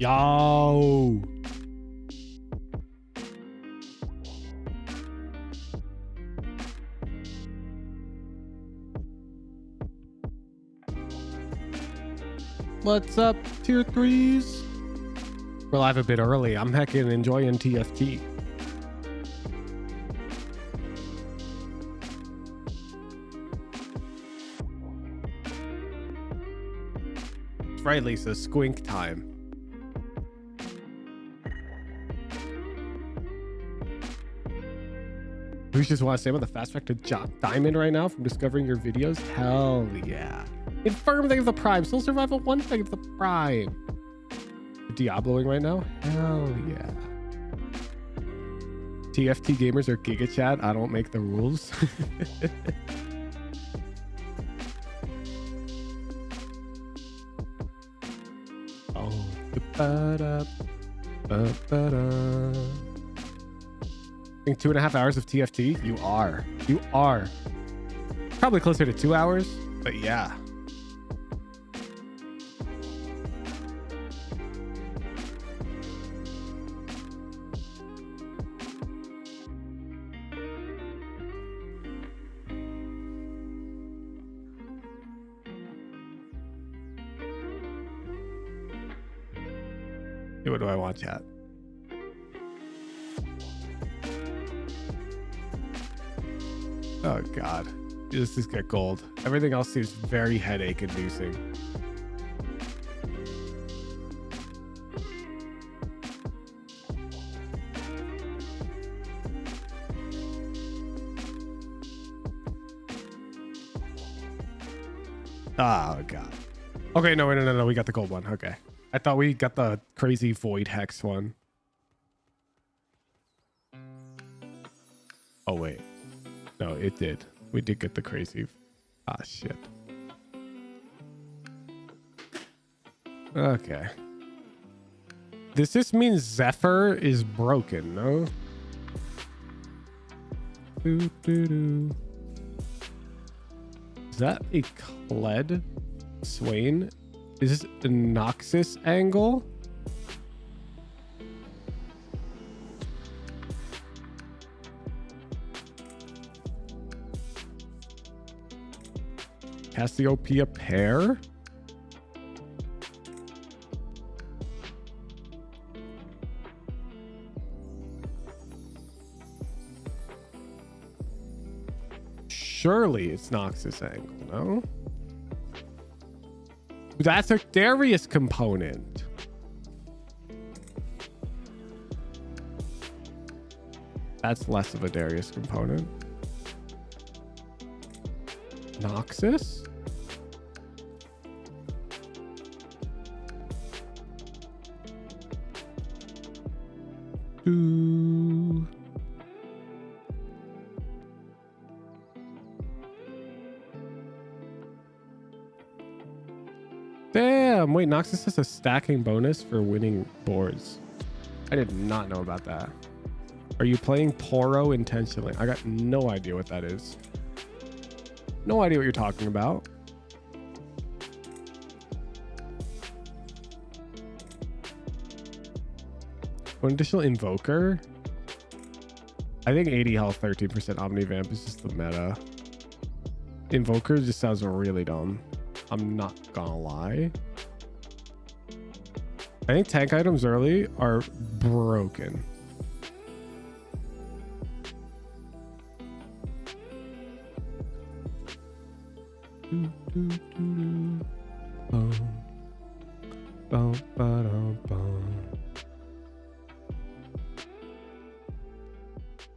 Yo. What's up, tier 3s? We're live a bit early. I'm heckin' enjoying TFT. That's right, Lisa. Squink time. We just want to say about the fast track to Diamond right now from discovering your videos. Hell yeah. Infirm, thank you for the Prime. Soul Survival 1, thank you for the Prime. Diabloing right now? Hell yeah. TFT gamers are Giga Chat. I don't make the rules. Oh, I think 2.5 hours of TFT. You are probably closer to 2 hours, but yeah. What do I want, chat? Oh god, this just get gold. Everything else seems very headache inducing. Oh god. Okay, no, we got the gold one. Okay, I thought we got the crazy void hex one. Oh wait, no, it did. We did get the crazy. Ah, shit. Okay. This just means Zephyr is broken, no? Is that a Kled? Swain? Is this a Noxus angle? Cassiopeia pair? Surely it's Noxus angle, no? That's a Darius component. That's less of a Darius component. Noxus? Ooh. Damn, wait, Noxus has a stacking bonus for winning boards. I did not know about that. Are you playing Poro intentionally? I got no idea what that is. No idea what you're talking about. One additional Invoker. I think 80 health, 13% Omnivamp is just the meta. Invoker just sounds really dumb. I'm not gonna lie. I think tank items early are broken.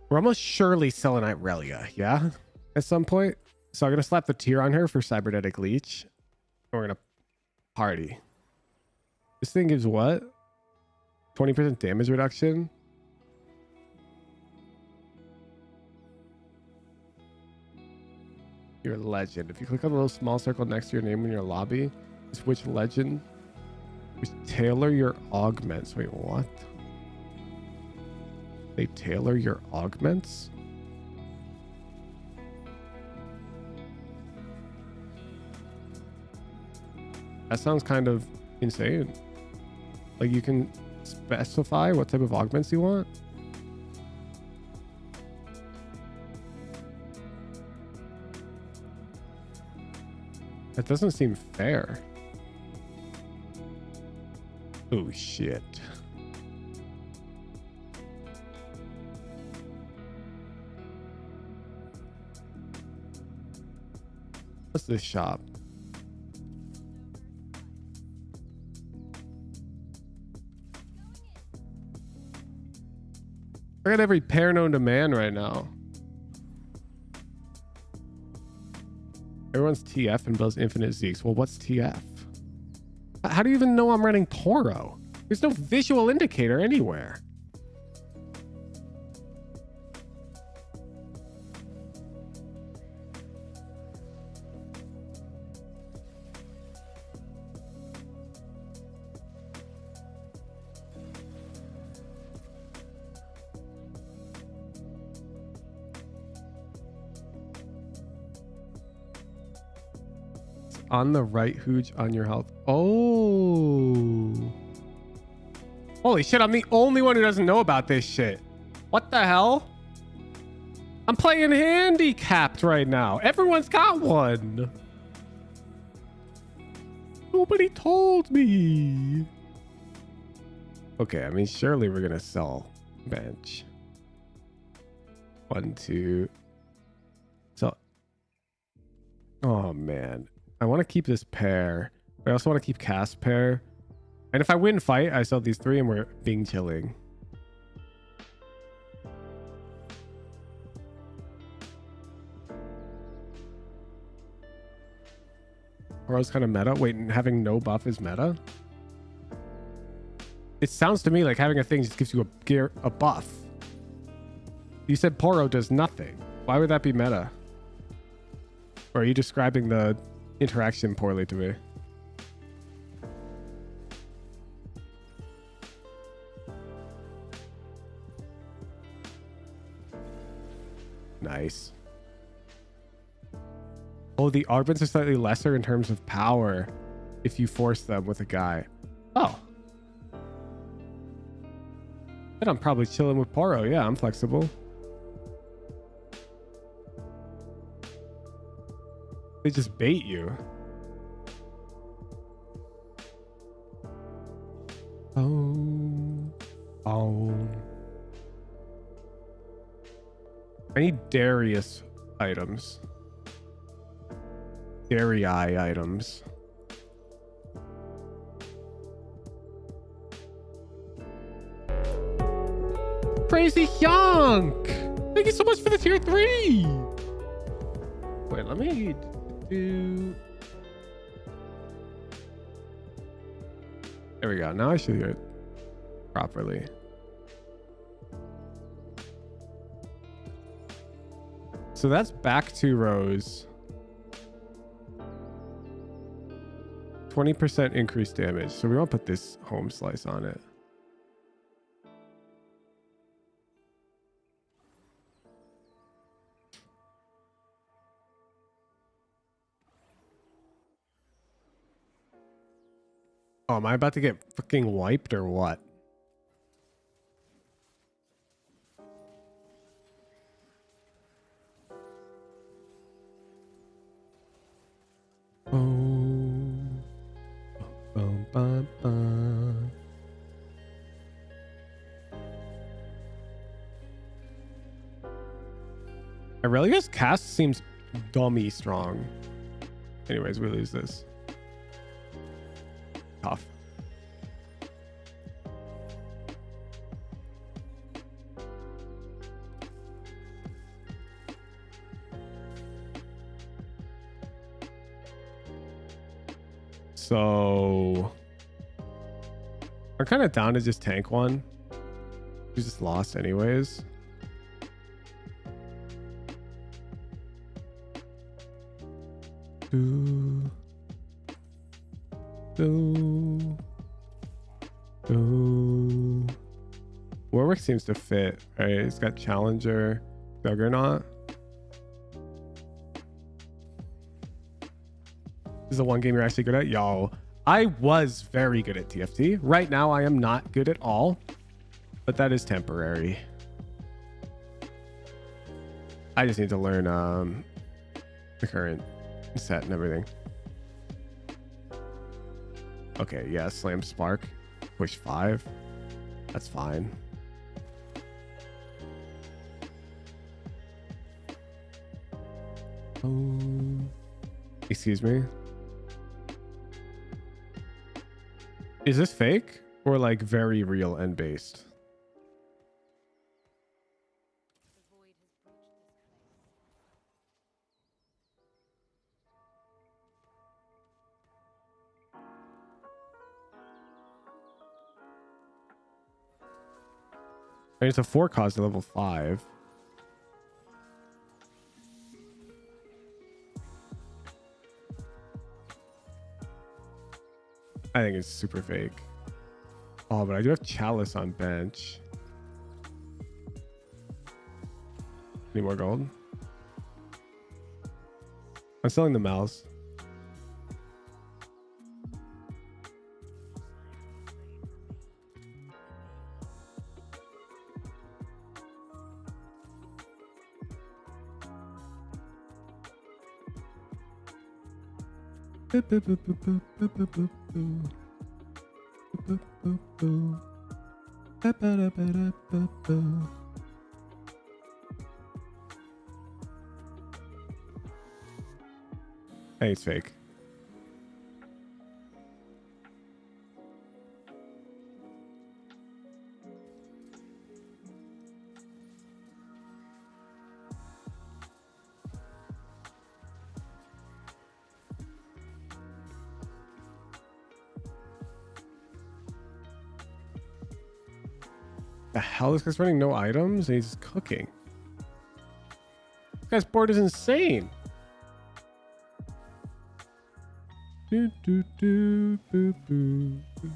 We're almost surely selling Irelia, yeah? At some point. So I'm gonna slap the tier on her for Cybernetic Leech. And we're gonna party. This thing gives what? 20% damage reduction? You're a legend. If you click on the little small circle next to your name in your lobby, switch legend. Just tailor your augments. Wait, what? They tailor your augments? That sounds kind of insane. Like you can specify what type of augments you want. That doesn't seem fair. Oh shit. What's this shop? I got every pair known to man right now. Everyone's TF and builds infinite Zeeks. Well, what's TF? How do you even know I'm running Poro? There's no visual indicator anywhere. On the right, Hooge, on your health. Oh. Holy shit, I'm the only one who doesn't know about this shit. What the hell? I'm playing handicapped right now. Everyone's got one. Nobody told me. Okay, I mean, surely we're gonna sell bench. 1, 2. So, oh man. I want to keep this pair. I also want to keep cast pair. And if I win fight, I sell these 3 and we're being chilling. Poro's kind of meta. Wait, and having no buff is meta? It sounds to me like having a thing just gives you a buff. You said Poro does nothing. Why would that be meta? Or are you describing the interaction poorly to me? Nice. Oh, the augments are slightly lesser in terms of power if you force them with a guy. Oh. Then I'm probably chilling with Poro. Yeah, I'm flexible. They just bait you. Oh. I need Darius items. Dairy items. Crazy Yonk! Thank you so much for the tier 3! Wait, let me do... There we go. Now I should do it properly. So that's back 2 rows. 20% increased damage. So we want to put this home slice on it. Oh, am I about to get fucking wiped or what? Aurelia's cast seems dummy strong. Anyways, we lose this. Tough. So I'm kind of down to just tank one. We just lost anyways. Warwick seems to fit, right? He's got Challenger, Juggernaut. This is the one game you're actually good at? Yo, I was very good at TFT. Right now, I am not good at all, but that is temporary. I just need to learn the current set and everything. Okay, yeah, slam spark, push 5. That's fine. Oh, excuse me. Is this fake or like very real and based? I mean, it's a 4 cost at level 5. I think it's super fake. Oh, but I do have Chalice on bench. Any more gold? I'm selling the mouse. Hey, it's fake. The hell? This guy's running no items and he's cooking. This guy's board is insane. Do, do, do, boo, boo, boo.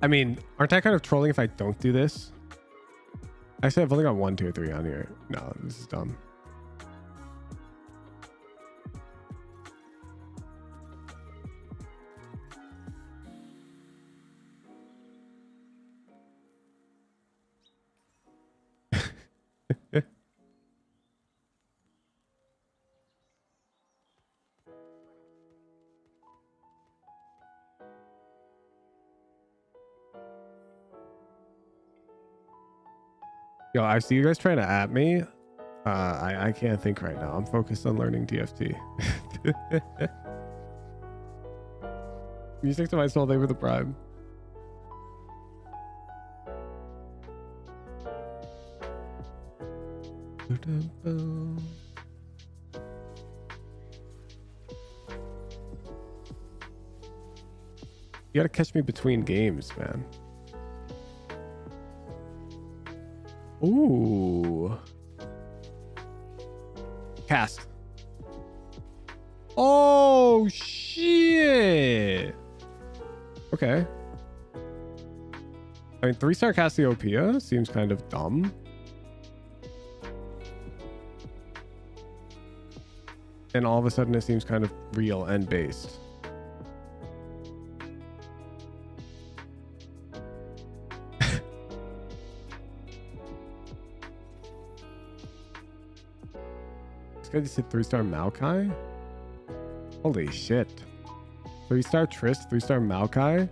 I mean, aren't I kind of trolling if I don't do this? Actually, I've only got 1, 2, 3 on here. No, this is dumb. Yo, I see you guys trying to at me. I can't think right now. I'm focused on learning TFT. Music to my soul, they were the prime. You gotta catch me between games, man. Ooh. Cast. Oh, shit. Okay. I mean, 3-star Cassiopeia seems kind of dumb. And all of a sudden it seems kind of real and based. This guy just hit 3-star Maokai? Holy shit. 3-star Trist, 3-star Maokai?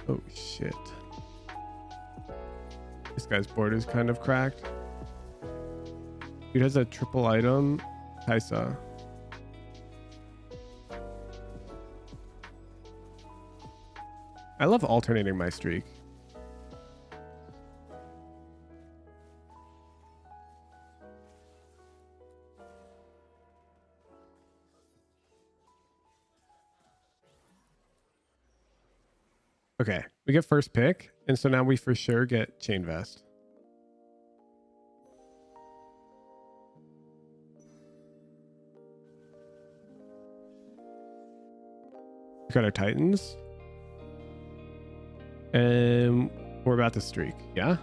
Oh shit. This guy's board is kind of cracked. Dude has a triple item. Kaisa. I love alternating my streak. Okay, we get first pick, and so now we for sure get Chain Vest. We got our Titans. And we're about to streak. Yeah?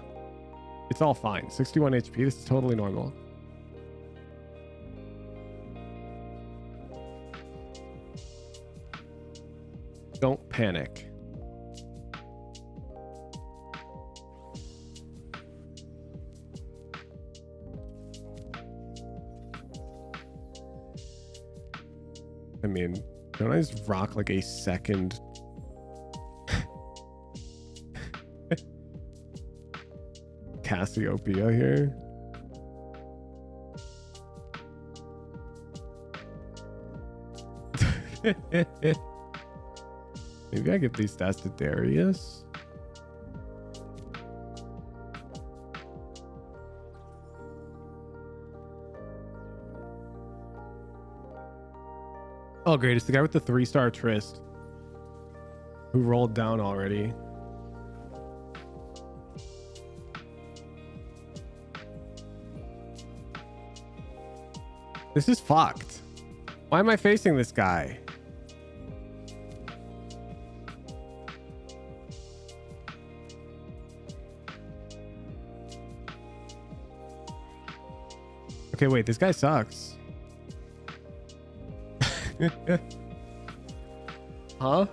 It's all fine. 61 HP. This is totally normal. Don't panic. I mean, don't I just rock like a second? Cassiopeia here. Maybe I give these stats to Darius. Oh, great. It's the guy with the 3-star Trist who rolled down already. This is fucked. Why am I facing this guy? Okay, wait, this guy sucks. Huh?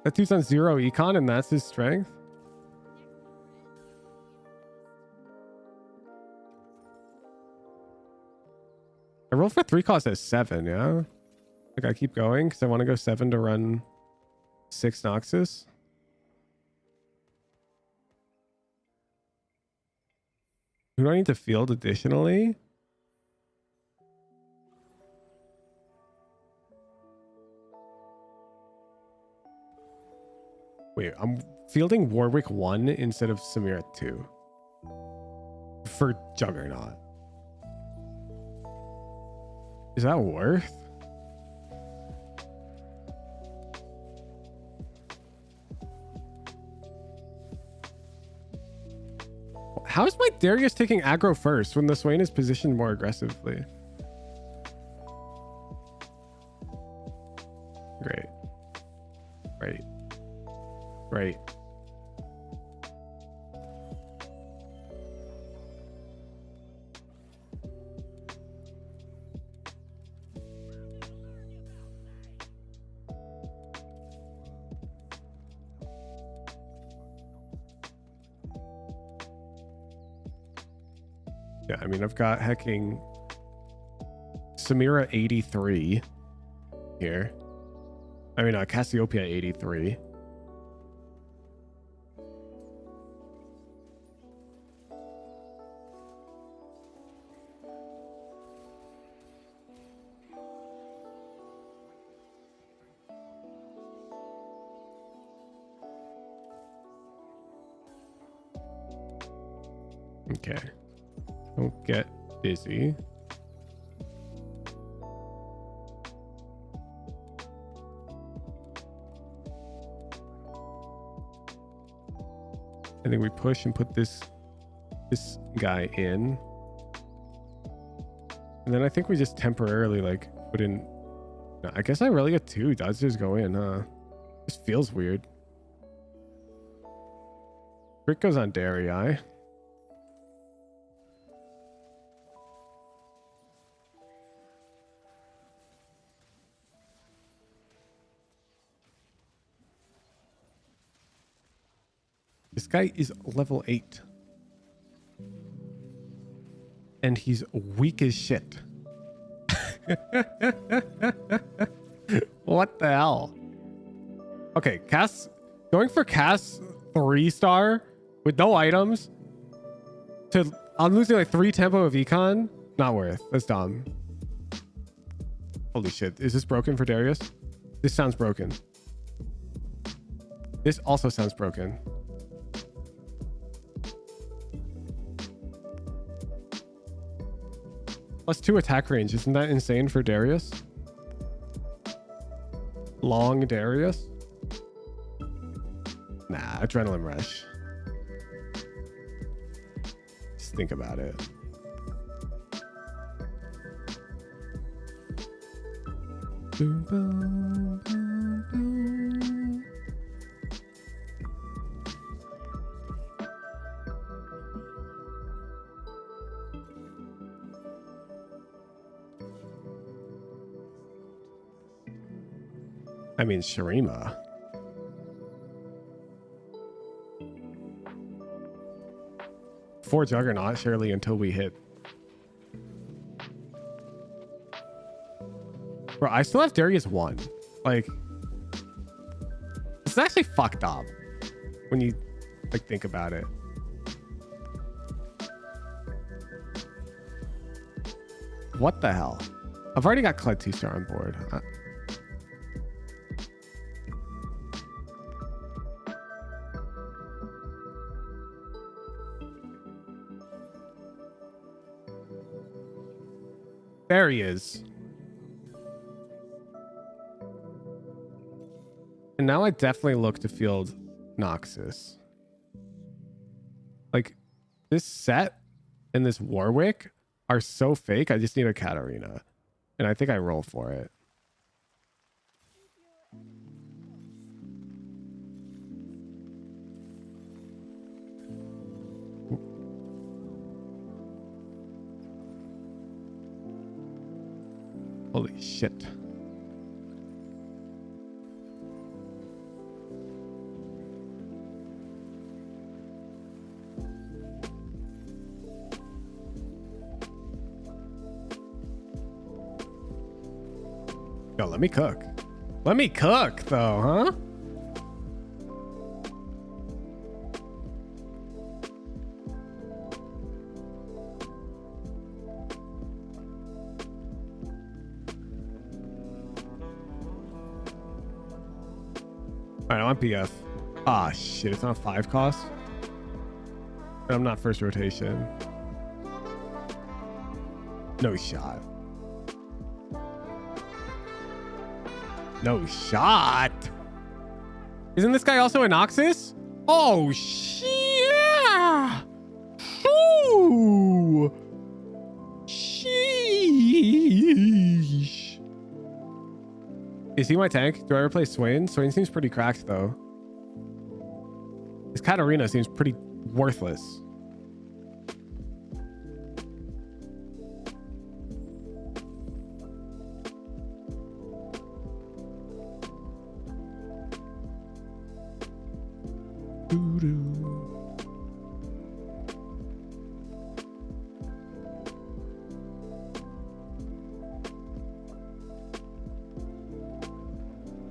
That dude's on 0 econ and that's his strength? I rolled for 3 cost at 7, yeah? Like I keep going because I want to go 7 to run 6 Noxus. Who do I need to field additionally? Wait, I'm fielding Warwick 1 instead of Samira 2 for Juggernaut. Is that worth? How is my Darius taking aggro first when the Swain is positioned more aggressively? Great. Right. Right. Yeah, I mean, I've got hecking Samira 83 here. I mean, Cassiopeia 83. Okay. Don't get busy. I think we push and put this guy in. And then I think we just temporarily like put in. No, I guess I really get 2. Does just go in, huh? This feels weird. Rick goes on Darii. This guy is level 8. And he's weak as shit. What the hell? Okay, going for Cass 3-star with no items I'm losing like 3 tempo of econ. Not worth. That's dumb. Holy shit. Is this broken for Darius? This sounds broken. This also sounds broken. +2 attack range. Isn't that insane for Darius? Long Darius? Nah, adrenaline rush. Just think about it. Boom, boom, boom, boom. I mean, Shurima. For Juggernaut, surely, until we hit. Bro, I still have Darius 1. Like, it's actually fucked up when you like think about it. What the hell? I've already got Kled 2-star on board. There he is. And now I definitely look to field Noxus. Like, this set and this Warwick are so fake. I just need a Katarina. And I think I roll for it. Holy shit. Yo, let me cook. Let me cook, though, huh? Alright, I want BF. Ah, shit, it's not 5 cost. And I'm not first rotation. No shot. No shot. Isn't this guy also a Noxus? Oh, shit. Ooh. Sheesh. Is he my tank? Do I replace Swain? Swain seems pretty cracked, though. This Katarina seems pretty worthless.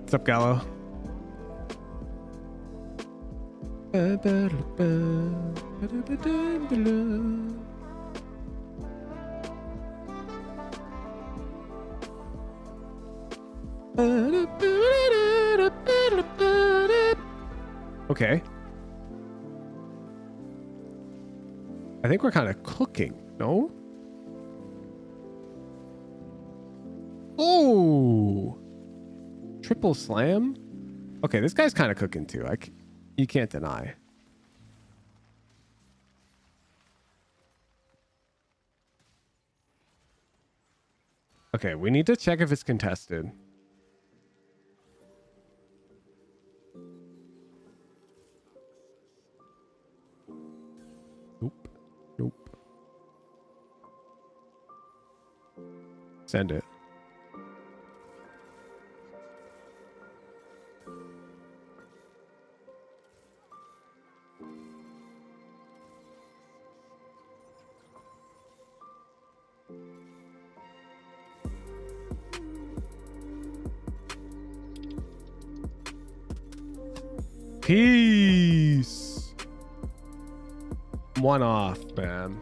What's up, Gallo? Okay. I think we're kind of cooking, no? Oh! Triple slam? Okay, this guy's kind of cooking too. You can't deny. Okay, we need to check if it's contested. Nope. Nope. Send it. Peace. One off, man.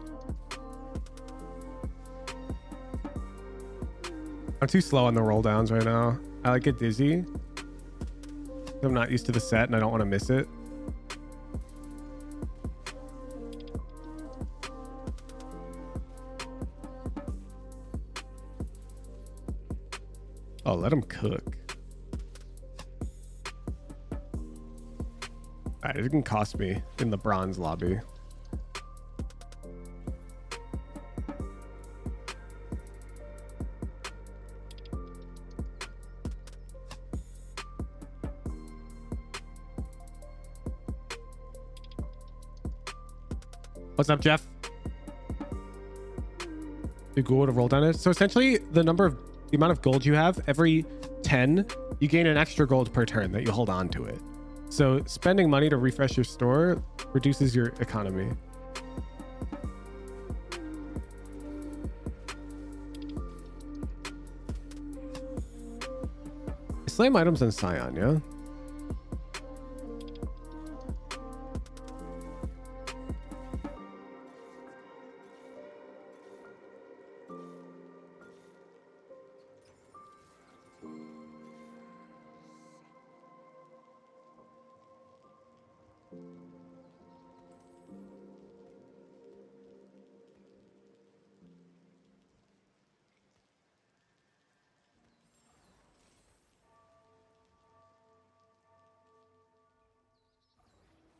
I'm too slow on the roll downs right now. I like get dizzy. I'm not used to the set and I don't want to miss it. Oh, let him cook. Alright, it can cost me in the bronze lobby. What's up, Jeff? The gold to roll down it. So essentially, the amount of gold you have, every 10, you gain an extra gold per turn that you hold on to it. So spending money to refresh your store reduces your economy. Slam items and Scion, yeah?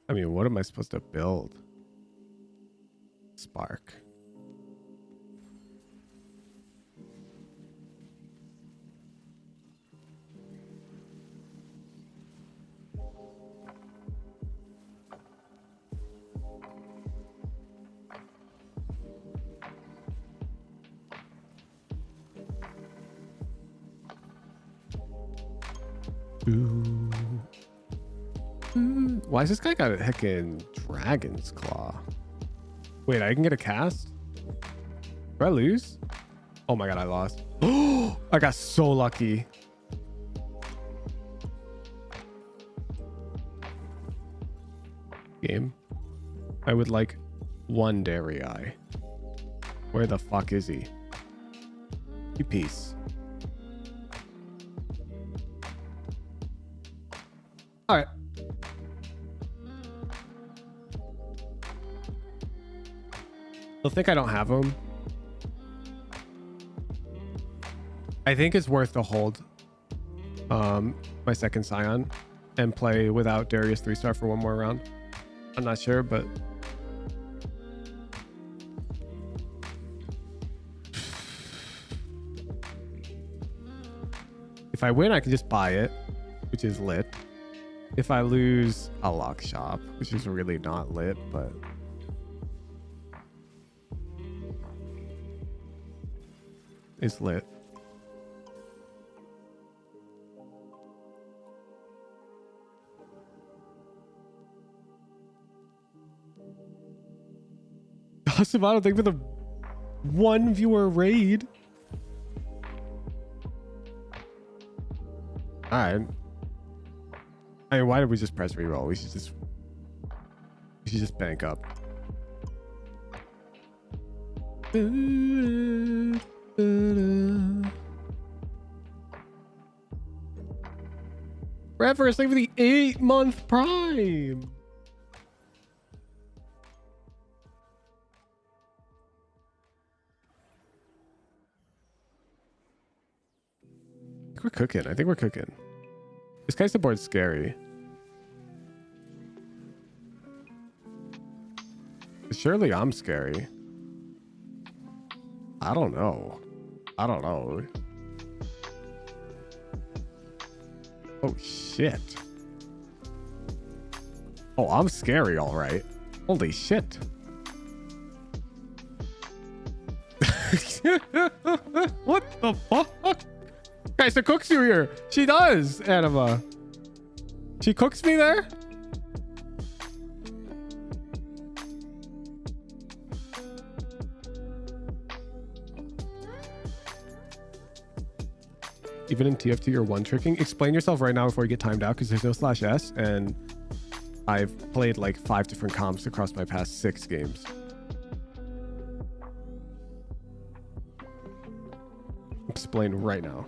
I mean, what am I supposed to build? Spark. Ooh. Why has this guy got a heckin' dragon's claw? Wait, I can get a cast? Do I lose? Oh my god, I lost. Oh, I got so lucky. Game. I would like one dairy eye. Where the fuck is he? You piece. All right. They'll think I don't have them. I think it's worth to hold my second Scion and play without Darius 3-star for one more round. I'm not sure, but if I win, I can just buy it, which is lit. If I lose, I'll lock shop, which is really not lit, but it's lit. Savannah, thank you for the 1 viewer raid. All right. I mean, why did we just press reroll? We should just bank up. Forever, thank you for the 8-month prime. We're cooking. I think we're cooking. This guy's the board's scary. Surely I'm scary. I don't know. I don't know. Oh shit. Oh, I'm scary, all right. Holy shit. What the fuck? Guys, the cooks you here. She does, Anima. She cooks me there? Even in TFT, you're one-tricking. Explain yourself right now before you get timed out, because there's no /S, and I've played like 5 different comps across my past 6 games. Explain right now.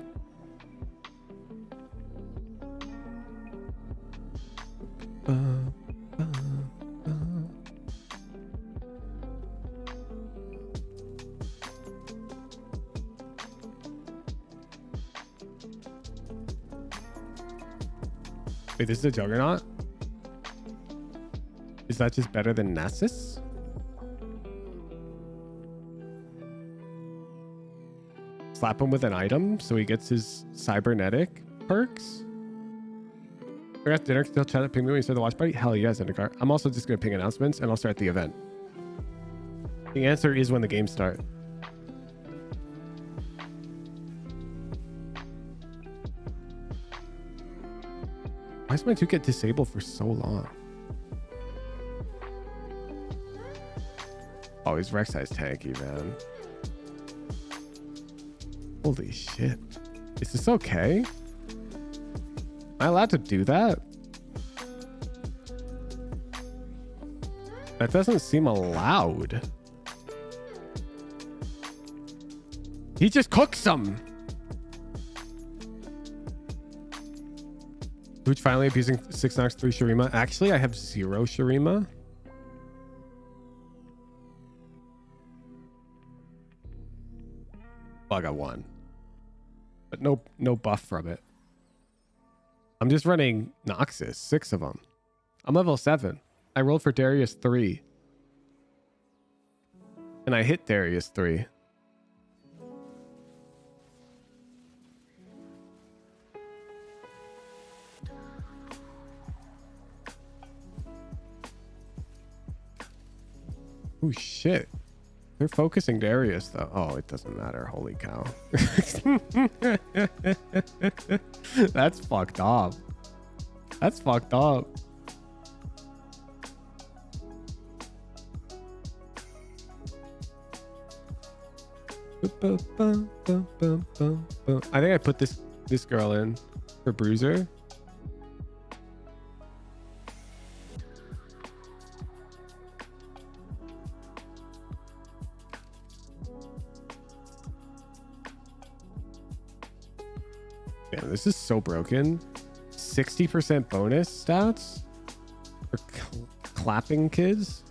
Wait, this is a Juggernaut? Is that just better than Nessus? Slap him with an item so he gets his cybernetic perks? I got dinner, still chat at ping me when you start the watch party? Hell yeah, Zendikar. I'm also just going to ping announcements and I'll start the event. The answer is when the game starts. Why does my 2 get disabled for so long? Oh, his Rek'Sai's tanky, man. Holy shit. Is this okay? Am I allowed to do that? That doesn't seem allowed. He just cooks them. Which finally abusing 6 Nox 3 Shurima. Actually, I have 0 Shurima. Well, I got 1. But no buff from it. I'm just running Noxus, 6 of them. I'm level 7. I rolled for Darius 3. And I hit Darius 3. Oh shit. They're focusing Darius though. Oh, it doesn't matter. Holy cow. That's fucked up. That's fucked up. I think I put this girl in for Bruiser. Damn, this is so broken. 60% bonus stats for clapping kids.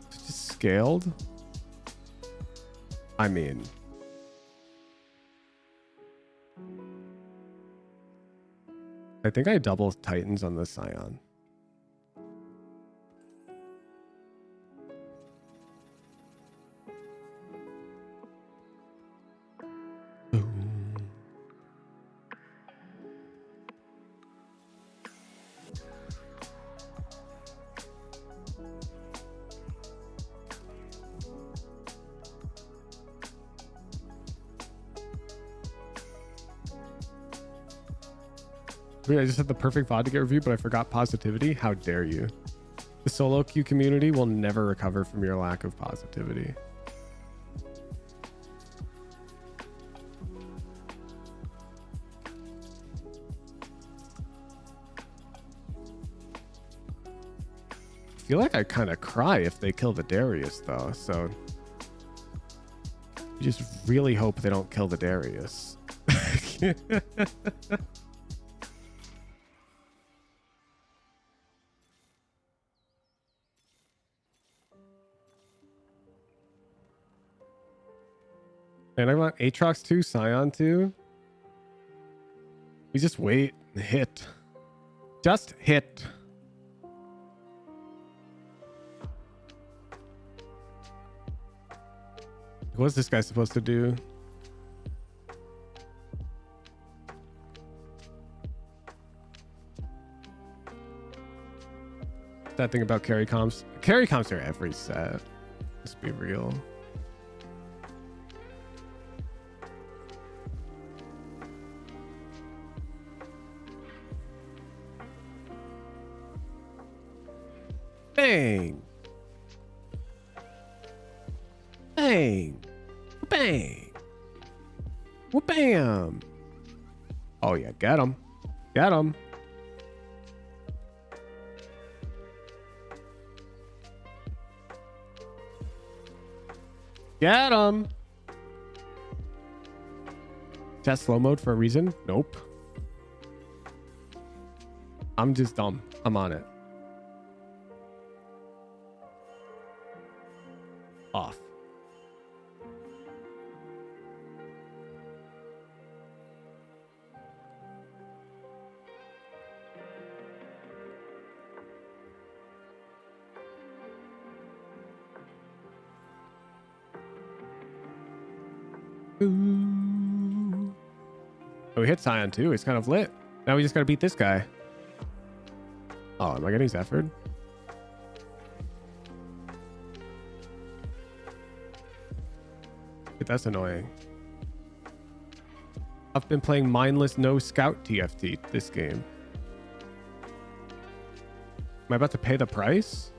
It's just scaled. I mean, I think I double Titans on the Scion. I just had the perfect VOD to get review, but I forgot positivity. How dare you? The solo queue community will never recover from your lack of positivity. I feel like I kind of cry if they kill the Darius though, so you just really hope they don't kill the Darius. And I want Aatrox 2, Scion 2. We just wait and hit. Just hit. What's this guy supposed to do? That thing about carry comps. Carry comps are every set. Let's be real. Bang. Bang. Bang. Well, bam. Oh, yeah. Get him. Get him. Get him. Is that slow mode for a reason? Nope. I'm just dumb. I'm on it. Off. Ooh. Oh, we hit Scion too. It's kind of lit. Now we just gotta beat this guy. Oh, am I getting Zephyr'd? that's annoying. I've been playing mindless no scout TFT this game. Am I about to pay the price?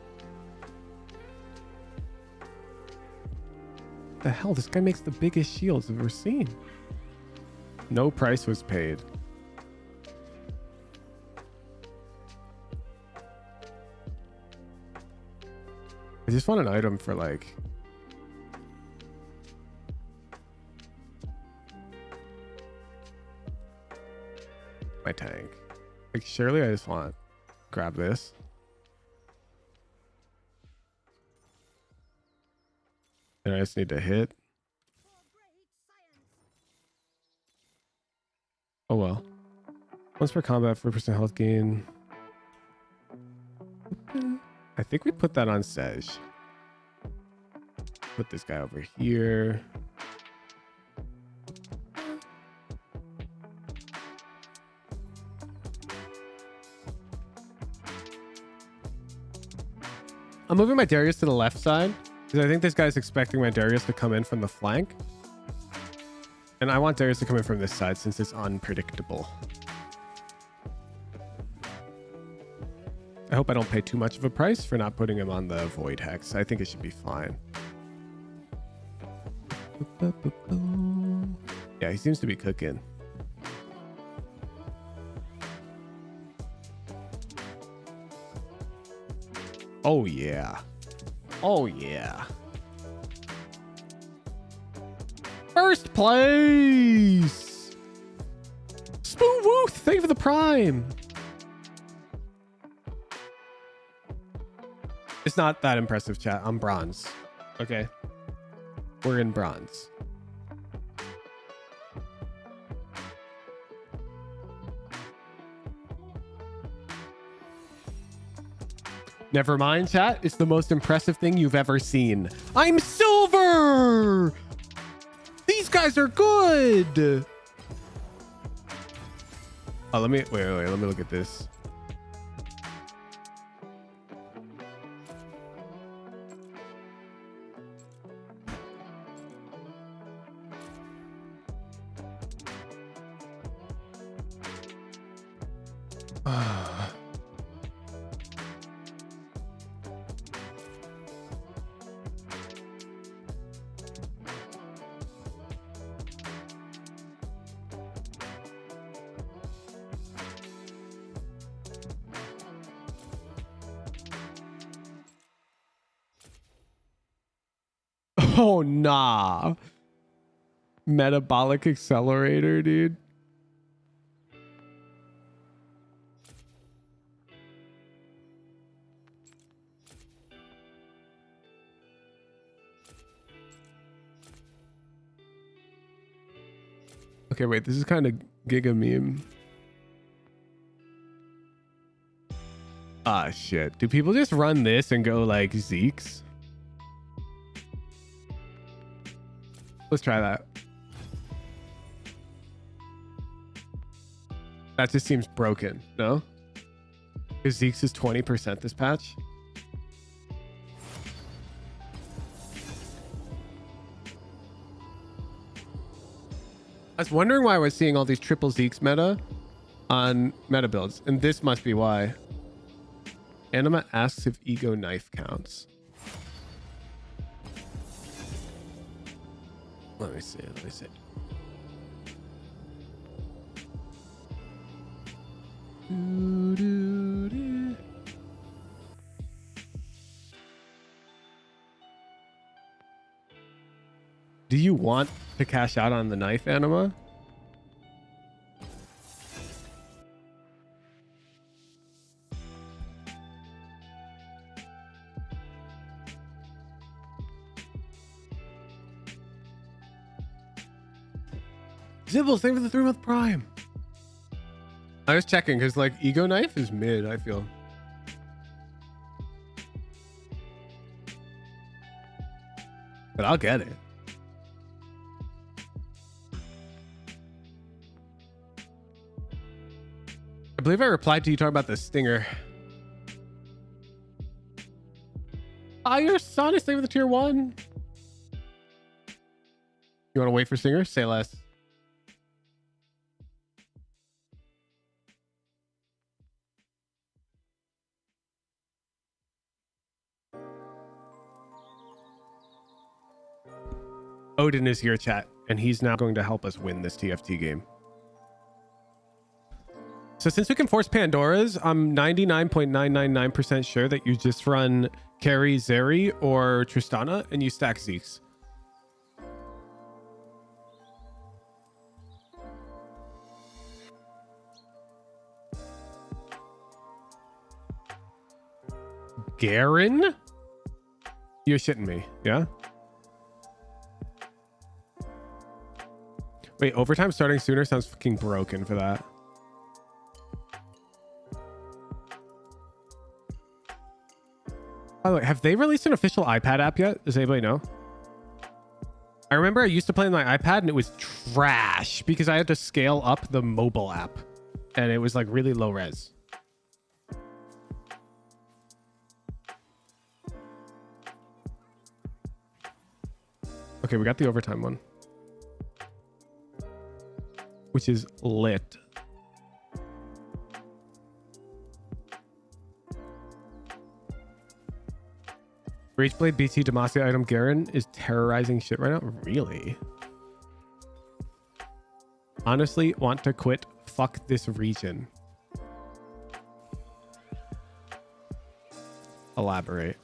What the hell? This guy makes the biggest shields I've ever seen. No price was paid. I just want an item for like... my tank. Like, surely I just want to grab this. And I just need to hit. Oh well. Once per combat, 4% health gain. I think we put that on Sej. Put this guy over here. I'm moving my Darius to the left side because I think this guy's expecting my Darius to come in from the flank. And I want Darius to come in from this side since it's unpredictable. I hope I don't pay too much of a price for not putting him on the Void Hex. I think it should be fine. Yeah, he seems to be cooking. Oh yeah. Oh yeah. First place! Spoo Wooth! Thank you for the prime! It's not that impressive, chat. I'm bronze. Okay. We're in bronze. Never mind, chat. It's the most impressive thing you've ever seen. I'm silver! These guys are good! Oh, let me... Wait. Let me look at this. Oh, nah. Metabolic accelerator, dude. Okay, wait. This is kind of giga meme. Ah, shit. Do people just run this and go like Zeeks? Let's try that. That just seems broken, no? Because Zeke's is 20% this patch. I was wondering why I was seeing all these triple Zeeks meta on meta builds, and this must be why. Anima asks if ego knife counts. Let me see. Do you want to cash out on the knife, Anima? Zibbles, thank you for the 3-month prime. I was checking because like ego knife is mid, I feel. But I'll get it. I believe I replied to you talking about the stinger. Ah, your son is saving the tier 1. You want to wait for Stinger? Say less. Odin is here, chat, and he's now going to help us win this TFT game. So since we can force Pandora's, I'm 99.999% sure that you just run carry Zeri or Tristana and you stack Zeke's. Garen? You're shitting me, yeah? Wait, overtime starting sooner sounds fucking broken for that. By the way, have they released an official iPad app yet? Does anybody know? I remember I used to play on my iPad and it was trash because I had to scale up the mobile app and it was like really low res. Okay, we got the overtime one, which is lit. Rageblade BT Demacia item Garen is terrorizing shit right now. Really? Honestly, want to quit. Fuck this region. Elaborate.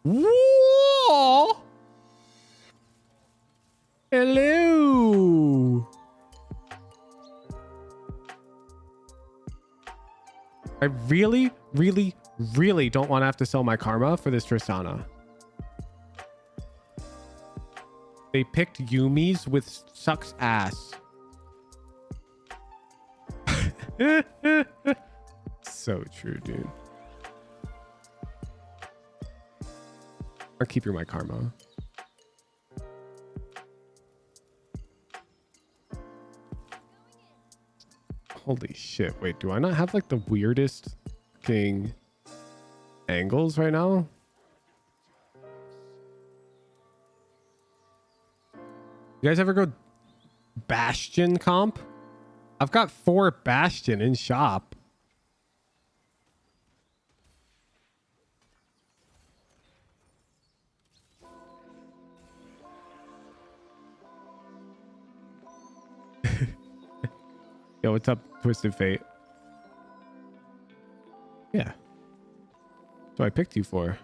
Whoa! Hello. I really, really, really don't want to have to sell my karma for this Tristana. They picked Yumi's with sucks ass. So true, dude. I'll keep your my karma. Holy shit. Wait, do I not have like the weirdest fucking angles right now? You guys ever go Bastion comp? I've got 4 Bastion in shop. Yo, what's up, Twisted Fate? Yeah. So I picked you for.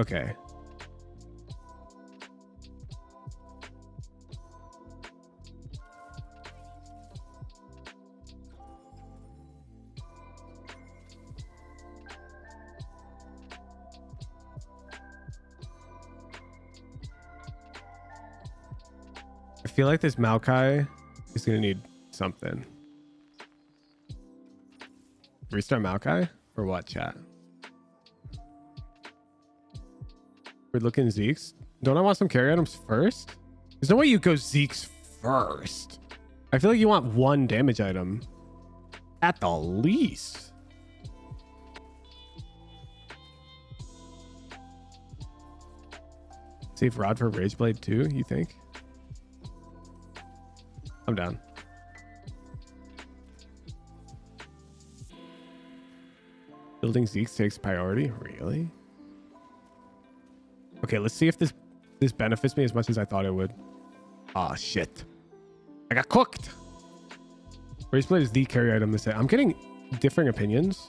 Okay. I feel like this Maokai is gonna need something. Restart Maokai or what, chat? We're looking Zeke's. Don't I want some carry items first? There's no way you go Zeke's first. I feel like you want 1 damage item at the least. Save Rod for Rageblade too, you think? I'm down. Building Zeke's takes priority? Really? Okay, let's see if this benefits me as much as I thought it would. Ah, shit. I got cooked. Rageblade is the carry item this set. I'm getting differing opinions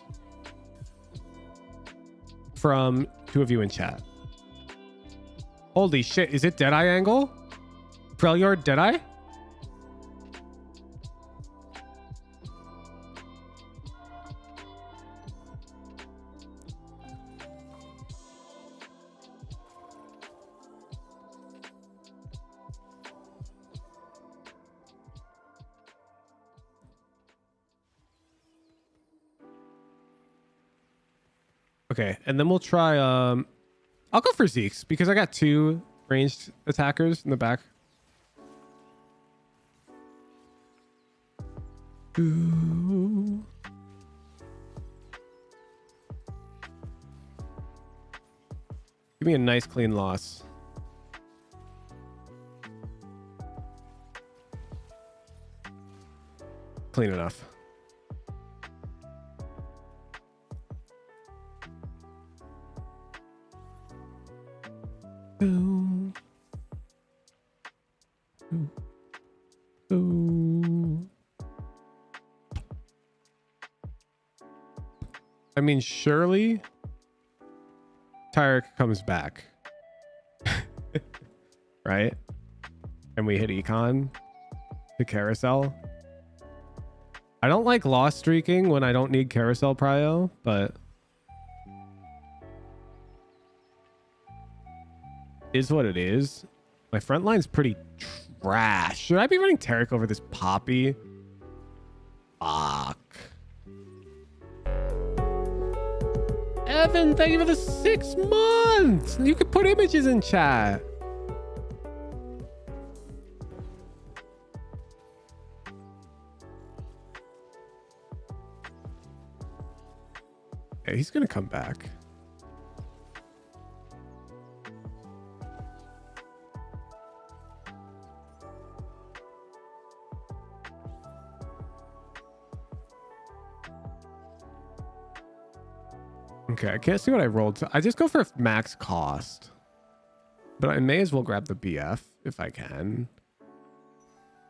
from 2 of you in chat. Holy shit, is it Deadeye angle? Freljord Deadeye? Okay, and then we'll try I'll go for Zeke's because I got 2 ranged attackers in the back. Ooh. Give me a nice clean loss. Clean enough. Ooh. Ooh. Ooh. I mean, surely Tyrek comes back. Right? And we hit econ to carousel. I don't like loss streaking when I don't need carousel prio, but is what it is. My front line's pretty trash. Should I be running Taric over this Poppy? Fuck. Evan, thank you for the 6 months. You could put images in chat. Yeah, he's gonna come back. Okay, I can't see what I rolled. So I just go for max cost. But I may as well grab the BF if I can.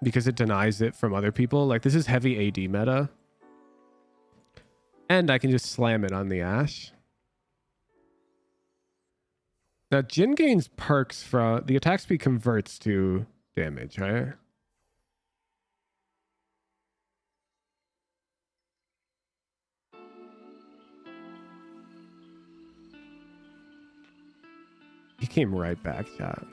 Because it denies it from other people. Like, this is heavy AD meta. And I can just slam it on the Ash. Now, Jin gains perks from... The attack speed converts to damage, right? He came right back, chat.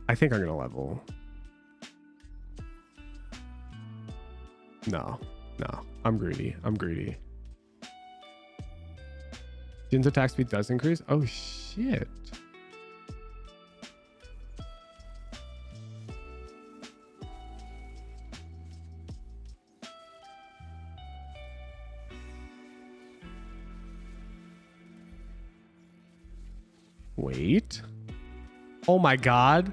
I think I'm gonna level. No. I'm greedy. Jin's attack speed does increase? Oh, shit. Wait. Oh my god.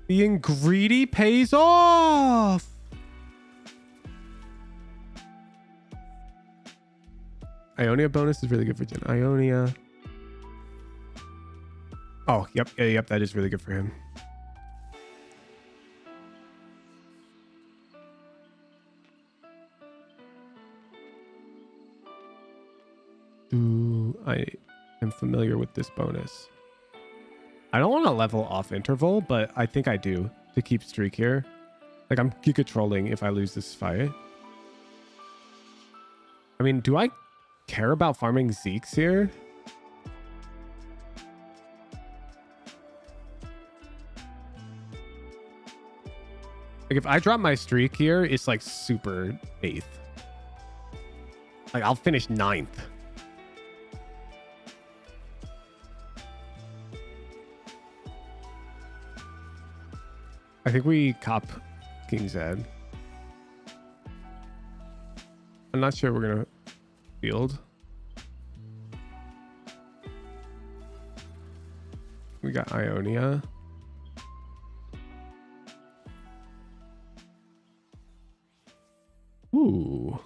Being greedy pays off. Ionia bonus is really good for Jin. Ionia. Oh, yep. Yep. That is really good for him. Ooh, I am familiar with this bonus. I don't want to level off interval, but I think I do to keep streak here. Like, I'm giga trolling if I lose this fight. I mean, do I care about farming Zeeks here? Like, if I drop my streak here, it's like super 8th. Like, I'll finish 9th. I think we cop King's Head. I'm not sure we're gonna field. We got Ionia. Ooh.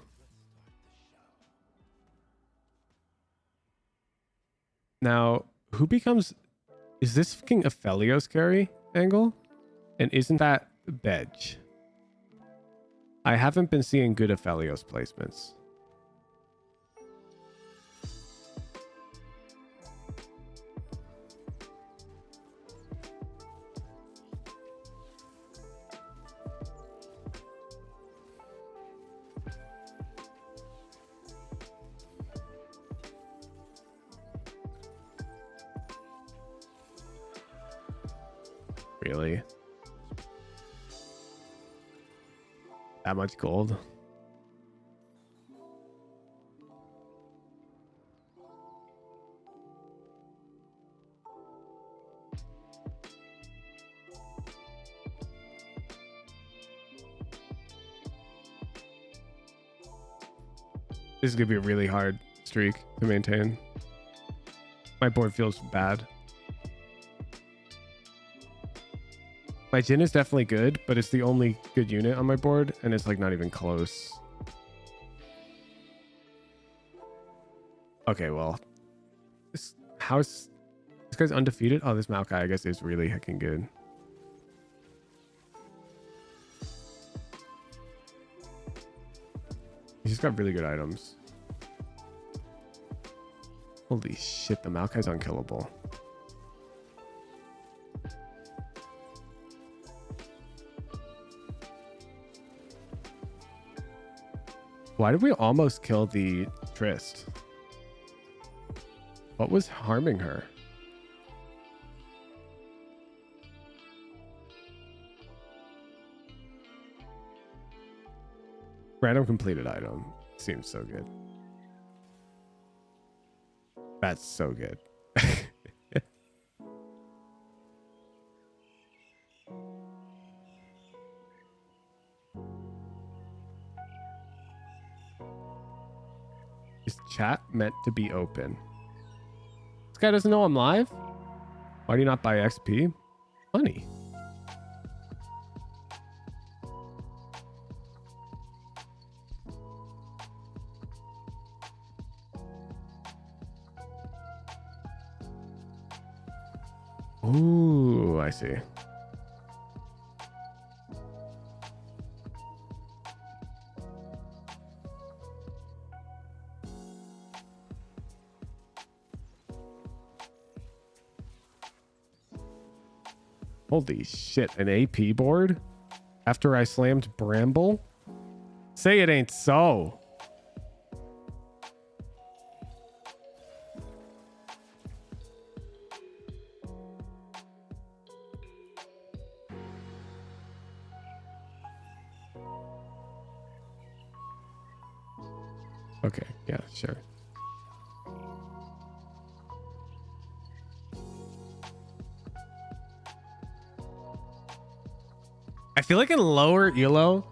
Now, who becomes... Is this fucking Aphelios carry angle? And isn't that Bedge? I haven't been seeing good Aphelios placements. Really? That much gold? This is gonna be a really hard streak to maintain. My board feels bad. My Jhin is definitely good, but it's the only good unit on my board, and it's like not even close. Okay, well, this guy's undefeated. Oh, this Maokai, I guess, is really heckin' good. He's got really good items. Holy shit, the Maokai's unkillable. Why did we almost kill the Trist? What was harming her? Random completed item. Seems so good. That's so good. Is chat meant to be open? This guy doesn't know I'm live? Why do you not buy XP? Money. Ooh, I see. Holy shit, an AP board? After I slammed Bramble? Say it ain't so. Okay, yeah, sure. I feel like in lower elo,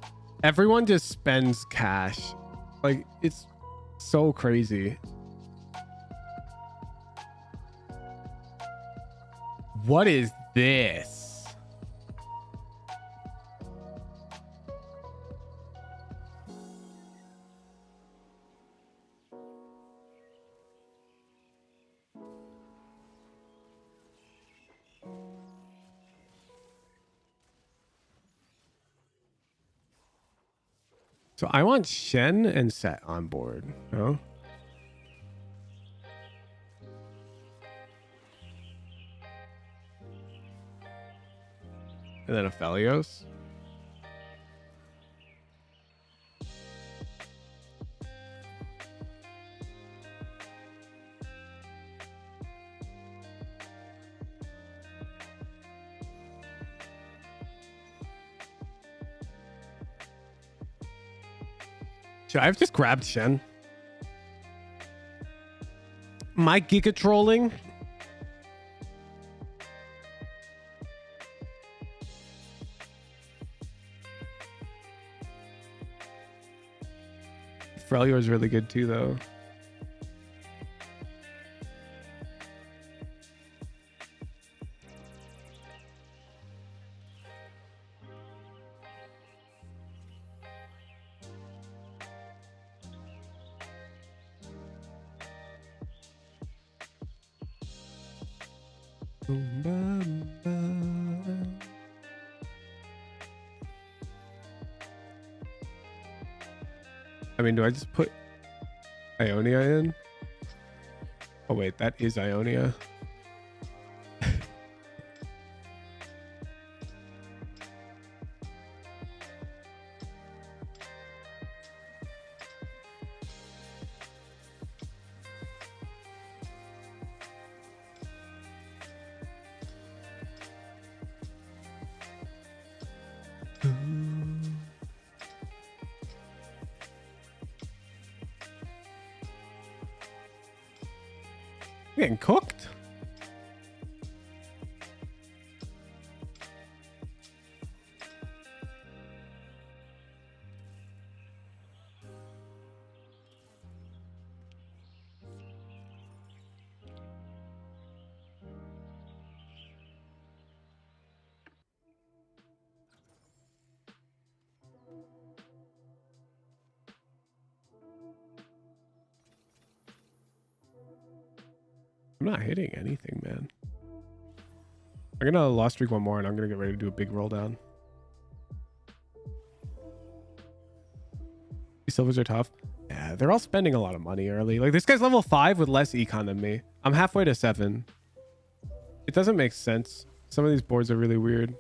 everyone just spends cash. Like, it's so crazy. What is this? So I want Shen and Set on board. No? And then Aphelios. Should I have just grabbed Shen? My Giga trolling. Freljord is really good too, though. I mean, do I just put Ionia in? Oh wait, that is Ionia. Getting cooked. I'm not hitting anything, man. I'm gonna lost streak one more and I'm gonna get ready to do a big roll down. These silvers are tough. Yeah, they're all spending a lot of money early. Like this guy's level 5 with less econ than me. I'm halfway to 7. It doesn't make sense. Some of these boards are really weird.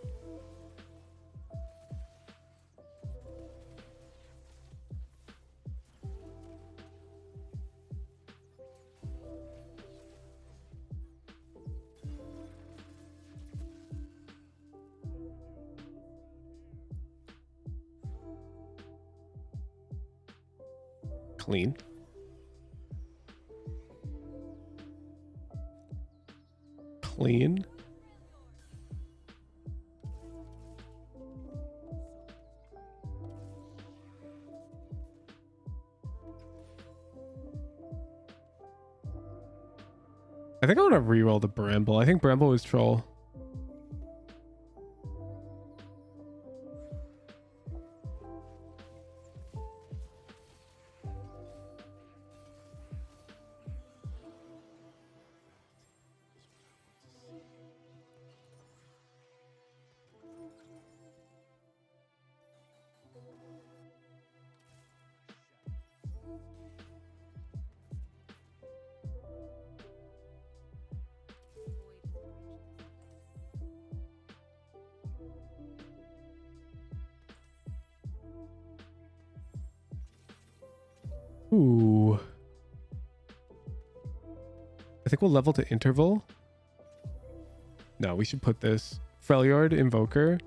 Clean. Clean. I think I want to reroll the Bramble. I think Bramble was troll. Ooh. I think we'll level to interval. No, we should put this. Freljord Invoker.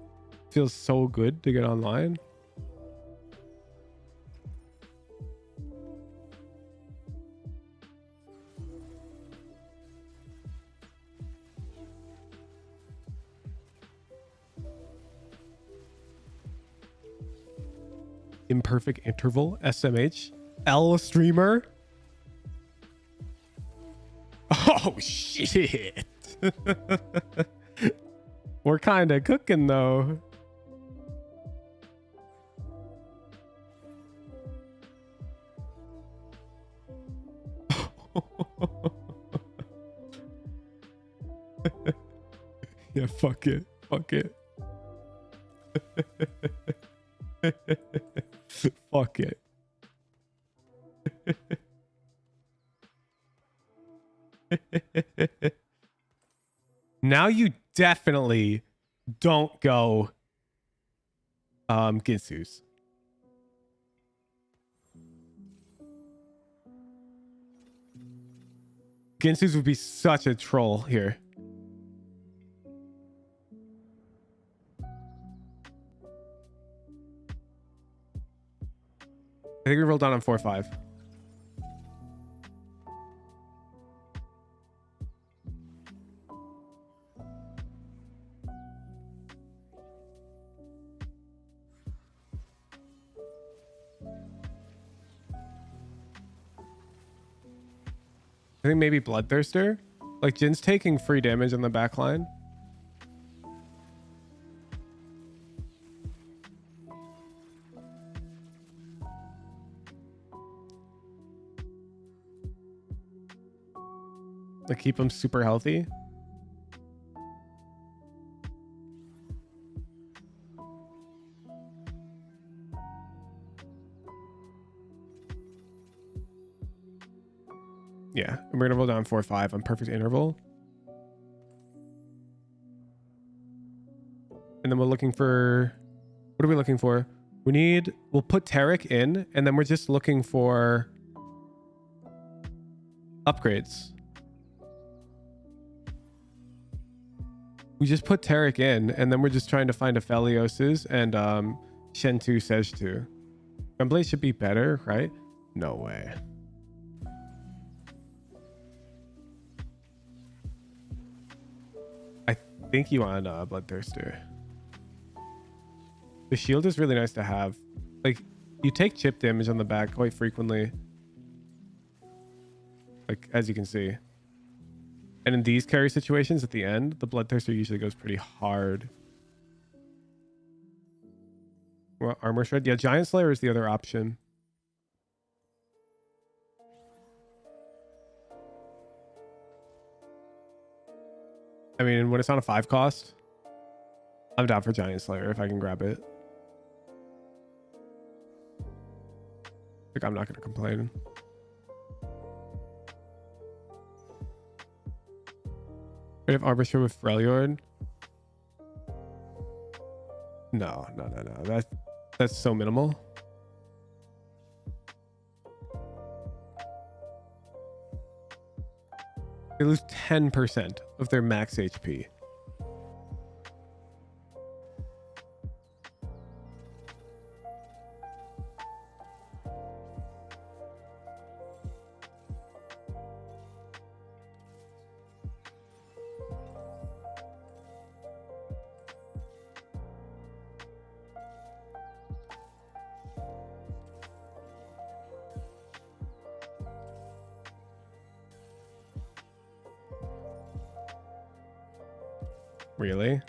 Feels so good to get online. Imperfect interval. SMH. L streamer. Oh shit. We're kind of cooking though. Yeah, fuck it. Fuck it. Fuck it. Now you definitely don't go Ginsu's. Ginsu's would be such a troll here. I think we rolled down on 4-5. I think maybe Bloodthirster. Like Jin's taking free damage on the back line. Like keep him super healthy. Yeah, and we're gonna roll down 4-5 on perfect interval. And then we're looking for, what are we looking for? We'll put Tarek in, and then we're just looking for upgrades. We just put Tarek in, and then we're just trying to find Aphelios's and Shentu Sejtu. Gunblade should be better, right? No way. think you want Bloodthirster. The shield is really nice to have. Like, you take chip damage on the back quite frequently. Like, as you can see. And in these carry situations at the end, the Bloodthirster usually goes pretty hard. Well, Armor Shred. Yeah, Giant Slayer is the other option. I mean, when it's on a 5 cost, I'm down for Giant Slayer if I can grab it. Like, I'm not going to complain. We have Arbiter with Freljord. No. That's so minimal. They lose 10% of their max HP. Really?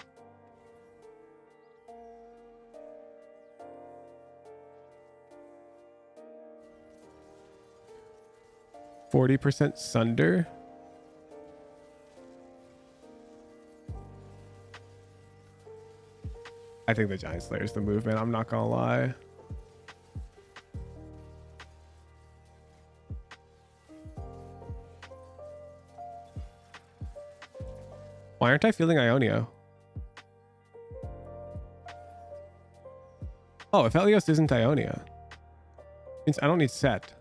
%40 Sunder? I think the Giant Slayer is the movement. I'm not gonna lie. Why aren't I feeling Ionia? Oh, if Helios isn't Ionia, means I don't need Set.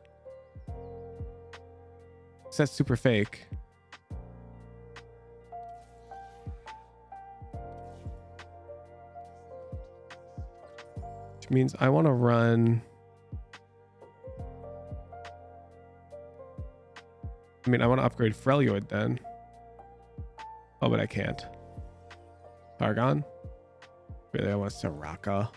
Set's super fake. Which means I want to run. I mean, I want to upgrade Freljord then. Oh, but I can't. Targon? Really, I want Soraka.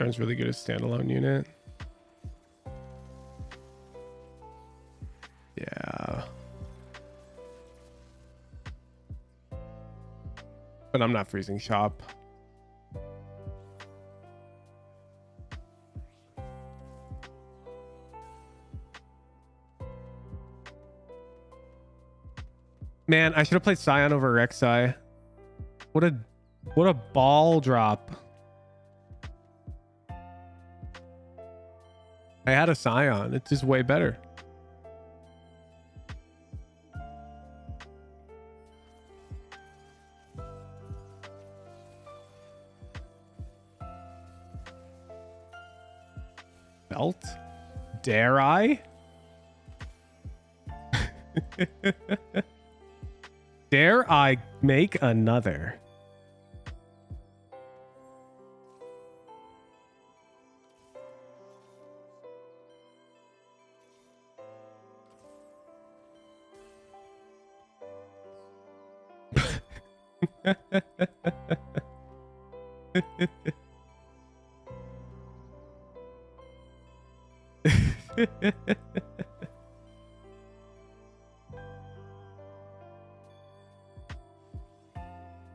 Turn's really good as standalone unit. Yeah. But I'm not freezing shop. Man, I should have played Scion over Rek'Sai. What a ball drop. I had a Scion. It's just way better. Belt? Dare I? Dare I make another?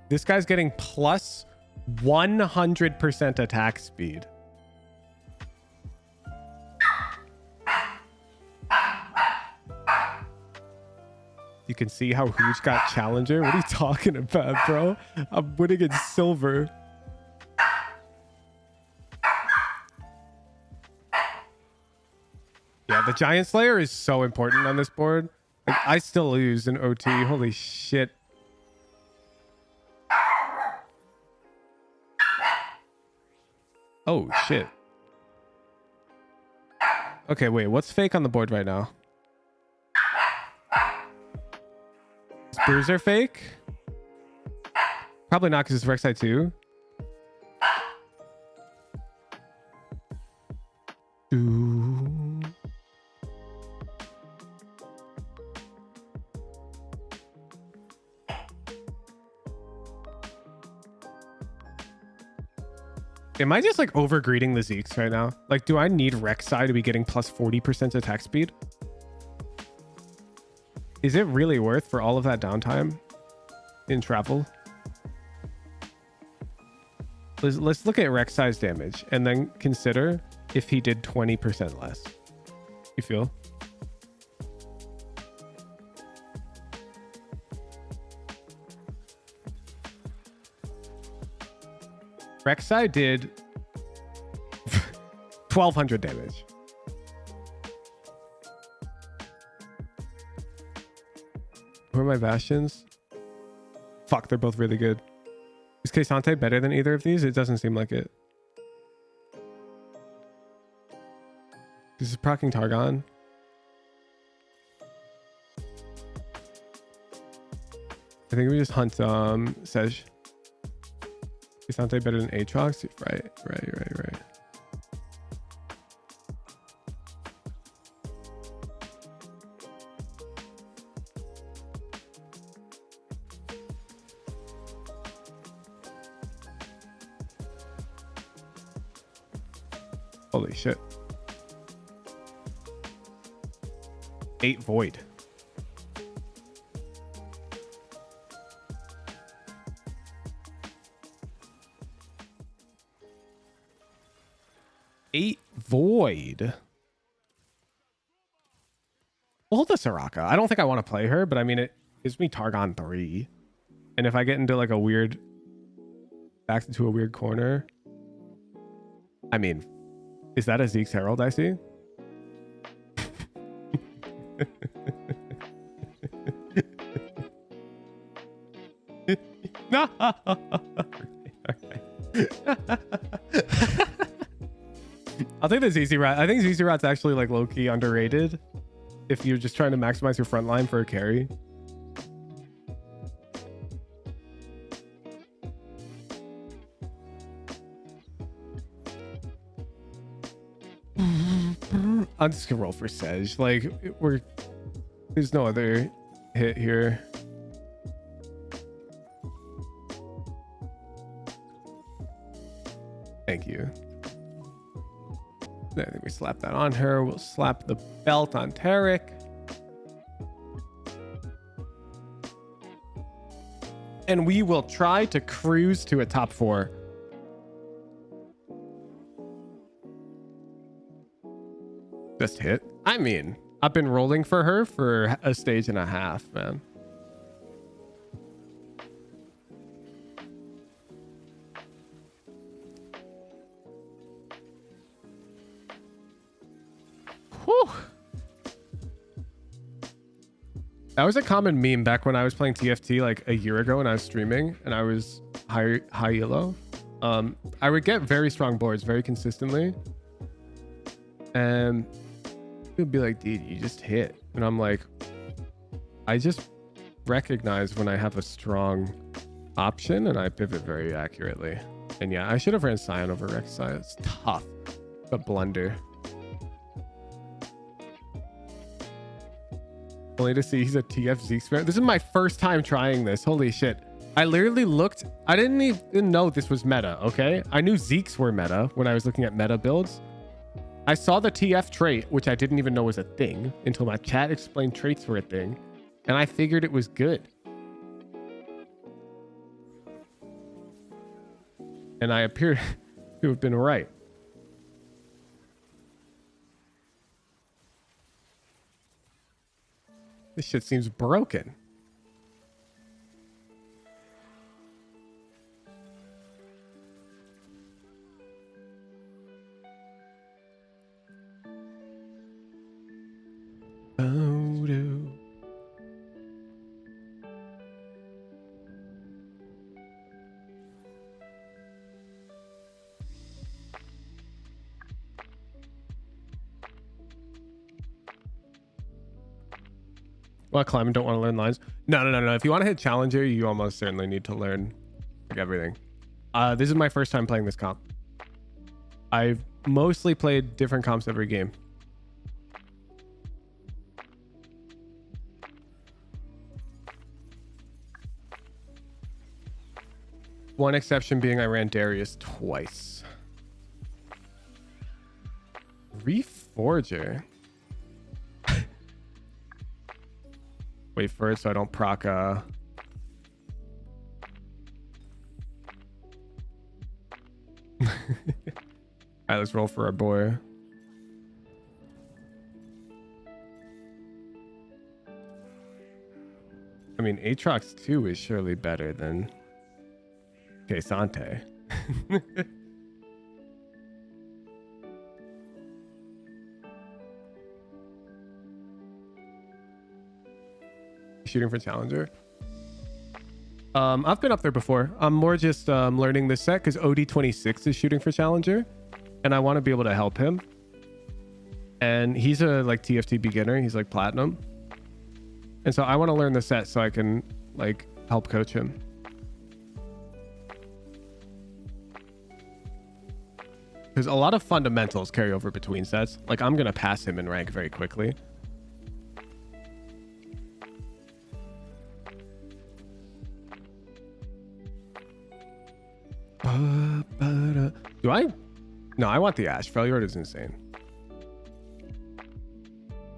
This guy's getting plus 100% attack speed. You can see how Hooch got Challenger. What are you talking about, bro? I'm winning in silver. Yeah, the Giant Slayer is so important on this board. Like, I still lose in OT. Holy shit. Oh, shit. Okay, wait. What's fake on the board right now? Bruiser fake? Probably not because it's Rek'Sai 2. Ooh. Am I just like over greeting the Zeeks right now? Like, do I need Rek'Sai to be getting plus 40% attack speed? Is it really worth for all of that downtime in travel? Let's look at Rek'Sai's damage and then consider if he did 20% less. You feel? Rek'Sai did 1200 damage. Who are my Bastions? Fuck, they're both really good. Is K'Sante better than either of these? It doesn't seem like it. This is proccing Targon. I think we just hunt Sej. K'Sante better than Aatrox? Right. Holy shit. 8 Void. Void. We'll hold the Soraka. I don't think I want to play her, but I mean, it gives me Targon 3. And if I get into like a weird, back into a weird corner, I mean, is that a Zeke's Herald I see? No. I'll take the ZZ Rat. I think ZZ Rat's actually like low-key underrated if you're just trying to maximize your front line for a carry. I'm just gonna roll for Sej. Like, there's no other hit here. Thank you. I think we slap that on her. We'll slap the belt on Taric. And we will try to cruise to a top 4. Just hit. I mean, I've been rolling for her for a stage and a half, man. Whew. That was a common meme back when I was playing TFT like a year ago when I was streaming and I was high elo. I would get very strong boards very consistently. And it would be like, dude, you just hit. And I'm like, I just recognize when I have a strong option and I pivot very accurately. And yeah, I should have ran Scion over Rek'Sai. It's tough, but blunder. Only to see he's a TF Zeke spare. This is my first time trying this. Holy shit. I literally looked. I didn't even know this was meta, okay? I knew Zeeks were meta when I was looking at meta builds. I saw the TF trait, which I didn't even know was a thing until my chat explained traits were a thing. And I figured it was good. And I appear to have been right. This shit seems broken. Oh, no. Well, climb and don't want to learn lines. No. If you want to hit Challenger, you almost certainly need to learn like everything. This is my first time playing this comp. I've mostly played different comps every game. One exception being I ran Darius twice. Reforger. Wait for it so I don't proc Alright, let's roll for our boy. I mean, Aatrox 2 is surely better than Sante. Shooting for Challenger. I've been up there before. I'm more just learning this set because OD26 is shooting for Challenger, and I want to be able to help him. And he's a like TFT beginner. He's like platinum, and so I want to learn the set so I can like help coach him. Because a lot of fundamentals carry over between sets. Like I'm gonna pass him in rank very quickly. Do I? No, I want the Ash. Freljord is insane.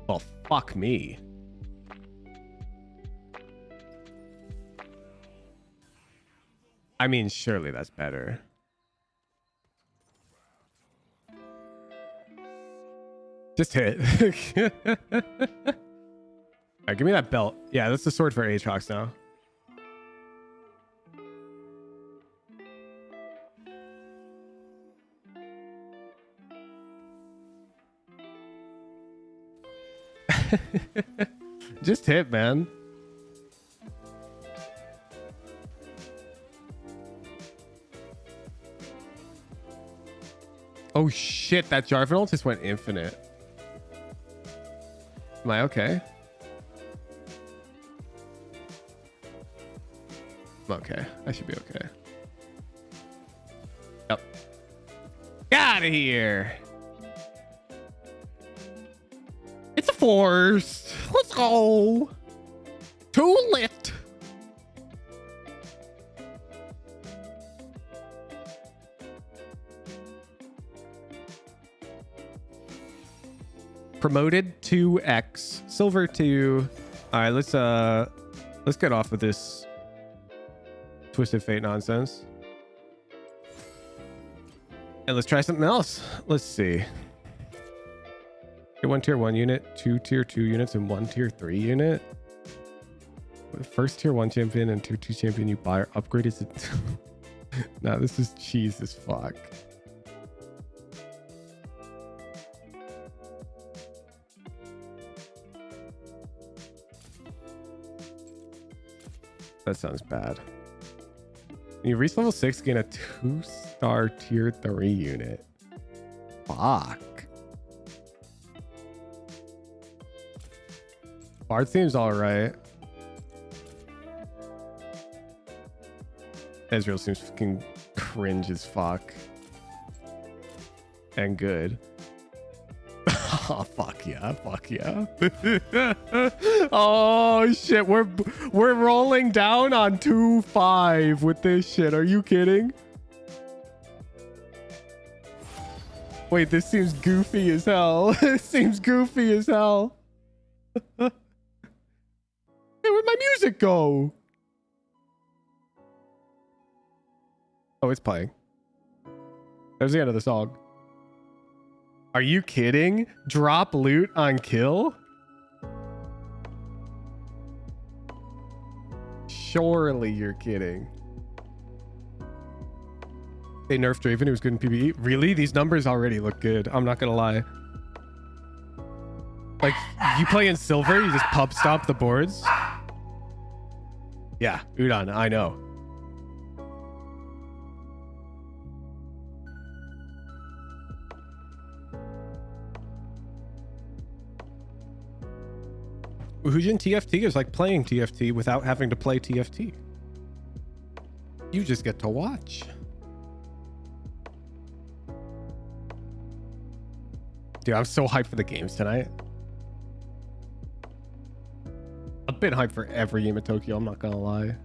Well, fuck me. I mean, surely that's better. Just hit. Alright, give me that belt. Yeah, that's the sword for Aatrox now. Just hit, man. Oh shit, that Jarvan ult just went infinite. Am I okay? I'm okay. I should be okay. Yep. Get out of here. It's a force. Let's go. Too lit. Promoted to X, silver 2. All right, let's get off with this Twisted Fate nonsense. And let's try something else. Let's see. Get one tier 1 unit, 2 tier 2 units, and 1 tier 3 unit. First tier 1 champion and tier 2 champion you buy or upgrade is it? Nah, this is cheese as fuck. That sounds bad. When you reach level 6, gain a 2-star tier 3 unit. Fuck. Bard seems alright. Ezreal seems fucking cringe as fuck. And good. Oh, fuck yeah. Fuck yeah. Oh, shit. We're rolling down on 2-5 with this shit. Are you kidding? Wait, this seems goofy as hell. This seems goofy as hell. Hey, where'd my music go? Oh, it's playing. There's the end of the song. Are you kidding? Drop loot on kill? Surely you're kidding. They nerfed Draven, who was good in PvE. Really? These numbers already look good. I'm not gonna lie. Like, you play in silver, you just pub stomp the boards. Yeah, Udon, I know. Hujin TFT is like playing TFT without having to play TFT. You just get to watch. Dude, I'm so hyped for the games tonight. I've been hyped for every game at Tokyo, I'm not gonna lie.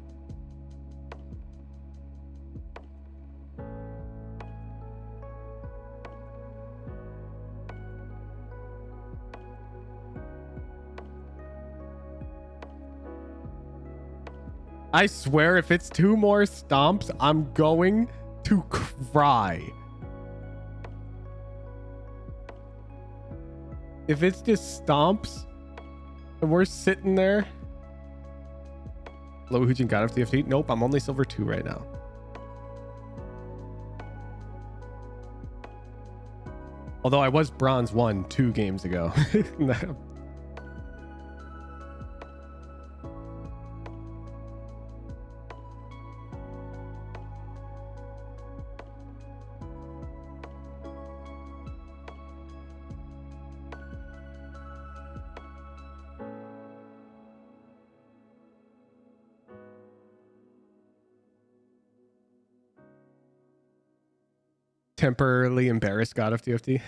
I swear if it's 2 more stomps, I'm going to cry. If it's just stomps and we're sitting there. Low Hujin got off TFT? Nope, I'm only silver 2 right now. Although I was bronze 1 2 games ago. Temporarily embarrassed God of TFT.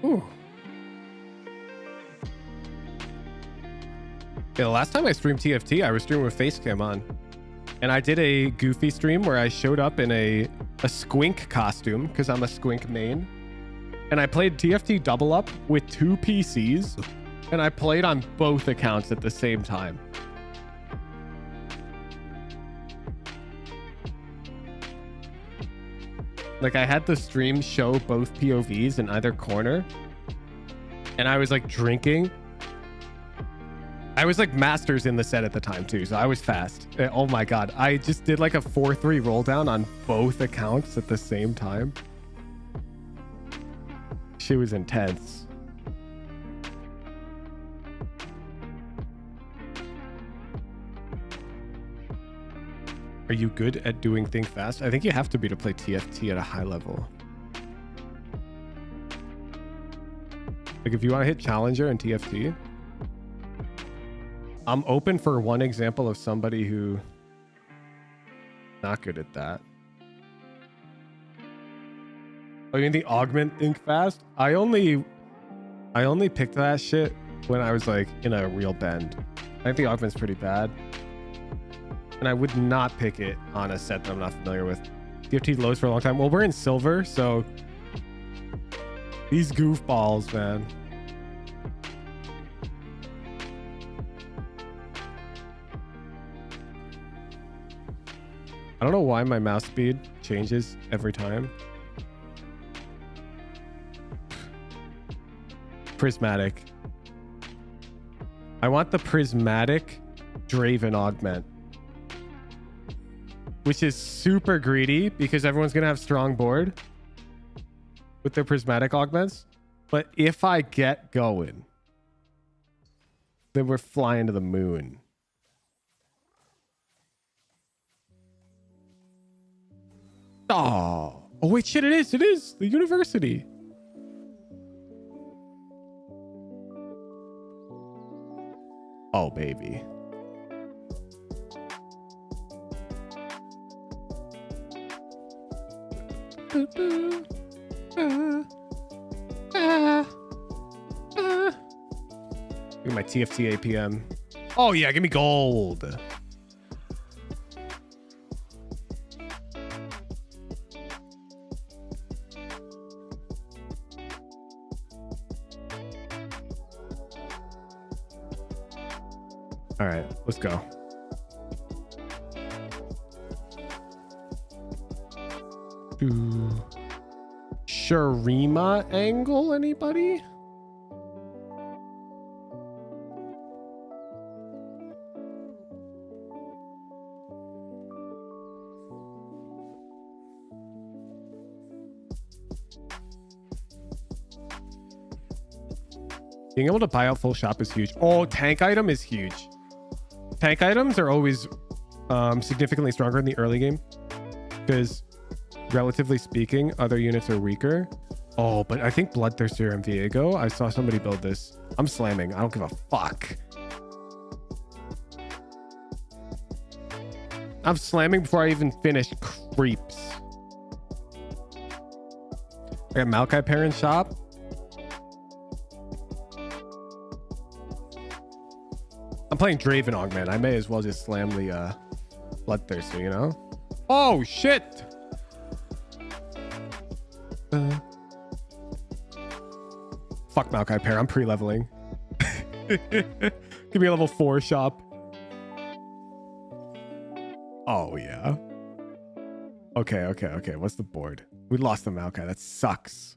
Ooh. Yeah, the last time I streamed TFT, I was streaming with Facecam on. And I did a goofy stream where I showed up in a squink costume because I'm a squink main. And I played TFT double up with 2 PCs, and I played on both accounts at the same time. Like I had the stream show both POVs in either corner, and I was like drinking. I was like masters in the set at the time too, so I was fast. Oh my god, I just did like a 4-3 roll down on both accounts at the same time. She was intense. Are you good at doing things fast? I think you have to be to play TFT at a high level. Like if you want to hit Challenger in TFT, I'm open for one example of somebody who not good at that. Oh, you mean the augment think fast? I only picked that shit when I was like in a real bend. I think the augment's pretty bad. And I would not pick it on a set that I'm not familiar with. TFT lows for a long time. Well, we're in silver, so these goofballs, man. I don't know why my mouse speed changes every time. Prismatic. I want the prismatic Draven augment, which is super greedy because everyone's gonna have strong board with their prismatic augments. But if I get going, then we're flying to the moon. Oh wait, shit, it is the university. Oh, baby. Give me my TFT APM. Oh, yeah, give me gold. All right, let's go. Sharima angle, anybody? Being able to buy out full shop is huge. Oh, tank item is huge. Tank items are always Significantly stronger in the early game because relatively speaking, other units are weaker. Oh, but I think Bloodthirster and Viego. I saw somebody build this. I'm slamming. I don't give a fuck. I'm slamming before I even finish creeps. I got Maokai pair in shop. I'm playing Draven Augment. I may as well just slam the Bloodthirster, you know? Oh, shit! Fuck Maokai pair. I'm pre-leveling. Give me a level 4 shop. Oh, yeah. Okay. What's the board? We lost the Maokai. That sucks.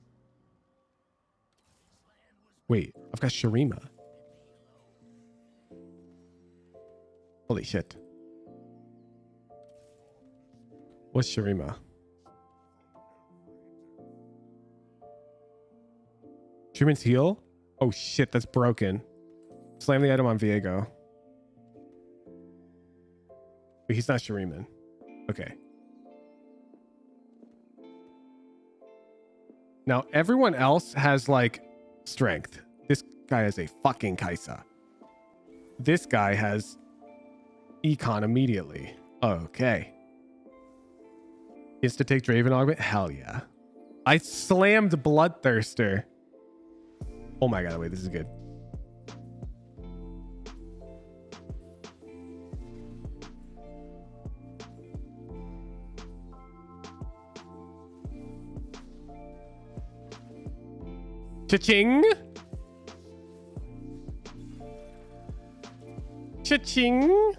Wait, I've got Shurima. Holy shit. What's Shurima? Shurima's heal? Oh shit, that's broken. Slam the item on Viego. But he's not Shuriman. Okay. Now everyone else has like strength. This guy has a fucking Kaisa. This guy has econ immediately. Okay. Is to take Draven Augment? Hell yeah. I slammed Bloodthirster. Oh my god, wait, this is good. Cha-ching! Cha-ching!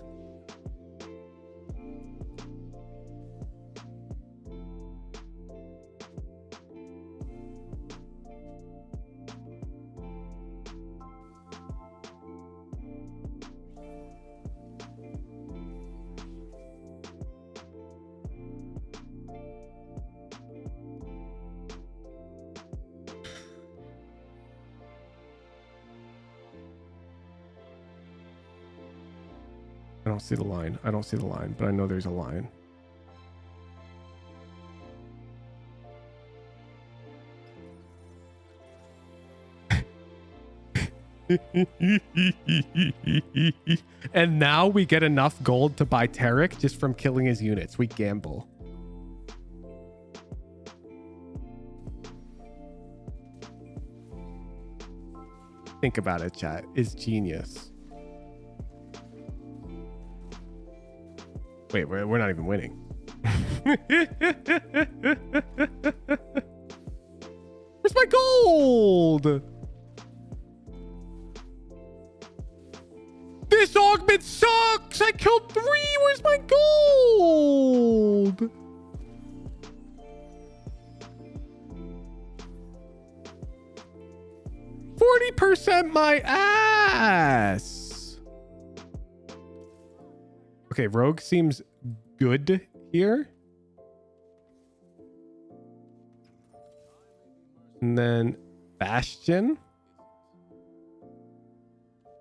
I don't see the line. I don't see the line, but I know there's a line. And now we get enough gold to buy Tarek just from killing his units. We gamble. Think about it, chat. It's genius. Wait, we're not even winning. Where's my gold? This augment sucks! I killed 3! Where's my gold? %, my ass. Okay, Rogue seems good here. And then Bastion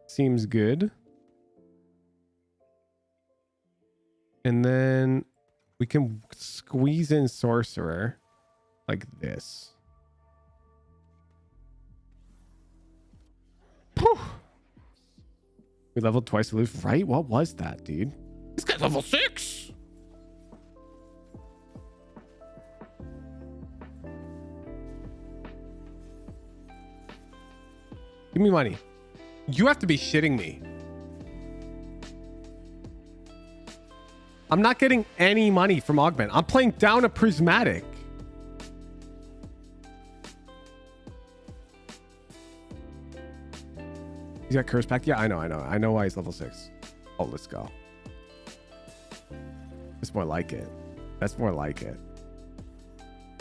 seems good. And then we can squeeze in Sorcerer like this. Whew. We leveled twice aloof, right? What was that, dude? This guy's level 6. Give me money. You have to be shitting me. I'm not getting any money from Augment. I'm playing down a Prismatic. He's got Curse Pact. Yeah, I know. I know why he's level 6. Oh, let's go. That's more like it. That's more like it.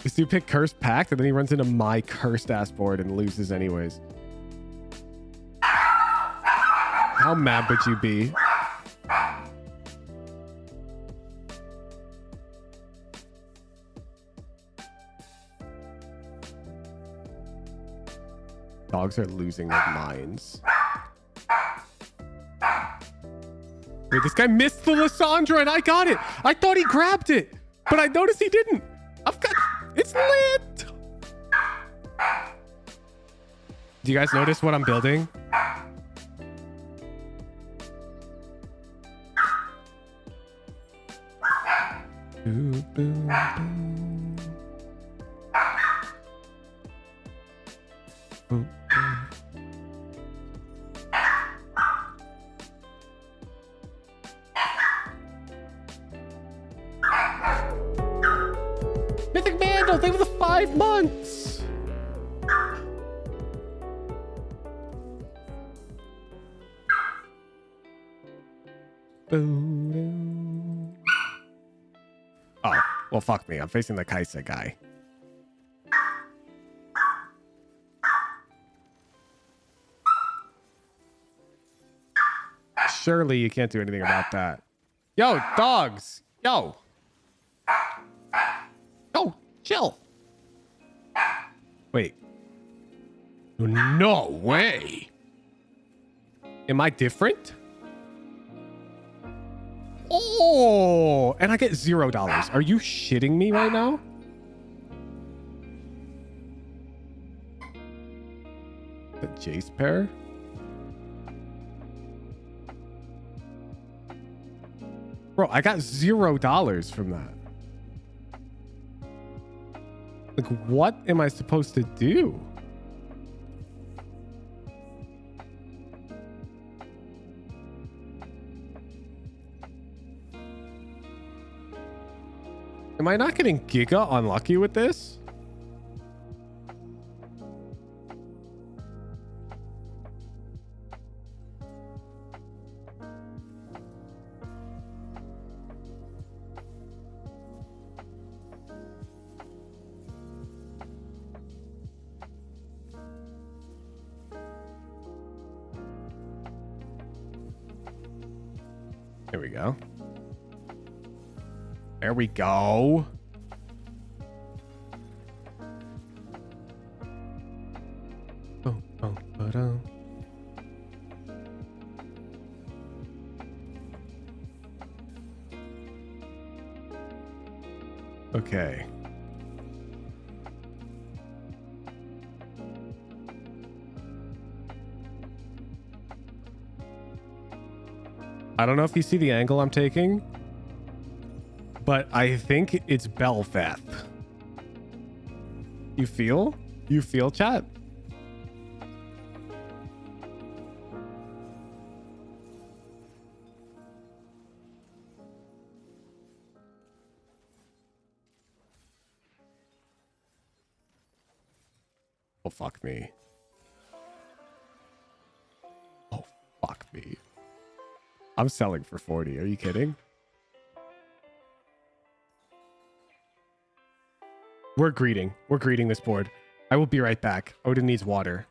This dude picked Curse Pact and then he runs into my cursed ass board and loses anyways. How mad would you be? Dogs are losing their minds. Wait, this guy missed the Lissandra and I got it. I thought he grabbed it, but I noticed he didn't. It's lit. Do you guys notice what I'm building? Boo, boo, boo. Boo, boo. Mythic Mandel, thank you for the 5 months. Oh, well, fuck me. I'm facing the Kaisa guy. Surely you can't do anything about that. Yo, dogs. Yo. Yo, chill. Wait. No way. Am I different? Oh, and I get $0. Are you shitting me right now? The Jace pair? Bro, I got $0 from that. Like, what am I supposed to do? Am I not getting giga unlucky with this? There we go. There we go. Boom, boom, ba-dum. Okay. I don't know if you see the angle I'm taking, but I think it's Belfeth. You feel? You feel, chat? Oh, fuck me. Oh, fuck me. I'm selling for 40. Are you kidding? We're greeting. We're greeting this board. I will be right back. Odin needs water.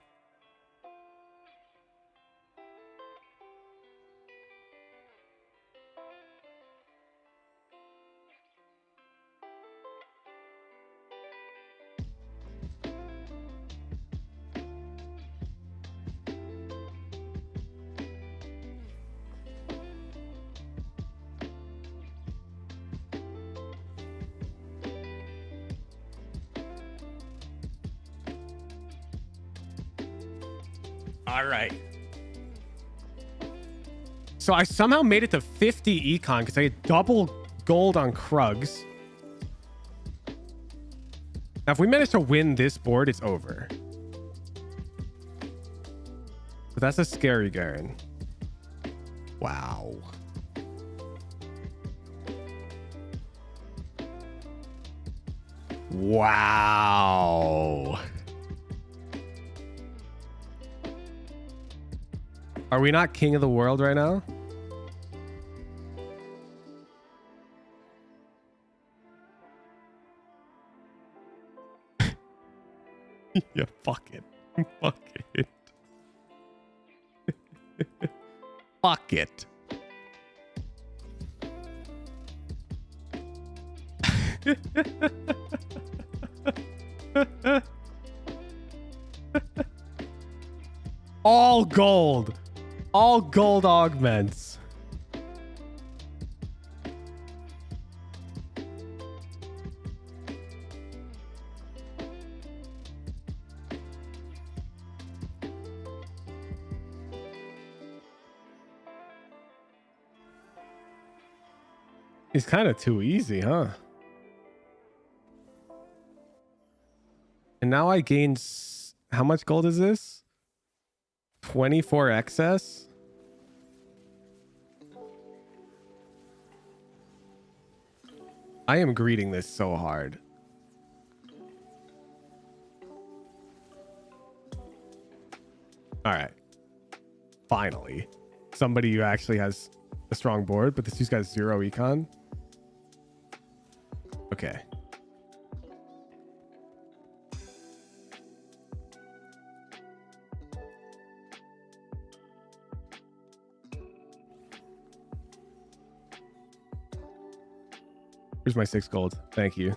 All right. So I somehow made it to 50 econ because I had double gold on Krugs. Now, if we manage to win this board, it's over. But that's a scary Garen. Wow. Wow. Are we not king of the world right now? Yeah, fuck it. Fuck it. Fuck it. All gold. All gold augments. It's kind of too easy, huh? And now I gain... How much gold is this? 24 excess? I am greeting this so hard. All right. Finally. Somebody who actually has a strong board, but this dude's got 0 econ. Okay. Here's my 6 gold. Thank you.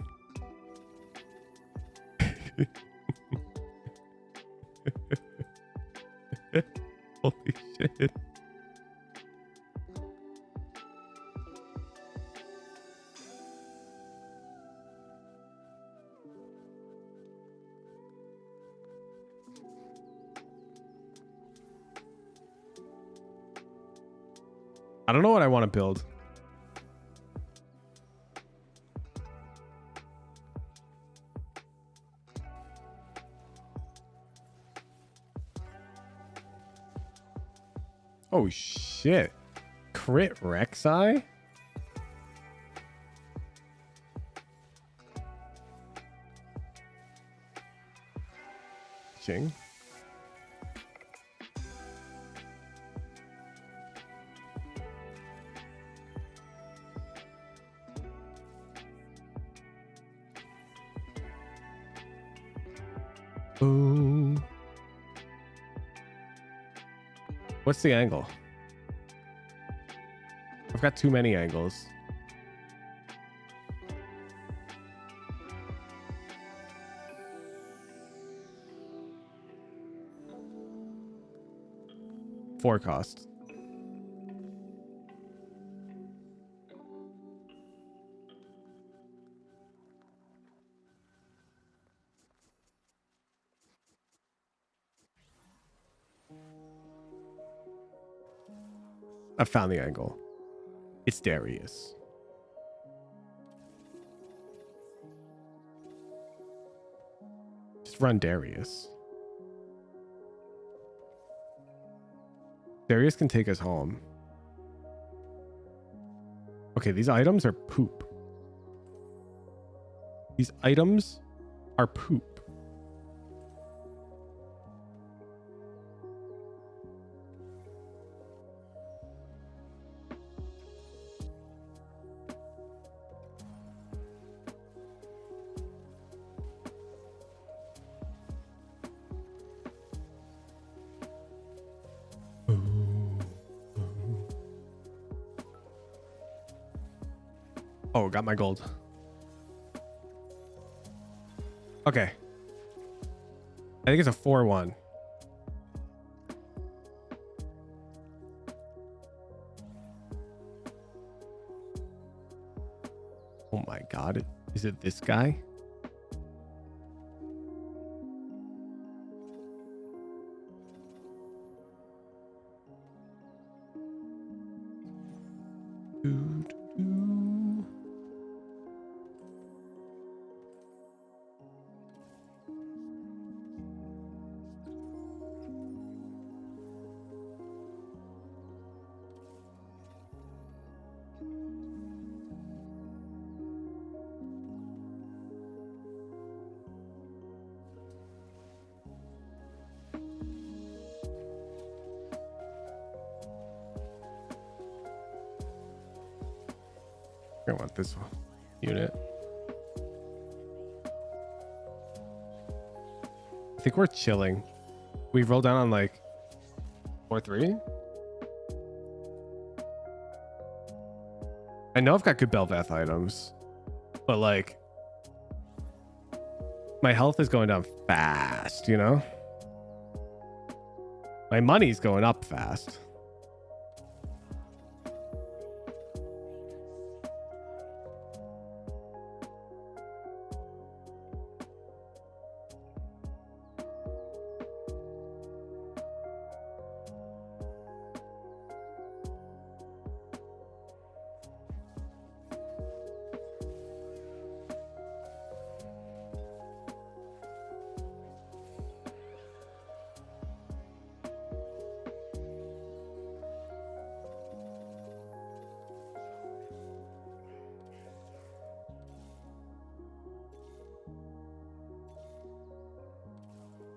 Holy shit. I don't know what I want to build. Oh shit. Crit Rek'Sai? Ching. Ooh. What's the angle? I've got too many angles. Four cost. I found the angle. It's Darius. Just run Darius. Darius can take us home. Okay, these items are poop. These items are poop. Oh, got my gold. Okay. I think it's a 4-1. Oh my god. Is it this guy? I want this unit. I think we're chilling. We rolled down on like 4-3. I know I've got good Belveth items, but like my health is going down fast, you know? My money's going up fast.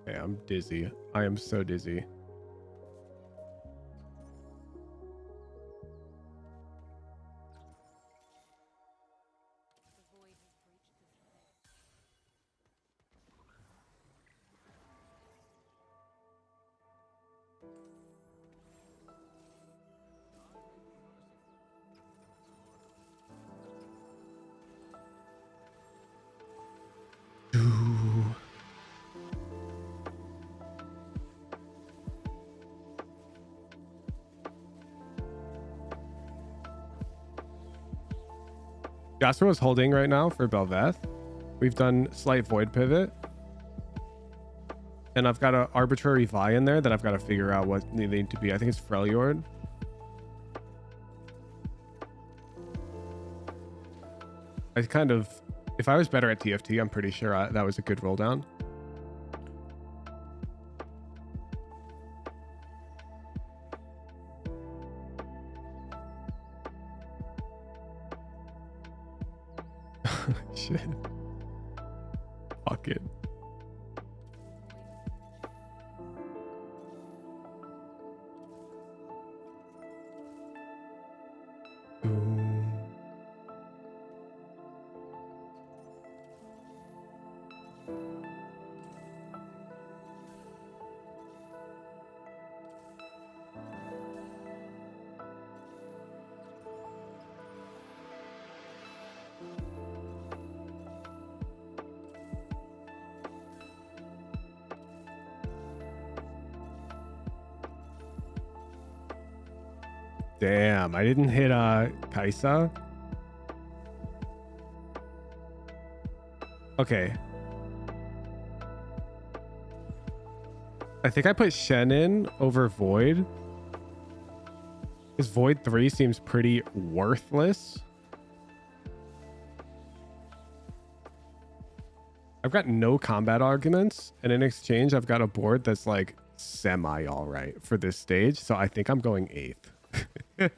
Okay, I'm dizzy. I am so dizzy. Jasper was holding right now for Belveth. We've done slight void pivot. And I've got an arbitrary Vi in there that I've got to figure out what they need to be. I think it's Freljord. I kind of... If I was better at TFT, I'm pretty sure that was a good roll down. Shit. Fuck it. Damn, I didn't hit Kaisa. Okay. I think I put Shen in over Void. Because Void 3 seems pretty worthless. I've got no combat arguments, and in exchange, I've got a board that's like semi all right for this stage. So I think I'm going 8th. Yeah,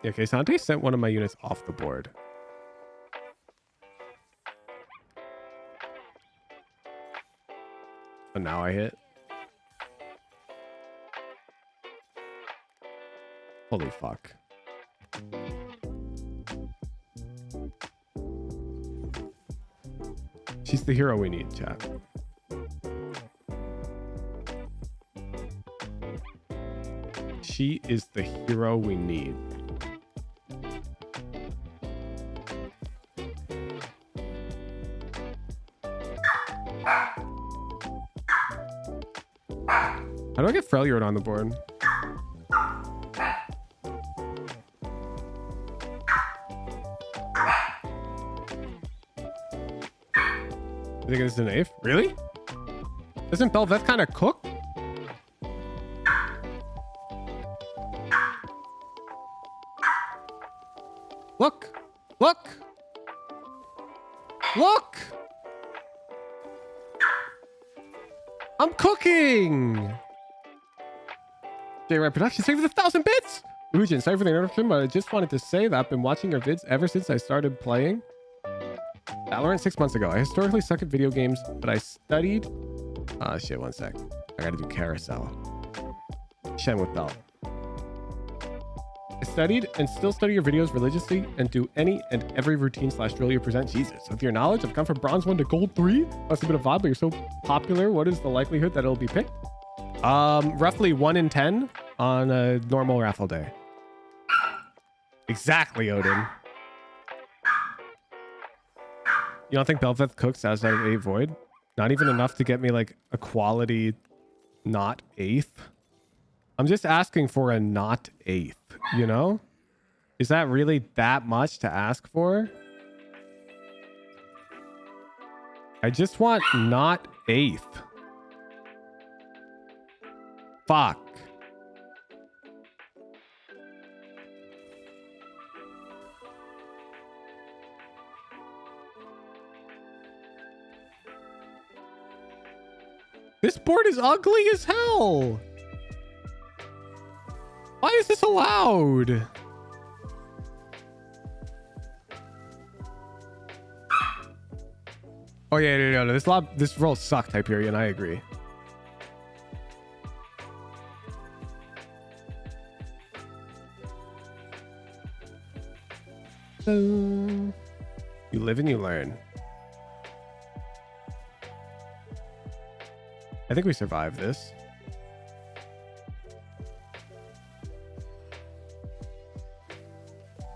okay, Sante sent one of my units off the board. But now I hit. Holy fuck. She's the hero we need, chat. She is the hero we need. How do I get Freljord on the board? You think this is an eighth? Really? Isn't Belveth kind of cooked? Look! Look! Look! I'm cooking! J-Rap Productions, thank you for the 1,000 bits! Ujin, sorry for the interruption, but I just wanted to say that I've been watching your vids ever since I started playing Valorant 6 months ago. I historically suck at video games, but I studied... shit, one sec. I gotta do carousel. Shen with belt. I studied and still study your videos religiously and do any and every routine / drill you present. Jesus, with your knowledge, I've gone from bronze 1 to gold 3. That's a bit of vibe, but you're so popular. What is the likelihood that it'll be picked? Roughly 1 in 10 on a normal raffle day. Exactly, Odin. You don't think Belveth cooks outside of 8 void? Not even enough to get me like a quality not 8th? I'm just asking for a not 8th, you know? Is that really that much to ask for? I just want not 8th. Fuck. This board is ugly as hell. Why is this allowed? Oh yeah, no. This roll sucked, Hyperion. I agree. You live and you learn. I think we survived this.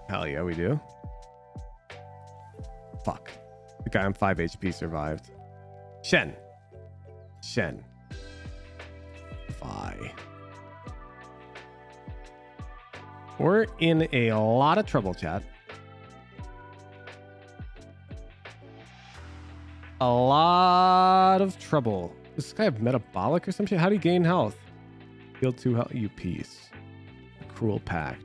Hell yeah, we do. Fuck. The guy on 5 HP survived. Shen. Fi. We're in a lot of trouble, chat. A lot of trouble. Does this guy have metabolic or some shit? How do you gain health? Heal 2 health. You piece. Cruel pact.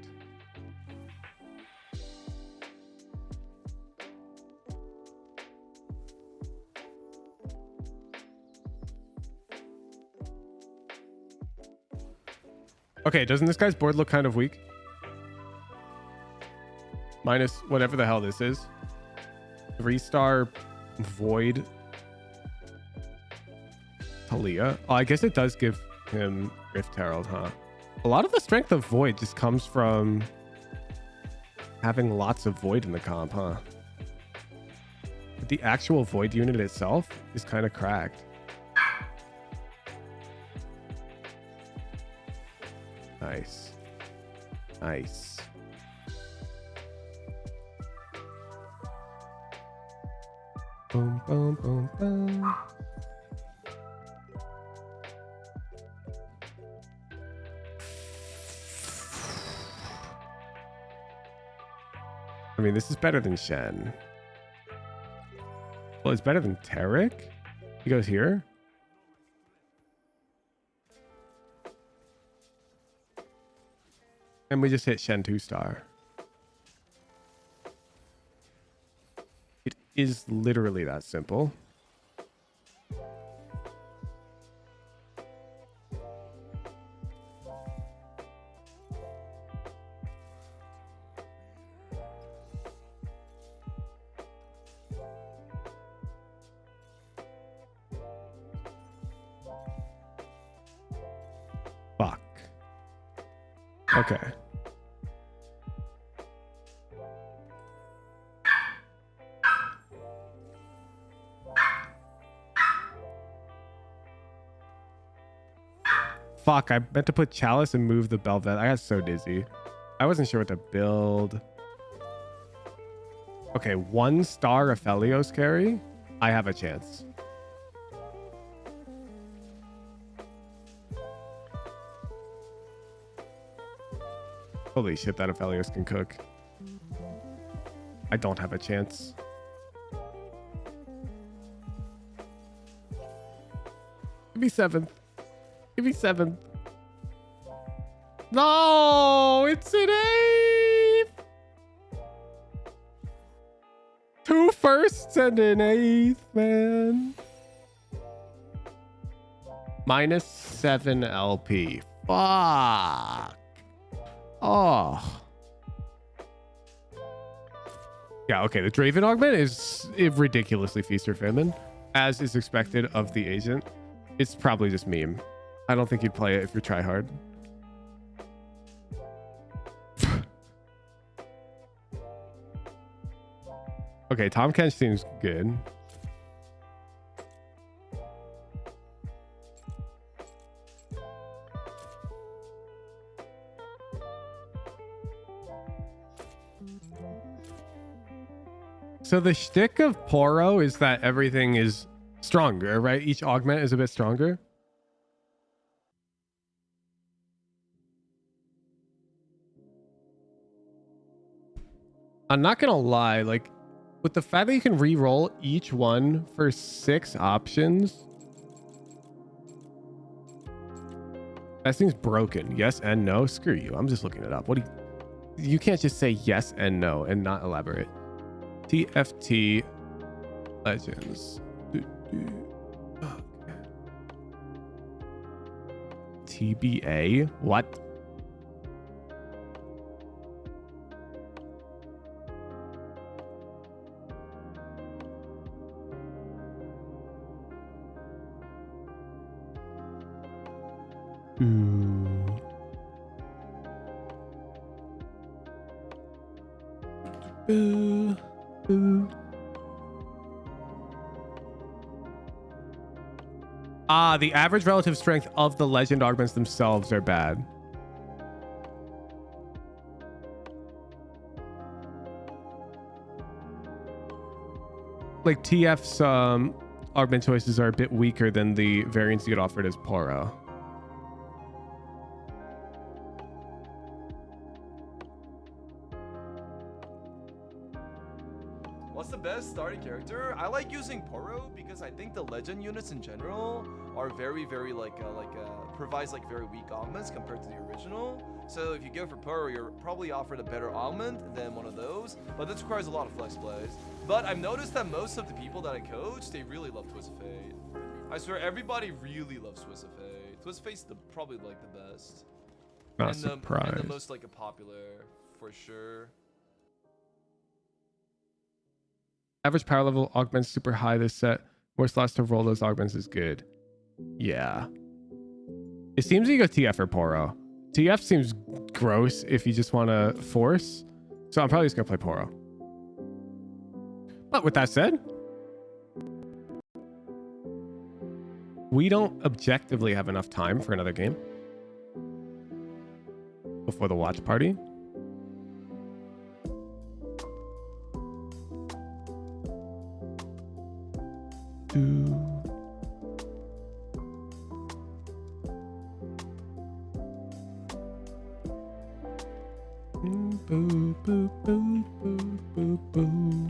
Okay, doesn't this guy's board look kind of weak? Minus whatever the hell this is. 3-star Void Talia. Oh, I guess it does give him Rift Herald, huh? A lot of the strength of Void just comes from having lots of Void in the comp, huh? But the actual Void unit itself is kind of cracked. Nice. Nice. Boom, boom, boom, boom. I mean, this is better than Shen. Well, it's better than Tarek. He goes here. And we just hit Shen 2-star. It is literally that simple. Fuck. Okay. Fuck, I meant to put Chalice and move the Belvet. I got so dizzy. I wasn't sure what to build. Okay, 1-star Aphelios carry. I have a chance. Holy shit, that Aphelios can cook. I don't have a chance. Give me 7th. Give me 7th. No, it's an 8th. 2 firsts and an 8th, man. Minus 7 LP. Fuck. Oh. Yeah, okay. The Draven augment is ridiculously feast or famine, as is expected of the agent. It's probably just meme. I don't think you'd play it if you try hard. Okay, Tom Kench seems good. So the shtick of Poro is that everything is stronger, right? Each augment is a bit stronger. I'm not gonna lie, like with the fact that you can re-roll each one for 6 options, that seems broken. Yes and no. Screw you. I'm just looking it up. What do you can't just say yes and no and not elaborate. TFT Legends. Okay. TBA? What? Boo, boo. Ah, the average relative strength of the legend augments themselves are bad. Like TF's augment choices are a bit weaker than the variants you get offered as Poro. What's the best starting character? I like using Poro because I think the legend units in general are very provides like very weak augments compared to the original. So if you go for Poro, you're probably offered a better augment than one of those, but this requires a lot of flex plays. But I've noticed that most of the people that I coach, they really love Twist of Fate. I swear everybody really loves Twist of Fate. Twist of Fate's probably like the best. Not surprised. And the most like a popular for sure. Average power level augments super high this set. More slots to roll those augments is good. Yeah. It seems you go TF or Poro. TF seems gross if you just want to force. So I'm probably just going to play Poro. But with that said, we don't objectively have enough time for another game before the watch party. Boo, boo, boo, boo, boo, boo.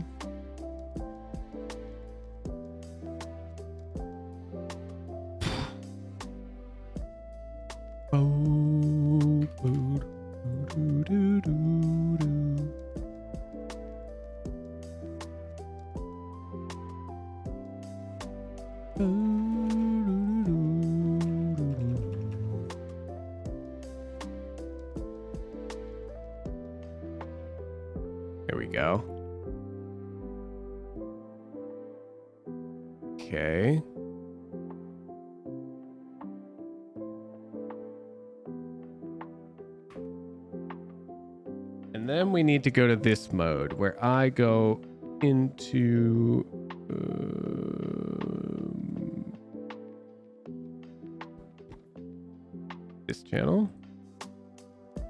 Oh, boo, doo, doo, doo, doo. There we go. Okay. And then we need to go to this mode where I go into this channel,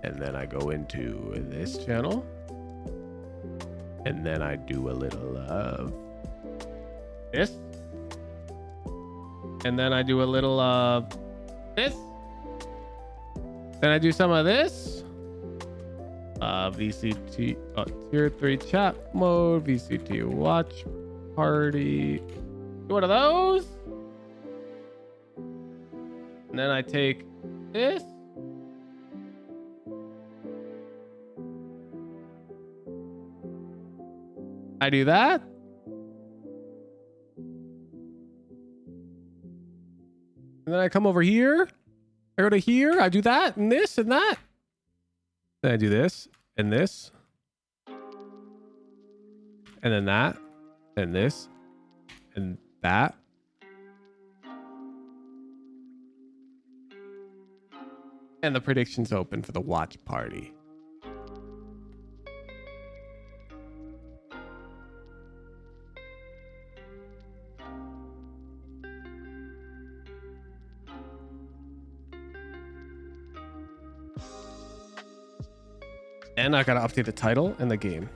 and then I go into this channel, and then I do a little of this, and then I do a little of this, then I do some of this. VCT tier 3 chat mode, VCT watch party, one of those, and then I take this, I do that, and then I come over here, I go to here, I do that and this and that, then I do this and this, and then that, and this, and that. And the predictions open for the watch party. And I gotta update the title and the game.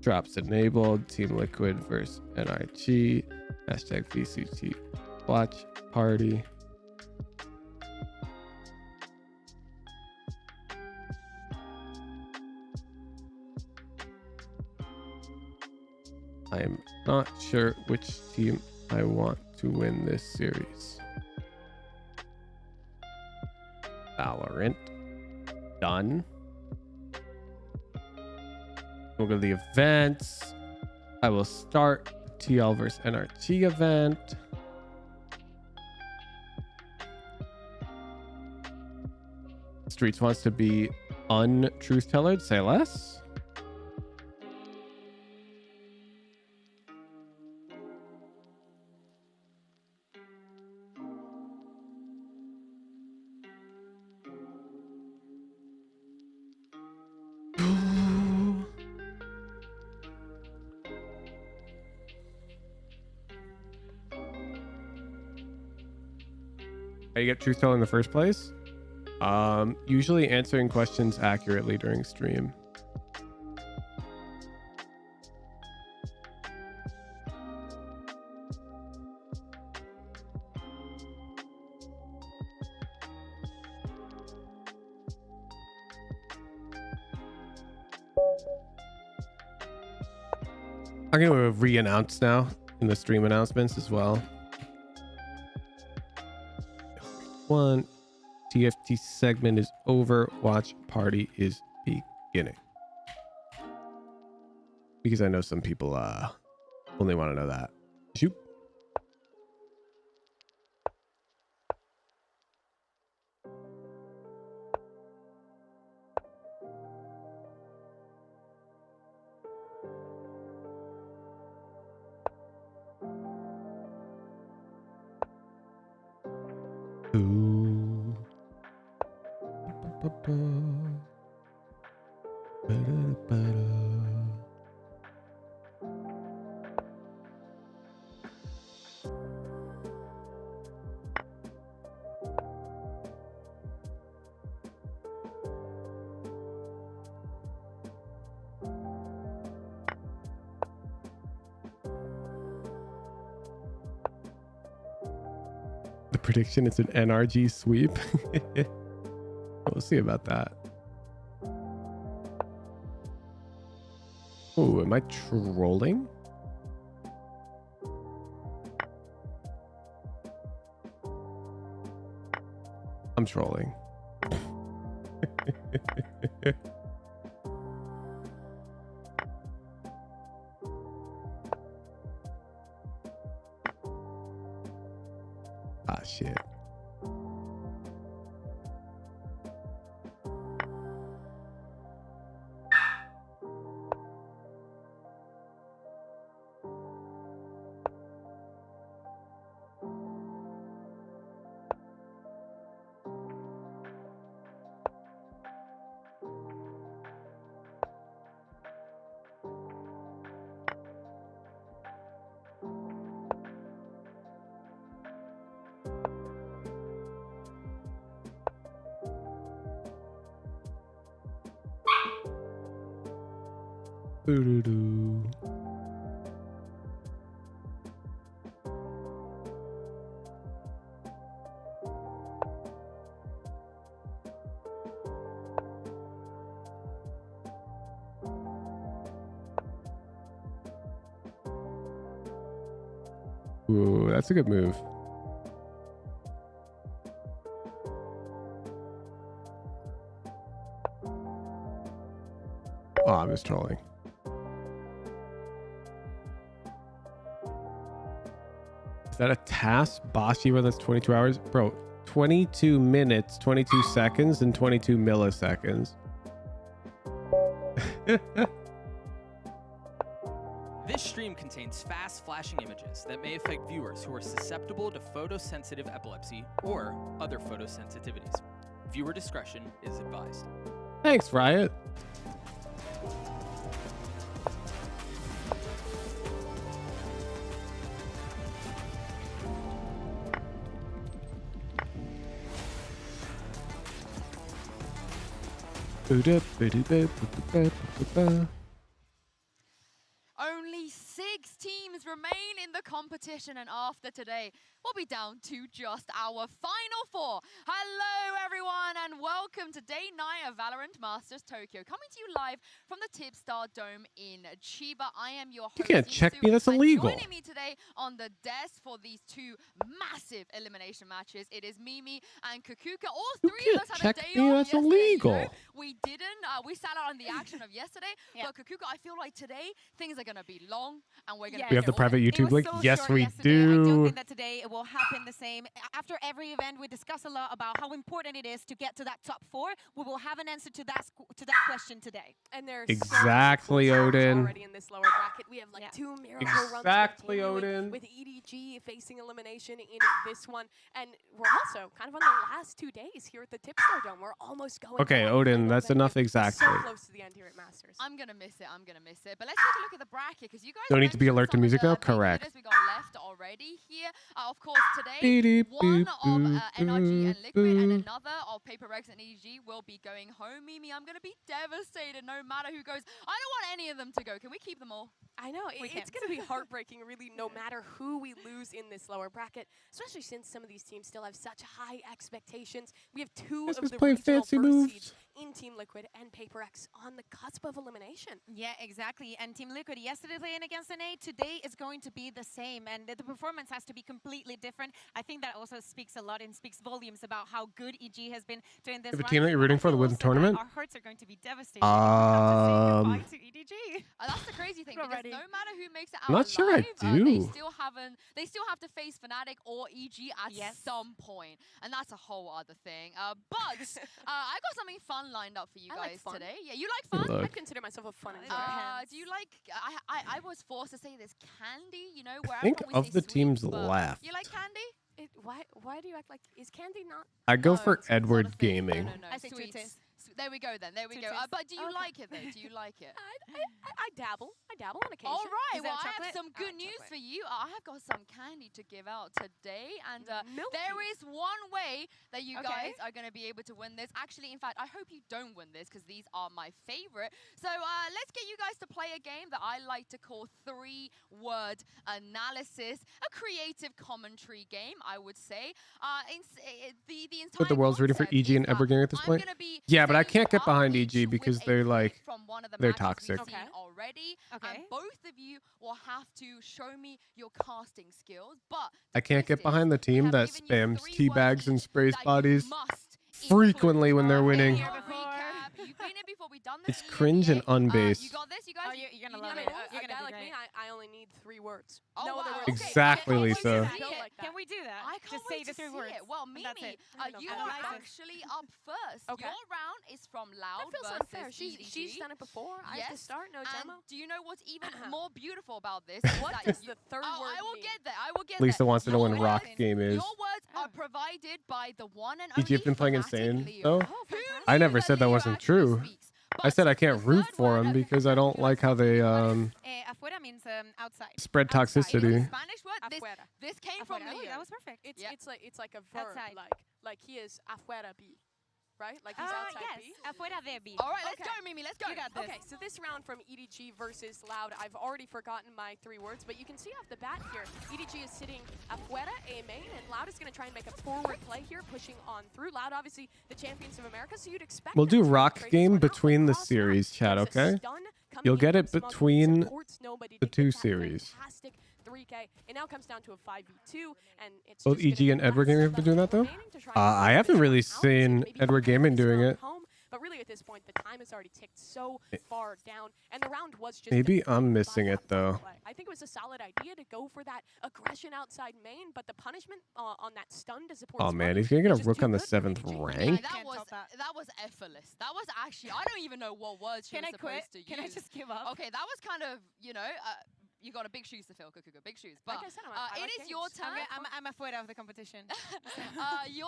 Drops enabled. Team Liquid versus NRG. Hashtag VCT watch party. I am not sure which team I want to win this series. Valorant. Done. We'll go to the events. I will start the TL versus NRG event. Streets wants to be untruth teller. Say less. How do you get truth telling in the first place? Usually answering questions accurately during stream. I'm going to re-announce now in the stream announcements as well. One TFT segment is over. Watch party is beginning. Because I know some people only want to know that. Shoot. Ooh. The prediction is an NRG sweep. We'll see about that. Oh, am I trolling? I'm trolling. Ah, shit. Doo-doo-doo. Ooh, that's a good move. Oh, I'm just trolling. Is that a task? Bashi run that's 22 hours? Bro, 22 minutes, 22 seconds, and 22 milliseconds. This stream contains fast flashing images that may affect viewers who are susceptible to photosensitive epilepsy or other photosensitivities. Viewer discretion is advised. Thanks, Riot. Only 6 teams remain in the competition, and after today, we'll be down to just our final 4. Hello, everyone, and welcome to day 9 of Valorant Masters Tokyo, coming to you live from the Tipstar Dome in Chiba. I am your host. You can't check Inisu, me, that's and illegal. Joining me today on the desk for these 2 massive elimination matches, it is Mimi and Kukuka. All You 3 of us can't had a check day me, off that's yesterday. illegal. You know, we didn't. We sat out on the action of yesterday, but Kukuka, I feel like today things are gonna be long, and we're gonna. We have the private It YouTube was link. so Yes, short we yesterday. I don't do. think that today it will happen the same. After every event, we discuss a lot about how important it is to get to that top 4. We will have an answer to that question today. And there's Exactly, so many cool teams Odin. already in this lower bracket. We have like 2 miracle runs Exactly, continuing Odin. with EDG facing elimination in this one, and we're also kind of on the last 2 days here at the Tipstar Dome. We're almost going. Okay, to Odin, final that's venue. enough exactly. So close to the end here at Masters. I'm gonna miss it. But let's take a look at the bracket, because you guys. Don't need to be mentioned alert to some of music the though? main Correct. hitters we got left already here. Of course, today, one of NRG and Liquid and another of PRX and EDG will be going home. Mimi, I'm going to be devastated no matter who goes. I don't want any of them to go. Can we keep them all? I know, it's going to be heartbreaking, really, no matter who we lose in this lower bracket, especially since some of these teams still have such high expectations. We have two of the regional first seeds in Team Liquid and PRX on the cusp of elimination. Yeah, exactly. And Team Liquid yesterday playing against NA, today is going to be the same, and the performance has to be completely different. I think that also speaks a lot and speaks volumes about how good EG has been doing this. You have a team that you're rooting for to win the tournament? Our hearts are going to be devastated. We have to say goodbye to EDG. That's the crazy thing, because no matter who makes it out I'm not sure I do. They still have to face Fnatic or EG at some point, and that's a whole other thing. But I got something fun lined up for you guys today. Yeah, you like fun? I consider myself a fun enjoyer. Do you like? I was forced to say this candy. You know, where I think I of the teams left. You like candy? Why do you act like, is candy not? I go for Edward Gaming. No, I say sweets. Tooties. There we go then. There we go. But do you like it though? Do you like it? I dabble. I dabble on occasion. All right. Is that Well, I have chocolate? some good news for you. I have got some candy to give out today, and there is one way that you guys are going to be able to win this. Actually, in fact, I hope you don't win this because these are my favorite. So let's get you guys to play a game that I like to call 3-word analysis, a creative commentary game, I would say. The entire But the world's rooting for EG and Edward Gaming at this point. Yeah, but I can't get behind EG because they're like, they're toxic. Already. And both of you will have to show me your casting skills. But I can't get behind the team that spams tea bags and sprays bodies frequently when they're winning. It's cringe and unbased. You got this, you guys? You're gonna love it. You're gonna like do me, I only need 3 words. Oh, no other wow. words. Exactly, Lisa. Can we do that? I can't Just say wait the to 3 see words. it. Well, Mimi, you are actually up first. Your round is from Loud That feels versus unfair. She's EDG. done it before. I have to start. No And demo. do you know what's even more beautiful about this? What does the third word I will mean? get there. I will get Lisa there. wants to know when Your Rock words- Game is. Your words are provided by the one and only EG have been playing Fnatic insane, Leo. though. Who I knew never said that Leo wasn't actually true. speaks? I said I can't the root third for word them of because I don't like how they Afuera means outside. spread Outside. toxicity. Spanish word. Afuera. This came from Afuera. Oh, Leo. that was perfect. It's like a verb. Outside. Like he is afuera B, right? Like he's outside Yes, B. afuera de B. All right, let's go, Mimi. Let's go. You got this. Okay, so this round from EDG versus Loud, I've already forgotten my 3 words, but you can see off the bat here, EDG is sitting afuera, A main, and Loud is going to try and make a forward play here, pushing on through. Loud, obviously, the champions of America, so you'd expect We'll them do to Rock trade this Game one out, but between the across series, that, chat, there's a okay? stun coming You'll in get from it Smug, who between supports nobody the to 2 get that series. fantastic 3K. It now comes down to a 5v2, and it's Both just EG gonna and be Edward last Gaming have been doing that, though? remaining to try and I haven't finish really out, see if seen maybe Edward he can Gaming this doing round it. home. But really, at this point, the time has already ticked so far down, and the round was just Maybe decided I'm by missing that it, though. play. I think it was a solid idea to go for that aggression outside main, but the punishment on that stun to support. Oh Smug man, he's gonna get a was just rook too on the good for 7th EDG. rank. that Can't was top that. that was effortless. That was actually, I don't even know what words she Can was I quit? supposed to use. Can I just give up? Okay, that was kind of, you know, you got a big shoes to fill, Kukuku, big shoes. But Like I said, I it like is your games. turn. I'm afuera of the competition. You're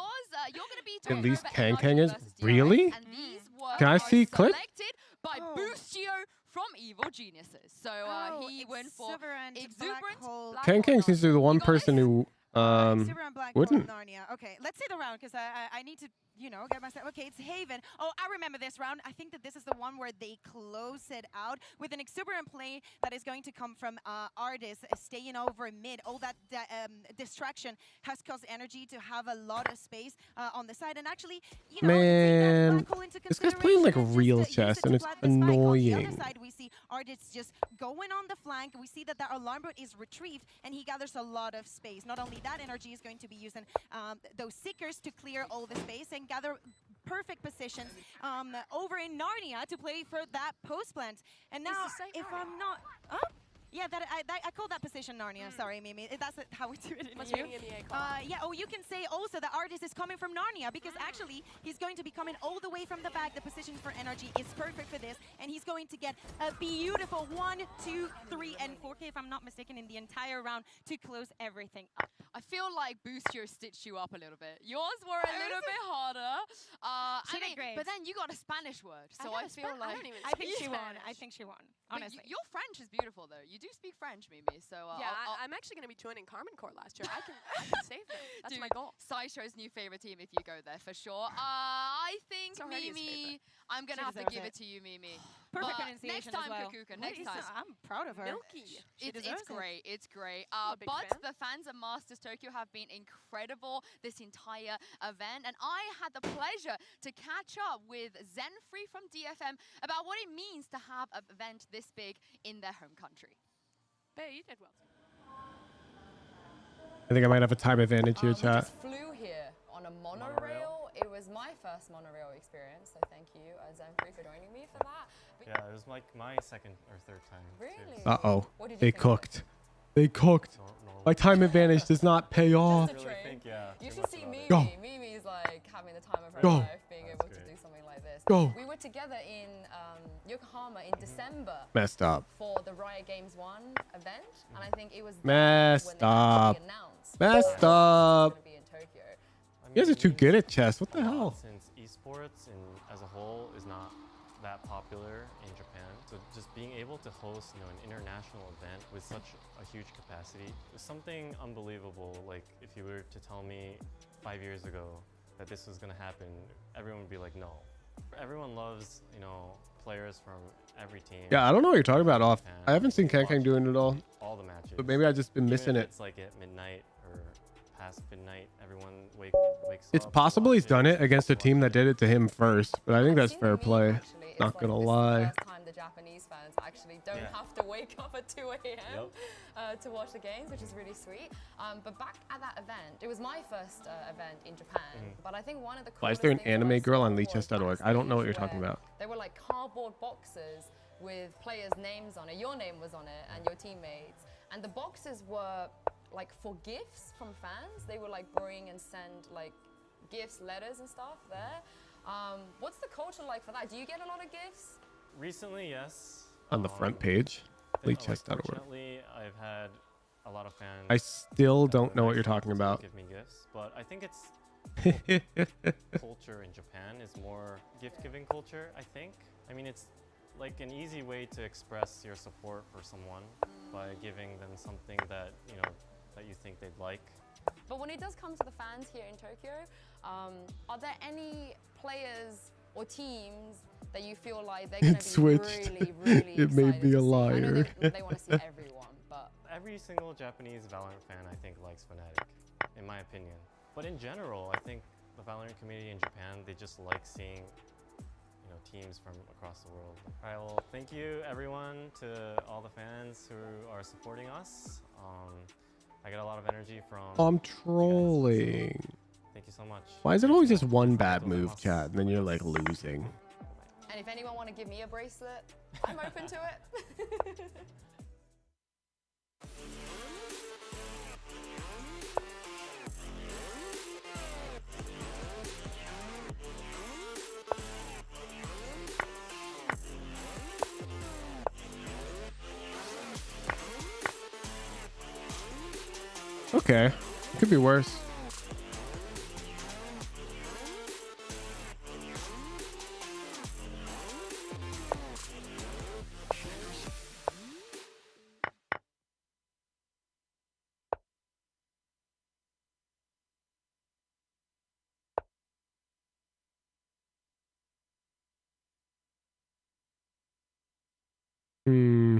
gonna be At talking least over Kang NRG Kang is? versus Really? DRX, and these words Can I are see clip? selected by Boostio from Evil Geniuses. So he went for exuberant. Black Kang Kang Hole seems to be the Narnia. one You got person this? who Exuberant Black Hole wouldn't. Narnia. Okay, let's say the round because I need to, you know, get myself. Okay, it's Haven. Oh, I remember this round. I think that this is the one where they close it out with an exuberant play that is going to come from Artis staying over mid. All that distraction has caused NRG to have a lot of space on the side. And actually, you know, Man, Black Hole into this guy's playing like consideration and real just, use chess, it and to it's plant the spike. On the annoying. other side, we see Artis just going on the flank. We see that the alarm boat is retrieved, and he gathers a lot of space. Not only that, NRG is going to be using those seekers to clear all the space and gather perfect positions over in Narnia to play for that post plant. And now, if I'm not... Oh? Yeah, I call that position Narnia. Sorry, Mimi. That's how we do it in Must EU. be an EMEA call. Yeah, oh, you can say also the artist is coming from Narnia because actually he's going to be coming all the way from the back. The position for NRG is perfect for this, and he's going to get a beautiful 1, 2, 3, and 4K, if I'm not mistaken, in the entire round to close everything up. I feel like Boostio stitched you up a little bit. Yours were a little bit harder. She did great. But then you got a Spanish word, so I feel I like don't even I think speak she won. Spanish. I think she won. But Honestly. your French is beautiful though. You do speak French, Mimi. So Yeah, I'll I'm actually going to be joining Carmen Court last year. I can save them. That's my Dude, goal. Sideshow's new favorite team if you go there for sure. I think It's already his Mimi. favorite. I'm gonna She have to deserves give it. it to you, Mimi. Perfect But pronunciation next time, as well. Kakuka. What Next is time. that? I'm proud of her. Milky. She It's deserves it. great. It's great. I'm a big But fan. the fans of Masters Tokyo have been incredible this entire event, and I had the pleasure to catch up with Zenfree from DFM about what it means to have an event this big in their home country. But you did well. I think I might have a time advantage here, We chat. just flew here on a monorail. It was my first monorail experience, so thank you, Zenfree, for joining me for that. But Yeah, it was like my second or third time. Really? Uh-oh. What did you They think of it? cooked. They cooked. My time advantage does not pay off. I really think, yeah. You too should much see about Mimi. it. Go. Mimi's like having the time of her Go. life, being That's able to great. do something like this. Go. We were together in Yokohama in December Messed up. for the Riot Games 1 event, and I think it was Messed when they up. actually announced Messed that up. it was gonna be in Tokyo. I You guys are mean, too it good means at chess. What the a lot hell? Since esports and as a whole is not that popular in Japan, so just being able to host, an international event with such a huge capacity is something unbelievable. Like if you were to tell me 5 years ago that this was going to happen, everyone would be like, no. Everyone loves, players from every team. Yeah, I don't know what you're talking about off. Japan. I haven't seen Watch Kankang doing it all, all the matches. but maybe I've just been Even missing if it. It's like at midnight or past midnight, everyone wakes It's up. possible he's watches, done it against a watch team that it. did it to him first, but I think I've that's seen fair the meme, play. actually. It's Not like gonna this is lie. the first time the Japanese fans actually don't Yeah. have to wake up at 2 a.m. Yep. To watch the games, which is really sweet. But back at that event, it was my first event in Japan. But I think one of the Why is coolest there an things that I anime girl on saw was leechess.org? I don't know what you're backstage talking where about. They were like cardboard boxes with players' names on it. Your name was on it and your teammates. And the boxes were like for gifts from fans. They would like bring and send like gifts, letters and stuff there. What's the culture like for that? Do you get a lot of gifts? Recently, yes. On the front page, leechess.org. Fortunately, I've had a lot of fans. I still that don't were know what nice you're enough talking to about. Give me gifts, but I think it's culture in Japan is more gift-giving culture. I think. I mean, it's like an easy way to express your support for someone by giving them something that that you think they'd like. But when it does come to the fans here in Tokyo, are there any players or teams that you feel like they're going It to be switched. really, really It made excited me a to see? I know liar. they want to see everyone, but Every single Japanese Valorant fan, I think, likes Fnatic, in my opinion. But in general, I think the Valorant community in Japan, they just like seeing teams from across the world. All right, well, thank you everyone to all the fans who are supporting us. I get a lot of energy from I'm you guys, so trolling. thank you so much. Why is it always just one bad move, chat, and then you're like losing? and if anyone want to give me a bracelet, I'm open to it. Okay, it could be worse. Hmm.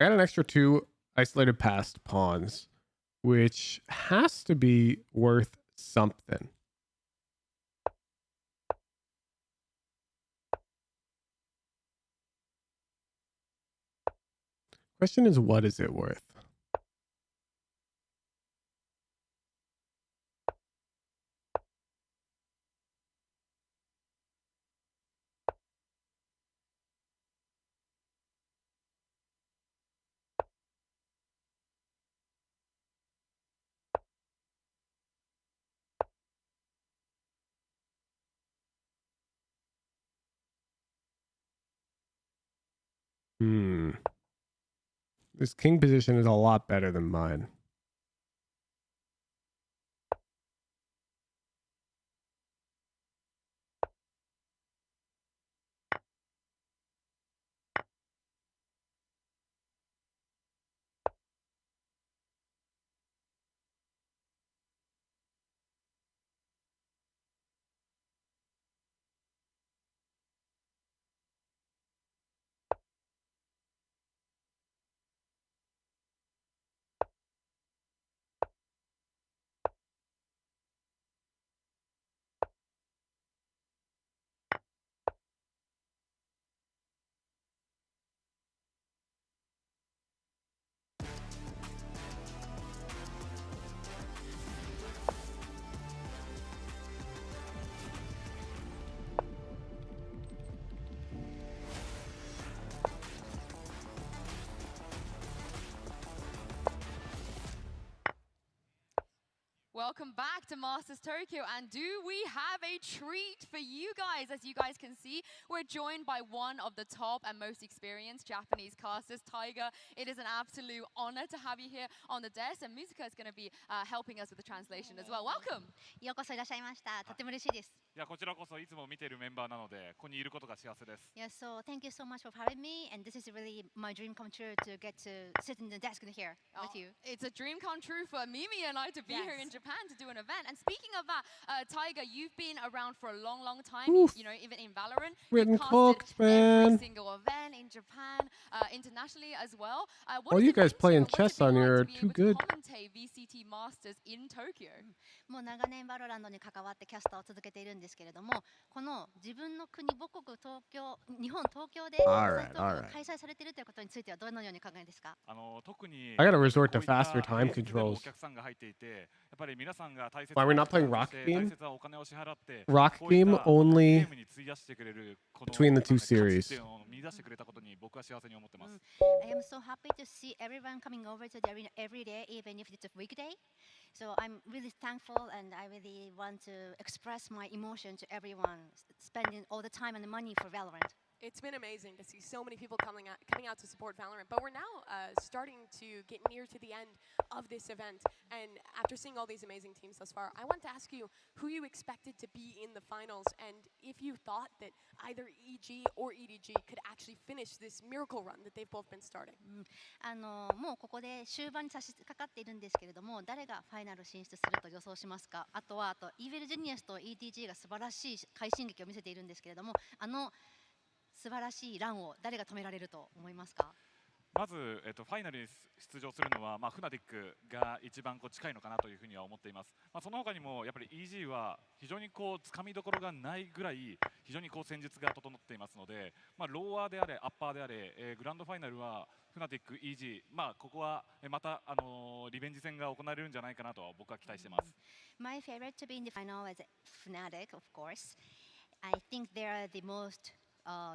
I got an extra 2 isolated passed pawns, which has to be worth something. Question is, what is it worth? Hmm. This king position is a lot better than mine. Welcome back to Masters Tokyo, and do we have a treat for you guys? As you guys can see, we're joined by one of the top and most experienced Japanese casters, Tiger. It is an absolute honor to have you here on the desk, and Musica is going to be helping us with the translation as well. Welcome. ようこそいらっしゃいました。とても嬉しいです。いやこちらこそいつも見ているメンバーなのでここにいることが幸せです。 Yeah, so thank you so much for having me, and this is really my dream come true to get to sit in the desk here with you. It's a dream come true for Mimi and I to be here in Japan to do an event. And speaking of that, Tiger, you've been around for a long, long time. Oof. You know, even in Valorant, Written you've casted cooked, man. every single event in Japan, internationally as well. Oh, you guys playing chess on here are too good. Commentate VCT Masters in Tokyo. もう長年バロランドに関わってキャスターを続けているんですけれども、この自分の国母国東京、日本東京で Alright, 開催されているということについてはどのように考えですか？特に I gotta resort to faster time お controls. 客さんが入っていてやっぱり皆さんが大切 Why we're not playing Rock 大 Game? 切なお金を支払って Rock こういった Game only ゲームに費やしてくれるこの between the two 価値って series. いうのを見出してくれたことに僕は幸せに思ってます。 I am so happy to see everyone coming over to the arena every day, even if it's a weekday. So I'm really thankful, and I really want to express my emotion to everyone spending all the time and the money for Valorant. It's been amazing to see so many people coming out to support Valorant, but we're now starting to get near to the end of this event. And after seeing all these amazing teams thus far, I want to ask you who you expected to be in the finals, and if you thought that either EG or EDG could actually finish this miracle run that they've both been starting. もうここで終盤に差し掛かっているんですけれども、誰がファイナル進出すると予想しますか？あとイーヴェルジュニアスと EDG が素晴らしい快進撃を見せているんですけれども、素晴らしいランを誰が止められると思いますか？まず、ファイナルに出場するのは、フナティックが一番近いのかなというふうには思っています。その他にもやっぱり EG は非常につかみどころがないぐらい非常に戦術が整っていますので、ローアーであれアッパーであれ、グランドファイナルはフナティック EG、ここはまたリベンジ戦が行われるんじゃないかなと僕は期待しています。My favorite to be in the final is Fnatic, of course. I think they are the most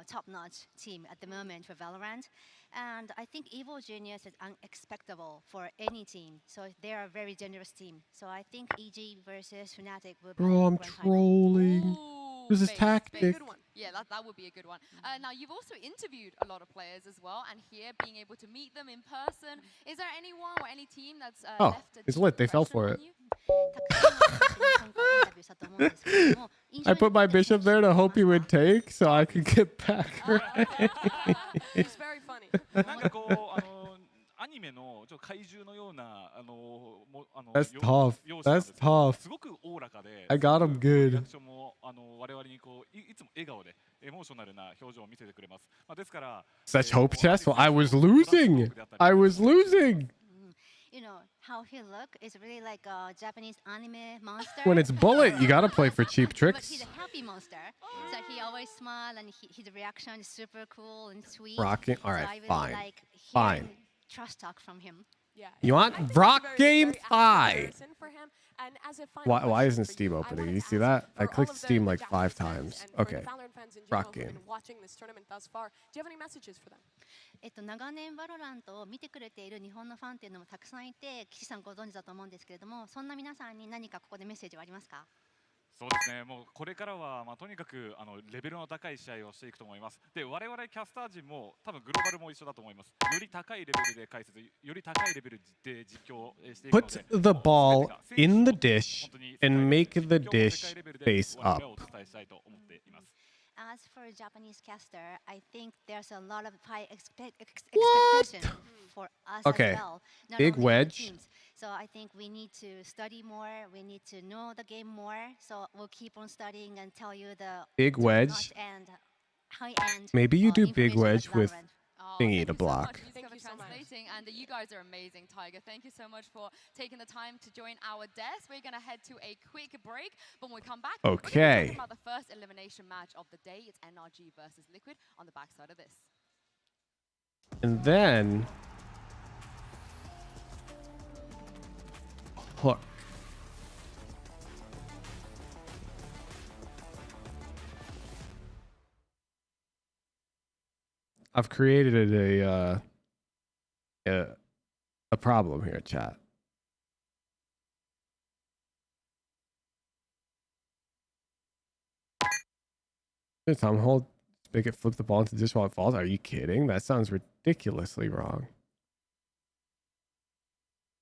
top-notch team at the moment for Valorant, and I think Evil Genius is unexpectable for any team. So they are a very generous team. So I think EG versus Fnatic will be. Bro, I'm trolling. Ooh, This is base, tactic. base. Yeah, that would be a good one. Now, you've also interviewed a lot of players as well, and here, being able to meet them in person, is there anyone or any team that's Oh, left a it's deep lit. They fell impression for on it. you? I put my bishop there to hope he would take so I could get back right. It's very funny. なんかアニメの怪獣のようなThat's tough. That's tough. すごくおおらかで I got him リ good. アクションも我々にいつも笑顔でエモーショナルな表情を見せてくれます。ですから Such hope chess? Well, I was losing. I was losing. You know how he look is really like a Japanese anime monster. When it's bullet, you gotta play for cheap But tricks. he's a happy monster, so he always smile, and his reaction is super cool and sweet. Rocking. All So right, I really fine. like Fine. hearing trust talk from him. Yeah. You want I think it's Rock a Game? very Fine. comparison for him. And as a final Why question isn't for Steam you, I opening? wanted You to see ask that? for I all clicked of the Steam like Japanese 5 fans times. and for the Okay. Valorant fans in Rock general who've Game. been watching this tournament thus far. Do you have any messages for them? 長年バロラントを見てくれている日本のファンっていうのもたくさんいて、岸さんご存知だと思うんですけれども、そんな皆さんに何かここでメッセージはありますか？そうですね、もうこれからは、とにかくレベルの高い試合をしていくと思います。で、我々キャスター陣も多分グローバルも一緒だと思います。より高いレベルで解説、より高いレベルで実況をしていくの Put で、 the ball in the dish and make the dish face up. お伝えしたいと思っています。 As for a Japanese caster, I think there's a lot of high What? expectation for us Okay. as well. Not Big only our wedge. teams. So I think we need to study more. We need to know the game more. So we'll keep on studying and tell you the Big wedge. top-notch and high end. Maybe you do big information about wedge with Valorant. Oh, thingy thank to you so block. much, Musica, Thank for you so much. translating, and you guys are amazing, Tiger. Thank you so much for taking the time to join our desk. We're gonna head to a quick break, but when we come back, we're gonna be Okay. talking about the first elimination match of the day. It's NRG versus Liquid on the backside of this. And then hook. I've created a problem here, chat. Tom hold, make it flip the ball into the dish while it falls. Are you kidding? That sounds ridiculously wrong.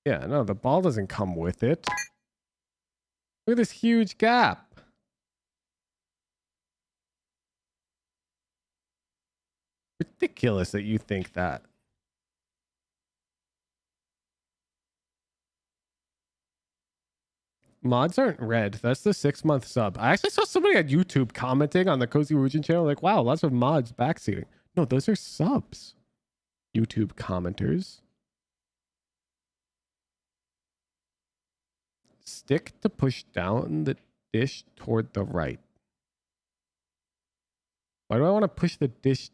Yeah, no, the ball doesn't come with it. Look at this huge gap. Ridiculous that you think that. Mods aren't red. That's the 6-month sub. I actually saw somebody on YouTube commenting on the Cozy Woojin channel like, wow, lots of mods backseating. No, those are subs. YouTube commenters. Stick to push down the dish toward the right. Why do I want to push the dish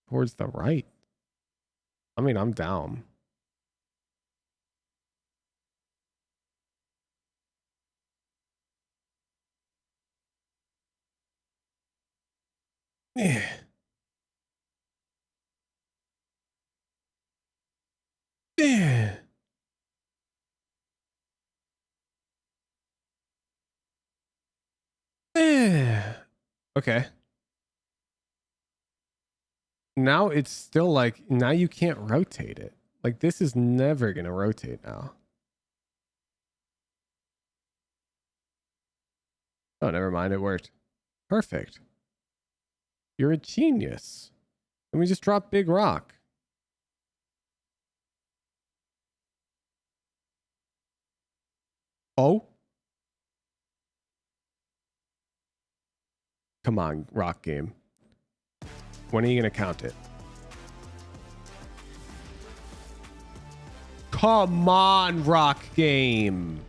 towards the right? I mean, I'm down. Yeah. Yeah. Yeah. Okay. Now it's still like, now you can't rotate it. Like, this is never going to rotate now. Oh, never mind. It worked. Perfect. You're a genius. Let me just drop big rock. Oh. Come on, rock game. When are you going to count it? Come on, rock game.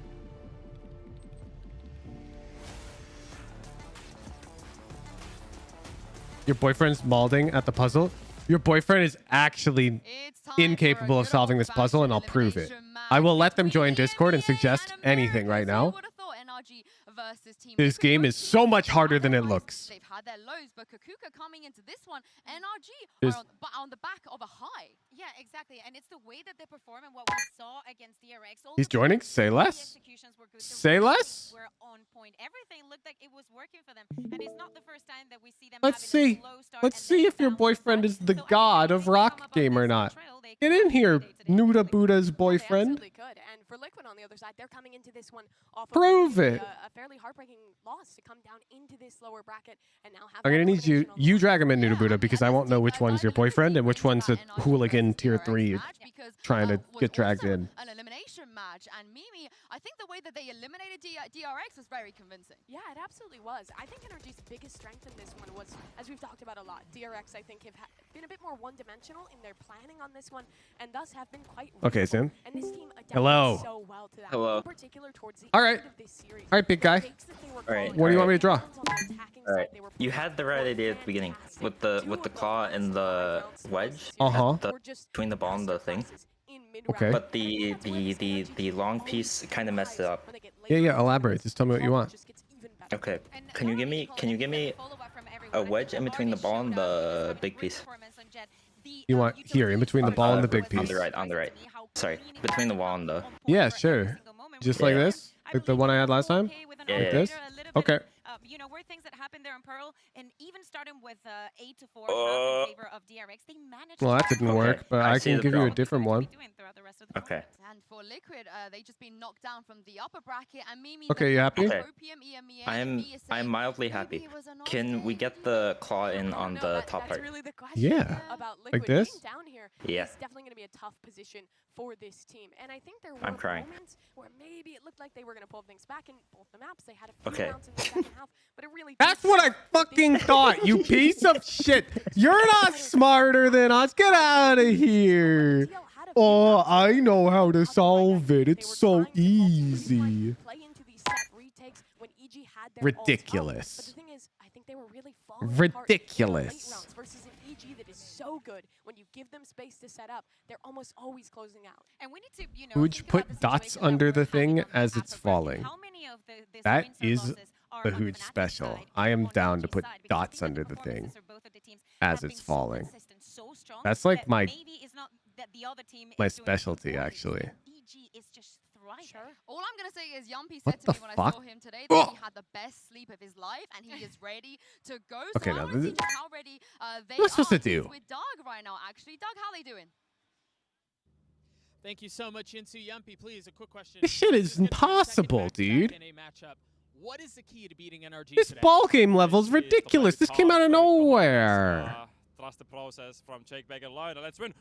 Your boyfriend's malding at the puzzle? Your boyfriend is actually It's time incapable for a of good solving this puzzle, and I'll old-fashioned prove it. elimination I will match let them join between Discord and EDG suggest and anything right America. So now. who would have thought NRG versus Team This Liquid? game Both is teams so much have harder had than their it highs, looks. They've had their lows, but Kakuka coming into this one, NRG There's- are on the back of a high. Yeah, exactly. And it's the way that they perform and what we saw against DRX. All He's the joining? players, Say all the less? executions were good. The Say rotations less? Were on point. Everything looked like it was working for them. And it's not the first time that we see them Let's having see. a slow start Let's and see then if your bounce boyfriend back. is the So I think god if of they come rock up on game or this not. trail, they Get can in have a here, good day today. Nuda Buddha's Yeah, they boyfriend. absolutely could. And for Liquid on the other side, they're coming into this one off of Prove really it. A fairly heartbreaking loss to come down into this lower bracket and now have I'm that gonna need you. elimination on the You line. drag him in, Yeah, Nuda Buddha, I mean, because and I this won't know team, which one's your diving into boyfriend and team which brings one's a that NRG hooligan versus tier PRX 3 match because, trying to was get dragged also in. an elimination match. And Mimi, I think the way that they eliminated DRX was very convincing. Yeah, it absolutely was. I think NRG's biggest strength in this one was, as we've talked about a lot, DRX I think have been a bit more one-dimensional in their planning on this one, and thus have been quite Okay, reasonable. Sam. And this team adapted Hello. so well to that. Hello. In particular towards the All right. end of this series. All right, big The guy. takes that they were All right, calling What do you out, want me to draw? the rounds on the attacking All right, side, they were you had the right idea at the beginning with the claw and the wedge Uh-huh. at between the ball and the thing. Okay. But the long piece kind of messed it up. Yeah, elaborate. Just tell me what you want. Okay, can you give me a wedge in between the ball and the big piece? You want here, in between the ball and the big On piece. the right. Sorry, between the wall and the. Yeah, sure. Just like this? Like the one I had last time? an Yeah. Like operator this? a little bit. Okay. You know, were things that happened there in Pearl, and even starting with 8 to 4 in favor of DRX, they managed. Well, that to didn't Okay, work, but I I see can the give you a problem. different one. doing throughout the rest of the Okay. tournament. And for Liquid, they just been knocked down from the upper bracket. And Mimi, Okay, you happy? Okay. Opium, EMEA, I'm mildly happy. Can we get the claw in on the top That's part? really the question Yeah. about Like Liquid. this? Being down here Yeah. is definitely going to be a tough position for this team. And I think there were I'm crying. moments where maybe it looked like they were going to pull things back in both the maps. They had a few Okay. rounds in the second half, but it really That's did what I start with fucking these- thought, you piece of shit. You're not smarter than us. Get out of here. TL had a few Oh, rounds I where know how to they solve it. they It's were so trying to multi-play, easy. play into these set retakes when EG had their ults up. Ridiculous. But the thing is, I think they were really falling apart in the late Ridiculous. rounds versus an EG that is so good. When you give them space to set up, they're almost always closing out. And we need to, you know, Would you think put about the dots situation that under we're the thing having on the as it's upper bracket. falling? How many of the That wins or is losses are the on huge Fnatic's special. side I am and on down to EG's put side? Because I dots think that under the performances thing of both of the teams as have it's been so falling. consistent, so strong That's like that my maybe it's not that the other team my is doing specialty, poorly, actually. EG is just thriving. All I'm gonna say is Yumpy What said to the me when I fuck? saw him today Oh! that he had the best sleep of his life and he is ready to go. Okay, so I now want to this see is- just how ready they What am I supposed to are. He's do? with Doug right now, actually. Doug, how they doing? Thank you so much, Into Yumpy. Please, a quick question. This shit is Just getting your second impossible, back-to-back dude. NA matchup. What is the key to beating NRG This today? ball game level's This is the ridiculous. This came out of task, but it's nowhere. Trust the process from Jake back in line, and let's win.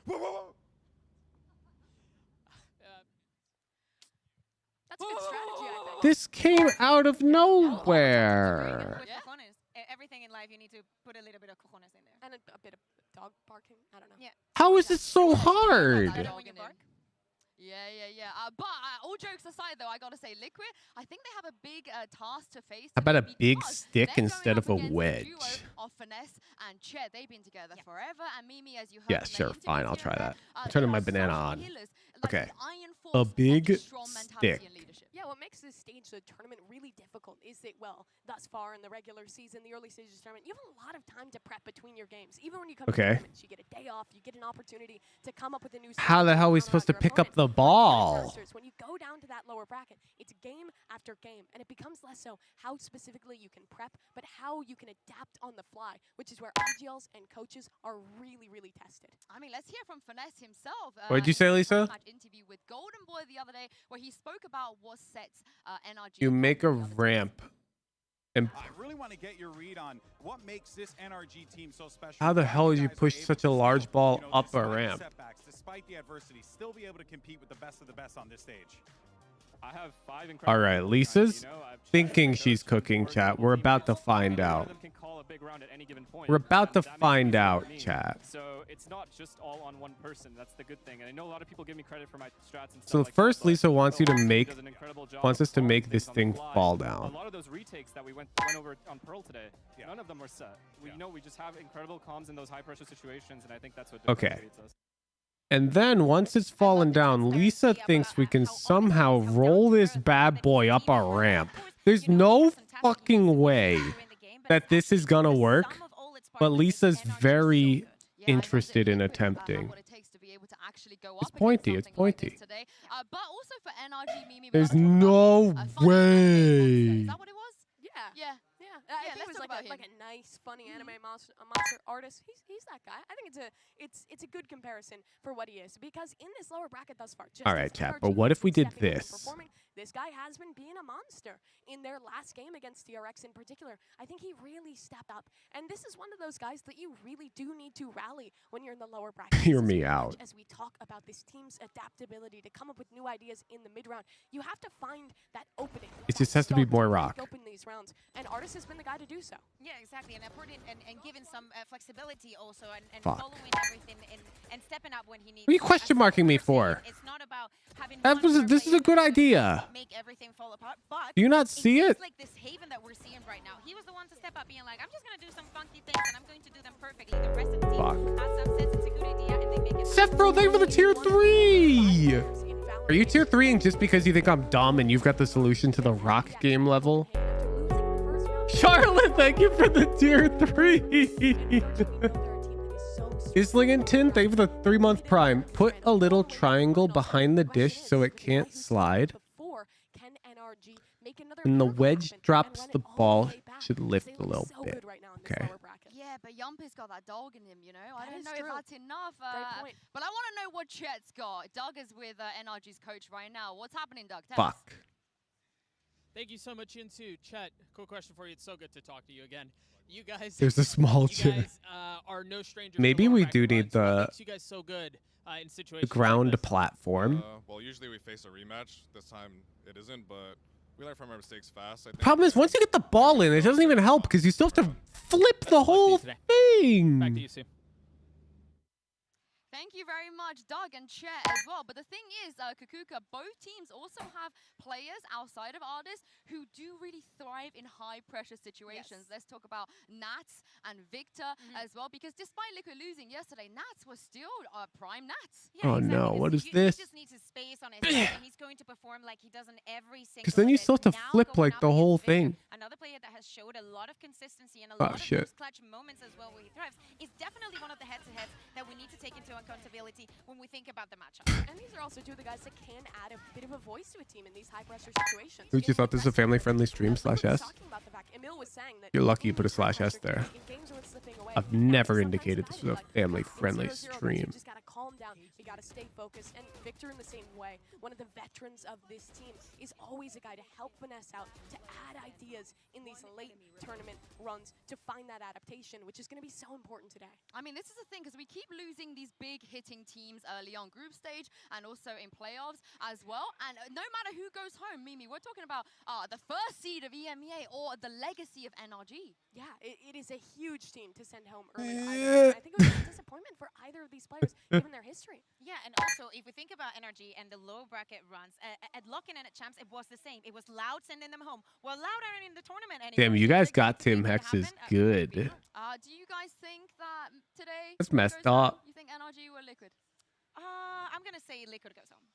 That's a good strategy, I think. This came out of nowhere. With Yeah. cojones. Everything in life, you need to put a little bit of cojones in there. And a bit of dog barking. I don't know. Yeah. How is it so That hard? dog When you in him. bark? Yeah. But all jokes aside, though, I gotta say, Liquid, I think they have a big task to face. How about a today big because stick they're going instead up of a against wedge? duo of Finesse and Chet. They've been together Yeah. forever. And Mimi, as you heard, Yeah, from their sure, interviews fine, I'll here try and that. there, I'm turning they my are banana such on. killers, like Okay. the iron force A of big just strong mentality and stick. leadership. Yeah, what makes this stage of the tournament really difficult is that, well, thus far in the regular season, the early stages of the tournament, you have a lot of time to prep between your games. Even when you come to Okay. tournaments, you get a day off, you get an opportunity to come up with a new How the hell are we supposed to pick up the ball? When you go down to that lower bracket, it's game after game, and it becomes less so how specifically you can prep, but how you can adapt on the fly, which is where IGLs and coaches are really, really tested. I mean, let's hear from Finesse himself. What'd you in say, his Lisa? post-match interview with Golden Boy the other day, where he spoke about what sets NRG. You apart make a from the other teams. ramp. And I really want to get your read on what makes this NRG team so special. how the Why hell you did you guys are push able such to a large still, ball you know, up a despite the ramp? setbacks, despite the adversity, still be able to compete with the best of the best on this stage. I have 5 incredible All right, players, Lisa's you know, I've thinking checked she's their cooking, coach, chat. We're about to find None of out. them can call a big round at any given point, We're about to and that makes find Lisa out, for me. chat. So it's not just all on one person. That's the good thing. And I know a lot of people give me credit for my strats and stuff So like that, first, but Lisa wants you to the team make, does an incredible job wants of us to calling make this things on the thing fly. fall A down. lot of those retakes that we went over on Pearl today, none of them were set. We know we just have incredible comms in those high pressure situations, and I think that's what Okay. differentiates us. And then once it's fallen down, Lisa thinks we can somehow roll this bad boy up a ramp. There's no fucking way that this is gonna work, but Lisa's very interested in attempting. It's pointy, it's pointy. But also for NRG, Mimi, we There's gotta talk about no the, funny anime monster. way. Is that what it was? Yeah. Yeah. I Yeah, think let's it was talk like about a him. nice, funny anime monster artist. He's that guy. I think it's a good comparison for what he is, because in this lower bracket thus far. Just All as right, chat, NRG but what has if we been did stepping up and this? performing, this guy has been being a monster in their last game against TRX in particular. I think he really stepped up, and this is one of those guys that you really do need to rally when you're in the lower bracket. Hear This is me very much out. as we talk about this team's adaptability to come up with new ideas in the mid round, you have to find that opening. It that just has to be start more break rock. Open these rounds, and Artis has been the guy to do so. Yeah, exactly, and giving some flexibility also, and Fuck. following everything and stepping up when he needs. What are you to. question As marking me you're saying, for? It's not about having. That one was star this is player a good idea. Make everything fall apart, but Do you not see feels it? like this haven that we're seeing right now. He was the one to step up, being like, I'm just gonna do some funky things, and I'm going to do them perfectly. The rest of the team Fuck. has some sense, it's a good idea, and they make it. Sephiroth, thank you for the tier 3. Are you tier 3ing just because you think I'm dumb and you've got the solution to the rock game level? Charlotte, thank you for the tier 3. Isling 10, thank you for the 3-month prime. Put a little triangle behind the dish so it can't slide. make another When the miracle wedge happen, and drops run it the all ball, way back. should lift They a look little so bit. good right now in this Okay. lower bracket. Yeah, but Yumpy's got that dog in him, you know? I That don't is know if true. that's enough. Great point. But I want to know what Chet's got. Doug is with NRG's coach right now. What's happening, Doug? Tell us. Fuck. Thank you so much, Into. Chet, quick question for you. It's so good to talk to you again. You guys, There's a small you chair. guys are no strangers. Maybe to lower we bracket do need runs. What the makes you guys so good in situations like ground this? platform. Well, usually we face a rematch. This time it isn't, but we learn from our mistakes fast. I think. Problem is, once you get the ball in, it doesn't even help because you still have to flip the whole Back to thing. you, Sue. Thank you very much, Doug and Chet as well. But the thing is, Kukuka, both teams also have players outside of Ardis who do really thrive in high-pressure situations. Yes. Let's talk about Nats and Victor as well, because despite Liquid losing yesterday, Nats was still prime Nats. Yeah, Oh exactly, no, 'cause what is he this? just needs his space on his side, and he's going to perform like he does in every single. Because then you event. still have to Now flip going like up the whole against Victor, thing. Another player that has showed a lot of consistency and a Oh, lot of shit. those clutch moments as well where he thrives. Is definitely one of the head-to-heads that we need to take into accountability when we think about the matchup. And these are also two of the guys that can add a bit of a voice to a team in these high-pressure situations. Who you thought this was a family-friendly stream /S? Talking about the fact, Emil was saying that You're lucky you in put a high-pressure /S there. in games when it's slipping away, I've you have to never sometimes indicated this decide, was a like, family-friendly 0-0 games, stream. You just gotta calm down. You gotta stay focused. And Victor in the same way, one of the veterans of this team, is always a guy to help finesse out, to add ideas in these late tournament runs, to find that adaptation, which is going to be so important today. I mean, this is the thing, because we keep losing these big hitting teams early on group stage and also in playoffs as well. And no matter who goes home, Mimi, we're talking about the first seed of EMEA or the legacy of NRG. Yeah, it is a huge team to send home early. I think it was a disappointment for either of these players, given their history. Yeah, and also, if we think about NRG and the low bracket runs, at Lock-in and at Champs, it was the same. It was Loud sending them home. Well, Loud aren't in the tournament anymore. Damn, you so guys they got get to Tim make it Hex's happen. good. Do you guys think that today That's messed goes home? up. You think NRG were Liquid? I'm going to say Liquid goes home.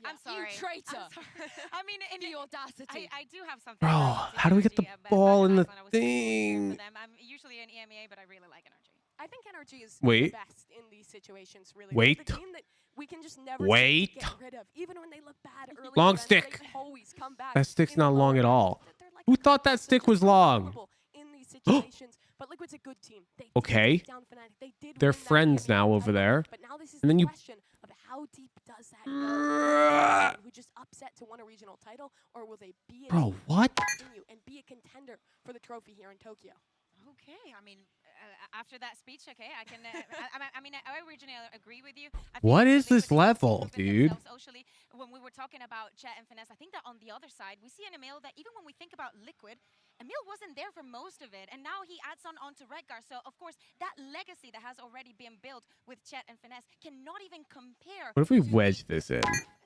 I'm You sorry. traitor. I'm sorry. I mean, in The audacity. I do have something. Bro, about how do we get the NRG, but ball in the I was super thing? for them. I'm usually an EMEA, but I really like NRG. I think NRG is Wait. the best in these situations, really. Wait. They're the team that we can just never Wait. seem to get rid of. Even when they look bad early Long in events, stick. they always come back That stick's in the not long lower at all. rounds. They're like Who a thought that constant stick was long? vulnerable in these situations. But Liquid's a good team. They did Okay. take down Fnatic. They did They're win that friends EMEA now over title. there. But now this is And then the you- question of how deep does that go? Who just upset to win a regional title, or will they be a Bro, team what? that continue and be a contender for the trophy here in Tokyo? Okay, I mean, after that speech, okay, I can. I mean, I originally agree with you. I think What that is this Liquid needs to level, prove it dude? themselves socially. When we were talking about Chet and Finesse, I think that on the other side, we see an Emil that even when we think about Liquid, Emil wasn't there for most of it, and now he adds on onto Redgar. So, of course, that legacy that has already been built with Chet and Finesse cannot even compare. What if we to wedge this in?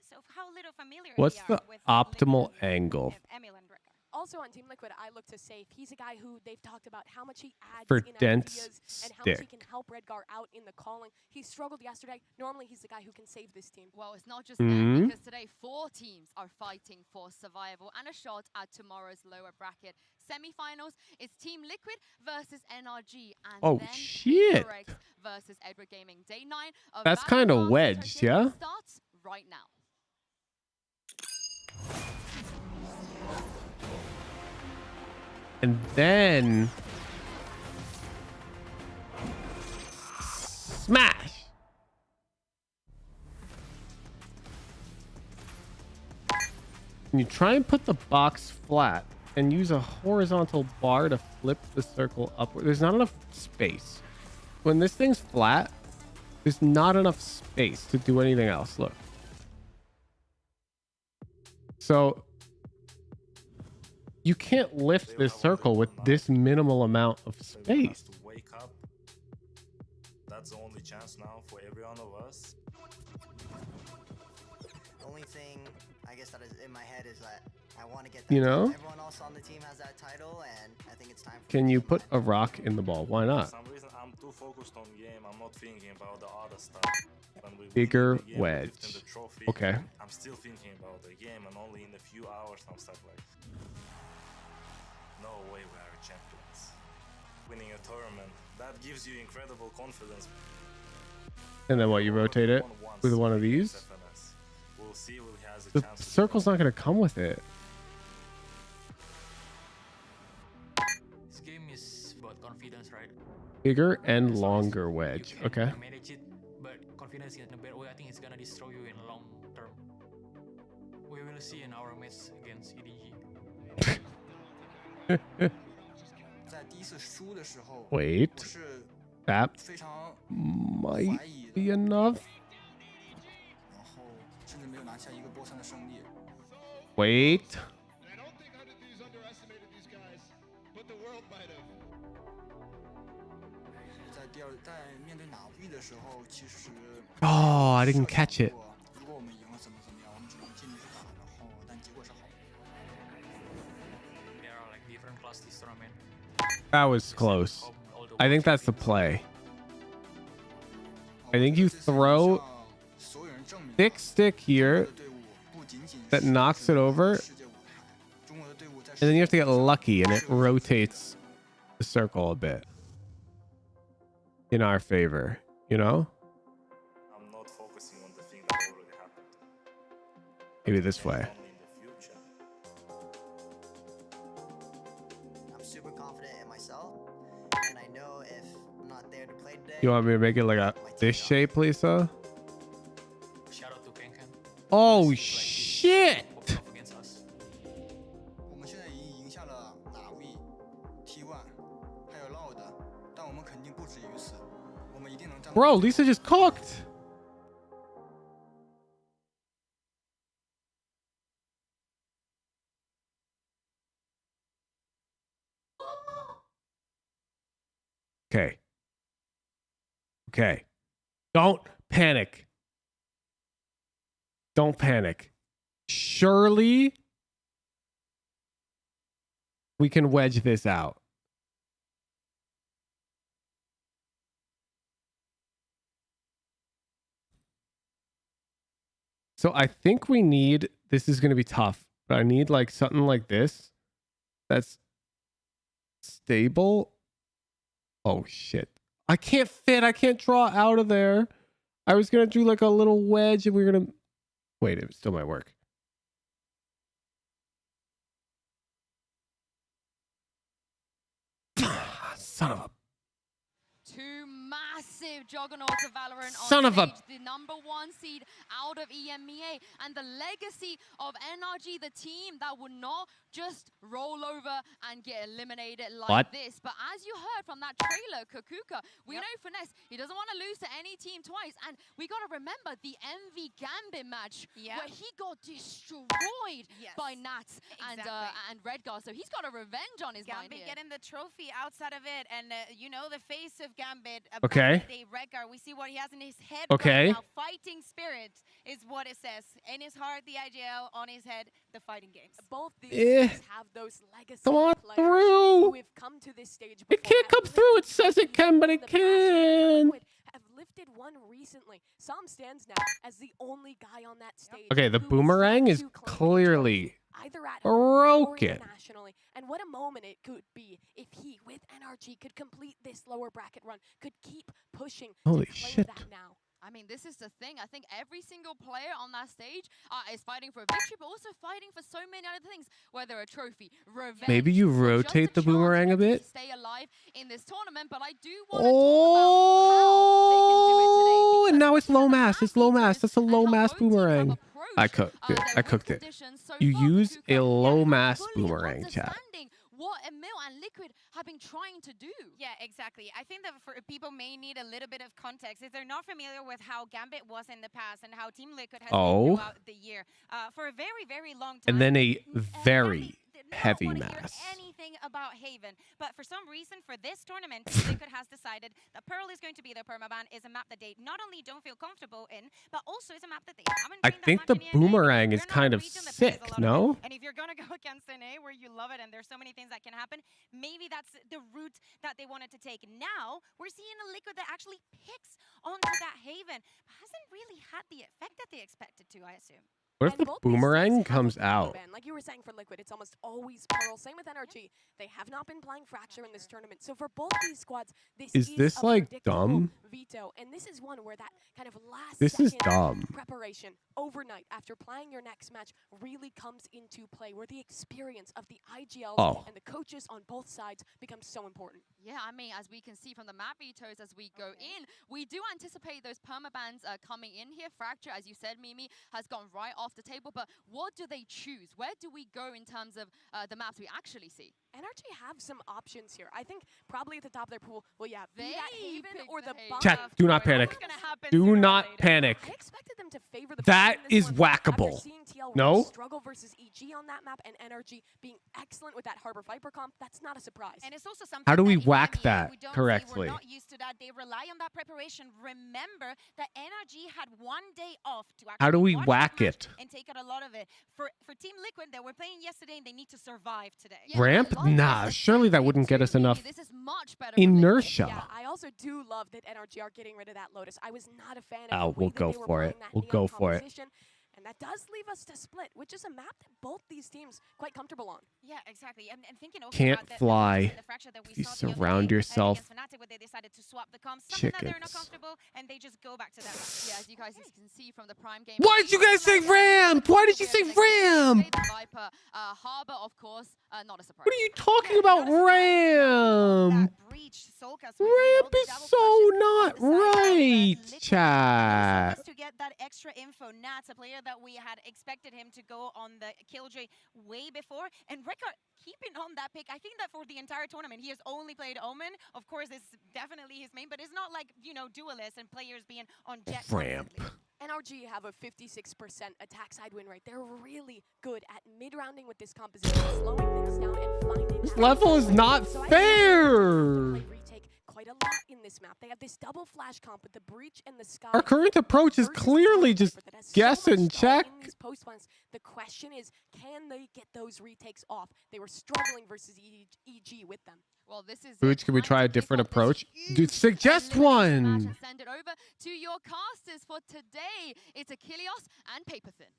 So how little familiar What's we are the with optimal Liquid angle? Emil and Redgar. Also on Team Liquid, I look to Safe. He's a guy who they've talked about how much he adds For in dense ideas and how much he stick. can help Redgar out in the calling. He struggled yesterday. Normally, he's the guy who can save this team. Well, it's not just Mhm. that, because today 4 teams are fighting for survival and a shot at tomorrow's lower bracket semi-finals. It's Team Liquid versus NRG, and Oh, then shit. PRX versus EDG Gaming. Day 9 of That's Battle kinda Pass wedged, Tokyo yeah? starts right now. And then smash. Can you try and put the box flat and use a horizontal bar to flip the circle upward? There's not enough space. When this thing's flat, there's not enough space to do anything else. Look. So you can't lift this circle with this minimal amount of space. To wake up. That's the only chance now for every one of us. The only thing I guess that is in my head is that I want to get that You know? title. Everyone else on the team has that title, and I think it's time for Can you put a rock in the ball? Why For not? some reason, I'm too focused on game. I'm not thinking about the other stuff. When we win Bigger the game, wedge. lifting the trophy, Okay. I'm still thinking about the game, and only in a few hours I'm stuck like, no way we are champions. Winning a tournament, that gives you incredible confidence. And then what? You rotate it with one of these? We'll see who has a The chance to circle's not going to come with it. about confidence, right? Bigger and longer wedge. Okay. Manage it, but confidence in a bad way, I think it's gonna destroy you in long term. We will see in our match against EDG. Wait. That might be enough. Wait. Oh, I didn't catch it. That was close. I think that's the play. I think you throw thick stick here that knocks it over, and then you have to get lucky and it rotates the circle a bit in our favor, you know? I'm not focusing on the thing that already happened. Maybe this way. I'm super confident in myself, and I know if I'm not there to play today. You want me to make it like a this shape, Lisa? Shout out to Ken. Oh shit! Bro, Lisa just cooked. Okay. Okay. Don't panic. Don't panic. Surely we can wedge this out. So I think we need, this is going to be tough, but I need like something like this that's stable. Oh shit. I can't fit. I can't draw out of there. I was going to do like a little wedge and we were going to, wait, it still might work. Son of a. Two massive juggernauts of Valorant Son on of a- stage. The #1 seed out of EMEA, and the legacy of NRG, the team that would not just roll over and get eliminated like What? this. But as you heard from that trailer, Kakuka, we know Finesse, he doesn't want to lose to any team twice. And we got to remember the MV Gambit match where he got destroyed by Nats and Redgar. So he's got a revenge on his mind Gambit here. getting the trophy outside of it, and you know the face of Gambit. Okay. Redgar, we see what he has in his head Okay. right now. Fighting spirit is what it says. In his heart, the IGL. On his head, the fighting games. Both these teams have those legacy Come on players through. who have come to this stage It before, can't come through. It says it can, but it can. have lifted one recently. Sam stands now as the only guy on that stage. Okay, the who is boomerang yet is to claim a clearly trophy, either at home or broken. internationally. And what a moment it could be if he, with NRG, could complete this lower bracket run, could keep pushing Holy to claim shit. that now. I mean, this is the thing. I think every single player on that stage is fighting for a victory, but also fighting for so many other things, whether a trophy, revenge. Maybe you or just rotate the boomerang a to bit. stay alive in this tournament, but I do want to Oh, and now it's low mass. It's low mass. That's a low mass boomerang. I cooked it. I cooked it. You use a low mass boomerang, chat. what Emil and Liquid have been trying to do. Yeah, exactly. I think that for people may need a little bit of context if they're not familiar with how Gambit was in the past and how Team Liquid has been throughout the year. For a very, very long time. And then a very heavy mass. Anything about Haven, but for some reason for this tournament, Team Liquid has decided that Pearl is going to be their permaban. Is a map that they not only don't feel comfortable in, but also is a map that they haven't. I think the boomerang is kind of sick, no? And if you're gonna go against an A where you love it and there's so many things that can happen, maybe that's the route that they wanted to take. Now we're seeing a Liquid that actually picks onto that Haven, but hasn't really had the effect that they expected to, I assume. What if the boomerang comes out? Like you were saying for Liquid, it's almost always Pearl. Same with NRG. They have not been playing Fracture in this tournament. So for both these squads, this Is this a like predictable dumb? veto. And this is one where that kind of last This is second dumb. preparation overnight after playing your next match really comes into play, where the experience of the IGLs Oh. and the coaches on both sides becomes so important. Yeah, I mean, as we can see from the map vetoes as we go in, we do anticipate those permabans coming in here. Fracture, as you said, Mimi, has gone right off the table. But what do they choose? Where do we go in terms of the maps we actually see? NRG have some options here. I think probably at the top of their pool, well, yeah, be that Haven or the Buff. Chat, do not panic. Do not panic. I expected them to favor the That Buff in this is one. whackable. After seeing TL No? really struggle versus EG on that map and NRG being excellent with that Harbor Viper comp, that's not a surprise. And it's also something How do we that whack EMEA, that we don't see, correctly? We're not used to that. They rely on that preparation. Remember that NRG had 1 day off to actually How do we watch whack that match it? and take out a lot of it. For Team Liquid, they were playing yesterday and they need to survive today. Ramp? Nah, surely that wouldn't get us enough This is much better. inertia. Yeah, I also do love that NRG are getting rid of that Lotus. I was not a fan of Oh, the way we'll that go they were for playing it. that We'll Neon go for it. composition. And that does leave us to Split, which is a map that both these teams quite comfortable on. Yeah, exactly. And thinking also Can't about the fly. and the fracture that we If you saw the other surround day, yourself against Fnatic, where they decided to swap the comms, something that they're not chickens. comfortable, and they just go back to that. Yeah, as you guys can see from the Prime game. Why did you guys say ramp? Why did you say ramp? The Viper, Harbor, of course, not a surprise. What are you talking about, ramp? Ramp is so not right, chat. To get that extra info, Nats, a player that we had expected him to go on the Killjoy way before, and Rickard keeping on that pick. I think that for the entire tournament, he has only played Omen. Of course, it's definitely his main, but it's not like, you know, duelists and players being on Jet. Ramp. NRG have a 56% attack side win rate. They're really good at mid-rounding with this composition, slowing things down and finding This that level is right not so I think fair. they retake quite a lot in this map. They have this double flash comp with the breach and the sky. Our current approach is clearly just guess and check. In these post plans, the question is, can they get those retakes off? They were struggling versus EG with them. Well, this is Booch, can we try a different approach? Dude, suggest one. Send it over to your casters for today. It's Achilles and Paperthin.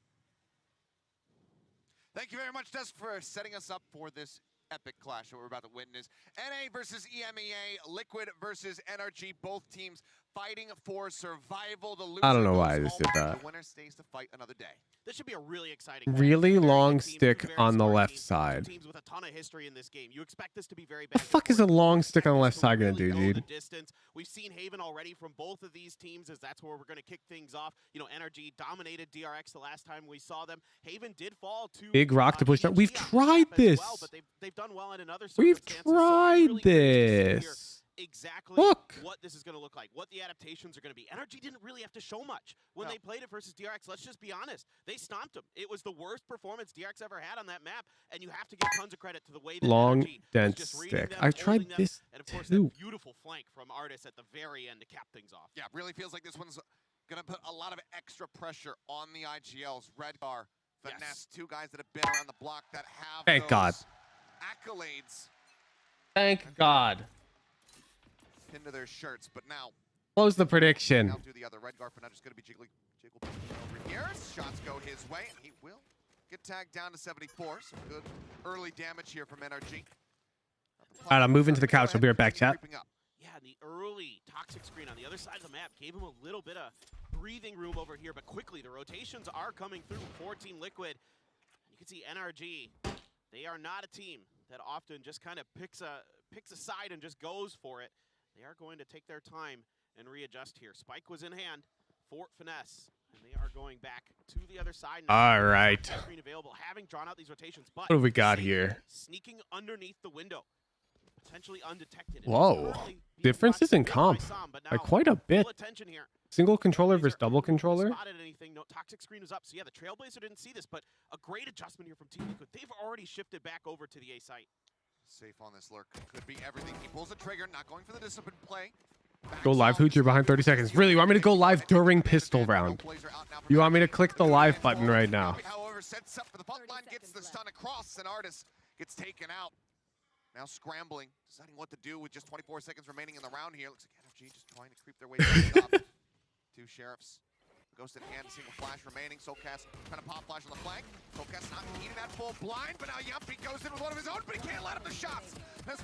Thank you very much, Dusk, for setting us up for this epic clash that we're about to witness. NA versus EMEA, Liquid versus NRG, both teams fighting for survival. The loser I don't know why I goes just did home, that. The winner stays to fight another day. This should be a really exciting match. Really Very long good teams, stick very on the smart left teams, side. Teams with a ton of history in this game. You expect this to be very The bad. fuck is a long stick on the left side gonna do, dude? Distance. We've seen Haven already from both of these teams, as that's where we're going to kick things off. You know, NRG dominated DRX the last time we saw them. Haven did fall to Big rock to push down. We've tried this. well, but they've done well in another We've circumstances, so tried really curious to see this. exactly Look. what this is going to look like, what the adaptations are going to be. NRG didn't really have to show much when they played it versus DRX. Let's just be honest. They stomped them. It was the worst performance DRX ever had on that map, and you have to give tons of credit to the way that Long, NRG was dense just reading stick. them, I tried holding them, this and of course too. that beautiful flank from Artis at the very end to cap things off. Yeah, really feels like this one's going to put a lot of extra pressure on the IGLs. Redgar, Finesse, two guys that have been around the block that have Thank those God. accolades Thank God. pinned to their shirts, but now Close the prediction. now do the other. Redgar Finesse is going to be jiggle over here. Shots go his way, and he will get tagged down to 74. Some good early damage here from NRG. All right, I'm moving to the couch. I'll be right back, chat. Yeah, and the early toxic screen on the other side of the map gave him a little bit of breathing room over here, but quickly the rotations are coming through for Team Liquid. You can see NRG, they are not a team that often just kind of picks a side and just goes for it. They are going to take their time and readjust here. Spike was in hand for Finesse, and they are going back to the other side now. All right. Screen available, having drawn out these rotations, but What do we got here? sneaking underneath the window, potentially undetected. Whoa. Differences in comp. Like quite a bit. Single controller versus double controller. Spotted anything? No, toxic screen was up. So yeah, the Trailblazer didn't see this, but a great adjustment here from Team Liquid. They've already shifted back over to the A site. Safe on this lurk. Could be everything. He pulls the trigger, not going for the discipline play. Go live, Hooch. You're behind 30 seconds. Really, you want me to go live during pistol round? You want me to click the live button right now? However, sets up for the puck line, gets the stun across, and Artis gets taken out. Now scrambling, deciding what to do with just 24 seconds remaining in the round here. Looks like NRG just trying to creep their way back up. Two Sheriffs. Ghost in hand, single flash remaining. Soulcast trying to pop flash on the flank. Soulcast not needing that full blind, but now Yuppie goes in with one of his own, but he can't let him the shots. That's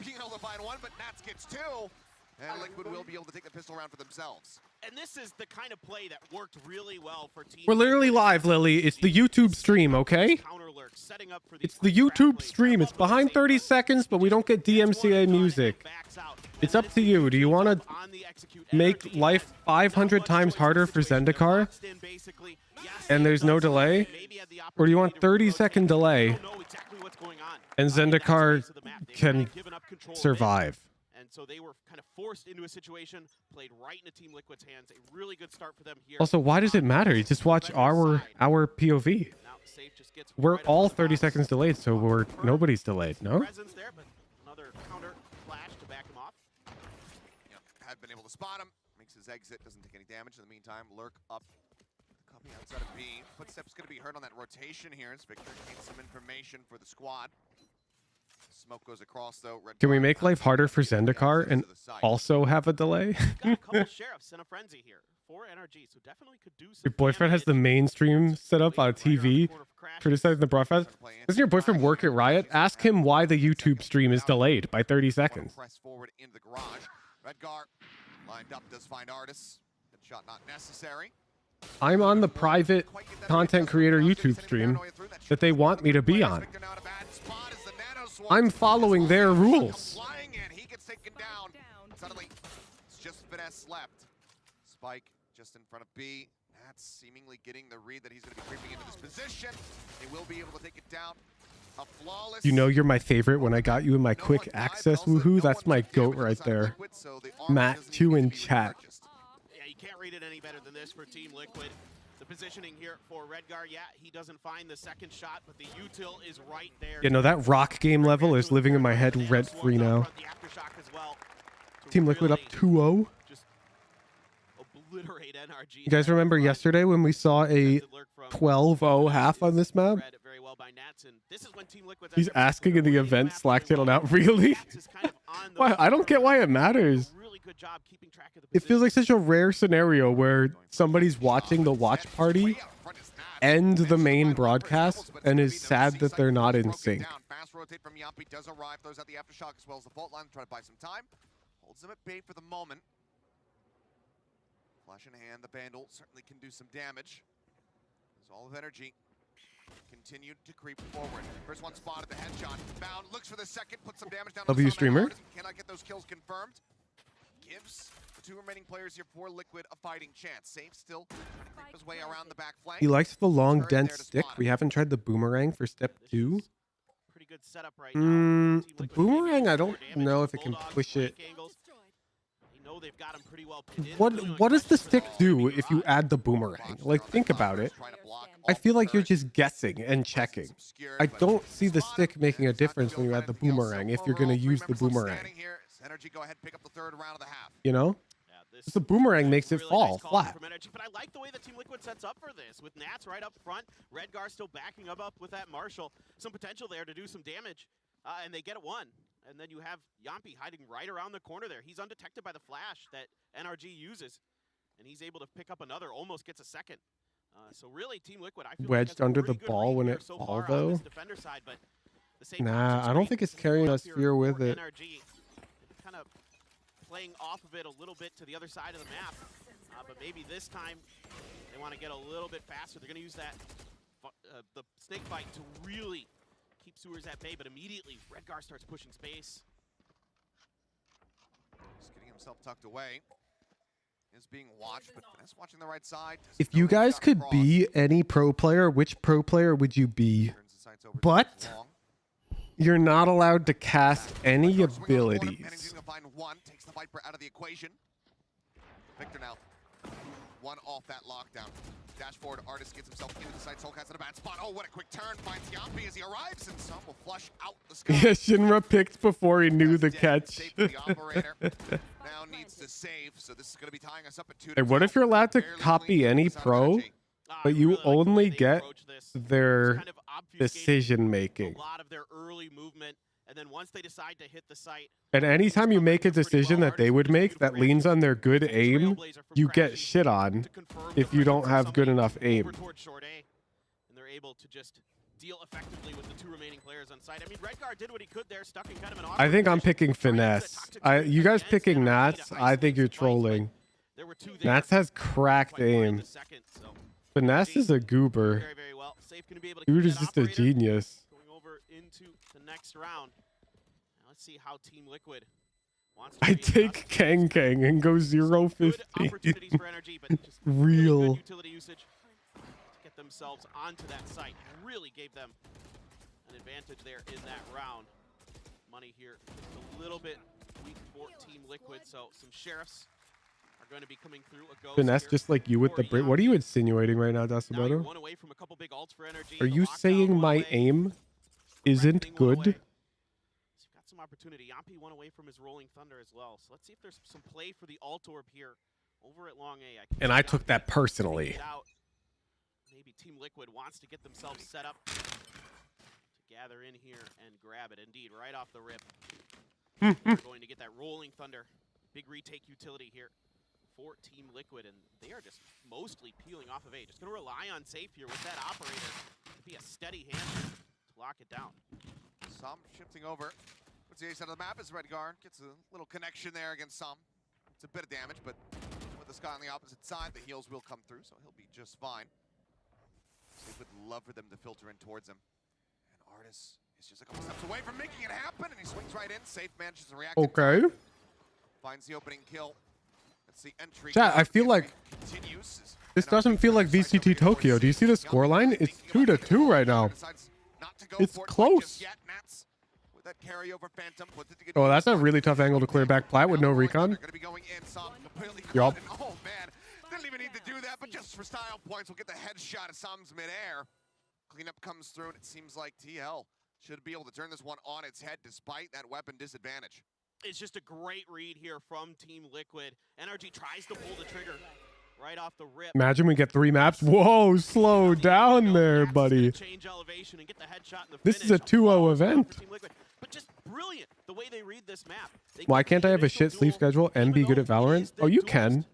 being able to find one, but Nats gets two. And Liquid will be able to take the pistol round for themselves. And this is the kind of play that worked really well for Team We're literally live, Lily. It's the YouTube stream, okay? It's the YouTube stream. It's behind 30 seconds, but we don't get DMCA music. It's up to you. Do you want to make life 500 times harder for Zendikar and there's no delay? Or do you want 30-second delay and Zendikar can survive? And so they were kind of forced into a situation, played right into Team Liquid's hands. A really good start for them here. Also, why does it matter? You just watch our POV. We're all 30 seconds delayed, so nobody's delayed, no? Presence there, but another counter flash to back him off. Yep, had been able to spot him. Makes his exit, doesn't take any damage. In the meantime, Lurk up. Copy outside of B. Footsteps going to be heard on that rotation here as Victor gains some information for the squad. Smoke goes across though. Can we make life harder for Zendikar and also have a delay? Got a couple sheriffs in a frenzy here for NRG, so definitely could do some. Your boyfriend has the mainstream set up on TV, criticizing the broadcast. Doesn't your boyfriend work at Riot? Ask him why the YouTube stream is delayed by 30 seconds. Press forward into the garage. Redgar lined up, does find Artis. Good shot not necessary. I'm on the private content creator YouTube stream that they want me to be on. I'm following their rules. He gets taken down. Suddenly, it's just finesse left. Spike just in front of B. That's seemingly getting the read that he's going to be creeping into this position. They will be able to take it down. A flawless. You know you're my favorite when I got you in my quick access woohoo. That's my goat right there. Matt 2 in chat. Yeah, you can't read it any better than this for Team Liquid. The positioning here for Redgar, yeah, he doesn't find the second shot, but the util is right there. You know, that rock game level is living in my head rent-free now. Team Liquid up 2-0. You guys remember yesterday when we saw a 12-0 half on this map? He's asking in the event Slack channel now. Really? Why? I don't get why it matters. It feels like such a rare scenario where somebody's watching the watch party end the main broadcast and is sad that they're not in sync. Fast rotate from Yampi does arrive, throws out the aftershock as well as the fault line, try to buy some time. Holds them at bay for the moment. Flash in hand, the Vandal certainly can do some damage. There's all of energy. Continued to creep forward. First one spotted, the headshot. Bound, looks for the second, puts some damage down. W streamer. Cannot get those kills confirmed. Gives the two remaining players here for Liquid a fighting chance. Safe still trying to creep his way around the back flank. He likes the long, dense stick. We haven't tried the boomerang for step 2. Pretty good setup right now. The boomerang, I don't know if it can push it. What does the stick do if you add the boomerang? Like, think about it. I feel like you're just guessing and checking. I don't see the stick making a difference when you add the boomerang if you're going to use the boomerang. NRG go ahead and pick up the third round of the half. You know? Just the boomerang makes it fall flat. But I like the way that Team Liquid sets up for this. With Nats right up front, Redgar still backing up with that Marshall. Some potential there to do some damage. And they get it one. And then you have Yampi hiding right around the corner there. He's undetected by the flash that NRG uses. And he's able to pick up another, almost gets a second. So really, Team Liquid, I feel wedged under the ball when it fall, though. Nah, I don't think it's carrying a sphere with it. NRG kind of playing off of it a little bit to the other side of the map. But maybe this time they want to get a little bit faster. They're going to use that the snake bite to really keep Sewers at bay, but immediately Redgar starts pushing space. Just getting himself tucked away. Is being watched, but Finesse watching the right side. If you guys could be any pro player, which pro player would you be? But you're not allowed to cast any abilities. Takes the Viper out of the equation. Victor now one off that lockdown. Dash forward, Artis gets himself into the side. Soulcast in a bad spot. Oh, what a quick turn. Finds Yampi as he arrives, and some will flush out the sky. Yeah, Shinra picked before he knew the catch. The operator now needs to save, so this is going to be tying us up at 2-2. Hey, what if you're allowed to copy any pro, but you only get their decision making? A lot of their early movement, and then once they decide to hit the site. And anytime you make a decision that they would make that leans on their good aim, you get shit on if you don't have good enough aim. And they're able to just deal effectively with the two remaining players on site. I mean, Redgar did what he could there, stuck in kind of an I think I'm picking Finesse. You guys picking Nats, I think you're trolling. There were two there. Nats has cracked aim. Finesse is a goober. Very, very well. Safe gonna be able to Dude keep is that just a operator. genius. Going over into the next round. Now let's see how Team Liquid wants to I take Kang Kang and go 0-15. opportunities for NRG, but just Real. really good utility usage to get themselves onto that site. Really gave them an advantage there in that round. Money here just a little bit weak for Team Liquid, so some sheriffs are going to be coming through. A ghost Finesse here just like you with the break. What are you insinuating right now, Now you're Dasamoto? one away from a couple big ults for NRG. Are The you lockdown saying one my away. aim isn't good? So you've got some opportunity. Yampi one away from his Rolling Thunder as well. So let's see if there's some play for the alt orb here over at Long A. And I took that personally. Maybe Team Liquid wants to get themselves set up to gather in here and grab it. Indeed, right off the rip. They're going to get that Rolling Thunder. Big retake utility here for Team Liquid, and they are just mostly peeling off of A. Just going to rely on Safe here with that operator to be a steady hand to lock it down. Some shifting over. What's the A side of the map is Redguard. Gets a little connection there against Some. It's a bit of damage, but with the Sky on the opposite side, the heals will come through, so he'll be just fine. Safe would love for them to filter in towards him. And Artis is just a couple steps away from making it happen, and he swings right in. Safe manages to react. Okay. Finds the opening kill. That's the entry. Chat, I feel like this doesn't feel like VCT Tokyo. Do you see the scoreline? It's 2-2 right now. It's close. Oh, that's a really tough angle to clear back plat with no recon. Yup. Oh man, didn't even need to do that, but just for style points, we'll get the headshot of Sam's midair. Cleanup comes through, and it seems like TL should be able to turn this one on its head despite that weapon disadvantage. It's just a great read here from Team Liquid. NRG tries to pull the trigger right off the rip. Imagine we get 3 maps. Whoa, slow down there, buddy. Change elevation and get the headshot in the This is a 2-0 event. But just brilliant the way they read this map. Why can't I have a shit sleep schedule and be good at Valorant? Oh, you can.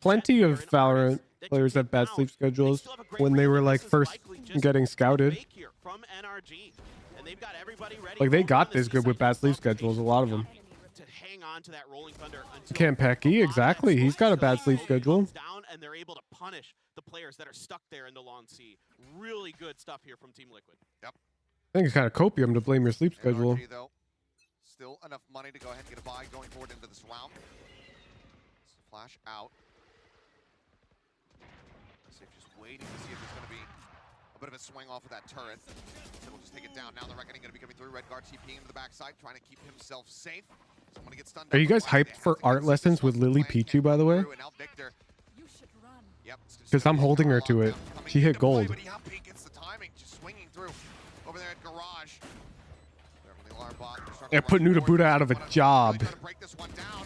Plenty of Valorant players have bad sleep schedules when they were like first getting scouted. From NRG. And they've got everybody ready. Like they got this good with bad sleep schedules, a lot of them. To hang on to that Rolling Thunder until Campeki, exactly. He's got a bad sleep schedule. down, and they're able to punish the players that are stuck there in the long sea. Really good stuff here from Team Liquid. Yep. I think it's kind of copium to blame your sleep schedule. NRG, though, still enough money to go ahead and get a buy going forward into this round. Flash out. Safe just waiting to see if there's going to be a bit of a swing off of that turret. So we'll just take it down. Now the Reckoning going to be coming through. Redguard TPing into the backside, trying to keep himself safe. Someone to get stunned. Are you guys hyped for art lessons with Lily Pichu, by the way? Because I'm holding her to it. She hit gold. Gets the timing, just swinging through over there at Garage. Yeah, put Nuda Buddha out of a job. Break this one down.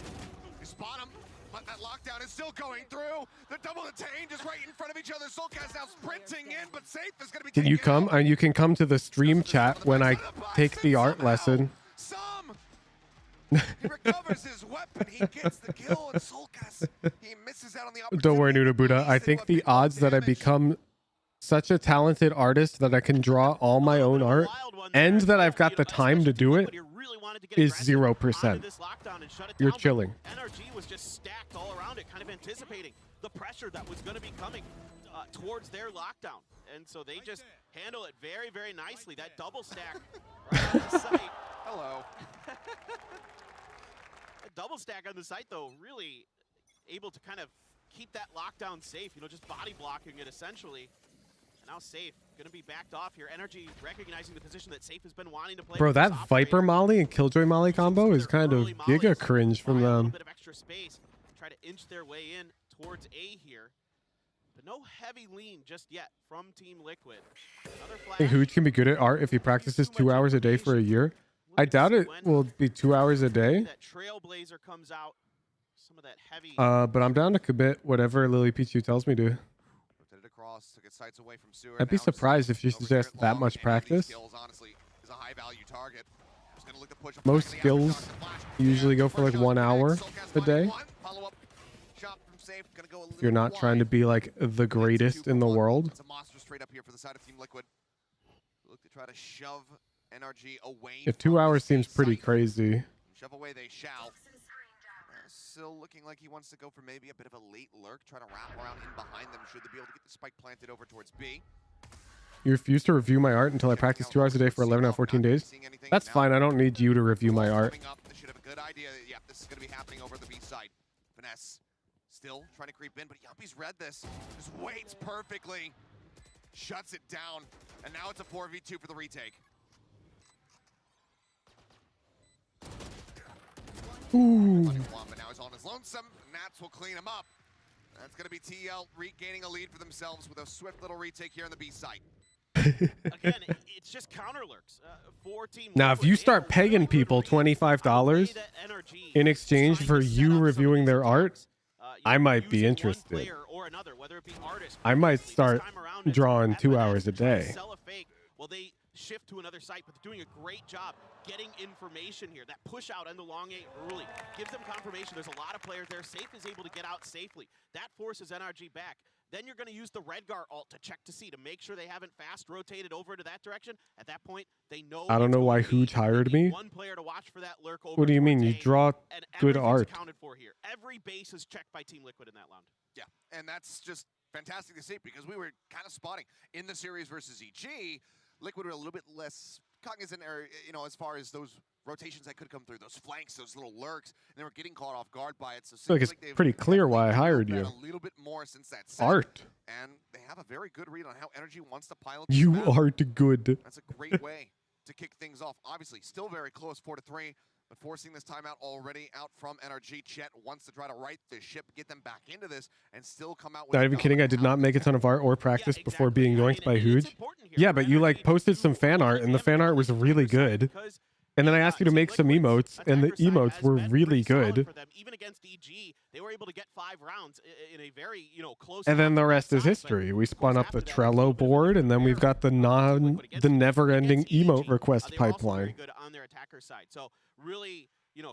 You spot him, but that lockdown is still going through. The double detain just right in front of each other. Soulcast now sprinting in, but Safe is going to be. Can you come? And you can come to the stream chat when I take the art lesson. He recovers his weapon. He gets the kill, and Soulcast, he misses out on the opportunity. Don't worry, Nuda Buddha. I think the odds that I become such a talented artist that I can draw all my own art and that I've got the time to do it is 0%. You're chilling. NRG was just stacked all around it, kind of anticipating the pressure that was going to be coming towards their lockdown. And so they just handle it very, very nicely. That double stack right on the site. Hello. A double stack on the site, though, really able to kind of keep that lockdown safe, you know, just body blocking it essentially. And now Safe going to be backed off here. NRG recognizing the position that Safe has been wanting to play. Bro, that Viper Molly and Killjoy Molly combo is kind of giga cringe from them. A bit of extra space, try to inch their way in towards A here. But no heavy lean just yet from Team Liquid. Another I think Hooch can be good at art if he practices 2 hours a day for a year. I doubt it will be 2 hours a day. That Trailblazer comes out. Some of that heavy. But I'm down to commit whatever Lily Pichu tells me to. Rotated across to get sights away from Sewer. I'd be surprised if she suggests that much practice. Honestly, is a high value target. Look to push Most skills usually go for like 1 hour a day. If you're not trying to be like the greatest in the world. It's a monster straight up here for the side of Team Liquid. Look to try to shove NRG away. If 2 hours seems pretty crazy. Shove away they shall. Still looking like he wants to go for maybe a bit of a late lurk, try to wrap around in behind them. Should they be able to get the spike planted over towards B? You refuse to review my art until I practice 2 hours a day for 11 out of 14 days. That's fine. I don't need you to review my art. They should have a good idea. Yeah, this is going to be happening over the B side. Finesse still trying to creep in, but Yuppie's read this. Just waits perfectly. Shuts it down. And now it's a 4v2 for the retake. Ooh. But now he's on his lonesome. Nats will clean him up. That's going to be TL regaining a lead for themselves with a swift little retake here on the B side. Again, it's just counter lurks for Team Now, if you start paying people $25 in exchange for you reviewing their art, I might be interested. I might start drawing 2 hours a day. Well, they shift to another site, but they're doing a great job getting information here. That push out on the long A early gives them confirmation. There's a lot of players there. Safe is able to get out safely. That forces NRG back. Then you're going to use the Redgar ult to check to see, to make sure they haven't fast rotated over to that direction. At that point, they know. I don't know why Hooch hired me. One player to watch for that lurk over. What do you mean? You draw good art. Accounted for here. Every base is checked by Team Liquid in that round. Yeah, and that's just fantastic to see because we were kind of spotting in the series versus EG, Liquid were a little bit less cognizant, or as far as those rotations that could come through, those flanks, those little lurks, and they were getting caught off guard by it. So I feel like it's pretty clear why I hired you. A little bit more since that set, art. And they have a very good read on how NRG wants to pilot. You are good. That's a great way to kick things off. Obviously, still very close, 4-3. But forcing this timeout already out from NRG. Chet wants to try to right the ship, get them back into this, and still come out with... Not even kidding, I did not make a ton of art or practice before being yoinked by Hooch. Yeah, but you like posted some fan art, and the fan art was really good. And then I asked you to make some emotes, and the emotes were really good. Even against EG, they were able to get 5 rounds in a very, close... And then the rest is history. We spun up the Trello board, and then we've got the never-ending emote request pipeline. Good on their attacker side. So really,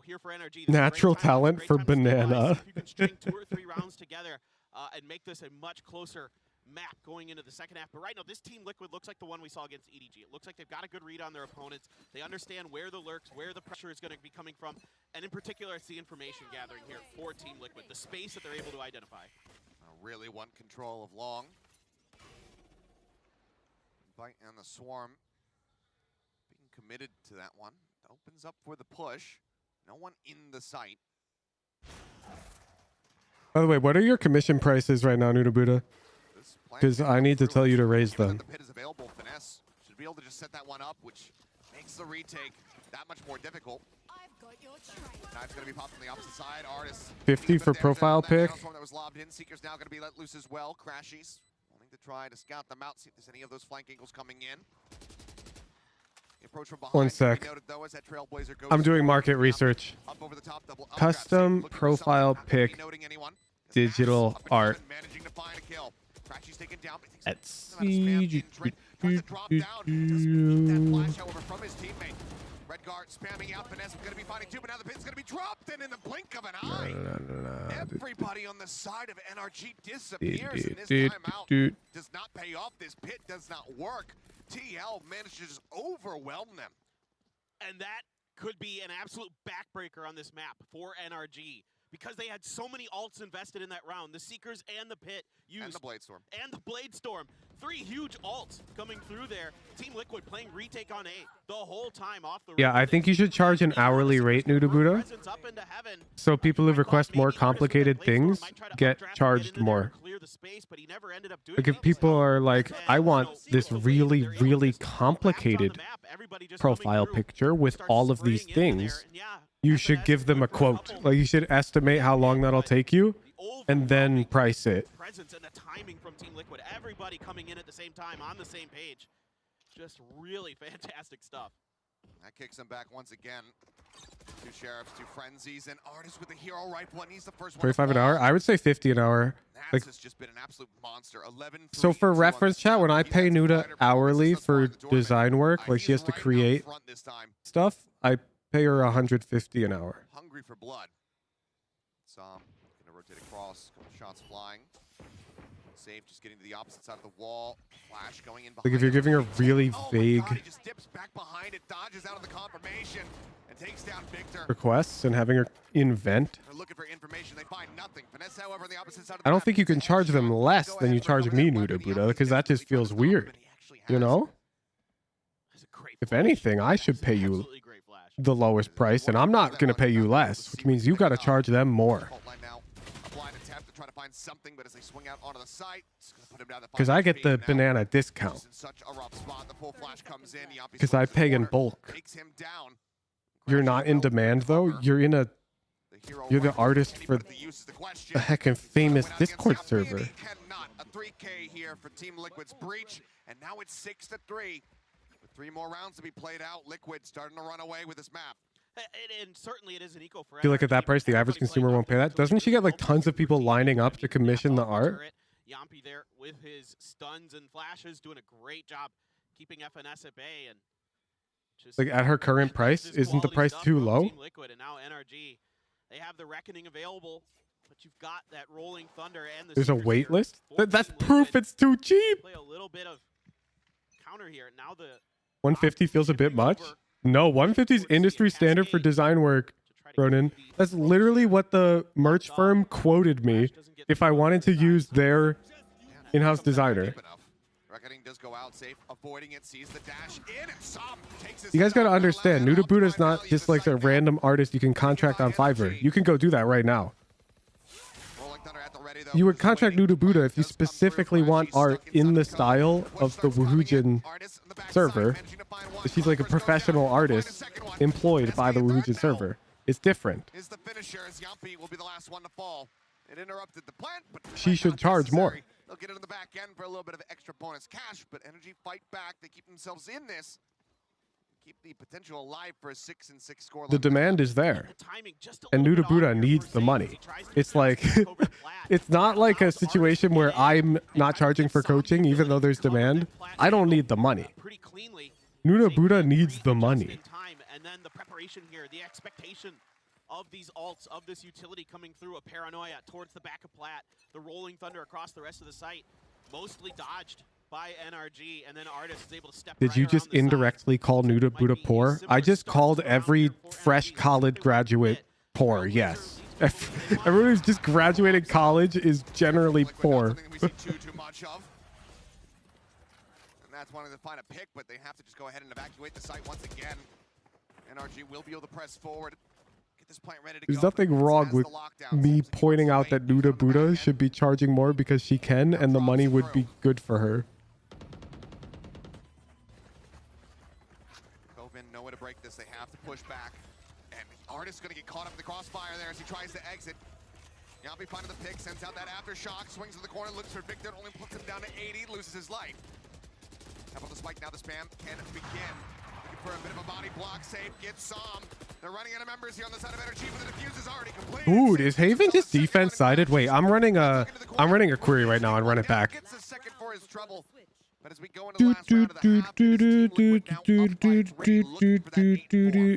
here for NRG, natural talent for banana. You can string 2 or 3 rounds together and make this a much closer map going into the second half. But right now, this Team Liquid looks like the one we saw against EDG. It looks like they've got a good read on their opponents. They understand where the lurks, where the pressure is going to be coming from. And in particular, it's the information gathering here for Team Liquid, the space that they're able to identify. Really want control of long. Bite and the swarm being committed to that one. Opens up for the push. No one in the site. By the way, what are your commission prices right now, Nudabuda? Because I need to tell you to raise them. The pit is available. Finesse should be able to just set that one up, which makes the retake that much more difficult. Now it's going to be popped from the opposite side. Artist 50 for profile pick. That was lobbed in. Seeker's now going to be let loose as well. Crashies wanting to try to scout them out, see if there's any of those flank angles coming in. Approach from behind. 1 sec. I'm doing market research. Custom profile pick digital art. Let's see. Redgar spamming out. Finesse going to be fighting too, but now the pit's going to be dropped, and in the blink of an eye, everybody on the side of NRG disappears, and this timeout does not pay off. This pit does not work. TL managed to just overwhelm them. And that could be an absolute backbreaker on this map for NRG. Because they had so many ults invested in that round. The Seekers and the Pit used. And the Bladestorm. And the Bladestorm. 3 huge ults coming through there. Team Liquid playing retake on A the whole time off the... Yeah, I think you should charge an hourly rate, Nudabuda. So people who request more complicated things get charged more. Like if people are like, I want this really, really complicated profile picture with all of these things, you should give them a quote. Like you should estimate how long that'll take you and then price it. Presence and the timing from Team Liquid. Everybody coming in at the same time on the same page. Just really fantastic stuff. That kicks him back once again. 2 Sheriffs, 2 Frenzies, and Artist with the hero rifle, and he's the first one. 25 an hour? I would say 50 an hour. Like, has just been an absolute monster. 11. So for reference chat, when I pay Nuda hourly for design work, like she has to create stuff, I pay her 150 an hour. Hungry for blood. Gonna rotate across, couple shots flying. Safe just getting to the opposite side of the wall. Flash going in Like if you're giving her really vague he just dips back behind it, dodges out of the confirmation, and takes down Victor. requests and having her invent. They're looking for information. They find nothing. Finesse, however, on the opposite side of I don't think you can charge them less than you charge me, Nuda Buddha, because that just feels weird. You know? If anything, I should pay you the lowest price, and I'm not going to pay you less, which means you got to charge them more. Because I get the banana discount. Because I pay in bulk. You're not in demand, though. You're the artist for the heckin' famous Discord server. A 3K here for Team Liquid's breach, and now it's 6-3. With 3 more rounds to be played out, Liquid starting to run away with this map. And certainly it is an eco for I feel like at that price, the average consumer won't pay that. Doesn't she get like tons of people lining up to commission the art? Yampy there with his stuns and flashes, doing a great job keeping FNS at bay. And just Like at her current price, isn't the price too low? Team Liquid and now NRG, they have the Reckoning available, but you've got that Rolling Thunder and the There's a Seekers wait here. list? That's proof it's too cheap! Play a little bit of counter here. Now the 150 feels a bit much. No, 150 is industry standard for design work, Ronan. That's literally what the merch firm quoted me if I wanted to use their in-house designer. Reckoning does go out safe, avoiding it, sees the dash in, and Som takes his You guys gotta understand, Nuda Buddha's not just like a random artist you can contract on Fiverr. You can go do that right now. You would contract Nuda Buddha if you specifically want art in the style of the Woohoojin server. She's like a professional artist employed by the Woohoojin server. It's different. Is the finisher as Yampy will be the last one to fall. It interrupted the plant, but She should charge more. they'll get it in the back end for a little bit of extra bonus cash, but NRG fight back. They keep themselves in this. Keep the potential alive for a 6-6 score. The demand is there. And Nuda Buddha needs the money. It's like, it's not like a situation where I'm not charging for coaching, even though there's demand. I don't need the money. Nuda Buddha needs the money. And then the preparation here, the expectation of these ults, of this utility coming through, a paranoia towards the back of Plat, the Rolling Thunder across the rest of the site, mostly dodged by NRG, and then Artist is able to step Did you just indirectly call Nuda Buddha poor? I just called every fresh college graduate poor, yes. Everyone who's just graduated college is generally poor. too much of. And that's wanting to find a pick, but they have to just go ahead and evacuate the site once again. NRG will be able to press forward. Get this plant ready to There's go. nothing wrong with me pointing out that Nuda Buddha should be charging more because she can, and the money would be good for her. Coven, no way to break this. They have to push back. And the Artist going to get caught up in the crossfire there as he tries to exit. Yampy finding the pick, sends out that aftershock, swings to the corner, looks for Victor, only puts him down to 80, loses his life. How about the spike now? The spam can begin. Looking for a bit of a body block, save, gets Som. They're running out of members here on the side of NRG, but the defuse is already complete. Dude, is Haven just defense sided? Wait, I'm running a query right now and run it back. Gets a second for his trouble. But as we go into the last round of the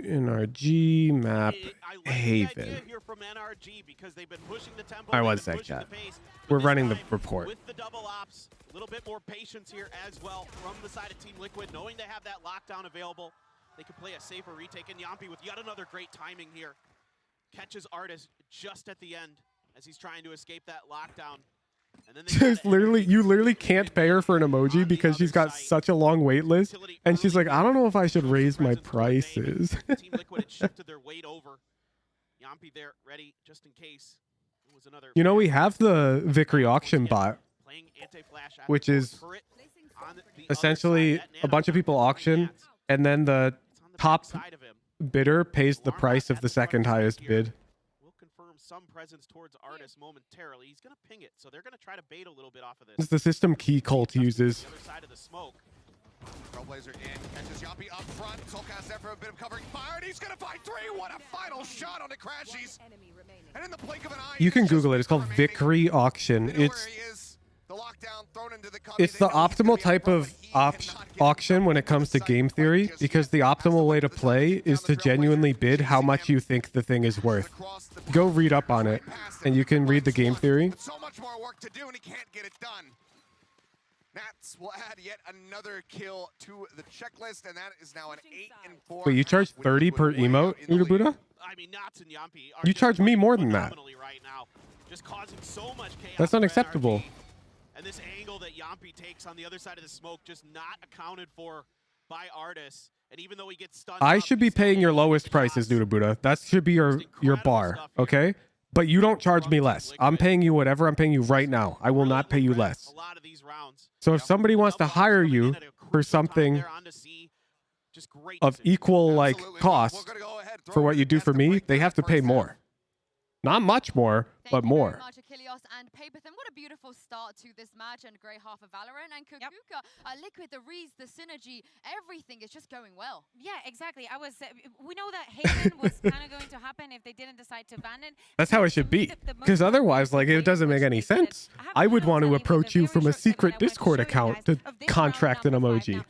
NRG map Haven. Alright, one sec, chat. We're running the report. With the double ops, a little bit more patience here as well from the side of Team Liquid, knowing they have that lockdown available. They can play a safer retake, and Yampy with yet another great timing here. Catches Artist just at the end as he's trying to escape that lockdown. And then Just literally, you literally can't pay her for an emoji because she's got such a long wait list. And she's like, I don't know if I should raise my prices. Team Liquid had shifted their weight over. Yampy there, ready just in case. It was another. You know, we have the Victory auction bot, which is essentially a bunch of people auction, and then the top bidder pays the price of the second highest bid. We'll confirm some presence towards Artist momentarily. He's going to ping it, so they're going to try to bait a little bit off of this. It's the system key Colt uses. The other side of the smoke. Trailblazer in, catches Yampy up front. Soulcast there for a bit of covering fire, and he's going to find 3. What a final shot on the Crashies. And in the blink of an eye, You can Google it. It's called Victory Auction. It's it's the optimal type of auction when it comes to game theory, because the optimal way to play is to genuinely bid how much you think the thing is worth. Go read up on it, and you can read the game theory. So much more work to do, and he can't get it done. Nats will add yet another kill to the checklist, and that is now an 8-4. Wait, you charge 30 per emote, Udabuda? I mean, Nats and Yampi are You charge me more than that. right now, just causing so much chaos. That's for unacceptable. NRG. And this angle that Yampi takes on the other side of the smoke just not accounted for by Artis. And even though he gets stunned, I should be paying your lowest prices, Udabuda. That should be your bar, okay? But you don't charge me less. I'm paying you whatever I'm paying you right now. I will not pay you less. So if somebody wants to hire you for something of equal like cost for what you do for me, they have to pay more. Not much more, but more. And Paperthin, what a beautiful start to this match, and great half of Valorant. And Kukuka, Liquid, the reads, the synergy, everything is just going well. Yeah, exactly. We know that Haven was kind of going to happen if they didn't decide to ban it. That's how it should be. Because otherwise, like, it doesn't make any sense. I would want to approach you from a secret Discord account to contract an emoji.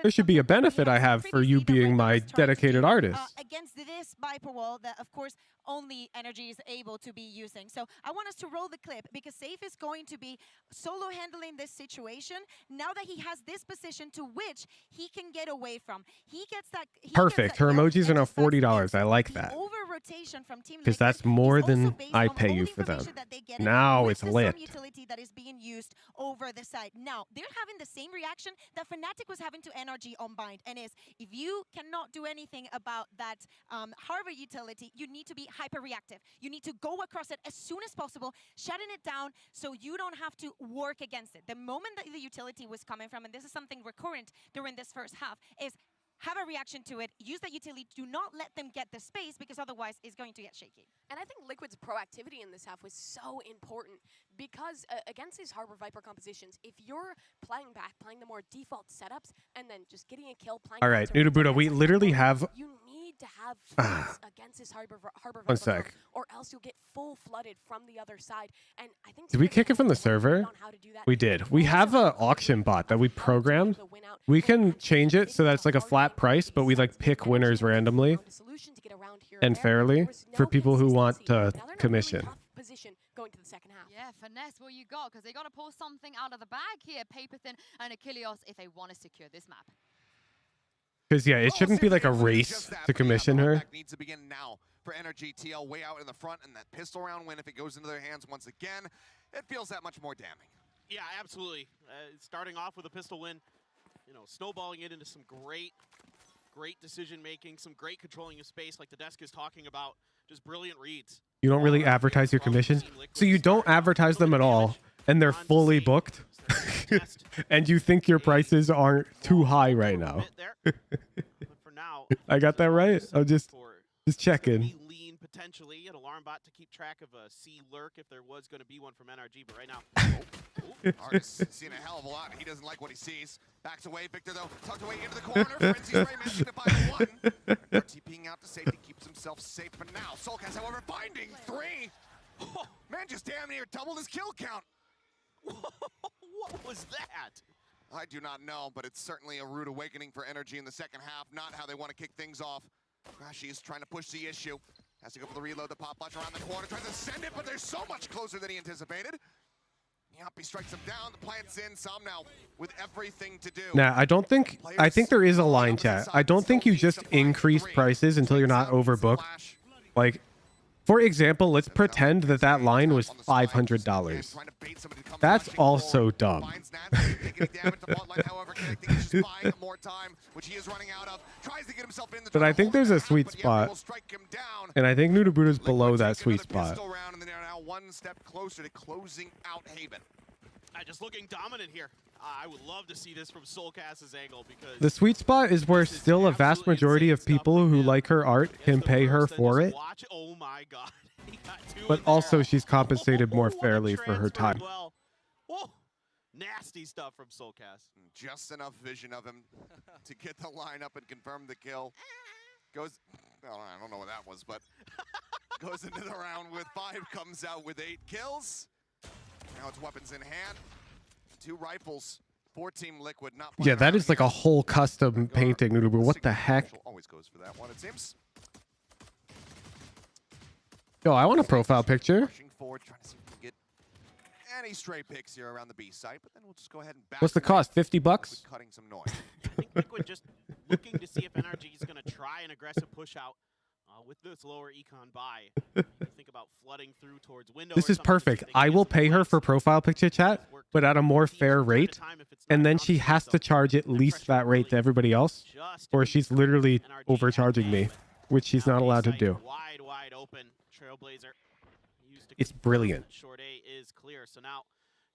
There should be a benefit I have for you being my dedicated artist. Against this Viper wall that, of course, only NRG is able to be using. So I want us to roll the clip, because Safe is going to be solo handling this situation now that he has this position to which he can get away from. He gets that. Perfect. Her emojis are now $40. I like that. Over-rotation from Team Because that's more than I pay you for them. Now it's lit. Utility that is being used over the side. Now, they're having the same reaction that Fnatic was having to NRG on Bind, and is if you cannot do anything about that Harbor utility, you need to be hyper-reactive. You need to go across it as soon as possible, shutting it down so you don't have to work against it. The moment that the utility was coming from, and this is something recurrent during this first half, is have a reaction to it, use that utility, do not let them get the space, because otherwise it's going to get shaky. And I think Liquid's proactivity in this half was so important, because against these Harbor Viper compositions, if you're playing back, playing the more default setups, and then just getting a kill, playing... All right, Nudabuda, we literally have... You need to have flags against this Harbor Viper. One sec. Or else you'll get full flooded from the other side. And I think... Did we kick it from the server? We did. We have an auction bot that we programmed. We can change it so that it's like a flat price, but we like pick winners randomly and fairly for people who want to commission. Going to the second half. Yeah, finesse what you got, because they got to pull something out of the bag here, Paperthin and Achilles, if they want to secure this map. Because, yeah, it shouldn't be like a race to commission her. Needs to begin now for NRG. TL way out in the front, and that pistol round win, if it goes into their hands once again, it feels that much more damning. Yeah, absolutely. Starting off with a pistol win, you know, snowballing it into some great decision-making, some great controlling of space, like the desk is talking about. Just brilliant reads. You don't really advertise your commissions. So you don't advertise them at all, and they're fully booked. And you think your prices aren't too high right now. I got that right? I'm just checking. Lean potentially an alarm bot to keep track of a C lurk if there was going to be one from NRG, but right now... Artist seen a hell of a lot. He doesn't like what he sees. Backs away. Victor, though, tucked away into the corner. Frenzy spray managing to find one. TPing out to safety, keeps himself safe for now. Soulcast, however, finding 3. Oh, man just damn near doubled his kill count. What was that? I do not know, but it's certainly a rude awakening for NRG in the second half. Not how they want to kick things off. Crashy is trying to push the issue. Has to go for the reload. The pop flash around the corner. Tries to send it, but they're so much closer than he anticipated. Yampi strikes him down. The plant's in. Some now with everything to do. Nah, I think there is a line, chat. I don't think you just increase prices until you're not overbooked. Like, for example, let's pretend that that line was $500. That's also dumb. But I think there's a sweet spot. And I think Nudabuda's below that sweet spot. One step closer to closing out Haven. Just looking dominant here. I would love to see this from Soulcast's angle, because the sweet spot is where still a vast majority of people who like her art can pay her for it. Oh my God. But also she's compensated more fairly for her time. Whoa. Nasty stuff from Soulcast. Just enough vision of him to get the lineup and confirm the kill. Goes, well, I don't know what that was, but goes into the round with 5, comes out with 8 kills. Now it's weapons in hand. 2 rifles for Team Liquid. Not Yeah, that is like a whole custom painting, Noodle. What the heck? always goes for that one, it seems. Yo, I want a profile picture. Rushing forward, trying to see if we can get any stray picks here around the B site, but then we'll just go ahead and back What's the away. cost? $50? Cutting some noise. I think Liquid just looking to see if NRG is going to try an aggressive push out with this lower econ buy. You think about flooding through towards window. This is perfect. I will pay her for profile picture chat, but at a more fair rate. And then she has to charge at least that rate to everybody else, or she's literally overcharging me, which she's not allowed to do. Wide open. Trailblazer. It's brilliant. Short A is clear. So now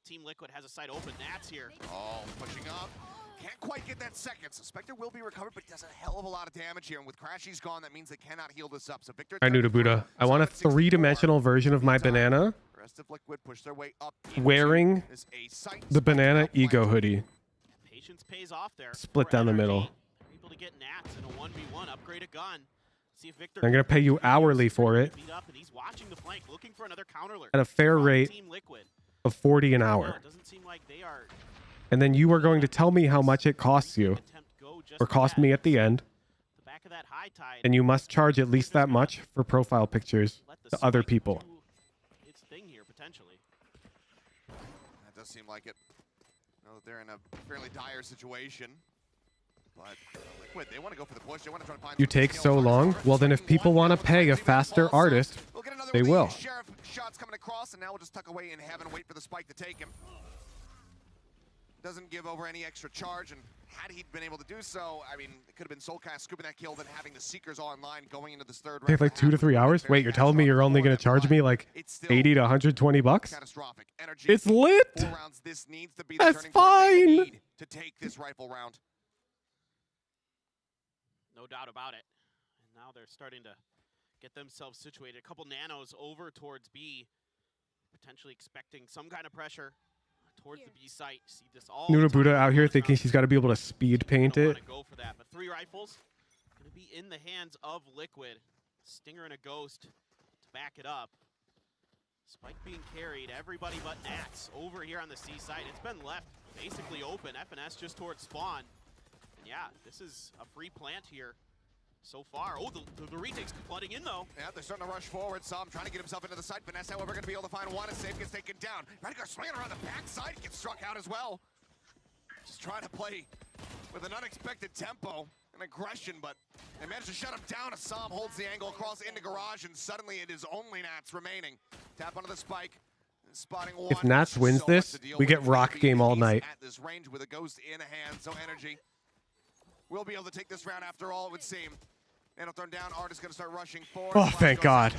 Team Liquid has a site open. Nats here. Oh, pushing up. Can't quite get that second. So Spectre will be recovered, but does a hell of a lot of damage here. And with Crashy's gone, that means they cannot heal this up. So Victor. I knew to Buddha. I want a 3-dimensional version of my banana Rest of Liquid push their way up. wearing the banana ego hoodie. Patience pays off there. Split down the middle. Able to get Nats in a 1v1, upgrade a gun. See if Victor I'm going to pay you hourly for it beat up, and he's watching the flank, looking for another counter alert at a fair from rate Team Liquid. of 40 an No, hour. it doesn't seem like they are And then you are going to tell me how much it costs you, or cost me at the end. the back of that high tide. And you must charge at least that much for profile pictures to other people. Its thing here potentially. That does seem like it. I know that they're in a fairly dire situation. But Liquid, they want to go for the push. They want to try to find You take so long? Well, then if people want to pay a faster artist, they will. Sheriff shots coming across, and now we'll just tuck away in heaven and wait for the spike to take him. Doesn't give over any extra charge, and had he been able to do so, I mean, it could have been Soulcast scooping that kill, then having the Seekers online going into this third round. Take like 2 to 3 hours? Wait, you're telling me you're only going to charge me like 80 to 120 bucks? Catastrophic. Energy. It's lit! 4 rounds. This needs to be the That's turning point they fine! need to take this rifle round. No doubt about it. And now they're starting to get themselves situated. A couple nanos over towards B, potentially expecting some kind of pressure towards the B site. See this all. Noodle Buddha out here thinking she's got to be able to speed paint it. Go for that, but 3 rifles going to be in the hands of Liquid. Stinger and a Ghost to back it up. Spike being carried. Everybody but Nats over here on the C site. It's been left basically open. FNS just towards spawn. And yeah, this is a free plant here so far. Oh, the retake's flooding in though. Yeah, they're starting to rush forward. Some trying to get himself into the site. Vanessa, however, going to be able to find one. As Safe gets taken down. Radigar swinging around the backside. Gets struck out as well. Just trying to play with an unexpected tempo and aggression, but they managed to shut him down. Assam holds the angle across into garage, and suddenly it is only Nats remaining. Tap onto the spike. Spotting one. If Nats wins this, we get Rock Game all night. At this range with a Ghost in hand, so Energy will be able to take this round after all, it would seem. And thrown down, Art is going to start rushing forward. Oh, thank God.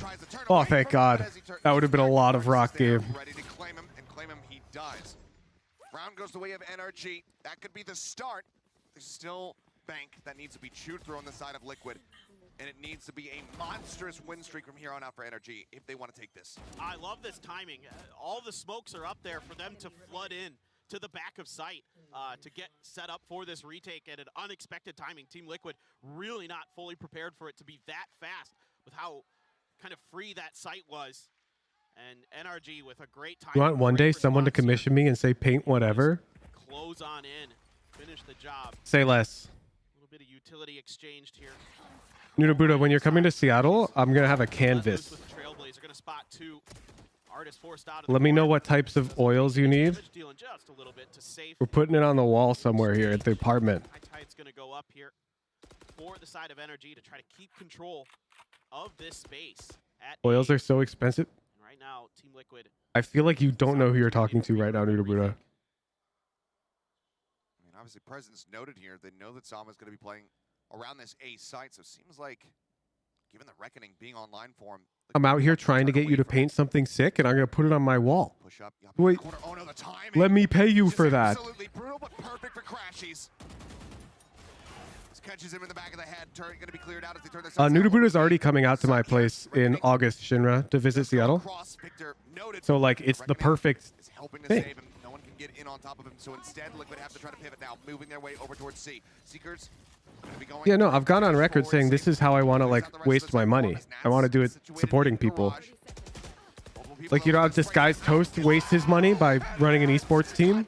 Oh, thank God. That would have been a lot of Rock Game. Ready to claim him, and claim him he does. Round goes the way of NRG. That could be the start. There's still bank that needs to be chewed through on the side of Liquid. And it needs to be a monstrous win streak from here on out for NRG if they want to take this. I love this timing. All the smokes are up there for them to flood in to the back of sight to get set up for this retake at an unexpected timing. Team Liquid really not fully prepared for it to be that fast with how kind of free that site was. And NRG with a great time. You want one day someone to commission me and say paint whatever? Close on in. Finish the job. Say less. A little bit of utility exchanged here. Noodle Buddha, when you're coming to Seattle, I'm going to have a canvas. Trailblazer gonna spot 2. Artist forced out of Let me know what types of oils you need. dealing just a little bit to safe. We're putting it on the wall somewhere here at the apartment. High tide's gonna go up here for the side of NRG to try to keep control of this space. Oils are so expensive. Right now, Team Liquid. I feel like you don't know who you're talking to right now, Noodle Buddha. I mean, obviously, presence noted here. They know that Sama's going to be playing around this A site, so it seems like, given the Reckoning being online for him, I'm out here trying to get you to paint something sick, and I'm going to put it on my wall. push up. Wait, Oh no, the timing. let me pay you for that. Absolutely brutal, but perfect for Crashies. This catches him in the back of the head. Turret going to be cleared out as they turn this. Noodle Buddha's already coming out to my place in August, Shinra, to visit Seattle. So, like, it's the perfect helping to thing. save him. No one can get in on top of him. So instead, Liquid have to try to pivot now, moving their way over towards C. Seekers. Yeah, no, I've gone on record saying this is how I want to, like, waste my money. I want to do it supporting people. Like, you know how Disguised Toast wastes his money by running an esports team?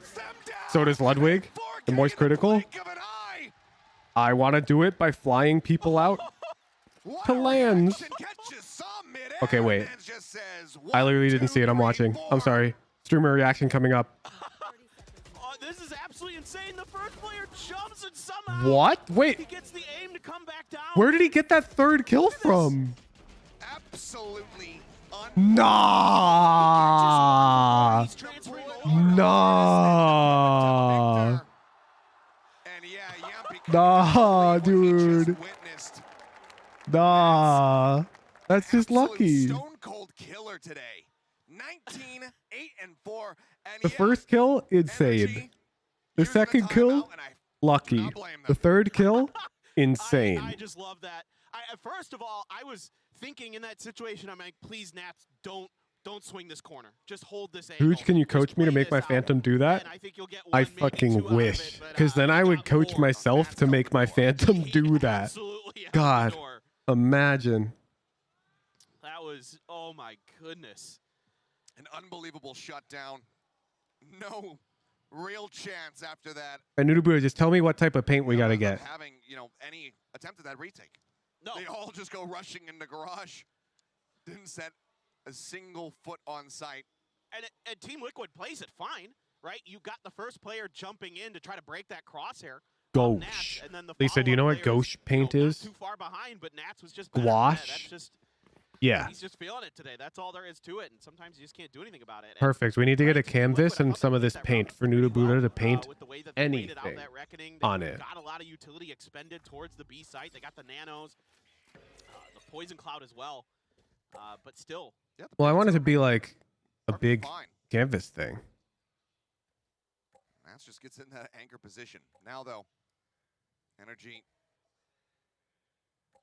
So does Ludwig. The Moist Critical. I want to do it by flying people out to lands. Okay, wait. I literally didn't see it. I'm watching. I'm sorry. Streamer reaction coming up. This is absolutely insane. The first player jumps and somehow What? Wait. he gets the aim to come back down. Where did he get that third kill from? Absolutely. Nah. Nah. Nah, dude. Nah. That's just lucky. Stone cold killer today. 19, 8, and 4. And The first kill, insane. The second kill, lucky. The third kill, insane. I just love that. First of all, I was thinking in that situation, I'm like, please, Nats, don't swing this corner. Just hold this angle. Hooch, can you coach me to make my Phantom do that? I fucking wish. Because then I would coach myself to make my Phantom do that. God, imagine. That was, oh my goodness. An unbelievable shutdown. No real chance after that. And Nudabuda, just tell me what type of paint we got to get. Having, any attempt at that retake. No. They all just go rushing in the garage. Didn't set a single foot on site. And Team Liquid plays it fine, right? You got the first player jumping in to try to break that crosshair. Gouache. Lisa, do you know what gouache paint is? Too far behind, but Nats was just gouache. Yeah. He's just feeling it today. That's all there is to it. And sometimes you just can't do anything about it. Perfect. We need to get a canvas and some of this paint for Nudabuda to paint anything on it. Got a lot of utility expended towards the B site. They got the nanos, the poison cloud as well. But still. Well, I want it to be like a big canvas thing. Nats just gets in that anchor position. Now, though, NRG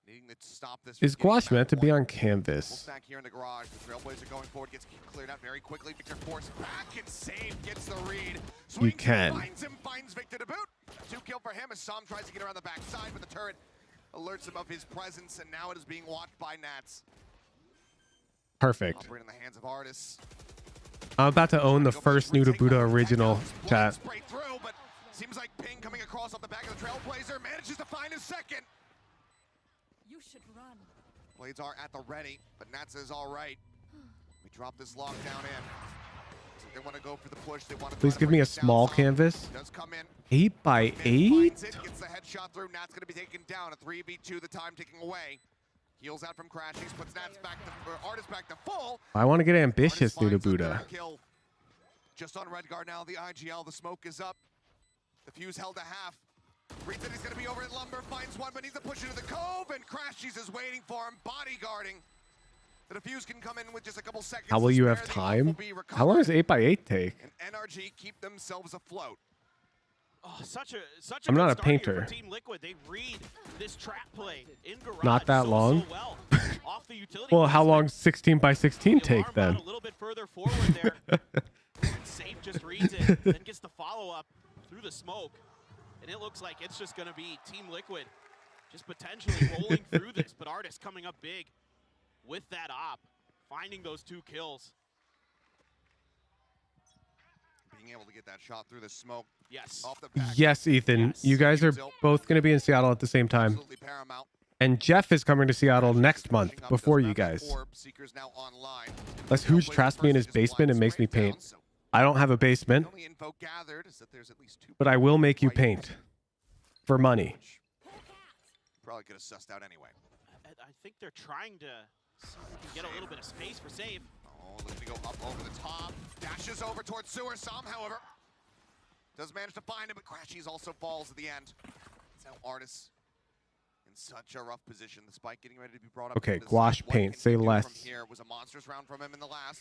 needing to stop this. Is gouache meant to be on canvas? Stack here in the garage. The Trailblazer going forward gets cleared out very quickly. Victor forced back and saved. Gets the read. You can. Finds Victor to boot. 2 kill for him as Sam tries to get around the backside, but the turret alerts him of his presence, and now it is being watched by Nats. Perfect. Operating in the hands of Artis. I'm about to own the first Nudabuda original, chat. But seems like Ping coming across off the back of the Trailblazer manages to find his second. You should run. Blades are at the ready, but Nats is all right. We drop this lockdown in. So they want to go for the push. They want to. Please give me a small canvas. Does come in. 8 by 8. Gets the headshot through. Nats going to be taken down. A 3v2. The time ticking away. Heals out from crashing. Puts Nats back to Artis back to full. I want to get ambitious, Nudabuda. Just on Redguard now. The IGL. The smoke is up. The fuse held to half. Reads that he's going to be over at Lumber, finds one, but needs to push into the cove, and Crashies is waiting for him, bodyguarding. The defuse can come in with just a couple seconds. How will you have time? How long does 8 by 8 take? And NRG keep themselves afloat. Oh, such a I'm not a good start here painter. for Team Liquid. They read this trap play in garage Not that long. well. Off the utility Well, how long 16 by 16 take then? a little bit further forward there. Safe just reads it, then gets the follow-up through the smoke. And it looks like it's just going to be Team Liquid just potentially rolling through this. But Artis coming up big with that op, finding those 2 kills. Being able to get that shot through the smoke. Yes. Off the back. Yes, Ethan. You guys are both going to be in Seattle at the same time. Absolutely paramount. And Jeff is coming to Seattle next month before you guys. Unless Hooch traps me in his basement and makes me paint. I don't have a basement, but I will make you paint for money. Probably could have sussed out anyway. I think they're trying to see if they can get a little bit of space for save. Oh, looking to go up over the top. Dashes over towards Sewer. Sam, however, does manage to find him, but Crashies also falls at the end. It's now Artis in such a rough position. The spike getting ready to be brought up. Okay, gouache paint. Say less. From here was a monstrous round from him in the last.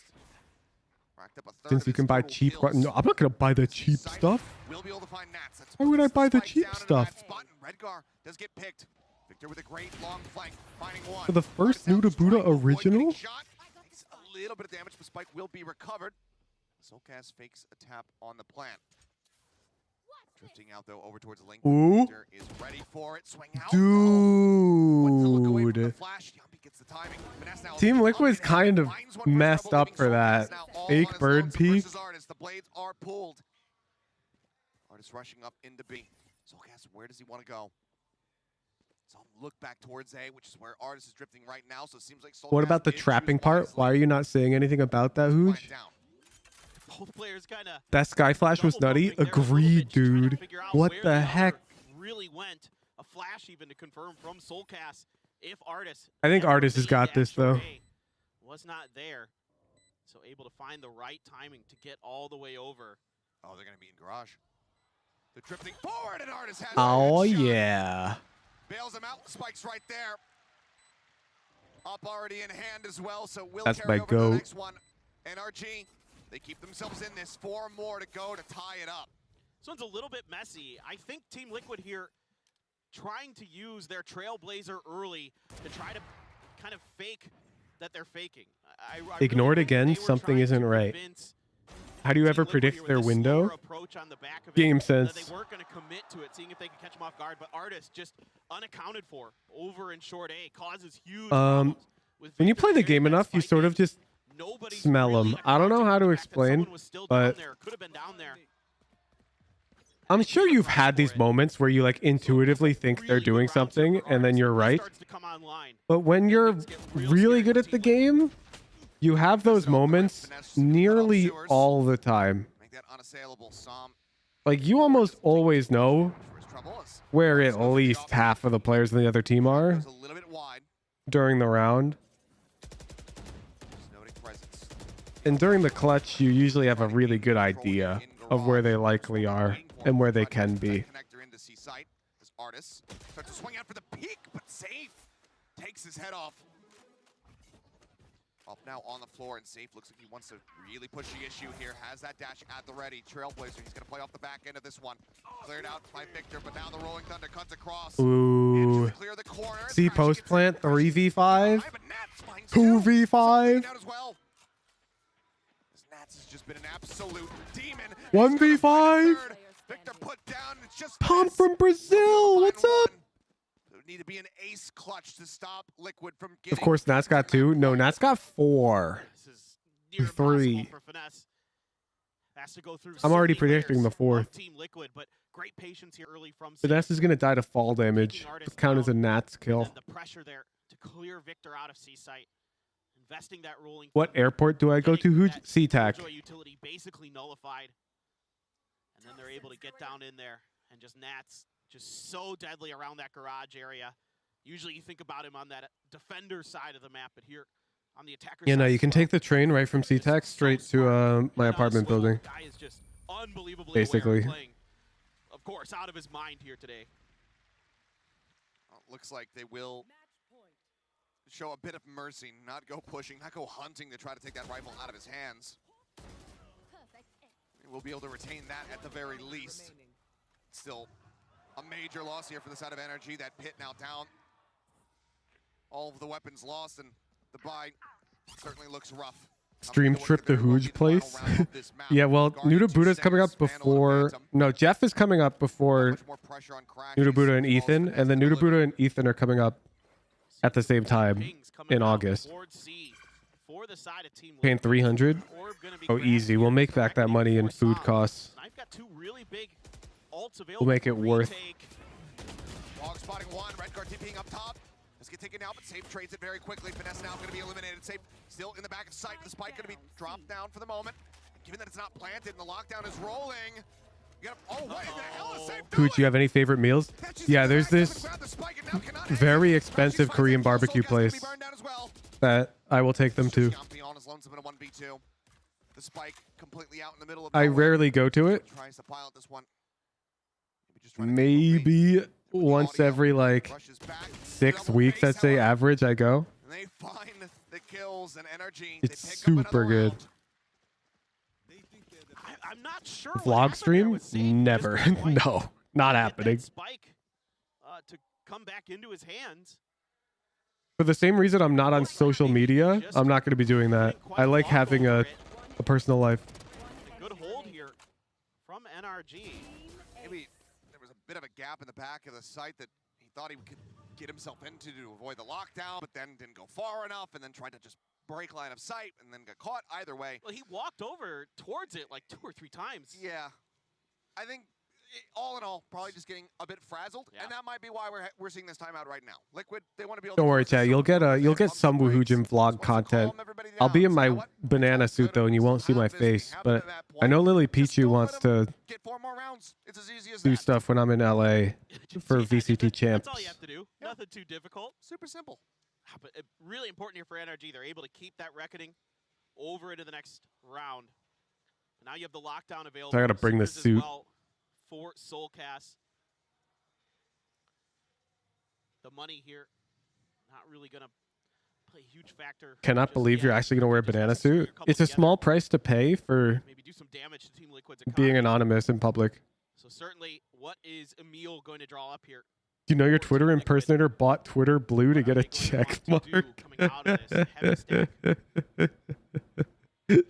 Since you can buy cheap, no, I'm not gonna buy the cheap stuff. We'll be able to find Nats. Why would I buy the cheap stuff? Redgar does get picked. Victor with a great long flank, finding one. For the first Nudabuda original? Takes a little bit of damage, but spike will be recovered. Soulcast fakes a tap on the plant. Drifting out though over towards the link. Ooh. Victor is ready for it. Swing out. Dude. Team Liquid's kind of messed up for that. Fake bird peek. The blades are pulled. Artist rushing up into B. Soulcast, where does he want to go? So look back towards A, which is where Artist is drifting right now. So it seems like Soulcast What about the did trapping choose part? wisely. Why are you not saying anything about that, Hooge? Both players kind of That Sky Flash was nutty. Agreed, dude. What the heck? really went. A flash even to confirm from Soulcast if Artist. I think Artist has got this, though. Was not there. So able to find the right timing to get all the way over. Oh, they're going to be in garage. They're drifting forward, and Artist has Oh, a headshot. yeah. Bails him out. Spike's right there. Up already in hand as well, so we'll That's carry my over to the goat. next one. NRG, they keep themselves in this. 4 more to go to tie it up. This one's a little bit messy. I think Team Liquid here trying to use their Trailblazer early to try to kind of fake that they're faking. I Ignored really again, something isn't right. How do you ever predict their window? Game sense. They weren't going to commit to it, seeing if they could catch them off guard, but Artist just unaccounted for over in short A causes huge problems. When you play the game enough, you sort of just smell them. I don't know how to explain, but Could have been down there. I'm sure you've had these moments where you like intuitively think they're doing something and then you're right. But when you're really good at the game, you have those moments nearly all the time. Make that unassailable. Som Like you almost always know where at least half of the players in the other team are goes a little bit wide. during the round. Just noting presence. And during the clutch, you usually have a really good idea of where they likely are and where they can be. Connector into C site. This Artist starts to swing out for the peak, but safe takes his head off. Up now on the floor, and Safe looks like he wants to really push the issue here. Has that dash at the ready. Trailblazer, he's going to play off the back end of this one. Cleared out by Victor, but now the Rolling Thunder cuts across. Ooh. Clear the corner. See post plant 3v5, 2v5, Out as well. This Nats has just been an absolute demon. 1v5. Victor put down. It's just Tom from Brazil. What's up? Need to be an ace clutch to stop Liquid from getting. Of course, Nat's got 2. No, Nat's got 4. 3. Has to go through I'm already so many predicting the layers 4th. of Team Liquid, but great patience here early from Finesse is going to die to fall damage. Count as a Nat's kill. and the pressure there to clear Victor out of C site. Investing that rolling. What airport do I go to? Who's SeaTac? Joy utility basically nullified. And then they're able to get down in there and just Nats just so deadly around that garage area. Usually you think about him on that defender side of the map, but here on the attacker Yeah, side. no, you can take the train right from SeaTac straight to my apartment building. Guy is just unbelievably Basically. aware, playing, of course, out of his mind here today. Well, looks like they will show a bit of mercy, not go pushing, not go hunting to try to take that rifle out of his hands. We'll be able to retain that at the very least. Still a major loss here for the side of NRG. That pit now down. All of the weapons lost, and the buy certainly looks rough. Stream trip to Hooge place. Yeah, well, Nuda Buddha's coming up before. No, Jeff is coming up before Nuda Buddha and Ethan, and then Nuda Buddha and Ethan are coming up at the same time in August. Paying 300. Oh, easy. We'll make back that money in food costs. I've got 2 really big ults We'll available. make it worth. Dog spotting one. Red guard TPing up top. Let's get taken out, but Safe trades it very quickly. Finesse now going to be eliminated. Safe still in the back of sight. The spike going to be dropped down for the moment. Given that it's not planted and the lockdown is rolling. You gotta, oh, what the hell is Safe doing? Hooge, you have any favorite meals? Yeah, there's this very expensive Korean barbecue place that I will take them to. On his lonesome in a 1v2. The spike completely out in the middle of I rarely go to it. Tries to pilot this one. Maybe once every like 6 weeks, I'd say average, I go. And they find the kills and NRG. It's super good. I'm not sure. Vlog stream? Never. No, not happening. Spike to come back into his hands. For the same reason I'm not on social media, I'm not going to be doing that. I like having a personal life. Good hold here from NRG. Maybe there was a bit of a gap in the back of the site that he thought he could get himself into to avoid the lockdown, but then didn't go far enough and then tried to just break line of sight and then got caught either way. Well, he walked over towards it like 2 or 3 times. Yeah. I think all in all, probably just getting a bit frazzled, and that might be why we're seeing this timeout right now. Liquid, they want to be able Don't worry, chat. You'll get some Woohoojin vlog content. I'll be in my banana suit though, and you won't see my face. But I know Lily Pichu wants to do stuff when I'm in LA for VCT champs. That's all you have to do. Nothing too difficult. Super simple. But really important here for NRG. They're able to keep that reckoning over into the next round. Now you have the lockdown available. So I gotta bring the Seekers as suit. well for Soulcast. The money here, not really gonna play a huge factor. Cannot believe you're actually gonna wear a banana suit. It's a small price to pay for Maybe do some damage to Team Liquid's being economy. anonymous in public. So certainly, what is Emil going to draw up here? Do you know your Twitter impersonator bought Twitter Blue to get a check mark?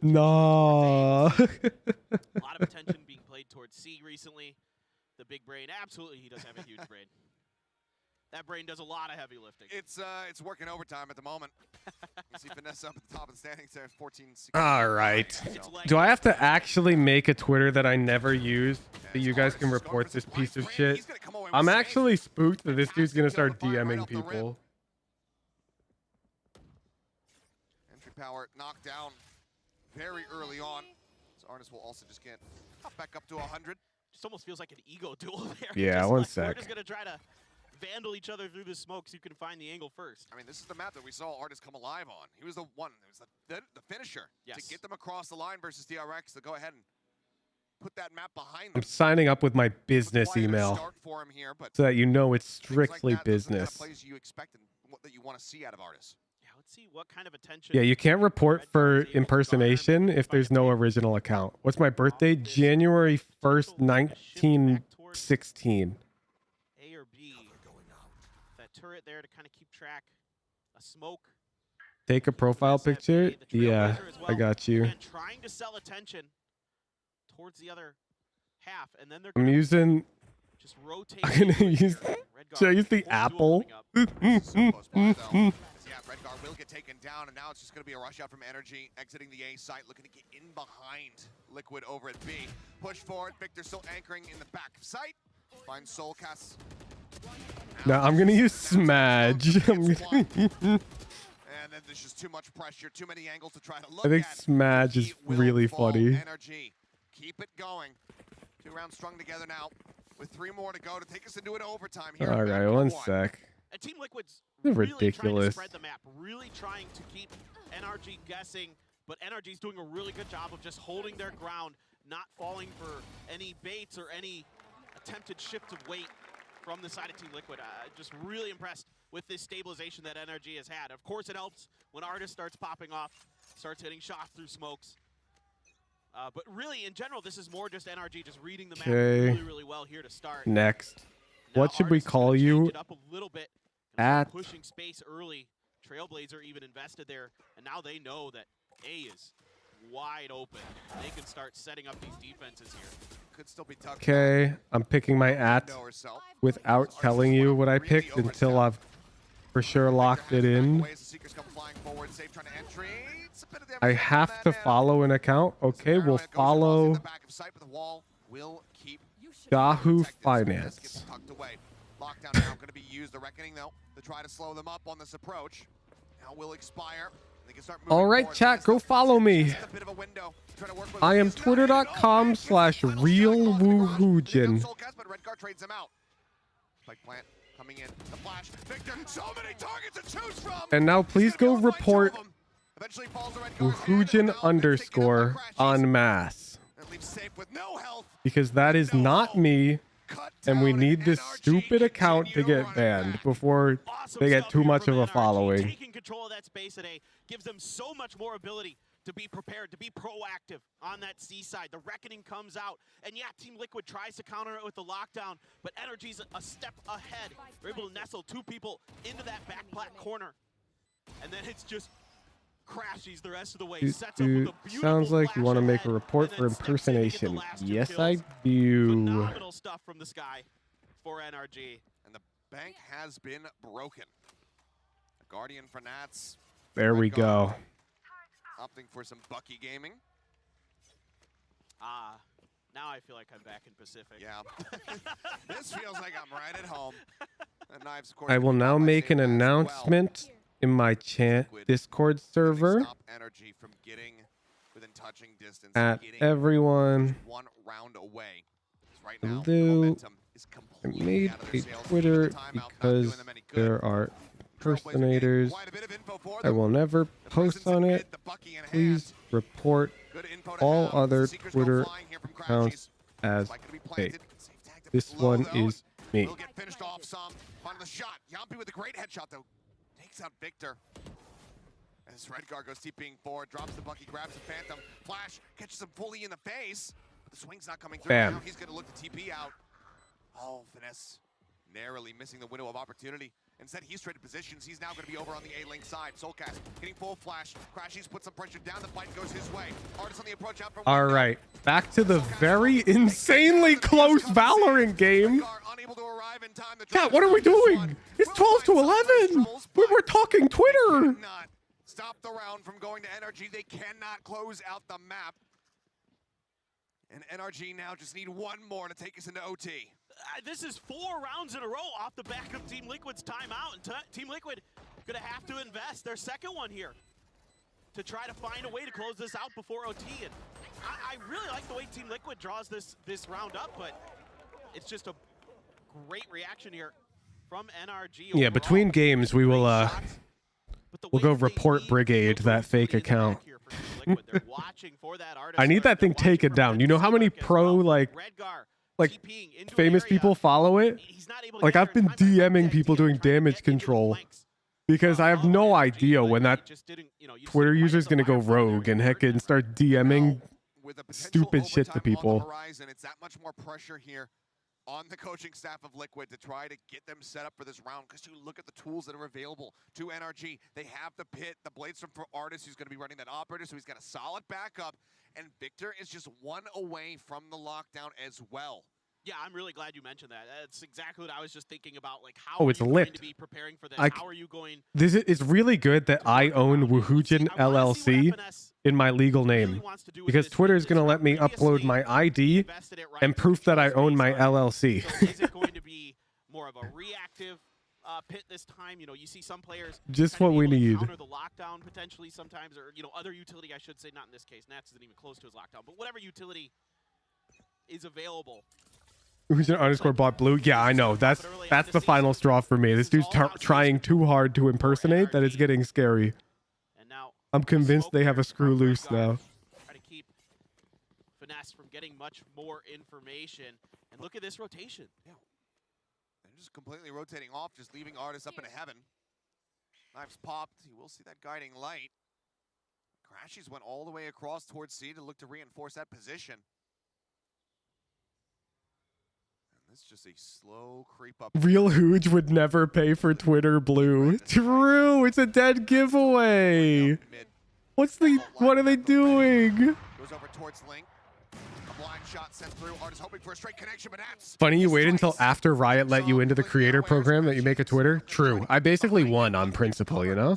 No. A lot of attention being played towards C recently. The big brain, absolutely, he does have a huge brain. That brain does a lot of heavy lifting. It's working overtime at the moment. You see Vanessa up at the top of the standings there, 14-16. All right. Do I have to actually make a Twitter that I never use so you guys can report this piece of shit? I'm actually spooked that this dude's gonna start DMing people. Entry power knocked down very early on. So Artis will also just get up back up to 100. Just almost feels like an ego duel there. Yeah, just one like, sec. We're just gonna try to vandal each other through the smoke so you can find the angle first. I mean, this is the map that we saw Artis come alive on. He was the one. It was the finisher to get them across the line versus PRX to go ahead and put that map behind them. I'm signing up with my business email for him here, but so that you know it's strictly like that, those are the kind of business. plays you expect and what that you want to see out of Artis. Yeah, let's see what kind of attention. Yeah, you can't report for impersonation if there's no original account. What's my birthday? January 1st, 1916. A or B. That turret there to kind of keep track. A smoke. Take a profile picture? Yeah, I got you. Again, trying to sell attention towards the other half, and then they're I'm using. just rotate. I'm gonna use. Should I use the apple? Yeah, Redguard will get taken down, and now it's just going to be a rush out from NRG, exiting the A site, looking to get in behind Liquid over at B. Push forward, Victor still anchoring in the back of sight. Finds Soulcast. No, I'm gonna use Smudge. And then there's just too much pressure, too many angles to try to look I think at. Smudge is really funny. NRG, keep it going. 2 rounds strung together now, with 3 more to go to take us into an overtime here. All right, one sec. And Team Liquid's Ridiculous. Trying to spread the map, really trying to keep NRG guessing, but NRG's doing a really good job of just holding their ground, not falling for any baits or any attempted shift of weight from the side of Team Liquid. Just really impressed with this stabilization that NRG has had. Of course, it helps when Artis starts popping off, starts hitting shots through smokes. But really, in general, this is more just NRG just reading the map really, really well here to start. Next. What should we call you? It up a little bit. At Pushing space early. Trailblazer even invested there, and now they know that A is wide open. They can start setting up these defenses here. Could still be tucked. Okay, I'm picking my at without telling you what I picked until I've for sure locked it in. I have to follow an account. Okay, we'll follow Yahoo Finance. Lockdown now going to be used. The reckoning though to try to slow them up on this approach. Now will expire. They can start moving All right, forward. chat, go follow me. Just a bit of a window to try to work with I am this guy. twitter.com/realwoohoojin. But Redguard trades him out. Spike plant coming in. The flash. Victor, so many targets to choose from. And now please go report Eventually falls to Redguard's hand. Woohoojin_ en masse. That leaves safe with no health. Because that is not me. And we need this stupid account to get banned before they get too much of a following. Taking control of that space today gives them so much more ability to be prepared, to be proactive on that C side. The reckoning comes out, and yeah, Team Liquid tries to counter it with the lockdown, but NRG's a step ahead. They're able to nestle 2 people into that back plat corner, and then it's just crashes the rest of the way. Sets up with a beautiful Sounds like you want to make a flash report ahead, for and then steps in to get the impersonation. last 2 Yes, kills. I do. Phenomenal stuff from the sky for NRG. And the bank has been broken. A Guardian for Nats. There we go. Opting for some Bucky gaming. Now I feel like I'm back in Pacific. Yeah. This feels like I'm right at home. And Knives, of course, I will now make an announcement in my Discord server stop NRG from getting within touching distance. at everyone. One round away. Right now, Hello. is I made a Twitter because there are impersonators. I will never post on it. Please report all other Twitter accounts as fake. This one is me. Will get finished off some. Final shot. Yampi with a great headshot though. Takes out Victor. As Redgar goes TPing forward, drops the Bucky, grabs the Phantom. Flash catches him fully in the face. But the swing's not coming through. Bam. Now he's going to look to TP out. Oh, Finesse narrowly missing the window of opportunity. Instead, he's traded positions. He's now going to be over on the A-Link side. Soulcast getting full flash. Crashies puts some pressure down. The fight goes his way. Artist on the approach out from All right, back to the very insanely close Valorant game. Cat, what are we doing? It's 12 to 11. We were talking Twitter. Stop the round from going to NRG. They cannot close out the map. And NRG now just need one more to take us into OT. This is 4 rounds in a row off the back of Team Liquid's timeout, and Team Liquid gonna have to invest their second one here to try to find a way to close this out before OT. And I really like the way Team Liquid draws this round up, but it's just a great reaction here from NRG. Yeah, overall. between games we will we'll go report Brigade that fake account. I need that thing taken down. You know how many pro like famous people follow it? Like I've been DMing people doing damage control because I have no idea when that Twitter user is gonna go rogue and heckin' start DMing stupid shit to people. It's that much more pressure here on the coaching staff of Liquid to try to get them set up for this round, because you look at the tools that are available to NRG. They have the pit, the blades from Artist, who's going to be running that operator, so he's got a solid backup, and Victor is just one away from the lockdown as well. Yeah, I'm really glad you mentioned that. That's exactly what I was just thinking about. Like, how Oh, it's are you lit. going to be preparing for this? Like, how are you going? This is really good that I own Woohoojin LLC in my legal name, because Twitter is going to let me upload my ID and proof that I own my LLC. So is it going to be more of a reactive pit this time? You know, you see some players Just what we need. counter the lockdown potentially sometimes, or other utility, I should say, not in this case. Nats isn't even close to his lockdown, but whatever utility is available. Woohoojin _ bought blue. Yeah, I know. That's the final straw for me. This dude's trying too hard to impersonate that it's getting scary. I'm convinced they have a screw loose now. Try to keep Finesse from getting much more information. And look at this rotation. Yeah. They're just completely rotating off, just leaving Artist up in heaven. Knives popped. You will see that guiding light. Crashies went all the way across towards C to look to reinforce that position. And this is just a slow creep up. Real Hooge would never pay for Twitter blue. True, it's a dead giveaway. What are they doing? Goes over towards Link. A blind shot sent through. Artist hoping for a straight connection, but that's Funny you wait until after Riot let you into the creator program that you make a Twitter? True. I basically won on principle, you know?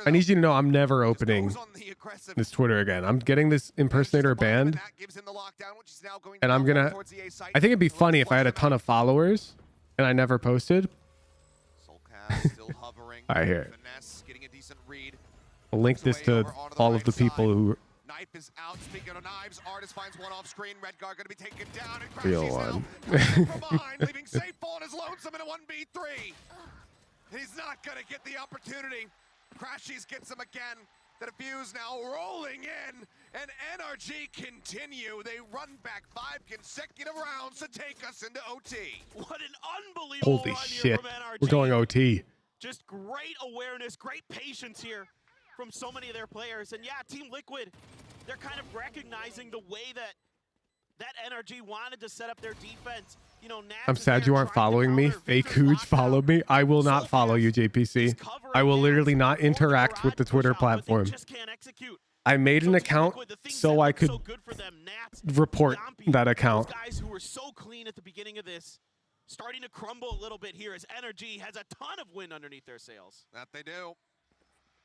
I need you to know I'm never opening this Twitter again. I'm getting this impersonator banned. And I think it'd be funny if I had a ton of followers and I never posted. Alright, here. I'll link this to all of the people who Knife is out. Speaking of knives, Artist finds one off screen. Redgar going to be taken down. And real Crashies from behind, leaving safe on his lonesome in a 1v3. He's not going to get the opportunity. Crashies gets him again. The defuse now rolling in, and NRG continue. They run back 5 consecutive rounds to take us into OT. What an unbelievable holy run shit. here from NRG. We're going OT. Just great awareness, great patience here from so many of their players. And yeah, Team Liquid, they're kind of recognizing the way that NRG wanted to set up their defense. You know, Nats I'm sad you aren't following me. Fake Hooge followed me. I will not follow you, JPC. I will literally not interact with the Twitter platform. I made an account so I could report that account. Guys who were so clean at the beginning of this, starting to crumble a little bit here as NRG has a ton of wind underneath their sails. That they do.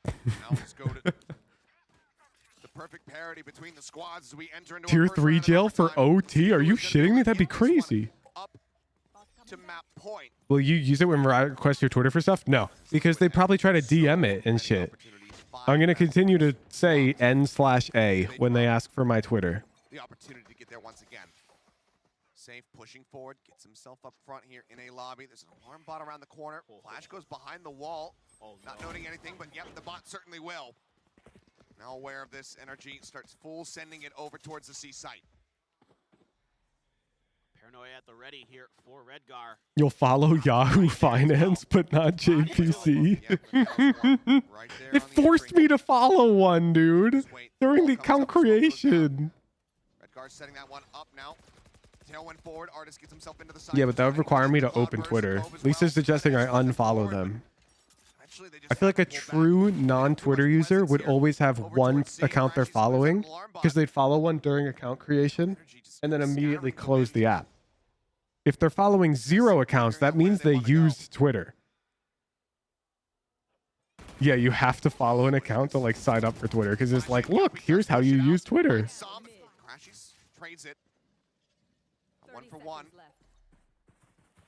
Now let's go to the perfect parity between the squads as we enter into Tier 3 jail for OT? Are you shitting me? That'd be crazy. to map point. Will you use it when Mariah requests your Twitter for stuff? No, because they probably try to DM it and shit. I'm going to continue to say N/A when they ask for my Twitter. The opportunity to get there once again. Safe pushing forward, gets himself up front here in a lobby. There's an alarm bot around the corner. Flash goes behind the wall. Not noting anything, but yep, the bot certainly will. Now aware of this, NRG starts full sending it over towards the C site. Paranoia at the ready here for Redgar. You'll follow Yahoo Finance, but not JPC. It forced me to follow one, dude, during the account creation. Redgar's setting that one up now. Tailwind forward, Artist gets himself into the side. Yeah, but that would require me to open Twitter. Lisa's suggesting I unfollow them. I feel like a true non-Twitter user would always have one account they're following because they'd follow one during account creation and then immediately close the app. If they're following 0 accounts, that means they use Twitter. Yeah, you have to follow an account to like sign up for Twitter because it's like, look, here's how you use Twitter. Crashies trades it. 1 for 1.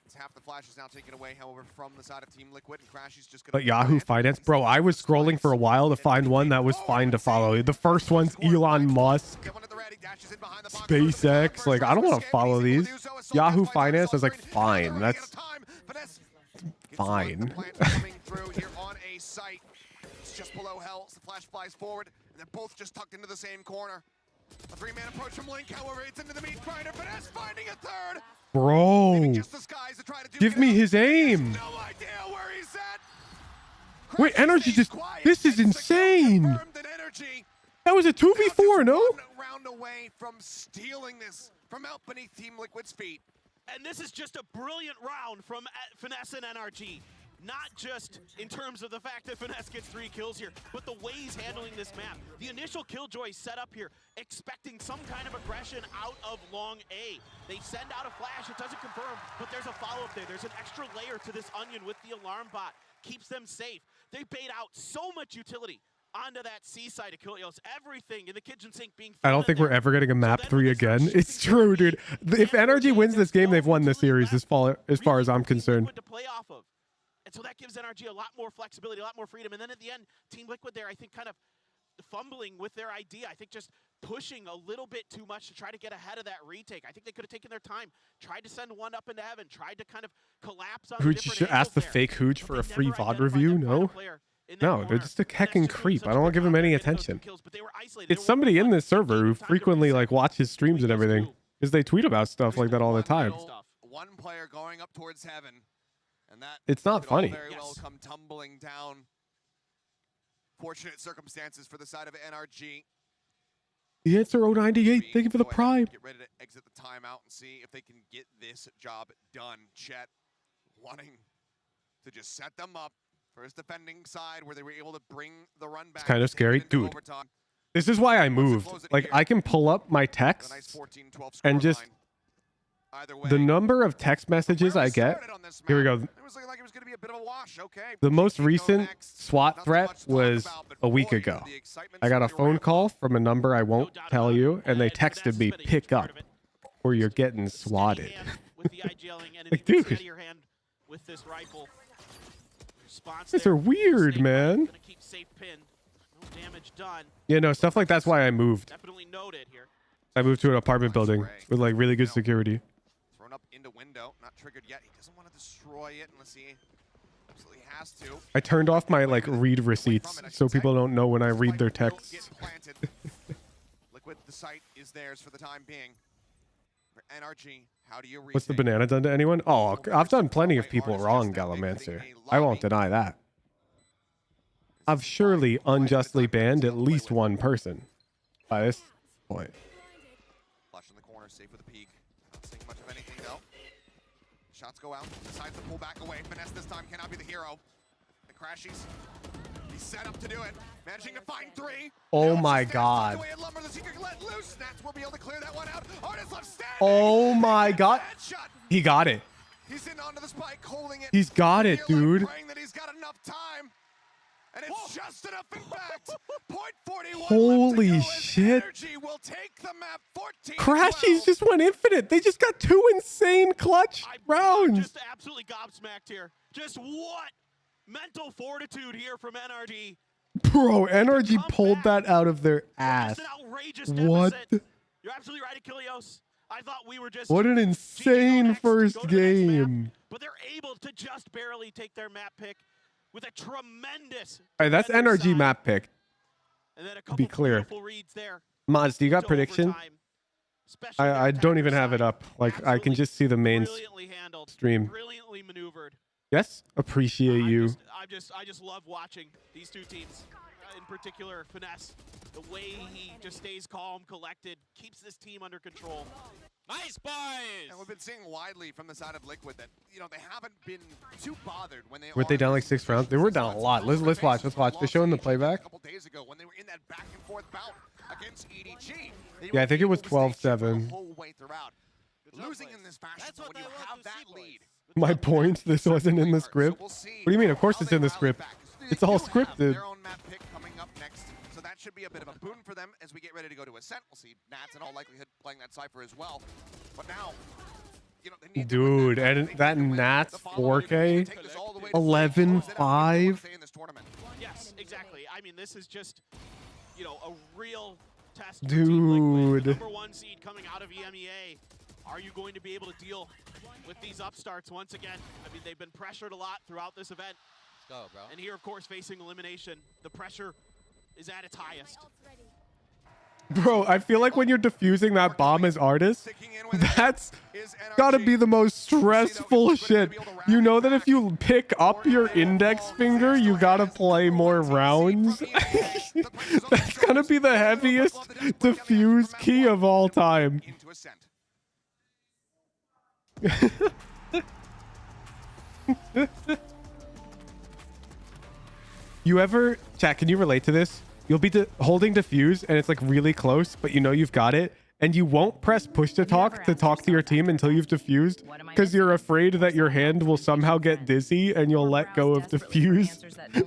It's half the flash is now taken away, however, from the side of Team Liquid, and Crashies just gonna. But Yahoo Finance, bro, I was scrolling for a while to find one that was fine to follow. The first one's Elon Musk, SpaceX. Like, I don't want to follow these. Yahoo Finance, I was like, fine, that's fine. It's just below hell. The flash flies forward, and they're both just tucked into the same corner. A 3-man approach from Link, however, it's into the meat grinder. Finesse finding a third. Bro, give me his aim. No idea where he's at. Wait, Energy just... This is insane. That was a 2v4, no? Round away from stealing this from out beneath Team Liquid's feet. And this is just a brilliant round from Finesse and NRG. Not just in terms of the fact that Finesse gets 3 kills here, but the way he's handling this map. The initial Killjoy set up here, expecting some kind of aggression out of long A. They send out a flash, it doesn't confirm, but there's a follow-up there. There's an extra layer to this onion with the alarm bot. Keeps them safe. They bait out so much utility onto that C-side of Kilios. Everything in the kitchen sink being... I don't think we're ever getting a map 3 again. It's true, dude. If NRG wins this game, they've won the series as far as I'm concerned. To play off of. And so that gives NRG a lot more flexibility, a lot more freedom. And then at the end, Team Liquid there, I think, kind of fumbling with their idea. I think just pushing a little bit too much to try to get ahead of that retake. I think they could have taken their time, tried to send one up into heaven, tried to kind of collapse on Hooch should ask the fake Hooch for a free VOD review? No? No, they're just a hecking creep. I don't want to give him any attention. It's somebody in this server who frequently like watches streams and everything because they tweet about stuff like that all the time. One player going up towards heaven. And that it's not funny. Very well come tumbling down. Fortunate circumstances for the side of NRG. The answer 098. Thank you for the prime. Get ready to exit the timeout and see if they can get this job done. Chet wanting to just set them up for his defending side where they were able to bring the run back. It's kind of scary, dude. This is why I moved. Like, I can pull up my texts and just the number of text messages I get. Here we go. The most recent SWAT threat was a week ago. I got a phone call from a number I won't tell you, and they texted me, pick up, or you're getting swatted. Like, dude. These are weird, man. Yeah, no, stuff like that's why I moved. I moved to an apartment building with like really good security. Thrown up into window, not triggered yet. He doesn't want to destroy it unless he absolutely has to. I turned off my like read receipts so people don't know when I read their texts. Liquid, the site is theirs for the time being. For NRG, how do you read? What's the banana done to anyone? Oh, I've done plenty of people wrong, Gallimancer. I won't deny that. I've surely unjustly banned at least one person by this point. Flush in the corner, safe with a peek. Not seeing much of anything though. Shots go out, decides to pull back away. Finesse this time cannot be the hero. The Crashies, he's set up to do it. Managing to find 3. Oh my god. Oh my god. He got it. He's in onto the spike, holding it. He's got it, dude. Praying that he's got enough time. And it's just enough impact. Point 41. Holy shit. NRG will take the map 14. Crashies just went infinite. They just got 2 insane clutch rounds. Just absolutely gobsmacked here. Just what mental fortitude here from NRG. Bro, NRG pulled that out of their ass. What? You're absolutely right, Achilleos. I thought we were just What an insane first game. but they're able to just barely take their map pick with a tremendous. All right, that's NRG map pick. And then a To be clear. beautiful reads there. Mods, do you got prediction? I don't even have it up. Like, I can just see the main stream. Brilliantly maneuvered. Yes? Appreciate you. I just love watching these two teams. In particular, Finesse. The way he just stays calm, collected, keeps this team under control. Nice boys! And we've been seeing widely from the side of Liquid that, you know, they haven't been too bothered when they Weren't they down like 6 rounds? They were down a lot. Let's watch. They're showing the playback. A couple days ago when they were in that back and forth bout against EDG. Yeah, I think it was The 12-7. whole way throughout. Losing in this fashion, but when you have that lead. My point, this wasn't in the script. What do you mean? Of course it's in the script. It's all scripted. Their own map pick coming up next. So that should be a bit of a boon for them as we get ready to go to Ascent. We'll see Nats in all likelihood playing that Cypher as well. But now, you know, they need Dude, and that Nats 4K 11-5. Yes, exactly. I mean, this is just, you know, a real test. for Dude. Team Liquid. Number 1 seed coming out of EMEA. Are you going to be able to deal with these upstarts once again? I mean, they've been pressured a lot throughout this event. Let's go, bro. And here, of course, facing elimination, the pressure is at its highest. Bro, I feel like when you're defusing that bomb as artist, that's gotta be the most stressful shit. You know that if you pick up your index finger, you gotta play more rounds. That's gonna be the heaviest defuse key of all time. You ever, chat, can you relate to this? You'll be holding defuse and it's like really close, but you know you've got it, and you won't press push to talk to your team until you've defused because you're afraid that your hand will somehow get dizzy and you'll let go of defuse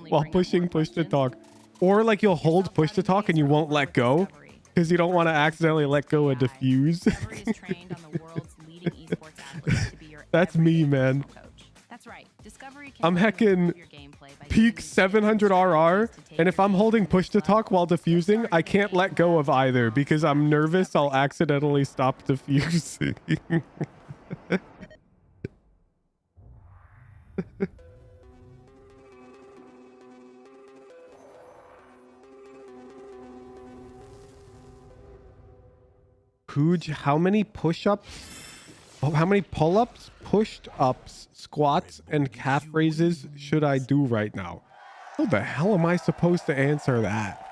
while pushing push to talk. Or like you'll hold push to talk and you won't let go because you don't want to accidentally let go of defuse. That's me, man. That's right. Discovery I'm hecking peak 700 RR, and if I'm holding push to talk while defusing, I can't let go of either because I'm nervous I'll accidentally stop defusing. Pooj, how many push-ups? Oh, how many pull-ups, pushed-ups, squats, and calf raises should I do right now? How the hell am I supposed to answer that?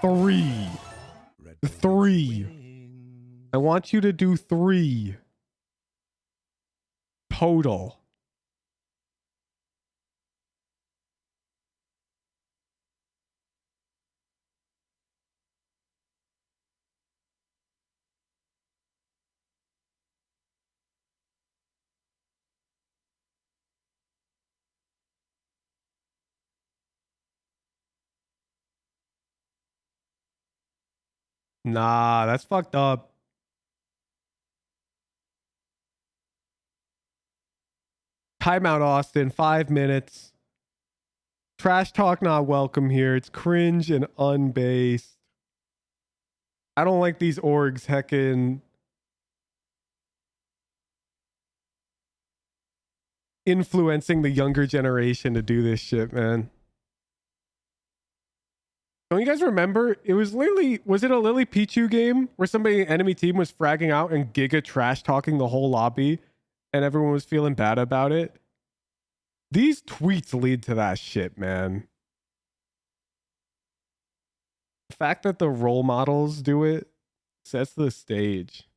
3. 3. I want you to do 3. Total. Nah, that's fucked up. Timeout, Austin. 5 minutes. Trash talk not welcome here. It's cringe and unbased. I don't like these orgs heckin' influencing the younger generation to do this shit, man. Don't you guys remember? It was literally, was it a Lily Pichu game where somebody, enemy team, was fragging out and giga trash talking the whole lobby and everyone was feeling bad about it? These tweets lead to that shit, man. The fact that the role models do it sets the stage.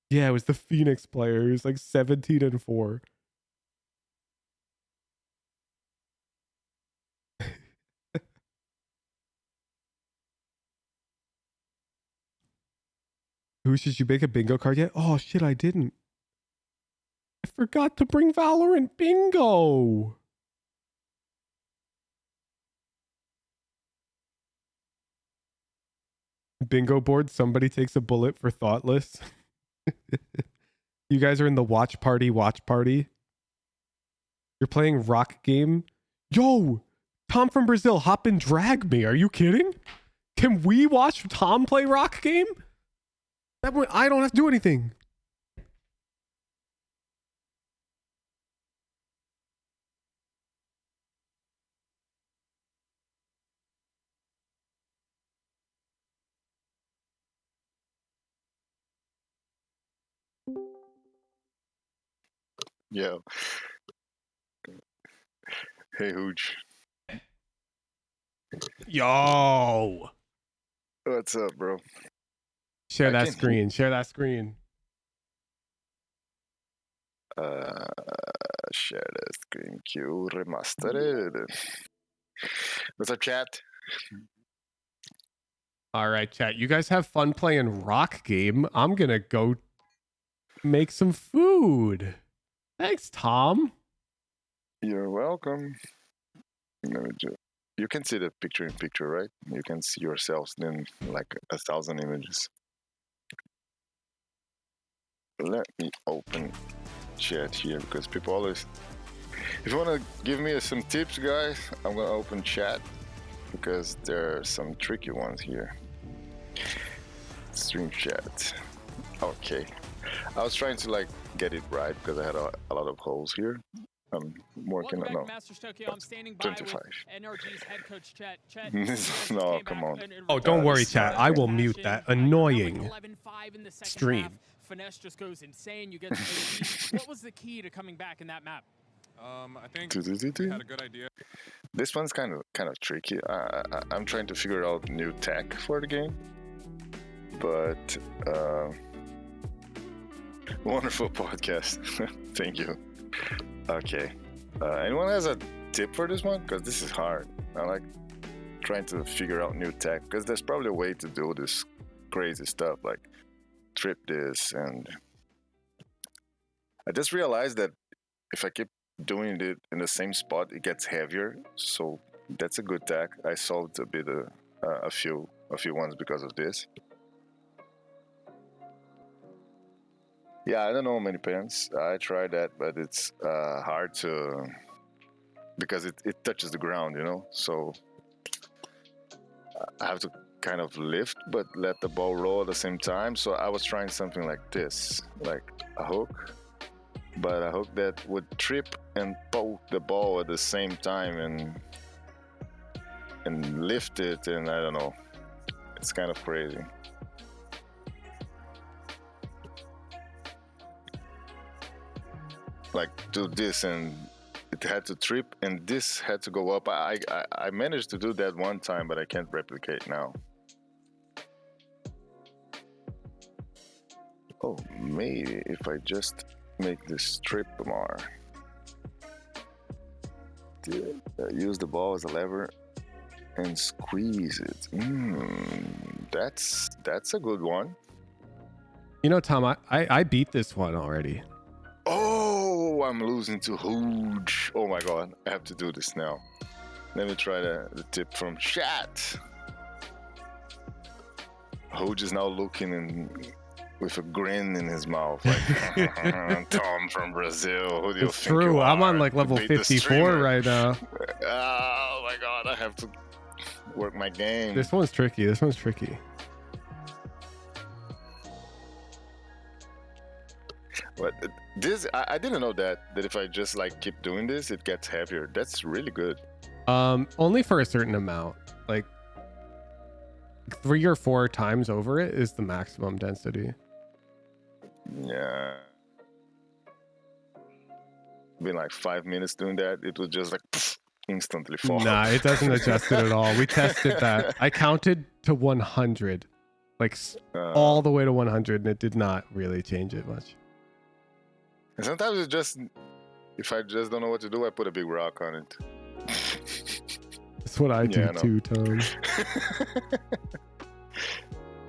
Yeah, it was the Phoenix player. He was like 17-4. Who should you make a bingo card yet? Oh shit, I didn't. I forgot to bring Valorant bingo. bingo board, somebody takes a bullet for Thoughtless. You guys are in the watch party. You're playing Rock Game. Yo, Tom from Brazil, hop and drag me. Are you kidding? Can we watch Tom play Rock Game? That way I don't have to do anything. Yo. Hey, Hooch. Yo. What's up, bro? Share that screen. Share that screen. Share the screen. Q remastered. What's up, chat? All right, chat. You guys have fun playing Rock Game. I'm gonna go make some food. Thanks, Tom. You're welcome. You can see the picture in picture, right? You can see yourselves in like 1,000 images. Let me open chat here because people always... If you want to give me some tips, guys, I'm going to open chat because there are some tricky ones here. Stream chat. Okay. I was trying to like get it right because I had a lot of holes here. I'm working on Masters Tokyo. I'm standing by 25. with NRG's head coach Chet. No, come on. Oh, don't worry, chat. I will mute that annoying stream. Finesse just goes insane. You get to what was the key to coming back in that map? I think we had a good idea. This one's kind of tricky. I'm trying to figure out new tech for the game, but wonderful podcast. Thank you. Okay. Anyone has a tip for this one? Because this is hard. I like trying to figure out new tech because there's probably a way to do this crazy stuff like trip this, and I just realized that if I keep doing it in the same spot, it gets heavier. So that's a good tech. I solved a bit a few ones because of this. Yeah, I don't know many pens. I tried that, but it's hard to because it touches the ground, you know. So I have to kind of lift, but let the ball roll at the same time. So I was trying something like this, like a hook, but a hook that would trip and poke the ball at the same time and lift it, and I don't know. It's kind of crazy. Like do this and it had to trip and this had to go up. I managed to do that one time, but I can't replicate now. Oh, maybe if I just make this trip more. Use the ball as a lever and squeeze it. That's a good one. You know, Tom, I beat this one already. Oh, I'm losing to Hooge. Oh my god, I have to do this now. Let me try the tip from chat. Hooge is now looking with a grin in his mouth, like Tom from Brazil. Who do you It's think true. you I'm are? on like level Beat the 54 streamer. right now. Oh my god, I have to work my game. This one's tricky. This one's tricky. But this, I didn't know that if I just like keep doing this, it gets heavier. That's really good. Only for a certain amount. Like 3 or 4 times over it is the maximum density. Yeah. Been like 5 minutes doing that. It was just like instantly fall. Nah, it doesn't adjust it at all. We tested that. I counted to 100, like all the way to 100, and it did not really change it much. And sometimes it's just, if I just don't know what to do, I put a big rock on it. That's what I do too, Tom.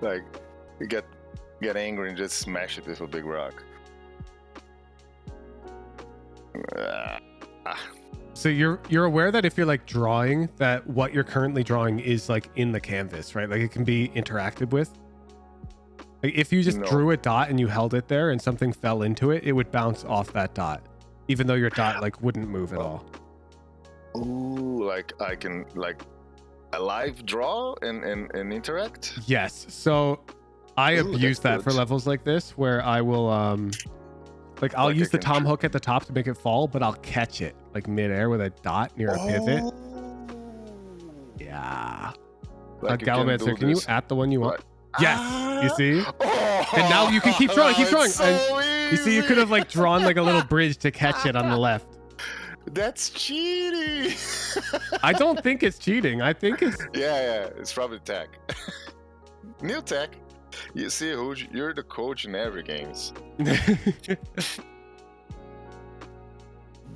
Like, you get angry and just smash it with a big rock. So you're aware that if you're like drawing, that what you're currently drawing is like in the canvas, right? Like it can be interacted with. Like if you just drew a dot and you held it there and something fell into it, it would bounce off that dot, even though your dot like wouldn't move at all. Ooh, like I can like a live draw and interact? Yes. So I abuse that for levels like this, where I will like I'll use the tom hook at the top to make it fall, but I'll catch it like midair with a dot near a pivot. Yeah. Like Gallivanser, can you add the one you want? What? Yes. You see? And now you can keep drawing, keep drawing. So and you see, you could have like drawn like a little bridge to catch it on the left. That's cheating. I don't think it's cheating. I think it's yeah, it's probably tech. New tech. You see, you're the coach in every games.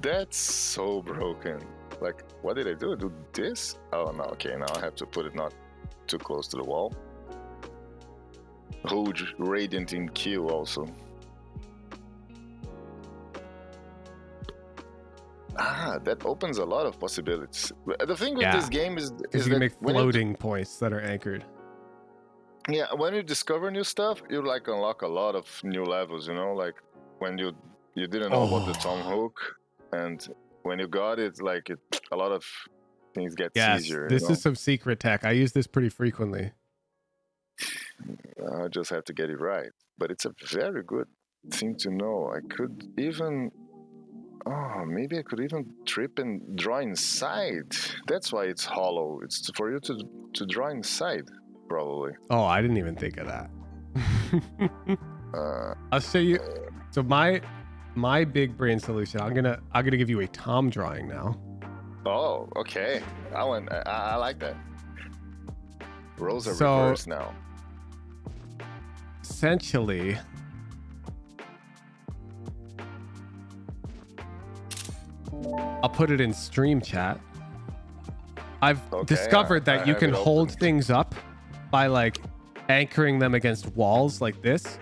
That's so broken. Like, what did I do? Do this? Oh no, okay, now I have to put it not too close to the wall. Huge radiant in Q also. That opens a lot of possibilities. The thing with this game is you that can make floating points that are anchored. Yeah, when you discover new stuff, you like unlock a lot of new levels, you know, like when you didn't know about the tom hook, and when you got it, like a lot of things get easier. This is some secret tech. I use this pretty frequently. I just have to get it right. But it's a very good thing to know. I could even maybe I could even trip and draw inside. That's why it's hollow. It's for you to draw inside. Probably. Oh, I didn't even think of that. I'll show you. So my big brain solution. I'm gonna give you a tom drawing now. Oh, okay. I like that. Roles are reversed now. Essentially, I'll put it in stream chat. I've discovered that you can hold things up by like anchoring them against walls like this,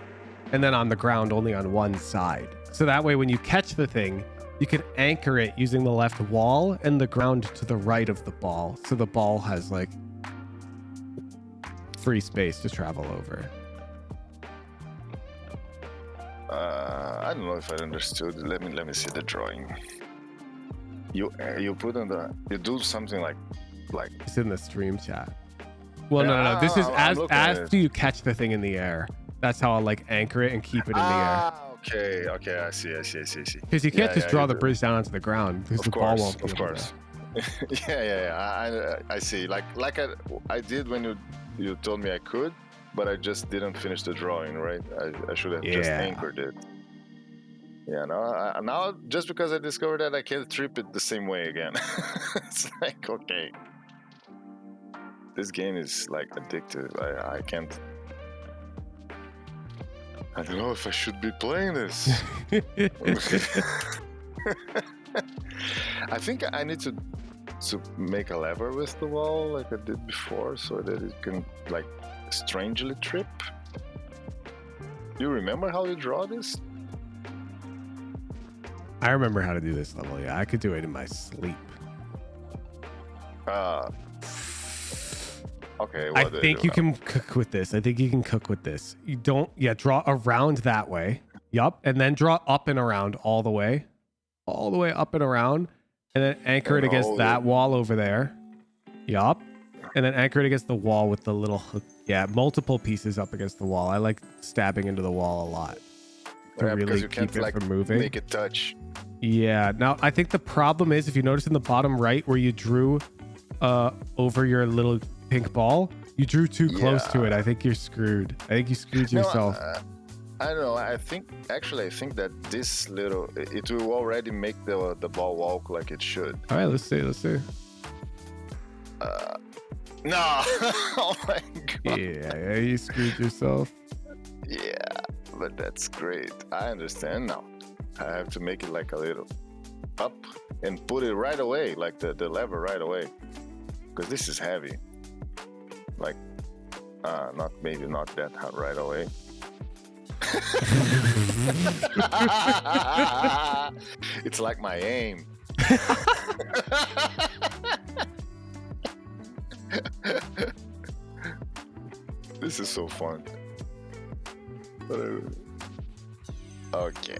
and then on the ground only on one side. So that way when you catch the thing, you can anchor it using the left wall and the ground to the right of the ball. So the ball has like free space to travel over. I don't know if I understood. Let me see the drawing. You put on you do something like it's in the stream chat. Well, no. This is as do you catch the thing in the air. That's how I'll like anchor it and keep it in the air. Okay. I see. Because you can't just draw the bridge down onto the ground because the ball won't. Of course. Yeah. I see. Like I did when you told me I could, but I just didn't finish the drawing. Right? I should have just anchored it. Yeah. Now just because I discovered that I can't trip it the same way again. It's like okay. This game is like addictive. I can't. I don't know if I should be playing this. I think I need to make a lever with the wall like I did before, so that it can like strangely trip. You remember how you draw this? I remember how to do this level. Yeah, I could do it in my sleep. Okay. I think you can cook with this. You don't, draw around that way. Yup. And then draw up and around all the way up and around. And then anchor it against that wall over there. Yup. And then anchor it against the wall with the little hook. Yeah, multiple pieces up against the wall. I like stabbing into the wall a lot to really keep it from moving. Make it touch. Yeah. Now, I think the problem is, if you notice in the bottom right where you drew over your little pink ball, you drew too close to it. I think you're screwed. I think you screwed yourself. I don't know. I think that this little, it will already make the ball walk like it should. All right, let's see. No. Oh my god. Yeah, you screwed yourself. Yeah, but that's great. I understand now. I have to make it like a little up and put it right away, like the lever right away, because this is heavy. Like, not that hard right away. It's like my aim. This is so fun. Okay.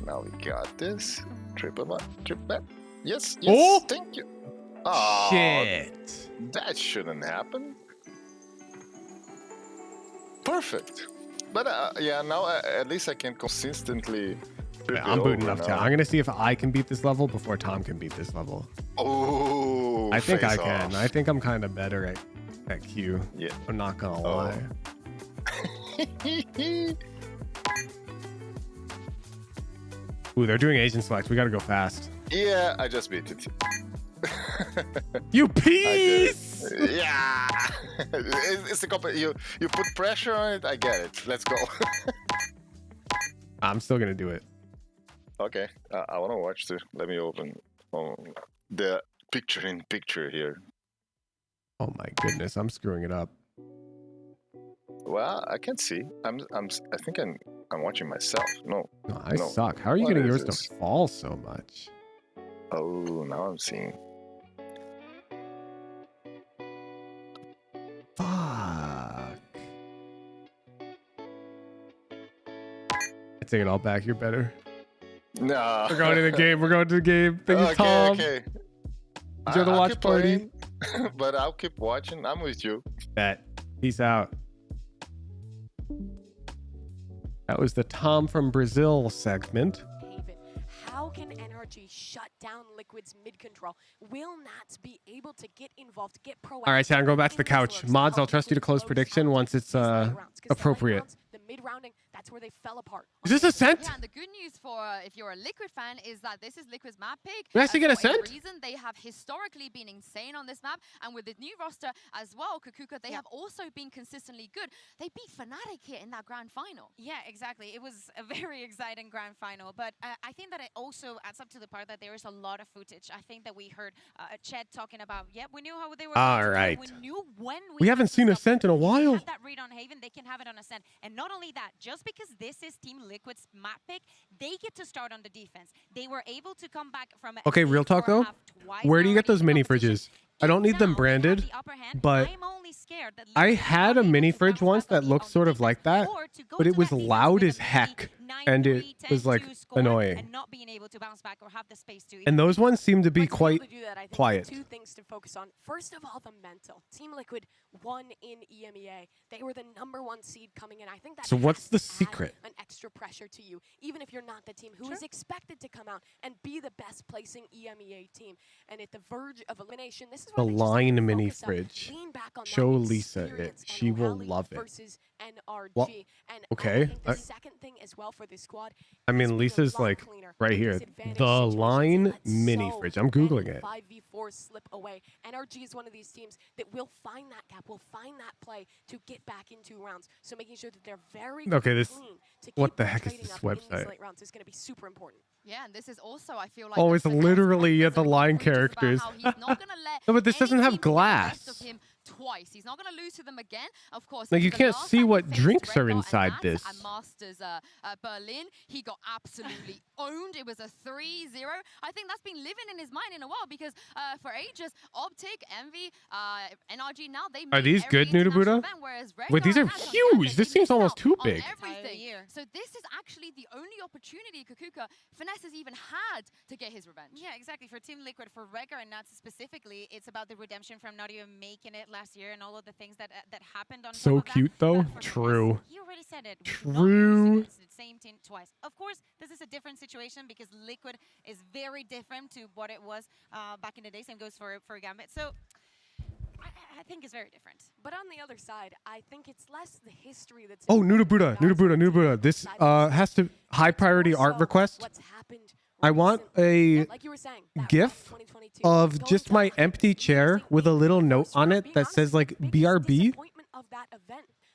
Now we got this. Triple back. Yes. Oh! Thank you. Oh, Shit. that shouldn't happen. Perfect. But yeah, now at least I can consistently. I'm booting up chat. I'm gonna see if I can beat this level before Tom can beat this level. Oh, I think I face can. off. I think I'm kind of better at Q. Yeah. I'm not gonna lie. Ooh, they're doing Asian select. We gotta go fast. Yeah, I just beat it. You piece! Yeah. It's a couple. You put pressure on it. I get it. Let's go. I'm still gonna do it. Okay. I want to watch too. Let me open the picture-in-picture here. Oh my goodness, I'm screwing it up. Well, I can see. I think I'm watching myself. No, I suck. How are you getting yours to fall so much? Oh, now I'm seeing. Fuck. I take it all back. You're better. No. We're going to the game. We're going to the game. Thank you, Tom. Okay. Enjoy the I'll watch keep party. playing, but I'll keep watching. I'm with you. Bet. Peace out. That was the Tom from Brazil segment. How can NRG shut down Liquid's mid-control? Will Nats be able to get involved, get proactive? All right, Sam, go back to the couch. Mods, I'll trust you to close prediction once it's appropriate. The mid-rounding, that's where they fell apart. Is this Ascent? Yeah, and the good news for if you're a Liquid fan is that this is Liquid's map pick. We actually get Ascent? Reason they have historically been insane on this map, and with the new roster as well, Kukuka, they have also been consistently good. They beat Fnatic here in that grand final. Yeah, exactly. It was a very exciting grand final, but I think that it also adds up to the part that there is a lot of footage. I think that we heard Ched talking about, we knew how they were All going to right. play. We knew when We haven't seen Ascent in a while. have that read on Haven, they can have it on Ascent. And not only that, just because this is Team Liquid's map pick, they get to start on the defense. They were able to come back from Okay, real talk though. Where do you get those mini fridges? I don't need them branded, but I had a mini fridge once that looked sort of like that, but it was loud as heck, and it was like annoying. And those ones seem to be quite quiet. Two things to focus on. First of all, the mental. Team Liquid won in EMEA. They were the #1 seed coming in. I think that So what's the has to add secret? an extra pressure to you, even if you're not the team who is expected to come out and be the best placing EMEA team. And at the verge of elimination, this is The where they just have line to mini focus on, fridge. lean back on that Show Lisa it. experience She and will rally love it. versus NRG. Well, And okay. I think the second thing as well for this squad, I mean, Lisa's like right here. The line mini fridge. I'm Googling it. 5v4 slip away. NRG is one of these teams that will find that gap, will find that play to get back into rounds. So making sure that they're very Okay, this. clean to keep What the heck is trading this up in these website? late rounds is going to be super important. Yeah, and this is also, I feel like... Oh, it's literally the line characters. No, but this doesn't have glass. Twice. He's not going to lose to them again. Of course, Like you the can't last see time he what faced drinks are Red Dot and inside Nats this. At Masters Berlin, he got absolutely owned. It was a 3-0. I think that's been living in his mind in a while because for ages, Optic, Envy, NRG now they Are these good, Nudabuda? Wait, these are huge. This seems almost too big. Everything. So this is actually the only opportunity Kukuka Finesse has even had to get his revenge. Yeah, exactly. For Team Liquid, for Rega and Nats specifically, it's about the redemption from not even making it last year and all of the things that happened on So top of cute that. though. But for True. Finesse, he already said it. True. It's the same team twice. Of course, this is a different situation because Liquid is very different to what it was back in the day. Same goes for Gambit. So I think it's very different. But on the other side, I think it's less the history that's... Oh, Nudabuda. This has to high priority art request. I want a GIF of just my empty chair with a little note on it that says like BRB.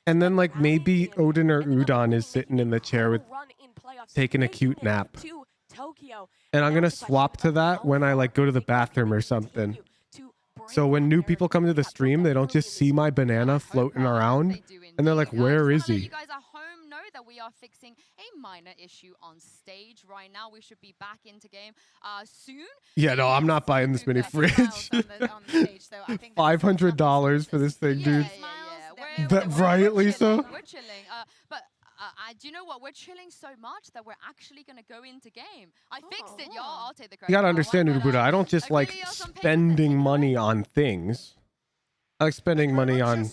And then like maybe Odin or Udon is sitting in the chair with taking a cute nap. And I'm gonna swap to that when I like go to the bathroom or something. So when new people come to the stream, they don't just see my banana floating around and they're like, where is he? You guys at home know that we are fixing a minor issue on stage right now. We should be back into game soon. Yeah, no, I'm not buying this mini fridge. $500 for this thing, dude. Right, Lisa? We're chilling. But do you know what? We're chilling so much that we're actually going to go into game. I fixed it, y'all. I'll take the credit. You gotta understand, Urubuda, I don't just like spending money on things. I like spending money on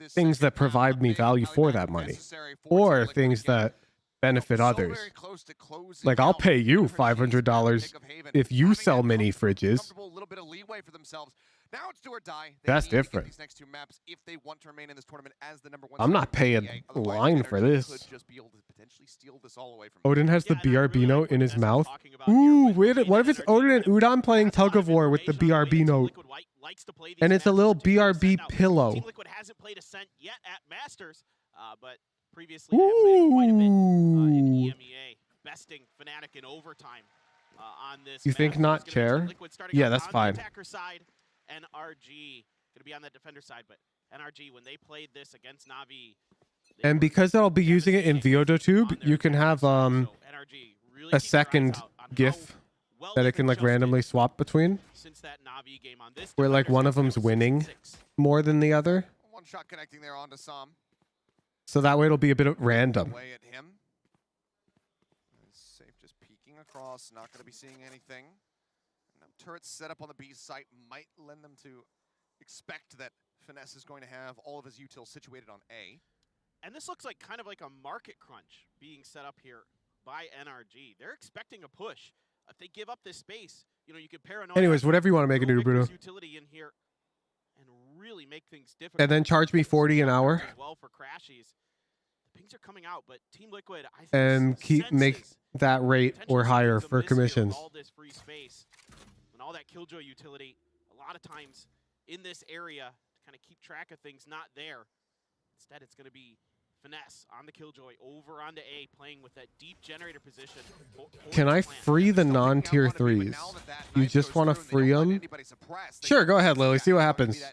things that provide me value for that money, or things that benefit others. Like, I'll pay you $500 if you sell mini fridges. Now it's do or die. That's different. These next two maps if they want to remain in this tournament as the #1. I'm not paying line for this. Could just be able to potentially steal this all away from Odin has the BRB note in his mouth. Ooh, what if it's Odin and Udon playing tug of war with the BRB note? And it's a little BRB pillow. Team Liquid hasn't played Ascent yet at Masters, but previously have played quite a bit in EMEA, besting Fnatic in overtime on this. You think not chair? Yeah, that's fine. Side, NRG gonna be on the defender side, but NRG when they played this against Na'Vi. And because I'll be using it in VODotube, you can have a second GIF that it can like randomly swap between, where like one of them's winning more than the other. One shot connecting there onto Sam. So that way it'll be a bit random. Away at him. Safe just peeking across, not going to be seeing anything. Now, turrets set up on the B site might lend them to expect that Finesse is going to have all of his utils situated on A. And this looks like kind of like a market crunch being set up here by NRG. They're expecting a push. If they give up this space, you know, you could pair another. Anyways, whatever you want to make it do, Bruno. Utility in here and really make things difficult. And then charge me 40 an hour. As well for Crashies. The pings are coming out, but Team Liquid, I think, and make that rate or higher for commissions. All this free space and all that Killjoy utility, a lot of times in this area to kind of keep track of things not there. Instead, it's going to be Finesse on the Killjoy over onto A, playing with that deep generator position. Can I free the non-tier 3s? You just want to free them? Sure, go ahead, Lily. See what happens.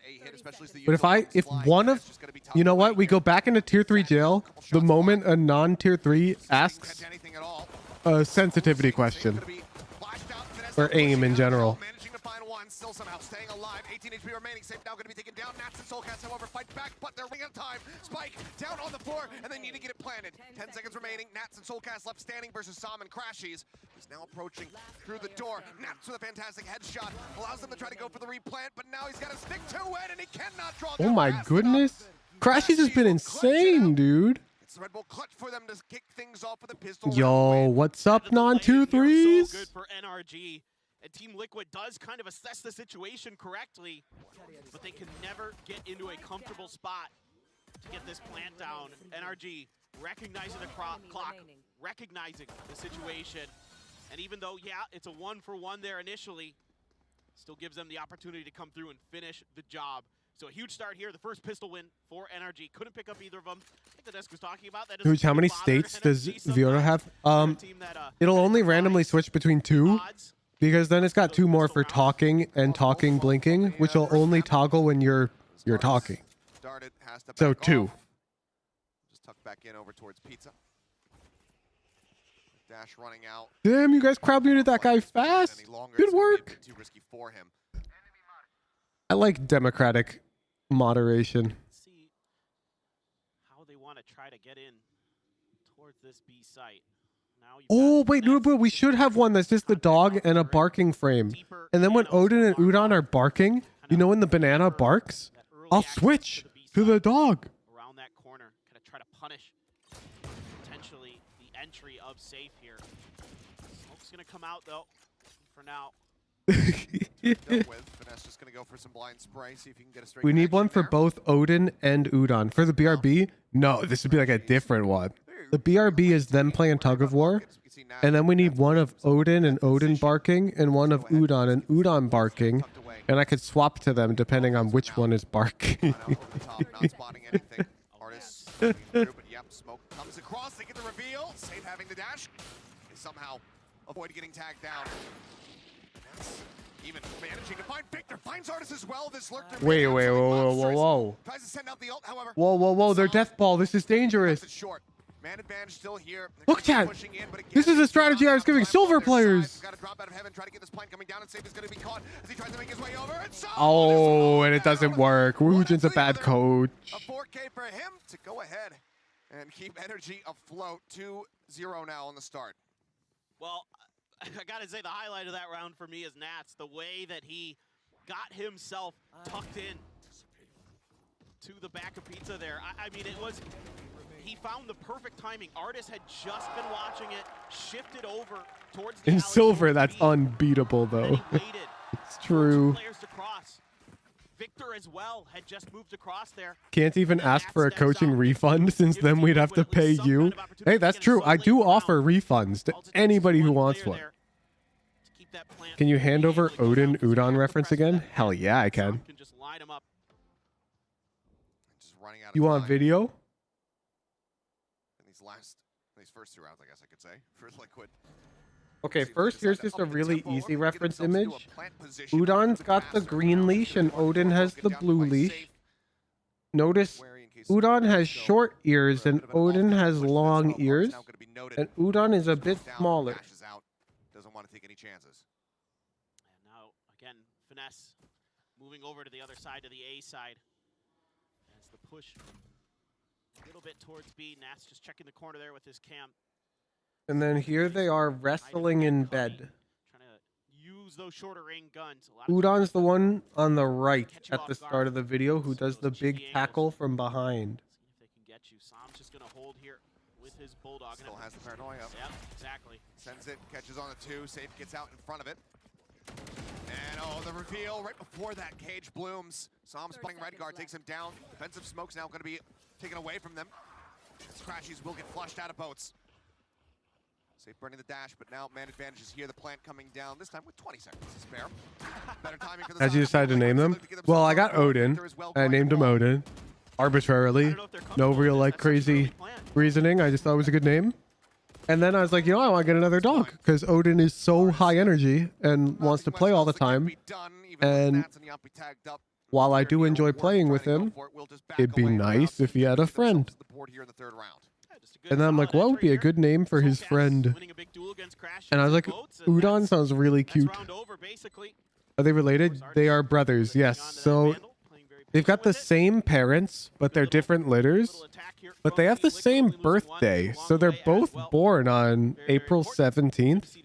But if one of, you know what? We go back into tier 3 jail the moment a non-tier 3 asks a sensitivity question. Or aim in general. Still somehow staying alive. 18 HP remaining. Safe now going to be taken down. Nats and Soulcast, however, fight back, but they're running out of time. Spike down on the floor, and they need to get it planted. 10 seconds remaining. Nats and Soulcast left standing versus Sam and Crashies. He's now approaching through the door. Nats with a fantastic headshot. Allows them to try to go for the replant, but now he's got to stick to it, and he cannot draw. Oh my goodness. Crashies has been insane, dude. It's the Red Bull clutch for them to kick things off with a pistol. Yo, what's up, non-2 3s? So good for NRG. And Team Liquid does kind of assess the situation correctly, but they can never get into a comfortable spot to get this plant down. NRG recognizing the clock, recognizing the situation. And even though, yeah, it's a 1-for-1 there initially, still gives them the opportunity to come through and finish the job. So a huge start here, the first pistol win for NRG. Couldn't pick up either of them. I think the desk was talking about that. Huge, how many states does Viola have? It'll only randomly switch between 2. Because then it's got 2 more for talking and talking blinking, which will only toggle when you're talking. So 2. Just tuck back in over towards Pizza. Dash running out. Damn, you guys crowd muted that guy fast. Good work. Too risky for him. I like democratic moderation. See how they want to try to get in towards this B site. Oh, wait, no, but we should have one that's just the dog and a barking frame. And then when Odin and Udon are barking, you know when the banana barks? I'll switch to the dog. Around that corner, kind of try to punish potentially the entry of Safe here. Smoke's going to come out, though, for now. Finesse just going to go for some blind spray, see if he can get a straight. We need one for both Odin and Udon. For the BRB, no, this would be like a different one. The BRB is them playing tug of war, and then we need one of Odin and Odin barking, and one of Udon and Udon barking, and I could swap to them depending on which one is barking. Artists through, but yep, Smoke comes across. They get the reveal. Safe having the dash. They somehow avoid getting tagged down. Even managing to find Victor, finds Artist as well. This lurker. Wait, whoa. Tries to send out the ult, however. Whoa, their death ball. This is dangerous. Short. Man advantage still here. Look, chat. This is a strategy I was giving silver players. Got to drop out of heaven, try to get this plane coming down, and Safe is going to be caught as he tries to make his way over. Oh, and it doesn't work. Woojin's a bad coach. A 4K for him to go ahead and keep energy afloat. 2-0 now on the start. Well, I gotta say the highlight of that round for me is Nats. The way that he got himself tucked in to the back of pizza there. I mean, it was, he found the perfect timing. Artis had just been watching it, shifted over towards the In alley silver, towards that's B, unbeatable, though. It's true. players to cross. Victor as well had just moved across there. Can't even ask for a coaching refund since then we'd have to pay you. Hey, that's true. I do offer refunds to anybody who wants one. Can you hand over Odin Udon reference again? Hell yeah, I can. Just line him up. You want video? In these first 2 rounds, I guess I could say, for Liquid. Okay, first, here's just a really easy reference image. Udon's got the green leash and Odin has the blue leash. Notice Udon has short ears and Odin has long ears. And Udon is a bit smaller. Doesn't want to take any chances. And now, again, Finesse moving over to the other side, to the A side. As the push a little bit towards B. Nats just checking the corner there with his cam. And then here they are wrestling in bed. Trying to use those shorter range guns. Udon's the one on the right at the start of the video who does the big tackle from behind. See if they can get you. Sam's just going to hold here with his bulldog. Still has the paranoia. Yep, exactly. Sends it, catches on the 2. Safe gets out in front of it. And oh, the reveal right before that, Cage blooms. Sam's playing red guard, takes him down. Defensive smoke's now going to be taken away from them. Crashies will get flushed out of boats. Safe burning the dash, but now man advantage is here. The plant coming down, this time with 20 seconds to spare. Better timing for the As you decided to name them? Well, I got Odin. I named him Odin. Arbitrarily. No real, like, crazy reasoning. I just thought it was a good name. And then I was like, you know, I want to get another dog because Odin is so high energy and wants to play all the time. And while I do enjoy playing with him, it'd be nice if he had a friend. And then I'm like, what would be a good name for his friend? And I was like, Udon sounds really cute. Are they related? They are brothers, yes. So they've got the same parents, but they're different litters. But they have the same birthday. So they're both born on April 17th.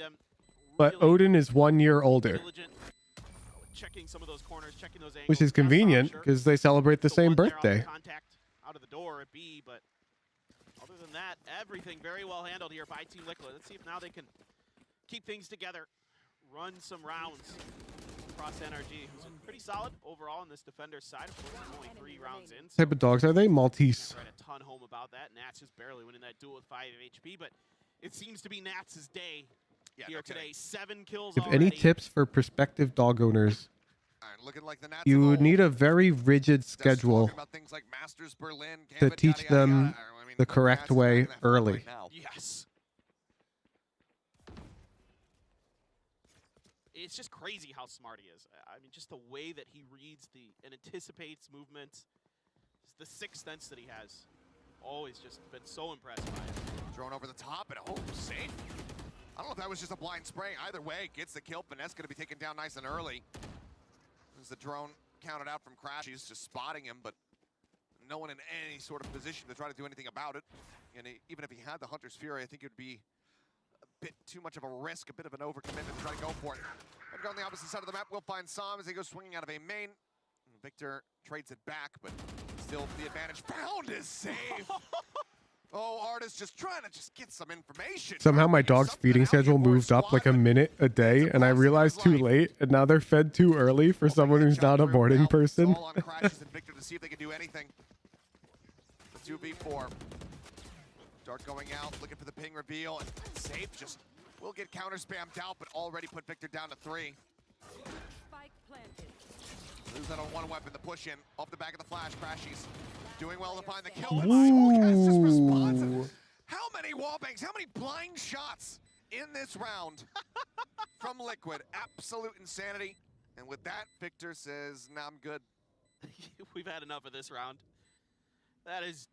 But Odin is 1 year older. Which is convenient because they celebrate the same birthday. Out of the door at B, but other than that, everything very well handled here by Team Liquid. Let's see if now they can keep things together, run some rounds across NRG, who's pretty solid overall on this defender's side. Of course, only 3 rounds in. What type of dogs are they? Maltese. Read a ton home about that. Nats just barely winning that duel with 5 HP, but it seems to be Nats' day here today. 7 kills If already. any tips for prospective dog owners, you need a very rigid schedule to teach them the correct way early. Yes. It's just crazy how smart he is. I mean, just the way that he reads and anticipates movements, the sixth sense that he has. Always just been so impressed by it. Thrown over the top and safe. I don't know if that was just a blind spray. Either way, gets the kill. Finesse going to be taken down nice and early. As the drone counted out from Crash, he's just spotting him, but no one in any sort of position to try to do anything about it. And even if he had the Hunter's Fury, I think it would be a bit too much of a risk, a bit of an overcommitment to try to go for it. Maybe on the opposite side of the map, we'll find Sam as he goes swinging out of a main. Victor trades it back, but still the advantage. Found is safe. Oh, Artis just trying to get some information. Somehow my dog's feeding schedule moved up like a minute a day, and I realized too late, and now they're fed too early for someone who's not a morning person. All on Crashes and Victor to see if they can do anything. The 2v4. Dart going out, looking for the ping reveal, and Safe just will get counter spammed out, but already put Victor down to 3. Spike planted. Lose that on one weapon, the push in, off the back of the flash, Crashies. Doing well to find the kill. Ooh. How many wallbangs, how many blind shots in this round from Liquid? Absolute insanity. And with that, Victor says, nah, I'm good. We've had enough of this round. That is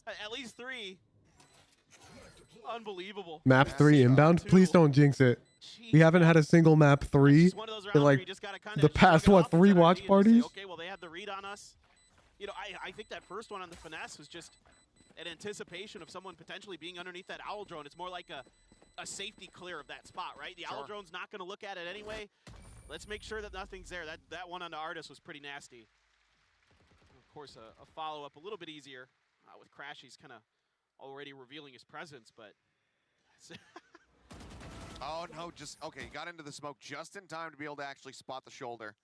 at least 3 Unbelievable. Map 3 inbound. Please don't jinx it. We haven't had a single map 3 in like the past, what, 3 watch parties? Okay, well, they had the read on us. You know, I think that first one on the finesse was just an anticipation of someone potentially being underneath that owl drone. It's more like a safety clear of that spot, right? The owl drone's not going to look at it anyway. Let's make sure that nothing's there. That one on the Artis was pretty nasty. Of course, a follow-up a little bit easier with Crashy's kind of already revealing his presence, but... Oh, no, just, okay, he got into the smoke just in time to be able to actually spot the shoulder.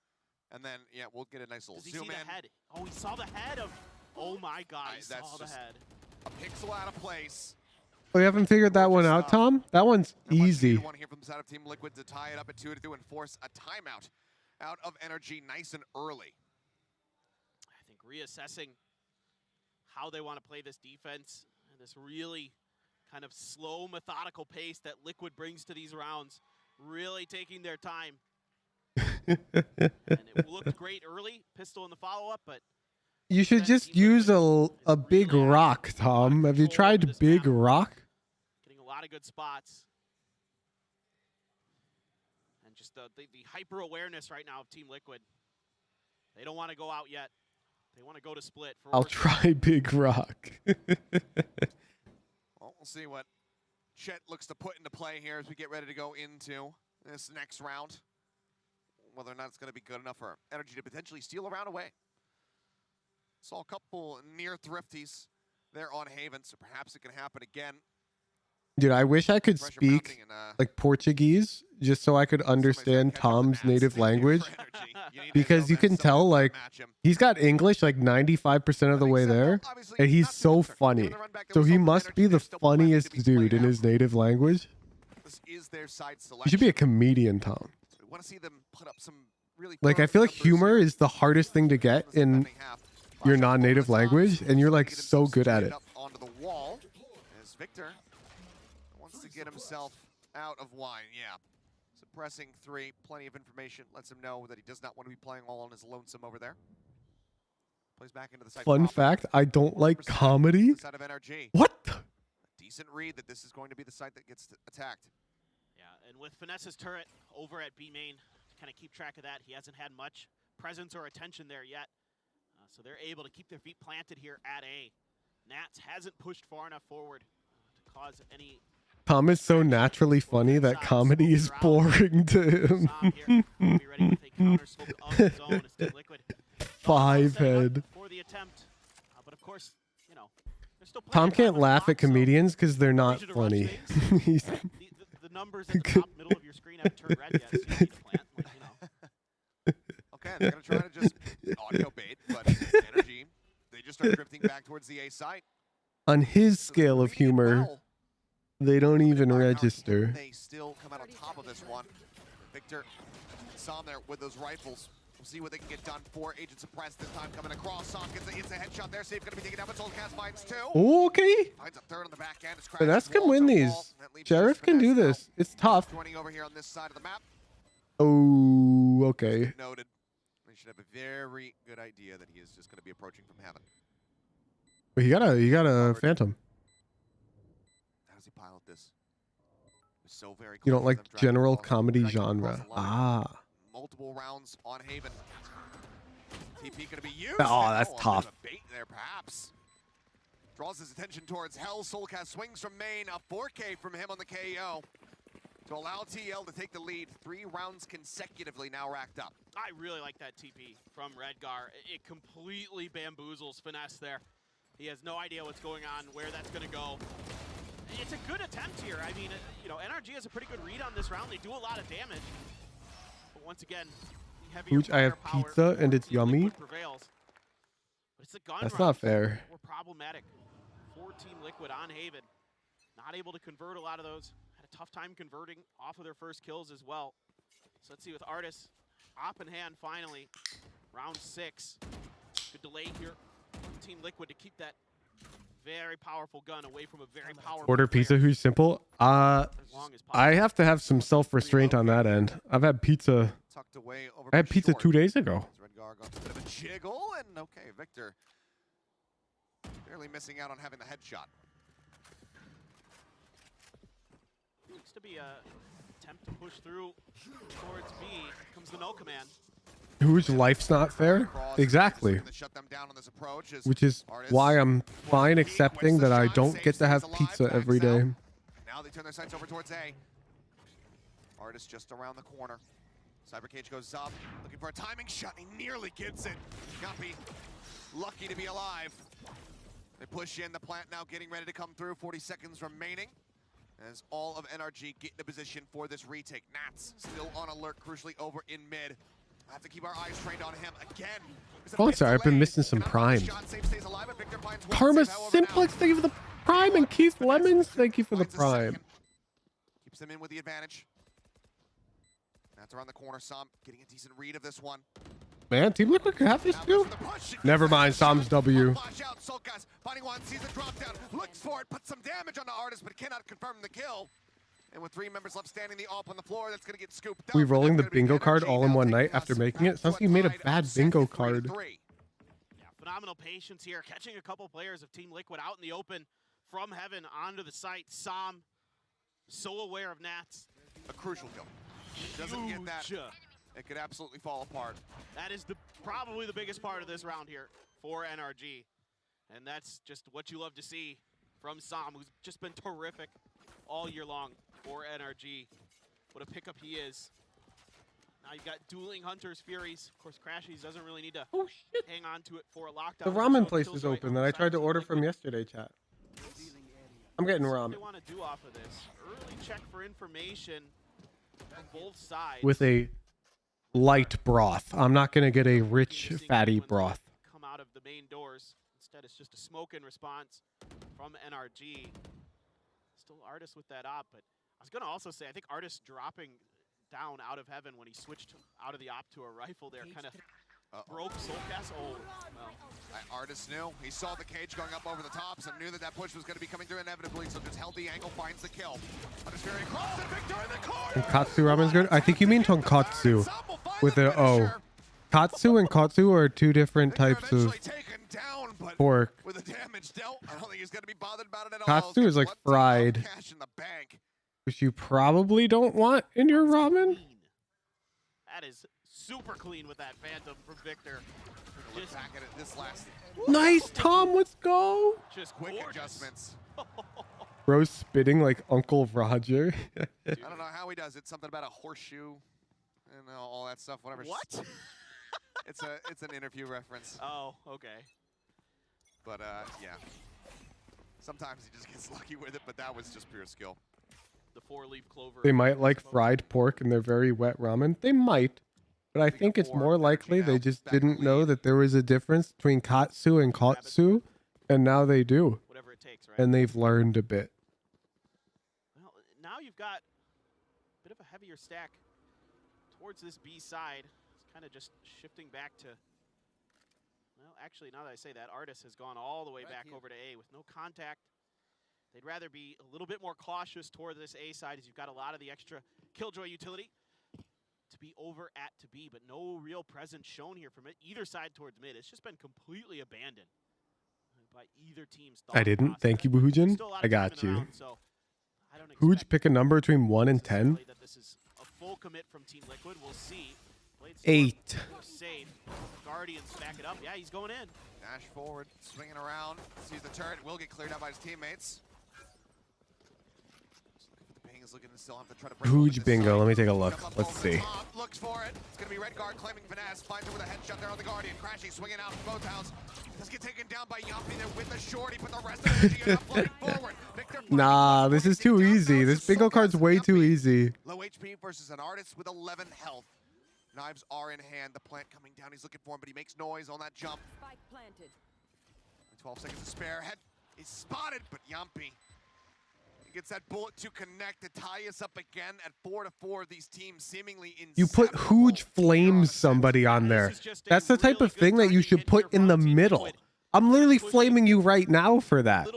And then, yeah, we'll get a nice little zoom in. The head? Oh, he saw the head of... Oh, my God, he saw the head. A pixel out of place. Oh, you haven't figured that one out, Tom? That one's easy. One here from the side of Team Liquid to tie it up at 2-2 and force a timeout out of NRG nice and early. I think reassessing how they want to play this defense, and this really kind of slow, methodical pace that Liquid brings to these rounds, really taking their time. And it looked great early, pistol in the follow-up, but You should just use a big rock, Tom. Have you tried big rock? getting a lot of good spots. And just the hyper-awareness right now of Team Liquid. They don't want to go out yet. They want to go to split. I'll try big rock. Well, we'll see what Chet looks to put into play here as we get ready to go into this next round. Whether or not it's going to be good enough for NRG to potentially steal a round away. Saw a couple near thrifties there on Haven, so perhaps it can happen again. Dude, I wish I could speak like Portuguese just so I could understand Tom's native language. Because you can tell like he's got English like 95% of the way there, and he's so funny. So he must be the funniest dude in his native language. This is their side You selection. should be a comedian, Tom. We want to see them put up some really Like I feel like humor is the hardest thing to get in your non-native language, and you're like so good at it. onto the wall as Victor wants to get himself out of wine. Yeah. Suppressing 3, plenty of information. Lets him know that he does not want to be playing all on his lonesome over there. Plays back into the side. Fun fact, I don't like comedy. Side of NRG. What? A decent read that this is going to be the site that gets attacked. Yeah, and with Finesse's turret over at B main, to kind of keep track of that, he hasn't had much presence or attention there yet. So they're able to keep their feet planted here at A. Nats hasn't pushed far enough forward to cause any... Tom is so naturally funny that comedy is boring to him. 5 head. For the attempt. But of course, you know, there's still Tom can't laugh at comedians because they're not funny. the numbers at the top middle of your screen haven't turned red yet, so you need to plant, like, you know. Okay, they're going to try to just audio bait, but NRG, they just start drifting back towards the A site. On his scale of humor, they don't even register. They still come out on top of this one. Victor saw him there with those rifles. We'll see what they can get done for Agent Suppressed this time coming across. Song gets a headshot there. Safe going to be taken down, but Soulcast finds 2. Okay. Finds a third on the back end. Finesse can win these. Sheriff can do this. It's tough. 20 over here on this side of the map. Oh, okay. Noted. They should have a very good idea that he is just going to be approaching from heaven. But you got a Phantom. How does he pilot this? So very You don't close to like them driving general across- comedy driving across genre. the line. Ah. Multiple rounds on Haven. TP going to be used. Oh, that's a bit tough. of a bait there, perhaps. Draws his attention towards Hell. Soulcast swings from main. A 4K from him on the KO to allow TL to take the lead. 3 rounds consecutively now racked up. I really like that TP from Redgar. It completely bamboozles Finesse there. He has no idea what's going on, where that's going to go. It's a good attempt here. I mean, you know, NRG has a pretty good read on this round. They do a lot of damage. But once again, heavier Ooch, I have firepower pizza and it's for yummy. Liquid prevails. But it's a gun That's round. not fair. More problematic for Team Liquid on Haven. Not able to convert a lot of those. Had a tough time converting off of their first kills as well. So let's see with Artis. Op in hand finally. Round 6. Good delay here from Team Liquid to keep that very powerful gun away from a very powerful Order pizza who's simple. I have to have some self-restraint on that end. I've had pizza. Tucked away over I had pizza short. 2 days ago. Redgar got a bit of a jiggle, and okay, Victor barely missing out on having the headshot. Looks to be a attempt to push through towards B. Comes the no command. Whose life's not fair? Exactly. Which is why I'm fine accepting that I don't get to have pizza every day. Now they turn their sights over towards A. Artist just around the corner. Cyber Cage goes up, looking for a timing shot. He nearly gets it. Guppy, lucky to be alive. They push in the plant now, getting ready to come through. 40 seconds remaining as all of NRG get into position for this retake. Nats still on alert, crucially over in mid. I have to keep our eyes trained on him again. Oh, sorry, I've been missing some prime. Karma Simplex, thank you for the prime, and Keith Lemons, thank you for the prime. Keeps them in with the advantage. That's around the corner. Sam getting a decent read of this one. Man, Team Liquid could have this too. Never mind, Sam's W. Finding one, sees the drop down, looks for it, puts some damage on the Artist, but cannot confirm the kill. And with 3 members left standing, the AWP on the floor, that's going to get scooped down. We rolling the bingo card all in one night after making it. Sounds like you made a bad bingo card. Yeah, phenomenal patience here, catching a couple players of Team Liquid out in the open from heaven onto the site. Sam, so aware of Nats. A crucial kill. Doesn't get that, it could absolutely fall apart. That is probably the biggest part of this round here for NRG. And that's just what you love to see from Sam, who's just been terrific all year long for NRG. What a pickup he is. Now you've got dueling Hunters, Furies. Of course, Crashies doesn't really need to hang on to it for a lockdown. The ramen place is open that I tried to order from yesterday, chat. I'm getting ramen. What they want to do off of this. Early check for information on both sides. With a light broth. I'm not going to get a rich, fatty broth. Come out of the main doors. Instead, it's just a smoke in response from NRG. Still Artist with that op, but I was going to also say, I think Artist dropping down out of heaven when he switched out of the op to a rifle there kind of broke Soulcast. Oh, well. Artist knew. He saw the cage going up over the tops and knew that that push was going to be coming through inevitably, so just held the angle, finds the kill. Artist very across and Victor in the corner! Katsu ramen's good? I think you mean tonkatsu with an O. Katsu and katsu are two different types of pork. With the damage dealt, I don't think he's going to be bothered about it at all. Katsu is like fried, which you probably don't want in your ramen. That is super clean with that Phantom from Victor. Look back at it this last. Nice, Tom. Let's go. Just quick adjustments. Bro's spitting like Uncle Roger. I don't know how he does it. Something about a horseshoe and all that stuff. Whatever. What? It's an interview reference. Oh, okay. But yeah. Sometimes he just gets lucky with it, but that was just pure skill. The 4-leaf clover. They might like fried pork and their very wet ramen. They might. But I think it's more likely they just didn't know that there was a difference between katsu and katsu, and now they do. Whatever it takes, right? And they've learned a bit. Well, now you've got a bit of a heavier stack towards this B side. It's kind of just shifting back to, well, actually, now that I say that, Artist has gone all the way back over to A with no contact. They'd rather be a little bit more cautious toward this A side as you've got a lot of the extra Killjoy utility to be over at to B, but no real presence shown here from it either side towards mid. It's just been completely abandoned by either team's thought I didn't. process. Thank you, Buhujin. Still a lot of I time got in the you. round, so I don't Huj, expect pick a number between 1 and 10. that this is a full commit from Team Liquid. We'll see. Played 8. Safe. Guardians back it up. Yeah, he's going in. Dash forward, swinging around, sees the turret, will get cleared out by his teammates. Looking to still have to try to break Huge bingo. Let me take a look. Let's see. Looks for it. It's going to be Red Guard claiming finesse. Finds it with a headshot there on the Guardian. Crashing, swinging out from both house. Does get taken down by Yumpy there with the shorty, but the rest of the energy floating forward. Victor Nah, this is too easy. This bingo card's way too easy. low HP versus an Artist with 11 health. Knives are in hand. The plant coming down. He's looking for him, but he makes noise on that jump. Spike planted. 12 seconds to spare. Head is spotted, but Yumpy gets that bullet to connect to tie us up again at 4-4. These teams seemingly in. You put Huge flames somebody on there. That's the type of thing that you should put in the middle. I'm literally flaming you right now for that.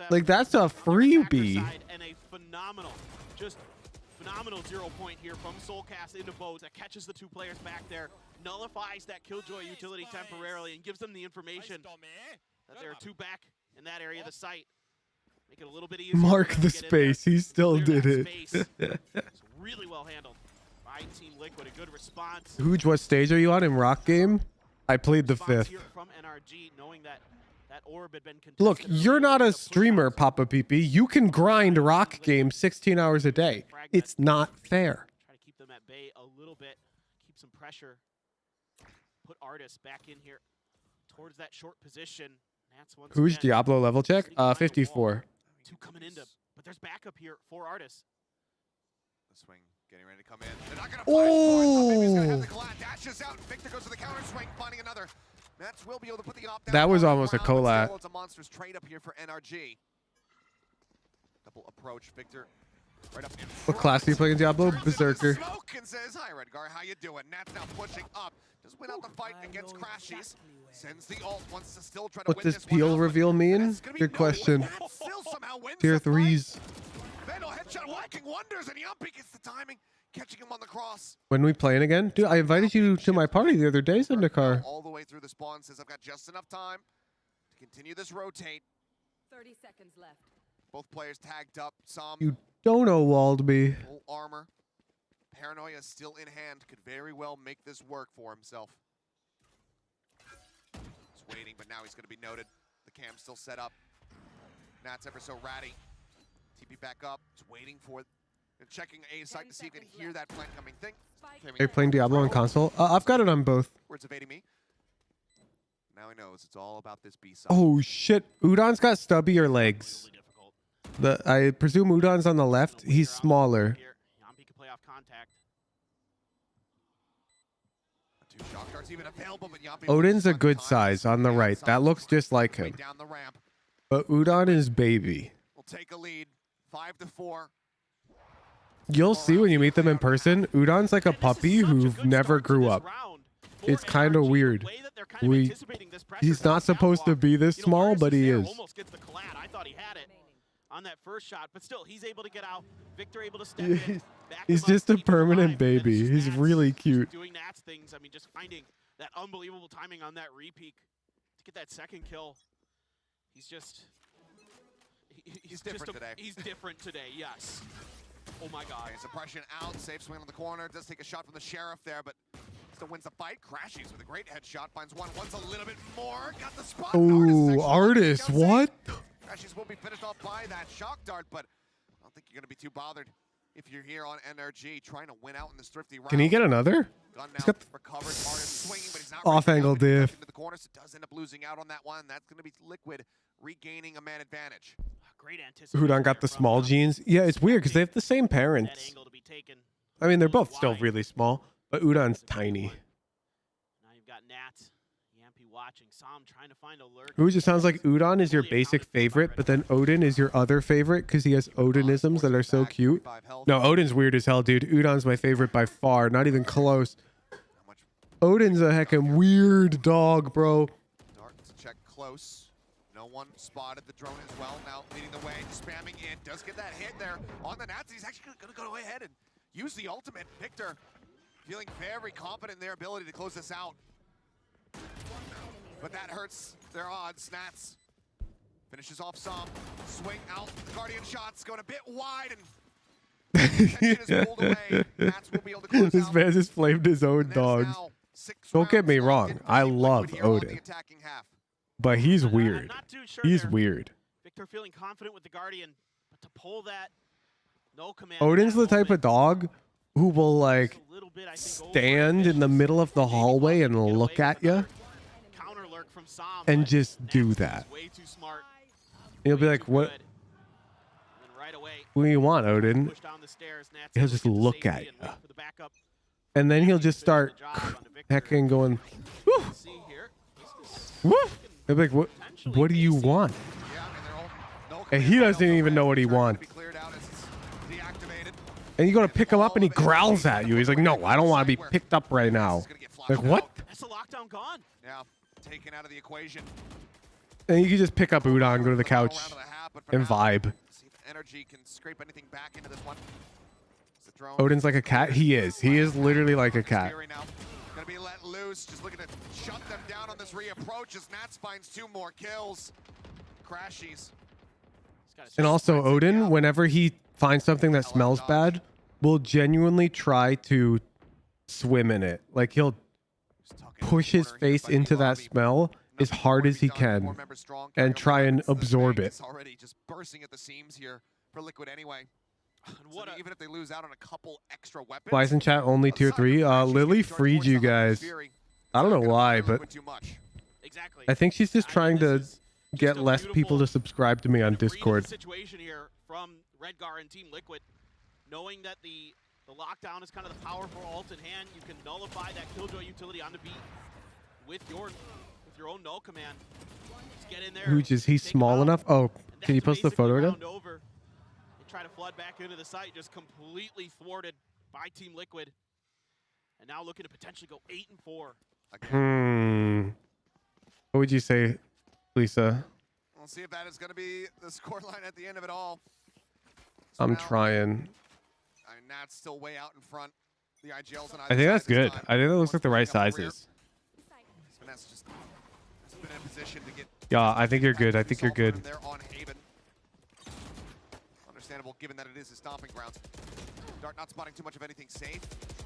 Like, that's a freebie. And a phenomenal, just phenomenal 0 point here from Soulcast into Bows that catches the 2 players back there, nullifies that Killjoy utility temporarily, and gives them the information that there are 2 back in that area of the site. Make it a little bit easier. Mark the space. He still did it. It's really well handled by Team Liquid. A good response. Hooge, what stage are you on in Rock Game? I played the 5th. Here from NRG, knowing that orb had been Look, you're not a streamer, Papa PP. You can grind Rock Game 16 hours a day. It's not fair. Try to keep them at bay a little bit. Keep some pressure. Put Artis back in here towards that short position. That's once Who's again, Diablo level check? 54. two coming into, but there's backup here for Artis. The swing getting ready to come in. They're not gonna fight for it. Maybe he's gonna have the collab. Dashes out. Victor goes to the counter swing, finding another. Nats will be able to put the op down. That was almost a collat. It's a monstrous trade up here for NRG. Double approach, Victor. Right up in What class are you playing Diablo? Berserker. Smoke and says, "Hi, Redgar, how you doing?" Nats now pushing up. Does win out the fight against Crashies. Sends the ult. Wants to still try to What win does this one peel out, reveal mean? Good question. Tier 3s. Vandal headshot working wonders, and Yumpy gets the timing, catching him on the cross. When we playing again? Dude, I invited you to my party the other day, Zendikar. All the way through the spawn, says I've got just enough time to continue this rotate. 30 seconds left. Both players tagged up. Some You Donowalled me. full armor. Paranoia still in hand. Could very well make this work for himself. He's waiting, but now he's going to be noted. The cam's still set up. Nat's ever so ratty. TP back up. He's waiting for it. They're checking A site to see if he can hear that flank coming thing. Are you playing Diablo on console? I've got it on both. Words evading me. Now he knows it's all about this B side. Oh shit! Udon's got stubbier legs. I presume Udon's on the left. He's smaller. Yumpy can play off contact. Two shock darts even available, but Yumpy Odin's a good size on the right. That looks just like him. down the ramp. But Udon is baby. Will take a lead. 5-4. You'll see when you meet them in person. Udon's like a puppy who never grew up. It's kind of weird. He's not supposed to be this small, but he is. Almost gets the collat. I thought he had it on that first shot, but still, he's able to get out. Victor able to step in. He's just a permanent baby. He's really cute. Doing Nats things. I mean, just finding that unbelievable timing on that repeat to get that second kill. He's just... He's different today. He's different today, yes. Oh my god. Okay, suppression out, safe swing on the corner. Does take a shot from the Sheriff there, but still wins the fight. Crashies with a great headshot. Finds one. Wants a little bit more. Got the spot. Ooh, Artis, what? Crashies will be finished off by that shock dart, but I don't think you're going to be too bothered if you're here on NRG trying to win out in this thrifty round. Can he get another? Gun He's now got recovers. Artis swinging, but he's not off-angle diff. into the corner, so does end up losing out on that one. That's going to be Liquid regaining a man advantage. Great anticipation. Udon got the small genes. Yeah, it's weird because they have the same parents. I mean, they're both still really small, but Udon's tiny. Now you've got Nats, Yampy watching, Sam trying to find a lurk. It just sounds like Udon is your basic favorite, but then Odin is your other favorite because he has Odinisms that are so cute. No, Odin's weird as hell, dude. Udon's my favorite by far, not even close. Odin's a heckin' weird dog, bro. Darts check close. No one spotted the drone as well. Now leading the way, spamming in. Does get that hit there on the Nats. He's actually going to go ahead and use the ultimate. Victor feeling very confident in their ability to close this out. But that hurts their odds. Nats finishes off some. Swing out. The Guardian shots going a bit wide and tension is pulled away. Nats will be able to close This out. man just flamed his own dogs. Don't get me wrong. I love Odin. But he's weird. He's weird. Victor feeling confident with the Guardian, but to pull that no command. Odin's the type of dog who will like stand in the middle of the hallway and look at you Counter lurk from Sam, and just do that. way too smart. He'll be like, "What? What do you want, Odin?" He'll just look at you, and then he'll just start hecking going, "Woo, woo." He'll be like, "What do you want?" And he doesn't even know what he wants. And you go to pick him up and he growls at you. He's like, "No, I don't want to be picked up right now." Like, what? That's a lockdown gone. Now taken out of the equation. And you can just pick up Udon, go to the couch, and vibe. See if Energy can scrape anything back into this one. Odin's like a cat. He is. He is literally like a cat. Gonna be let loose. Just looking to shut them down on this reapproach as Nats finds 2 more kills. Crashies And also Odin, whenever he finds something that smells bad, will genuinely try to swim in it. Like he'll push his face into that smell as hard as he can and try and absorb it. Already just bursting at the seams here for Liquid anyway. So even if they lose out on a couple extra weapons. Why isn't chat only tier 3? Lily freed you guys. I don't know why, but I think she's just trying to get less people to subscribe to me on Discord. Situation here from Redgar and Team Liquid, knowing that the lockdown is kind of the powerful ult in hand. You can nullify that Killjoy utility on the beat with your own null command. Just get in there. Hooch, is he small enough? Oh, can you post the photo again? Try to flood back into the site, just completely thwarted by Team Liquid. And now looking to potentially go 8-4. What would you say, Lisa? We'll see if that is going to be the scoreline at the end of it all. So I'm now, trying. I mean, Nat's still way out in front. The IGLs on I think that's good. I think that looks like the right sizes. Nat's just been in a position to get. Yeah, I think you're good. I think you're good. They're on Haven. Understandable, given that it is his stomping grounds. Dart not spotting too much of anything safe.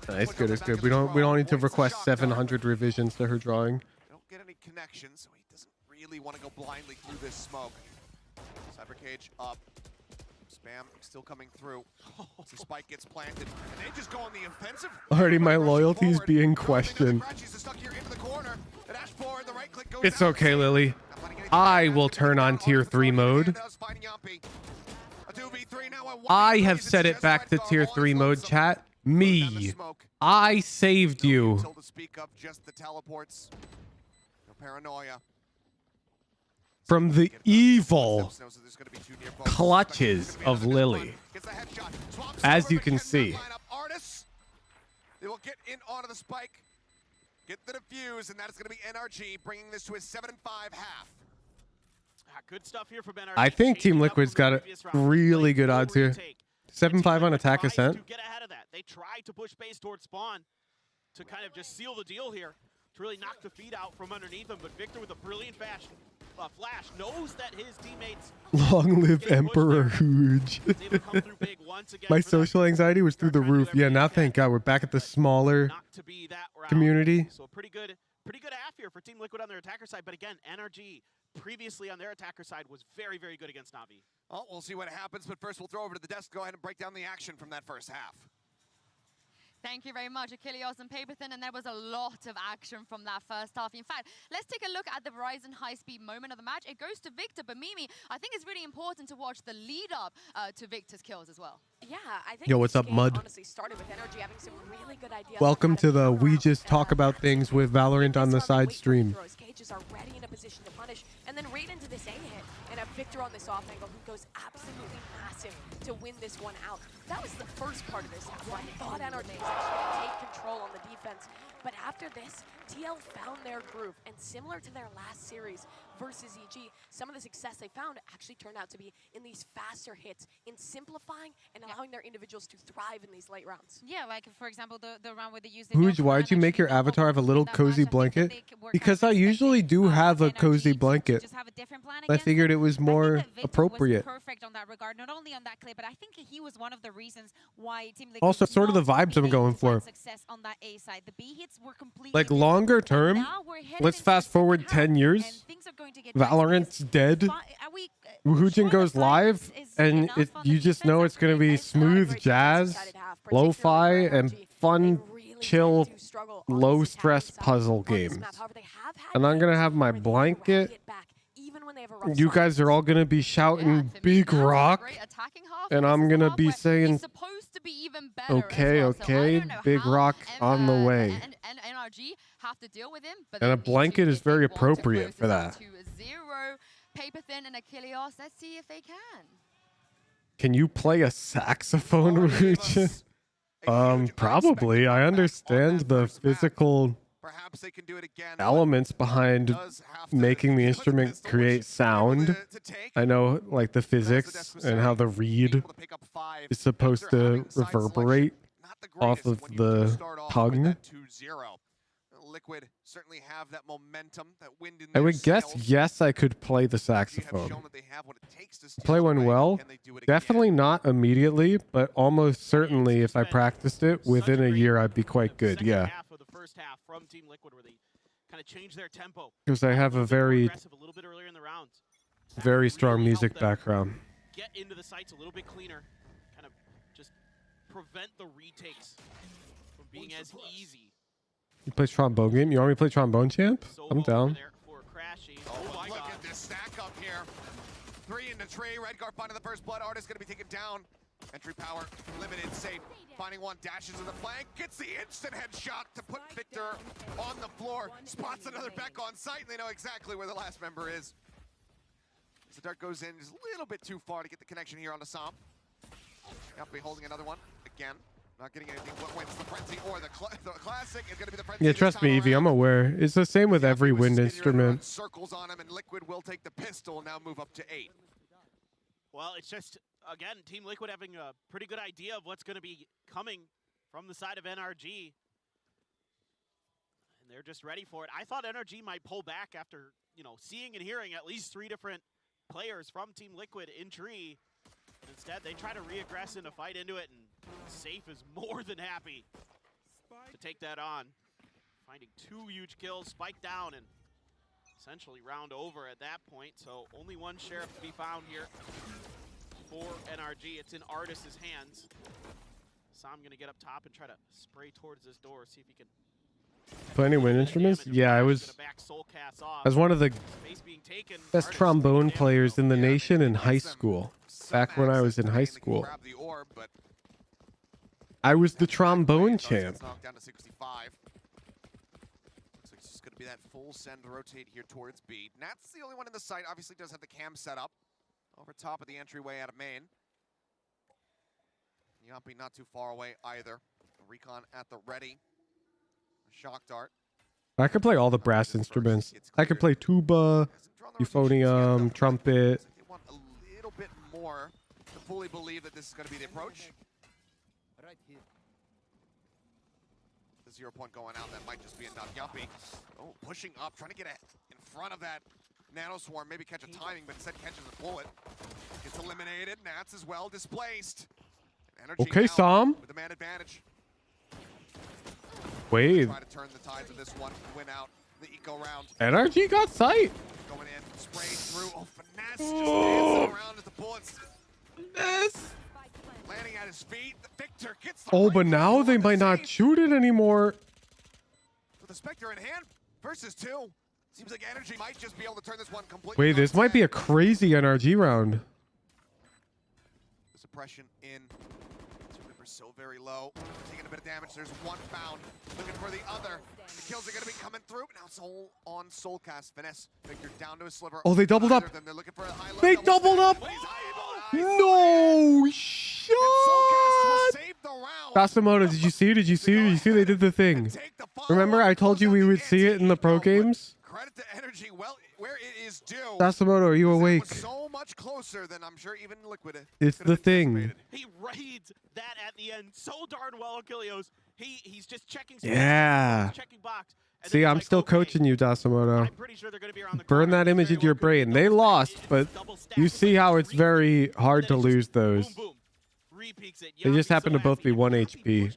Nice, good, it's good. We don't need to request 700 revisions to her drawing. Don't get any connections, so he doesn't really want to go blindly through this smoke. Cyber cage up. Spam still coming through. So Spike gets planted, and they just go on the offensive. Already my loyalty's being questioned. It's okay, Lily. I will turn on tier 3 mode. I have set it back to tier 3 mode, chat. Me. I saved you. To speak of just the teleports. No paranoia. From the evil clutches of Lily. As you can see. They will get in onto the spike, get the defuse, and that is going to be NRG, bringing this to a 7-5 half. Good stuff here from NRG. I think Team Liquid's got a really good odds here. 7-5 on attack Ascent. Get ahead of that. They tried to push base towards spawn to kind of just seal the deal here, to really knock the feet out from underneath them. But Victor, with a brilliant flash, knows that his teammates. Long live Emperor Hooge. My social anxiety was through the roof. Yeah, now thank God we're back at the smaller community. So a pretty good half here for Team Liquid on their attacker side. But again, NRG previously on their attacker side was very, very good against Na'Vi. Well, we'll see what happens, but first we'll throw over to the desk. Go ahead and break down the action from that first half. Thank you very much, Achilles and Paperthin, and there was a lot of action from that first half. In fact, let's take a look at the Verizon high-speed moment of the match. It goes to Victor, but Mimi, I think it's really important to watch the lead-up to Victor's kills as well. Yeah, I think Yo, what's up, Mud? honestly started with NRG having some really good ideas. Welcome to the We Just Talk About Things with Valorant on the side stream. Cages are ready in a position to punish, and then right into this A hit, and a Victor on this off angle who goes absolutely massive to win this one out. That was the first part of this half, where I thought NRG was actually going to take control on the defense, but after this, TL found their groove, and similar to their last series versus EG, some of the success they found actually turned out to be in these faster hits, in simplifying and allowing their individuals to thrive in these late rounds. Yeah, like for example, the round where they used Hooge, why'd you make your avatar have a little cozy blanket? Because I usually do have a cozy blanket. I figured it was more appropriate. Perfect on that regard, not only on that clip, but I think he was one of the reasons why Team Liquid Also, sort of the vibes I'm going for. Success on that A side. The B hits were completely Like longer term, let's fast forward 10 years. Valorant's dead. Woojin goes live, and you just know it's going to be smooth jazz, lo-fi, and fun, chill, low-stress puzzle games. And I'm going to have my blanket. You guys are all going to be shouting Big Rock, and I'm going to be saying, okay, okay, Big Rock on the way. And a blanket is very appropriate for that. Paperthin and Achilles, let's see if they can. Can you play a saxophone, Woojin? Probably. I understand the physical elements behind making the instrument create sound. I know, like, the physics and how the reed is supposed to reverberate off of the tongue. Liquid certainly have that momentum, that wind in I their would guess sails. yes, I could play the NRG have saxophone. shown that they have what it takes to steal Play it one away. well. Can they do it again? Definitely not immediately, but almost certainly if I practiced it within a year, I'd be quite good. Yeah. Half of the first half from Team Liquid, where they kind of changed their tempo. Because I have a very, Aggressive a little bit earlier in the rounds. very strong really music helped them background. Get into the sights a little bit cleaner, kind of just prevent the retakes from being as easy. You play Trombone Game? You want me to play Trombone Champ? I'm down. Oh, look at this stack up here. 3 in the tree. Redguard finding the first blood. Artist going to be taken down. Entry power limited, safe. Finding one, dashes to the flank, gets the instant headshot to put Victor on the floor. Spots another Beck on site, and they know exactly where the last member is. So Dart goes in just a little bit too far to get the connection here on the Som. Yep, be holding another one again. Not getting anything. What wins the frenzy or the classic is going to be the frenzy. Yeah, trust me, Evie, I'm aware. It's the same with every wind instrument. Circles on him, and Liquid will take the pistol, now move up to 8. Well, it's just, again, Team Liquid having a pretty good idea of what's going to be coming from the side of NRG. And they're just ready for it. I thought NRG might pull back after, you know, seeing and hearing at least 3 different players from Team Liquid in tree. Instead, they try to re-aggress and to fight into it, and Safe is more than happy to take that on. Finding 2 huge kills, spike down, and essentially round over at that point. So only one sheriff to be found here for NRG. It's in Artis's hands. Sam gonna get up top and try to spray towards this door, see if he can. Play any wind instruments? Yeah, I was one of the best trombone players in the nation in high school. Back when I was in high school. I was the trombone champ. Down to 65. Looks like it's just going to be that full send rotate here towards B. Nat's the only one in the site. Obviously does have the cam set up over top of the entryway out of main. Yampi not too far away either. Recon at the ready. Shock dart. I could play all the brass instruments. I could play tuba, euphonium, trumpet. They want a little bit more to fully believe that this is going to be the approach. Right here. The 0 point going out, that might just be enough. Yuppie, oh, pushing up, trying to get in front of that Nano Swarm, maybe catch a timing, but instead catches a bullet. Gets eliminated. Nats as well displaced. Energy Okay, Sam. with the man advantage. Wait. Try to turn the tides of this one, win out the eco round. NRG got sight. Going in, sprayed through. Oh, finesse, just dancing around as the bullets. Finesse. Landing at his feet. Victor gets the Oh, but now they might not shoot it anymore. with the Spectre in hand versus 2. Seems like Energy might just be able to turn this one completely. Wait, this might be a crazy NRG round. The suppression in. Ripper's so very low. Taking a bit of damage. There's one found. Looking for the other. The kills are going to be coming through. Now Soul on Soulcast. Finesse. Victor down to a sliver. Oh, they doubled up. They're looking for a high They doubled up. No shot. Basamoto, did you see? Did you see? Did you see? They did the thing. Remember, I told you we would see it in the pro games. Credit to Energy, well, where it is due. Basamoto, are you awake? So much closer than I'm sure even Liquid. It's the thing. He raids that at the end so darn well, Achilleos. He's just checking. Yeah. Checking box. See, I'm still coaching you, Dasamoto. Burn that image into your brain. They lost, but you see how it's very hard to lose those. They just happen to both be 1 HP.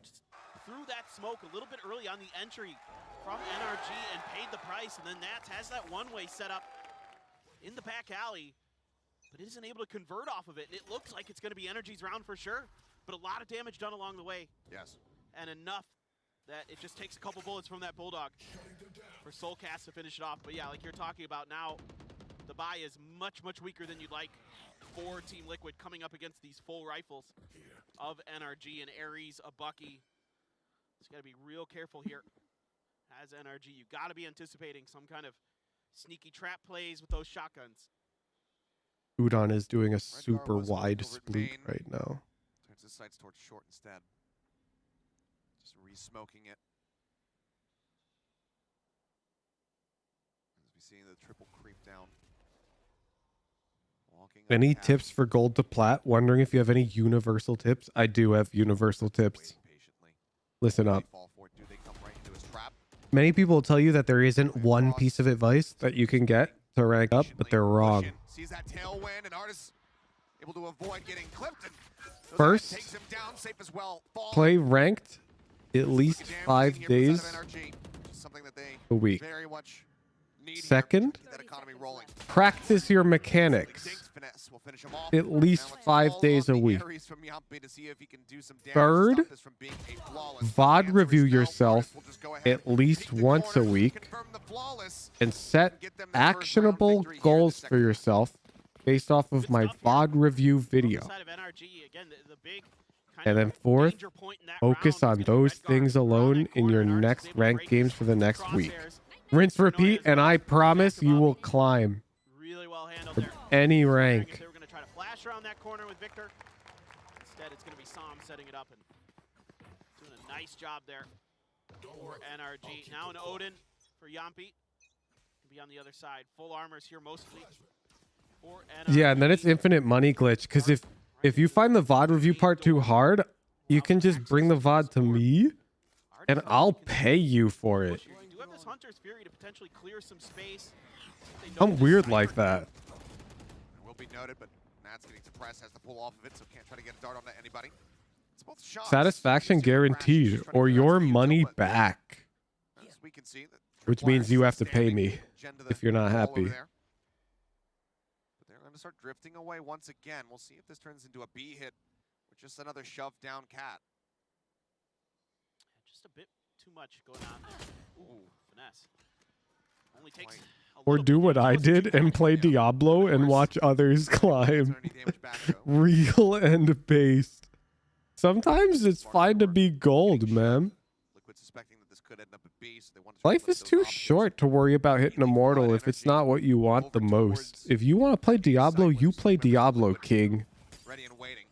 Threw that smoke a little bit early on the entry from NRG and paid the price, and then Nats has that one-way set up in the back alley, but isn't able to convert off of it. And it looks like it's going to be Energy's round for sure, but a lot of damage done along the way. Yes. And enough that it just takes a couple bullets from that Bulldog for Soulcast to finish it off. But yeah, like you're talking about now, the buy is much, much weaker than you'd like for Team Liquid coming up against these full rifles of NRG and Ares, a Bucky. Just got to be real careful here. As NRG, you got to be anticipating some kind of sneaky trap plays with those shotguns. Udon is doing a super wide split right now. Turns his sights towards short instead. Just re-smoking it. As we see the triple creep down. Any tips for gold to plat? Wondering if you have any universal tips? I do have universal tips. Listen up. Do they come right into his trap? Many people will tell you that there isn't one piece of advice that you can get to rank up, but they're wrong. Sees that tailwind, and Artis able to avoid getting clipped. And First, takes him down safe as well. play ranked at least 5 days a week. Second, practice your mechanics at least 5 days a week. Third, VOD review yourself at least once a week and set actionable goals for yourself based off of my VOD review video. And then fourth, focus on those things alone in your next ranked games for the next week. Rinse, repeat, and I promise you will climb from any rank. They were going to try to flash around that corner with Victor. Instead, it's going to be Sam setting it up and doing a nice job there for NRG. Now an Odin for Yampi. Can be on the other side. Full armors here mostly for NRG. Yeah, and then it's infinite money glitch, because if you find the VOD review part too hard, you can just bring the VOD to me, and I'll pay you for it. You do have this Hunter's Fury to potentially clear some space. I'm weird like that. It will be noted, but Nat's getting suppressed, has to pull off of it, so can't try to get a dart onto anybody. It's both shots. Satisfaction guaranteed, or your money back. As we can see, Which means you have to pay me if you're not happy. But they're going to start drifting away once again. We'll see if this turns into a B hit or just another shove down cat. Just a bit too much going on there. Ooh, finesse. Only takes Or do what I did and play Diablo and watch others climb. Real and based. Sometimes it's fine to be gold, man. Life is too short to worry about hitting Immortal if it's not what you want the most. If you want to play Diablo, you play Diablo, King. Ready and waiting.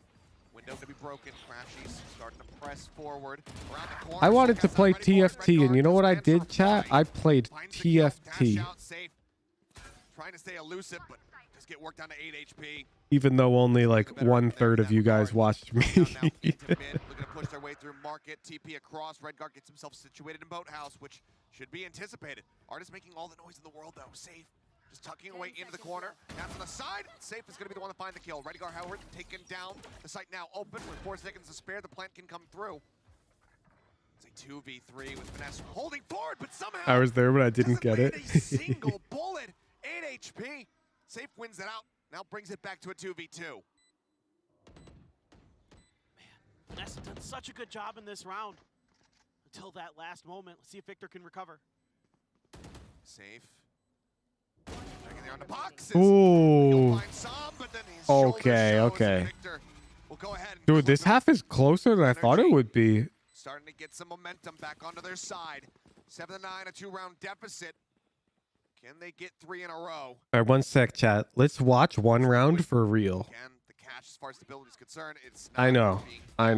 Window to be broken. Crashies starting to press forward. Around the corner. I wanted to play TFT, and you know what I did, chat? I played TFT. Trying to stay elusive, but just get worked down to 8 HP. Even though only like 1/3 of you guys watched me. Looking to push their way through market. TP across. Redguard gets himself situated in Boathouse, which should be anticipated. Artist making all the noise in the world, though. Safe. Just tucking away into the corner. That's on the side. Safe is going to be the one to find the kill. Redguard, however, taken down. The site now open with 4 seconds to spare. The plant can come through. It's a 2v3 with Finesse holding forward, but somehow I was there, but I didn't get it. a single bullet. 8 HP. Safe wins it out. Now brings it back to a 2v2. Man, Vanessa done such a good job in this round. Until that last moment. Let's see if Victor can recover. Safe. Checking there on the boxes. Ooh. Okay. Dude, this half is closer than I thought it would be. Starting to get some momentum back onto their side. 7-9, a 2-round deficit. Can they get 3 in a row? All right, one sec, chat. Let's watch one round for real. Again, the catch, as far as stability is concerned, it's I know. I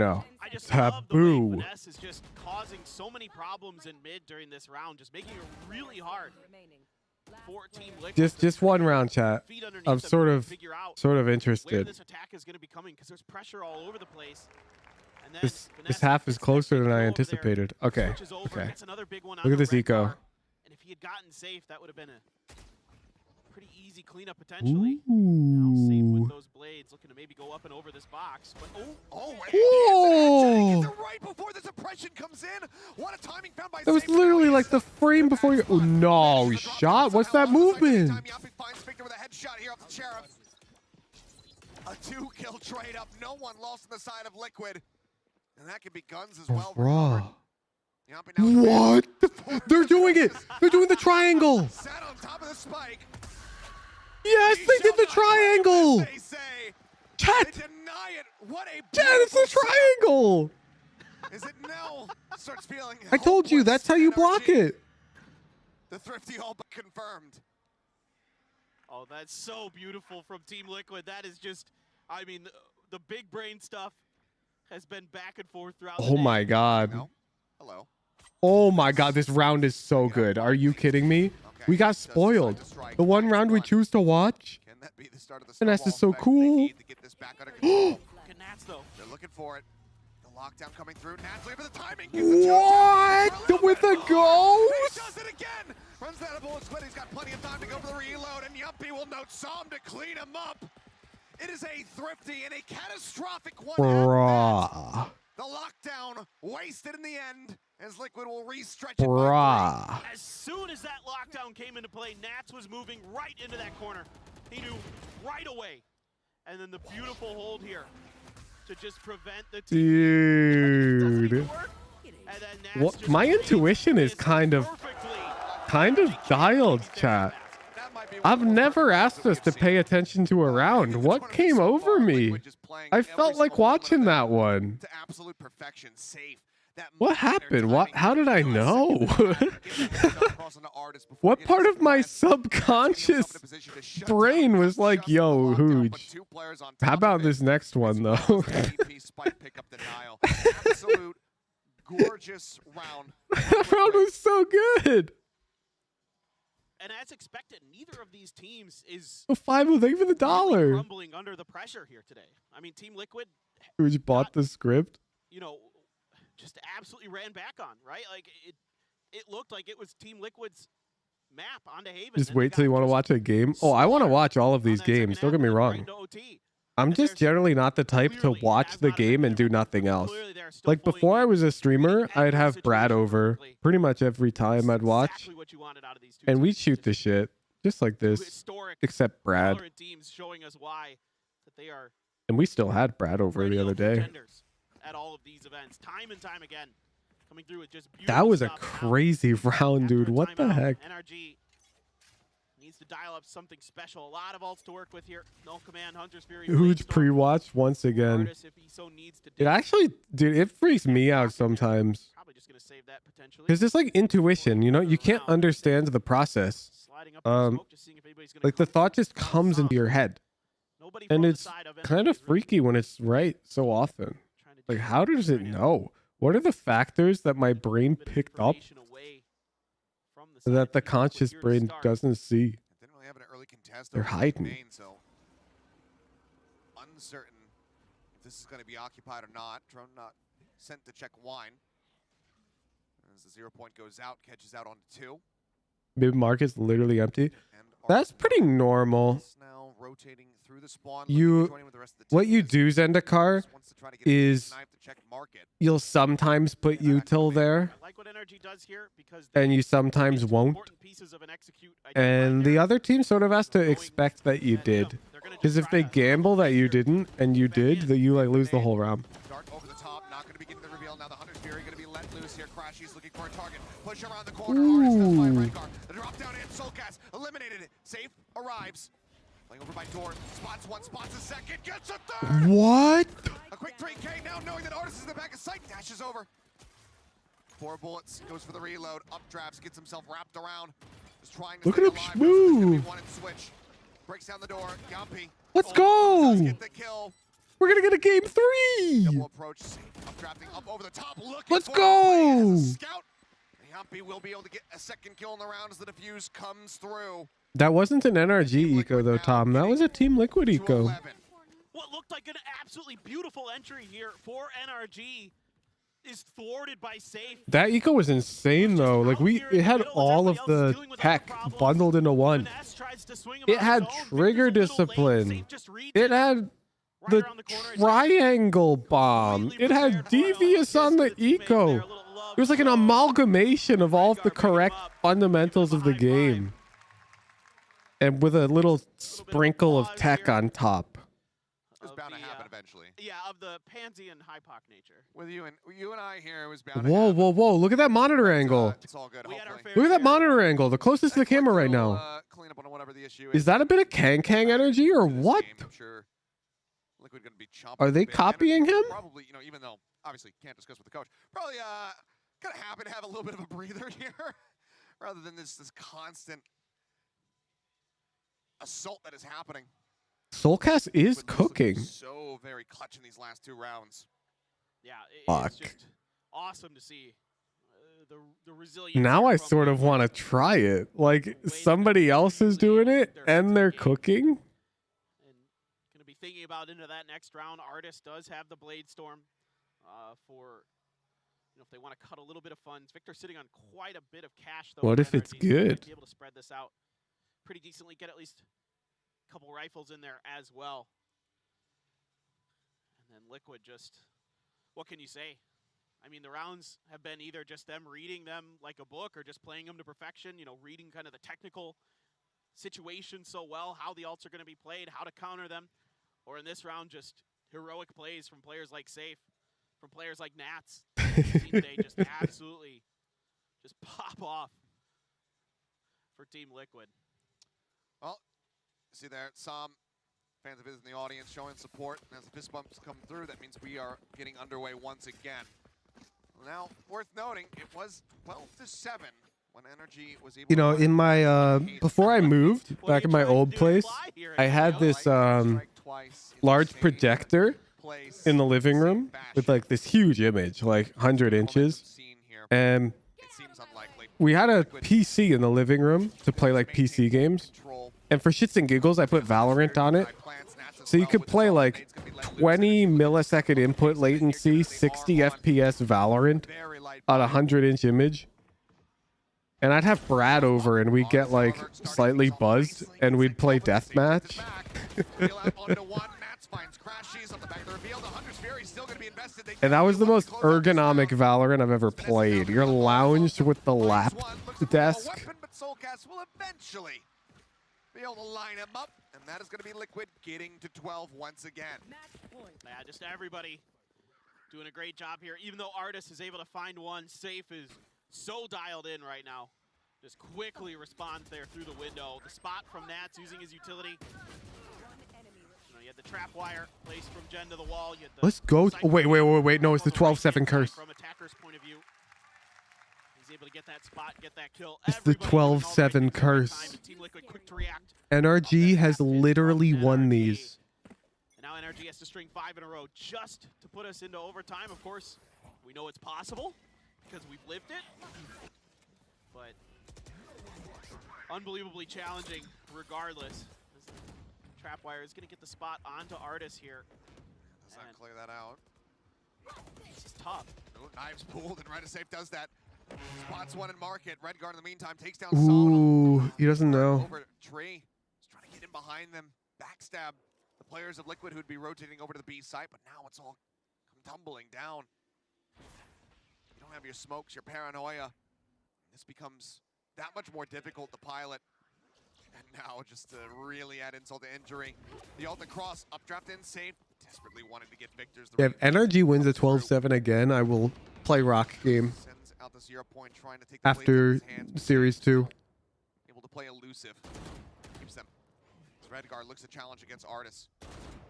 just love the way Taboo. Finesse is just causing so many problems in mid during this round, just making it really hard for Team Liquid. Just one round, chat. I'm sort of where interested. this attack is going to be coming because there's pressure all over the place. And then This half is closer than I anticipated. Okay. Okay. gets another big one Look on at this the eco. Redguard. And if he had gotten safe, that would have been a pretty easy cleanup potentially. Now safe with those blades, looking to maybe go up and over this box. But right before the suppression comes in. What a timing found by That was literally like the frame before you. Oh, no, he shot. What's that movement? finds Victor with a headshot here off the Sheriff. A 2-kill trade up. No one lost on the side of Liquid. And that could be guns as well. Raw. What? They're doing it. They're doing the triangle. Sat on top of the spike. Yes, they did the triangle. Chat. Deny it. What a Chat, it's the triangle. Is it no? Starts feeling I told you, that's how you block it. The thrifty all but confirmed. Oh, that's so beautiful from Team Liquid. That is just, I mean, the big brain stuff has been back and forth throughout the Oh day. my god. Hello. Oh my god, this round is so good. Are you kidding me? We got spoiled. The one round we choose to watch. Finesse is so cool. They're looking for it. The Lockdown coming through. Naturally, but the timing. What? With a ghost? He does it again. Runs out of bullets, but he's got plenty of time to go for the reload, and Yuppie will note Psalm to clean him up. It is a thrifty and a catastrophic one. Bruh. The lockdown wasted in the end, as Liquid will re-stretch it. Bruh. As soon as that lockdown came into play, Nats was moving right into that corner. He knew right away. And then the beautiful hold here to just prevent the team. Dude. What? My intuition is kind of dialed, chat. I've never asked us to pay attention to a round. What came over me? I felt like watching that one. To absolute perfection, safe. What happened? What? How did I know? What part of my subconscious brain was like, "Yo, Hooge, how about this next one though?" Absolute gorgeous round. That round was so good. And as expected, neither of these teams is $5 thank you for the dollar. crumbling under the pressure here today. I mean, Team Liquid, Hooge bought the script. you know, just absolutely ran back on, right? Like it looked like it was Team Liquid's map onto Haven. Just wait till you want to watch a game. Oh, I want to watch all of these games. Don't get me wrong. I'm just generally not the type to watch the game and do nothing else. Like before I was a streamer, I'd have Brad over pretty much every time I'd watch. And we'd shoot the shit just like this, except Brad. Teams showing us why that they are And we still had Brad over the other day. at all of these events, time and time again, coming through with just That was a crazy round, dude. What the heck? NRG needs to dial up something special. A lot of ults to work with here. No command, Hunter's Fury. Huge pre-watch once again. It actually, dude, it freaks me out sometimes. Because it's like intuition, you know? You can't understand the process. Like the thought just comes into your head. And it's kind of freaky when it's right so often. Like, how does it know? What are the factors that my brain picked up that the conscious brain doesn't see? They're hiding. So uncertain if this is going to be occupied or not. Drone not sent to check wine. As the 0 point goes out, catches out on 2. Mid market's literally empty. That's pretty normal. Now rotating through the spawn, What you do, Zendikar, is you'll sometimes put util there, and you sometimes won't. And the other team sort of has to expect that you did. Because if they gamble that you didn't, and you did, then you like lose the whole round. Crashy's looking for a target. Push around the corner. The drop down and Soulcast eliminated it. Safe arrives. Playing over by Door. Spots one, spots a second, gets a third. What? A quick 3K now knowing that Artis is in the back of sight. Dashes over. 4 bullets. Goes for the reload. Updrafts. Gets himself wrapped around. Just trying to look at him alive. move. Switch. Breaks down the door. Yuppie. Let's go. Get the kill. We're gonna get a game 3. Double approach. Updrafting up over the top. Let's go. Scout. Yuppie will be able to get a second kill in the round as the defuse comes through. That wasn't an NRG eco though, Tom. That was a Team Liquid eco. What looked like an absolutely beautiful entry here for NRG is thwarted by Safe. That eco was insane though. Like it had all of the tech bundled into one. It had trigger discipline. It had the triangle bomb. It had devious on the eco. It was like an amalgamation of all of the correct fundamentals of the game. And with a little sprinkle of tech on top. It was bound to happen eventually. Yeah, of the pansy and hypoc nature. With you and I here, it was bound to Whoa, happen. whoa, whoa. Look at that monitor angle. It's all good, Look at that monitor angle. The closest to the camera right now. Clean up on whatever the issue Is that a bit of Kang energy or what? I'm sure Liquid gonna be chomping Are they copying him? Probably, even though obviously can't discuss with the coach. Probably kind of happy to have a little bit of a breather here, rather than this constant assault that is happening. Soulcast is cooking. So very clutch in these last 2 rounds. Yeah, Fuck. it's just awesome to see the resilience. Now I sort of want to try it. Like somebody else is doing it and they're cooking. Gonna be thinking about into that next round. Artis does have the Blade Storm. for, you know, if they want to cut a little bit of funds. Victor sitting on quite a bit of cash, though. What for if it's NRG, so they might good? Be able to spread this out pretty decently, get at least a couple rifles in there as well. And then Liquid just, what can you say? I mean, the rounds have been either just them reading them like a book or just playing them to perfection, you know, reading kind of the technical situation so well, how the ults are going to be played, how to counter them. Or in this round, just heroic plays from players like Safe, from players like Nats. They just absolutely just pop off for Team Liquid. Well, see there, some fans of his in the audience showing support. And as the fist bumps come through, that means we are getting underway once again. Now, worth noting, it was 12-7 when NRG was able You know, in my before I moved back in my old place, I had this large projector in the living room with like this huge image, like 100 inches, and we had a PC in the living room to play like PC games. And for shits and giggles, I put Valorant on it, so you could play like 20 millisecond input latency, 60 FPS Valorant on a 100-inch image. And I'd have Brad over and we'd get like slightly buzzed and we'd play deathmatch. And that was the most ergonomic Valorant I've ever played. You're lounged with the lap desk. Will eventually be able to line him up, and that is going to be Liquid getting to 12 once again. Yeah, just everybody doing a great job here. Even though Artis is able to find one, Safe is so dialed in right now. Just quickly responds there through the window. The spot from Nats using his utility. You know, you had the trap wire placed from Gen to the wall. You had the Let's go. Oh, wait. No, it's the 12-7 curse. From attacker's point of view. He's able to get that spot, get that kill. It's the 12-7 curse. Team Liquid quick to react. NRG has literally won these. And now NRG has to string 5 in a row just to put us into overtime. Of course, we know it's possible because we've lived it. But unbelievably challenging regardless. Trapwire is going to get the spot onto Artis here. Does not clear that out. This is tough. Oh, knives pulled, and Right Safe does that. Spots one in market. Redguard in the meantime takes down Ooh, he doesn't know. Over Tree. He's trying to get in behind them. Backstab the players of Liquid who'd be rotating over to the B site, but now it's all come tumbling down. You don't have your smokes, your paranoia. This becomes that much more difficult to pilot. And now just to really add insult to injury. The ult across, updraft in safe. Desperately wanting to get Victor's. Yeah, if NRG wins a 12-7 again, I will play Rock Game out the 0 point, trying to take the after Series 2. Able to play elusive. Keeps them. Redguard looks to challenge against Artis.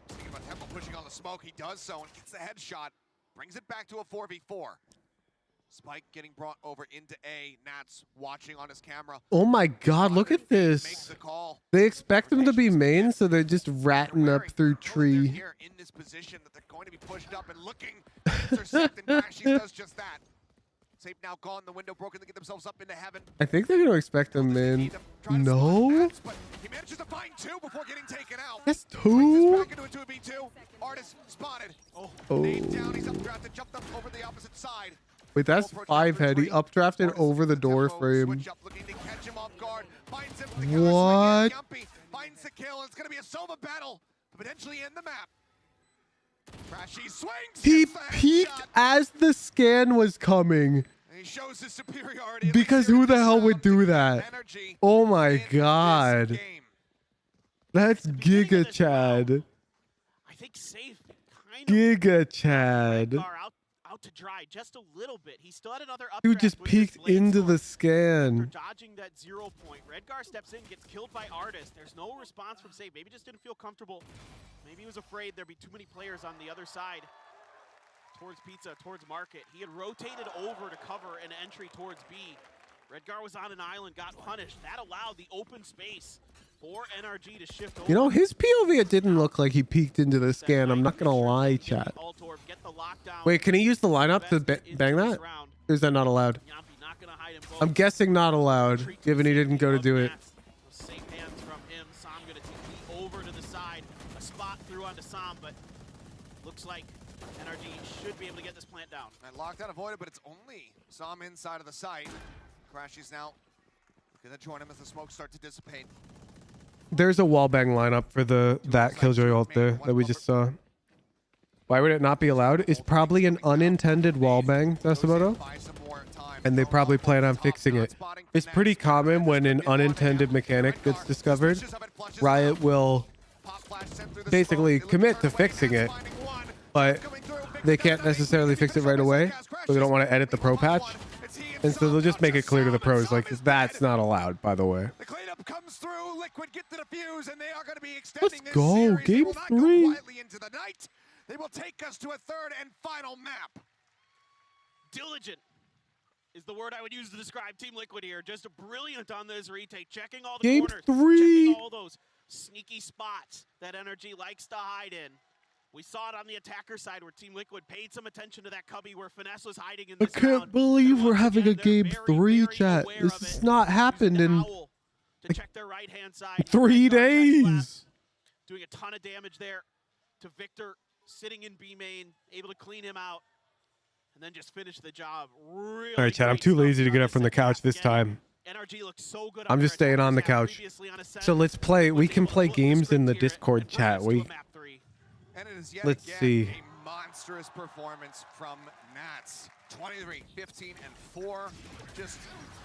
Thinking about Temple pushing on the smoke. He does so and gets the headshot. Brings it back to a 4v4. Spike getting brought over into A. Nats watching on his camera. Oh my god, look at this. They expect them to be main, so they're just ratting up through tree. Here in this position that they're going to be pushed up and looking. Intercept, and Crashies does just that. Safe now gone, the window broken to get themselves up into heaven. I think they're going to expect them main. No? But he manages to find 2 before getting taken out. That's 2? Back into a 2v2. Artis spotted. Oh. Nade down, he's updrafted, jumped up over the opposite side. Wait, that's 5 head. He updrafted over the door frame. What? Finds the kill. It's going to be a solo battle to potentially end the map. Crashy swings. He peeked as the scan was coming. And he shows his superiority. Because who the hell would do that? Oh my god. That's Giga Chad. I think Safe kind Giga Chad. out to dry just a little bit. He still had another updraft. Dude just peeked into the scan. After dodging that 0 point. Redguard steps in, gets killed by Artis. There's no response from Safe. Maybe just didn't feel comfortable. Maybe he was afraid there'd be too many players on the other side. Towards Pizza, towards Market. He had rotated over to cover an entry towards B. Redguard was on an island, got punished. That allowed the open space for NRG to shift over. You know, his POV, it didn't look like he peeked into the scan. I'm not going to lie, chat. Wait, can he use the lineup to bang that? Or is that not allowed? I'm guessing not allowed, given he didn't go to do it. Safe hands from him. Sam going to TP over to the side. A spot through onto Sam, but looks like NRG should be able to get this plant down. And lockdown avoided, but it's only some inside of the site. Crashies now gonna join him as the smoke start to dissipate. There's a wallbang lineup for that Killjoy ult there that we just saw. Why would it not be allowed? It's probably an unintended wallbang, Dasumoto. And they probably plan on fixing it. It's pretty common when an unintended mechanic gets discovered. Riot will basically commit to fixing it, but they can't necessarily fix it right away, so they don't want to edit the pro patch. And so they'll just make it clear to the pros, like, that's not allowed, by the way. The cleanup comes through, Liquid get the defuse, and they are going to be extending Let's go, game 3. Quietly into the night. They will take us to a third and final map. Diligent is the word I would use to describe Team Liquid here. Just brilliant on this retake, checking all the Game corners, 3. checking all those sneaky spots that NRG likes to hide in. We saw it on the attacker side where Team Liquid paid some attention to that cubby where Finesse was hiding in I this can't round. believe we're having a game 3, chat. This has not happened in To check their right-hand side. 3 days. Doing a ton of damage there to Victor, sitting in B main, able to clean him out, and then just finish the job. Really All right, chat. I'm too lazy to get up from the couch this time. NRG looks so good. I'm just staying on the couch. So let's play. We can play games in the Discord chat. Let's see. A monstrous performance from Nats. 23, 15, and 4. Just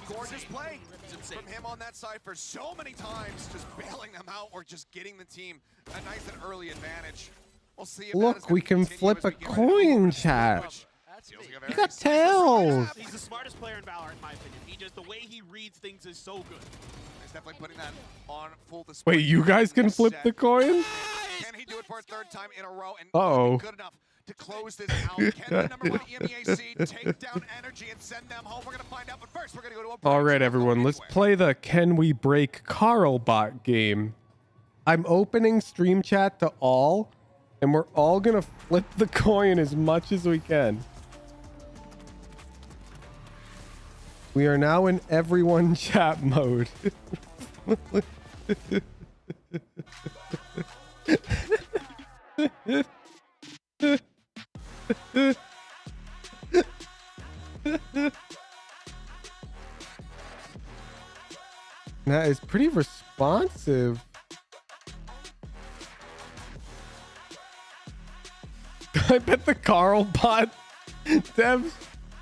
gorgeous play from him on that side for so many times, just bailing them out or just getting the team a nice and early advantage. We'll see if Look, we can flip a coin, chat. You got tails. He's the smartest player in Valorant, in my opinion. The way he reads things is so good. He's definitely putting that on full display. Wait, you guys can flip the coin? Can he do it for a third time in a row? And Uh-oh. good enough to close this out. Can the number 1 EMEA seed take down NRG and send them home? We're going to find out, but first we're going to go to a All right, everyone. Let's play the Can We Break Carl bot game. I'm opening stream chat to all, and we're all going to flip the coin as much as we can. We are now in everyone chat mode. That is pretty responsive. I bet the Carl bot devs,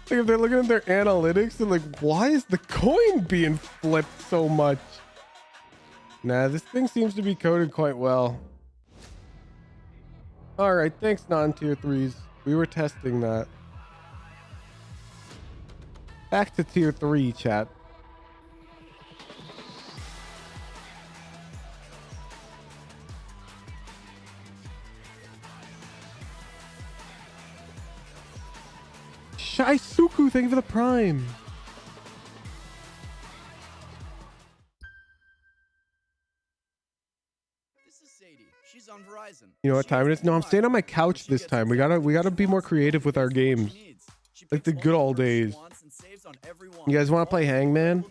like if they're looking at their analytics, they're like, why is the coin being flipped so much? Nah, this thing seems to be coded quite well. All right, thanks non-tier 3s. We were testing that. Back to tier 3, chat. Shaisuku, thank you for the prime. This is Sadie. She's on Verizon. You know what time it is? No, I'm staying on my couch this time. We gotta be more creative with our games. Like the good old days. You guys want to play Hangman?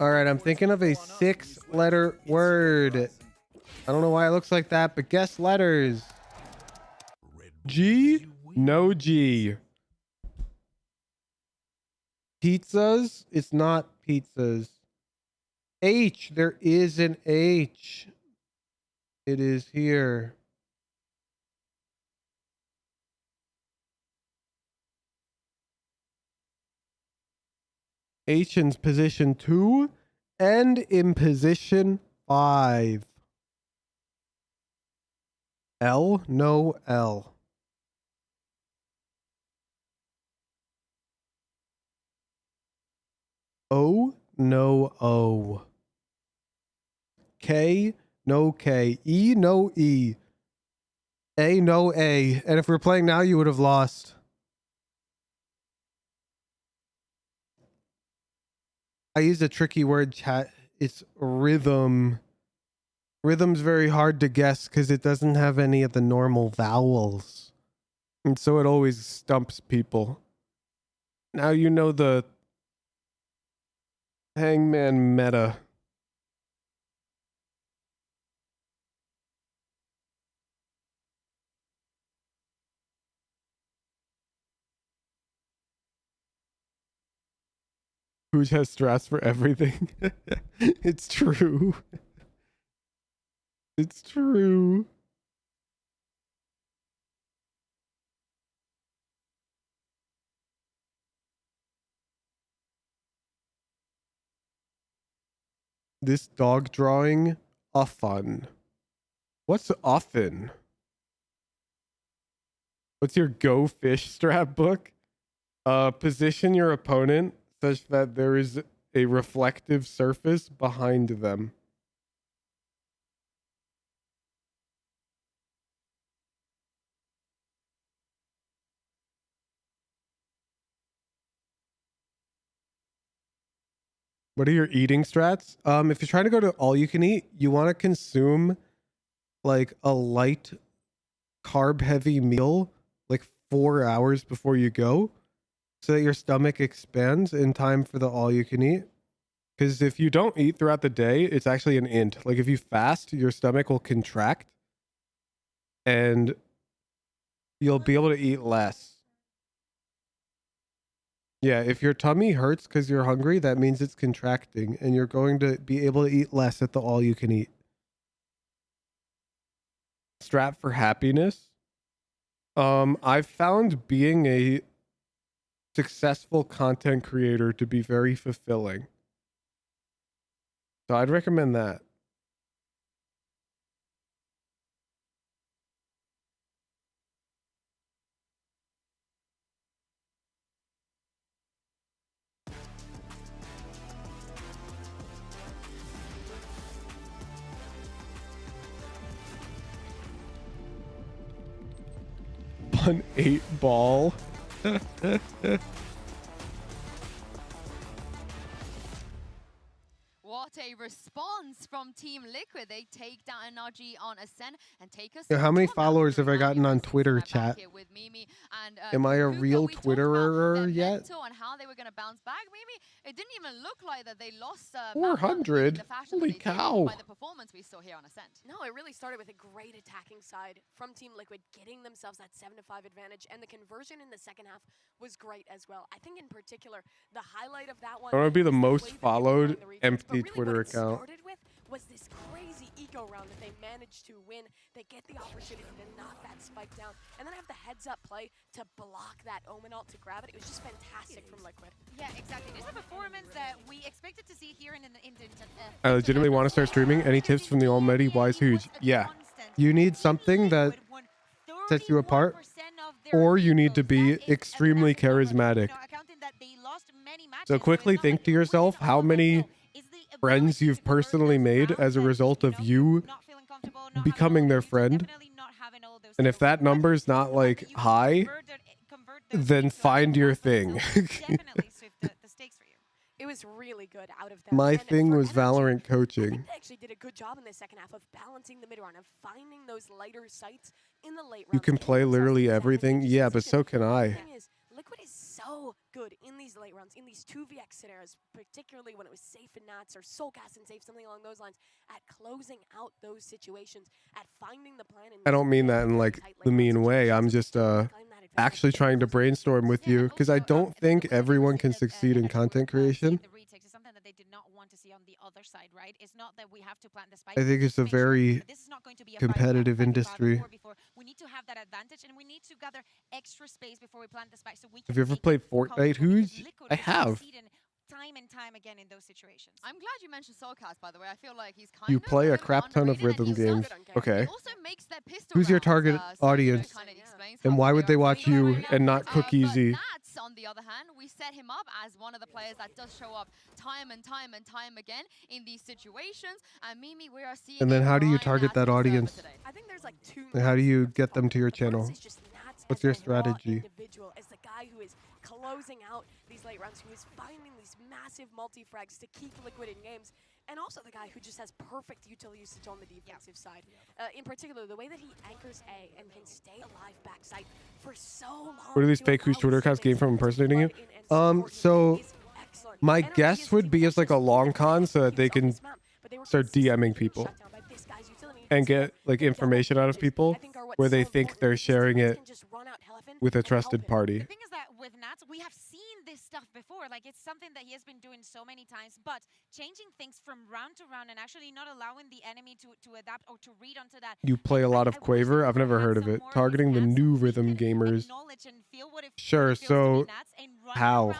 All right, I'm thinking of a 6-letter word. I don't know why it looks like that, but guess letters. G? No G. Pizzas? It's not pizzas. H. There is an H. It is here. H in position 2 and in position 5. L? No L. O? No O. K? No K. E? No E. A? No A. And if we're playing now, you would have lost. I used a tricky word, chat. It's rhythm. Rhythm's very hard to guess because it doesn't have any of the normal vowels. And so it always stumps people. Now you know the Hangman meta. Hooch has strats for everything. It's true. It's true. This dog drawing often. What's often? What's your go fish strat book? Position your opponent such that there is a reflective surface behind them. What are your eating strats? If you're trying to go to all you can eat, you want to consume like a light carb heavy meal like 4 hours before you go so that your stomach expands in time for the all you can eat. Because if you don't eat throughout the day, it's actually an int. Like if you fast, your stomach will contract and you'll be able to eat less. Yeah, if your tummy hurts because you're hungry, that means it's contracting and you're going to be able to eat less at the all you can eat. Strat for happiness. I've found being a successful content creator to be very fulfilling. So I'd recommend that. An 8-ball. What a response from Team Liquid. They take down NRG on Ascent and take us. How many followers have I gotten on Twitter, chat? Am I a real Twitterer yet? And how they were going to bounce back. Mimi, it didn't even look like that they lost 400. Holy cow. By the performance we saw here on Ascent. No, it really started with a great attacking side from Team Liquid, getting themselves that 7-5 advantage, and the conversion in the second half was great as well. I think in particular, the highlight of that one. I want to be the most followed empty really Twitter what it account. started with was this crazy eco round that they managed to win. They get the opportunity to knock that spike down, and then have the heads-up play to block that Omen ult to grab it. It was just fantastic from Liquid. Yeah, exactly. This is a performance that we expected to see here in I legitimately want to start streaming. Any tips from the almighty wise Hooch? Yeah. You need something that sets you apart, or you need to be extremely charismatic. So quickly think to yourself how many friends you've personally made as a result of you becoming their friend. And if that number is not like high, then find your thing. It was really good out of that. My thing was Valorant coaching. They actually did a good job in the second half of balancing the mid round and finding those lighter sites in the late round. You can play literally everything. Yeah, but so can I. Liquid is so good in these late rounds, in these 2vx scenarios, particularly when it was safe and nats or soulcast and safe, something along those lines, at closing out those situations, at finding the plan. I don't mean that in like the mean way. I'm just actually trying to brainstorm with you because I don't think everyone can succeed in content creation. I think it's a very competitive industry. We need to have that advantage, and we need to gather extra space before we plant the spike. So we Have you ever played Fortnite, Hooch? I have. Time and time again in those situations. I'm glad you mentioned Soulcast, by the way. I feel like he's kind You of play a crap ton of rhythm games. Okay. Who's your target audience? And why would they watch you and not Cook Easy? Nats, on the other hand, we set him up as one of the players that does show up time and time again in these situations. And Mimi, we are seeing. And then how do you target that audience? I think there's like two. And how do you get them to your channel? What's your strategy? Individual is the guy who is closing out these late rounds, who is finding these massive multi-frags to keep Liquid in games, and also the guy who just has perfect utility usage on the defensive side. In particular, the way that he anchors A and can stay alive backside for so long. Where do these fake Hooch Twitter accounts came from impersonating you? So my guess would be it's like a long con so that they can start DMing people and get like information out of people where they think they're sharing it with a trusted party. The thing is that with Nats, we have seen this this stuff before. Like, it's something that he has been doing so many times, but changing things from round to round and actually not allowing the enemy to adapt or to read onto that. You play a lot of Quaver? I've never heard of it. Targeting the new rhythm gamers. Sure, so how?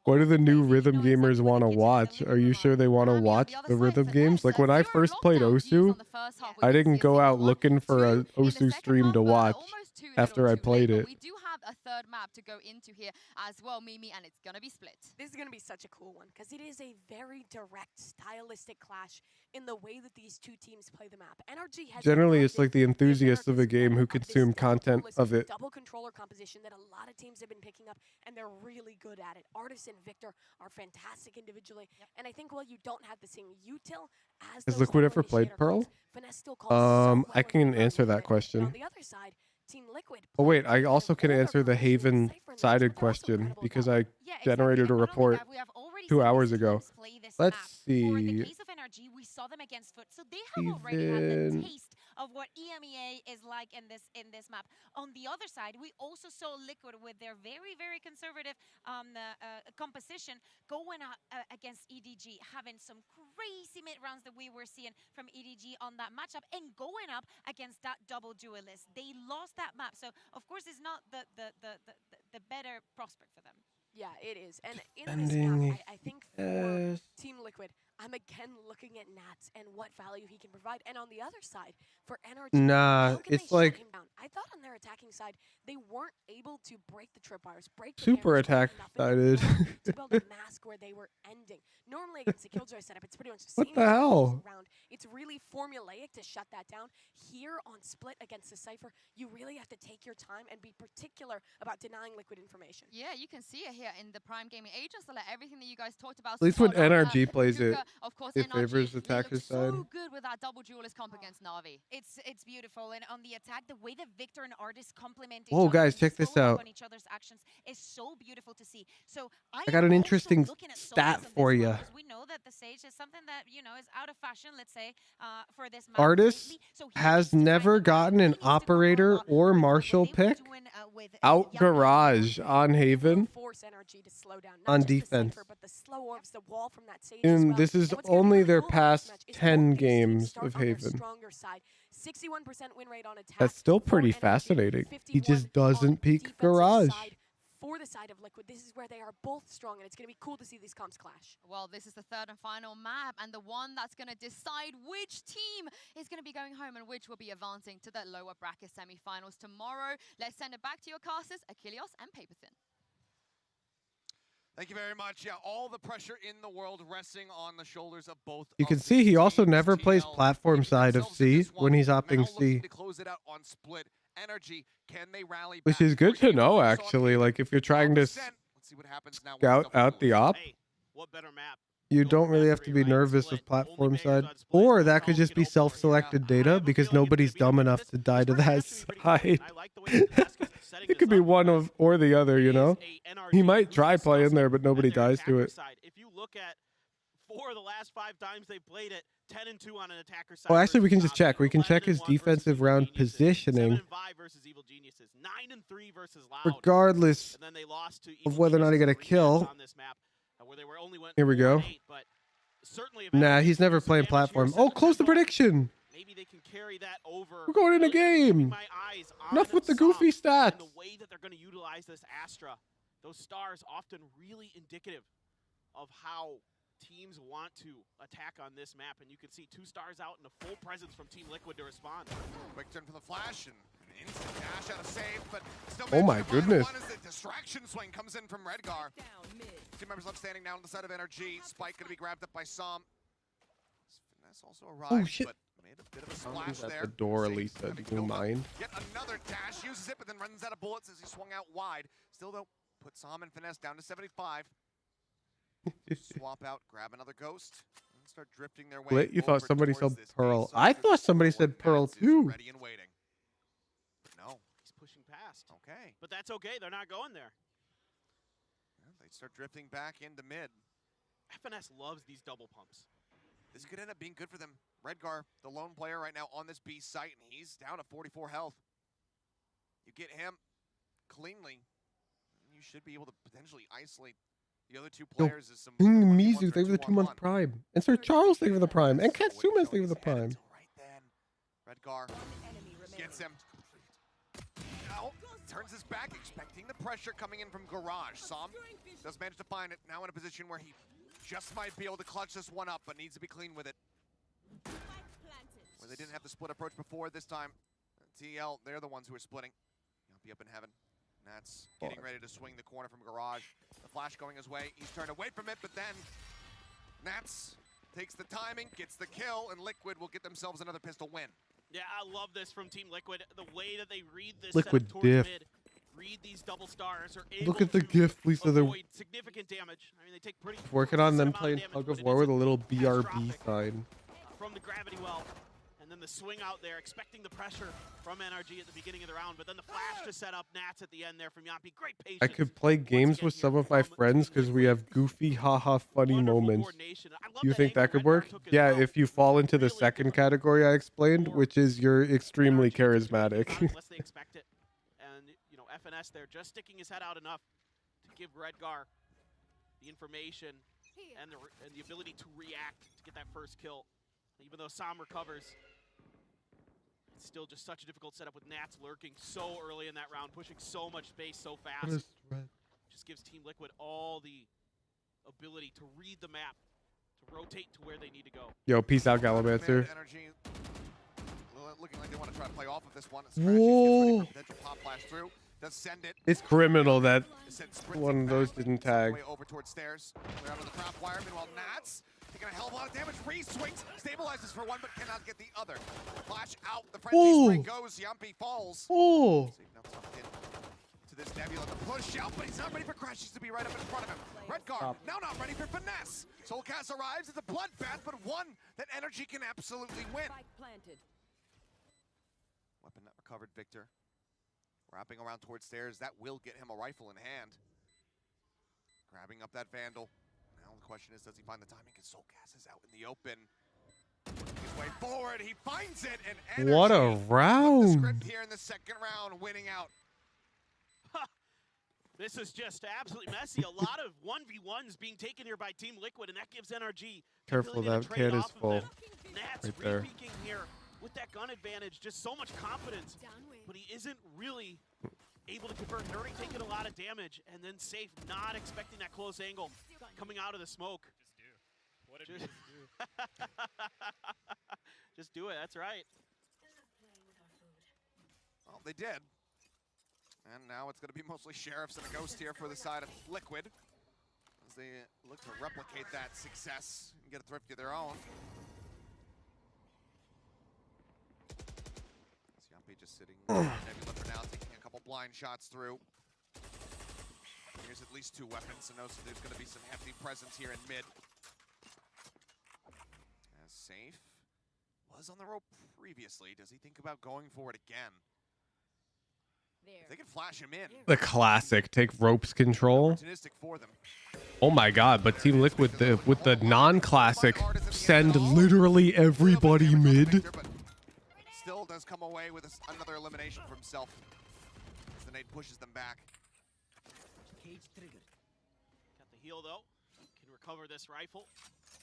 What do the new rhythm gamers want to watch? Are you sure they want to watch the rhythm games? Like when I first played Osu, I didn't go out looking for a Osu stream to watch after I played it. We do have a third map to go into here as well, Mimi, and it's gonna be split. This is gonna be such a cool one because it is a very direct stylistic clash in the way that these two teams play the map. NRG has Generally, it's like the enthusiasts of a game who consume content of it. Double controller composition that a lot of teams have been picking up, and they're really good at it. Artis and Victor are fantastic individually, and I think while you don't have the same util as Has Liquid ever played Pearl? I can answer that question. On the other side, Team Liquid. Oh wait, I also can answer the Haven-sided question because I generated a report 2 hours ago. Let's see. For the case of NRG, we saw them against Foot, so they have already had the taste of what EMEA is like in this map. On the other side, we also saw Liquid with their very conservative composition going against EDG, having some crazy mid rounds that we were seeing from EDG on that matchup, and going up against that double duelist. They lost that map, so of course it's not the better prospect for them. Yeah, it is. And in this map, I think for Team Liquid, I'm again looking at Nats and what value he can provide. And on the other side, for NRG, nah, it's like I thought on their attacking side, they weren't able to break the tripwires, break the super attack sided. to build a mask where they were ending. Normally against the Killjoy setup, it's pretty much the what same the hell? round. It's really formulaic to shut that down. Here on Split against the Cypher, you really have to take your time and be particular about denying Liquid information. Yeah, you can see it here in the Prime Gaming Agents, so like everything that you guys talked about. At least when NRG plays Kuka, it, of course, it favors the attacker's side. So good with that double duelist comp against Na'Vi. It's beautiful, and on the attack, the way that Victor and Artis complement each Oh, other, guys, and check just this follow up out. on each other's actions is so beautiful to see. So I got an interesting stat for you. We know that the Sage is something that is out of fashion. Let's say for this map Artis lately. So has never gotten an operator or marshal pick out garage on Haven on defense. And this is only their past 10 games of Haven. 61% win rate on attack. That's still pretty fascinating. He just doesn't peek garage. For the side of Liquid, this is where they are both strong, and it's going to be cool to see these comps clash. Well, this is the third and final map, and the one that's going to decide which team is going to be going home and which will be advancing to the lower bracket semi-finals tomorrow. Let's send it back to your casters, Achilles and Paperthin. Thank you very much. Yeah, all the pressure in the world resting on the shoulders of both. You can see he also never plays platform side of C when he's opting C. To close it out on Split. NRG, can they rally Which is good to know, actually. Like, if you're trying to scout out the op, you don't really have to be nervous of platform side. Or that could just be self-selected data because nobody's dumb enough to die to that side. It could be one of or the other, you know? He might try play in there, but nobody dies to it. If you look at 4 of the last 5 times they played it, 10-2 on an attacker side. Well, actually, we can just check. We can check his defensive round positioning. 7-5 versus Evil Geniuses, 9-3 versus Loud. Regardless and then they lost to of whether or not he got a kill. On this map, where they were only Here we go. Nah, he's never playing platform. Oh, close the prediction. Maybe they can carry that over. We're going in a game. Enough with the goofy stats. The way that they're going to utilize this Astra, those stars often really indicative of how teams want to attack on this map, and you can see 2 stars out and a full presence from Team Liquid to respond. Quick turn for the flash and an instant dash out of save, but still oh my goodness. one as the distraction swing comes in from Redgar. 2 members left standing now on the side of NRG. Spike gonna be grabbed up by Som. Finesse also arrived, shit. but made a bit of a splash there. The door, Lisa. Do you mind? Yet another dash, uses it, but then runs out of bullets as he swung out wide. Still though, put Som and Finesse down to 75. Swap out, grab another ghost, and start drifting their way. Lit, you thought somebody said this Pearl. base. So I thought somebody said Pearl too. Ready and waiting. No, he's pushing past. Okay, but that's okay. They're not going there. Yeah, they start drifting back into mid. FNS loves these double pumps. This could end up being good for them. Redgar, the lone player right now on this B site, and he's down to 44 health. You get him cleanly. you should be able to potentially isolate the other two players as some. You know, Mizu, thank you for the 2-month prime. And Sir Charles, thank you for the prime. And Katsuma, thank you for the prime. Redgar gets him. Now turns his back, expecting the pressure coming in from Garage. Som does manage to find it. Now in a position where he just might be able to clutch this one up, but needs to be clean with it. Where they didn't have the split approach before, this time TL, they're the ones who are splitting. Yumpy up in heaven. Nats getting ready to swing the corner from Garage. The flash going his way. He's turned away from it, but then Nats takes the timing, gets the kill, and Liquid will get themselves another pistol win. Yeah, I love this from Team Liquid. The way that they read this Liquid setup towards diff. mid, read these double stars, are able Look at the to gift, Lisa. They're avoid significant damage. I mean, they take pretty working on them decent amount playing damage, tug but of it war with a isn't little BRB catastrophic sign. from the gravity well. And then the swing out there, expecting the pressure from NRG at the beginning of the round, but then the flash to set up Nats at the end there from Yampi. Great patience. I could play games with some of my friends because we have goofy, haha, funny moments. You think that could work? Yeah, if you fall into the second category I explained, which is you're extremely charismatic. Unless they expect it. And, you know, FNS there just sticking his head out enough to give Redgar the information and the ability to react to get that first kill. Even though Som recovers, it's still just such a difficult setup with Nats lurking so early in that round, pushing so much space so fast. Just gives Team Liquid all the ability to read the map, to rotate to where they need to go. Yo, peace out, Gallimancer. Energy looking like they want to try to play off of this one. Whoa. Pop flash through. Does send it. It's criminal that one of those didn't tag. Way over towards stairs. Clear out of the prop wire. Meanwhile, Nats taking a hell of a lot of damage. Re-swings, stabilizes for one, but cannot get the other. Flash out. The frenzy spring goes. Yampi falls. Oh. To this Nebula, the push out, but he's not ready for Crashes to be right up in front of him. Redgar now not ready for finesse. Soulcast arrives. It's a bloodbath, but one that NRG can absolutely win. Weapon not recovered, Victor. Wrapping around towards stairs, that will get him a rifle in hand. Grabbing up that Vandal. Now the question is, does he find the timing? Because Soulcast is out in the open. Working his way forward, he finds it, and What a round! The script here in the second round, winning out. This is just absolutely messy. A lot of 1v1s being taken here by Team Liquid, and that gives NRG. Careful, that kid is full. Nats right there. re-peeking here with that gun advantage, just so much confidence, but he isn't really able to convert. Nuri taking a lot of damage, and then Safe not expecting that close angle coming out of the smoke. What did we just do? Just do it, that's right. Well, they did. And now it's going to be mostly Sheriffs and a Ghost here for the side of Liquid, as they look to replicate that success and get a Thrifty of their own. Yampi just sitting Nebula for now, taking a couple blind shots through. Here's at least 2 weapons, so knows that there's going to be some hefty presence here in mid. As Safe was on the rope previously, does he think about going for it again? If they can flash him in. The classic, take ropes control. Opportunistic for them. Oh my god, but Team Liquid with the non-classic send literally everybody mid. Still does come away with another elimination for himself as the nade pushes them back. Cage triggered. Got the heal though. Can recover this rifle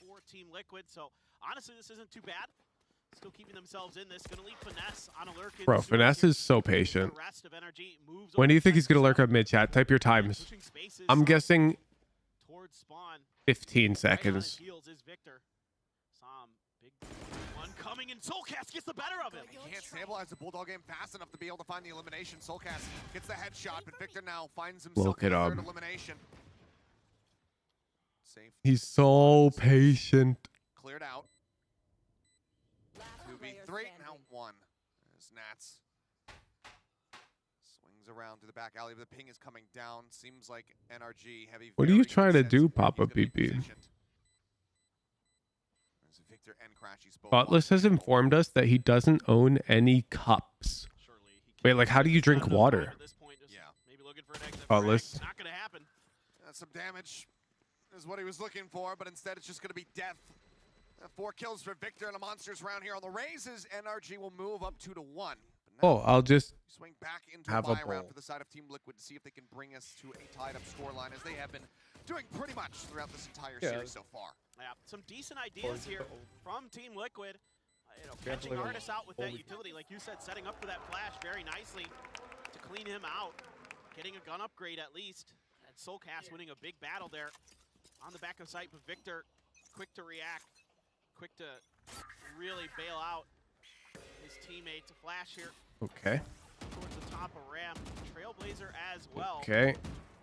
for Team Liquid. So honestly, this isn't too bad. Still keeping themselves in this. Gonna leave Finesse on a lurk. Bro, Finesse is so patient. The rest of NRG moves When do you over think he's gonna lurk up mid chat? Type your times. pushing spaces I'm guessing towards spawn. 15 seconds. Right on his heels is Victor. Som, big one coming, and Soulcast gets the better of him. He can't stabilize the Bulldog game fast enough to be able to find the elimination. Soulcast gets the headshot, but Victor now finds himself Look in at the third him. elimination. Safe. He's so patient. Cleared out. 2v3, now 1. There's Nats. Swings around to the back alley, but the ping is coming down. Seems like NRG heavy. What are you trying to do, Papa PP? Victor and Crashies both. Buttless has informed us that he doesn't own any cups. Wait, like how do you drink water? Yeah. Maybe looking for an exit. Buttless. Not gonna happen. Some damage is what he was looking for, but instead it's just going to be death. 4 kills for Victor in a monsters round here on the raises. NRG will move up 2-1. But Oh, I'll just swing back into have a a buy round bowl. for the side of Team Liquid to see if they can bring us to a tied-up scoreline, as they have been doing pretty much throughout this entire series so far. Yeah, some decent ideas here from Team Liquid. You know, catching Artis out with that utility, like you said, setting up for that flash very nicely to clean him out, getting a gun upgrade at least. And Soulcast winning a big battle there on the back of site, but Victor quick to react, quick to really bail out his teammate to flash here. Okay. Towards the top of Ram. Trailblazer as well. Okay.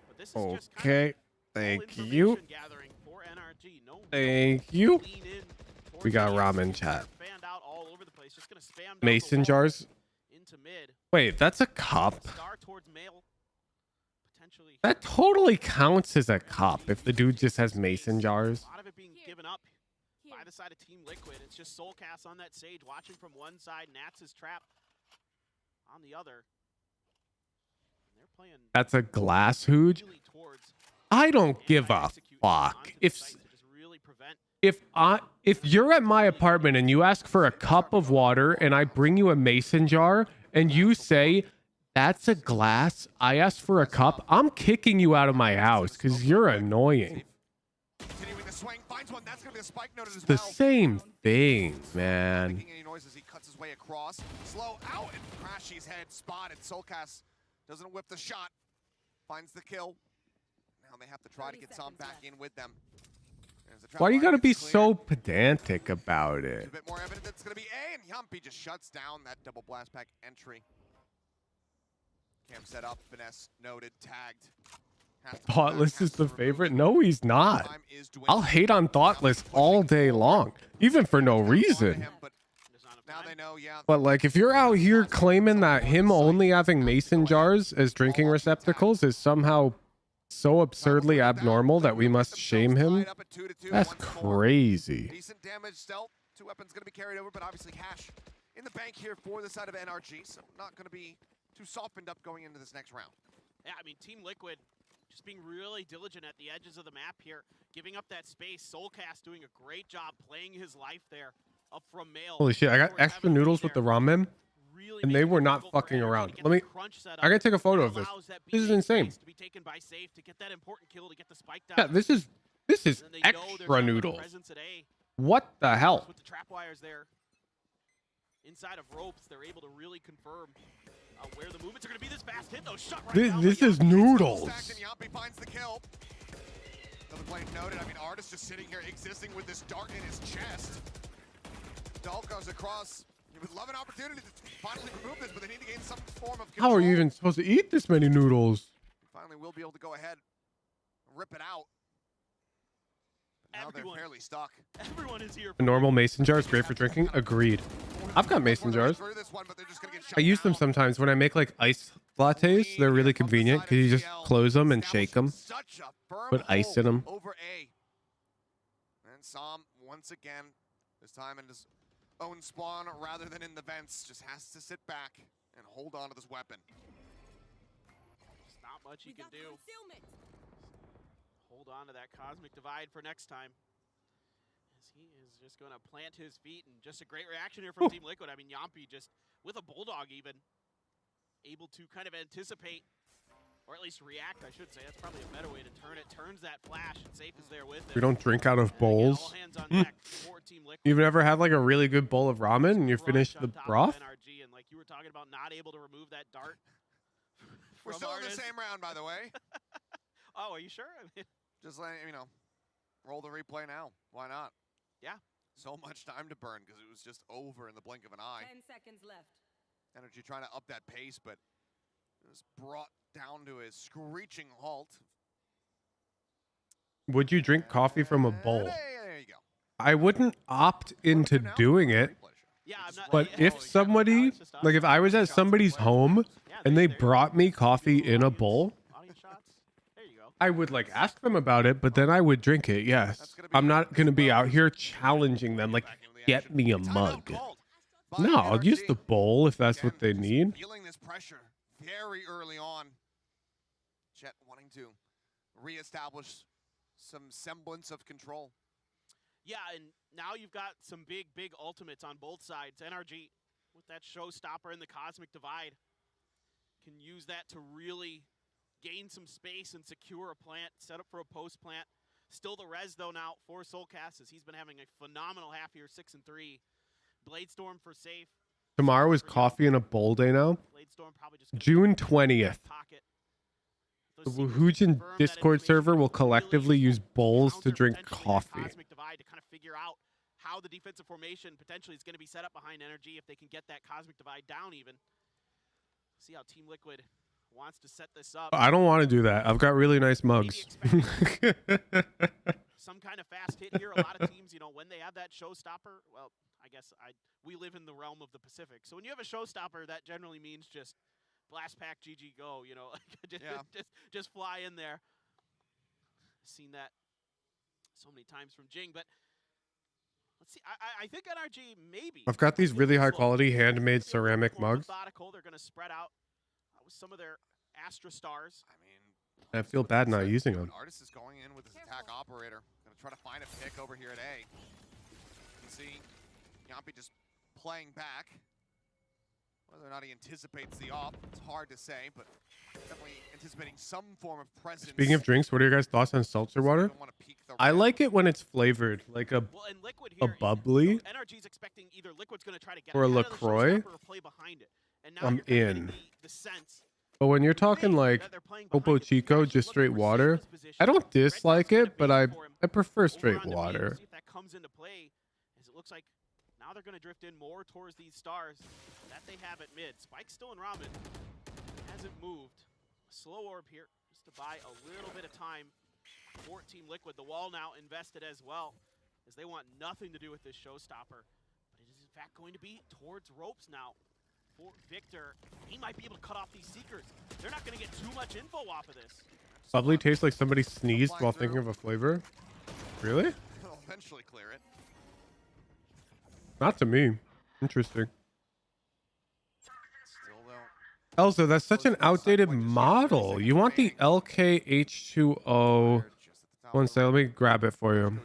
But this is just Okay. Thank you. gathering for NRG. No Thank you. lean in towards We got the ramen chat. fanned out all over the place. Just gonna spam down Mason the wall jars. into mid. Wait, that's a cup. Star towards male. Potentially. That totally counts as a cup if the dude just has mason jars. A lot of it being given up by the side of Team Liquid. It's just Soulcast on that Sage, watching from one side. Nats is trapped on the other. And they're playing That's a glass hooge. really towards I don't give a fuck. onto the site to just really prevent. If you're at my apartment and you ask for a cup of water and I bring you a mason jar and you say that's a glass, I asked for a cup, I'm kicking you out of my house because you're annoying. Continuing the swing, finds one. That's going to be a spike noted as The well. same thing, man. Making any noise as he cuts his way across. Slow out and Crashy's head spotted. Soulcast doesn't whip the shot. Finds the kill. Now they have to try to get some back in with them. Why do you gotta be so pedantic about A it? bit more evident that's going to be A, and Yumpy just shuts down that double blast pack entry. Cam set up, finesse noted, tagged. Thoughtless is the favorite? No, he's not. I'll hate on Thoughtless all day long, even for no reason. Now they know, yeah. But like, if you're out here claiming that him only having mason jars as drinking receptacles is somehow so absurdly abnormal that we must shame him, that's crazy. Decent damage stealth. 2 weapons going to be carried over, but obviously cash in the bank here for the side of NRG, so not going to be too softened up going into this next round. Yeah, I mean, Team Liquid just being really diligent at the edges of the map here, giving up that space. Soulcast doing a great job playing his life there up from male. Holy shit, I got extra noodles with the ramen, and they were not fucking around. I gotta take a photo of this. This is insane. To be taken by safe to get that important kill to get the spike down. Yeah, this is extra noodles. What the hell? With the trap wires there inside of ropes, they're able to really confirm where the movements are going to be. This fast hit though, shut right down. This is noodles. Yumpy finds the kill. Another play noted. I mean, Artis just sitting here existing with this dart in his chest. Dahl goes across. He would love an opportunity to finally remove this, but they need to gain some form of control. How are you even supposed to eat this many noodles? Finally, we'll be able to go ahead and rip it out. But now they're fairly stuck. Everyone is here. A normal mason jar is great for drinking. Agreed. I've got mason jars. I use them sometimes when I make like ice lattes. They're really convenient because you just close them and shake them. Put ice in them. Over A. And Sam once again, this time in his own spawn rather than in the vents, just has to sit back and hold on to this weapon. There's not much he can do. Hold on to that cosmic divide for next time. As he is just going to plant his feet, and just a great reaction here from Team Liquid. I mean, Yumpy just with a bulldog even able to kind of anticipate, or at least react, I should say. That's probably a better way to turn it. Turns that flash, and Safe is there with it. We don't drink out of bowls. You've ever had like a really good bowl of ramen and you finish the broth? NRG, and like you were talking about, not able to remove that dart. We're still in the same round, by the way. Oh, are you sure? I mean, just letting you know, roll the replay now. Why not? Yeah. So much time to burn because it was just over in the blink of an eye. 10 seconds left. NRG trying to up that pace, but it was brought down to a screeching halt. Would you drink coffee from a bowl? There you go. I wouldn't opt into doing it. But if somebody, like if I was at somebody's home and they brought me coffee in a bowl, I would like ask them about it, but then I would drink it. Yes. I'm not going to be out here challenging them like, get me a mug. No, I'll use the bowl if that's what they need. Feeling this pressure very early on. Jet wanting to reestablish some semblance of control. yeah, and now you've got some big ultimates on both sides. NRG with that showstopper and the Cosmic Divide. Can use that to really gain some space and secure a plant, set up for a post plant. Still the res though now for Soulcast, as he's been having a phenomenal half here, 6-3. Bladestorm for safe. Tomorrow is coffee and a bowl day now. June 20th. The Woohoojin Discord server will collectively use bowls to drink coffee. Cosmic Divide to kind of figure out how the defensive formation potentially is going to be set up behind NRG if they can get that Cosmic Divide down even. See how Team Liquid wants to set this up. I don't want to do that. I've got really nice mugs. Some kind of fast hit here. A lot of teams, you know, when they have that showstopper, well, I guess we live in the realm of the Pacific. So when you have a showstopper, that generally means just blast pack, GG, go, you know, just fly in there. Seen that so many times from Jing, but let's see. I think NRG maybe. I've got these really high quality handmade ceramic mugs. They're going to spread out with some of their Astra stars. I mean, I feel bad not using them. Artist is going in with his attack operator. Gonna try to find a pick over here at A. You can see Yampi just playing back. Whether or not he anticipates the off, it's hard to say, but definitely anticipating some form of presence. Speaking of drinks, what are your guys' thoughts on seltzer water? I like it when it's flavored, like a bubbly NRG's expecting either Liquid's going to try to get or a LaCroix. I'm in. But when you're talking like Topo Chico, just straight water, I don't dislike it, but I prefer straight water. See if that comes into play, as it looks like now they're going to drift in more towards these stars that they have at mid. Spike's still in Ramen. Hasn't moved. Slow orb here just to buy a little bit of time for Team Liquid. The wall now invested as well, as they want nothing to do with this showstopper. But it is in fact going to be towards ropes now for Victor. He might be able to cut off these Seekers. They're not going to get too much info off of this. Bubbly tastes like somebody sneezed while thinking of a flavor. Really? He'll eventually clear it. Not to me. Interesting. Still though. Elsa, that's such an outdated model. You want the LKH2O. One second, let me grab it for you.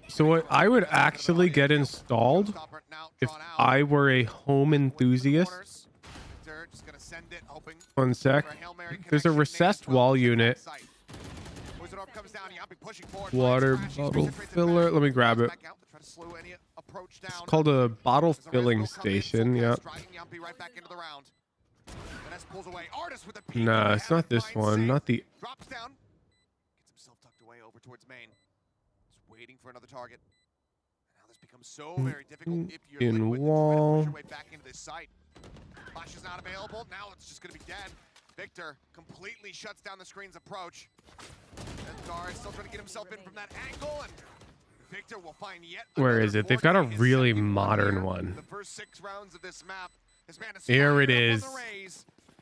So what I would actually get installed if I were a home enthusiast. One sec. There's a recessed wall unit. Water bottle filler. Let me grab it. It's called a bottle filling station. Yeah. Nah, it's not this one. Not the. Drops down. Gets himself tucked away over towards main. Just waiting for another target. Now this becomes so very difficult if you're in Liquid wall. to try to push your way back into this site. Flash is not available. Now it's just going to be dead. Victor completely shuts down the screen's approach. Dar is still trying to get himself in from that angle, and Victor will find yet. Where is it? They've got a really modern one. The first 6 rounds of this map. This man is Here it is.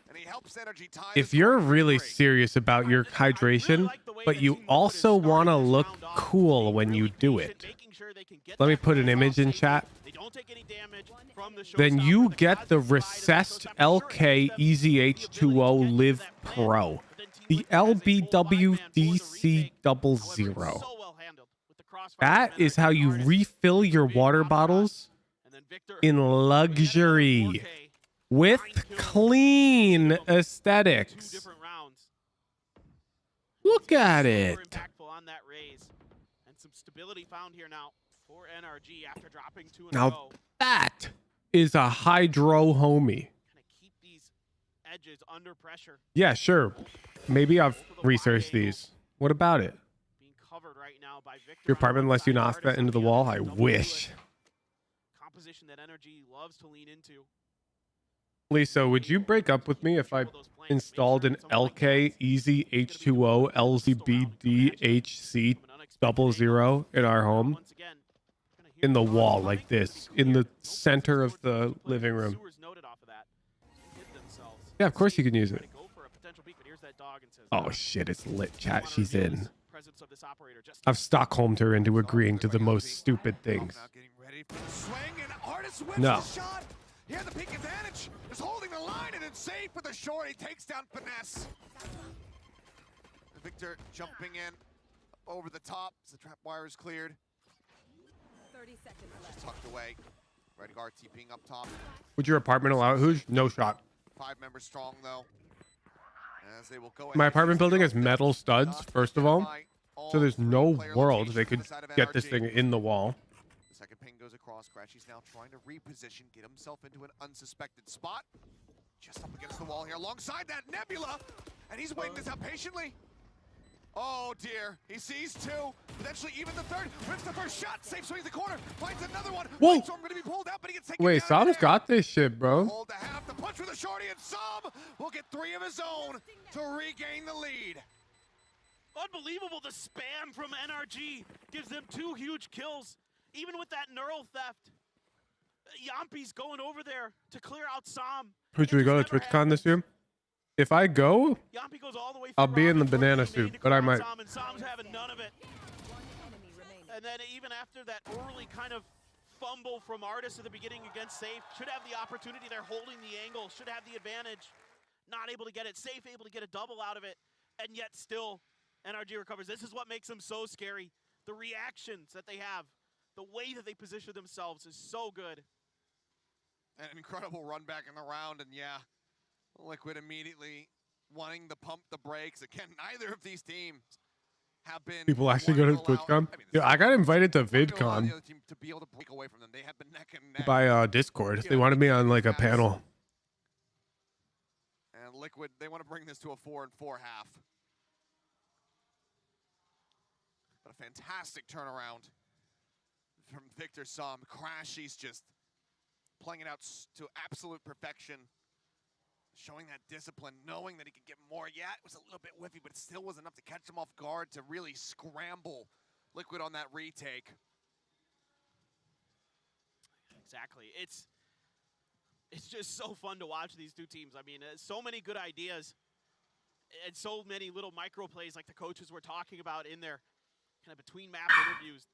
And he helps NRG tie If you're really serious about your hydration, but you also want to look cool when you do it, let me put an image in chat. Then you get the recessed LK Easy H2O Live Pro, the LBWDC00. That is how you refill your water bottles in luxury with clean aesthetics. Look at it. Now that is a hydro homie. Yeah, sure. Maybe I've researched these. What about it? Your apartment lets you knock that into the wall? I wish. Composition that NRG loves to lean into. Lisa, would you break up with me if I installed an LK Easy H2O LZBDHC 00 in our home? In the wall like this, in the center of the living room. Yeah, of course you can use it. Oh shit, it's lit, chat. She's in. I've Stockholmed her into agreeing to the most stupid things. No. He had the peak advantage. Is holding the line and it's safe with a short. He takes down Finesse. Victor jumping in over the top as the trap wire is cleared. Just tucked away. Red guard TPing up top. Would your apartment allow it, Hoosh? No shot. 5 members strong though. As they will go My ahead apartment and building has metal studs, first of all. So there's no world they could get this thing in the wall. The second ping goes across. Crashy's now trying to reposition, get himself into an unsuspected spot. Just up against the wall here, alongside that Nebula. And he's waiting this out patiently. Oh dear, he sees 2, potentially even the 3rd. Whips the first shot, safe swings the corner, finds another one. Whoa! Storm going to be pulled out, but he gets taken Wait, down Sam's got this shit, bro. Hold the half, the punch with a shorty, and Sam will get 3 of his own to regain the lead. Unbelievable, the spam from NRG gives them 2 huge kills. Even with that neural theft, Yampi's going over there to clear out Sam. Who should we go to TwitchCon this year? If I go, Yampi goes all the way I'll be in the banana suit, but I might. Sam, and Sam's having none of it. And then even after that early kind of fumble from Artis at the beginning against Safe, should have the opportunity there, holding the angle, should have the advantage. Not able to get it, Safe able to get a double out of it, and yet still NRG recovers. This is what makes them so scary. The reactions that they have, the way that they position themselves is so good. An incredible run back in the round, and yeah, Liquid immediately wanting to pump the brakes. Again, neither of these teams have been. People actually go to TwitchCon. Yeah, I got invited to VidCon to be able to break away from them. They have been neck and neck. by Discord. They wanted me on like a panel. And Liquid, they want to bring this to a 4-4 half. But a fantastic turnaround from Victor Sam. Crashy's just playing it out to absolute perfection. Showing that discipline, knowing that he could get more. Yeah, it was a little bit whiffy, but it still was enough to catch him off guard to really scramble Liquid on that retake. Exactly. It's just so fun to watch these 2 teams. I mean, so many good ideas and so many little micro plays like the coaches were talking about in their kind of between map interviews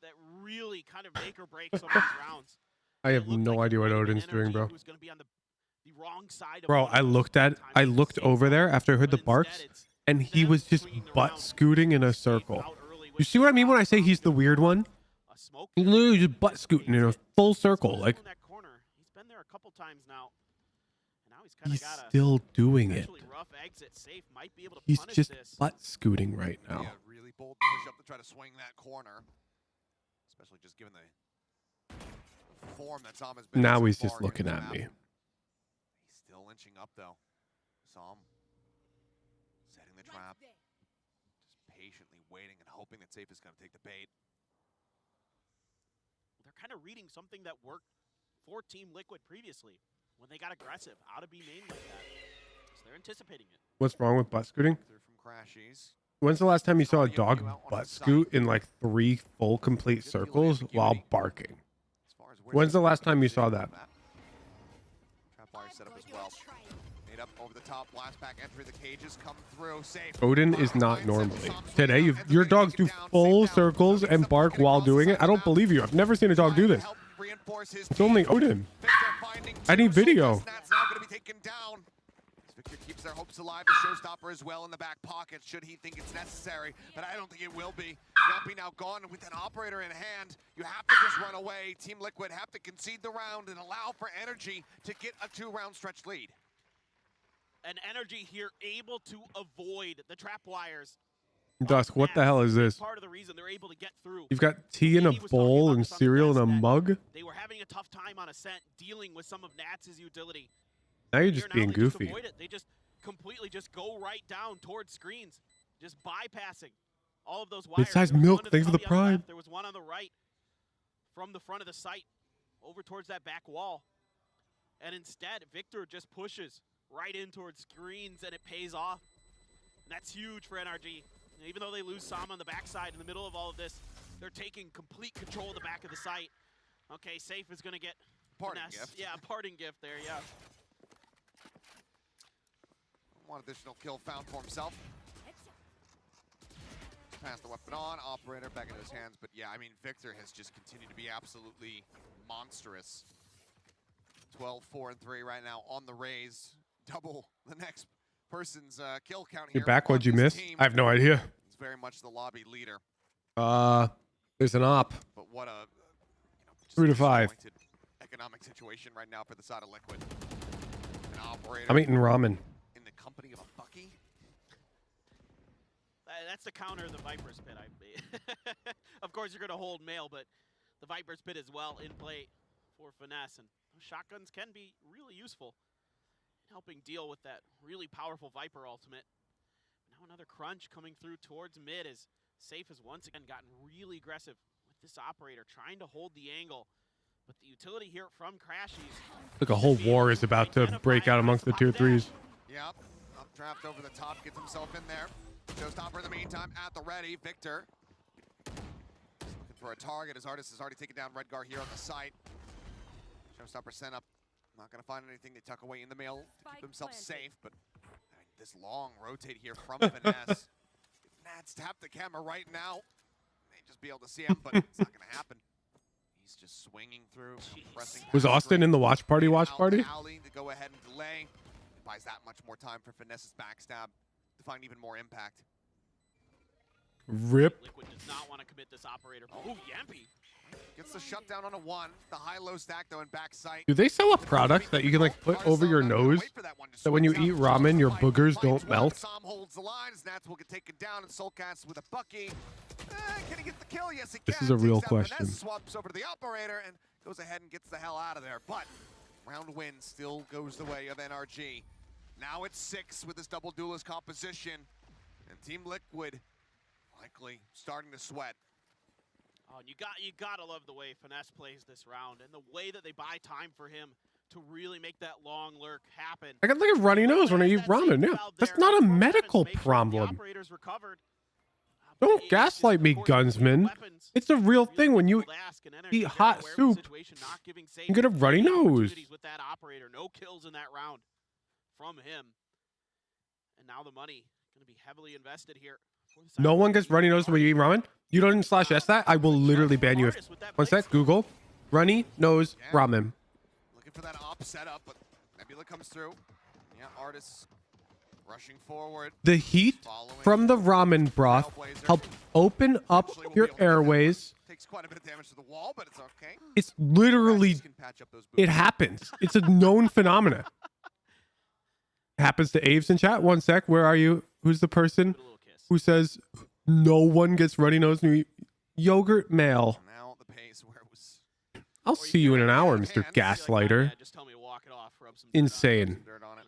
that really kind of make or break some of these rounds. I have no idea what Odin's doing, bro. Who's going to be on the wrong side of Bro, I looked over there after I heard the barks, and he was just butt scooting in a circle. You see what I mean when I say he's the weird one? He literally just butt scooting in a full circle. Like, He's been there a couple times now. And now he's still doing it. Rough exit. Safe might be able to He's punish just this. butt scooting right now. Yeah, really bold push up to try to swing that corner. Especially just given the form that Sam has been. Now so he's far just here looking in the at map. me. He's still inching up though. Sam setting the trap. Just patiently waiting and hoping that Safe is going to take the bait. They're kind of reading something that worked for Team Liquid previously when they got aggressive out of B main like that. So they're anticipating it. What's wrong with butt scooting? From Crashies. When's the last time you saw a dog butt scoot in like 3 full complete circles while barking? When's the last time you saw that? Trapwire set up as well. Made up over the top. Blast back entering the cages. Come through. Safe. Odin is not normally. Today, your dogs do full circles and bark while doing it. I don't believe you. I've never seen a dog do this. It's only Odin. I need video. That's now going to be taken down. Victor keeps their hopes alive. A showstopper as well in the back pocket should he think it's necessary, but I don't think it will be. Yampi now gone with an operator in hand. You have to just run away. Team Liquid have to concede the round and allow for NRG to get a 2-round stretch lead. And NRG here able to avoid the trap wires. Dusk, what the hell is this? Part of the reason they're able to get through. You've got tea in a bowl and cereal in a mug? They were having a tough time on Ascent dealing with some of Nats' utility. Now you're just being goofy. They just completely just go right down towards screens, just bypassing all of those wires. Mid-sized milk, thanks for the pride. There was one on the right from the front of the site over towards that back wall. And instead, Victor just pushes right in towards screens, and it pays off. And that's huge for NRG. Even though they lose Sam on the backside in the middle of all of this, they're taking complete control of the back of the site. Okay, Safe is going to get parting gift. Yeah, parting gift there, yeah. One additional kill found for himself. Pass the weapon on, operator back into his hands, but yeah, I mean, Victor has just continued to be absolutely monstrous. 12, 4, and 3 right now on the raise. Double the next person's kill count here. You're back, what'd you miss? I have no idea. He's very much the lobby leader. There's an op. But what a 3 to 5. Economic situation right now for the side of Liquid. An operator I'm eating ramen. in the company of a Bucky. That's the counter of the Viper's Pit. Of course, you're going to hold mail, but the Viper's Pit as well in play for Finesse. And those shotguns can be really useful in helping deal with that really powerful Viper ultimate. Now another crunch coming through towards mid as Safe has once again gotten really aggressive with this operator, trying to hold the angle. But the utility here from Crashies. Like a whole war is about to break out amongst the tier 3s. Yep. Updraft over the top, gets himself in there. Showstopper in the meantime at the ready. Victor looking for a target. His artist has already taken down Redgar here on the site. Showstopper sent up. Not going to find anything to tuck away in the mail to keep himself safe. But I mean, this long rotate here from Finesse. If Nats tap the camera right now, may just be able to see him, but it's not going to happen. He's just swinging through. Was Austin in the watch party? To go ahead and delay. It buys that much more time for Finesse's backstab to find even more impact. Rip. Liquid does not want to commit this operator. Oh, Yampy gets the shutdown on a 1. The high-low stack though in backside. Do they sell a product that you can like put over your nose that when you eat ramen, your boogers don't melt? Sam holds the line as Nats will get taken down and Soulcast with a Bucky. Can he get the kill? Yes, he can. This is a real Takes down question. Finesse, swaps over to the operator and goes ahead and gets the hell out of there. But round win still goes the way of NRG. Now it's 6 with this double duelist composition, and Team Liquid likely starting to sweat. Oh, you gotta love the way Finesse plays this round and the way that they buy time for him to really make that long lurk happen. I got like a runny nose when I eat ramen. Yeah, that's not a medical problem. Don't gaslight me, Gunsman. It's a real thing when you eat hot soup. You get a runny nose. With that operator, no kills in that round from him, and now the money going to be heavily invested here. No one gets runny nose when you eat ramen. You don't /S that. I will literally ban you. One sec. Google runny nose ramen. Looking for that op setup, but Nebula comes through. Yeah, Artis rushing forward. The heat from the ramen broth helped open up your airways. Takes quite a bit of damage to the wall, but it's okay. It's literally, it happens. It's a known phenomena. Happens to Aves in chat. One sec. Where are you? Who's the person who says no one gets runny nose when you eat yogurt? Male. Now the pace where it was. I'll see you in an hour, Mr. Gaslighter. Just tell me to walk it off. Rub some Insane. Dirt on it.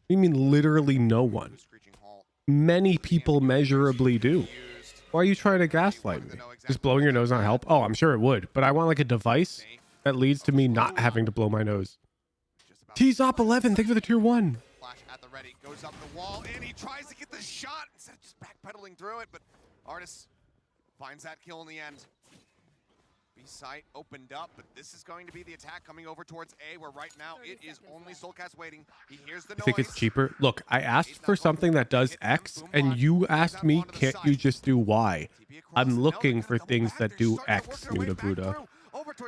You mean literally no one? Many people measurably do. Why are you trying to gaslight me? Does blowing your nose not help? Oh, I'm sure it would, but I want like a device that leads to me not having to blow my nose. T-Zop 11, thank you for the tier 1. Flash at the ready, goes up the wall, and he tries to get the shot instead of just backpedaling through it, but Artis finds that kill in the end. B site opened up, but this is going to be the attack coming over towards A, where right now it is only Soulcast waiting. He hears the noise. I think it's cheaper. Look, I asked for something that does X, and you asked me, can't you just do Y? I'm looking for things that do X, Nuda Buddha.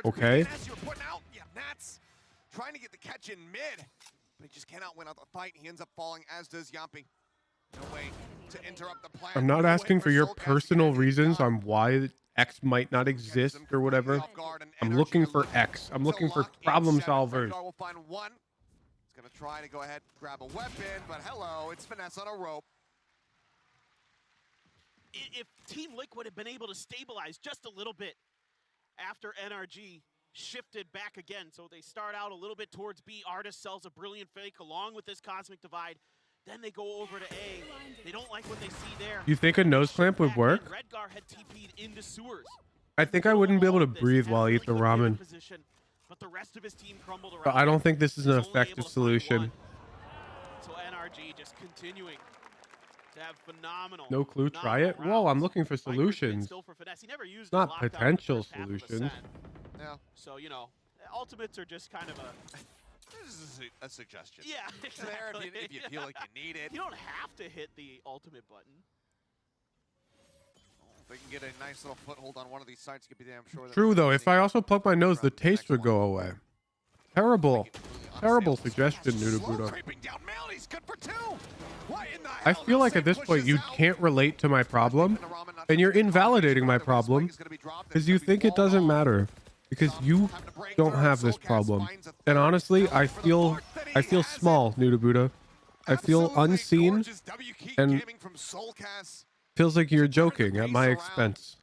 Okay? Yeah, Nats trying to get the catch in mid, but he just cannot win out the fight. He ends up falling, as does Yampy. No way to interrupt the plan. I'm not asking for your personal reasons on why X might not exist or whatever. I'm looking for X. I'm looking for problem solvers. Will find one. He's gonna try to go ahead, grab a weapon, but hello, it's Finesse on a rope. If Team Liquid had been able to stabilize just a little bit after NRG shifted back again, so they start out a little bit towards B. Artis sells a brilliant fake along with this Cosmic Divide. Then they go over to A. They don't like what they see there. You think a nose clamp would work? Redgar had TP'd into sewers. I think I wouldn't be able to breathe while I eat the ramen. But the rest of his team crumbled around. But I don't think this is an effective solution. So NRG just continuing to have phenomenal. No clue, try it? Whoa, I'm looking for solutions. Not potential solutions. Yeah. So, you know, ultimates are just kind of a... This is a suggestion. Yeah, exactly. If you feel like you need it. You don't have to hit the ultimate button. If they can get a nice little foothold on one of these sites, you can be damn sure. True, though. If I also plug my nose, the taste would go away. Terrible. Terrible suggestion, Nuda Buddha. I feel like at this point, you can't relate to my problem And you're invalidating my problem because you think it doesn't matter because you don't have this problem. And honestly, I feel small, Nuda I feel unseen and feels like you're joking at my expense.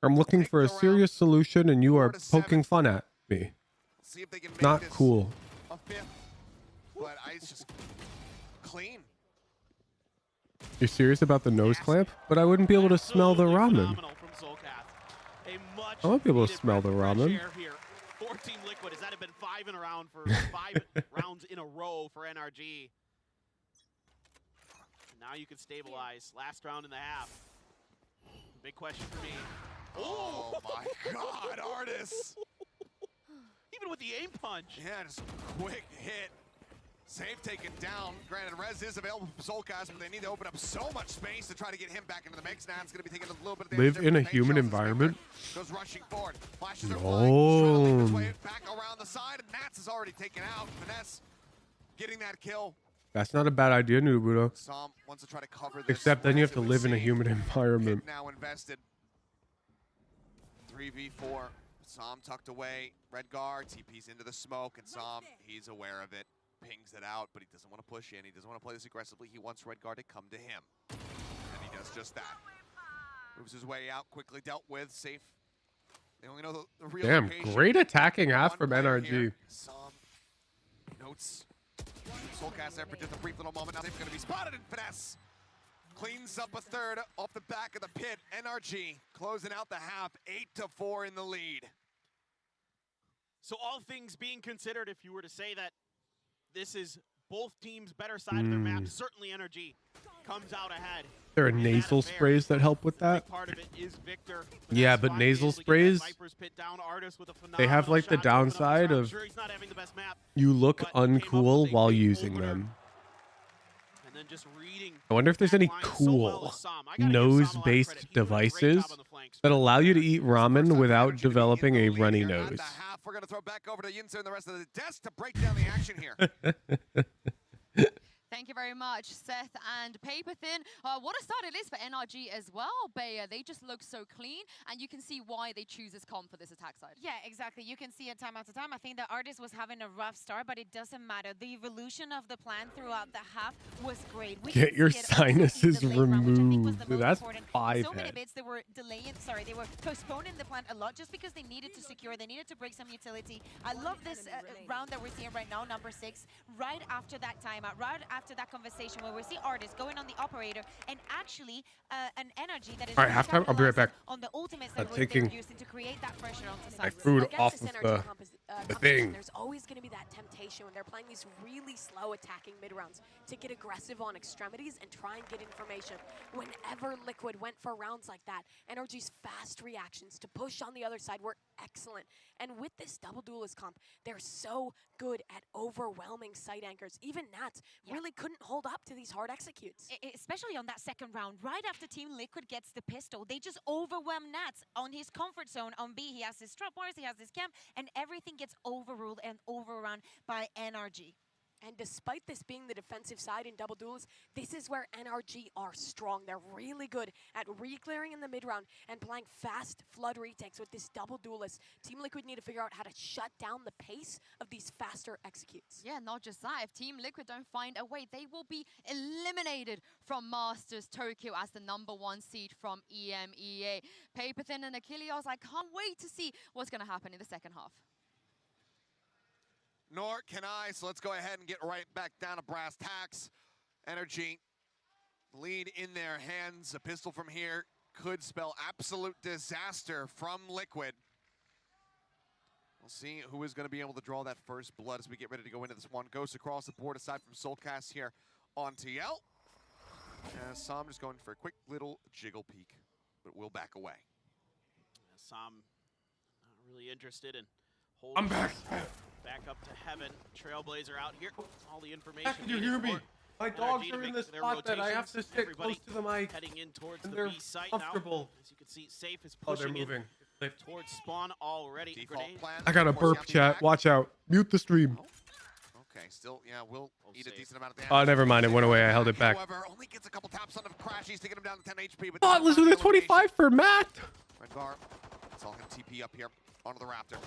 I'm looking for a serious solution and you are poking fun at me. Not cool. But it's just clean. You're serious about the nose clamp? But I wouldn't be able to smell the ramen. I won't be able to smell the ramen. 14 Liquid. Has that been 5 in a round for 5 rounds in a row for NRG? Now you can stabilize. Last round in the half. Big question for me. Oh my God, Artis! Even with the aim punch. Yeah, just quick hit. Save taken down. Granted, Rez is available for Soulcast, but they need to open up so much space to try to get him back into the mix. Now it's going to be taking a little bit of damage. Live in a human environment? Goes rushing forward. Flashes are No. flying. His way back around the side, and Nats is already taken out. Finesse getting that kill. That's not a bad idea, Nubudo. Sam wants to try to cover this. Except then you have to live in a human environment. Now invested. 3v4. Sam tucked away. Redgar TP's into the smoke, and Sam, he's aware of it. Pings it out, but he doesn't want to push in. He doesn't want to play this aggressively. He wants Redgar to come to him. And he does just that. Moves his way out, quickly dealt with, safe. They only know the real Damn, location. great attacking half from NRG. Sam notes. Soulcast there for just a brief little moment. Now they're going to be spotted, and Finesse cleans up a third off the back of the pit. NRG closing out the half, 8-4 in the lead. So all things being considered, if you were to say that this is both teams' better side of their map, certainly NRG comes out ahead. There are nasal sprays that help with that. Part of it is Victor. Yeah, but nasal sprays, they have like the downside of you look uncool while using them. And then just reading. I wonder if there's any cool nose-based devices that allow you to eat ramen without developing a runny nose. We're going to throw back over to Yinsu and the rest of the desk to break down the action here. Thank you very much, Seth and Paperthin. What a start it is for NRG as well, Bayer. They just look so clean, and you can see why they choose this comp for this attack side. Yeah, exactly. You can see it time after time. I think the Artis was having a rough start, but it doesn't matter. The evolution of the plan throughout the half was great. Get your sinuses removed. That's 5 So many head. bits they were delaying, they were postponing the plan a lot just because they needed to secure, they needed to break some utility. I love this round that we're seeing right now, number 6, right after that timeout, right after that conversation where we see Artis going on the operator and actually an energy that is All right, halftime. I'll be right back. on the ultimates I'm that taking they're using to create that pressure onto my sides. food Against off this of NRG the thing. There's always going to be that temptation when they're playing these really slow attacking mid rounds to get aggressive on extremities and try and get information. Whenever Liquid went for rounds like that, NRG's fast reactions to push on the other side were excellent. And with this double duelist comp, they're so good at overwhelming site anchors. Even Nats really couldn't hold up to these hard executes. Especially on that second round, right after Team Liquid gets the pistol, they just overwhelm Nats on his comfort zone. On B, he has his trap wires, he has his camp, and everything gets overruled and overrun by NRG. And despite this being the defensive side in double duels, this is where NRG are strong. They're really good at re-clearing in the mid-round and playing fast flood retakes with this double duelist. Team Liquid need to figure out how to shut down the pace of these faster executes. Yeah, not just that. If Team Liquid don't find a way, they will be eliminated from Masters Tokyo as the #1 seed from EMEA. Paperthin and Achilles, I can't wait to see what's going to happen in the second half. Nor can I, so let's go ahead and get right back down to brass tacks. NRG, lead in their hands. A pistol from here could spell absolute disaster from Liquid. We'll see who is going to be able to draw that first blood as we get ready to go into this one. Ghost across the board aside from Soulcast here on TL. And Sam just going for a quick little jiggle peek, but will back away. Sam not really interested in holding. I'm back. Back up to heaven. Trailblazer out here. All the information. Can you hear me? My dogs are in the spot that I have to sit close to the mic. Heading in towards and the they're B site comfortable. now. As you can see, Safe is Oh, they're pushing moving. in towards spawn already. Default plan. I got a burp, chat. Watch out. Mute the stream. Okay, still, yeah, will eat a decent amount of damage. Oh, never mind. It went away. I held it back. However, only gets a couple taps on the crash. He's taking him down to 10 HP. But Thoughtless with a 25 for Matt. Redgar, it's all going to TP up here onto the Raptor.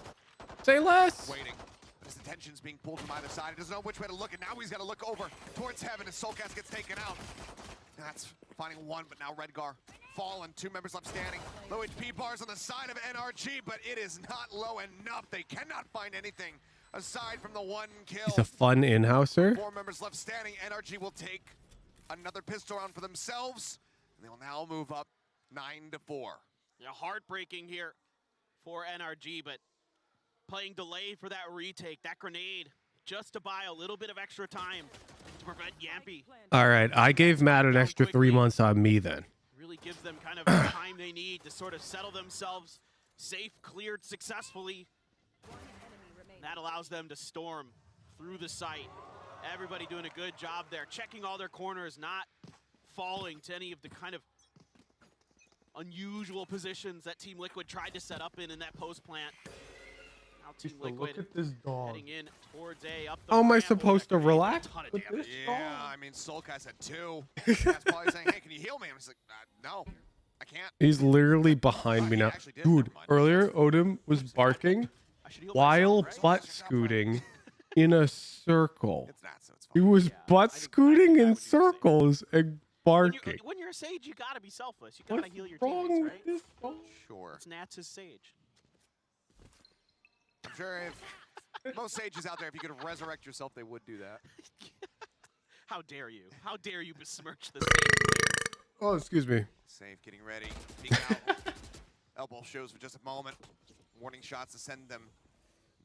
Say less. Waiting. But his attention's being pulled from either side. He doesn't know which way to look, and now he's got to look over towards heaven as Soulcast gets taken out. That's finding one, but now Redgar fallen. 2 members left standing. Low HP bars on the side of NRG, but it is not low enough. They cannot find anything aside from the 1 kill. He's a fun in-houser. 4 members left standing. NRG will take another pistol round for themselves. And they will now move up 9-4. Yeah, heartbreaking here for NRG, but playing delay for that retake, that grenade, just to buy a little bit of extra time to prevent Yampy. All right, I gave Matt an extra 3 months on me then. Really gives them kind of the time they need to sort of settle themselves, safe, cleared successfully. That allows them to storm through the site. Everybody doing a good job there, checking all their corners, not falling to any of the kind of unusual positions that Team Liquid tried to set up in that post plant. Now Team Liquid look at this dog. heading in towards A, up the How am I ramp. supposed to relax with this Yeah, I mean, Soulcast had 2. That's probably saying, hey, can you heal me? I'm just like, no, I can't. He's literally behind me now. Dude, earlier Odin was barking while butt scooting in a circle. He was butt scooting in circles and barking. When you're a Sage, you gotta be selfless. You gotta heal your teammates, right? Sure. It's Nats' Sage. I'm sure if most Sages out there, if you could resurrect yourself, they would do that. How dare you? How dare you besmirch the Sage? Oh, excuse me. Safe, getting ready. Peek out. Elbow shows for just a moment. Warning shots to send them,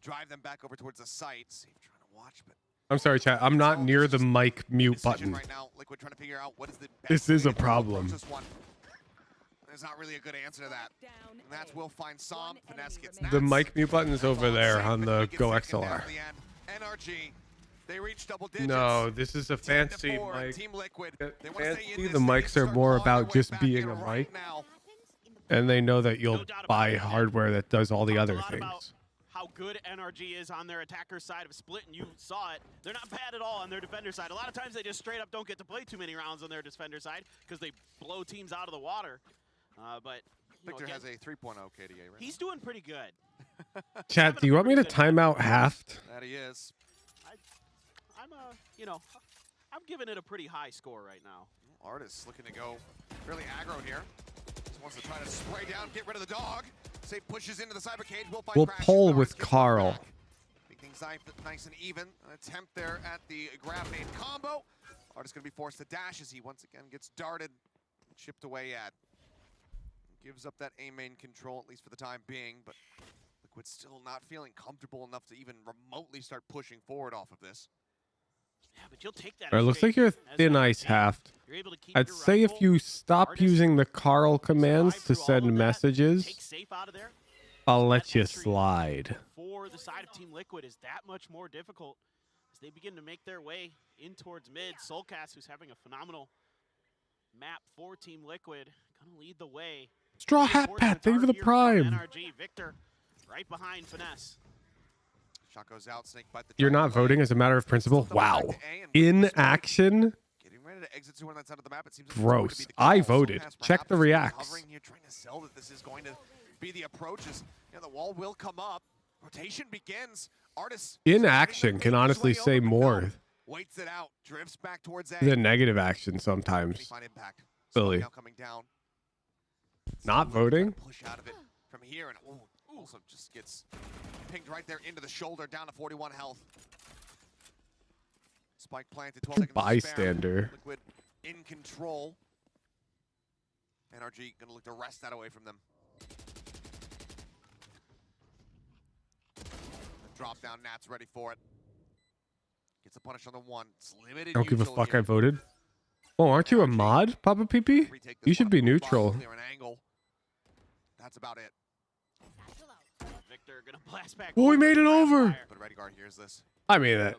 drive them back over towards the site. Safe trying to watch, but I'm sorry, chat. I'm not near the mic mute button. right now. Liquid trying to figure out what is the best This is way a to go problem. approach this one. There's not really a good answer to that. And that's will find Som. Finesse gets The mic mute button is over there on the Go XLR. NRG, they reach double digits. No, this is a fancy 10-4, mic. Team Liquid. They want to stay in Fancy, this the thing, mics are start more clawing about their way just back being in a right mic. now. And they know that you'll buy hardware that does all the other About things. how good NRG is on their attacker side of Split, and you saw it. They're not bad at all on their defender side. A lot of times they just straight up don't get to play too many rounds on their defender side because they blow teams out of the water. But Victor again, has a 3.0 KDA right he's doing pretty good. Chat, do you want me to time out Haft? That he is. I'm giving it a pretty high score right now. Artist looking to go fairly aggro here. Just wants to try to spray down, get rid of the dog. Safe pushes into the cyber cage. We'll pull with Carl. Make things nice and even. An attempt there at the grab nade combo. Artist going to be forced to dash as he once again gets darted and chipped away at. Gives up that A main control, at least for the time being, but Liquid's still not feeling comfortable enough to even remotely start pushing forward off of this. Yeah, but you'll take that. All right, looks like you're thin ice, Haft. I'd say if you stop using the Carl commands to send messages, I'll let you slide. For the side of Team Liquid is that much more difficult as they begin to make their way in towards mid. Soulcast, who's having a phenomenal map for Team Liquid, gonna lead the way. Straw Hat Pat, thank you for the prime. NRG, Victor, right behind Finesse. Shot goes out, Snake bite the You're not voting as a matter of principle? Wow. In action? Getting ready to exit to one side of the map. It seems Gross. I voted. Check the reacts. Hovering here, trying to sell that this is going to be the approaches. The wall will come up. Rotation begins. Artists In action can honestly say more waits it out, drifts back towards A. than negative action sometimes. Impact. Billy. Now coming down. Not voting? Push out of it from here, and also just gets pinged right there into the shoulder, down to 41 health. Spike planted, 12 seconds. Bystander. Liquid in control. NRG gonna look to wrest that away from them. Drop down, Nat's ready for it. Gets a punish on the one. It's limited. I don't give a util fuck, here. I voted. Oh, aren't you a mod, Papa PP? You should be neutral. Clear an angle. That's about it. Victor gonna blast back. Oh, we made it over. But Redgar hears this. I mean,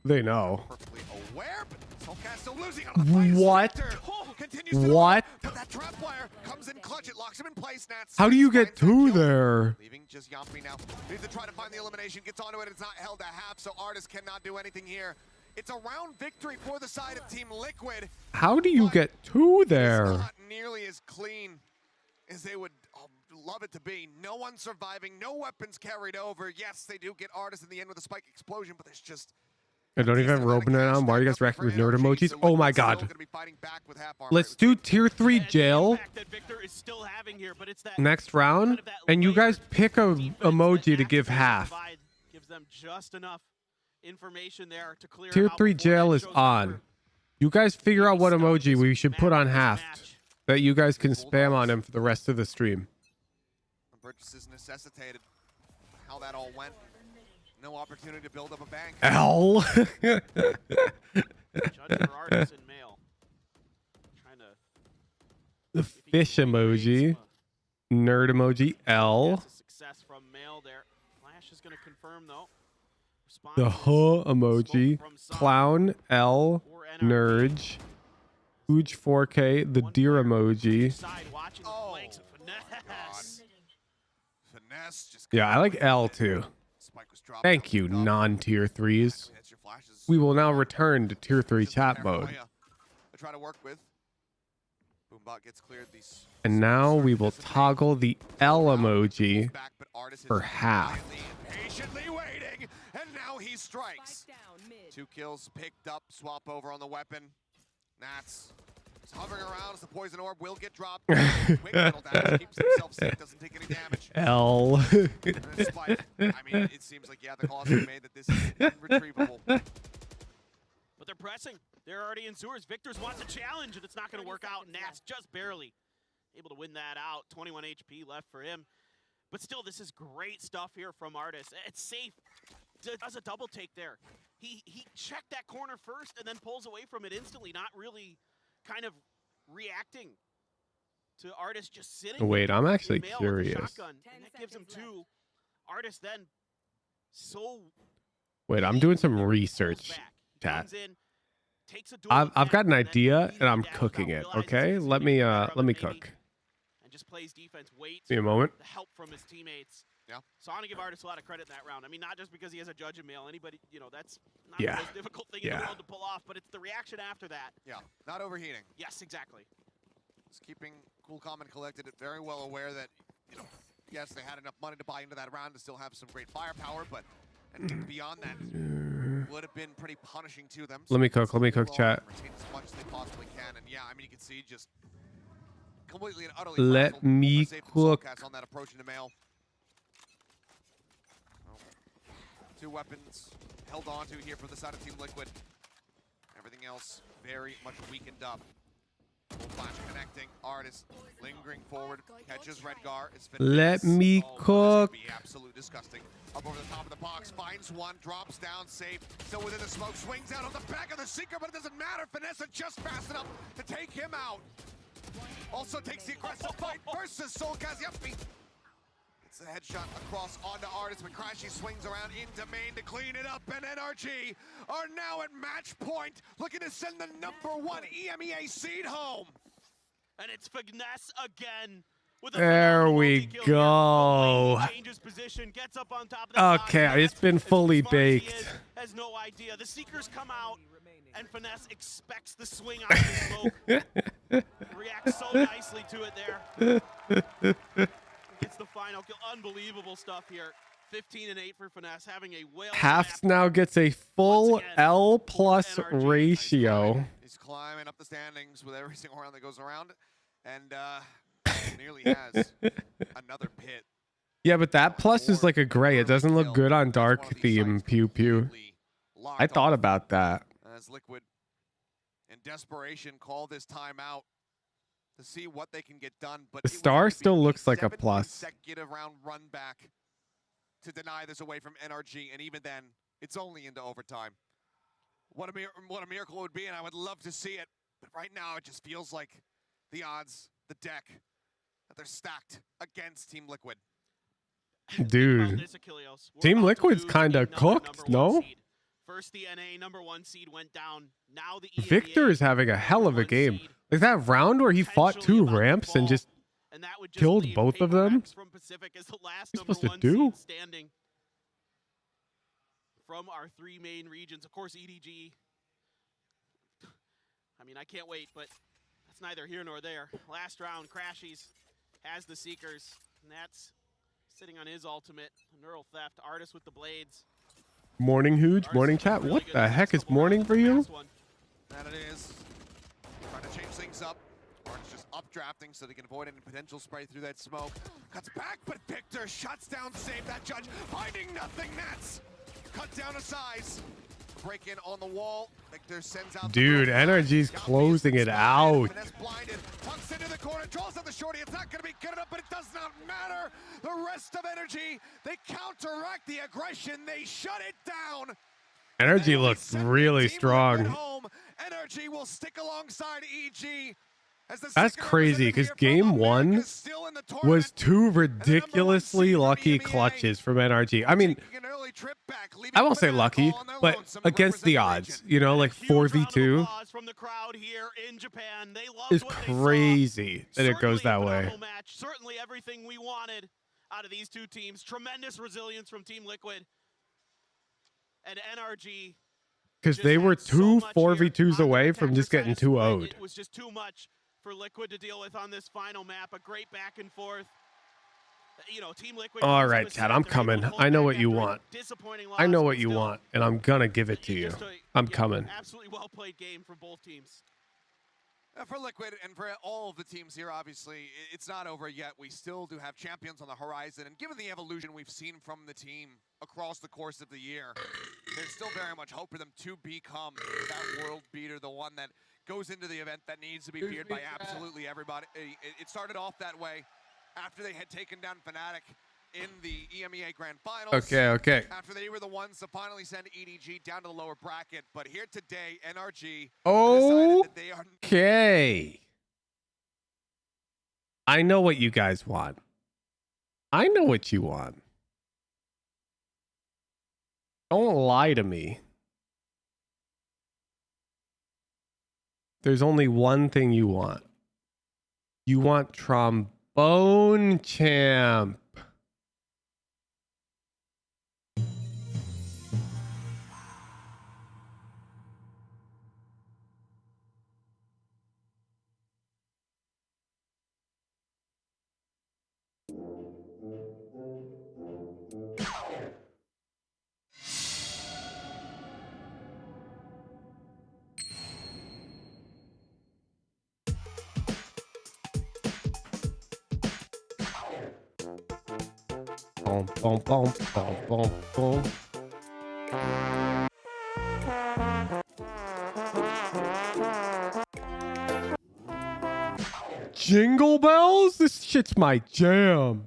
They know. Perfectly aware, but Soulcast still losing on the fight. What? Continues to What? but that trap wire comes in clutch. It locks him in place. Nats. How do you get two there? Leaving just Yampi now. Needs to try to find the elimination. Gets onto it. It's not held to half, so Artis cannot do anything here. It's a round victory for the side of Team Liquid. How do you get two there? Not nearly as clean as they would love it to be. No one surviving. No weapons carried over. Yes, they do get Artis in the end with a spike explosion, but there's just... I don't even have Robin on. Why are you guys reacting with nerd emojis? Oh my god. Let's do tier 3 jail next round, and you guys pick a emoji to give half. Gives them just enough information there to clear Tier 3 jail is on. You guys figure out what emoji we should put on half that you guys can spam on him for the rest of the stream. Purchases necessitated. How that all went. No opportunity to build up a bank. L. Judge your artists in mail. Trying to The fish emoji. Nerd emoji L. success from mail there. Flash is going to confirm though. The huh emoji. Clown L. Nerd. Huge 4K. The deer emoji. Oh, finesse. Just Yeah, I like L too. Thank you, non-tier 3s. We will now return to tier 3 chat mode. Try to work with. Boombot gets cleared. These And now we will toggle the L emoji for half. patiently waiting, and now he strikes. 2 kills picked up. Swap over on the weapon. Nats is hovering around as the poison orb will get dropped. Quick little dash, keeps himself safe, doesn't take any damage. L. Despite, I mean, it seems like, yeah, the calls are made that this is unretrievable. But they're pressing. They're already in sewers. Victor's wants a challenge, and it's not going to work out. Nats just barely able to win that out. 21 HP left for him. But still, this is great stuff here from Artis. It's safe. Does a double take there. He checked that corner first and then pulls away from it instantly, not really kind of reacting to Artis just sitting. Wait, I'm actually with curious. shotgun, and that gives him 2. Artis then so Wait, I'm doing some research, chat. comes in, takes a duel I've got an attack, and then idea and I'm immediately down, cooking it. realizes Okay, he's let gonna me get let me maybe, cook. and just plays defense. Wait. Give me a moment. The help from his teammates. Yeah. So I want to give Artis a lot of credit in that round. I mean, not just because he has a judge in mail. Anybody, you know, that's not Yeah. the most difficult thing in the world to pull off, but it's the reaction after that. Yeah, not overheating. Yes, exactly. Just keeping cool, calm, and collected. Very well aware that, you know, yes, they had enough money to buy into that round to still have some great firepower, but and beyond that would have been pretty punishing to them. Let me cook, chat. Retain as much as they possibly can, and yeah, I mean, you can see just completely and utterly Let frazzled, me but safe from cook. Soulcats on that approach into mail. 2 weapons held on to here for the side of Team Liquid. Everything else very much weakened up. Full flash connecting. Artis lingering forward. Catches Redgar. It's Let me cook. be absolute disgusting. Up over the top of the box. Finds one. Drops down safe. Still within the smoke. Swings out on the back of the Seeker, but it doesn't matter. Finesse just fast enough to take him out. Also takes the aggressive fight versus Soulcast. Yep, it's a headshot across onto Artis, but Crashy swings around into main to clean it up, and NRG are now at match point, looking to send the #1 EMEA seed home. And it's Finesse again. With There we go. Changes position, gets up on top of the Okay, it's been fully baked. has no idea. The Seekers come out, and Finesse expects the swing out of the smoke. Reacts so nicely to it there. Gets the final kill. Unbelievable stuff here. 15 and 8 for Finesse, having a whale. Half now gets a full L plus ratio. He's climbing up the standings with every single round that goes around, and nearly has another pit. Yeah, but that plus is like a gray. It doesn't look good on dark theme pew pew. I thought about that. As Liquid, in desperation, call this timeout to see what they can get done. But The star still looks like a plus. consecutive round run back to deny this away from NRG, and even then, it's only into overtime. What a miracle it would be, and I would love to see it. But right now, it just feels like the odds, the deck, that they're stacked against Team Liquid. Dude, Team Liquid's kind of cooked, no? First the NA #1 seed went down. Now the EMEA Victor is having a hell of a game. Like that round where he fought 2 ramps and just killed both of them. from Pacific as the last What's he supposed to #1 do? seed standing. From our 3 main regions, of course, EDG. I mean, I can't wait, but that's neither here nor there. Last round, Crashies has the Seekers, and that's sitting on his ultimate. Neural Theft, Artist with the Blades. Morning, Hooge. Morning, chat. What the heck is morning for you? That it is. Trying to change things up. Orange just updrafting so they can avoid any potential spray through that smoke. Cuts back, but Victor shuts down, save that judge. Finding nothing, Nets. Cut down a size. Break in on the wall. Victor sends out. Dude, NRG's closing it out. Blinded. Tucks into the corner. Draws out the shorty. It's not going to be good enough, but it does not matter. The rest of NRG, they counteract the aggression. They shut it down. NRG looks really strong. NRG will stick alongside EG. That's crazy because game 1 was 2 ridiculously lucky clutches from NRG. I mean, I won't say lucky, but against the odds, you know, like 4v2 is crazy that it goes that way. Certainly everything we wanted out of these 2 teams. Tremendous resilience from Team Liquid and NRG. Because they were 2 4v2s away from just getting 2-0'd. It was just too much for Liquid to deal with on this final map. A great back and forth. You know, Team Liquid. All right, Chad, I'm coming. I know what you want. I know what you want, and I'm gonna give it to you. I'm coming. Absolutely well played game from both teams. For Liquid and for all of the teams here, obviously, it's not over yet. We still do have champions on the horizon, and given the evolution we've seen from the team across the course of the year, there's still very much hope for them to become that world beater, the one that goes into the event that needs to be feared by absolutely everybody. It started off that way after they had taken down Fnatic in the EMEA Grand Finals. Okay. After they were the ones to finally send EDG down to the lower bracket. But here today, NRG decided that they are... Okay. I know what you guys want. I know what you want. Don't lie to me. There's only one thing you want. You want Trombone Champ. Boom, boom, boom, boom, boom, boom. Jingle bells? This shit's my jam.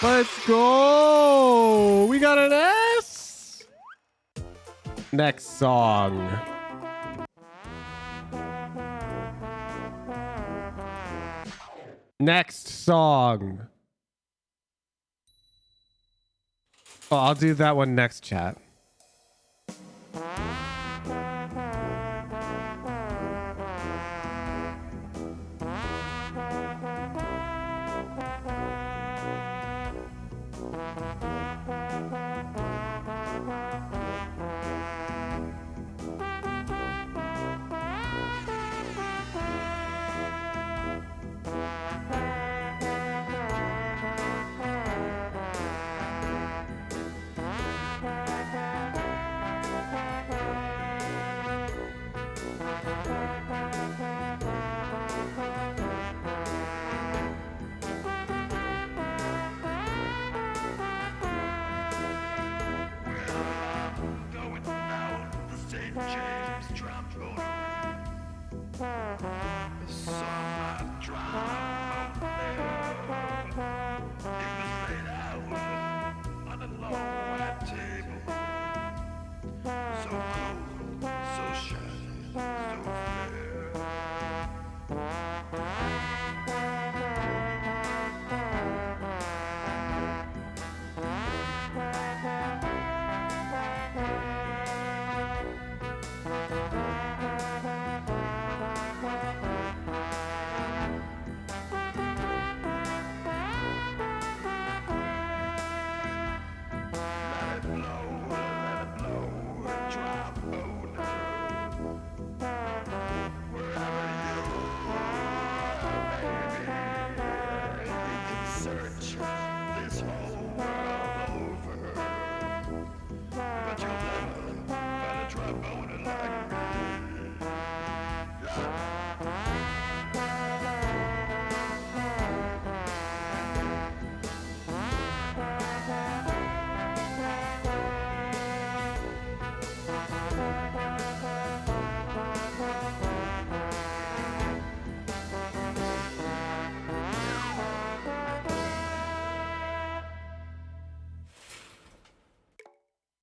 Let's go. We got an S. Next song. Next song. Oh, I'll do that one next, chat.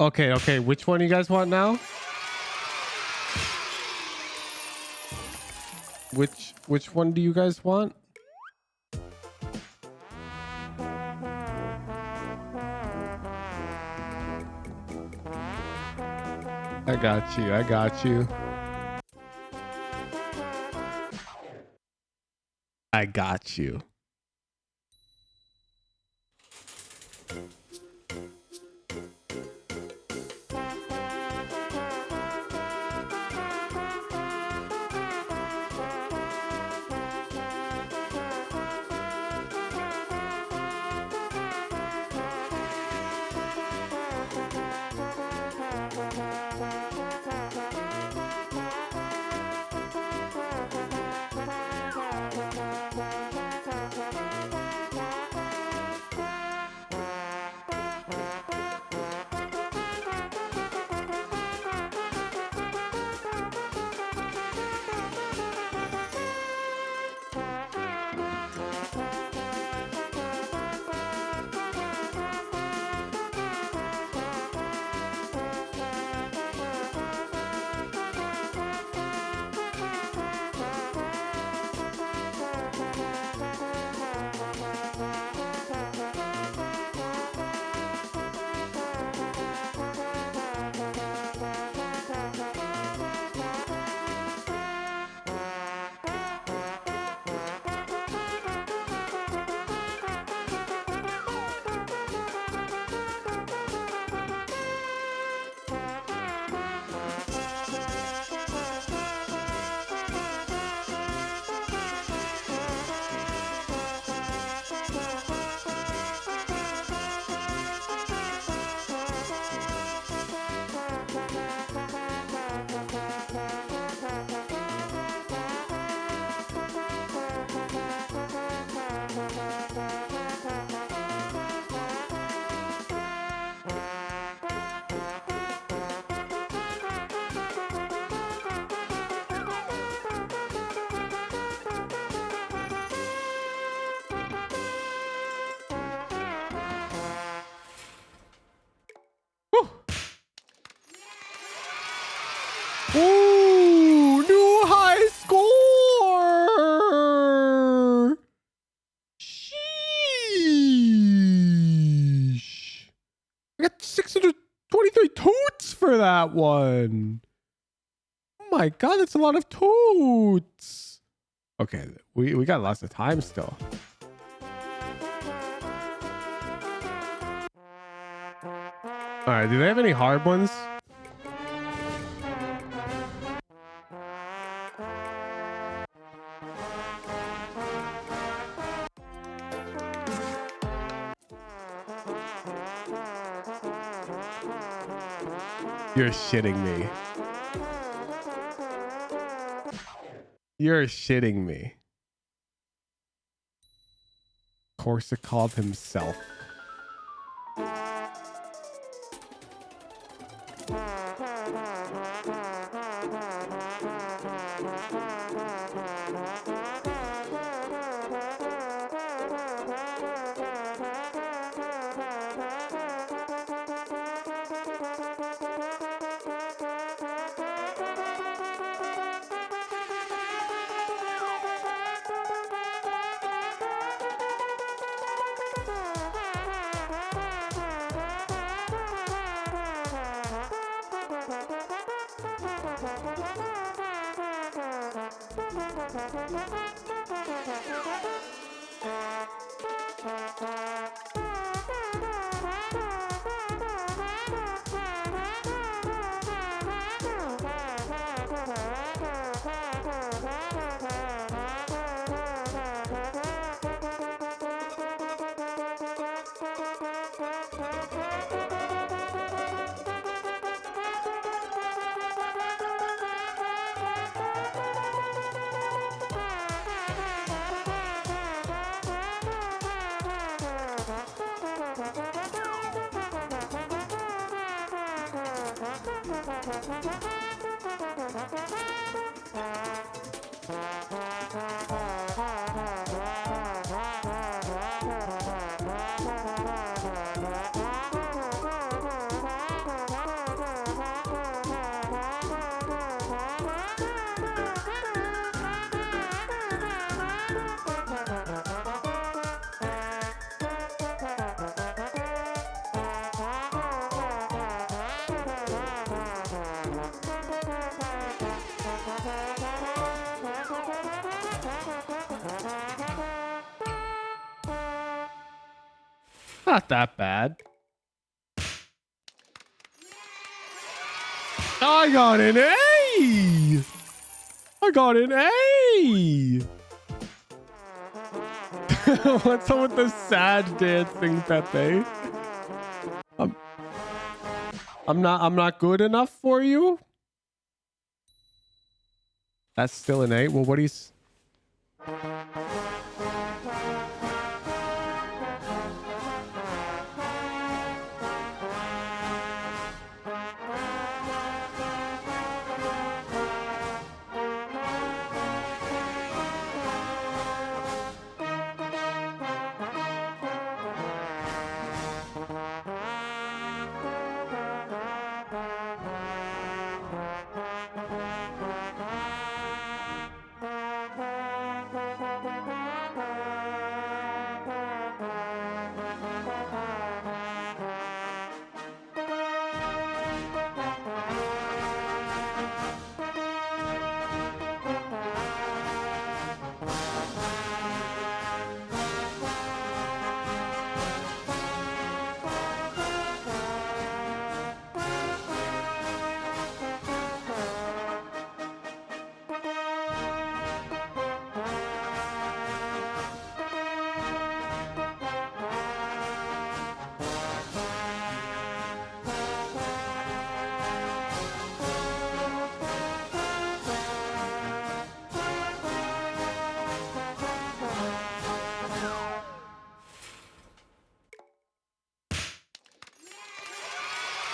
Okay. Which one do you guys want now? Which one do you guys want? I got you. I got you. I got you. Ooh, new high score. Sheesh. I got 623 toots for that one. Oh my god, that's a lot of toots. Okay, we got lots of time still. All right, do they have any hard ones? You're shitting me. You're shitting me. Korsakov himself. Not that bad. I got an A. I got an A. What's up with the sad dancing, Pepe? I'm not good enough for you. That's still an A. Well, what he's.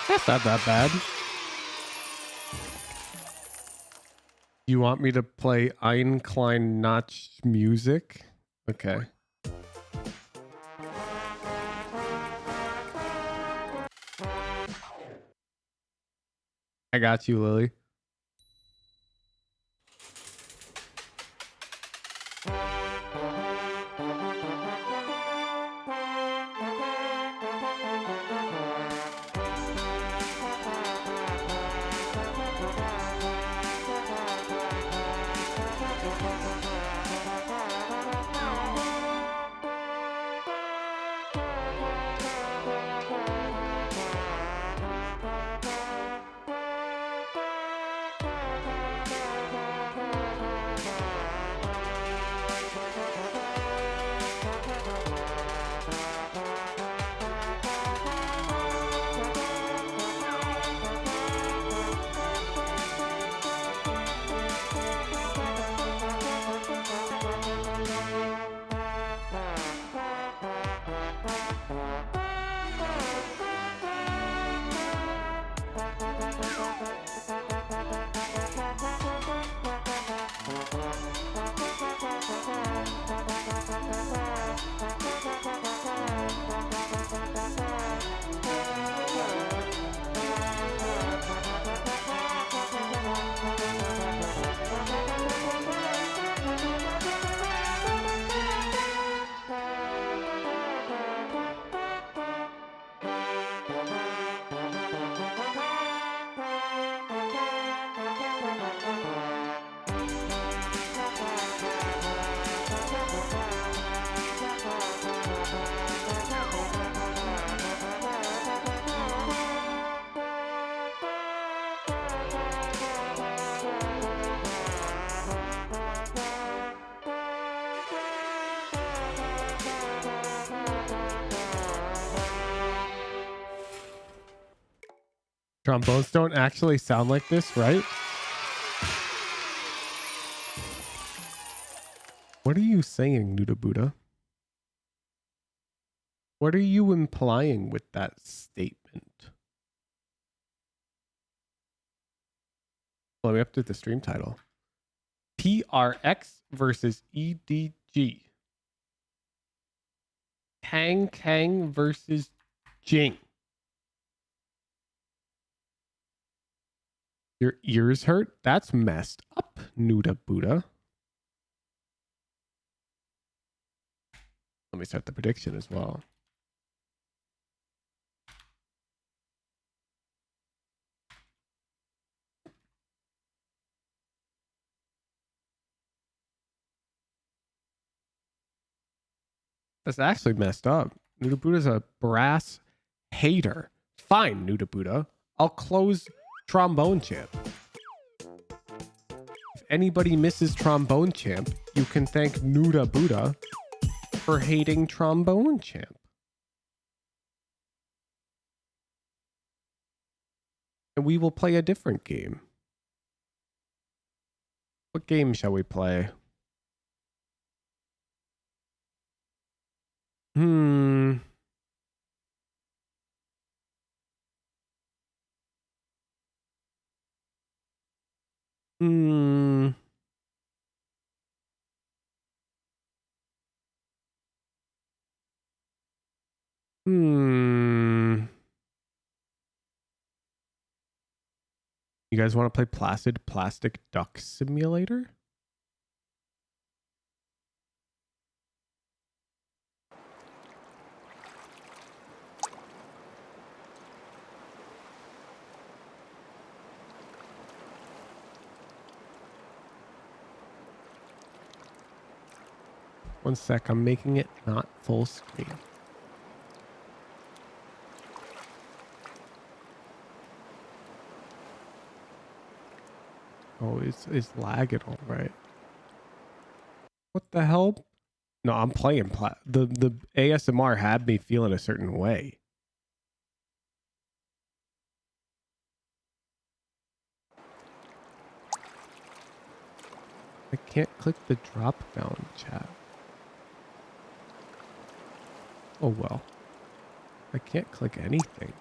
That's not that bad. You want me to play Ein Klein Notch music? Okay. I got you, Lily. Trombones don't actually sound like this, right? What are you saying, Nuda Buddha? What are you implying with that statement? Well, we update the stream title. PRX versus EDG. Kang versus Jing. Your ears hurt? That's messed up, Nuda Buddha. Let me start the prediction as well. That's actually messed up. Nuda Buddha's a brass hater. Fine, Nuda Buddha. I'll close Trombone Champ. If anybody misses Trombone Champ, you can thank Nuda Buddha for hating Trombone Champ. And we will play a different game. What game shall we play? Hmm. You guys want to play Placid Plastic Duck Simulator? One sec, I'm making it not full screen. Oh, it's lagging all right. What the hell? No, I'm playing the ASMR had me feeling a certain way. I can't click the drop down chat. Oh well. I can't click anything.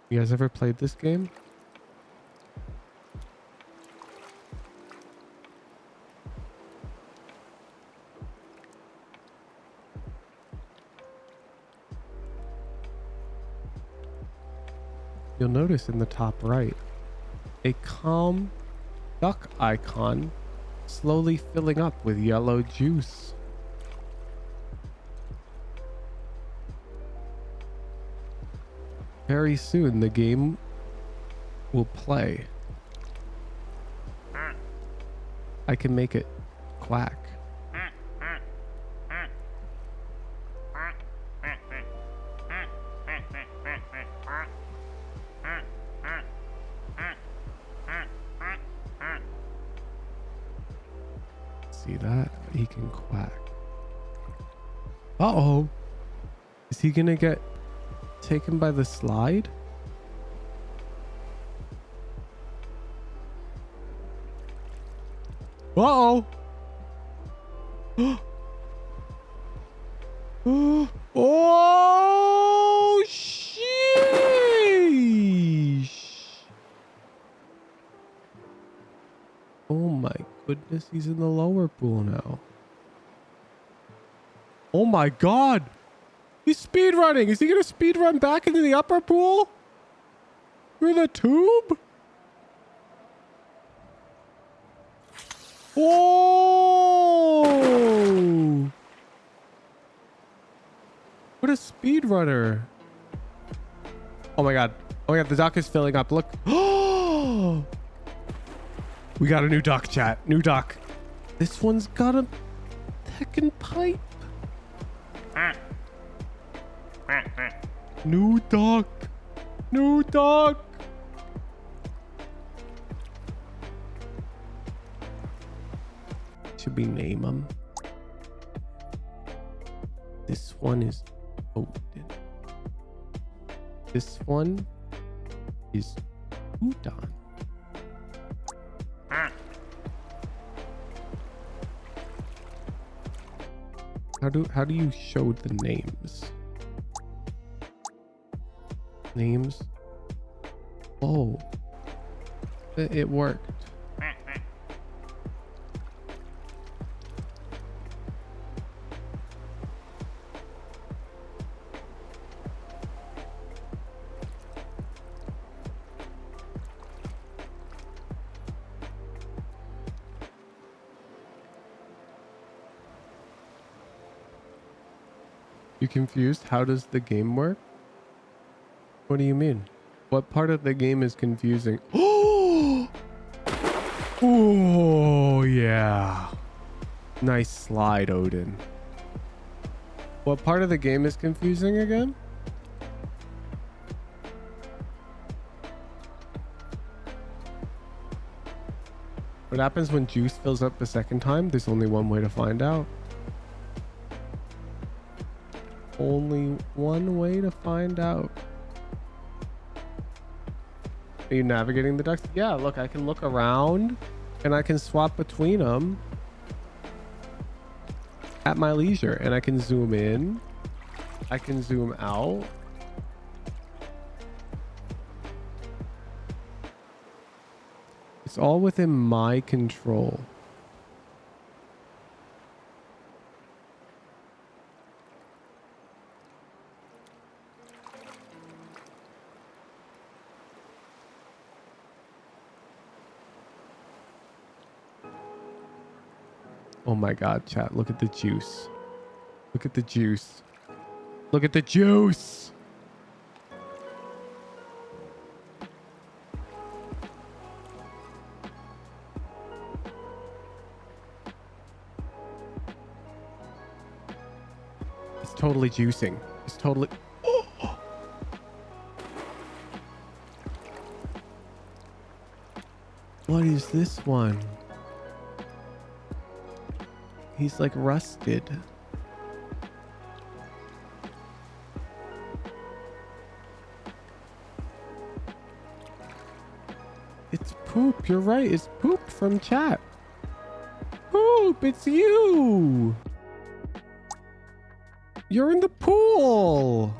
You guys ever played this game? You'll notice in the top right, a calm duck icon slowly filling up with yellow juice. Very soon the game will play. I can make it quack. See that? He can quack. Uh-oh. Is he gonna get taken by the slide? Uh-oh. Oh, sheesh. Oh my goodness, he's in the lower pool now. Oh my god. He's speed running. Is he going to speed run back into the upper pool? Through the tube? Whoa! What a speed runner. Oh my god. Oh my god, the duck is filling up. Look. Oh! We got a new duck, chat. New duck. This one's got a heckin' pipe. New duck. New duck. Should we name them? This one is Odin. This one is Udon. How do you show the names? Names. Oh, it worked. You confused? How does the game work? What do you mean? What part of the game is confusing? Oh, yeah. Nice slide, Odin. What part of the game is confusing again? What happens when juice fills up the second time? There's only one way to find out. Only one way to find out. Are you navigating the ducks? Yeah, look, I can look around and I can swap between them at my leisure, and I can zoom in. I can zoom out. It's all within my control. Oh my god, chat, look at the juice. Look at the juice. Look at the juice. It's totally juicing. It's totally... Oh! What is this one? He's like rusted. It's poop. You're right. It's poop from chat. Poop. It's you. You're in the pool.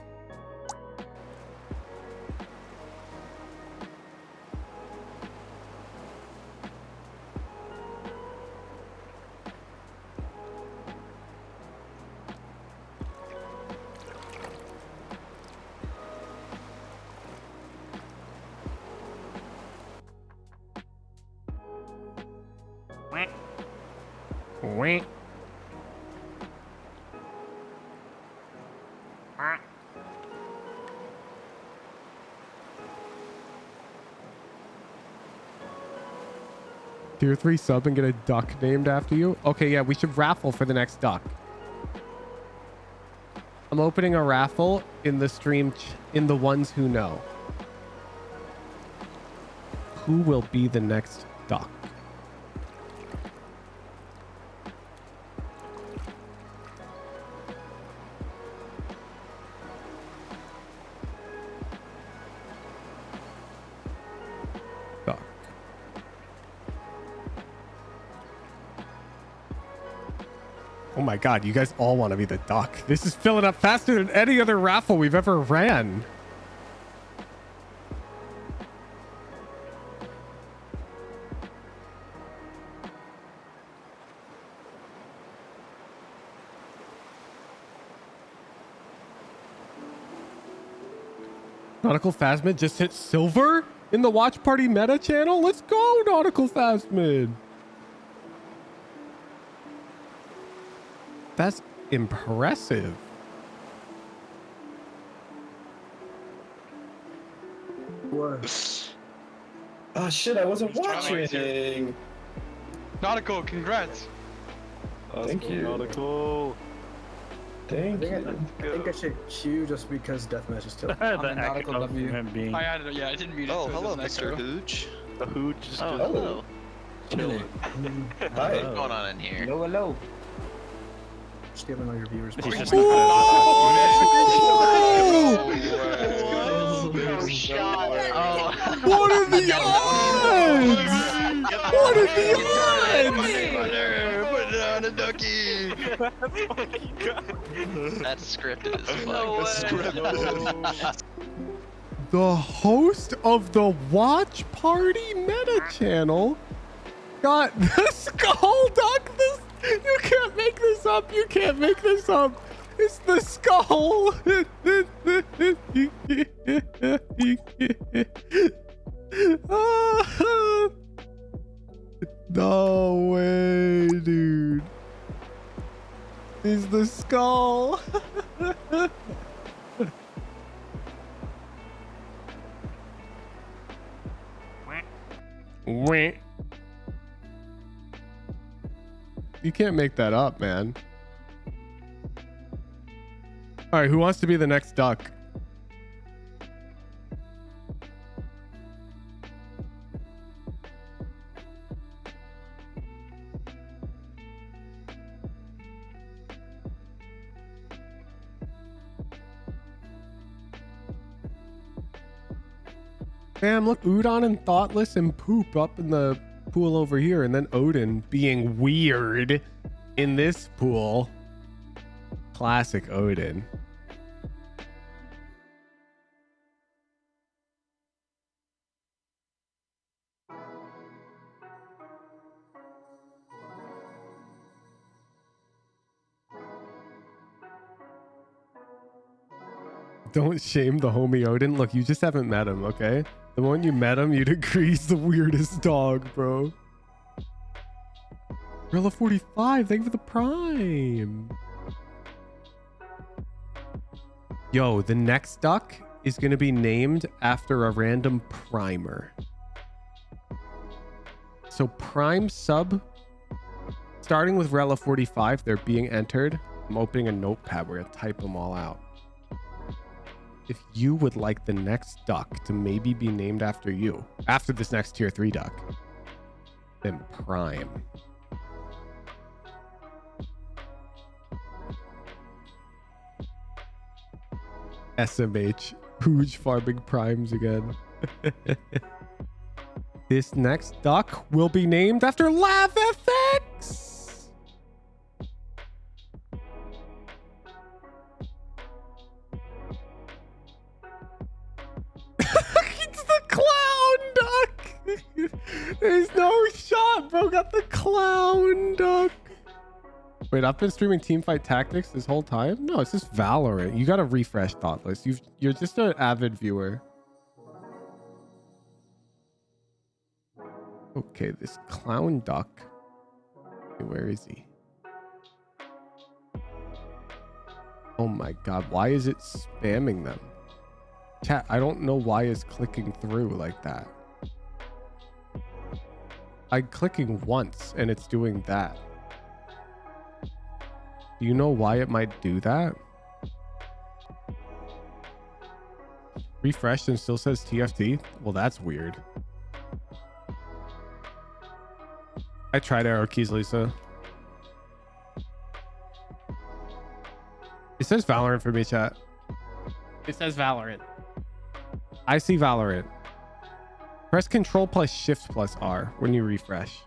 Wait. Tier 3 sub and get a duck named after you? Okay, yeah, we should raffle for the next duck. I'm opening a raffle in the stream in the ones who know. Who will be the next duck? Oh my god, you guys all want to be the duck. This is filling up faster than any other raffle we've ever ran. Nautical Phasmid just hit silver in the Watch Party meta channel? Let's go, Nautical Phasmid! That's impressive. Oh shit, I wasn't watching. Nautical, congrats. Thank you. Nautical. Thank you. I think I should queue just because deathmatch is still. The nautical W. being... I added it, yeah, I didn't mute it. Oh, so it hello, doesn't Mr. echo. Hooch. The Hooch is Oh, just hello. chilling. What's going on in here? Hello, hello. Stealing all your viewers. He's just Oh! What are the odds? What are the Put it on a ducky. That's scripted as fuck. The host of the Watch Party Meta channel got the Skull Duck. You can't make this up. You can't make this up. It's the skull. No way, dude. It's the skull. Wah. You can't make that up, man. All right, who wants to be the next duck? Damn, look, Udon and Thoughtless and Poop up in the pool over here, and then Odin being weird in this pool. Classic Odin. Don't shame the homie Odin. Look, you just haven't met him, okay? The moment you met him, you'd agree he's the weirdest dog, bro. Rilla 45, thank you for the prime. Yo, the next duck is going to be named after a random primer. So prime sub, starting with Rella 45, they're being entered. I'm opening a notepad. We're going to type them all out. If you would like the next duck to maybe be named after you, after this next tier 3 duck, then prime. SMH, huge farming primes again. This next duck will be named after LavFX. It's the clown duck. There's no shot, bro. Got the clown duck. Wait, I've been streaming Teamfight Tactics this whole time? No, it's just Valorant. You gotta refresh Thoughtless. You're just an avid viewer. Okay, this clown duck. Okay, where is he? Oh my god, why is it spamming them? Chat, I don't know why it's clicking through like that. I'm clicking once and it's doing that. Do you know why it might do that? Refreshed and still says TFT? Well, that's weird. I tried arrow keys, Lisa. It says Valorant for me, chat. It says Valorant. I see Valorant. Press Control plus Shift plus R when you refresh.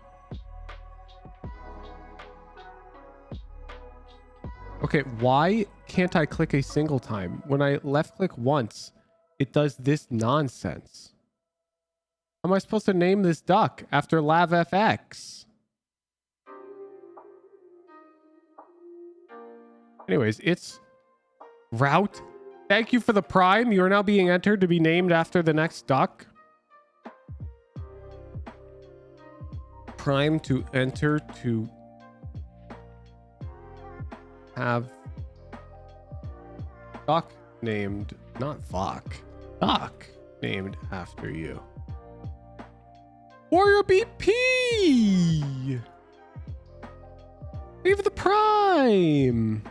Okay, why can't I click a single time? When I left click once, it does this nonsense. How am I supposed to name this duck after LavFX? Anyways, it's Route. Thank you for the prime. You are now being entered to be named after the next duck. Prime to enter to have duck named, not Vok, duck named after you. Warrior BP! Thank you for the prime.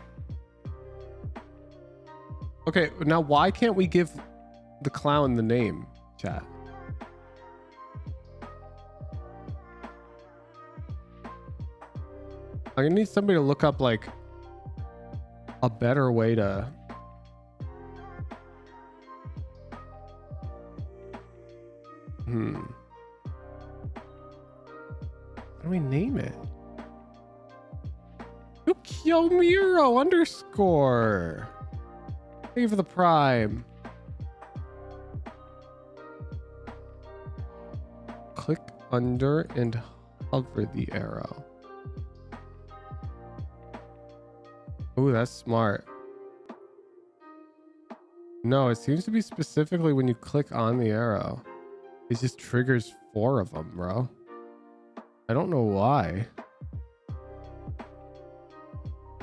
Okay, now why can't we give the clown the name, chat? I'm gonna need somebody to look up like a better way to how do we name it? Yukio Miro underscore. Thank you for the prime. Click under and hover the arrow. Ooh, that's smart. No, it seems to be specifically when you click on the arrow. It just triggers 4 of them, bro. I don't know why.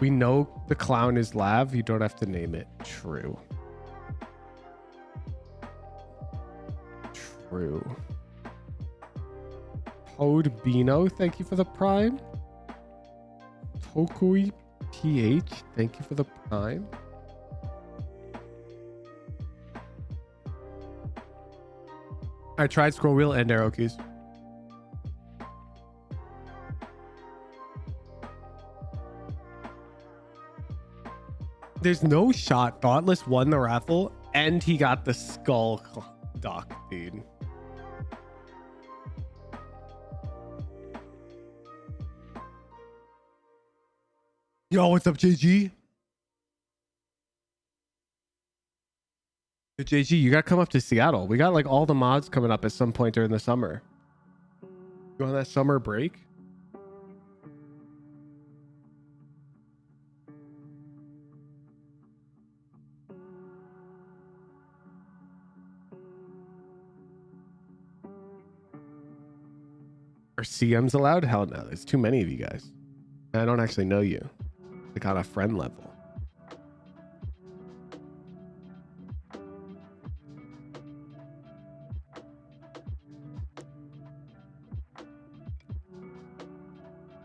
We know the clown is Lav. You don't have to name it. True. True. Toad Bino, thank you for the prime. Tokui PH, thank you for the prime. I tried scroll wheel and arrow keys. There's no shot. Thoughtless won the raffle and he got the skull duck, dude. Yo, what's up, JG? Yo, JG, you gotta come up to Seattle. We got like all the mods coming up at some point during the summer. You on that summer break? Are CMs allowed? Hell no. There's too many of you guys. I don't actually know you. Like on a friend level.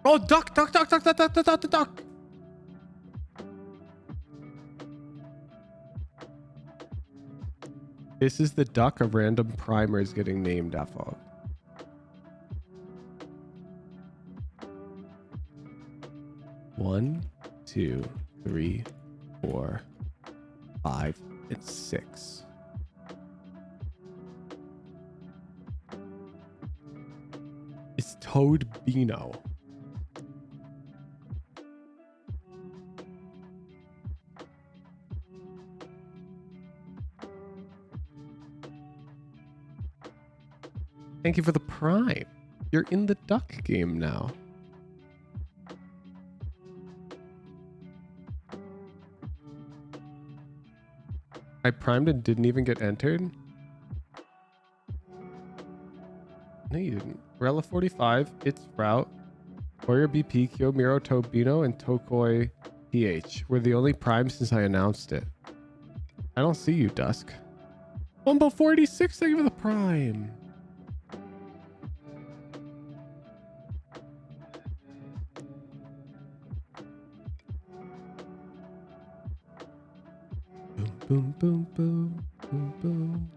Oh, duck, duck, duck, duck, duck, duck, duck, duck, duck. This is the duck of random primers getting named after. 1, 2, 3, 4, 5, and 6. It's Toad Bino. Thank you for the prime. You're in the duck game now. I primed and didn't even get entered. No, you didn't. Rella 45, it's Route, Warrior BP, Kyo Miro, Tobino, and Tokoi PH. We're the only prime since I announced it. I don't see you, Dusk. Wumbo 46, thank you for the prime. Boom, boom, boom, boom, boom.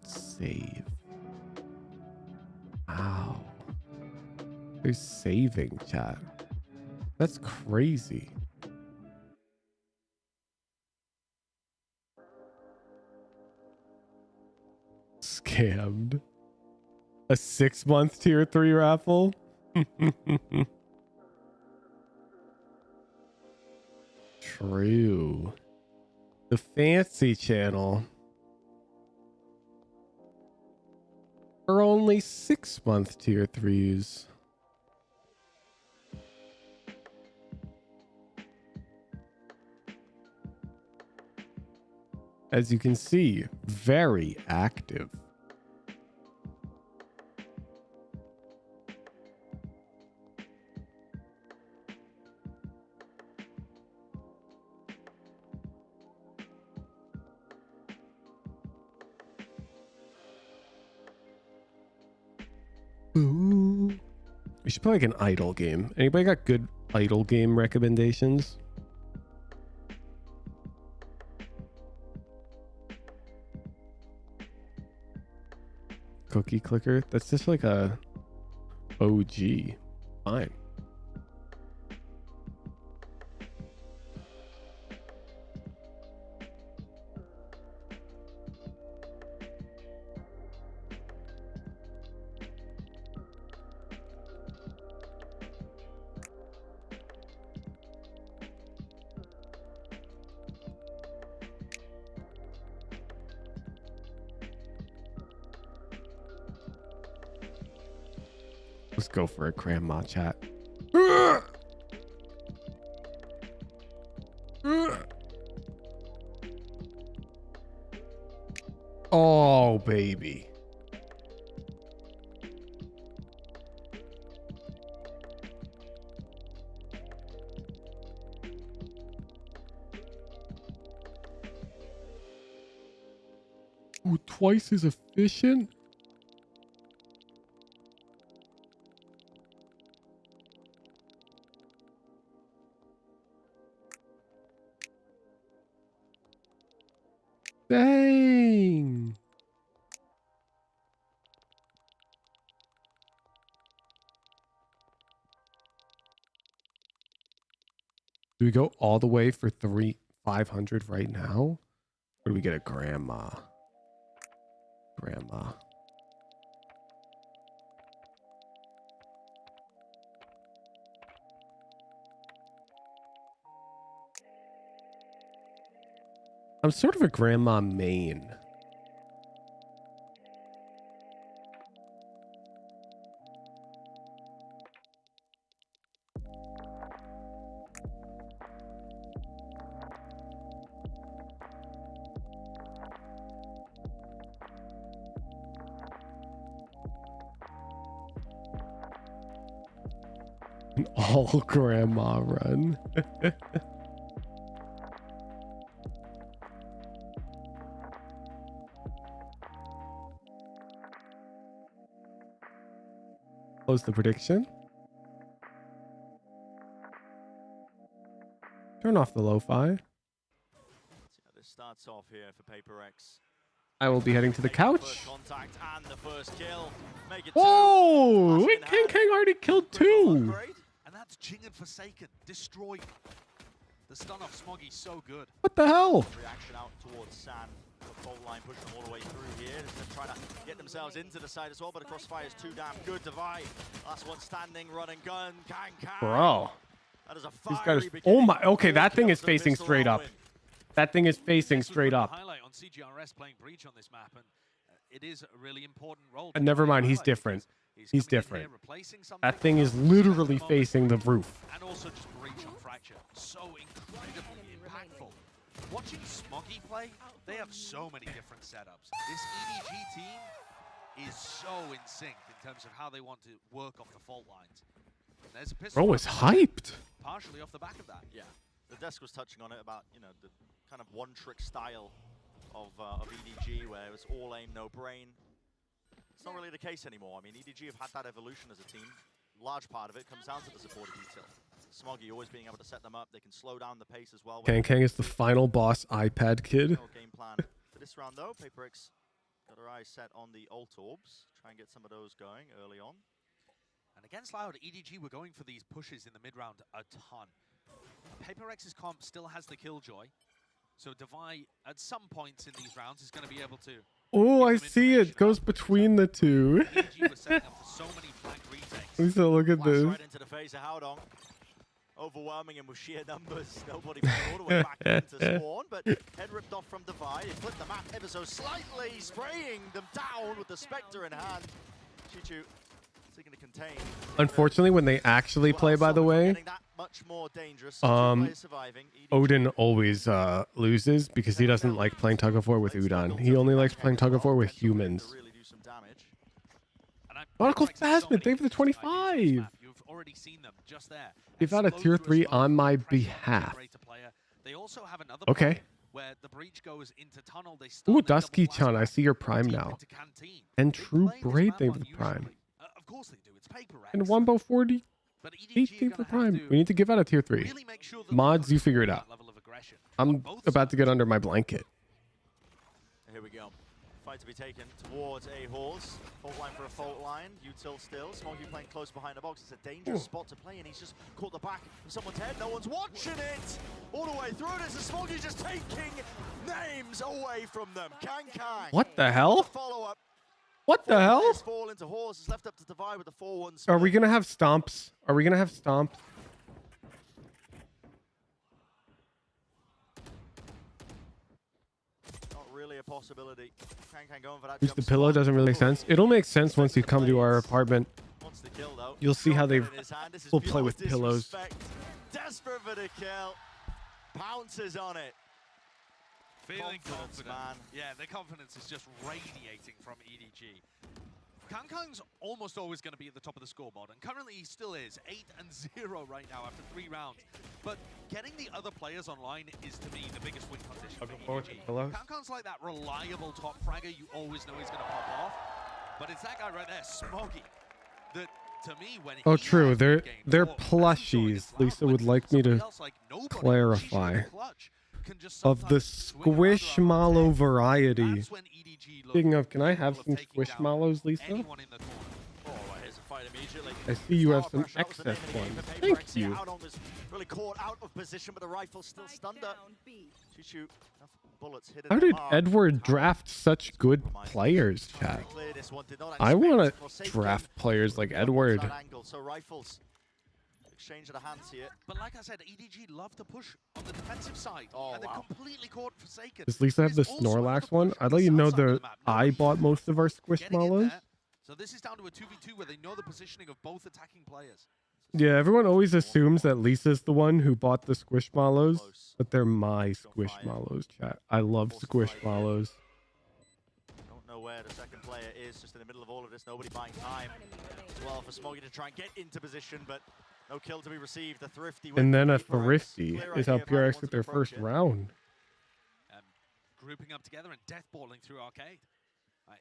Save. Wow. They're saving, chat. That's crazy. Scammed. A 6-month tier 3 raffle? True. The fancy channel are only 6-month tier 3s. As you can see, very active. Ooh. We should play like an idle game. Anybody got good idle game recommendations? Cookie clicker? That's just like a OG. Fine. Let's go for a grandma chat. Oh, baby. Ooh, twice as efficient? Dang. Do we go all the way for 500 right now? Or do we get a grandma? Grandma. I'm sort of a grandma main. An all grandma run. Close the prediction. Turn off the lo-fi. This starts off here for PRX. I will be heading to the couch. Contact and the first kill. Make it Whoa! King already killed two. And that's Jing and Forsaken destroyed. The stun off Smoggy's so good. What the hell? Reaction out towards San. The fault line pushing them all the way through here. They're trying to get themselves into the side as well, but the crossfire is too damn good. Divide. Last one standing, run and gun. Kang. Bro. That is a These guys. Oh my. Okay, that thing is facing straight up. That thing is facing straight up. Highlight on CGRS playing Breach on this map, and it is a really important role. And never mind, he's different. He's different. That thing is literally facing the roof. And also just Breach on Fracture. So incredibly impactful. Watching Smoggy play, they have so many different setups. This EDG team is so in sync in terms of how they want to work off the fault lines. And there's a pistol. Bro is hyped. Partially off the back of that. Yeah. The desk was touching on it about, you know, the kind of one-trick style of EDG where it was all aim, no brain. It's not really the case anymore. I mean, EDG have had that evolution as a team. Large part of it comes down to the supported detail. Smoggy always being able to set them up. They can slow down the pace as well. Kang is the final boss iPad kid. Game plan for this round though. PRX got her eyes set on the ult orbs. Try and get some of those going early on. And against Loud, EDG were going for these pushes in the mid-round a ton. PRX's comp still has the Killjoy. So Devi, at some points in these rounds, is going to be able to... Oh, I see it. Goes between the two. Lisa, look at this. Right into the face of Howdong. Overwhelming him with sheer numbers. Nobody all the way back into spawn, but head ripped off from Devi. He flipped the map ever so slightly, spraying them down with the Spectre in hand. Chichu seeking to contain. Unfortunately, when they actually play, by the way, much more dangerous. Odin always loses because he doesn't like playing tug of war with Udon. He only likes playing tug of war with humans. Nautical Phasmid, thank you for the 25. You've already seen them just there. Give out a tier 3 on my behalf. They also have another okay. Where the breach goes into tunnel. They Ooh, Dusky-chan, I see your prime now. And True Braid, thank you for the prime. course they do. It's PRX. And Wombo 40. But EDG 18 for Prime. We need to give out a tier 3. really make sure that Mods, you figure it out. level of aggression. I'm about to get under my blanket. Here we go. Fight to be taken towards a horse. Fault line for a fault line. Util still. Smoggy playing close behind the box. It's a dangerous spot to play, and he's just caught the back of someone's head. No one's watching it. All the way through it. It's Smoggy just taking names away from them. Kang. What the hell? Follow up. What the hell? Fall into horse. Is left up to divide with the 4-1. Are we going to have stomps? Are we going to have stomps? Not really a possibility. Kang going for that Use the pillow doesn't really make sense. It'll make sense once you come to our apartment. Wants the kill though. You'll see how they In his hand. This is will play with pure pillows. disrespect. Desperate for the kill. Pounces on it. Feeling Confidence, confident. man. Yeah, the confidence is just radiating from EDG. Kang's almost always going to be at the top of the scoreboard, and currently he still is 8-0 right now after 3 rounds. But getting the other players online is, to me, the biggest win condition for EDG. Kang's like that reliable top fragger you always know he's going to pop off. But it's that guy right there, Smoggy, that to me when Oh, true. They're plushies. Lisa would like me to clarify. Of the Squishmallow variety. Speaking of, can I have some Squishmallows, Lisa? I see you have some excess ones. Thank you. Really caught out of position, but the rifle's still stunned up. Shoot. Bullets hit How did Edward draft such good players, chat? I want to draft players like Edward. So rifles exchange of the hands here. But like I said, EDG love to push on the defensive side, and they're completely caught forsaken. Does Lisa have the Snorlax one? I'd let you know that I bought most of our Squishmallows. So this is down to a 2v2 where they know the positioning of both attacking players. Yeah, everyone always assumes that Lisa's the one who bought the Squishmallows, but they're my Squishmallows, chat. I love Squishmallows. Don't know where the second player is, just in the middle of all of this. Nobody buying time as well for Smoggy to try and get into position, but no kill to be received. The thrifty And then a Thrifty is how PRX with their first round. Grouping up together and deathballing through arcade.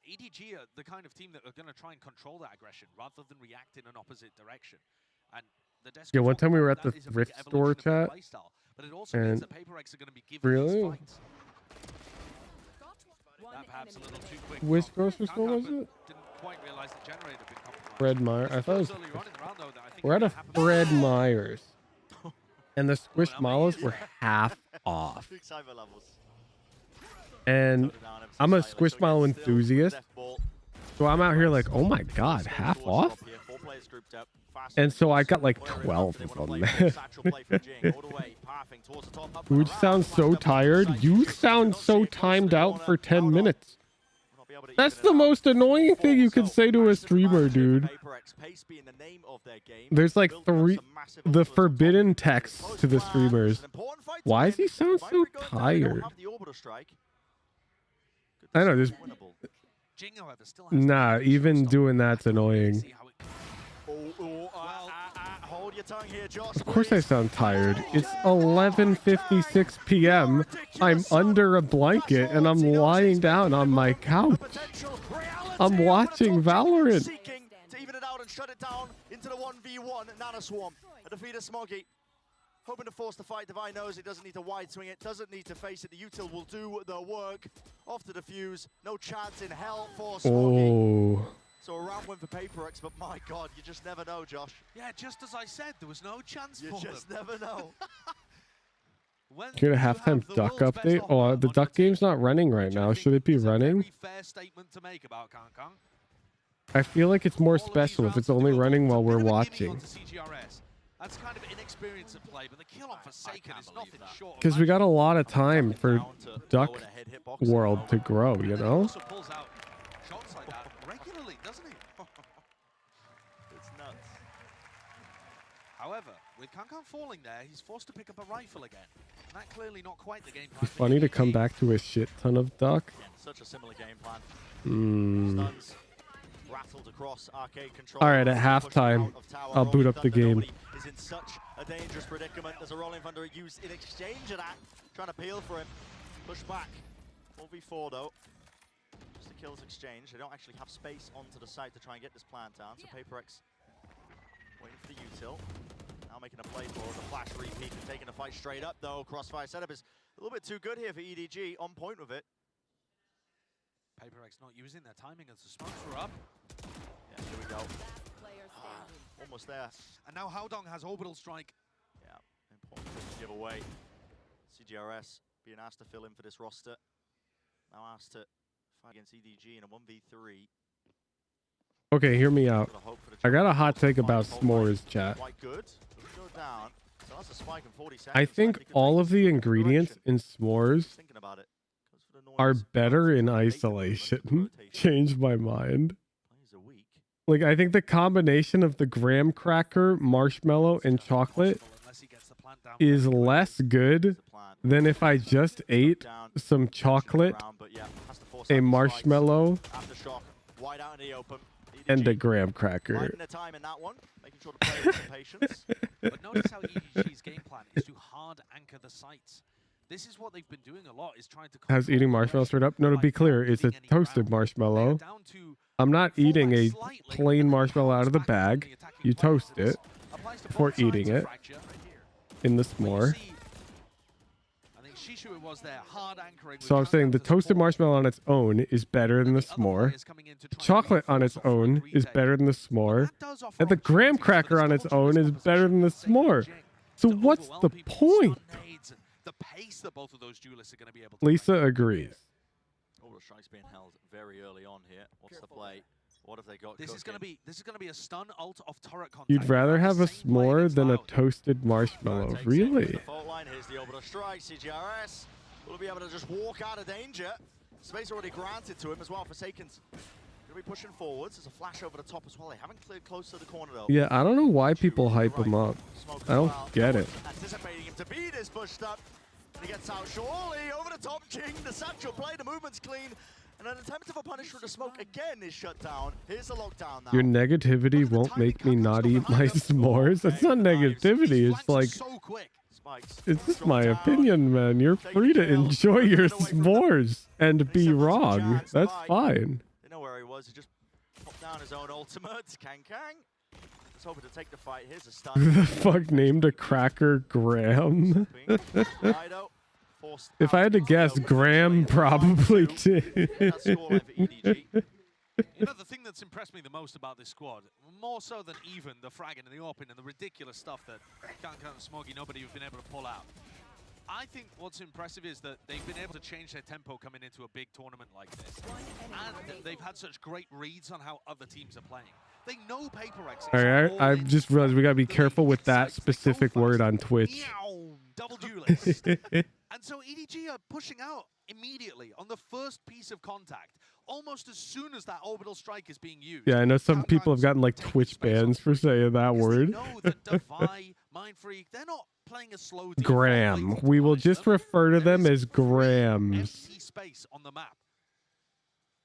EDG are the kind of team that are going to try and control that aggression rather than react in an opposite direction. And the desk Yeah, one time we were at the that is a big thrift evolution store, of their chat, playstyle, but it also means and that PRX are going to be given really? these fights. That perhaps a little too quick. Which grocery store was it? Didn't quite realize the generator had been compromised. Fred Meyer. I thought it was. Earlier on in the round, though, that I think We're at a happened. Fred Meyer's, and the Squishmallows were half off. Big cyber levels. And I'm a Squishmallow enthusiast, so I'm out here like, oh my god, half off? And so I got like 12 of them. Dude sounds so tired. You sound so timed out for 10 minutes. That's the most annoying thing you can say to a streamer, dude. There's like the forbidden text to the streamers. Why does he sound so tired? I know, there's... Nah, even doing that's annoying. Hold your tongue here, Josh. Of course I sound tired. It's 11:56 p.m. I'm under a blanket and I'm lying down on my couch. I'm watching Valorant. Seeking to even it out and shut it down into the 1v1 Nana Swarm. A defeat of Smoggy. Hoping to force the fight. Divine knows it doesn't need to wide swing it, doesn't need to face it. The util will do the work. Off to defuse. No chance in hell for Smoggy. Oh. So a round win for PRX, but my god, you just never know, Josh. Yeah, just as I said, there was no chance for them. You just never know. Get a halftime duck update? Oh, the duck game's not running right now. Should it be running? Fair statement to make about Kang. I feel like it's more special if it's only running while we're watching. That's kind of inexperience at play, but the kill on Forsaken is nothing short. Because we got a lot of time for Duck World to grow, you know? Also pulls out shots like that regularly, doesn't he? It's nuts. However, with Kang falling there, he's forced to pick up a rifle again. And that clearly not quite the game plan. It's funny to come back to a shit ton of Duck. Such a similar game plan. Hmm. Rattled across arcade control. All right, at halftime, I'll boot up the game. Is in such a dangerous predicament. There's a rolling thunder used in exchange of that. Trying to peel for him. Push back. 1v4 though. Just a kills exchanged. They don't actually have space onto the site to try and get this plant down. So PRX waiting for the util. Now making a play for the flash repeat and taking the fight straight up though. Crossfire setup is a little bit too good here for EDG. On point with it. PRX not using their timing as the smokes were up. Yeah, here we go. Almost there. And now Howdong has Orbital Strike. Yeah, important to give away. CGRS being asked to fill in for this roster. Now asked to fight against EDG in a 1v3. Okay, hear me out. I got a hot take about s'mores, chat. Quite good. Go down. So that's a spike in 40 seconds. I think all of the ingredients in s'mores Thinking about it. are better in isolation. Changed my mind. Like, I think the combination of the graham cracker, marshmallow, and chocolate is less good than if I just ate some chocolate, a marshmallow, and a graham cracker. But notice how EDG's game plan is to hard anchor the sites. This is what they've been doing a lot, is trying to... Has eating marshmallow straight up? No, to be clear, it's a toasted marshmallow. I'm not eating a plain marshmallow out of the bag. You toast it before eating it in the s'more. So I'm saying the toasted marshmallow on its own is better than the s'more. Chocolate on its own is better than the s'more. And the graham cracker on its own is better than the s'more. So what's the point? The pace that both of those duelists are going to be able to... Lisa agrees. Oh, the strike's being held very early on here. What's the play? What have they got? This is going to be a stun ult of turret contact. You'd rather have a s'more than a toasted marshmallow. Really? Fault line, here's the orbital strike. CGRS will be able to just walk out of danger. Space already granted to him as well. Forsaken's going to be pushing forwards. There's a flash over the top as well. They haven't cleared close to the corner though. Yeah, I don't know why people hype him up. I don't get it. Anticipating him to beat is pushed up. And he gets out surely over the top. King, the satchel play, the movement's clean. And an attempt of a punish for the smoke again is shut down. Here's the lockdown now. Your negativity won't make me not eat my s'mores. That's not negativity. It's like, it's just my opinion, man. You're free to enjoy your s'mores and be wrong. That's fine. They know where he was. He just popped down his own ultimate. Kang. He's hoping to take the fight. Here's a stun. Who the fuck named a cracker Graham? If I had to guess, Graham probably did. You know, the thing that's impressed me the most about this squad, more so than even the fragging and the open and the ridiculous stuff that Can't Count and Smoggy, nobody have been able to pull out. I think what's impressive is that they've been able to change their tempo coming into a big tournament like this. And they've had such great reads on how other teams are playing. They know PRX. Alright, I just realized we gotta be careful with that specific word on Twitch. Double duelist. And so EDG are pushing out immediately on the first piece of contact, almost as soon as that orbital strike is being used. Yeah, I know some people have gotten like Twitch bans for saying that word. They know that Defy, Mind Freak, they're not playing a slow deal. Graham. We will just refer to them as Grahams. Empty space on the map.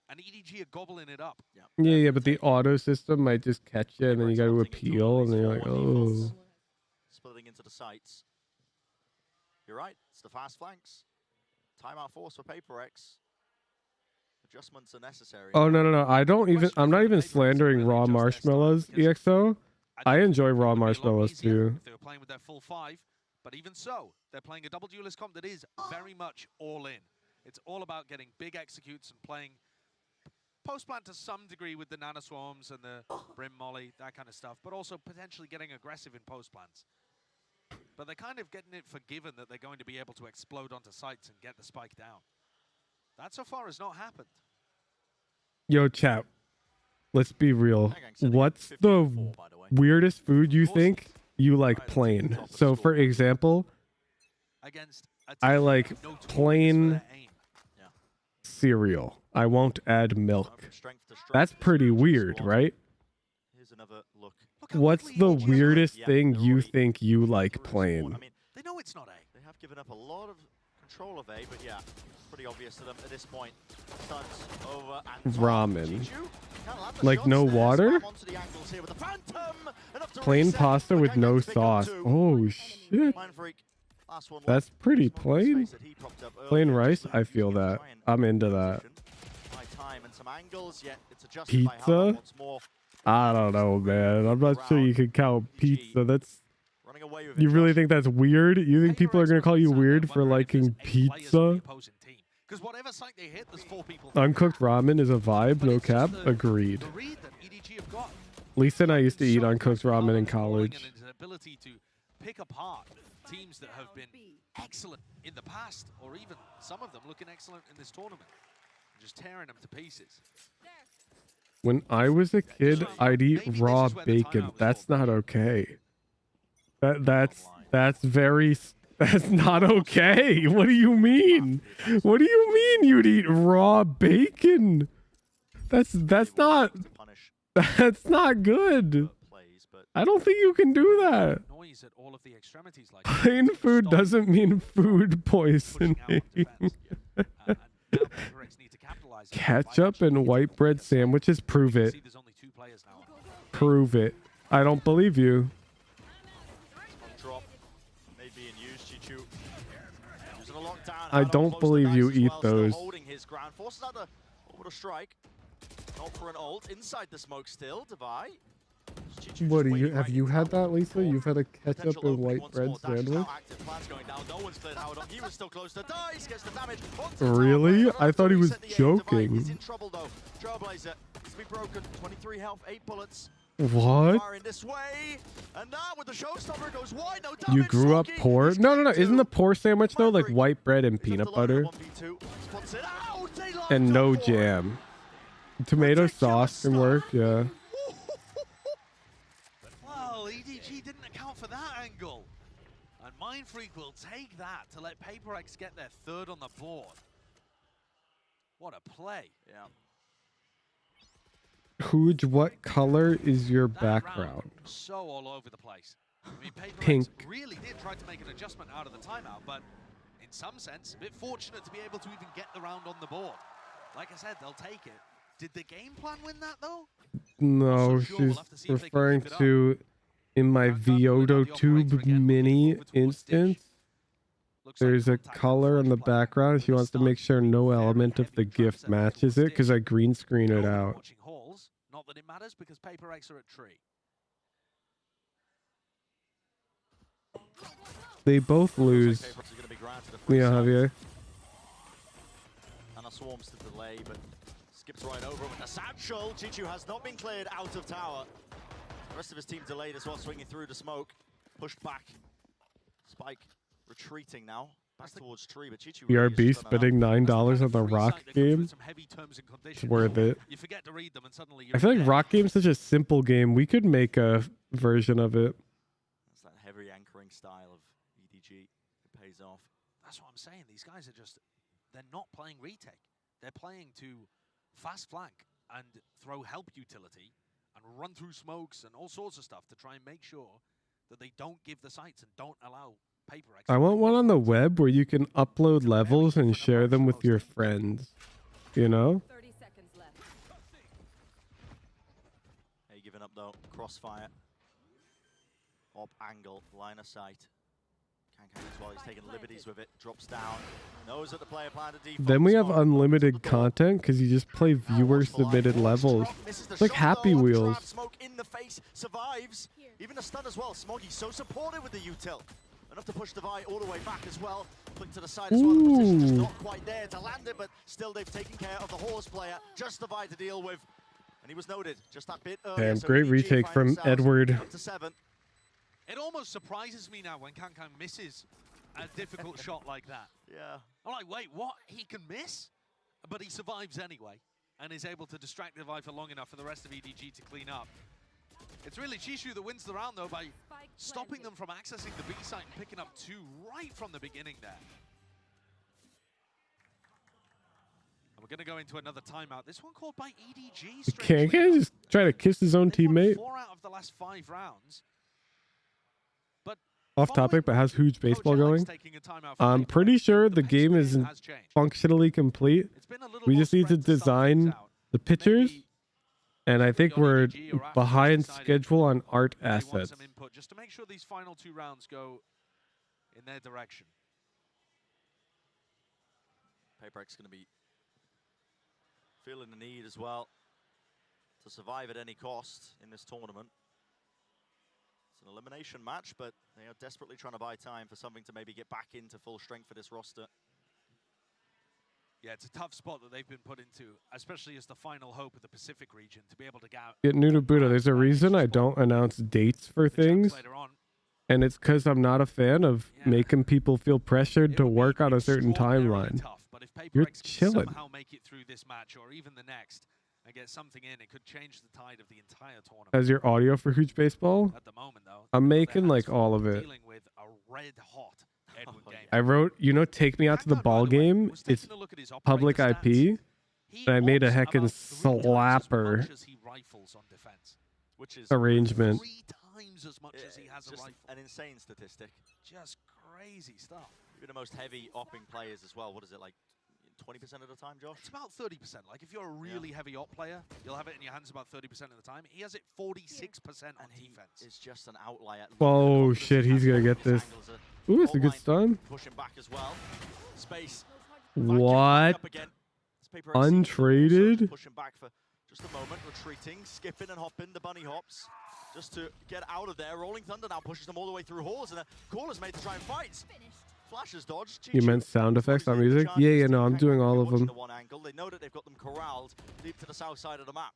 And EDG are gobbling it up. Yeah, but the auto system might just catch you and then you gotta appeal and then you're like, oh. Splitting into the sites. You're right, it's the fast flanks. Timeout force for PRX. Adjustments are necessary. Oh, no. I'm not even slandering raw marshmallows, EXO. I enjoy raw marshmallows too. If they were playing with their full 5, but even so, they're playing a double duelist comp that is very much all in. It's all about getting big executes and playing post-plant to some degree with the Nano Swarms and the Brim Molly, that kind of stuff, but also potentially getting aggressive in post-plants. But they're kind of getting it forgiven that they're going to be able to explode onto sites and get the spike down. That so far has not happened. Yo, chat. Let's be real. What's the weirdest food you think you like plain? So, for example, I like plain cereal. I won't add milk. That's pretty weird, right? Here's another look. What's the weirdest thing you think you like plain? I mean, they know it's not A. They have given up a lot of control of A, but yeah, pretty obvious to them at this point. Stuns over and Ramen. Like no water? Plain pasta with no sauce. Oh shit. That's pretty plain. Plain rice, I feel that. I'm into that. some angles, yet it's adjusted by how Pizza? once more. I don't know, man. I'm not sure you could count pizza. That's. Running away with You it, really Josh. think that's weird? You think people are gonna call you weird for liking pizza? Because whatever site they hit, there's 4 people. Uncooked ramen is a vibe, no cap. Agreed. The read that EDG have got. Lisa and I used to eat uncooked ramen in college. And his ability to pick apart teams that have been excellent in the past, or even some of them looking excellent in this tournament, and just tearing them to pieces. When I was a kid, I'd eat raw bacon. That's not okay. That's very. That's not okay. What do you mean? What do you mean you'd eat raw bacon? That's not. That's not good. I don't think you can do that. Plain food doesn't mean food poisoning. Ketchup and white bread sandwiches. Prove it. Prove it. I don't believe you. I don't believe you eat those. Holding his ground, forces out the orbital strike. Not for an ult inside the smoke still. Devi. What do you have you had that, Lisa? You've had a ketchup and white bread sandwich? He was still close to dice, gets the damage. Really? I thought he was joking. He's in trouble though. Trailblazer is to be broken. 23 health, 8 bullets. What? Firing this way, and now with the showstopper goes wide. No You damage. grew up Smokey poor? is No, getting Isn't two. the poor sandwich though like white bread and peanut butter? 1v2. Spots it out. Daylight And top no four. jam. Tomato sauce can work, yeah. Well, EDG didn't account for that angle. And Mindfreak will take that to let PRX get their 3rd on the board. What a play. Yeah. Hooj, what color is your That background? round, so all over the place. I mean, PRX Pink. really did try to make an adjustment out of the timeout, but in some sense, a bit fortunate to be able to even get the round on the board. Like I said, they'll take it. Did the game plan win that, though? No, she's referring to in my Viodo Tube Mini instance. There's a color in the background. She wants to make sure no element of the GIF matches it because I green screen it out. Watching halls, not that it matters because PRX are at tree. They both lose. Yeah, Javier. And a swarms to delay, but skips right over with the satchel. Chichu has not been cleared out of tower. The rest of his team delayed as well, swinging through the smoke. Pushed back. Spike retreating now. Back towards tree, but Chichu really BRB is spending $9 on the Rock game. It's worth it. You forget to read them and suddenly I feel like Rock Game's such a simple game. We could make a version of it. It's that heavy anchoring style of EDG. It pays off. That's what I'm saying. These guys are just, they're not playing retake. They're playing to fast flank and throw help utility and run through smokes and all sorts of stuff to try and make sure that they don't give the sights and don't allow PRX. I want one on the web where you can upload levels and share them with your friends. You know? 30 seconds left. Hey, giving up though. Crossfire. Op angle. Line of sight. Kankan as well. He's taking liberties with it. Drops down. Knows that the player planted default. Then we have unlimited content because you just play viewer submitted levels. It's like Happy Wheels. Smoke in the face. Survives. Even a stun as well. Smoggy so supportive with the util. Enough to push Devi all the way back as well. Flick to the side as well. The position is not quite there to land it, but still they've taken care of the horse player. Just Devi to deal with. And he was noted just that bit earlier. Damn, So great EDG retake find from themselves Edward. up to 7. It almost surprises me now when Kankan misses a difficult shot like that. Yeah. I'm like, wait, what? He can miss? But he survives anyway and is able to distract Devi for long enough for the rest of EDG to clean up. It's really Chishu that wins the round, though, by stopping them from accessing the B site and picking up 2 right from the beginning there. And we're going to go into another timeout. This one called by EDG. Can't just try to kiss his own teammate. 4 out of the last 5 rounds. But Off topic, but how's Huge Baseball going? I'm pretty sure the game is functionally complete. We just need to design the pictures. And I think we're behind schedule on art assets. Some input just to make sure these final 2 rounds go in their direction. PRX going to be feeling the need as well to survive at any cost in this tournament. It's an elimination match, but they are desperately trying to buy time for something to maybe get back into full strength for this roster. Yeah, it's a tough spot that they've been put into, especially as the final hope of the Pacific region, to be able to Get new to Buddha. There's a reason I don't announce dates for things. And it's because I'm not a fan of making people feel pressured to work on a certain timeline. You're chilling. Somehow make it through this match or even the next and get something in, it could change the tide of the entire tournament. As your audio for Huge Baseball? At the moment, though, I'm making like all of it. dealing with a red-hot Edward game. I wrote, you know, Take Me Out to the Ball Game. It's public IP. And I made a heckin' slapper arrangement. Times as much as he has a rifle. An insane statistic. Just crazy stuff. You're the most heavy opping players as well. What is it, like 20% of the time, Josh? It's about 30%. Like if you're a really heavy op player, you'll have it in your hands about 30% of the time. He has it 46% on defense. It's just an outlier. Oh shit, he's gonna get this. Ooh, it's a good stun. Pushing back as well. Space. What? Untraded? Pushing back for just a moment, retreating, skipping and hopping the bunny hops. Just to get out of there. Rolling Thunder now pushes them all the way through halls, and a call is made to try and fight. Flashes dodge. You meant sound effects on music? Yeah, no, I'm doing all of them. They know that they've got them corralled deep to the south side of the map.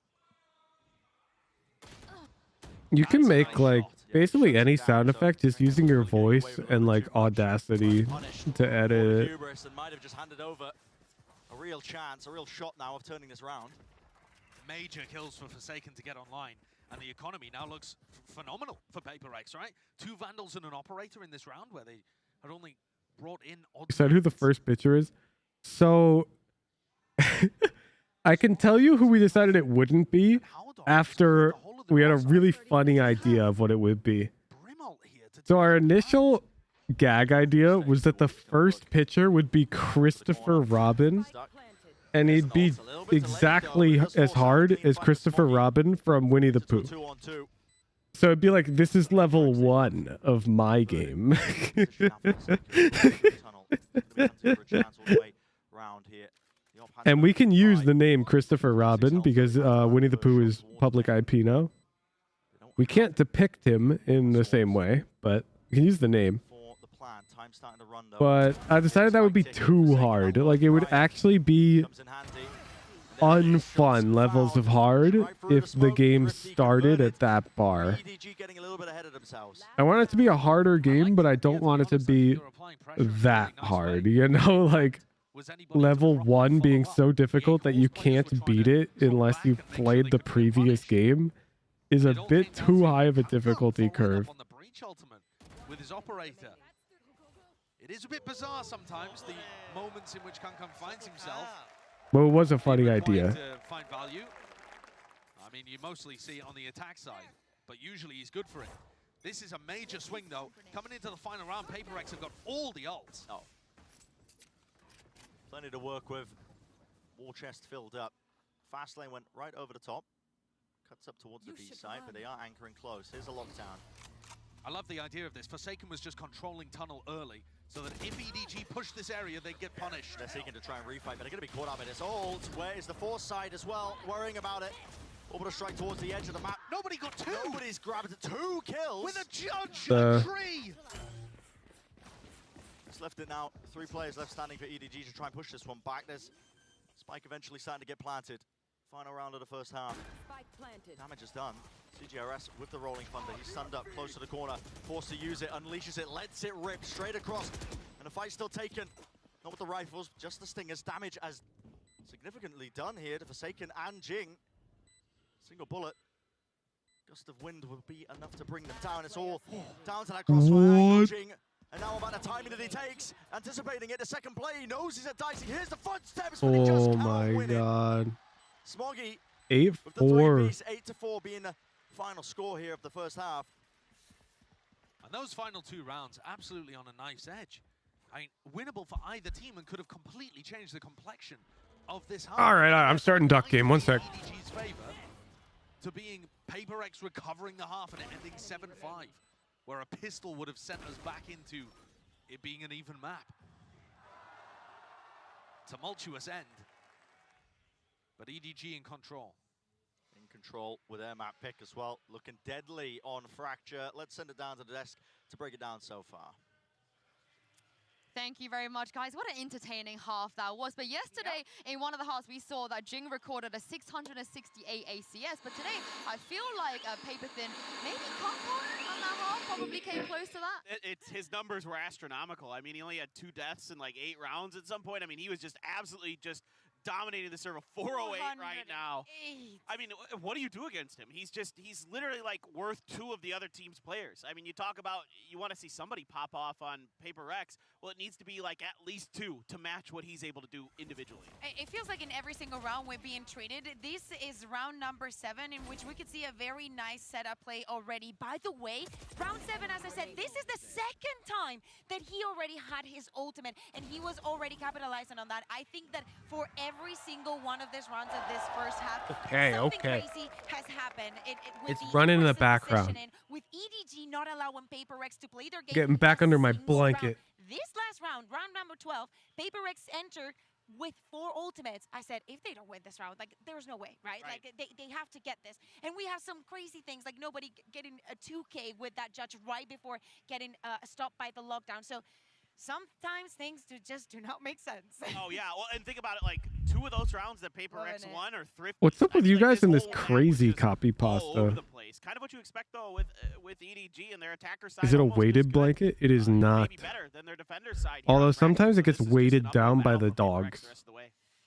You can make like basically any sound effect just using your voice and like Audacity to edit it. And might have just handed over a real chance, a real shot now of turning this round. Major kills for Forsaken to get online. And the economy now looks phenomenal for PRX, right? 2 Vandals and an Operator in this round where they had only brought in odd. Said who the first pitcher is? So I can tell you who we decided it wouldn't be after we had a really funny idea of what it would be. So our initial gag idea was that the first pitcher would be Christopher Robin. And he'd be exactly as hard as Christopher Robin from Winnie the Pooh. So it'd be like, this is level 1 of my game. And we can use the name Christopher Robin because Winnie the Pooh is public IP now. We can't depict him in the same way, but we can use the name. But I decided that would be too hard. Like, it would actually be unfun levels of hard if the game started at that bar. I want it to be a harder game, but I don't want it to be that hard. You know, like level 1 being so difficult that you can't beat it unless you've played the previous game is a bit too high of a difficulty curve. With his operator. It is a bit bizarre sometimes, the moments in which Kankan finds himself. Well, it was a funny idea. To find value. I mean, you mostly see it on the attack side, but usually he's good for it. This is a major swing, though. Coming into the final round, PRX have got all the ults. Oh. Plenty to work with. War chest filled up. Fast lane went right over the top. Cuts up towards the B side, but they are anchoring close. Here's a lockdown. I love the idea of this. Forsaken was just controlling tunnel early, so that if EDG pushed this area, they'd get punished. They're seeking to try and refight, but they're going to be caught up in this ult. Where is the force side as well? Worrying about it. Orbital strike towards the edge of the map. Nobody got 2! Nobody's grabbed 2 kills! With a judge and a tree! It's left it now. 3 players left standing for EDG to try and push this one back. There's Spike eventually starting to get planted. Final round of the first half. Damage is done. CGRS with the Rolling Thunder. He's stunned up close to the corner. Forced to use it, unleashes it, lets it rip straight across. And the fight's still taken. Not with the rifles, just the stingers. Damage as significantly done here to Forsaken and Jing. Single bullet. Gust of wind will be enough to bring them down. It's all down to that crossfire. Jing. And now about the timing that he takes. Anticipating it, the second play. He knows he's at dicing. Here's the footsteps, but he just cannot win it. Smoggy 8-4. 8-4 being the final score here of the first half. And those final 2 rounds, absolutely on a knife's edge. I mean, winnable for either team and could have completely changed the complexion of this half. All right, I'm starting duck game. 1 sec. EDG's favor to being PRX recovering the half and it ending 7-5, where a pistol would have sent us back into it being an even map. Tumultuous end. but EDG in control. In control with their map pick as well. Looking deadly on Fracture. Let's send it down to the desk to break it down so far. Thank you very much, guys. What an entertaining half that was. But yesterday, in one of the halves, we saw that Jing recorded a 668 ACS. But today, I feel like Paper Thin, maybe Coco on that half, probably came close to that. His numbers were astronomical. I mean, he only had 2 deaths in like 8 rounds at some point. I mean, he was just absolutely just dominating the server. 408 right now. I mean, what do you do against him? He's literally like worth 2 of the other team's players. I mean, you talk about, you want to see somebody pop off on PRX. Well, it needs to be like at least 2 to match what he's able to do individually. It feels like in every single round we're being treated. This is round number 7, in which we could see a very nice setup play already. By the way, round 7, as I said, this is the second time that he already had his ultimate, and he was already capitalizing on that. I think that for every single one of these rounds of this first half, something crazy has happened. It's running in the background. With EDG not allowing PRX to play their game. Getting back under my blanket. This last round, round number 12, PRX entered with 4 ultimates. I said, if they don't win this round, like, there's no way, right? Like, they have to get this. And we have some crazy things, like nobody getting a 2K with that judge right before getting stopped by the lockdown. So sometimes things just do not make sense. Oh, yeah. Well, and think about it, like, 2 of those rounds that PRX won are thrifty. What's up with you guys in this crazy copy all over pasta? the place. Kind of what you expect, though, with EDG and their attacker side. Is it a weighted blanket? It is not. Maybe better than their defender side. Although sometimes it gets weighted down by the dogs.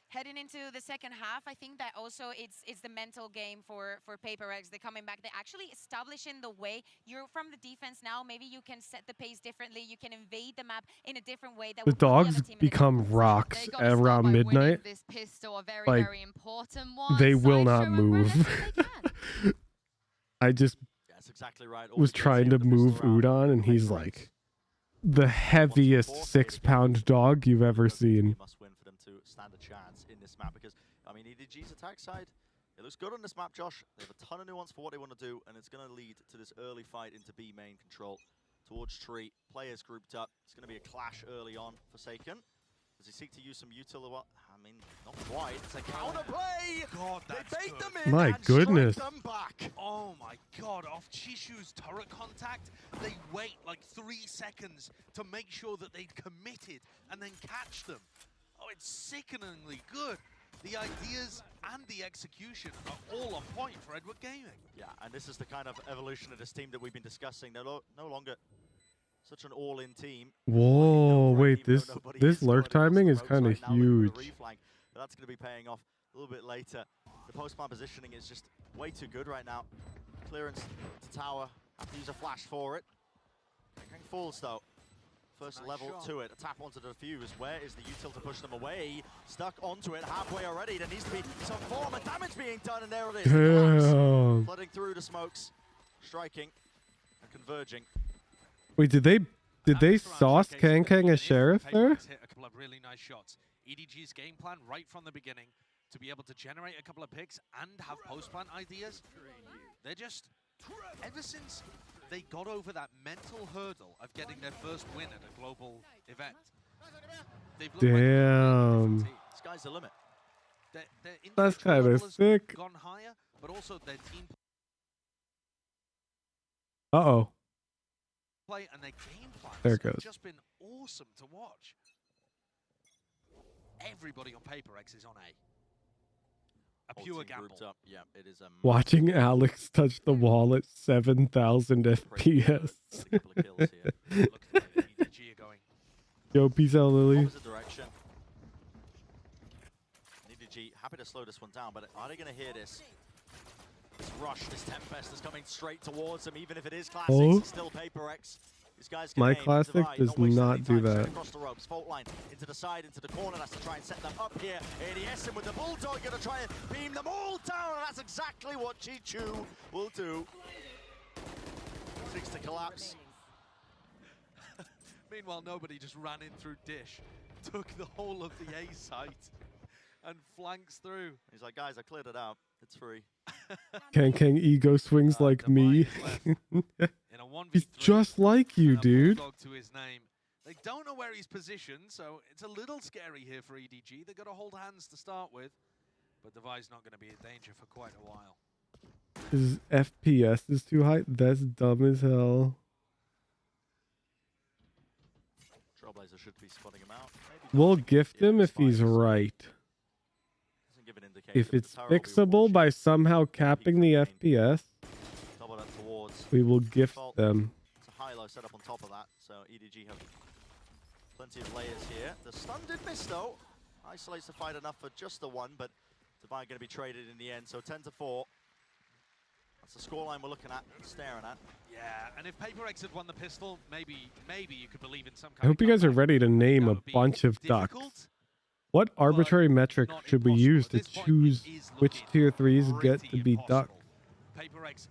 Heading into the second half, I think that also it's the mental game for PRX. They're coming back. They're actually establishing the way. You're from the defense now. Maybe you can set the pace differently. You can invade the map in a different way. That The dogs become rocks around midnight. This pistol, a very, Like, very important one. they will not move. I just That's exactly right. was trying to move Udon, and he's like the heaviest 6-pound dog you've ever seen. Must win for them to stand a chance in this map, because I mean, EDG's attack side, it looks good on this map, Josh. They have a ton of nuance for what they want to do, and it's going to lead to this early fight into B main control towards Tree. Players grouped up. It's going to be a clash early on. Forsaken, does he seek to use some util or what? I mean, not quite. It's a counter play. God, they that's bait good. them in. My and goodness. strike them back. Oh my god, off Chishu's turret contact, they wait like 3 seconds to make sure that they'd committed and then catch them. Oh, it's sickeningly good. The ideas and the execution are all on point for Edward Gaming. Yeah, and this is the kind of evolution of this team that we've been discussing. They're no longer such an all-in team. Whoa, wait, this lurk timing is kind of huge. But that's going to be paying off a little bit later. The post-plant positioning is just way too good right now. Clearance to tower. Have to use a flash for it. Going falls though. First level to it. A tap onto the defuse. Where is the util to push them away? Stuck onto it halfway already. There needs to be some form of damage being done, and there it is. Damn. Flooding through the smokes, striking and converging. Wait, did they sauce Kang a sheriff there? Hit a couple of really nice shots. EDG's game plan right from the beginning to be able to generate a couple of picks and have post-plant ideas. They're just, ever since they got over that mental hurdle of getting their first win at a global event, they've looked Damn. like a Sky's the limit. Their That's individual kind of level has sick. gone higher, but also their team Uh-oh. play and their game plans There it have goes. just been awesome to watch. Everybody on PRX is on a Whole pure team gamble. grouped up. Yeah, it is Watching Alex touch the wall at 7,000 FPS. Yo, peace out, Lily. Opposite direction. EDG happy to slow this one down, but are they going to hear this? This rush, this Tempest is coming straight towards them, even if it is Classics, Oh. it's still PRX. These guys can My aim, Classic divide, does waste not any do time, straight that. across the ropes, fault line, into the side, into the corner, that's to try and set them up here. ADS and with the Bulldog, gonna try and beam them all down, and that's exactly what Chichu will do. Seeks to collapse. Meanwhile, nobody just ran in through Dish, took the whole of the A site, and flanks through. He's like, guys, I cleared it out. It's free. Kang ego swings like me. He's just like you, dude. Bulldog to his name. They don't know where he's positioned, so it's a little scary here for EDG. They've got to hold hands to start with. but Devi's not going to be in danger for quite a while. His FPS is too high. That's dumb as hell. Trailblazer should be spotting him out. We'll gift him if he's right. If it's fixable by somehow capping the FPS, we will gift them. It's a high-low setup on top of that, so EDG have plenty of layers here. The stun did miss though. Isolates the fight enough for just the one, but Divine going to be traded in the end, so 10-4. That's the scoreline we're looking at, staring at. Yeah, and if PRX had won the pistol, maybe you could believe in some kind I hope you guys are ready to name a bunch of ducks. What arbitrary metric should we use to choose which tier 3s get to be duck? PRX,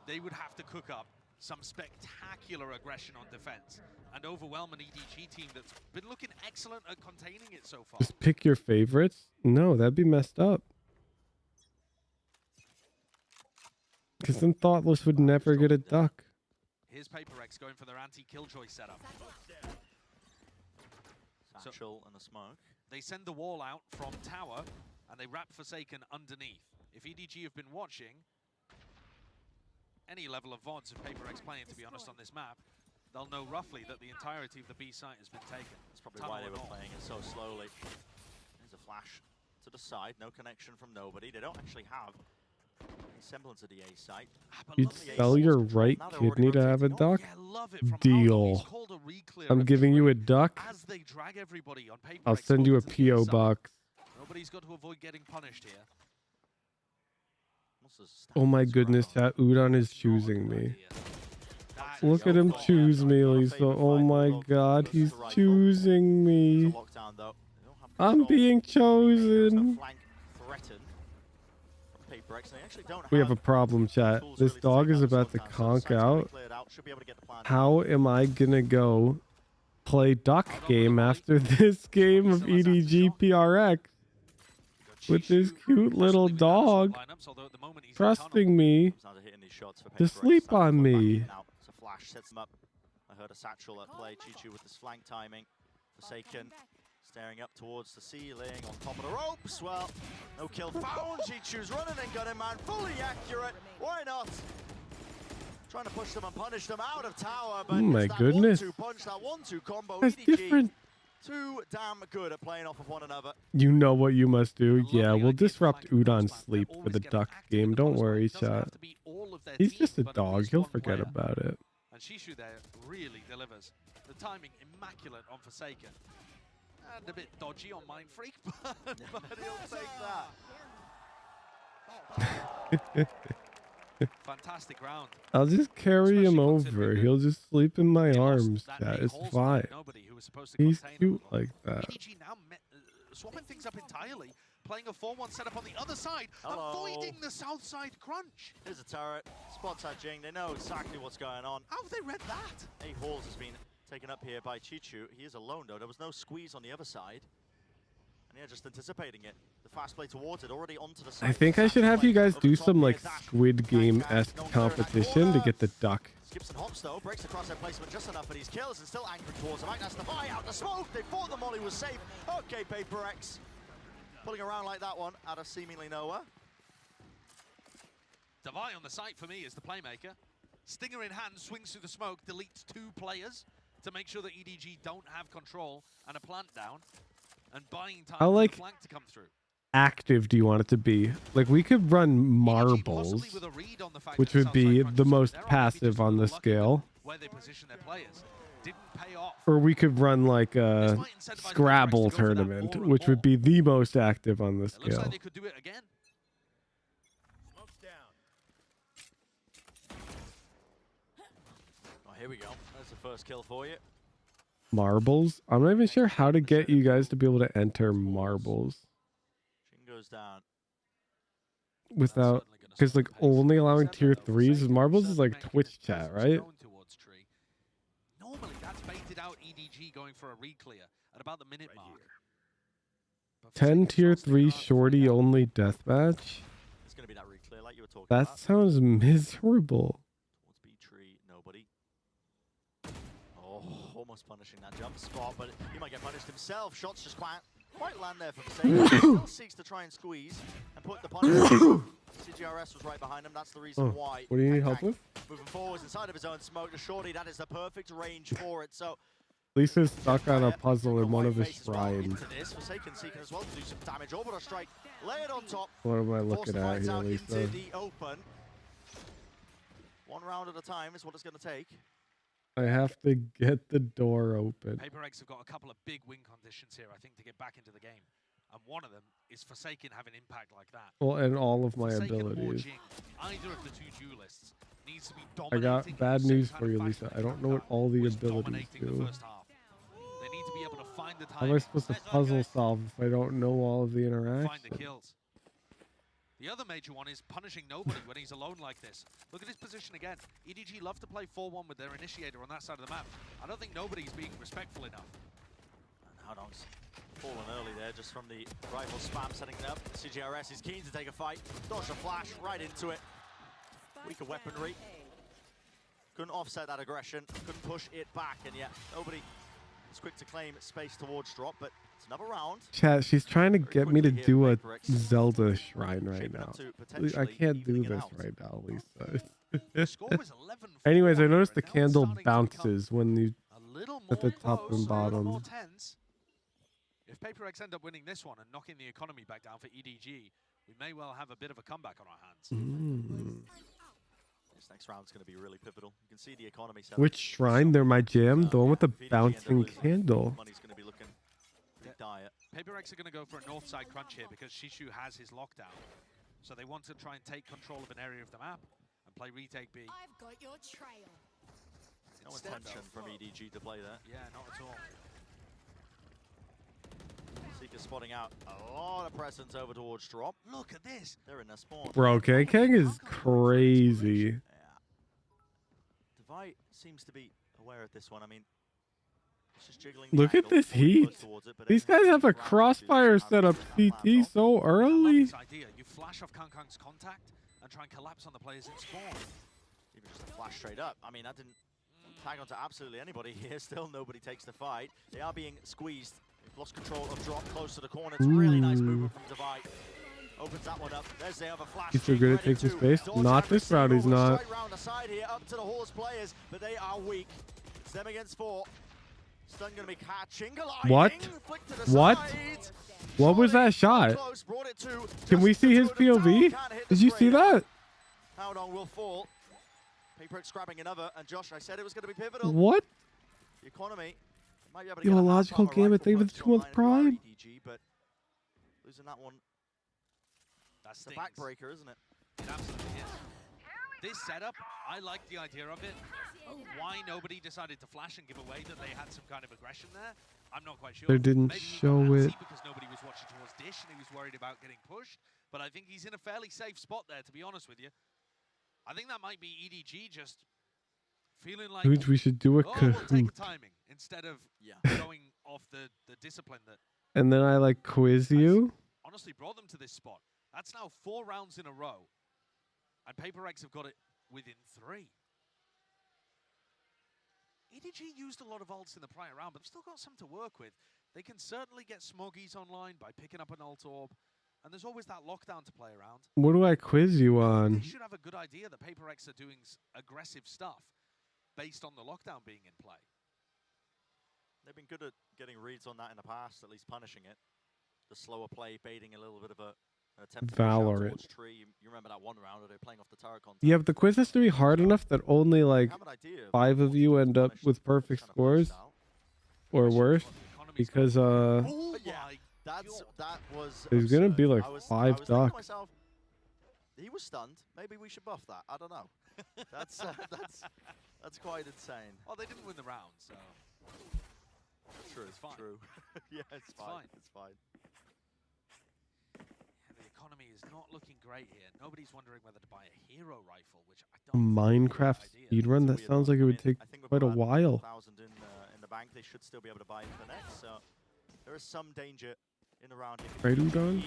they would have to cook up some spectacular aggression on defense and overwhelm an EDG team that's been looking excellent at containing it so far. Just pick your favorites? No, that'd be messed up. Because then Thoughtless would never get a duck. Here's PRX going for their anti-killjoy setup. Satchel and a smoke. They send the wall out from tower, and they wrap Forsaken underneath. If EDG have been watching any level of VODs of PRX playing, to be honest, on this map, they'll know roughly that the entirety of the B site has been taken. That's probably why they were playing it so slowly. There's a flash to the side, no connection from nobody. They don't actually have any semblance of the A site. You'd sell your right kidney to have a duck? Deal. I'm giving you a duck. I'll send you a P.O. box. Nobody's got to avoid getting punished here. Oh my goodness, chat. Udon is choosing me. Look at him choose me, Lisa. Oh my god, he's choosing me. I'm being chosen. We have a problem, chat. This dog is about to conk out. How am I gonna go play duck game after this game of EDG PRX with this cute little dog trusting me to sleep on me? Flash sets him up. I heard a satchel at play. Chichu with his flank timing. Forsaken staring up towards the ceiling on top of the ropes. Well, no kill found. Chichu's running and got him, man. Fully accurate. Why not? Trying to push them and punish them out of tower. But oh my goodness. That 1-2 punch, that 1-2 combo. That's EDG, different. too damn good at playing off of one another. You know what you must do. Yeah, we'll disrupt Udon's sleep for the duck game. Don't worry, chat. He's just a dog. He'll forget about it. And Shishu there really delivers. The timing immaculate on Forsaken. And a bit dodgy on Mind Freak, but he'll take that. Fantastic round. I'll just carry him over. He'll just sleep in my arms, chat. It's fine. He's cute like that. EDG now swapping things up entirely. Playing a 4-1 setup on the other side, avoiding the south side crunch. Here's a turret, spots out Jing, they know exactly what's going on. How have they read that? A Halls has been taken up here by Chichu. He is alone though, there was no squeeze on the other side. And yeah, just anticipating it. The fast play towards it, already onto the side. I think I should have you guys do some like Squid Game-esque competition to get the duck. Skips and hops though, breaks across their placement just enough for these kills and still anchored towards the back. That's the buy out the smoke. They thought the molly was safe. Okay, PRX. Pulling around like that one out of seemingly nowhere. Devi on the site for me is the playmaker. Stinger in hand, swings through the smoke, deletes 2 players to make sure that EDG don't have control and a plant down. And buying time for the flank to come through. Active do you want it to be? Like we could run marbles, which would be the most passive on the scale. Where they position their players. Didn't pay off. Or we could run like a Scrabble tournament, which would be the most active on the scale. Looks like they could do it again. Smoke's down. Oh, here we go. That's the first kill for you. Marbles? I'm not even sure how to get you guys to be able to enter marbles. Jing goes down. Without, because like only allowing tier 3s. Marbles is like Twitch chat, right? Normally that's baited out EDG going for a re-clear at about the minute mark. 10 tier 3 shorty only deathmatch? It's going to be that re-clear like you were talking That about. sounds miserable. Towards B tree, nobody. Oh, almost punishing that jump spot, but he might get punished himself. Shots just Quite land there from Sage. Still seeks to try and squeeze and put the punish. CGRS was right behind him. That's the reason why. What do you need help with? Moving forwards inside of his own smoke. To Shorty, that is the perfect range for it. So Lisa's stuck on a puzzle in one of his shrines. into this. Forsaken seeking as well to do some damage. Orbital strike. Lay it on top. What am I Force looking the at fights here, out Lisa? into the open. One round at a time is what it's going to take. I have to get the door open. PRX have got a couple of big win conditions here, I think, to get back into the game. And one of them is Forsaken having impact like that. Well, and all of my Forsaken or abilities. Jing, either of the two duelists needs to be I dominating. got bad news for you, Lisa. I don't know what all the abilities do. They need to be able to find the How am I supposed to puzzle solve if I don't know all of the find interactions? the kills. The other major one is punishing nobody when he's alone like this. Look at his position again. EDG love to play 4-1 with their initiator on that side of the map. I don't think nobody's being respectful enough. And Howdong's fallen early there just from the rifle spam setting it up. CGRS is keen to take a fight. Dodge a flash right into it. Weaker weaponry. Couldn't offset that aggression. Couldn't push it back. And yet nobody is quick to claim space towards drop. But it's another round. Chat, she's trying to get me to do a Zelda shrine right now. I can't do this right now, Lisa. Anyways, I noticed the candle bounces when you at the top and bottom. If PRX end up winning this one and knocking the economy back down for EDG, we may well have a bit of a comeback on our hands. This next round's going to be really pivotal. You can see the economy. Which shrine? They're my jam. The one with the bouncing candle. Money's going to be looking pretty dire. PRX are going to go for a north side crunch here because Shishu has his lockdown. So they want to try and take control of an area of the map and play retake B. I've got your trail. No intention from EDG to play that. Yeah, not at all. Seeker spotting out a lot of presence over towards drop. Look at this. They're in their spawn. Bro, Kang is crazy. Divide seems to be aware of this one. I mean, it's just jiggling. Look at this heat. These guys have a crossfire set up CT so early. Idea. You flash off Kang's contact and try and collapse on the players in spawn. Even just a flash straight up. I mean, that didn't tag onto absolutely anybody here. Still nobody takes the fight. They are being squeezed. They've lost control of drop close to the corner. It's a really nice movement from Divide. Opens that one up. There's the other flash. He's so good at taking space. Not this round, he's not. Right round the side here, up to the horse players, but they are weak. It's them against four. Stun gonna be catching. What? What? What was that shot? Can we see his POV? Did you see that? Howdong will fall. PRX grabbing another, and Josh, I said it was going to be pivotal. What? The economy might be able to Yo, get a logical gamut. Thank you for the 2-month prime. EDG, but losing that one, that's the backbreaker, isn't it? It absolutely is. This setup, I like the idea of it. Why nobody decided to flash and give away that they had some kind of aggression there, I'm not quite sure. They didn't Maybe he show got it. antsy because nobody was watching towards Dish and he was worried about getting pushed. But I think he's in a fairly safe spot there, to be honest with you. I think that might be EDG just feeling like Dude, we should do a we'll take Kahoot. the timing instead of going off the discipline that And then I like quiz you. honestly brought them to this spot. That's now 4 rounds in a row. And PRX have got it within 3. EDG used a lot of ults in the prior round, but they've still got some to work with. They can certainly get Smoggies online by picking up an ult orb. And there's always that lockdown to play around. What do I quiz you on? They should have a good idea that PRX are doing aggressive stuff based on the lockdown being in play. They've been good at getting reads on that in the past, at least punishing it. The slower play, baiting a little bit of an attempt to push out Valorant. towards tree. You remember that one round where they were playing off the turret contact. Yeah, but the quiz has to be hard enough that only like 5 of you end up with perfect scores or worse. Because that was there's gonna be like I was 5 thinking to ducks. myself, he was stunned. Maybe we should buff that. I don't know. that's quite insane. Well, they didn't win the round, so True, it's fine. True. Yeah, it's fine. It's fine. And the economy is not looking great here. Nobody's wondering whether to buy a hero rifle, which I don't. Minecraft speedrun? That sounds like it would take quite a while. 1,000 in the bank, they should still be able to buy for the next. So there is some danger in the round here. Right, Udon?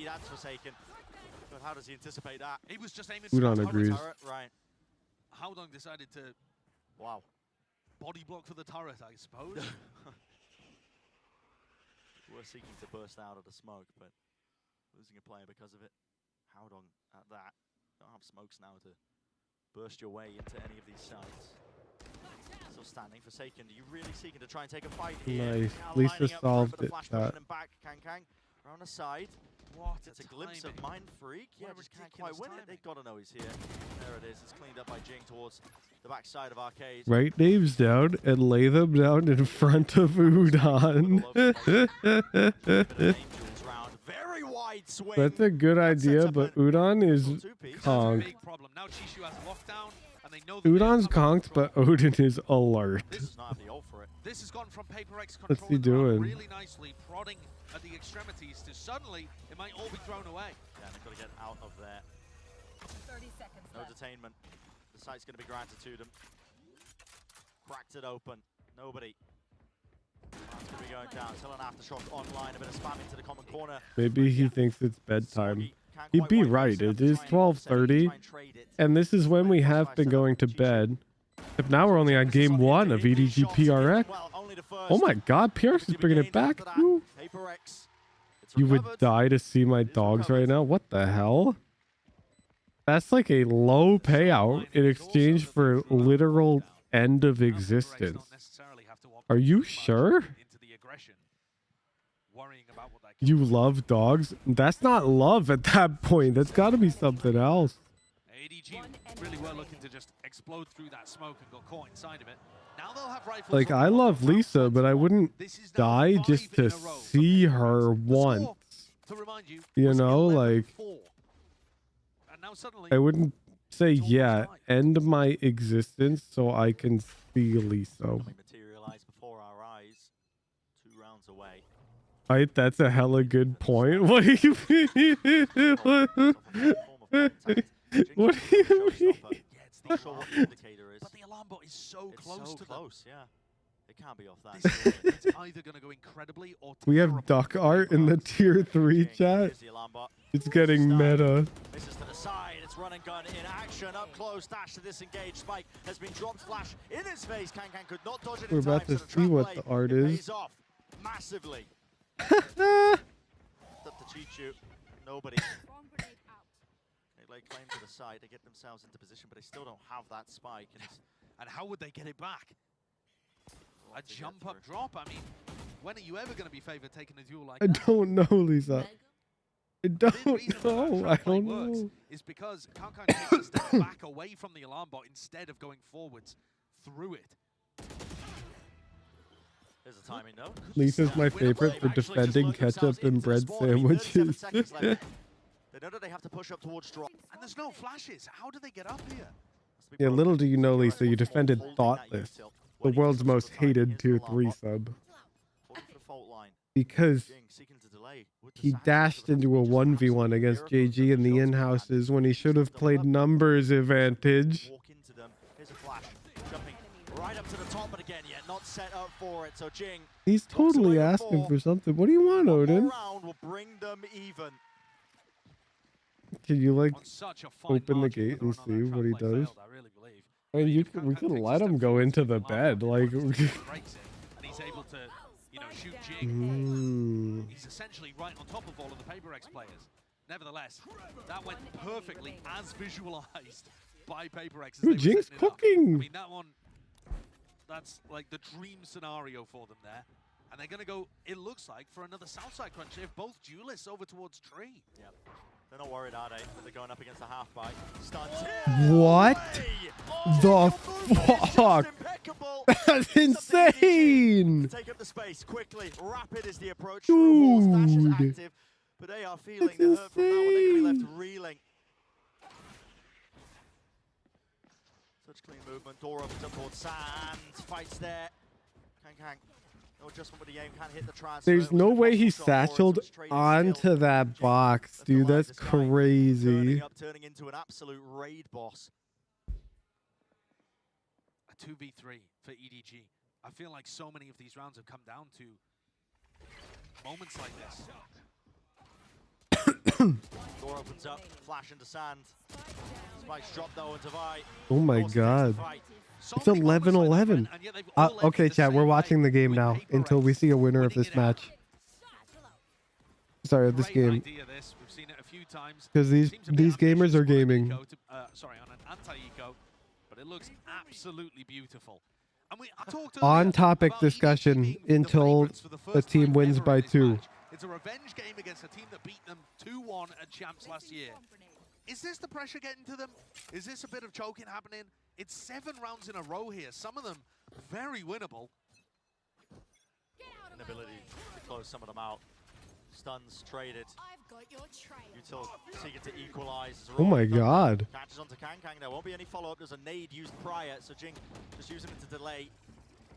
That's Forsaken. But how does he anticipate that? He was just aiming Udon for the agrees. turret. Right. Howdong decided to wow body block for the turret, I suppose. were seeking to burst out of the smoke, but losing a player because of it. Howdong at that. Don't have smokes now to burst your way into any of these sites. Still standing. Forsaken, are you really seeking to try and take a fight here? Nice. Now Lisa lining up solved for the it, flash chat. pushing him back. Kang around the side. What It's a glimpse of Mind Freak. Yeah, just can't quite win it. They gotta know he's here. There it is. It's cleaned up by Jing towards the backside of Arcade. Write names down and lay them down in front of Udon. Very wide swing. That's a good idea, but Udon is conked. Big problem. Now Chishu has lockdown, and they know Udon's conked, but Odin is alert. This has gone from PRX What's he controlling doing? really nicely, prodding at the extremities to suddenly it might all be thrown away. Yeah, they've got to get out of there. 30 seconds No left. detainment. The site's going to be granted to them. Cracked it open. Nobody. That's going to be going down. Still an aftershock online. A bit of spam into the common corner. Maybe he thinks it's bedtime. He'd be right. It is 12:30, and this is when we have been going to bed. If now we're only on game 1 of EDG PRX. Oh my god, PRX is bringing it back. Ooh. You would die to see my dogs right now. What the hell? That's like a low payout in exchange for literal end of existence. Are you sure? You love dogs? That's not love at that point. That's got to be something else. ADG really were looking to just explode through that smoke and got caught inside of it. Now they'll have rifles. Like, I love Lisa, but I wouldn't die just to see her once. You know, like, I wouldn't say, yeah, end my existence so I can see Lisa. Materialized before our eyes. 2 rounds away. Right, that's a hella good point. What do you mean? What do you mean? Not sure what the indicator is. But the alarm bot is so close to close, yeah. It can't be off that. It's either going to go incredibly or We have duck art in the tier 3 chat. It's getting meta. Misses to the side. It's run and gun in action. Up close. Dash to disengage. Spike has been dropped. Flash in his face. Kang could not dodge it in We're time. about to so the see trap what play, the art it is. pays off massively. Up to Chichu. Nobody. They lay claim to the side. They get themselves into position, but they still don't have that spike. And how would they get it back? A jump up drop? I mean, when are you ever going to be favored taking a duel like I that? don't know, Lisa. I don't know. I don't know. Is because Kankan takes a step back away from the alarm bot instead of going forwards through it. There's a timing note. Lisa's my favorite for defending ketchup and bread sandwiches. They know that they have to push up towards drop. And there's no flashes. How do they get up here? Yeah, little do you know, Lisa, you defended Thoughtless, the world's most hated tier 3 sub. Because he dashed into a 1v1 against JG in the in-houses when he should have played numbers advantage. Walk into them. Here's a flash. Jumping right up to the top, but again, not set up for it. So Jing. He's totally asking for something. What do you want, Odin? Round will bring them even. Can you, like, open the gate and see what he does? I mean, we could let him go into the bed, like. And he's able to, shoot Jing. He's essentially right on top of all of the PRX players. Nevertheless, that went perfectly as visualized by PRX. Ooh, Jing's cooking. I mean, that one, that's like the dream scenario for them there. And they're going to go, it looks like, for another Southside crunch. They have both duelists over towards Tree. Yep. They're not worried, are they? But they're going up against a half bite. Stuns. What the fuck? That's insane! Take up the space quickly. Rapid is the approach. Dude. Dash is active, but they are feeling the hurt from that one. They're going to be left reeling. Such clean movement. Door opens up towards Sand. Fights there. Kang. No adjustment with the aim. Can't hit the transfer. There's no way he satcheled onto that box, dude. That's crazy. Turning into an absolute raid boss. A 2v3 for EDG. I feel like so many of these rounds have come down to moments like this. Door opens up, flash into Sand. Spikes drop though into Vi. Oh my god. It's 11-11. Okay, chat, we're watching the game now until we see a winner of this match. Sorry, this game. Idea, this. We've seen it a few times. Because these gamers are gaming. Sorry, on an anti-eco, but it looks absolutely beautiful. And I talked On topic discussion until the team wins by 2. It's a revenge game against a team that beat them 2-1 at Champs last year. Is this the pressure getting to them? Is this a bit of choking happening? It's 7 rounds in a row here. Some of them very winnable. Inability to close some of them out. Stuns traded. Util seeking to equalize. Oh my god. Catches onto Kang. There won't be any follow-up. There's a nade used prior, so Jing just using it to delay.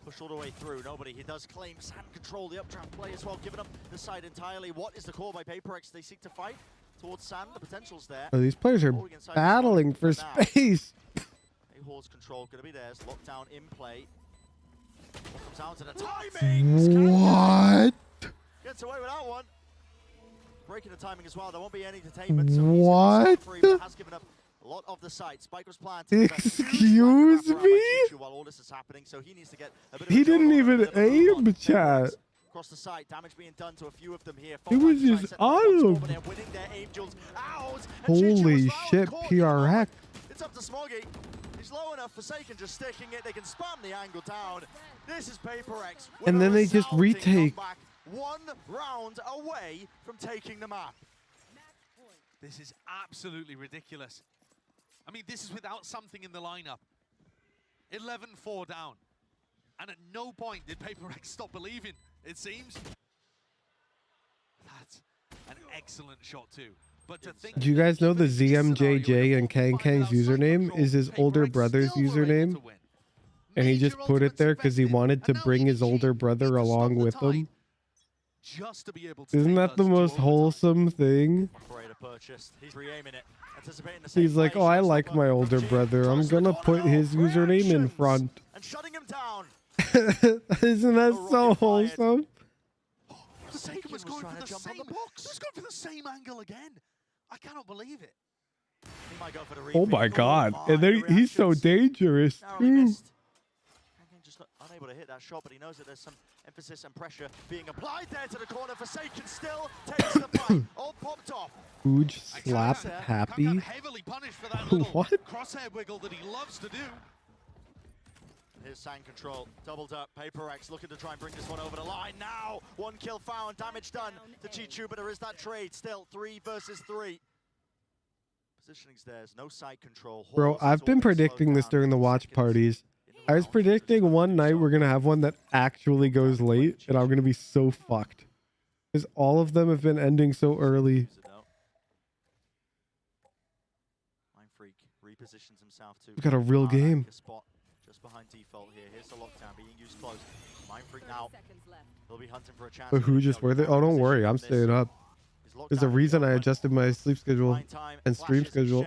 Push all the way through. Nobody. He does claim Sand control the updraft play as well, giving up the side entirely. What is the call by PRX? They seek to fight towards Sand. The potential's there. Oh, these players are battling for space. A-Hall's control going to be theirs. Lockdown in play. What comes out to the timing? What? Gets away with that one. Breaking the timing as well. There won't be any detainment. So what? But has given up a lot of the site. Spike was planted. Excuse me? While all this is happening, so he needs to get a bit of He didn't even aim, chat. Across the site, damage being done to a few of them here. It was just auto. Winning their aim duels out. Holy shit, PRX. It's up to Smoggy. He's low enough. Forsaken just sticking it. They can spam the angle down. This is PRX. And then they just retake. 1 round away from taking the map. This is absolutely ridiculous. I mean, this is without something in the lineup. 11-4 down. And at no point did PRX stop believing, it seems. That's an excellent shot too. But to think, Do you guys know the ZMJJ and Kang's username is his older brother's username? And he just put it there because he wanted to bring his older brother along with him. Just to be able to Isn't that the most wholesome thing? He's like, oh, I like my older brother. I'm gonna put his username in front. Isn't that so wholesome? Forsaken was going for the same box. He's going for the same angle again. I cannot believe it. He might go for the Oh my god. And then he's so dangerous too. Just unable to hit that shot, but he knows that there's some emphasis and pressure being applied there to the corner. Forsaken still takes the fight. All popped off. Huge slap happy. Heavily punished for that little What? crosshair wiggle that he loves to do. Here's Sand control, doubled up. PRX looking to try and bring this one over the line. Now, 1 kill found, damage done to Chichu, but there is that trade still. 3 versus 3. Positioning's theirs, no side control. Bro, I've been predicting this during the watch parties. I was predicting one night we're gonna have one that actually goes late, and I'm gonna be so fucked. Because all of them have been ending so early. Mind Freak repositions himself to. We got a real game. Just behind default here. Here's the lockdown being used close. Mind Freak now. He'll be hunting for a chance. But who just worth it? Oh, don't worry, I'm staying up. There's a reason I adjusted my sleep schedule and stream schedule.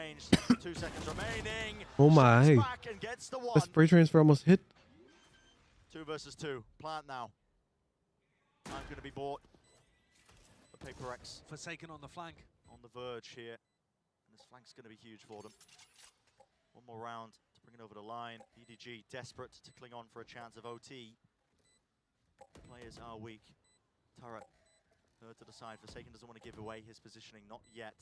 2 seconds remaining. Oh my. The spray transfer almost hit. 2 versus 2. Plant now. I'm going to be bought. The PRX. Forsaken on the flank. On the verge here. And this flank's going to be huge for them. 1 more round to bring it over the line. EDG desperate to cling on for a chance of OT. Players are weak. Turret. To the side. Forsaken doesn't want to give away his positioning, not yet.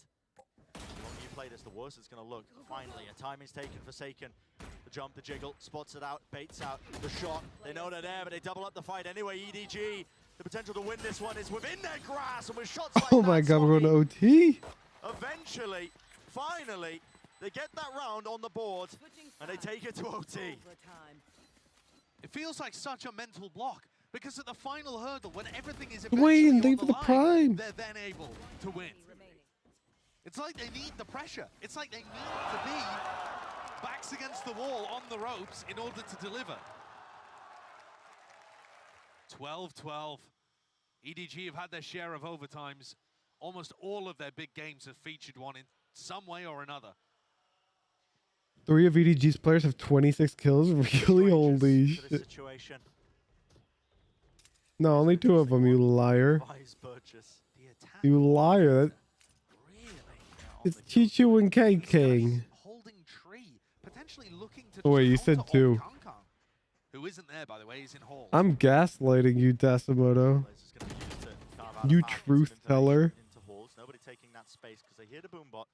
The longer you play this, the worse it's going to look. Finally, a timing's taken. Forsaken. The jump, the jiggle, spots it out, baits out the shot. They know they're there, but they double up the fight anyway. EDG, the potential to win this one is within their grasp, and with shots like Oh my god, we're going to OT. Eventually, finally, they get that round on the board, and they take it to OT. It feels like such a mental block. Because at the final hurdle, when everything is Dwayne, thank you for on the line, prime. they're then able to win. It's like they need the pressure. It's like they need to be backs against the wall on the ropes in order to deliver. 12-12. EDG have had their share of overtimes. Almost all of their big games have featured one in some way or another. 3 of EDG's players have 26 kills. Really? Holy shit. No, only 2 of them, you liar. You liar. It's Chichu and K-King. Oh wait, you said 2. Who isn't there, by the way, he's in hall. I'm gaslighting you, Decimoto. You truth teller. nobody taking that space because they hear the boombot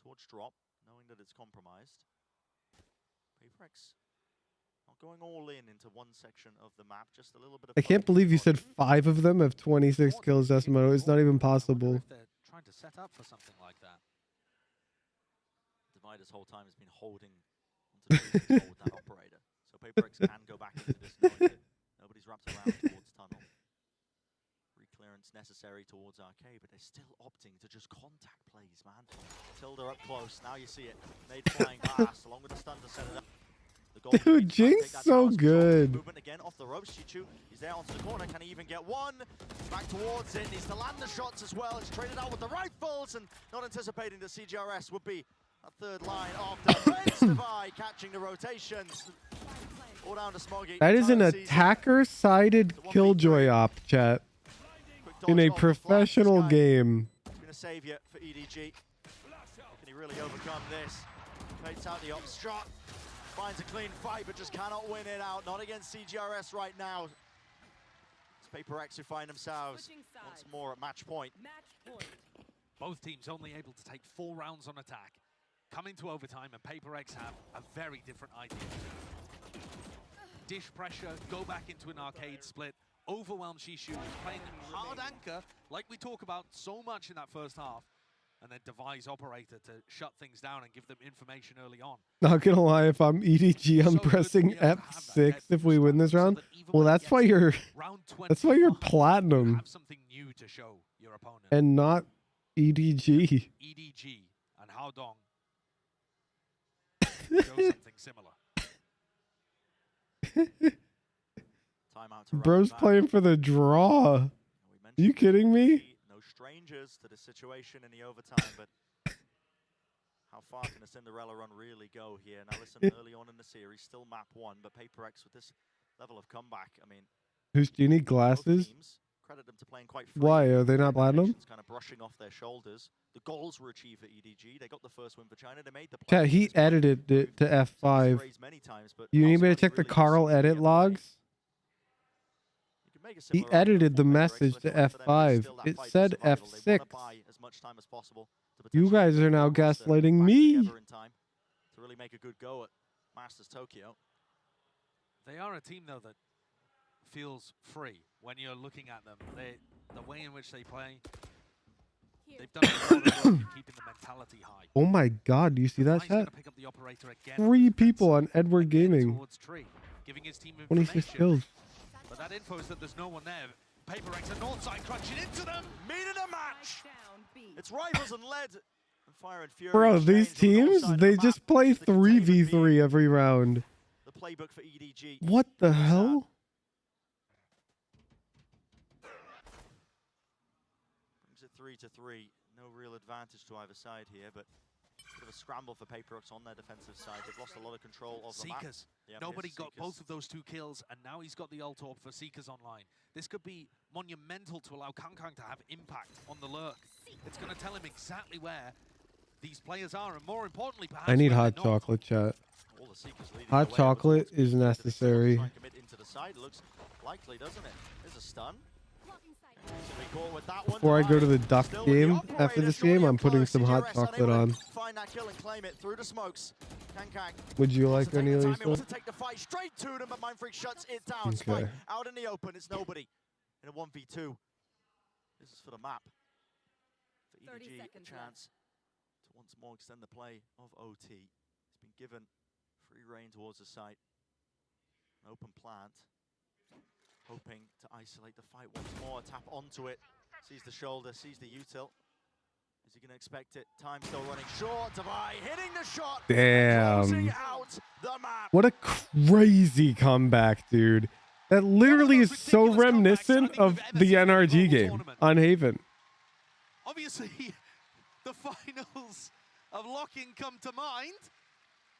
towards drop, knowing that it's compromised. PRX not going all in into one section of the map, just a little bit of... I can't believe you said 5 of them have 26 kills, Desmo. It's not even possible. They're trying to set up for something like that. Divide this whole time has been holding onto the hold that operator. So PRX can go back into this knowing that nobody's wrapped around towards tunnel. Clearance necessary towards Arcade, but they're still opting to just contact plays, man. Until they're up close. Now you see it. Nade flying past, along with the stun to set it up. Dude, Jinx so good. Movement again off the ropes. Chichu, he's there onto the corner. Can he even get one? Back towards it. Needs to land the shots as well. It's traded out with the rifles and not anticipating that CGRS would be a third line of defense. Divide catching the rotations. All down to Smoggy. That is an attacker-sided Killjoy op, chat. In a professional game. It's been a savior for EDG. Can he really overcome this? Baits out the op shot. Finds a clean fight, but just cannot win it out. Not against CGRS right now. It's PRX who find themselves once more at match point. Both teams only able to take 4 rounds on attack. Come into overtime, and PRX have a very different idea. Dish pressure, go back into an arcade split. Overwhelm Shishu, playing hard anchor, like we talk about so much in that first half, and then devise operator to shut things down and give them information early on. Not gonna lie, if I'm EDG, I'm pressing F6 if we win this round. Well, that's why you're platinum. Have something new to show your opponent. And not EDG. EDG and Haodong show something similar. Bro's playing for the draw. Are you kidding me? No strangers to the situation in the overtime, but how far can a Cinderella run really go here? Now listen, early on in the series, still map 1, but PRX with this level of comeback, I mean... Do you need glasses? Credit them to playing quite Why? Are they not platinum? Kind of brushing off their shoulders. The goals were achieved for EDG. They got the first win for China. They made the Chat, he edited it to F5. You need me to check the Carl edit logs? He edited the message to F5. It said F6. You guys are now gaslighting me. To really make a good go at Masters Tokyo. They are a team, though, that feels free when you're looking at them. The way in which they play, they've done a lot of work in keeping the mentality high. Oh my god, do you see that chat? 3 people on Edward Gaming. 26 kills. But that info is that there's no one there. PRX and Northside crunching into them. Meaning a match. It's rivals and lead. And Fire and Fury. Bro, these teams, they just play 3v3 every round. The playbook for EDG. What the hell? Brings it 3-3. No real advantage to either side here, but bit of a scramble for PRX on their defensive side. They've lost a lot of control of the map. Yeah, nobody got both of those 2 kills, and now he's got the ult orb for Seekers online. This could be monumental to allow Kankang to have impact on the lurk. It's going to tell him exactly where these players are, and more importantly, perhaps I need hot chocolate, chat. Hot chocolate is necessary. Looks likely, doesn't it? There's a stun. Before I go to the duck game after this game, I'm putting some hot chocolate on. Find that kill and claim it through the smokes. Would you like any, Lisa? Wants to take the fight straight to them, but Mindfreak shuts it down. Okay. Spike out in the open. It's nobody in a 1v2. This is for the map. For EDG, a chance to once more extend the play of OT. He's been given free reign towards the site. An open plant. Hoping to isolate the fight once more, tap onto it, sees the shoulder, sees the util. Is he going to expect it? Time still running short. Divide hitting the shot. Damn. Out the map. What a crazy comeback, dude. That literally is so reminiscent of the NRG game on Haven. Obviously, the finals of Lock-In come to mind,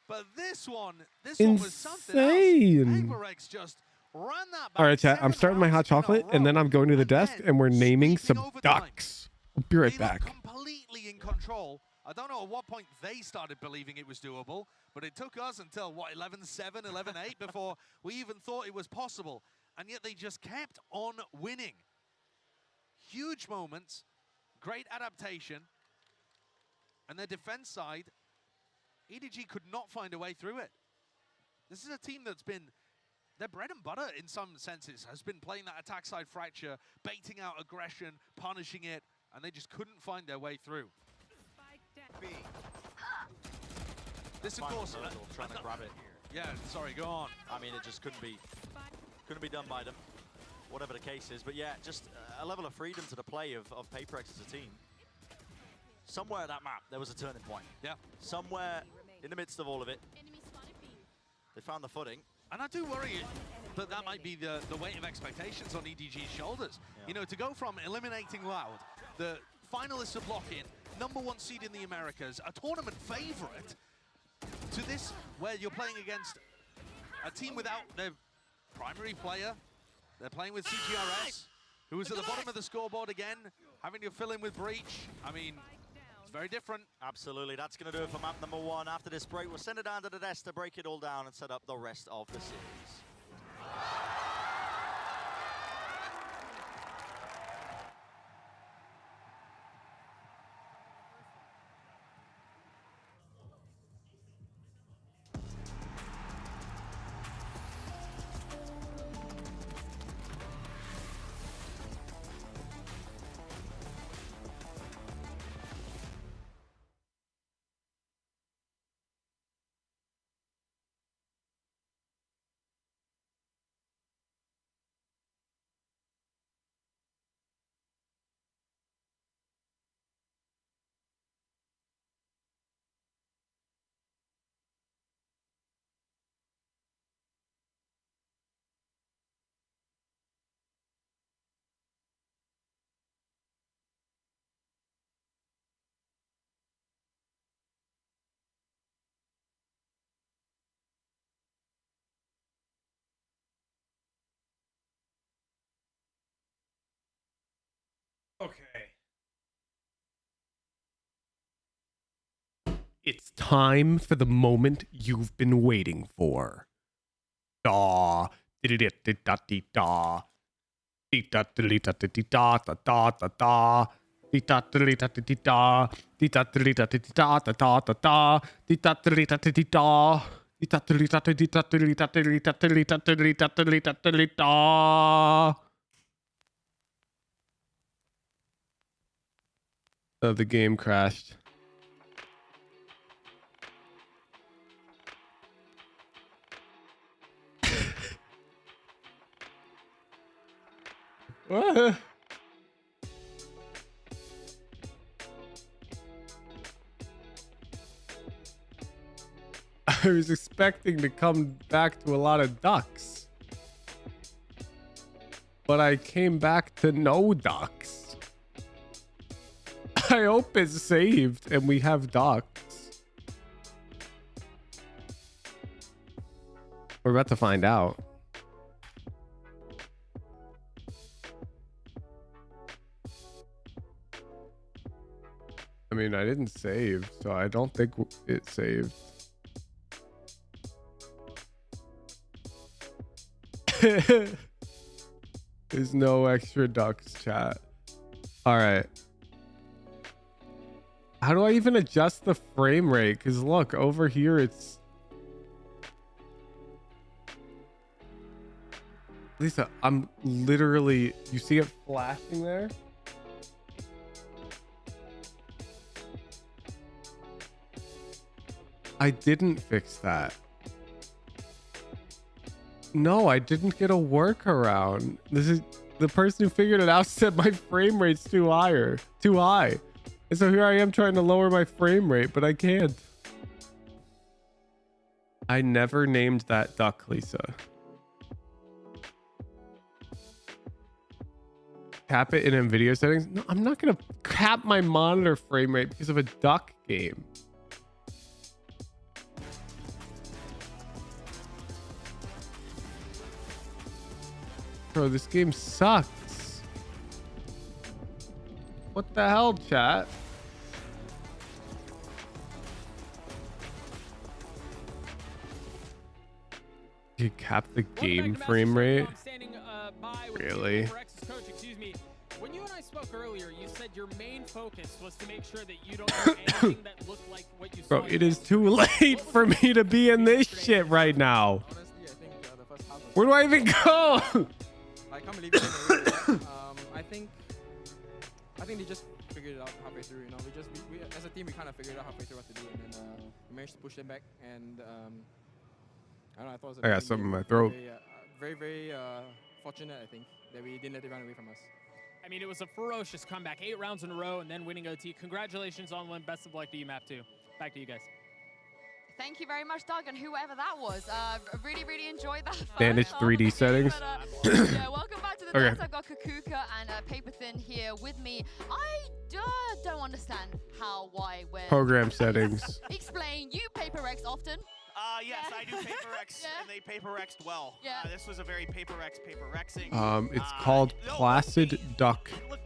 but this one was something else. PRX just ran that back. All right, chat. I'm starting my hot chocolate, and then I'm going to the desk, and we're naming some ducks. I'll be right back. Completely in control. I don't know at what point they started believing it was doable, but it took us until, what, 11-7, 11-8 before we even thought it was possible. And yet they just kept on winning. Huge moments. great adaptation. And their defense side, EDG could not find a way through it. This is a team that's been, their bread and butter in some senses has been playing that attack side fracture, baiting out aggression, punishing it, and they just couldn't find their way through. This, of course, trying to grab it. Yeah, sorry, go on. I mean, it just couldn't be done by them, whatever the case is. But yeah, just a level of freedom to the play of PRX as a team. Somewhere at that map, there was a turning point. Yeah. Somewhere in the midst of all of it, they found the footing. And I do worry that that might be the weight of expectations on EDG's shoulders. Yeah. You know, to go from eliminating Loud, the finalists of Lock-In, #1 seed in the Americas, a tournament favorite, to this where you're playing against a team without their primary player. They're playing with CGRS, who was at the bottom of the scoreboard again, having to fill in with Breach. I mean, it's very different. Absolutely, that's going to do it for map #1. After this break, we'll send it down to the desk to break it all down and set up the rest of the series. Okay. It's time for the moment you've been waiting for. Da da da da da da da da da da da da da da da da. Oh, the game crashed. What? I was expecting to come back to a lot of ducks, but I came back to no ducks. I hope it's saved and we have ducks. We're about to find out. I mean, I didn't save, so I don't think it saved. There's no extra ducks, chat. All right. How do I even adjust the frame rate? Because look, over here it's... Lisa, I'm literally... You see it flashing there? I didn't fix that. No, I didn't get a workaround. This is... The person who figured it out said my frame rate's too high. And so here I am trying to lower my frame rate, but I can't. I never named that duck, Lisa. Cap it in video settings? No, I'm not going to cap my monitor frame rate because of a duck game. Bro, this game sucks. What the hell, chat? You cap the game frame rate? Really? PRX's coach, excuse me. When you and I spoke earlier, you said your main focus was to make sure that you don't do anything that looked like what you saw. Bro, it is too late for me to be in this shit right now. Honestly, I think the first half was Where do I even go? I can't believe it. I think they just figured it out halfway through. You know, we as a team we kind of figured out halfway through what to do, and then we managed to push them back. And I don't know. I thought it was a I got big something in game. my throat. Very fortunate, I think, that we didn't let it run away from us. I mean, it was a ferocious comeback, 8 rounds in a row, and then winning OT. Congratulations on one. Best of luck to you, Map 2. Back to you guys. Thank you very much, Doug, and whoever that was. Really, really enjoyed that. Bandage 3D settings. Yeah, welcome back to the Okay. dance. I've got Kakuka and Paper Thin here with me. I don't understand how, why, when. Program settings. Explain. You Paper X often. Yes, I do PaperX, and they PaperX'd well. Yeah. This was a very PaperXing. It's called Placid Duck Look,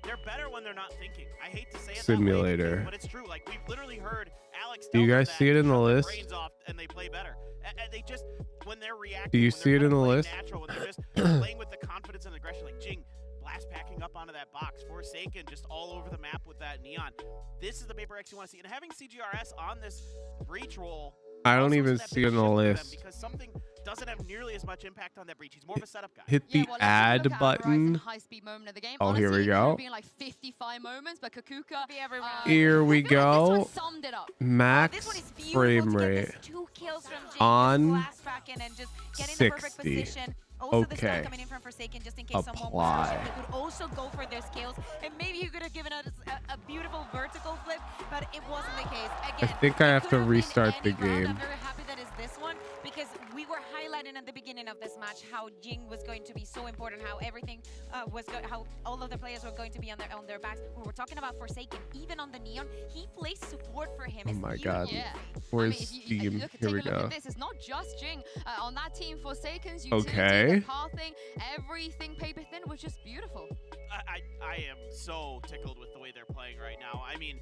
they're better when they're not thinking. I hate to say it Simulator. that way, but it's true. Like, we've literally heard Alex Do you tell them guys that see it in the shut their list? brains off and they play better. And they just, when they're reacting, Do you when see they're it in the kinda playing list? natural, when they're just playing with the confidence and aggression, like Jing, blast packing up onto that box, Forsaken just all over the map with that neon. This is the PaperX you want to see. And having CGRS on this breach roll, I don't also even is a see big it in the shift for them list. because something doesn't have nearly as much impact on that breach. He's more of a setup guy. Hit the add button. High-speed moment of the game. Oh, here we Honestly, it could have go. been like 55 moments, but Kakuka. Here we I feel like this go. one summed it up. Max frame rate on blast tracking and just get in the perfect 60. position. Also, the stun Okay. coming in from Forsaken just in case someone was Apply. rushing. They could also go for their scales, and maybe you could have given us a beautiful vertical flip, but it wasn't the case. I Again, think I it have could to been restart the any round. I'm game. very happy that it's this one because we were highlighting at the beginning of this match how Jing was going to be so important, how everything how all of the players were going to be on their backs. We were talking about Forsaken, even on the neon, he plays support for him. Oh It's my beautiful. god. Yeah. Where's if you Steam? look, Here take we a look go. at this. It's not just Jing. On that team, Forsaken's utility, Okay. the pathing, everything Paper Thin was just beautiful. I am so tickled with the way they're playing right now. I mean,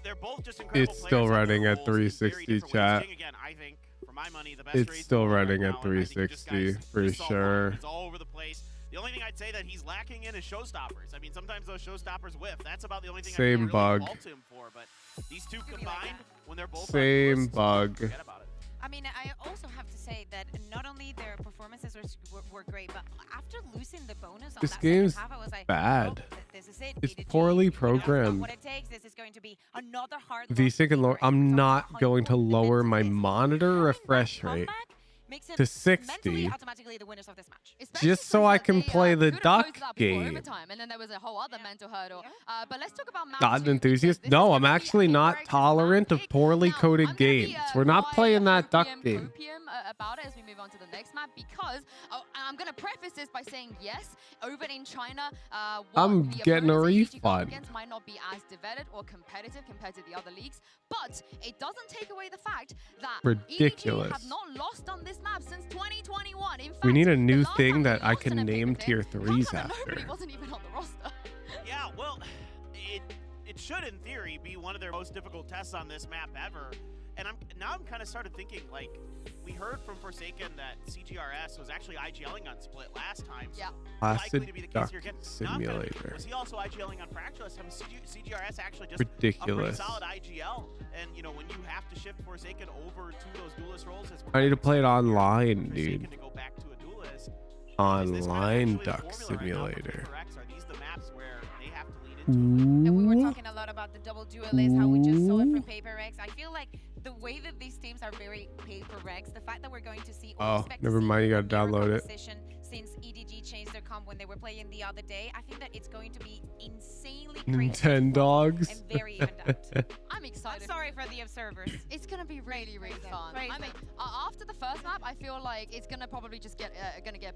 they're both just incredible It's players still on their running at roles in very 360 different ways. chat. Jing, again, I think, for my money, the best It's race still in the world running right at now, and I think you just 360 guys for just saw sure. It's all over the place. The only thing I'd say that he's lacking in is showstoppers. I mean, sometimes those showstoppers whiff. That's about the only thing I Same can really bug. fault him for. But these two combined, when they're both Same on bug. forget about it. I mean, I also have to say that not only their performances were great, but after losing the bonus on This that game's second half, I was like, bad. oh, this is it. It's EDG, poorly you know, programmed. what it takes. This is going to be another hard VSync and lower. I'm not going to lower my monitor refresh rate makes it to mentally 60 automatically the winners of this match. just so I can play the duck game. Overtime, and then there was a whole other mental hurdle. But let's talk about Not an enthusiast? No, I'm actually not tolerant of poorly coded games. We're not playing that duck game. About it as we move on to the next map, because I'm going to preface this by saying yes, over in China, I'm getting a refund. against might not be as developed or competitive compared to the other leagues, but it doesn't take away the fact that Ridiculous. EDG have not lost on this map since 2021. In fact, We need a the new last thing time they that I lost can in a name Paper tier Thin, 3s nobody after. wasn't even on the roster. Yeah, well, it should in theory be one of their most difficult tests on this map ever. And I'm kind of started thinking, like, we heard from Forsaken that CGRS was actually IGLing on Split last time. So likely to be the case here again. Simulator. Was he also IGLing on Fractureless? CGRS actually just Ridiculous. a pretty solid IGL. And, you know, when you have to shift Forsaken over to those duelist roles, as I need to play it online, Forsaken dude. to go back to a duelist. Online duck simulator. Are these the maps where they have to lean And we were Ooh. talking a lot about the double duelist, how we just saw it from PaperX. I feel like the way that these teams are very PaperX, the fact that we're going to see Oh, never mind. You gotta download it. Since EDG changed their comp when they were playing the other day, I think that it's going to be insanely crazy Nintendogs. and very evened out. I'm excited. I'm sorry for the observers. It's gonna be really, really fun. Crazy. I mean, after the first map, I feel like it's gonna probably just get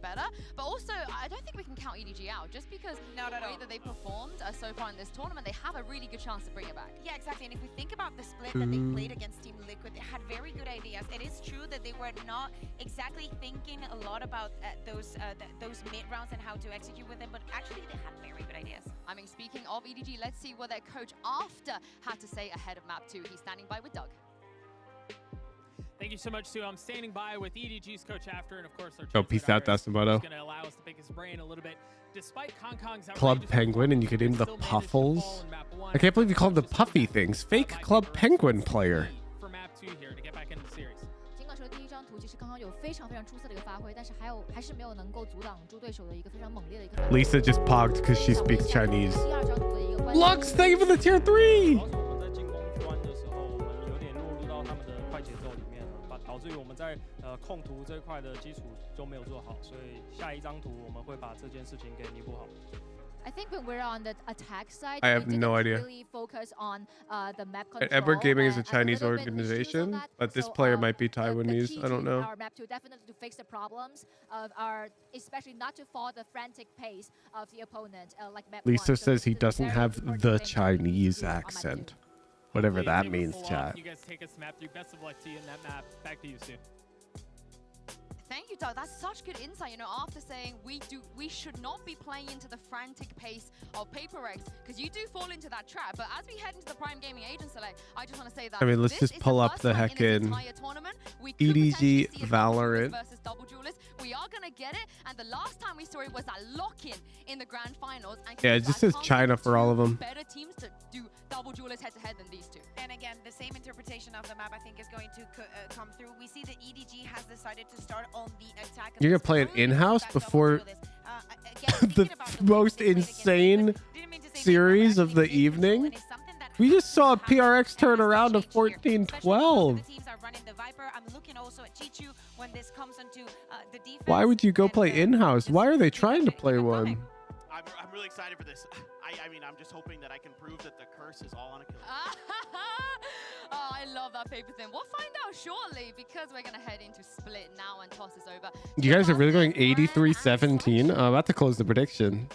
better. But also, I don't think we can count EDG out just because the way that they performed so far in this tournament, they have a really good chance to bring it back. Yeah, exactly. And if we think about the split that they played against Team Liquid, they had very good ideas. It is true that they were not exactly thinking a lot about those mid rounds and how to execute with them, but actually they had very good ideas. I mean, speaking of EDG, let's see what their coach after had to say ahead of map 2. He's standing by with Doug. Thank you so much, Sue. I'm standing by with EDG's coach after, and of course our Oh, peace out, Dasimoto. going to allow us to pick his brain a little bit. Despite Kong's Club Penguin, and you could name the Puffles. I can't believe you called them the puffy things. Fake Club Penguin player. For map 2 here to get back into the series. 尽管说第一张图其实康康有非常出色的一个发挥，但是还是没有能够阻挡住对手的一个非常猛烈的一个。Lisa just pogged because she speaks Chinese. Lux, thank you for the tier 3. 导致于我们在控图这一块的基础就没有做好，所以下一张图我们会把这件事情给弥补好。I think when we're on the attack side, I have no idea. Really focus on the map control. Edward Gaming is a Chinese organization, but this player might be Taiwanese. I don't know. Our map 2 definitely to fix the problems of our, especially not to follow the frantic pace of the opponent. Like map Lisa 1. says he doesn't have the Chinese accent. Whatever that means, chat. You guys take us to map 3. Best of luck to you in that map. Back to you, Sue. Thank you, Doug. That's such good insight. You know, after saying we should not be playing into the frantic pace of PRX, because you do fall into that trap. But as we head into the Prime Gaming Agent Select, I just want to say that. I mean, let's just pull up the heckin' EDG Valorant. Versus Double Duelist. We are gonna get it, and the last time we saw it was that lock-in in the grand finals. And Yeah, it just says China for all of them. Better teams to do Double Duelist head-to-head than these two. And again, the same interpretation of the map I think is going to come through. We see that EDG has decided to start on the attack. You're gonna play it in-house before the most insane series of the evening? We just saw a PRX turn around to 14-12. Why would you go play in-house? Why are they trying to play one? I'm really excited for this. I mean, I'm just hoping that I can prove that the curse is all on Achilles. Oh, I love that paper thing. We'll find out shortly because we're going to head into split now and toss is over. You guys are really going 83-17? I'm about to close the prediction.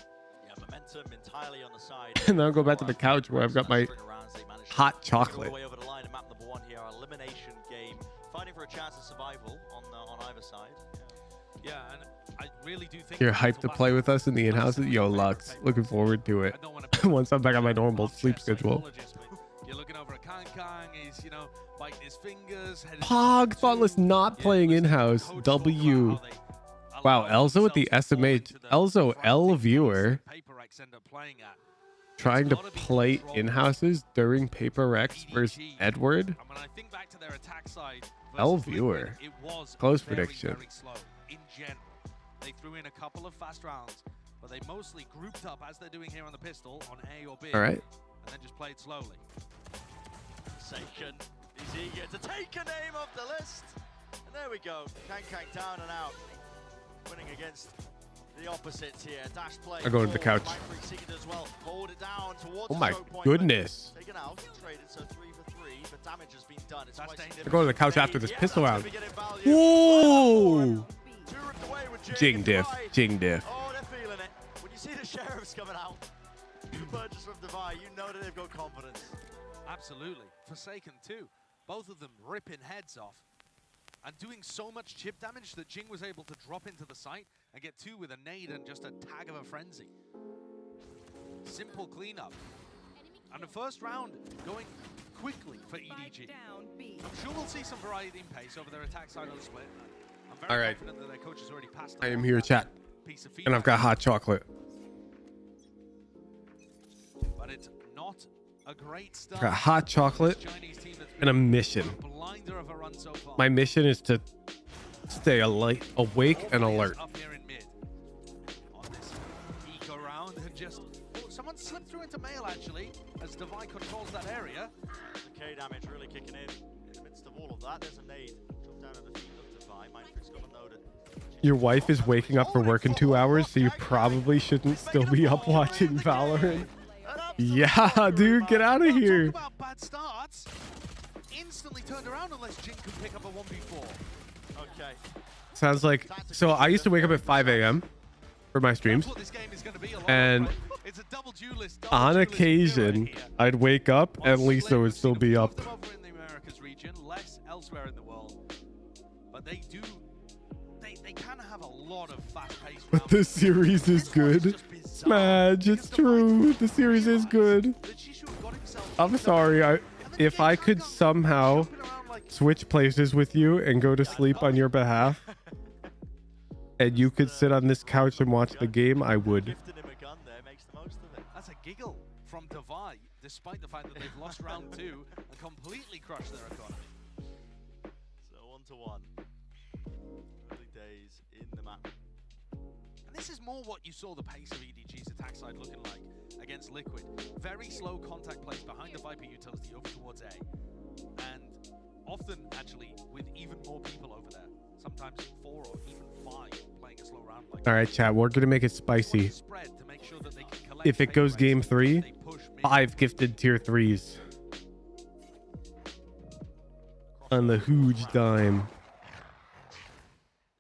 Yeah, momentum entirely on the side. And then I'll go back to the couch where I've got my hot chocolate. Way over the line in map number 1 here, our elimination game, fighting for a chance of survival on either side. Yeah, and I really do think You're hyped to play with us in the in-house? Yo, Lux, looking forward to it. Once I'm back on my normal sleep schedule. You're looking over at Kong, he's, you know, biting his fingers. Pog, Thoughtless not playing in-house. W. Wow, Elzo with the SMH. Elzo L viewer. Trying to play in-houses during PRX versus Edward. L viewer. Close prediction. In general, they threw in a couple of fast rounds, but they mostly grouped up as they're doing here on the pistol on A or B. All right. And then just played slowly. Seiken is eager to take a name off the list. And there we go. Kang down and out. Winning against the opposites here. Dash play. I go to the couch. Well. Hold it down towards Oh my the point, goodness. Taken out, traded, so 3 for 3, but damage has been done. It's quite I go to the couch after this pistol round. Whoa! Whoa! Jing diff. Jing diff. Oh, they're feeling it. When you see the sheriffs coming out, you purchase from Divide, you know that they've got confidence. Absolutely. Forsaken too. Both of them ripping heads off. And doing so much chip damage that Jing was able to drop into the site and get 2 with a nade and just a tag of a frenzy. Simple cleanup. And the first round going quickly for EDG. I'm sure we'll see some variety in pace over their attack side on the split. I'm very confident that their coach has already passed I am here, chat. And I've got hot chocolate. But it's not a great start. I got hot chocolate and a mission. My mission is to stay awake and alert. Up here in mid. On this eco round, just someone slipped through into mail actually as Divide controls that area. The K damage really kicking in. In the midst of all of that, there's a nade. Drop down at the feet of Divide. Mindfreak's got a loaded. Your wife is waking up for work in 2 hours, so you probably shouldn't still be up watching Valorant. Yeah, dude, get out of here. Talk about bad starts. Instantly turned around unless Jing can pick up a 1v4. Okay. Sounds like, so I used to wake up at 5 a.m. for my streams, and on occasion, I'd wake up and Lisa would still be up. Over in the Americas region, less elsewhere in the world. But they do, they kind of have a lot of fast-paced But the series is good. Smadge, it's true. The series is good. I'm sorry. If I could somehow switch places with you and go to sleep on your behalf, and you could sit on this couch and watch the game, I would. Gifting him a gun there, makes the most of it. That's a giggle from Devi, despite the fact that they've lost round 2 and completely crushed their economy. So 1-1. Early days in the map. And this is more what you saw the pace of EDG's attack side looking like against Liquid. Very slow contact plays behind the Viper utility over towards A. And often, actually, with even more people over there. Sometimes 4 or even 5 playing a slow round like All right, chat, we're going to make it spicy. If it goes game 3, 5 gifted tier 3s. On the huge dime.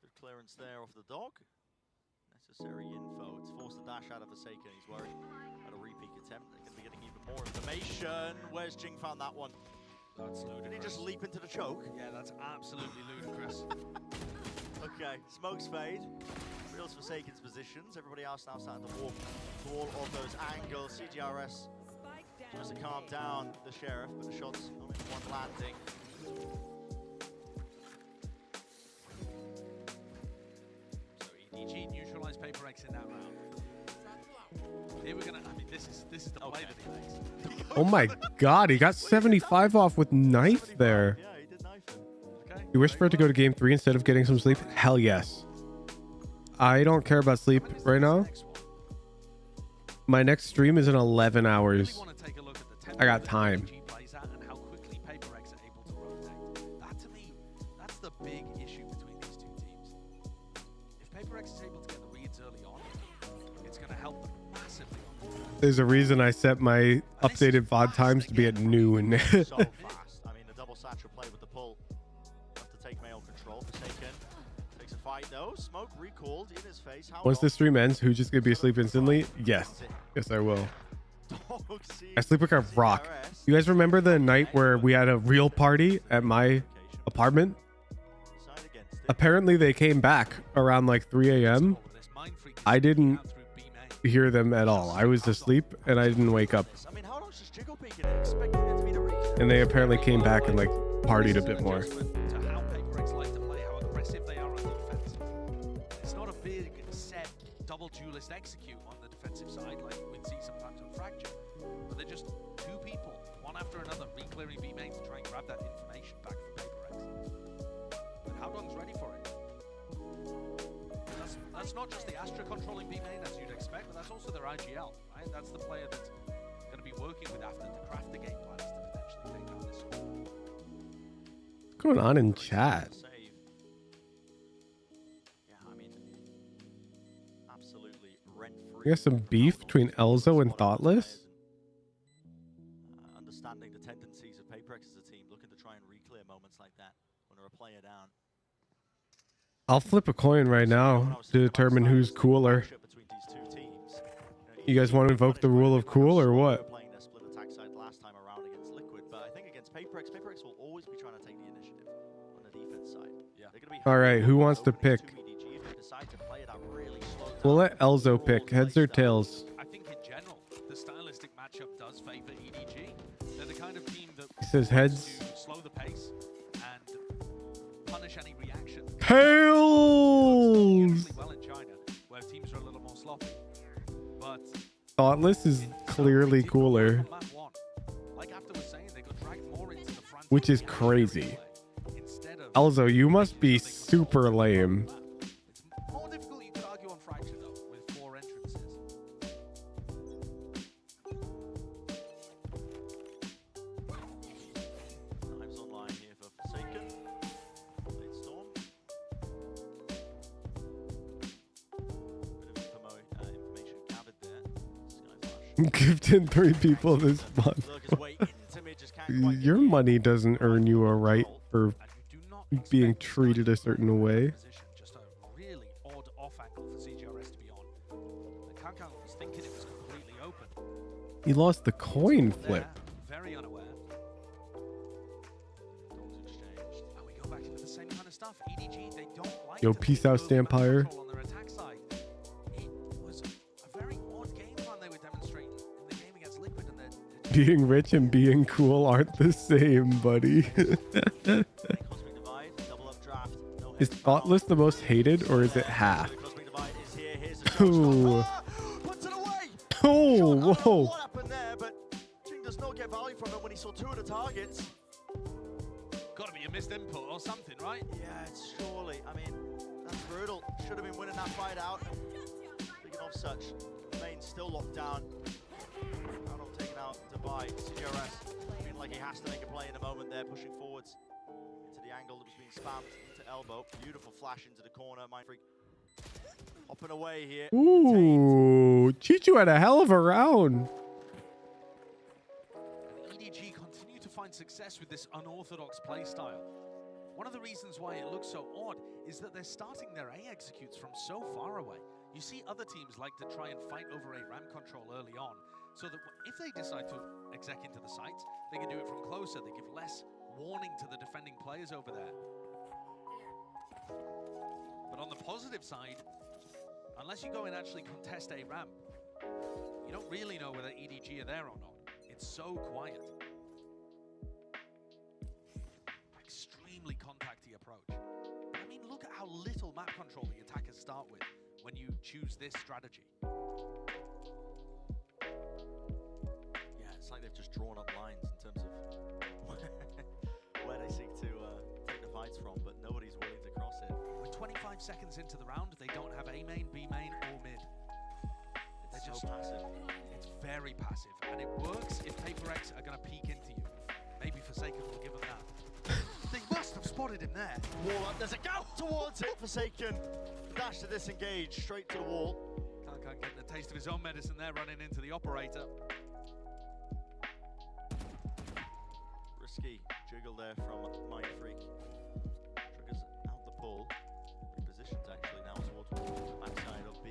Good clearance there off the dog. Necessary info. It's forced the dash out of Forsaken. He's worried at a repeat attempt. They're going to be getting even more information. Where's Jing found that one? That's ludicrous. Did he just leap into the choke? Yeah, that's absolutely ludicrus. Okay, smokes fade. Reals Forsaken's positions. Everybody else now starting to walk to all of those angles. CGRS tries to calm down the Sheriff, but the shots only one landing. So EDG neutralized Paper X in that round. Here we're gonna. I mean, this is the play that he makes. Oh my god, he got 75 off with knife there. Yeah, he did knife him. Okay. You wish for it to go to game 3 instead of getting some sleep? Hell yes. I don't care about sleep right now. My next stream is in 11 hours. I got time. And how quickly Paper X are able to rotate. That to me, that's the big issue between these two teams. If Paper X is able to get the reads early on, it's going to help them massively. There's a reason I set my updated VOD times to be at noon. So fast. I mean, the double satchel play with the pull. Have to take male control. Forsaken takes a fight though. Smoke recalled in his face. How Once this stream ends, who's just gonna be asleep instantly? Yes. Yes, I will. I sleep like a rock. You guys remember the night where we had a real party at my apartment? Apparently they came back around like 3 a.m. I didn't hear them at all. I was asleep and I didn't wake up. I mean, how long is Jiggle peeking it, expecting it to be the recall? And they apparently came back and like partied a bit more. To how Paper X like to play, how aggressive they are on defense. It's not a big set double duelist execute on the defensive side like we'd see sometimes on Fracture, but they're just 2 people, one after another, re-clearing B main to try and grab that information back from Paper X. And Howdong's ready for it. That's not just the Astra controlling B main as you'd expect, but that's also their IGL, right? That's the player that's going to be working with After to craft the game plans to potentially take down this score. What's going on in chat? Yeah, I mean, absolutely rent-free. You got some beef between Elzo and Thoughtless? Understanding the tendencies of Paper X as a team, looking to try and re-clear moments like that when they're a player down. I'll flip a coin right now to determine who's cooler. You guys want to invoke the rule of cool or what? Playing their split attack side last time around against Liquid, but I think against Paper X will always be trying to take the initiative on the defense side. Yeah. All right, who wants to pick? We'll let Elzo pick. Heads or tails? I think in general, the stylistic matchup does favor EDG. They're the kind of team that He says heads. to slow the pace and punish any reaction. Tails! Well in China, where teams are a little more sloppy. But Thoughtless is clearly cooler, like After was saying, they got dragged more into the front. which is crazy. Elzo, you must be super lame. More difficult, you could argue, on Fracture though, with 4 entrances. Knives online here for Forsaken. Late Storm. Bit of information gathered there. Gifted 3 people this month. Your money doesn't earn you a right for being treated a certain way. Just a really odd off angle for CGRS to be on. And Kankan was thinking it was completely open. He lost the coin flip. Very unaware. And we go back into the same kind of stuff. EDG, they don't like Yo, to peace out, Stampire. on their attack side. It was a very odd game plan they were demonstrating in the game against Liquid, and they're Being rich and being cool aren't the same, buddy. Is Thoughtless the most hated, or is it half? Ooh. Oh, whoa. What happened there, but Jing does not get value from him when he saw two of the targets. Got to be a missed input or something, right? Yeah, it's surely. I mean, that's brutal. Should have been winning that fight out. Speaking of such, Main still locked down. Now not taking out Dubai. CDRS feeling like he has to make a play in a moment there, pushing forwards into the angle that was being spammed into elbow. Beautiful flash into the corner. Mindfreak hopping away here. Ooh, Chichu had a hell of a round. And EDG continue to find success with this unorthodox playstyle. One of the reasons why it looks so odd is that they're starting their A executes from so far away. You see other teams like to try and fight over a ramp control early on, so that if they decide to exec into the sites, they can do it from closer. They give less warning to the defending players over there. But on the positive side, unless you go and actually contest a ramp, you don't really know whether EDG are there or not. It's so quiet. Extremely contacty approach. I mean, look at how little map control the attackers start with when you choose this strategy. Yeah, it's like they've just drawn up lines in terms of where they seek to take the fights from, but nobody's willing to cross it. With 25 seconds into the round, they don't have A main, B main, or mid. They're It's just so passive. It's very passive, and it works if PRX are going to peek into you. Maybe Forsaken will give them that. They must have spotted him there. Wall up, there's a go towards it. Forsaken dash to disengage, straight to the wall. Can't get the taste of his own medicine there, running into the operator. Risky jiggle there from Mindfreak. Triggers out the pull. Repositioned actually now towards the backside of B.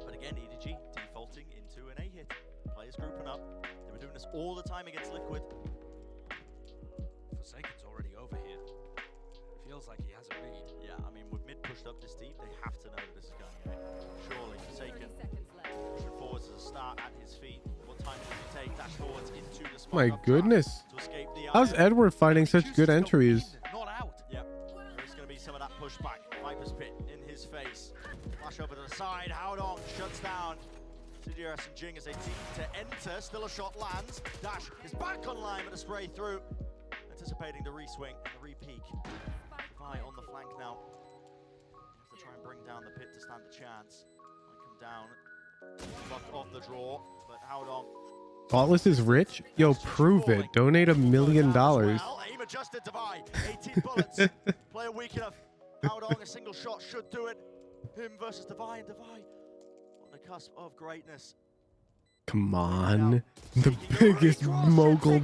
But again, EDG defaulting into an A hit. Players grouping up. They were doing this all the time against Liquid. Forsaken's already over here. Feels like he has a read. Yeah, I mean, with mid pushed up this deep, they have to know that this is going in. Surely, Forsaken pushing forwards as a start at his feet. What time does he take? Dash forwards into the spot. My goodness. To escape the How's iron. Edward finding such good entries? Not out. Yep. There's going to be some of that pushback. Viper's Pit in his face. Flash over to the side. Howdong shuts down CDRS and Jing as they team to enter. Still a shot lands. Dash is back online with a spray through. Anticipating the re-swing and the re-peak. Divide on the flank now. He has to try and bring down the pit to stand a chance. Might come down. Blocked off the draw, but Howdong. Thoughtless is rich? Yo, prove it. Donate $1 million. Well, aim adjusted Divide. 18 bullets. Player weak enough. Howdong, a single shot should do it. Him versus Divide, and Divide on the cusp of greatness. Come on. The biggest mogul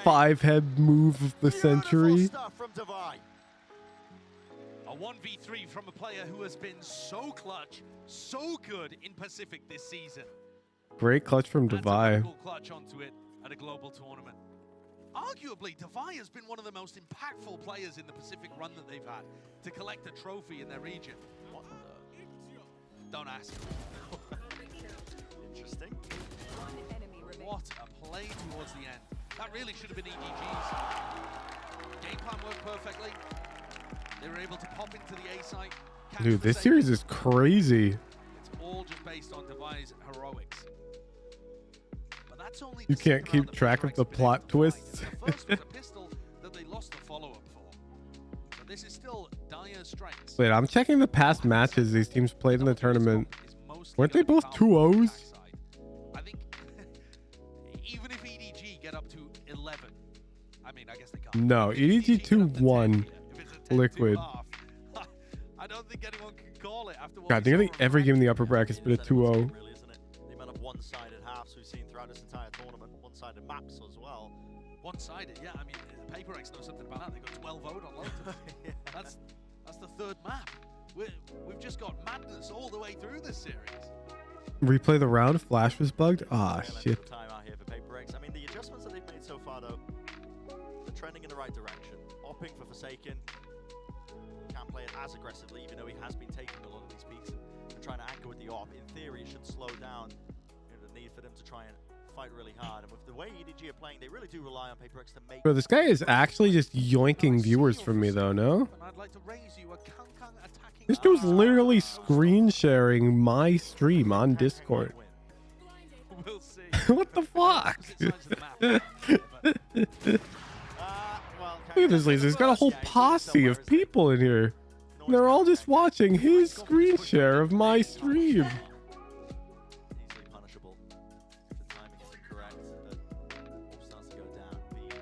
5-head move of the century. Stuff from Divide. A 1v3 from a player who has been so clutch, so good in Pacific this season. Great clutch from Devi. Clutch onto it at a global tournament. Arguably, Devi has been one of the most impactful players in the Pacific run that they've had to collect a trophy in their region. What the? Don't ask. Interesting. What a play towards the end. That really should have been EDG's. Game plan worked perfectly. They were able to pop into the A site. Dude, this series is crazy. It's all just based on Devi's heroics. But that's only You can't keep track of the plot twists. The first was a pistol that they lost the follow-up for. So this is still dire strengths. Wait, I'm checking the past matches these teams played in the tournament. Weren't they both 2-0s? I think even if EDG get up to 11, I mean, I guess they can't. No, EDG 2-1 Liquid. I don't think anyone can call it after what God, I think every game in the upper bracket's been a 2-0. Really, isn't it? The amount of one-sided halves we've seen throughout this entire tournament, one-sided maps as well. One-sided, yeah. I mean, PaperX knows something about that. They got 12 vote on Lotus. Yeah. That's the third map. We've just got madness all the way through this series. Replay the round. Flash was bugged. Ah, shit. Time out here for PaperX. I mean, the adjustments that they've made so far, though, they're trending in the right direction. Opping for Forsaken. Can't play it as aggressively, even though he has been taking a lot of these peaks and trying to anchor with the op. In theory, it should slow down the need for them to try and fight really hard. And with the way EDG are playing, they really do rely on PRX to make... Bro, this guy is actually just yoinking viewers from me though, no? This dude's literally screen sharing my stream on Discord. What the fuck? Look at this laser. He's got a whole posse of people in here. They're all just watching his screen share of my stream. Easily punishable. The timing is incorrect. The starts to go down. B main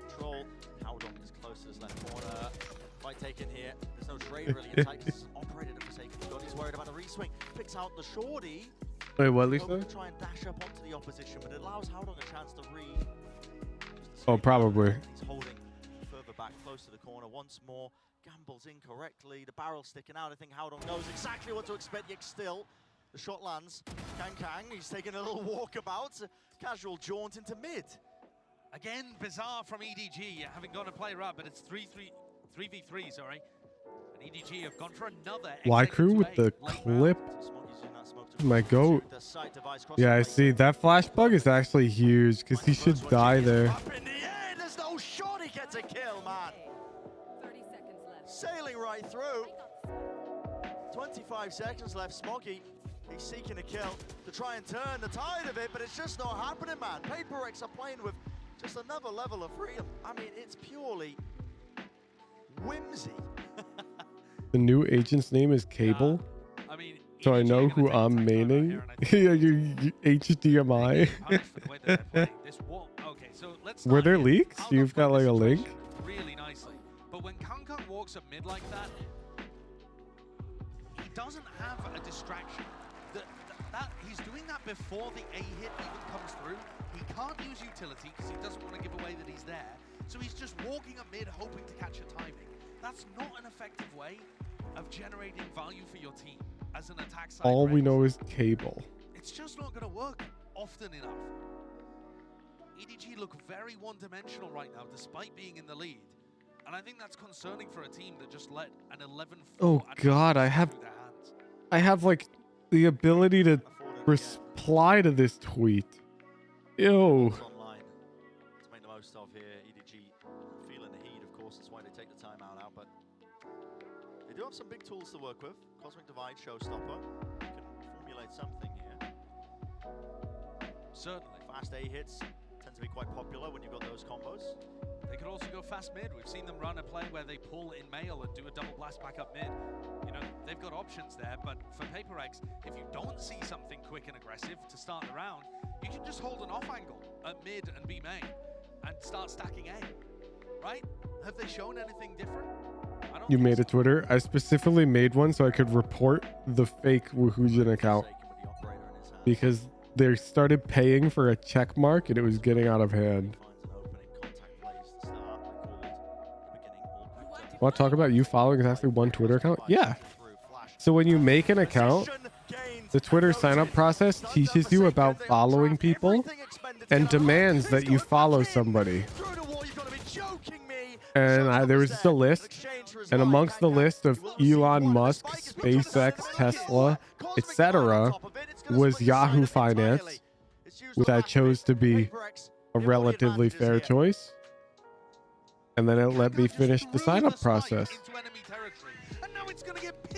control. Howdong is close to his left corner. Fight taken here. There's no trade really in sight because it's operated at Forsaken. He's worried about the reswing. Picks out the shorty. Wait, what, Lisa? To try and dash up onto the opposition, but it allows Howdong a chance to Oh, probably. He's holding further back, close to the corner once more. Gambles incorrectly. The barrel sticking out. I think Howdong knows exactly what to expect, yet still. The shot lands. Kang, he's taking a little walkabout. Casual jaunt into mid. Again, bizarre from EDG, having gone to play up, but it's 3v3, sorry. And EDG have gone for another. Y crew with the clip. My goat. Yeah, I see. That flash bug is actually huge because he should die there. Up in the air, there's no shot. He gets a kill, man. 30 seconds left. Sailing right through. 25 seconds left. Smoggy, he's seeking a kill to try and turn the tide of it, but it's just not happening, man. PRX are playing with just another level of freedom. I mean, it's purely whimsy. The new agent's name is Cable. I mean, so I know who I'm maining. Yeah, you HDMI. Were there leaks? You've got like a link? Really nicely. But when Kang walks up mid like that, he doesn't have a distraction. He's doing that before the A hit even comes through. He can't use utility because he doesn't want to give away that he's there. So he's just walking up mid hoping to catch a timing. That's not an effective way of generating value for your team as an attack side. All we know is Cable. It's just not going to work often enough. EDG look very one-dimensional right now despite being in the lead. And I think that's concerning for a team that just let an 11-4 Oh god, I have like the ability to reply to this tweet. Ew. Online to make the most of here. EDG feeling the heat, of course, that's why they take the timeout out, but they do have some big tools to work with. Cosmic Divide, Showstopper. You can formulate something here. Certainly. Fast A hits tend to be quite popular when you've got those combos. They could also go fast mid. We've seen them run a play where they pull in mail and do a double blast back up mid. You know, they've got options there, but for PRX, if you don't see something quick and aggressive to start the round, you can just hold an off angle at mid and B main and start stacking A, right? Have they shown anything different? You made a Twitter. I specifically made one so I could report the fake Woohoojin account because they started paying for a check mark and it was getting out of hand. Want to talk about you following exactly one Twitter account? Yeah. So when you make an account, the Twitter sign-up process teaches you about following people and demands that you follow somebody. And there was just a list, and amongst the list of Elon Musk, SpaceX, Tesla, etc., was Yahoo Finance, which I chose to be a relatively fair choice. And then it let me finish the sign-up process.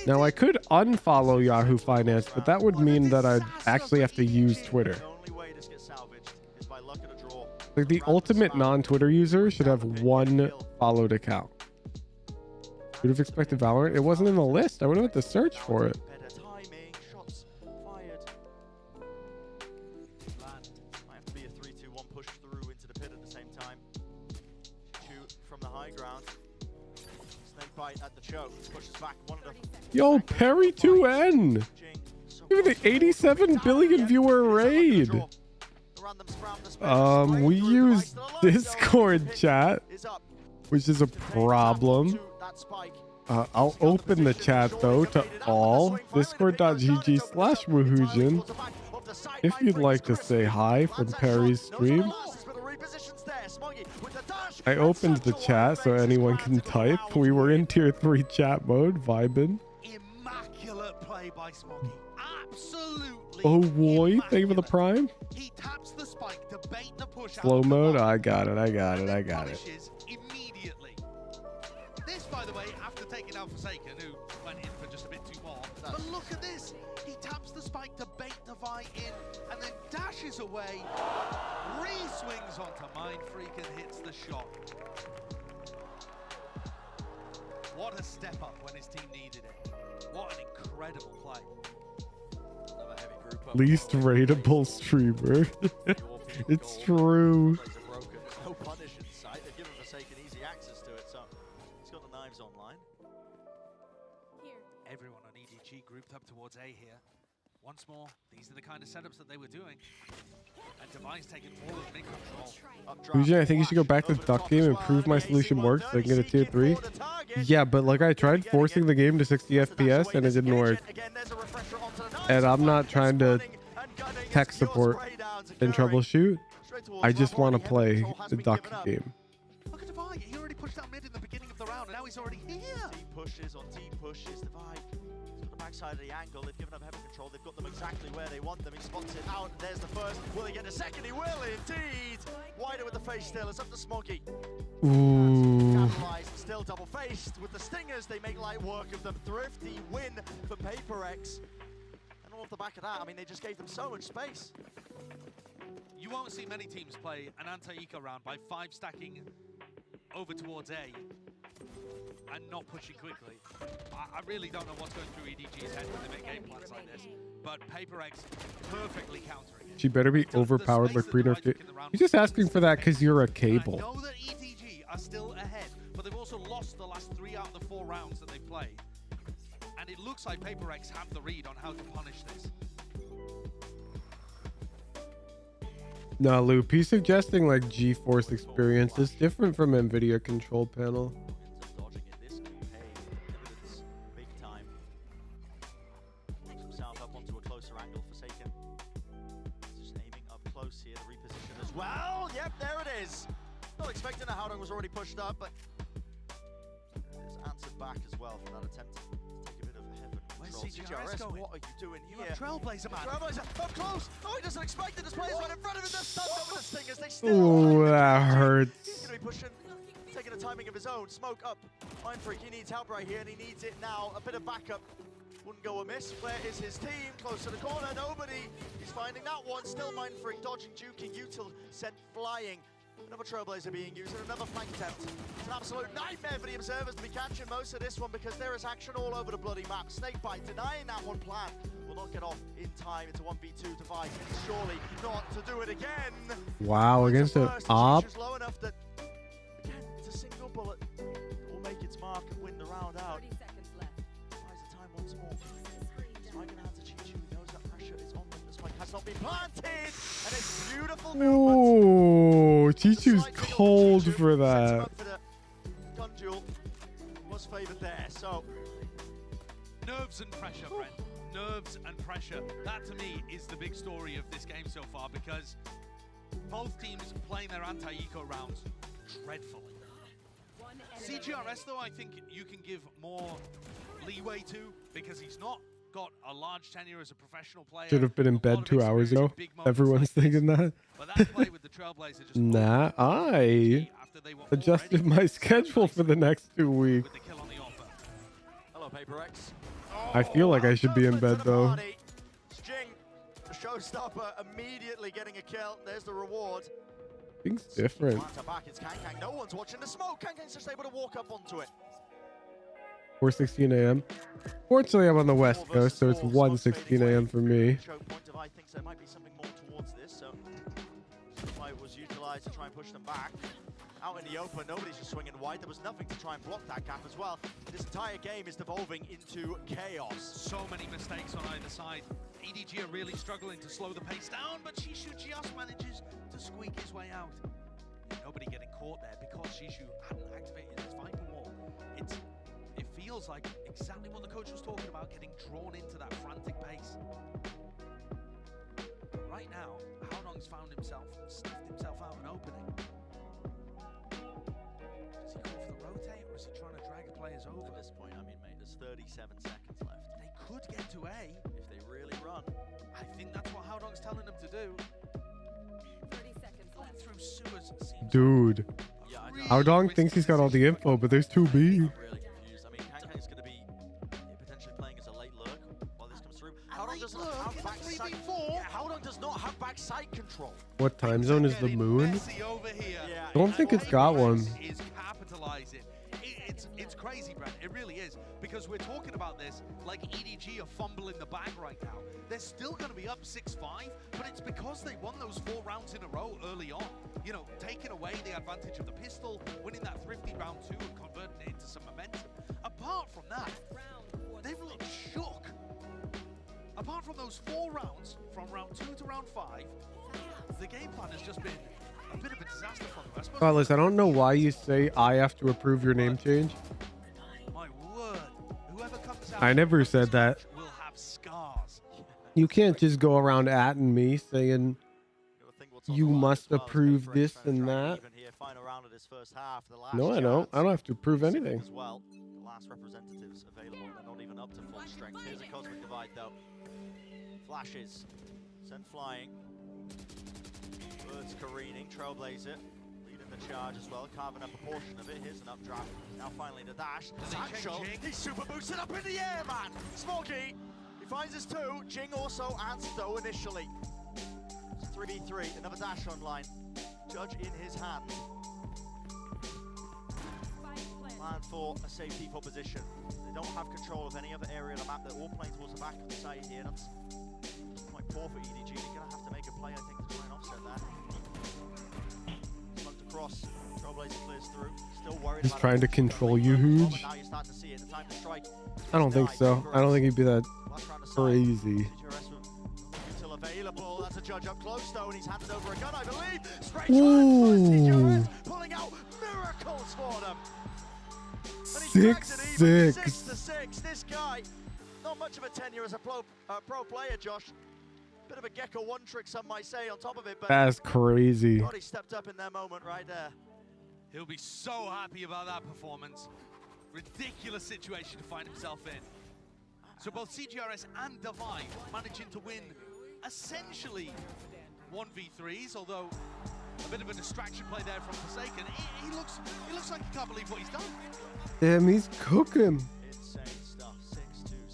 Now I could unfollow Yahoo Finance, but that would mean that I'd actually have to use Twitter. Like the ultimate non-Twitter user should have one followed account. Would have expected Valorant. It wasn't in the list. I would have had to search for it. Yo, Perry 2N. Even the 87 billion viewer raid. We use Discord chat, which is a problem. I'll open the chat though to all. Discord.gg/Woohoojin. If you'd like to say hi from Perry's stream. I opened the chat so anyone can type. We were in tier 3 chat mode, vibing. Immaculate play by Smoggy. Absolutely. Oh boy, thank you for the prime. He taps the spike to bait the push out Slow of the mode. bomb. I got it. I got And it. then I got it. punishes immediately. This, by the way, after taking out Forsaken, who went in for just a bit too more. But look at this. He taps the spike to bait the Vi in and then dashes away. Re-swings onto Mind Freak and hits the shot. What a step up when his team needed it. What an incredible play. Least rateable streamer. It's true. No punish in sight. They've given Forsaken easy access to it, so he's got the knives online. Everyone on EDG grouped up towards A here. Once more, these are the kind of setups that they were doing. And Device taking all of mid control. Fusion, I think you should go back to the duck game and prove my solution works so I can get a tier 3. Yeah, but like I tried forcing the game to 60 FPS and it didn't work. And I'm not trying to tech support and troubleshoot. I just want to play the duck game. Look at Device. He already pushed out mid in the beginning of the round, and now he's already here. Deep pushes on deep pushes. Device. He's got the backside of the angle. They've given up heavy control. They've got them exactly where they want them. He spots it out. There's the first. Will he get a second? He will indeed. Wider with the face still. It's up to Smoggy. Ooh. Capitalized, still double faced with the stingers. They make light work of them. Thrifty win for PRX. And off the back of that, I mean, they just gave them so much space. You won't see many teams play an anti-eco round by 5 stacking over towards A and not pushing quickly. I really don't know what's going through EDG's head when they make game plans like this, but PRX perfectly countering it. She better be overpowered like pre-nerf. You're just asking for that because you're a cable. I know that EDG are still ahead, but they've also lost the last 3 out of the 4 rounds that they've played. And it looks like PRX have the read on how to punish this. No, Loop, he's suggesting like GeForce experience is different from NVIDIA control panel. Dodging it. This can pay dividends big time. Moves himself up onto a closer angle. Forsaken. Just aiming up close here. The reposition as well. Yep, there it is. Not expecting a Howdong was already pushed up, but it's answered back as well for that attempt to take a bit of a heaven control. CGRS going? What are you doing You here? have Trailblazer, man. Trailblazer up close. Oh, he doesn't expect it. His players right in front of him. They're stunned up with the stingers. They still. Ooh, that He's hurts. gonna be pushing, taking a timing of his own. Smoke up. Mind Freak, he needs help right here, and he needs it now. A bit of backup wouldn't go amiss. Where is his team? Close to the corner. Nobody. He's finding that one. Still Mind Freak dodging, juking. Util sent flying. Another Trailblazer being used and another flank attempt. It's an absolute nightmare for the observers to be catching most of this one because there is action all over the bloody map. Snakebite denying that one plan. Will not get off in time. It's a 1v2 Device. And he's surely not to do it again. Wow, against an op. Low enough that, again, it's a single bullet. Will make its mark and win the round out. 30 seconds left. Tries the time once more. Spike gonna have to cheat you. He knows that pressure is on them. The spike has not been planted. And it's beautiful movement. Ooh, Chichu's cold for that. Gun duel was favored there, so Nerves and pressure, Brent. Nerves and pressure. That, to me, is the big story of this game so far because both teams playing their anti-eco rounds dreadfully. CGRS, though, I think you can give more leeway to because he's not got a large tenure as a professional player. Should have been in bed 2 hours ago. Everyone's thinking that. But that play with the Trailblazer just Nah, I adjusted my schedule for the next 2 weeks. with the kill on the offer. hello PRX. I feel like I should be in bed though. Jing, the showstopper, immediately getting a kill. There's the reward. Things different. Back, it's Kang. No one's watching the smoke. Kang's just able to walk up onto it. 4:16 a.m. Fortunately, I'm on the West Coast, so it's 1:16 a.m. for me. Choke point Device thinks there might be something more towards this, so why it was utilized to try and push them back. Out in the open, nobody's just swinging wide. There was nothing to try and block that gap as well. This entire game is devolving into chaos. So many mistakes on either side. EDG are really struggling to slow the pace down, but Shishu just manages to squeak his way out. Nobody getting caught there because Shishu hadn't activated his Viper wall. It feels like exactly what the coach was talking about, getting drawn into that frantic pace. Right now, Howdong's found himself and sniffed himself out an opening. Does he go for the rotate or is he trying to drag players over? At this point, I mean, mate, there's 37 seconds left. They could get to A if they really run. I think that's what Howdong's telling them to do. Dude. How Dong thinks he's got all the info, but there's 2B. Really confused. I mean, Kankang's going to be potentially playing as a late lurk while this comes through. How Dong does not have backside. Yeah, How Dong does not have backside control. What time zone is the moon? Yeah, Don't think it's got one. Is capitalizing. It's crazy, Brent. It really is. Because we're talking about this like EDG are fumbling the bag right now. They're still going to be up 6-5, but it's because they won those 4 rounds in a row early on. You know, taking away the advantage of the pistol, winning that thrifty round 2 and converting it into some momentum. Apart from that, they've looked shook. Apart from those 4 rounds, from round 2 to round 5, the game plan has just been a bit of a disaster for them. Fellas, I don't know why you say I have to approve your name change. My word, whoever comes out I never said that. will have scars. You can't just go around atting me saying you must approve this and that. No, I don't. I don't have to approve anything. As well, the last representatives available, they're not even up to full strength. Here's a Cosmic Divide though. Flashes, sent flying. Birds careening, Trailblazer leading the charge as well, carving up a portion of it. Here's an updraft. Now finally the dash. Sancho, he's super boosted up in the air, man. Smoggy, he finds his 2. Jing also adds though initially. It's 3v3, another dash online. Judge in his hand. Plan for a safety position. They don't have control of any other area of the map. They're all playing towards the back of the side here. That's quite poor for EDG. They're going to have to make a play, I think, to try and offset that. Smoked across. Trailblazer clears through. Still worried He's about trying to control you, Hooge. now you're starting to see it. The time to strike. I don't think so. I don't think he'd be that crazy. Still available. That's a Judge up close though, and he's handed over a gun, I believe. Straight Ooh. pulling out miracles for them. 6-6. 6-6. This guy, not much of a tenure as a pro player, Josh. Bit of a Gecko one trick, some might say, on top of it. But That's crazy. God, he stepped up in their moment right there. He'll be so happy about that performance. Ridiculous situation to find himself in. So both CGRS and Divide managing to win essentially 1v3s, although a bit of a distraction play there from Forsaken. He looks like he can't believe what he's done. Damn, he's cooking. Insane stuff.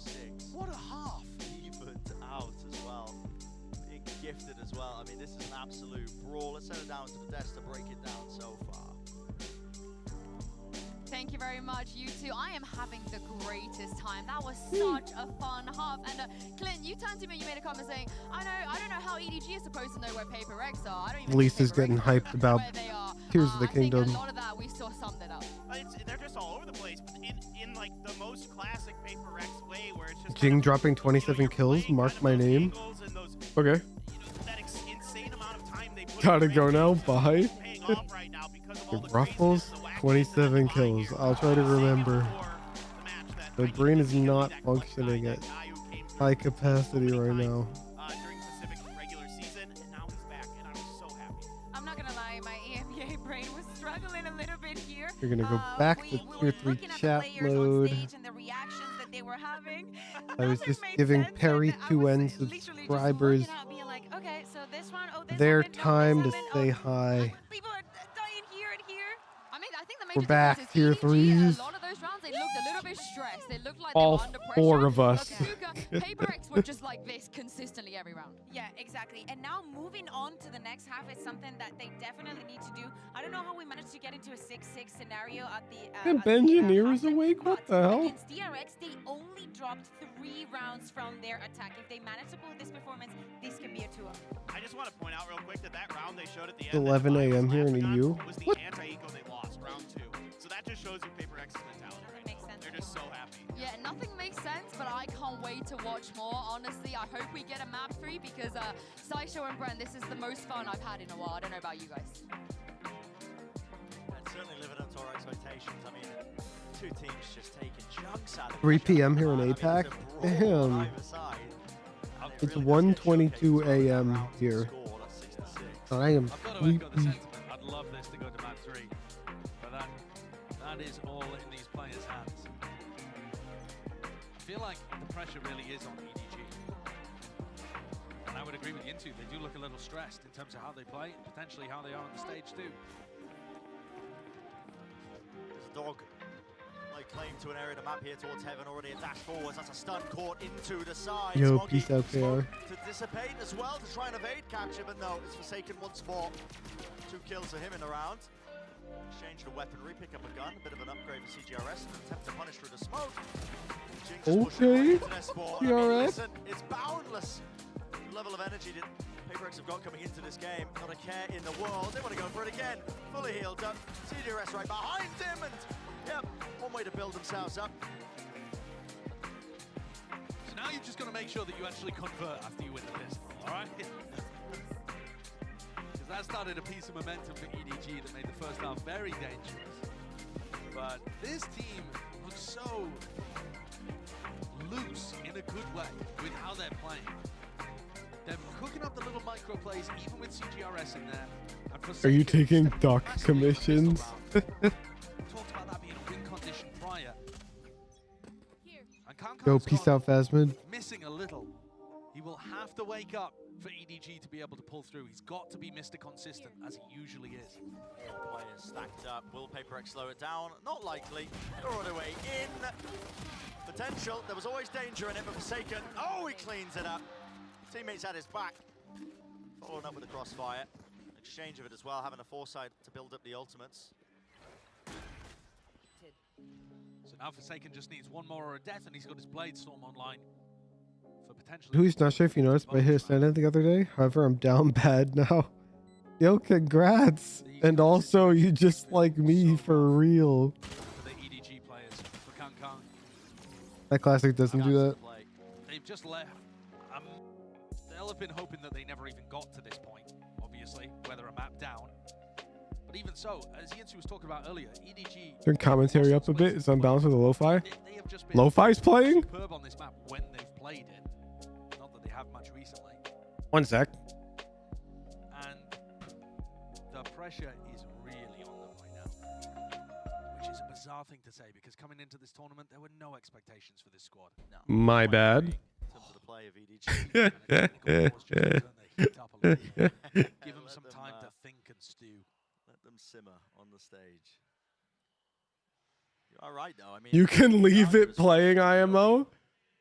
6-2-6. What a half. Evened out as well. Being gifted as well. I mean, this is an absolute brawl. Let's send it down to the desk to break it down so far. Thank you very much, you two. I am having the greatest time. That was such a fun half. And Clint, you turned to me, you made a comment saying, I don't know how EDG is supposed to know where PRX are. I don't even Lisa's getting hyped about Tears of the Kingdom. I think a lot of that, we still summed it up. They're just all over the place, but in like the most classic PRX way, where it's just Jing dropping 27 kills. Mark my name. Okay. that insane amount of time they put Gotta go now. Bye. paying off right now because of all the Ruffles, 27 kills. I'll try to remember. The brain is not functioning at high capacity right now. during Pacific regular season, and now he's back, and I'm so happy. I'm not gonna lie, my EMEA brain was struggling a little bit here. You're gonna go back to tier 3 chat mode. And the reactions that they were having. I was just giving Perry 2N subscribers Okay, so this one, their time to say hi. People are dying here and here. I mean, I think the major We're back, difference tier is EDG, 3s. a lot of those rounds, they looked a little bit stressed. They looked like All they were under pressure. 4 of us. PRX were just like this consistently every round. Yeah, exactly. And now moving on to the next half is something that they definitely need to do. I don't know how we managed to get into a 6-6 scenario at the And Benjineer is awake? What the hell? against DRX, they only dropped 3 rounds from their attack. If they manage to pull this performance, this can be a 2-0. I just want to point out real quick that round they showed at the It's end, 11 a.m. here in the EU. was the anti-eco they lost, round 2. So that just shows you PRX's mentality right now. They're just so happy. Yeah, nothing makes sense, but I can't wait to watch more. Honestly, I hope we get a map 3 because Sideshow and Brent, this is the most fun I've had in a while. I don't know about you guys. And certainly living up to our expectations. I mean, 2 teams just taking chunks out of 3 each other. p.m. here in I mean, APAC. it's a brawl on Damn. either side. It's 1:22 a.m. here. I am I've got to echo the sleepy. sentiment. I'd love this to go to map 3, but that is all in these players' hands. I feel like the pressure really is on EDG. And I would agree with you too. They do look a little stressed in terms of how they play, and potentially how they are on the stage too. There's a dog like claim to an area of the map here towards heaven. Already a dash forwards. That's a stun caught into the side. Yo, Smoggy peace out, KR. to dissipate as well to try and evade capture, but no, it's Forsaken once more. 2 kills for him in the round. Exchange the weaponry, pick up a gun, a bit of an upgrade for CGRS, and attempt to punish through the smoke. Jinx Okay, PRX. Listen, it's boundless. The level of energy that PRX have got coming into this game, not a care in the world. They want to go for it again. Fully healed up. CGRS right behind him, and yep, one way to build themselves up. So now you've just got to make sure that you actually convert after you win the pistol, all right? Because that started a piece of momentum for EDG that made the first half very dangerous. But this team looks so loose in a good way with how they're playing. They're cooking up the little micro plays, even with CGRS in there. Are you taking doc commissions? Talked about that being a win condition prior. And Yo, peace out, Phasmid. Missing a little. He will have to wake up for EDG to be able to pull through. He's got to be Mr. Consistent, as he usually is. All players stacked up. Will PRX slow it down? Not likely. They're on their way in. Potential. There was always danger in it, but Forsaken. Oh, he cleans it up. Teammates at his back. Following up with a crossfire. Exchange of it as well, having a foresight to build up the ultimates. So now Forsaken just needs one more or a death, and he's got his Blade Storm online. For potentially. Who's not sure if you noticed, but I hit Ascent the other day. However, I'm down bad now. Yo, congrats. And also, you just like me for real. For the EDG players, for Kang. That classic doesn't do that. They've just left. They'll have been hoping that they never even got to this point, obviously, whether a map down. But even so, as Yancy was talking about earlier, EDG... Turn commentary up a bit. It's unbalanced with the lo-fi. Lo-fi's playing? Superb on this map when they've played it. Not that they have much recently. 1 sec. And the pressure is really on them right now. Which is a bizarre thing to say, because coming into this tournament, there were no expectations for this squad. No. My bad. In terms of the play of EDG. Give them some time to think and stew. Let them simmer on the stage. You're all right, though. I mean, You can leave it playing, IMO.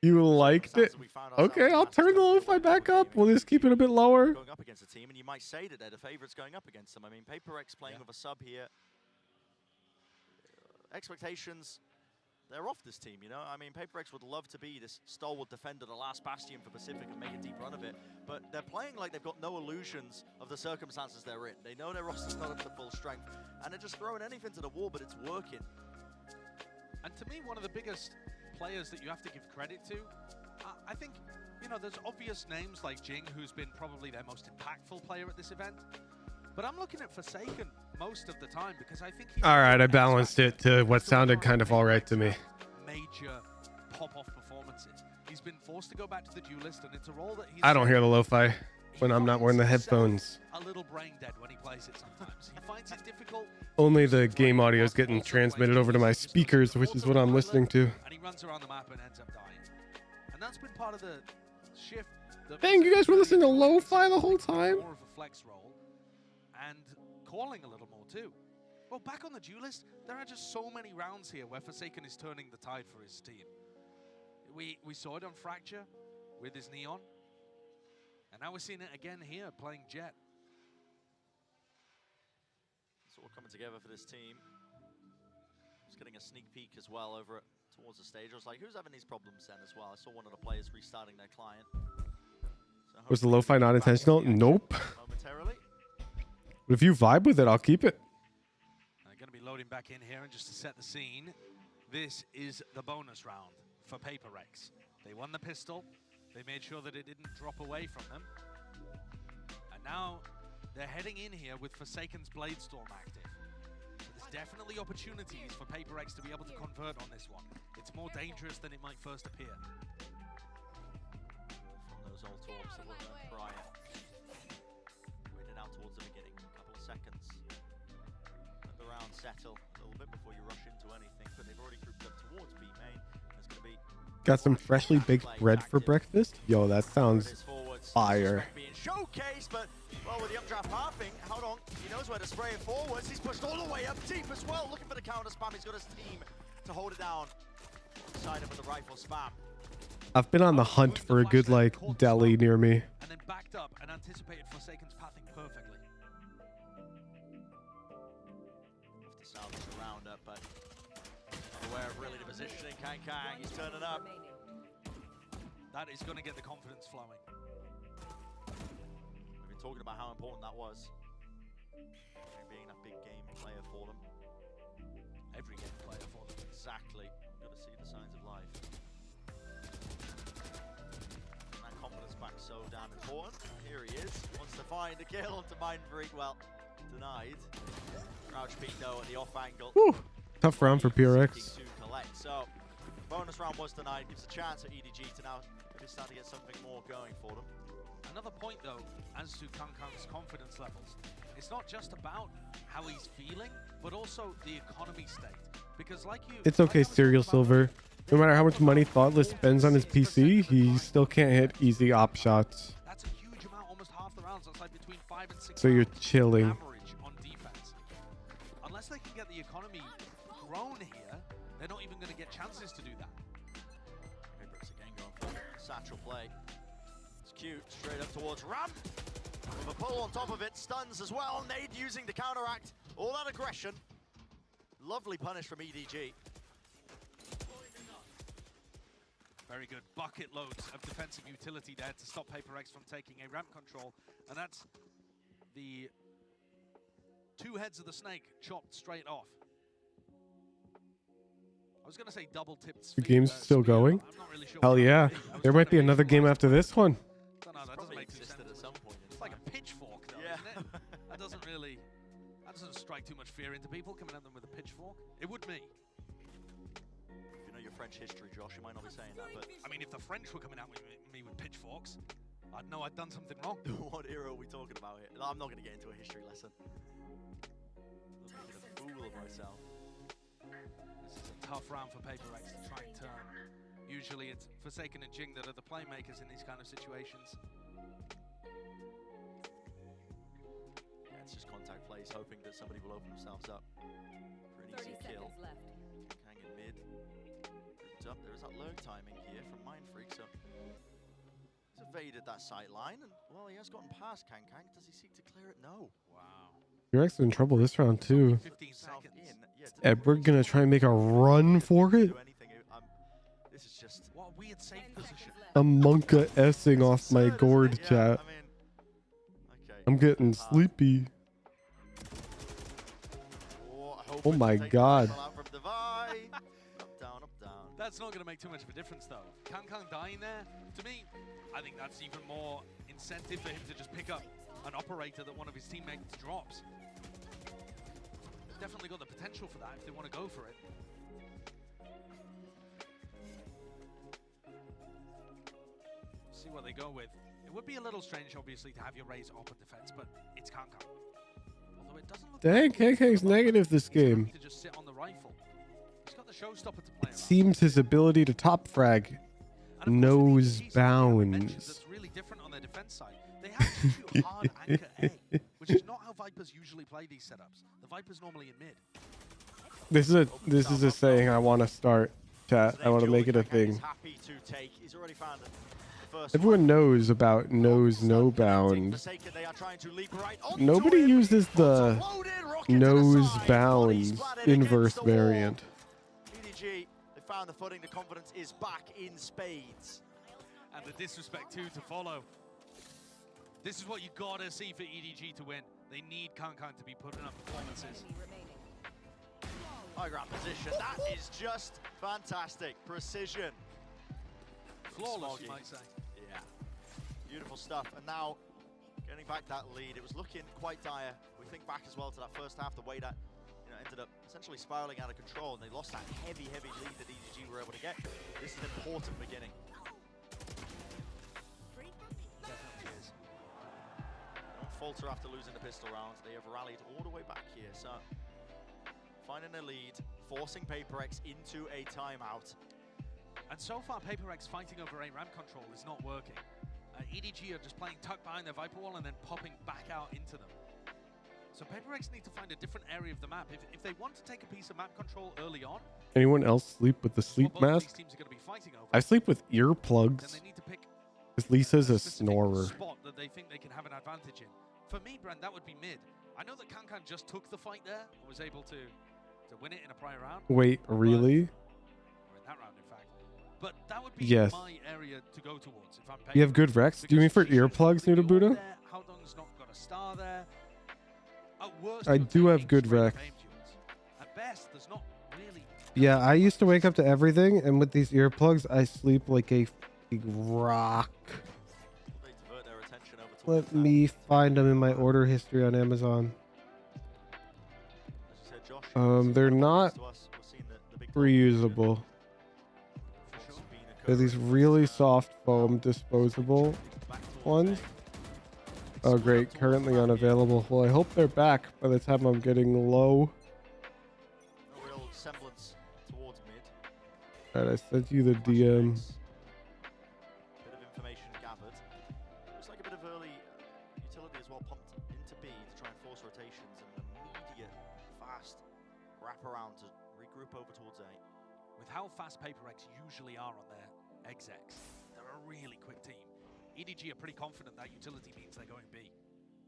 You liked it? Okay, I'll turn the lo-fi back up. We'll just keep it a bit lower. Going up against a team, and you might say that they're the favorites going up against them. I mean, PRX playing with a sub here. Expectations, they're off this team, you know? I mean, PRX would love to be this stalwart defender, the last bastion for Pacific, and make a deep run of it. But they're playing like they've got no illusions of the circumstances they're in. They know their roster's not up to full strength, and they're just throwing anything to the wall, but it's working. And to me, one of the biggest players that you have to give credit to, I think, you know, there's obvious names like Jing, who's been probably their most impactful player at this event. But I'm looking at Forsaken most of the time because I think All right, I balanced it to what sounded kind of all right to me. Major pop-off performances. He's been forced to go back to the duelist, and it's a role that he's... I don't hear the lo-fi when I'm not wearing the headphones. A little brain dead when he plays it sometimes. He finds it difficult. Only the game audio is getting transmitted over to my speakers, which is what I'm listening to. And he runs around the map and ends up dying. And that's been part of the shift. Dang, you guys were listening to lo-fi the whole time? More of a flex role and calling a little more too. Well, back on the duelist, there are just so many rounds here where Forsaken is turning the tide for his team. We saw it on Fracture with his Neon. And now we're seeing it again here, playing Jet. It's all coming together for this team. Just getting a sneak peek as well over towards the stage. I was like, who's having these problems then as well? I saw one of the players restarting their client. So Was the lo-fi not intentional? Nope. momentarily. But if you vibe with it, I'll keep it. I'm going to be loading back in here, and just to set the scene, this is the bonus round for PRX. They won the pistol. They made sure that it didn't drop away from them. And now they're heading in here with Forsaken's Blade Storm active. So there's definitely opportunities for PRX to be able to convert on this one. It's more dangerous than it might first appear. From those old talks that were prior. Waiting out towards the beginning. A couple of seconds. Let the round settle a little bit before you rush into anything. But they've already grouped up towards B main. There's going to be... Got some freshly baked bread for breakfast? Yo, that sounds fire. Being showcased, but well, with the updraft pathing, hold on, he knows where to spray it forwards. He's pushed all the way up deep as well, looking for the counter spam. He's got his team to hold it down. Side him with the rifle spam. I've been on the hunt for a good like deli near me. And then backed up and anticipated Forsaken's pathing perfectly. Have to salvage the roundup, but aware of really the positioning. Kang, he's turning up. That is going to get the confidence flowing. We've been talking about how important that was. Being that big game player for them. Every game player for them. Exactly. Got to see the signs of life. And that confidence back so damn important. Here he is. Wants to find a kill onto Mind Freak. Well, denied. Crouch peek though at the off angle. Whew. Tough round for PRX. To collect. So, bonus round was denied. Gives a chance at EDG to now maybe start to get something more going for them. Another point though, as to Kang's confidence levels, it's not just about how he's feeling, but also the economy state. Because like you, It's okay, Serial Silver. No matter how much money Thoughtless spends on his PC, he still can't hit easy op shots. That's a huge amount, almost half the rounds. That's like between 5 and 6 So you're rounds chilling. average on defense. Unless they can get the economy grown here, they're not even going to get chances to do that. PRX again going for satchel play. It's cute, straight up towards ramp. With a pull on top of it, stuns as well. Nade using to counteract all that aggression. Lovely punish from EDG. Very good. Bucket loads of defensive utility there to stop PRX from taking a ramp control. And that's the two heads of the snake chopped straight off. I was going to say double tipped. The game's still going? Really sure. Hell yeah. There might be another game after this one. Don't know, that doesn't make sense. At some point it's like a pitchfork though, isn't it? That doesn't strike too much fear into people coming at them with a pitchfork. It would me. If you know your French history, Josh, you might not be saying that, but I mean, if the French were coming at me with pitchforks, I'd know I'd done something wrong. What era are we talking about here? I'm not going to get into a history lesson. I'm making a fool of myself. This is a tough round for PRX to try and turn. Usually it's Forsaken and Jing that are the playmakers in these kind of situations. Yeah, it's just contact plays, hoping that somebody will open themselves up for an easy kill. Kang in mid. Grouped up. There is that low timing here from Mind Freak, so he's evaded that sight line, and well, he has gotten past Kang. Does he seek to clear it? No. Wow. PRX in trouble this round too. 15 seconds. Is Edward gonna try and make a run for it? This is just what a weird safe position. I'm Monka S-ing off my gourd chat. I'm getting sleepy. Oh my god. That's not going to make too much of a difference though. Kang dying there, to me, I think that's even more incentive for him to just pick up an operator that one of his teammates drops. Definitely got the potential for that if they want to go for it. See what they go with. It would be a little strange, obviously, to have your raise op on defense, but it's Kang. Although it doesn't look Dang, KK's negative this game. to just sit on the rifle. He's got the showstopper to play. It seems his ability to top frag knows bounds. That's really different on their defense side. They have to shoot hard anchor A, which is not how Vipers usually play these setups. The Vipers normally in mid. This is a saying I want to start, chat. I want to make it a thing. happy to take. He's already found the first Everyone knows about knows no bounds. Nobody uses the knows bounds inverse variant. EDG, they found the footing. The confidence is back in spades. And the disrespect too to follow. This is what you gotta see for EDG to win. They need Kang to be putting up performances. High ground position. That is just fantastic. Precision. Flawless, you might say. Yeah. Beautiful stuff. And now, getting back that lead, it was looking quite dire. We think back as well to that first half, the way that ended up essentially spiraling out of control, and they lost that heavy lead that EDG were able to get. This is an important beginning. Definitely is. Don't falter after losing the pistol rounds. They have rallied all the way back here, so finding a lead, forcing PRX into a timeout. And so far, PRX fighting over a ramp control is not working. EDG are just playing tucked behind their Viper wall and then popping back out into them. So PRX need to find a different area of the map. If they want to take a piece of map control early on, Anyone else sleep with the sleep what both of mask? these teams are going to be fighting over, I sleep with then earplugs. they need to pick Because Lisa's a specific snorer. spot that they think they can have an advantage in. For me, Brent, that would be mid. I know that Kankan just took the fight there and was able to win it in a prior round. Wait, really? Or in that round, in fact. But that would be Yes. my area to go towards if I'm paying. You have good Rex? Do you mean for earplugs, Nudabuda? Howdong's not got a star there. At worst, I you're do have taking good straight up Rex. aim duels. At best, there's not really. Yeah, I used to wake up to everything, and with these earplugs, I sleep like a f***ing rock. They divert their attention over towards Let that. me find them in my order history on Amazon. As you said, Josh, They're not to us, we're seeing the big reusable. They're these really soft foam disposable ones. Oh great, currently unavailable. Well, I hope they're back by the time I'm getting low. no real semblance towards mid. Alright, I sent you the DM. Bit of information gathered. Looks like a bit of early utility as well pumped into B to try and force rotations and an immediate, fast wrap around to regroup over towards A. With how fast PaperX usually are on their execs, they're a really quick team. EDG are pretty confident that utility means they're going B.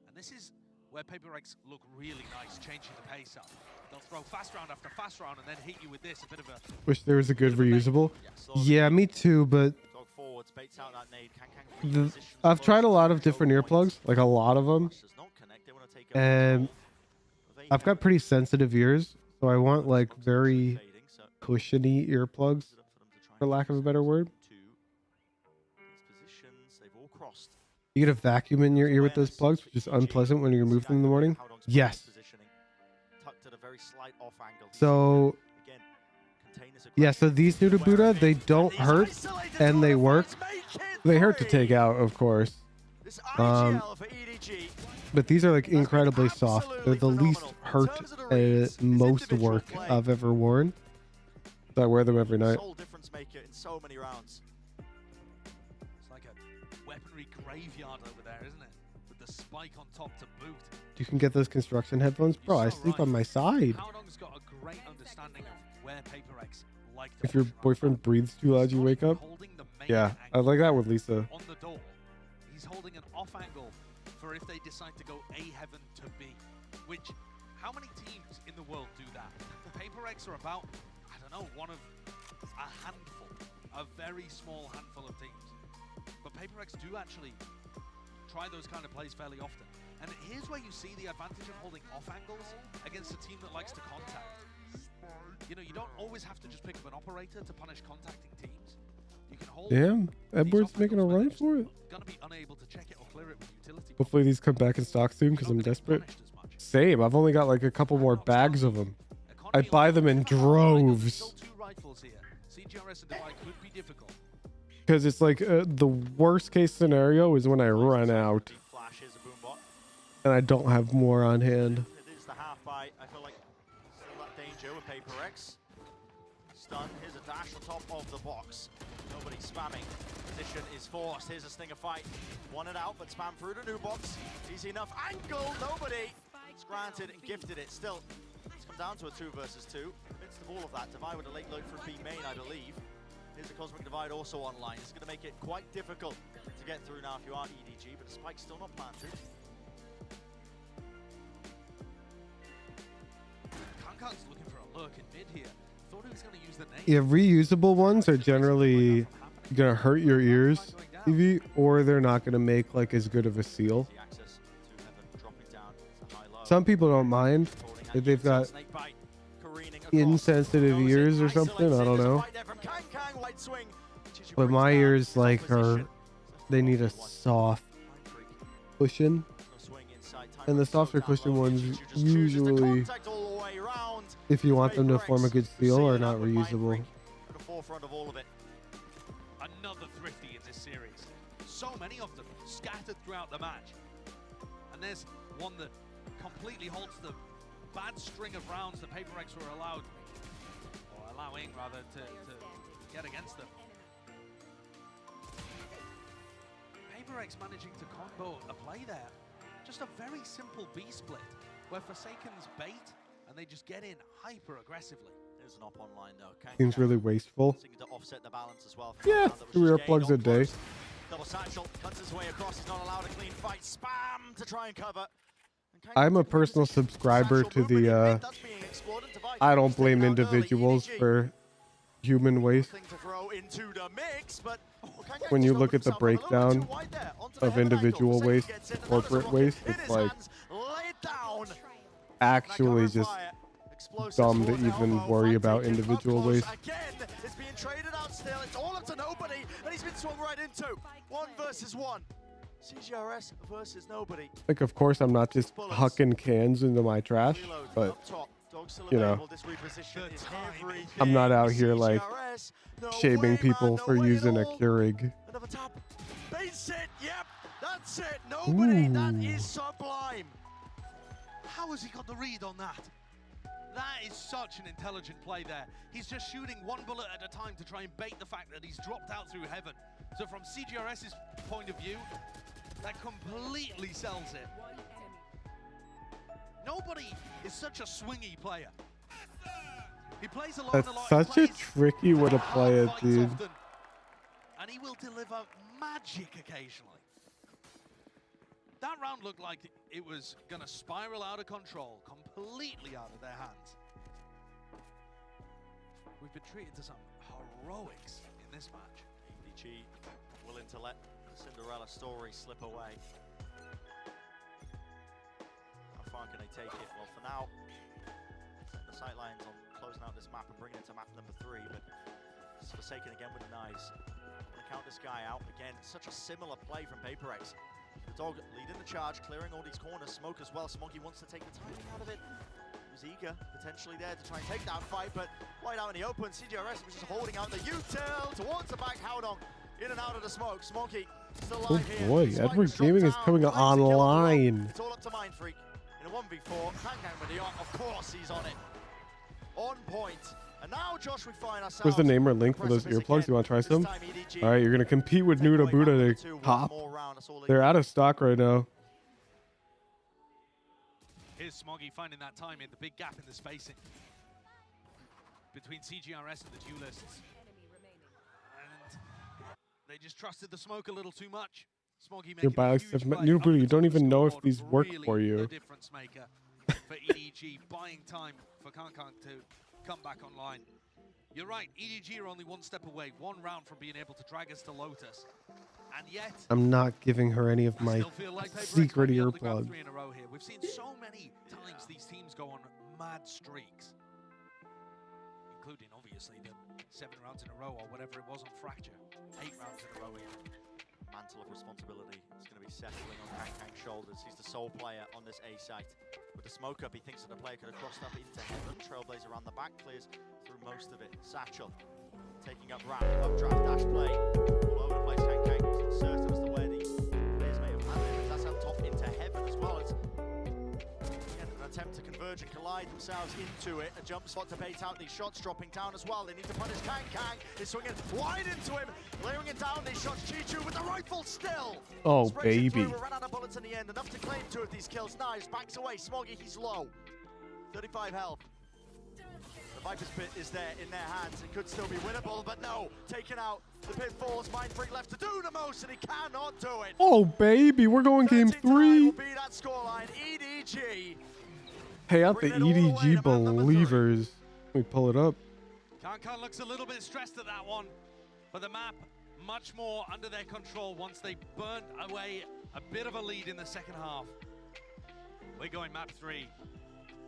And this is where PaperX look really nice, changing the pace up. They'll throw fast round after fast round and then hit you with this, a bit of a... Wish there was a good reusable. Yeah, me too, but Dog forwards, baits out that nade. Kankan I've tried a lot of different earplugs, like a lot of them. does not connect. They want to take And I've got pretty sensitive ears, so I want like very cushiony earplugs, for lack of a better word. positions. They've all crossed. You get a vacuum in your ear with those plugs, which is unpleasant when you remove them in the morning. Yes. Positioning, tucked at a very slight off angle. So, Again, containers are yeah, so these Nudabuda, they don't hurt and they work. They hurt to take out, of course. But these are like incredibly soft. They're the least hurt and most work I've ever worn. So I wear them every night. Sole difference maker in so many rounds. It's like a weaponry graveyard over there, isn't it? With the spike on top to boot. You can get those construction headphones. Bro, I sleep on my side. Howdong's got a great understanding of where PaperX like to If your boyfriend breathes too loud, you wake up. Yeah, I like that with Lisa. on the door. He's holding an off angle for if they decide to go A heaven to B. Which, how many teams in the world do that? PaperX are about, I don't know, one of a handful, a very small handful of teams. But PaperX do actually try those kind of plays fairly often. And here's where you see the advantage of holding off angles against a team that likes to contact. You know, you don't always have to just pick up an operator to punish contacting teams. You can hold. Damn, Edward's making a run for it. Gonna be unable to check it or clear it with utility. Hopefully these come back in stock soon because I'm desperate. Same, I've only got like a couple more bags of them. I buy them in droves. Two rifles here. CGRS and Divide could be difficult. Because it's like the worst case scenario is when I run out Flashes a boombot. and I don't have more on hand. It is the half by, I feel like, still that danger with PaperX. Stun, here's a dash on top of the box. Nobody spamming. Position is forced. Here's a stinger fight. Won it out, but spam through the new box. Easy enough angle. Nobody. It's granted and gifted it. Still, it's come down to a 2 versus 2. Midst of all of that, Divide with a late load for B main, I believe. Here's a Cosmic Divide also online. It's going to make it quite difficult to get through now if you are EDG, but the spike's still not planted. Kankan's looking for a lurk in mid here. Thought he was going to use the name. Yeah, reusable ones are generally gonna hurt your ears, TV, or they're not gonna make like as good of a seal. Some people don't mind if they've got insensitive ears or something. I don't know. But my ears like they need a soft cushion, and the softer cushion ones usually, if you want them to form a good seal, are not reusable. The forefront of all of it. Another thrifty in this series. So many of them scattered throughout the match. And there's one that completely halts the bad string of rounds that PaperX were allowed, or allowing rather, to get against them. PRX managing to combo a play there. Just a very simple B split where Forsaken's bait and they just get in hyper aggressively. There's an op online though. Seems really wasteful. To offset the balance as well. Yeah, 3 earplugs a day. Double satchel cuts his way across. He's not allowed a clean fight. Spam to try and cover. I'm a personal subscriber to the I don't blame individuals for human waste. When you look at the breakdown of individual waste to corporate waste, it's like actually just dumb to even worry about individual waste. Again, it's being traded out still. It's all up to nobody, and he's been swung right into 1 versus 1. CGRS versus nobody. Like, of course, I'm not just hucking cans into my trash, but you know, I'm not out here like shaming people for using a Keurig. Another tap. Base it. Yep, that's it. Nobody. Ooh. That is sublime. How has he got the read on that? That is such an intelligent play there. He's just shooting 1 bullet at a time to try and bait the fact that he's dropped out through heaven. So from CGRS's point of view, that completely sells it. Nobody is such a swingy player. He plays alone a lot. That's such a tricky way to play it, dude. Often, and he will deliver magic occasionally. That round looked like it was going to spiral out of control, completely out of their hands. We've been treated to some heroics in this match. EDG willing to let the Cinderella story slip away. How far can they take it? Well, for now, the sightlines on closing out this map and bringing it to map number 3, but it's Forsaken again with the knives. Gonna count this guy out again. Such a similar play from PRX. The dog leading the charge, clearing all these corners. Smoke as well. Smoky wants to take the timing out of it. He was eager, potentially there to try and take that fight, but wide out in the open. CGRS was just holding out the U-tail towards the back. Howdong in and out of the smoke. Smoky still alive here. Oh boy, Edward Gaming is coming online. It's all up to Mind Freak in a 1v4. Hang with the of course he's on it. On point. And now, Josh, we find ourselves. What's the name or link for those earplugs? You want to try some? All right, you're gonna compete with Nuda Buddha to cop. They're out of stock right now. Here's Smoggy finding that time in the big gap in the spacing between CGRS and the duelists. And they just trusted the smoke a little too much. Smoggy making a huge play. Nuda Buddha, you don't even know if Board, these work really for you. a difference maker for EDG, buying time for Kankan to come back online. You're right, EDG are only 1 step away, 1 round from being able to drag us to Lotus. And yet, I'm not giving her any of my secret earplugs. 3 in a row here. We've seen so many times these teams go on mad streaks, including obviously the 7 rounds in a row or whatever it was on Fracture. 8 rounds in a row here. Mantle of responsibility is going to be settling on Kang's shoulders. He's the sole player on this A site. With the smoke up, he thinks that the player could have crossed up into heaven. Trailblazer around the back, clears through most of it. Satchel taking up ramp, updraft, dash play. All over the place, Kang is not certain as to where the players may have landed, but that's up top into heaven as well. It's again, an attempt to converge and collide themselves into it. A jump spot to bait out these shots, dropping down as well. They need to punish Kang. Kang is swinging wide into him, layering it down. These shots, Chichu with the rifle still. Oh, Sprays it baby. through, ran out of bullets in the end, enough to claim 2 of these kills. Knives backs away, Smoggy, he's low. 35 health. The Viper's Pit is there in their hands. It could still be winnable, but no. Taken out. The pitfalls. Mind Freak left to do the most, and he cannot do it. Oh baby, we're going game 3. Will be that scoreline. EDG. Hey, out the EDG believers. Let me pull it up. Kankan looks a little bit stressed at that one, but the map much more under their control once they burnt away a bit of a lead in the second half. We're going map 3.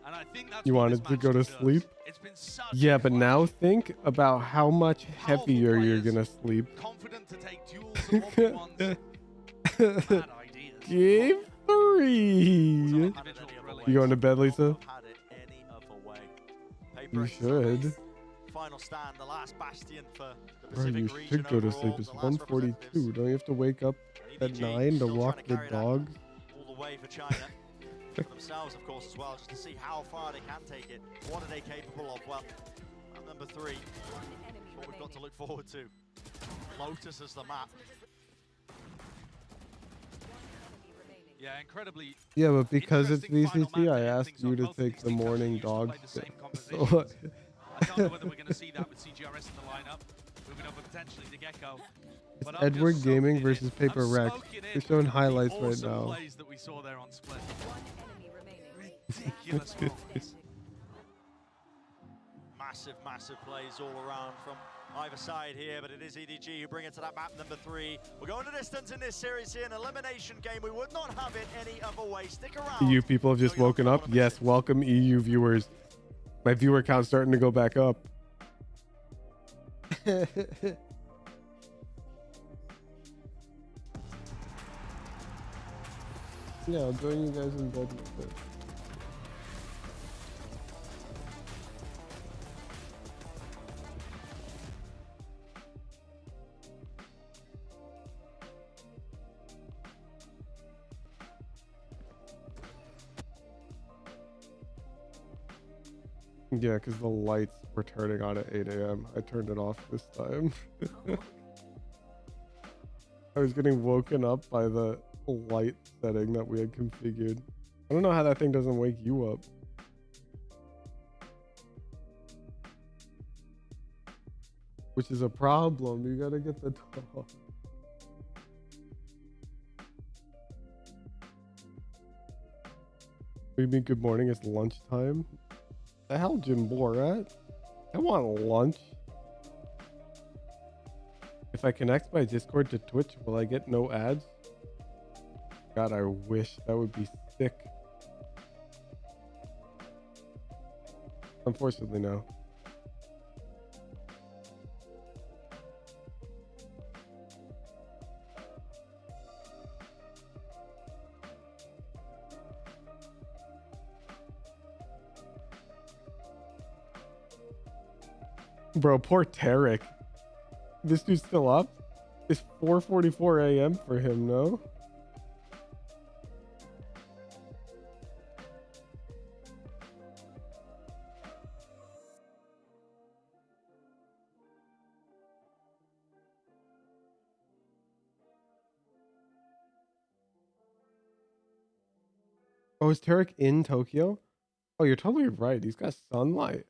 And I think that's You wanted to go to sleep? It's been such Yeah, but now think about how much heavier you're gonna sleep. confident to take duels and 1v1s. Bad ideas. Game 3. You going to bed, Lisa? You should. Final stand, the last bastion for the Bro, you Pacific region should go to overall, sleep. It's the last 1:42. Don't you have to wake up at 9 to walk the dogs? all the way for China. For themselves, of course, as well, just to see how far they can take it. What are they capable of? Well, at number 3, what we've got to look forward to. Lotus as the map. Yeah, incredibly. Yeah, but because it's Interesting final VCT, match I and asked things you on to both of take these the teams. morning Usually dog. play the same So conversations. I don't know whether we're going to see that with CGRS in the lineup, moving over potentially to Gecko. But I'm Edward just Gaming soaking versus in. Paper I'm Rex. soaking They're in showing the highlights right awesome now. plays that we saw there on Split. Ridiculous moments. Massive plays all around from either side here, but it is EDG who bring it to that map number 3. We're going to distance in this series here, an elimination game. We would not have it any other way. Stick around. EU people have just woken up. Yes, welcome EU viewers. My viewer count's starting to go back up. Yeah, I'll join you guys in bed with it. Yeah, because the lights were turning on at 8 a.m. I turned it off this time. I was getting woken up by the light setting that we had configured. I don't know how that thing doesn't wake you up. Which is a problem. You gotta get the dog. What do you mean good morning? It's lunchtime? The hell, Jim Borat? I want lunch. If I connect my Discord to Twitch, will I get no ads? God, I wish. That would be sick. Unfortunately, no. Bro, poor Tarek. This dude's still up? It's 4:44 a.m. for him, no? Oh, is Tarek in Tokyo? Oh, you're totally right. He's got sunlight.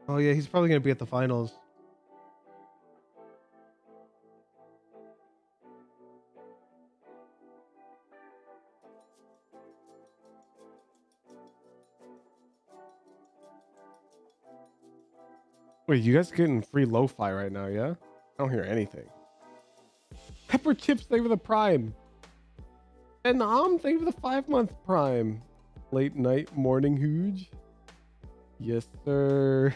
Oh yeah, he's probably gonna be at the finals. Wait, you guys getting free lo-fi right now, yeah? I don't hear anything. Pepper Chips, thank you for the Prime. And thank you for the 5-month Prime. Late night morning hooge. Yes, sir.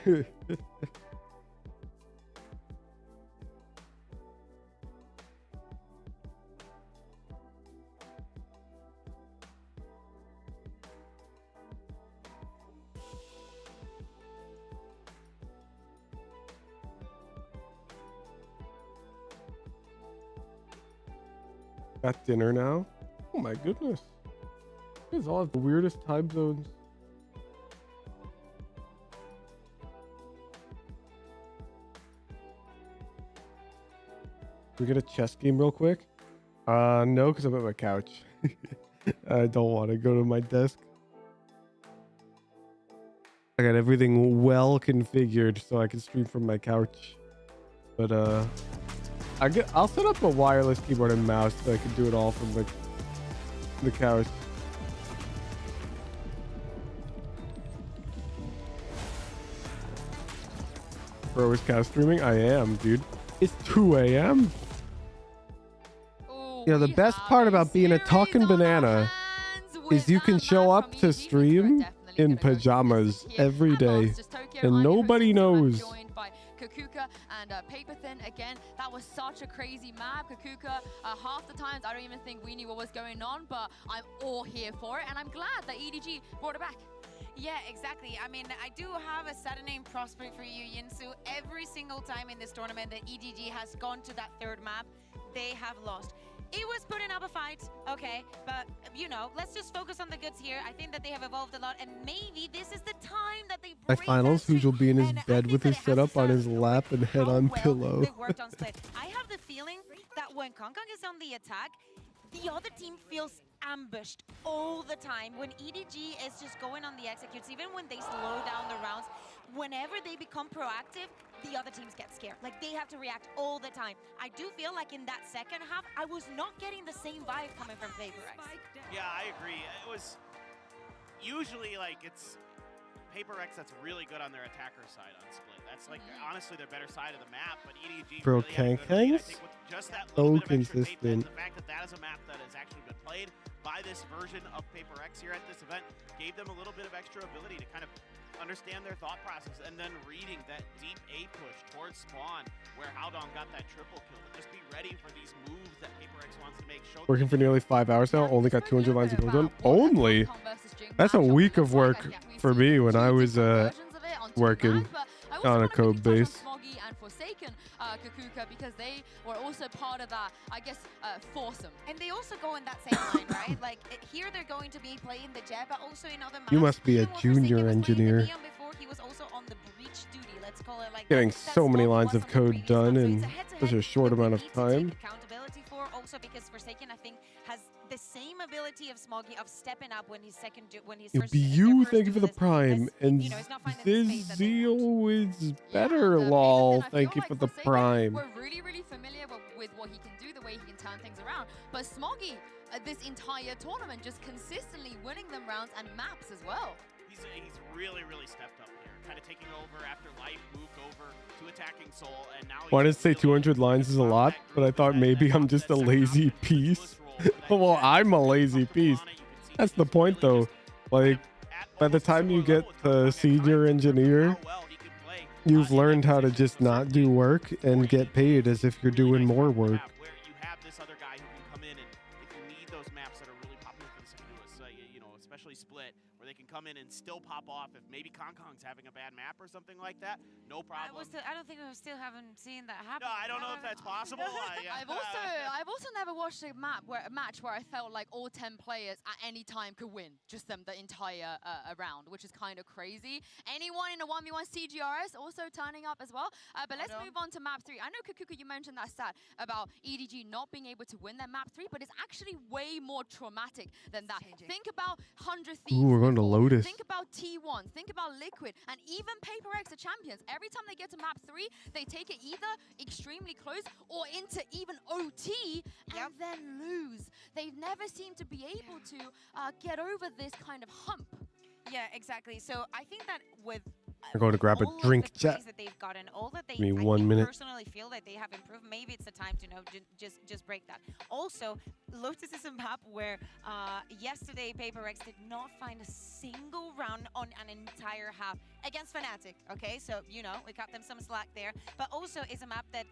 Got dinner now? Oh my goodness. You guys all have the weirdest time zones. Can we get a chess game real quick? No, because I'm at my couch. I don't want to go to my desk. I got everything well configured so I can stream from my couch. But I'll set up a wireless keyboard and mouse so I can do it all from the couch. Bro, is cow streaming? I am, dude. It's 2 a.m. Yeah, the best part about being a talking banana is you can show up to stream in pajamas every day and nobody knows. Kakuka and Paper Thin again. That was such a crazy map. Kakuka, half the times I don't even think we knew what was going on, but I'm all here for it, and I'm glad that EDG brought it back. Yeah, exactly. I mean, I do have a sudden name prospect for you, Yinsu. Every single time in this tournament that EDG has gone to that third map, they have lost. It was putting up a fight, okay, but, you know, let's just focus on the goods here. I think that they have evolved a lot, and maybe this is the time that they My break finals, that Hooge will be in his streak, bed with his setup on his lap and head on pillow. They worked on Split. I have the feeling that when Kong Kong is on the attack, the other team feels ambushed all the time. When EDG is just going on the executes, even when they slow down the rounds, whenever they become proactive, the other teams get scared. Like, they have to react all the time. I do feel like in that second half, I was not getting the same vibe coming from PRX. Yeah, I agree. It was usually like it's PRX that's really good on their attacker side on split. That's like honestly their better side of the map, but EDG Bro, really had a good lead. I Kankan's think with just that so little bit of extra tape, consistent. the fact that that is a map that has actually been played by this version of PRX here at this event gave them a little bit of extra ability to kind of understand their thought process, and then reading that deep A push towards spawn where Howdong got that triple kill. But just be ready for these moves that PRX wants to make. Show Working for nearly 5 hours now. Only got 200 lines of code done. Only? That's a week of work for me when I was working on a code base. And Forsaken Kakuka, because they were also part of that, I guess, foursome. And they also go in that same line, right? Like, here they're going to be playing the Jet, but also in other maps. You must be a junior engineer. Before, he was also on the breach duty, let's call it like Getting that. so many lines of code done in such a short amount of time. Accountability for also because Forsaken, I think, has the same ability of Smoggy of stepping up when he's You thank you for the prime, and Zizio is better, lol. Thank you for the prime. We're really, really familiar with what he can do, the way he can turn things around. But Smoggy, this entire tournament, just consistently winning them rounds and maps as well. He's really, really stepped up here, kind of taking over after Life moved over to attacking Soul, and now. Wanted to say 200 lines is a lot, but I thought maybe I'm just a lazy piece. Well, I'm a lazy piece. That's the point, though. Like, by the time you get the senior engineer, you've learned how to just not do work and get paid as if you're doing more work. Where you have this other guy who can come in, and if you need those maps that are really popular for the St. Louis, you know, especially Split, where they can come in and still pop off if maybe Kong's having a bad map or something like that, no problem. I don't think we still haven't seen that happen. No, I don't know if that's possible. I've also never watched a match where I felt like all 10 players at any time could win, just them the entire round, which is kind of crazy. Anyone in a 1v1 CGRS also turning up as well. But let's move on to map 3. I know, Kakuka, you mentioned that stat about EDG not being able to win their map 3, but it's actually way more traumatic than that. Think about 100 Thieves. Ooh, we're going to Lotus. Think about T1. Think about Liquid. And even PRX, the champions. Every time they get to map 3, they take it either extremely close or into even OT and then lose. They've never seemed to be able to get over this kind of hump. Yeah, exactly. So I think that with I'm going to grab a drink, chat. that they've gotten, all that they Give me 1 minute. personally feel that they have improved. Maybe it's the time to just break that. Also, Lotus is a map where yesterday PRX did not find a single round on an entire half against Fnatic. Okay, so you know we cut them some slack there. But also is a map that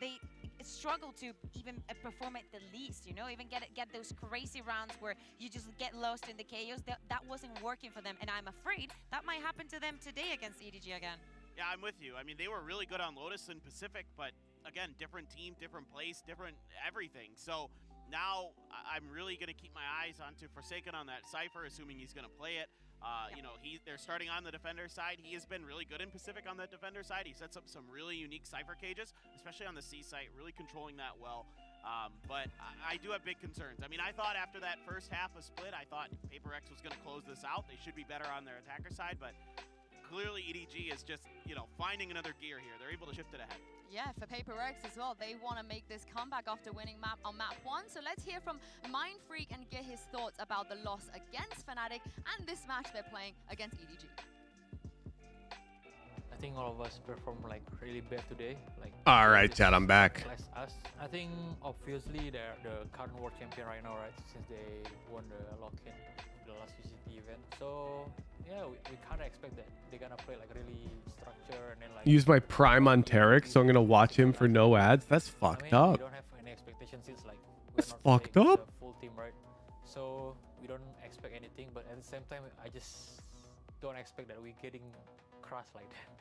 they struggle to even perform at the least. You know, even get those crazy rounds where you just get lost in the chaos. That wasn't working for them, and I'm afraid that might happen to them today against EDG again. Yeah, I'm with you. I mean, they were really good on Lotus and Pacific, but again, different team, different place, different everything. So now I'm really going to keep my eyes onto Forsaken on that Cypher, assuming he's going to play it. You know, they're starting on the defender side. He has been really good in Pacific on the defender side. He sets up some really unique Cypher cages, especially on the C site, really controlling that well. But I do have big concerns. I mean, I thought after that first half of Split, I thought PRX was going to close this out. They should be better on their attacker side, but clearly EDG is just, you know, finding another gear here. They're able to shift it ahead. Yeah, for PRX as well. They want to make this comeback after winning map on map 1. So let's hear from Mindfreak and get his thoughts about the loss against Fnatic and this match they're playing against EDG. I think all of us performed like really bad today. Like, all right, chat, I'm back. Us. I think obviously they're the current world champion right now, right? Since they won the lock-in, the last UCT event. So yeah, we kind of expect that they're gonna play like really structured and then like. Use my prime on Tarek, so I'm gonna watch him for no ads. That's fucked up. We don't have any expectations since like that's fucked up. Full team, right? So we don't expect anything, but at the same time, I just don't expect that we're getting crushed like that.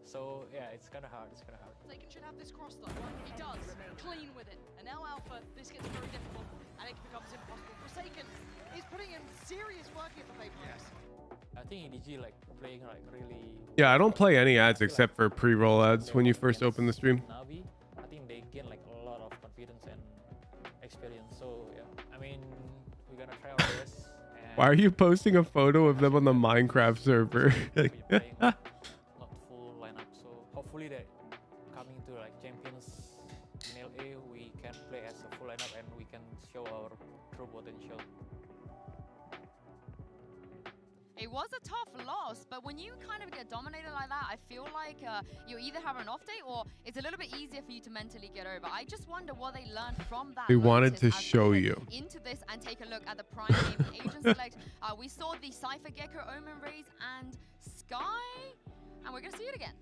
So yeah, it's kind of hard. Forsaken should have this cross though. He does. Clean with it. And now Alpha, this gets very difficult, and it becomes impossible. Forsaken is putting in serious work here for PRX. I think EDG like playing like really. Yeah, I don't play any ads except for pre-roll ads when you first open the stream. Navi, I think they gain like a lot of confidence and experience. So yeah. gonna try our best. Why are you posting a photo of them on the Minecraft server? Not full lineup, so hopefully that coming to like champions in LA, we can play as a full lineup and we can show our true potential. It was a tough loss, but when you kind of get dominated like that, I feel like you either have an off day or it's a little bit easier for you to mentally get over. I just wonder what they learned from that. We wanted Lotus to as show they you. head into this and take a look at the prime game agent select. We saw the Cypher Gecko, Omen Rays, and Sky, and we're gonna see it again.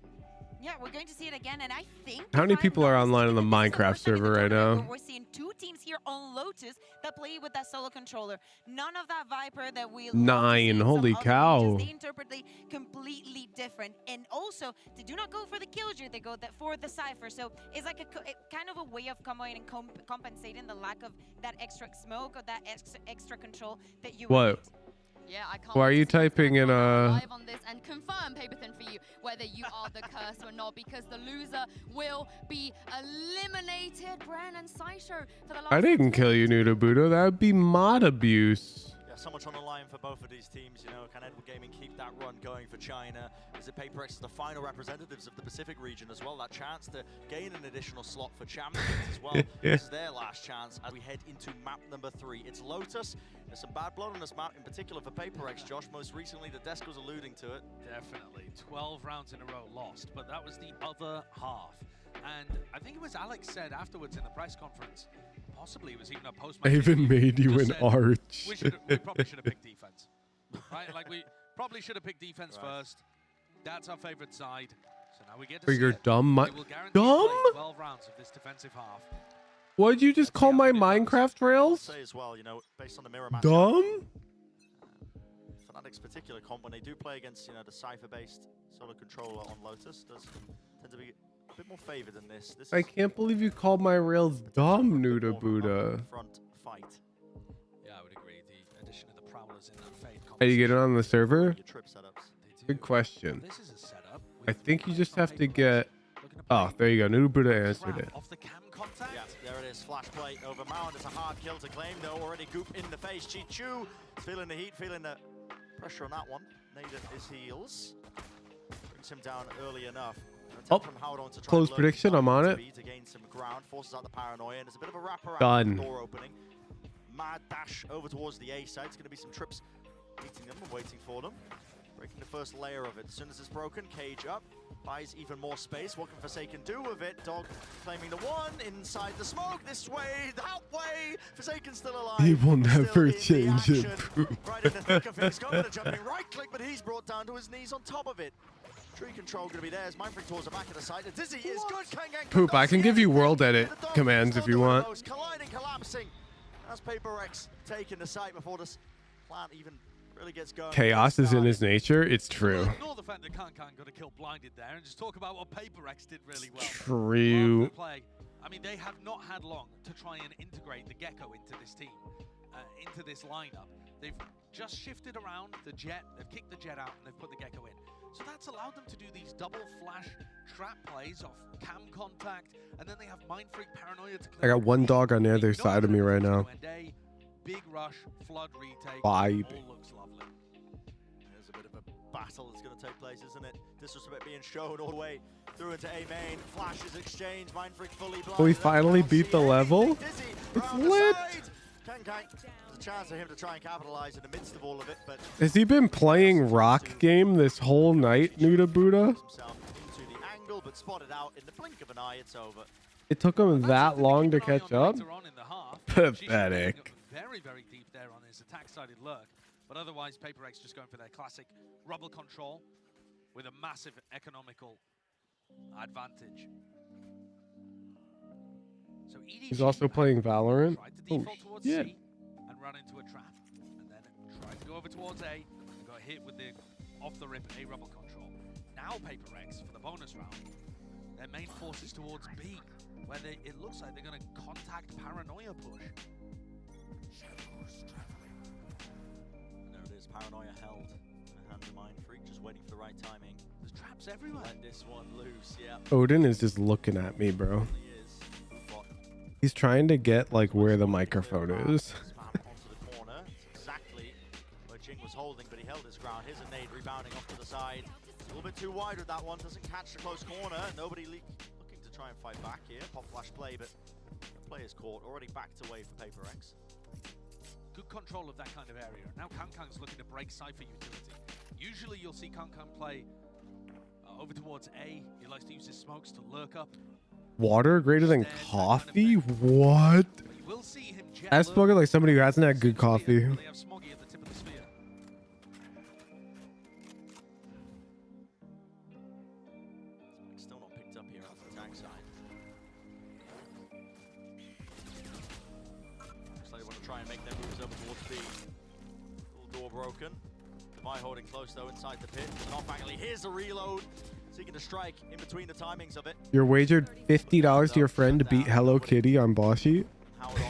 Yeah, we're going to see it again, and I think... How many people are online on the Minecraft server right now? We're seeing two teams here on Lotus that play with that solo controller. None of that Viper that we... 9, holy cow. They interpret completely different. And also, they do not go for the Killjoy, they go for the Cypher. So it's like a kind of a way of coming and compensating the lack of that extra smoke or that extra control that you... What? Yeah, I can't Why are you typing in live on this and confirm Paperthin for you whether you are the curse or not, because the loser will be eliminated. Bren and Saisho for the last I didn't kill you, Nudabudo. That would be mod abuse. Yeah, so much on the line for both of these teams. You know, can Edward Gaming keep that run going for China? Is it PRX as the final representatives of the Pacific region as well? That chance to gain an additional slot for champions as well. This is their last chance as we head into map number 3. It's Lotus. There's some bad blood on this map, in particular for PRX, Josh. Most recently, the desk was alluding to it. Definitely. 12 rounds in a row lost, but that was the other half. And I think it was Alex said afterwards in the press conference, possibly it was even a post-match. I even made you an arch. We probably should have picked defense, right? Like we probably should have picked defense first. That's our favorite side. So now we get to For see your it. dumb We will guarantee dumb? play 12 rounds of this defensive half. What'd you just call my Minecraft rails? Say as well, you know, based on the mirror match. Dumb? Fnatic's particular comp, when they do play against, you know, the Cypher-based solo controller on Lotus, does tend to be a bit more favored than this. I can't believe you called my rails dumb, Nudabuda. Front fight. Yeah, I would agree. The addition of the Prowlers in that Fade How you get on the server? Trip setups. Good question. This is a setup. I think you just have to get... Oh, there you go. Nudabuda answered it. Yeah, there it is. Flash play over Mound. It's a hard kill to claim, though. Already Goop in the face. Chichu feeling the heat, feeling the pressure on that one. Nader is heals. Brings him down early enough. Oh, from Howard to try close and prediction. I'm on it. to gain some ground, forces out the paranoia, and there's a bit of a wraparound Done. door opening. Mad dash over towards the A side. It's going to be some trips meeting them and waiting for them. Breaking the first layer of it. As soon as it's broken, Cage up. Buys even more space. What can Forsaken do with it? Dog claiming the one inside the smoke. This way, that way. Forsaken still alive. He will Still never in the change it. action. Right in the thick of it. Going to jumping right click, but he's brought down to his knees on top of it. Tree control going to be there as Mindfreak towards the back of the side. The Dizzy is good. Kangan Poop, I can give you world edit commands if you want. Colliding, collapsing. That's PRX taking the site before this plant even really gets going. Chaos is in his nature. It's true. Ignore the fact that Kankan got a kill blinded there and just talk about what PRX did really well. True. Play. I mean, they have not had long to try and integrate the Gecko into this team, into this lineup. They've just shifted around the Jet, they've kicked the Jet out, and they've put the Gecko in. So that's allowed them to do these double flash trap plays off cam contact, and then they have Mind Freak Paranoia to I got one dog on the other side of me right now. Big rush, flood retake, Vibe. all looks lovely. There's a bit of a battle that's going to take place, isn't it? Disrespect being shown all the way through into A main. Flashes exchange, Mind Freak fully blind. We finally beat the level. It's lit. There's a chance for him to try and capitalize in the midst of all of it, but Has he been playing Rock Game this whole night, Nudabuda? himself into the angle, but spotted out in the blink of an eye. It's over. It took him that long to catch up? Pathetic. Very, very deep there on his attack-sided lurk, but otherwise PRX just going for their classic rubble control with a massive economical advantage. So EDG He's also playing Valorant. tried to Oh, default towards shit. C and run into a trap, and then tried to go over towards A and got hit with the off-the-rip A rubble control. Now PRX for the bonus round, their main force is towards B, where it looks like they're going to contact Paranoia push. And there it is, Paranoia held in the hand of Mind Freak, just waiting for the right timing. There's traps everywhere. Let this one loose, yeah. Odin is just looking at me, bro. He's trying to get like where the microphone is. Spam onto the corner. Here's a nade rebounding off to the side. A little bit too wide with that one. Doesn't catch the close corner. Nobody looking to try and fight back here. Pop flash play, but the player's caught. Already backed away for PRX. Good control of that kind of area. Now Kankang's looking to break Cypher utility. Usually you'll see Kankang play over towards A. He likes to use his smokes to lurk up. Water greater than coffee? What? I've spoken like somebody who hasn't had good coffee. They have Smoggy at the tip of the sphere. Still not picked up here on the attack side. Looks like they want to try and make their moves over towards B. Little door broken. Devy holding close though inside the pit. An off angle. Here's the reload. Seeking to strike in between the timings of it. You're wagered $50 to your friend to beat Hello Kitty on Boshi.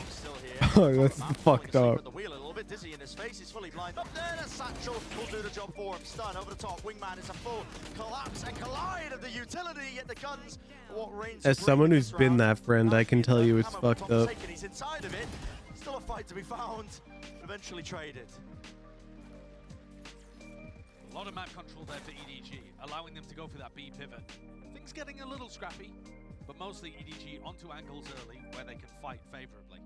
Still here. Oh, that's fucked up. The wheel a little bit dizzy in his face. He's fully blind. Up there, the satchel will do the job for him. Stun over the top. Wingman is a full collapse and collide of the utility. Yet the guns. What range? As someone who's been that friend, I can tell you it's fucked up. He's inside of it. Still a fight to be found. Eventually traded. A lot of map control there for EDG, allowing them to go for that B pivot. Things getting a little scrappy, but mostly EDG onto angles early where they can fight favorably.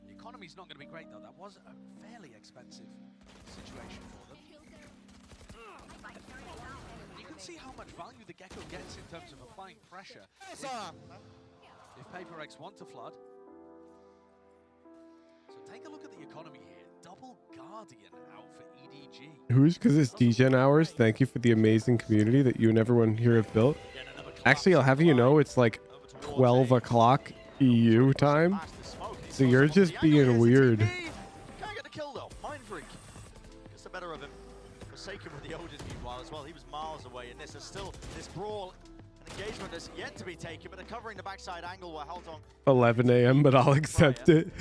The economy's not going to be great though. That was a fairly expensive situation for them. You can see how much value the Gecko gets in terms of applying pressure. If PRX want to flood. So take a look at the economy here. Double Guardian out for EDG. Who's because it's DGen hours. Thank you for the amazing community that you and everyone here have built. Actually, I'll have you know it's like 12 o'clock EU time. So you're just being weird. Can't get the kill though. Mind Freak gets the better of him. Forsaken with the Odin meanwhile as well. He was miles away, and this is still this brawl. An engagement is yet to be taken, but they're covering the backside angle where Haldong. 11 a.m. but I'll accept it.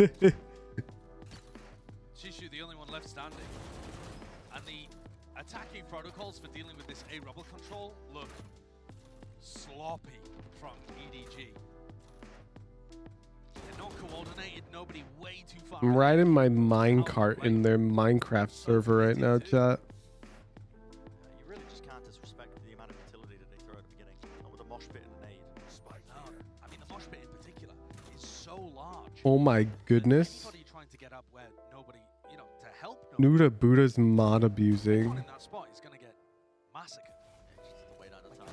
Shishu, the only one left standing. And the attacking protocols for dealing with this A rubble control look sloppy from EDG. They're not coordinated, nobody way too far. I'm riding my minecart in their Minecraft server right now, chat. You really just can't disrespect the amount of utility that they throw at the beginning. Not with a mosh pit and an aid. No, I mean the mosh pit in particular is so large. Oh my goodness. Anybody trying to get up where nobody, you know, to help Nuda Buddha's mod abusing. in that spot is going to get massacred. Yeah, just the wait out of time.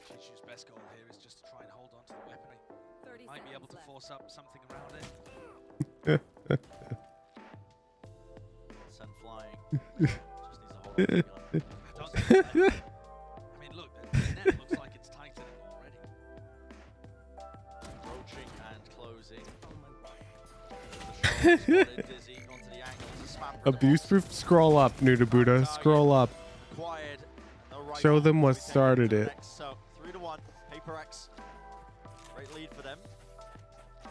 Shishu's best goal here is just to try and hold on to the weaponry. Might be able to force up something around it. Ascent flying. Just needs a whole I mean, look, the net looks like it's tightening already. Approaching and closing. The shoulders dizzy onto the angle. It's a spam for the Abuse proof. Scroll up, Nuda Buddha. Scroll up. Acquired. No right Show them one. what started it. So 3-1. PRX. Great lead for them.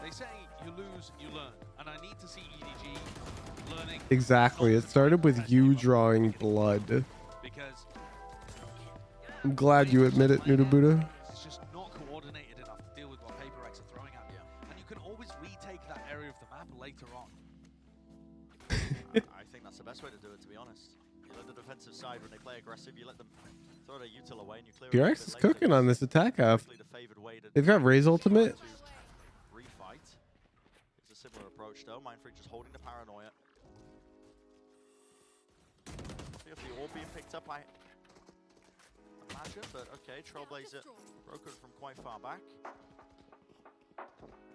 They say you lose, you learn, and I need to see EDG learning. Exactly. It started with you drawing blood. Because I'm glad you admit it, Nuda Buddha. it's just not coordinated enough to deal with what PRX are throwing at you. And you can always retake that area of the map later on. I think that's the best way to do it, to be honest. You let the defensive side, when they play aggressive, you let them throw their util away and you clear it. PRX is cooking on this attack half. They've got Ray's ultimate. Refight. It's a similar approach though. Mindfreak just holding the paranoia. See if the orb being picked up, I imagine, but okay, Trailblazer broken from quite far back.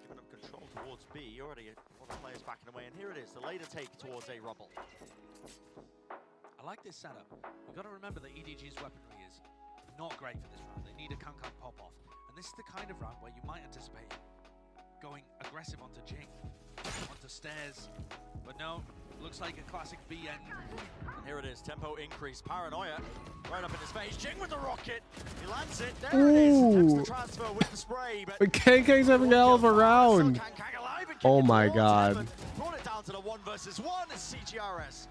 Giving up control towards B. Already a lot of players backing away, and here it is, the later take towards A rubble. I like this setup. You've got to remember that EDG's weaponry is not great for this round. They need a Kankan pop-off. And this is the kind of round where you might anticipate going aggressive onto Jing, onto stairs. But no, looks like a classic B end. And here it is, tempo increase, paranoia right up in his face. Jing with the rocket, he lands it. There it is. Attempts the transfer with the spray, but KK's having a hell of a round. Oh my god. Brought it down to the 1 versus 1 as CGRS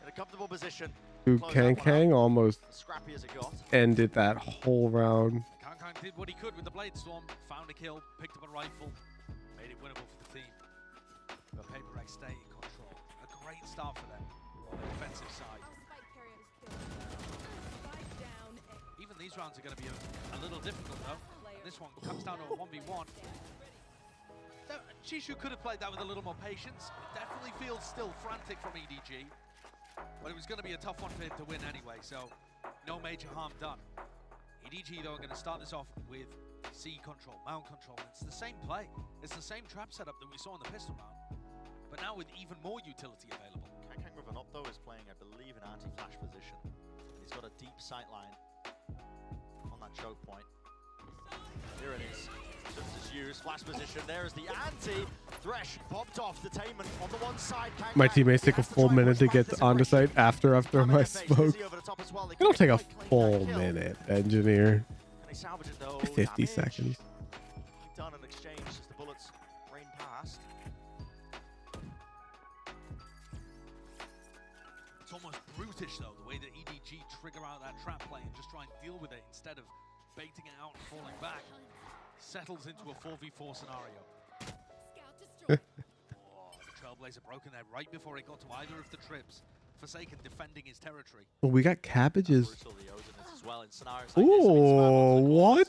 in a comfortable position. Dude, Kang almost Scrappy as it got. ended that whole round. Kankan did what he could with the Blade Storm, found a kill, picked up a rifle, made it winnable for the team. But stay in control. A great start for them on the defensive side. Even these rounds are going to be a little difficult though. And this one comes down to a 1v1. Chishu could have played that with a little more patience. It definitely feels still frantic from EDG. But it was going to be a tough one for him to win anyway, so no major harm done. EDG though are going to start this off with C control, mount control. It's the same play. It's the same trap setup that we saw in the pistol round, but now with even more utility available. Kankang with an up though is playing, I believe, in anti-flash position. And he's got a deep sight line on that choke point. Here it is. Just used flash position. There is the anti. Thresh popped off the Taman on the one side. My teammates take a full minute to get onto site after my smoke. It'll take a full minute, engineer. 50 seconds. Done an exchange as the bullets rain past. It's almost brutish though, the way that EDG trigger out that trap play and just try and deal with it instead of baiting it out and falling back. Settles into a 4v4 scenario. Oh, the Trailblazer broken there right before it got to either of the trips. Forsaken defending his territory. Oh, we got cabbages. Well in Ooh, what?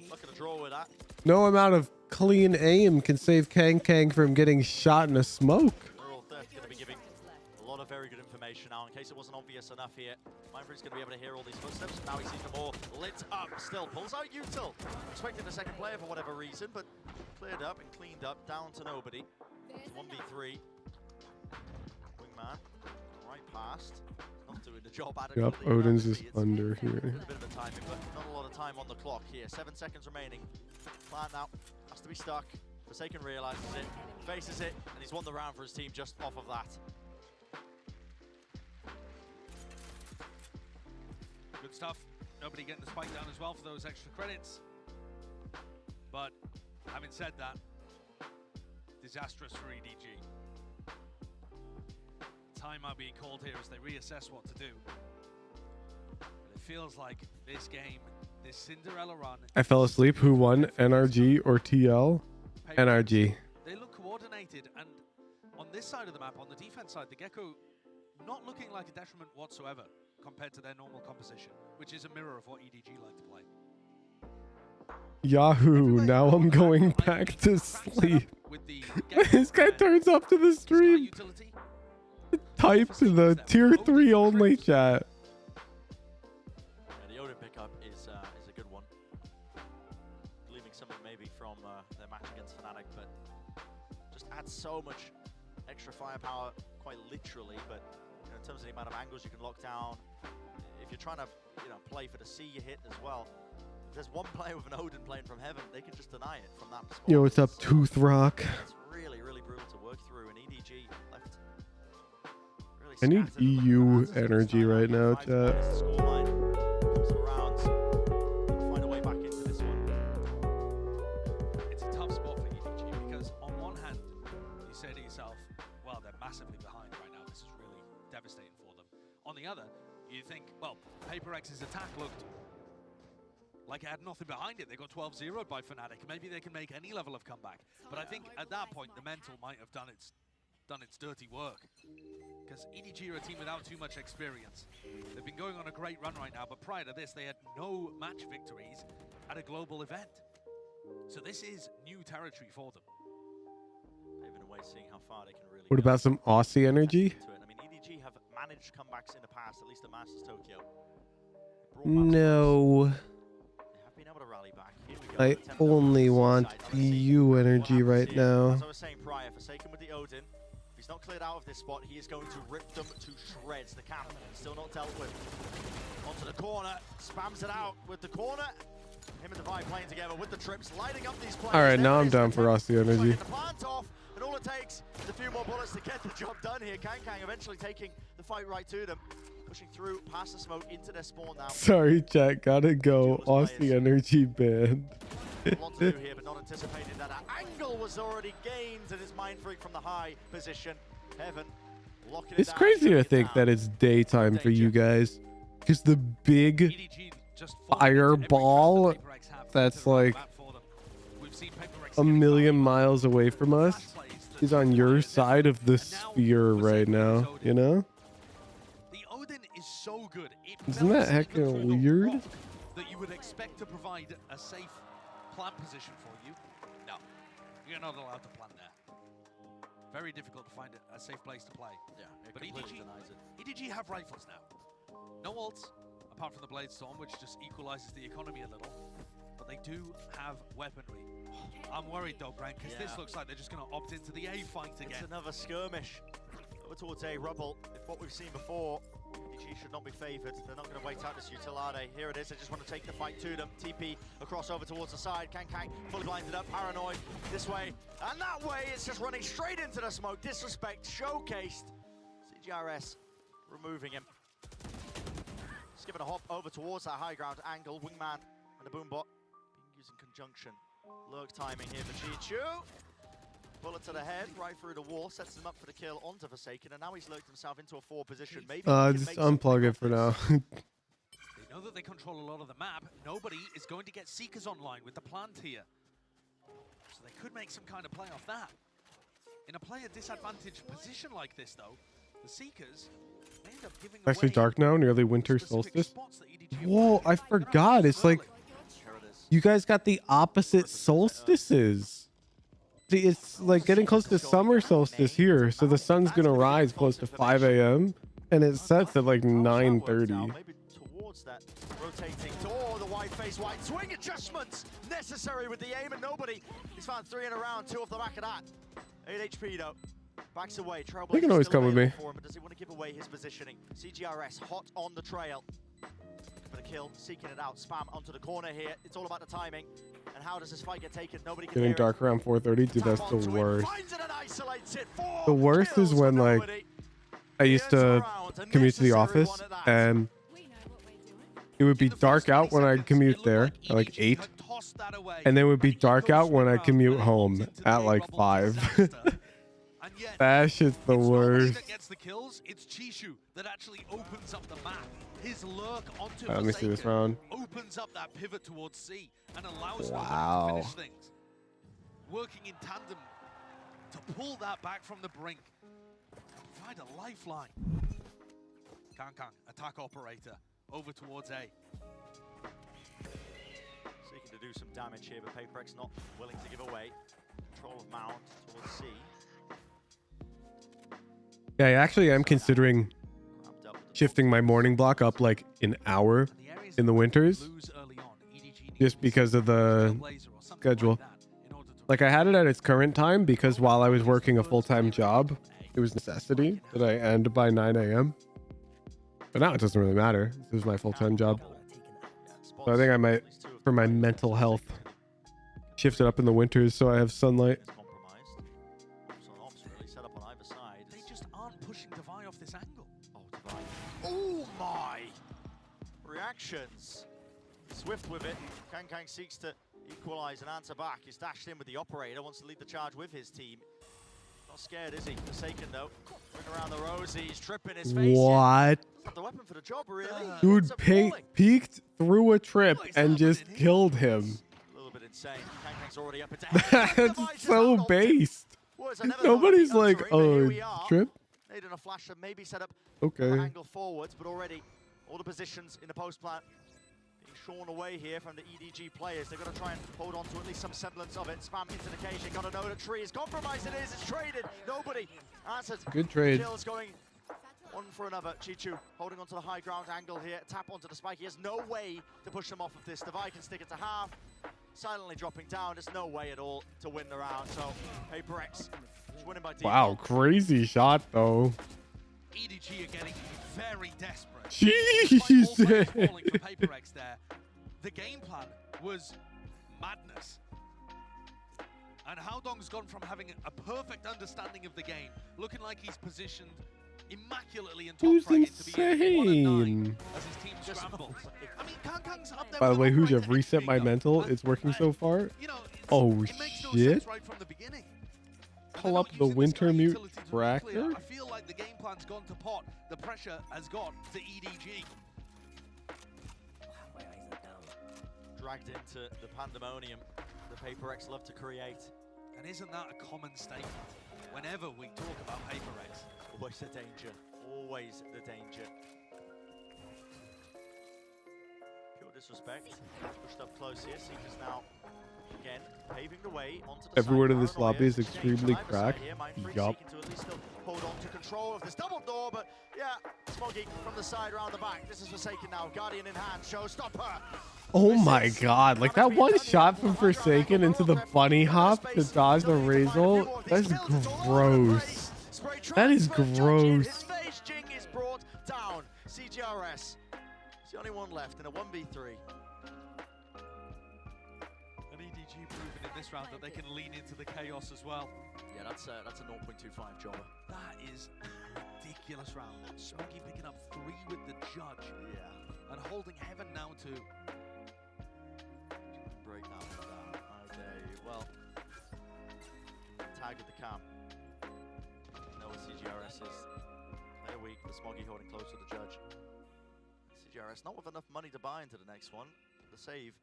Not gonna draw with that. No amount of clean aim can save Kang from getting shot in a smoke. Rural Theft going to be giving a lot of very good information now in case it wasn't obvious enough here. Mindfreak's going to be able to hear all these footsteps. Now he sees them all lit up. Still pulls out Util. Expecting the second player for whatever reason, but cleared up and cleaned up. Down to nobody. It's 1v3. Wingman. Right past. Not doing the job adequately. Yep, Odin's just under here. A bit of a timing, but not a lot of time on the clock here. 7 seconds remaining. Plant now. Has to be stuck. Forsaken realizes it. Faces it. And he's won the round for his team just off of that. Good stuff. Nobody getting the spike down as well for those extra credits. But having said that, disastrous for EDG. Timeout being called here as they reassess what to do. But it feels like this game, this Cinderella run. I fell asleep. Who won? NRG or TL? NRG. They look coordinated, and on this side of the map, on the defense side, the Gecko not looking like a detriment whatsoever compared to their normal composition, which is a mirror of what EDG like to play. Yahoo! Now I'm going back to sleep. This guy turns up to the stream. Type to the tier 3 only chat. Yeah, the Odin pickup is a good one. Leaving something maybe from their match against Fnatic, but just adds so much extra firepower, quite literally. But you know, in terms of the amount of angles you can lock down, if you're trying to play for the C you hit as well. If there's one player with an Odin playing from heaven, they can just deny it from that spot. Yo, what's up, Tooth Rock? It's really, really brutal to work through, and EDG left. Really I need EU energy right now, chat. Find a way back into this one. It's a tough spot for EDG because on one hand, you say to yourself, well, they're massively behind right now. This is really devastating for them. On the other, you think, well, PRX's attack looked like it had nothing behind it. They got 12-0'd by Fnatic. Maybe they can make any level of comeback. But I think at that point, the mental might have done its dirty work. Because EDG are a team without too much experience. They've been going on a great run right now, but prior to this, they had no match victories at a global event. So this is new territory for them. Paving away, seeing how far they can really What go. about some Aussie energy? I mean, EDG have managed comebacks in the past, at least at Masters Tokyo. No. I only want EU energy right now. As I was saying prior, Forsaken with the Odin. If he's not cleared out of this spot, he is going to rip them to shreds. The camp still not dealt with. Onto the corner, spams it out with the corner. Him and Divide playing together with the trips, lighting up these players. All right, now I'm down for Aussie energy. The plant off, and all it takes is a few more bullets to get the job done here. Kang eventually taking the fight right to them. Pushing through past the smoke into their spawn now. Sorry, chat. Gotta go. Aussie energy banned. A lot to do here, but not anticipating that angle was already gained, and it's Mindfreak from the high position. Heaven locking it It's down, crazy to think that it's daytime for you guys. Because the big fireball that's like a million miles away from us He's on your side of the sphere right now, you know? The Odin is so good. Isn't that heckin' weird? That you would expect to provide a safe plant position for you. No, you're not allowed to plant there. Very difficult to find a safe place to play. Yeah, but EDG have rifles now. No ults, apart from the Blade Storm, which just equalizes the economy a little. But they do have weaponry. I'm worried though, Brian, because this looks like they're just going to opt into the A fight again. It's another skirmish over towards A rubble. If what we've seen before, EDG should not be favoured. They're not going to wait out this Utilade. Here it is. They just want to take the fight to them. TP across over towards the side. Kang fully blinded up. Paranoid this way and that way. It's just running straight into the smoke. Disrespect showcased. CGRS removing him. Just giving a hop over towards that high ground angle. Wingman and the Boombot being used in conjunction. Lurk timing here for Chichu. Bullet to the head, right through the wall, sets him up for the kill onto Forsaken, and now he's lurked himself into a 4 position. Maybe Just unplug it for now. They know that they control a lot of the map. Nobody is going to get Seekers online with the plant here. So they could make some kind of play off that. In a player disadvantaged position like this, though, the Seekers may end up giving away Actually dark now, nearly winter solstice. Whoa, I forgot. It's like you guys got the opposite solstices. See, it's like getting close to summer solstice here, so the sun's gonna rise close to 5 a.m. and it sets at like 9:30. Maybe towards that, rotating to the wide face, wide swing adjustments necessary with the aim, and nobody. He's found 3 in a round, 2 off the back of that. 8 HP though. Backs away. Trailblazer He can always come with me. For him, but does he want to give away his positioning? CGRS hot on the trail. For the kill, seeking it out. Spam onto the corner here. It's all about the timing. And how does this fight get taken? Nobody can Getting hear dark around 4:30, dude, that's the worst. Finds it and isolates it. 4 The worst is when like I used to commute to the office and it would be dark out when I commute there at like 8, and then it would be dark out when I commute home at like 5. That shit's the worst. that gets the kills, it's Chishu that actually opens up the map. His lurk onto Let me see this Forsaken round. opens up that pivot towards C and allows Wow. them to finish things. Working in tandem to pull that back from the brink. Provide a lifeline. Kang, attack operator, over towards A. Seeking to do some damage here, but PRX not willing to give away. Control of Mount towards C. Yeah, I actually am considering shifting my morning block up like an hour in the winters just because of the schedule. Like I had it at its current time because while I was working a full-time job, it was necessity that I end by 9 a.m. But now it doesn't really matter. This is my full-time job. So I think I might, for my mental health, shift it up in the winters so I have sunlight. They just aren't pushing Devi off this angle. Oh, Devi. Oh my! Reactions. Swift with it. Kang seeks to equalize and answer back. He's dashed in with the operator, wants to lead the charge with his team. Not scared, is he? Forsaken though. Ring around the rosy, he's tripping his face. What? Not the weapon for the job, really. Dude peeked through a trip and just killed him. A little bit insane. Kang's already up into That's so based. Nobody's like, oh, trip? Needing a flash and maybe set up Okay. angle forwards, but already all the positions in the post plant being shorn away here from the EDG players. They've got to try and hold on to at least some semblance of it. Spam into the cage. They got to know the tree is compromised. It is. It's traded. Nobody answered. Good trade. Kills going one for another. Chichu holding onto the high ground angle here. Tap onto the spike. He has no way to push them off of this. Devi can stick it to half. Silently dropping down. There's no way at all to win the round. So PRX is winning by default. Wow, crazy shot though. EDG are getting very desperate. Jesus. Falling for PRX there. The game plan was madness. And Haodong's gone from having a perfect understanding of the game, looking like he's positioned immaculately in top Who's fragment to be insane? as his team scrambles. I mean, Kang's up there By the with way, an who's operator reset my mental? It's working so far. Oh shit. right from the beginning. Pull up the winter mute tracker. I feel like the game plan's gone to pot. The pressure has got to EDG. Dragged into the pandemonium the PRX love to create. And isn't that a common statement? whenever we talk about PRX. Always the danger. Always the danger. Pure disrespect. Pushed up close here. Seekers now again paving the way onto the Everyone side. in this Paranoia lobby is exchanging extremely time aside cracked. here. Mindfreak Yup. seeking to at least still hold on to control of this double door, but yeah, Smoggy from the side round the back. This is Forsaken now. Guardian in hand. Showstopper. Oh my god, like that one shot from Forsaken into the bunny hop to dodge the Razor. That's gross. That is gross. His face, Jing is brought down. CGRS. It's the only one left in a 1v3. And EDG proving in this round that they can lean into the chaos as well. Yeah, that's a 0.25 jobber. That is a ridiculous round. Smoggy picking up 3 with the judge. Yeah. And holding Heaven now to break that one down. Okay, well, tag with the cam. Know what CGRS is. They're weak, but Smoggy holding close to the judge. CGRS not with enough money to buy into the next one. The save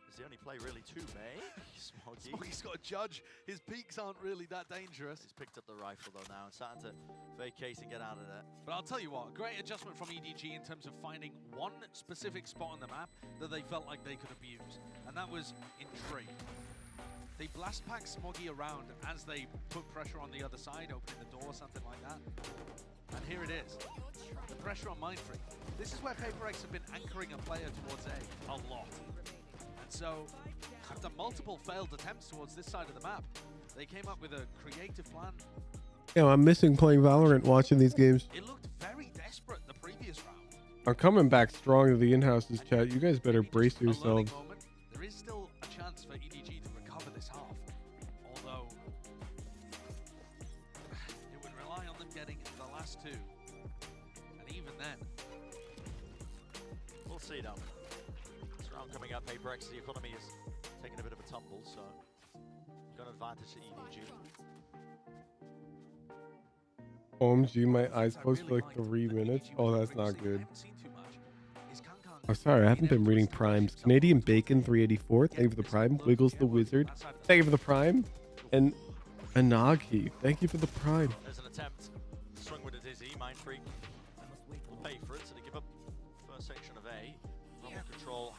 is the only play really to make. Smoggy's got a judge. His peaks aren't really that dangerous. He's picked up the rifle though now and starting to vacate and get out of there. But I'll tell you what, a great adjustment from EDG in terms of finding one specific spot on the map that they felt like they could abuse, and that was in tree. They blast pack Smoggy around as they put pressure on the other side, opening the door, something like that. And here it is, the pressure on Mindfreak. This is where PRX have been anchoring a player towards A lot. And so, after multiple failed attempts towards this side of the map, they came up with a creative plan. Yeah, I'm missing playing Valorant watching these games. It looked very desperate the previous round. I'm coming back strong to the in-houses chat. You guys better brace yourselves. There is still a chance for EDG to recover this half, although it would rely on them getting the last 2. And even then, we'll see now. This round coming up, PRX, the economy is taking a bit of a tumble, so got an advantage to EDG. OMG, my eyes closed for like 3 minutes. Oh, that's not good. I'm sorry, I haven't been reading primes. Canadian Bacon 384, thank you for the prime. Wiggles the Wizard, thank you for the prime. And Anagi, thank you for the prime. There's an attempt. Swung with a dizzy. Mindfreak will pay for it, so they give up first section of A. Rumble control,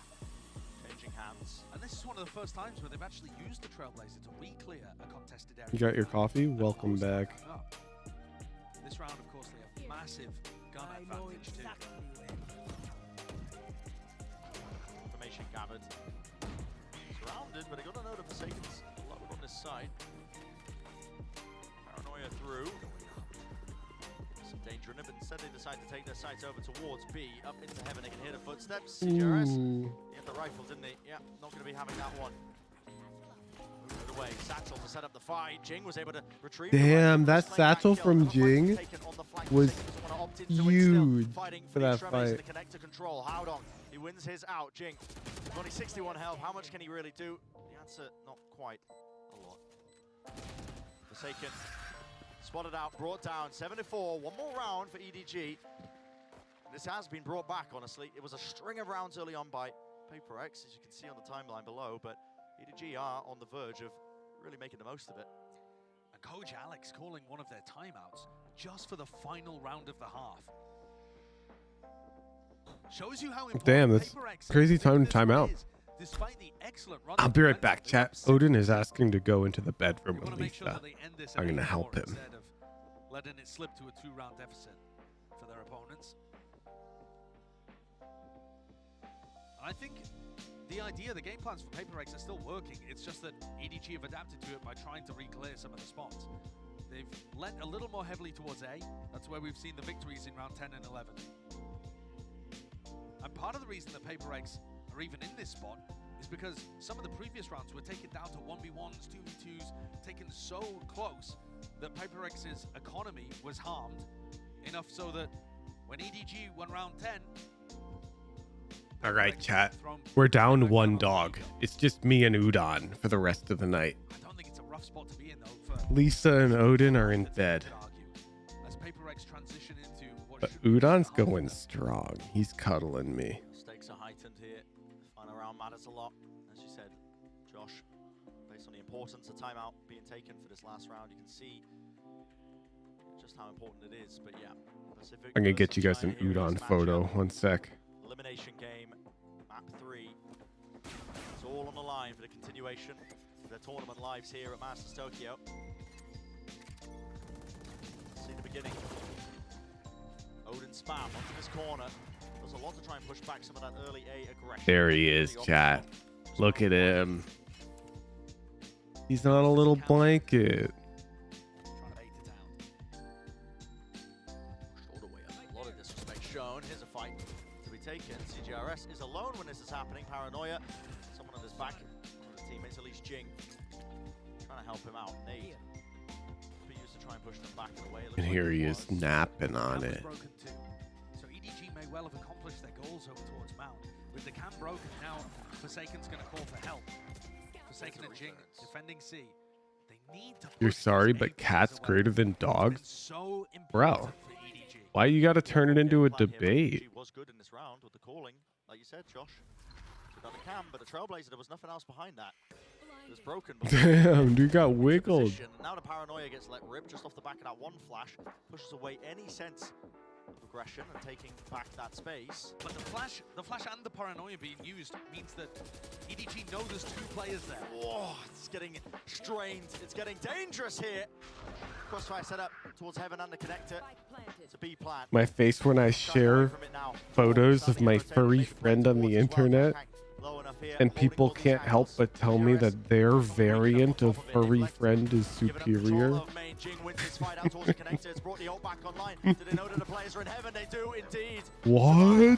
changing hands. and this is one of the first times where they've actually used the Trailblazer to re-clear a contested area. You got your coffee? Welcome back. This round, of course, they have massive gun advantage too. Information gathered. Surrounded, but they got another Forsaken's lowered on this side. Paranoia through. Some danger in it, but instead they decide to take their sights over towards B. Up into heaven, they can hear the footsteps. CGRS. He had the rifle, didn't he? Yeah, not going to be having that one. Moved away. Satchel to set up the fight. Jing was able to retrieve. Damn, that satchel from Jing was huge for that fight. The connector control. Howdong, he wins his out. Jing, with only 61 health. How much can he really do? The answer, not quite a lot. Forsaken, spotted out, brought down. 7-4. One more round for EDG. This has been brought back, honestly. It was a string of rounds early on by PRX, as you can see on the timeline below, but EDG are on the verge of really making the most of it. And Coach Alex calling one of their timeouts just for the final round of the half. Shows you how important Damn, that's crazy timeout. despite the excellent run. I'll be right back, chat. Odin is asking to go into the bedroom with Lisa. I'm gonna help him. Instead of letting it slip to a 2-round deficit for their opponents. And I think the idea, the game plans for PRX are still working. It's just that EDG have adapted to it by trying to re-clear some of the spots. They've lent a little more heavily towards A. That's where we've seen the victories in round 10 and 11. And part of the reason that PRX are even in this spot is because some of the previous rounds were taken down to 1v1s, 2v2s, taken so close that PRX's economy was harmed enough so that when EDG won round 10, All right, chat. We're down 1 dog. It's just me and Udon for the rest of the night. I don't think it's a rough spot to be in though. For Lisa and Odin are in bed. as PRX transition into what But Udon's going strong. He's cuddling me. Stakes are heightened here. Final round matters a lot. As you said, Josh, based on the importance of timeout being taken for this last round. You can see just how important it is. But yeah, Pacific. I'm gonna get you guys an Udon photo. One sec. Elimination game, map 3. It's all on the line for the continuation of their tournament lives here at Masters Tokyo. See the beginning. Odin spam onto this corner. There's a lot to try and push back some of that early A aggression. There he is, chat. Look at him. He's on a little blanket. A lot of disrespect shown. Here's a fight to be taken. CGRS is alone when this is happening. Paranoia. Someone on his back. One of the teammates, at least Jing, trying to help him out. Nade. Be used to try and push them back and away. And here he is napping on it. So EDG may well have accomplished their goals over towards Mount. With the cam broken now, Forsaken's going to call for help. Forsaken and Jing defending C. They need to. You're sorry, but cats greater than dogs? Bro, why you gotta turn it into a debate? EDG was good in this round with the calling, like you said, Josh. Good on the cam, but the Trailblazer, there was nothing else behind that. It was broken. Damn, dude got wiggled. Now the Paranoia gets let rip just off the back of that one flash, pushes away any sense of aggression and taking back that space. But the flash and the Paranoia being used means that EDG know there's 2 players there. Whoa, it's getting strained. It's getting dangerous here. Crossfire set up towards Heaven and the connector. It's a B plant. My face when I share photos of my furry friend on the internet, and people can't help but tell me that their variant of furry friend is superior. What?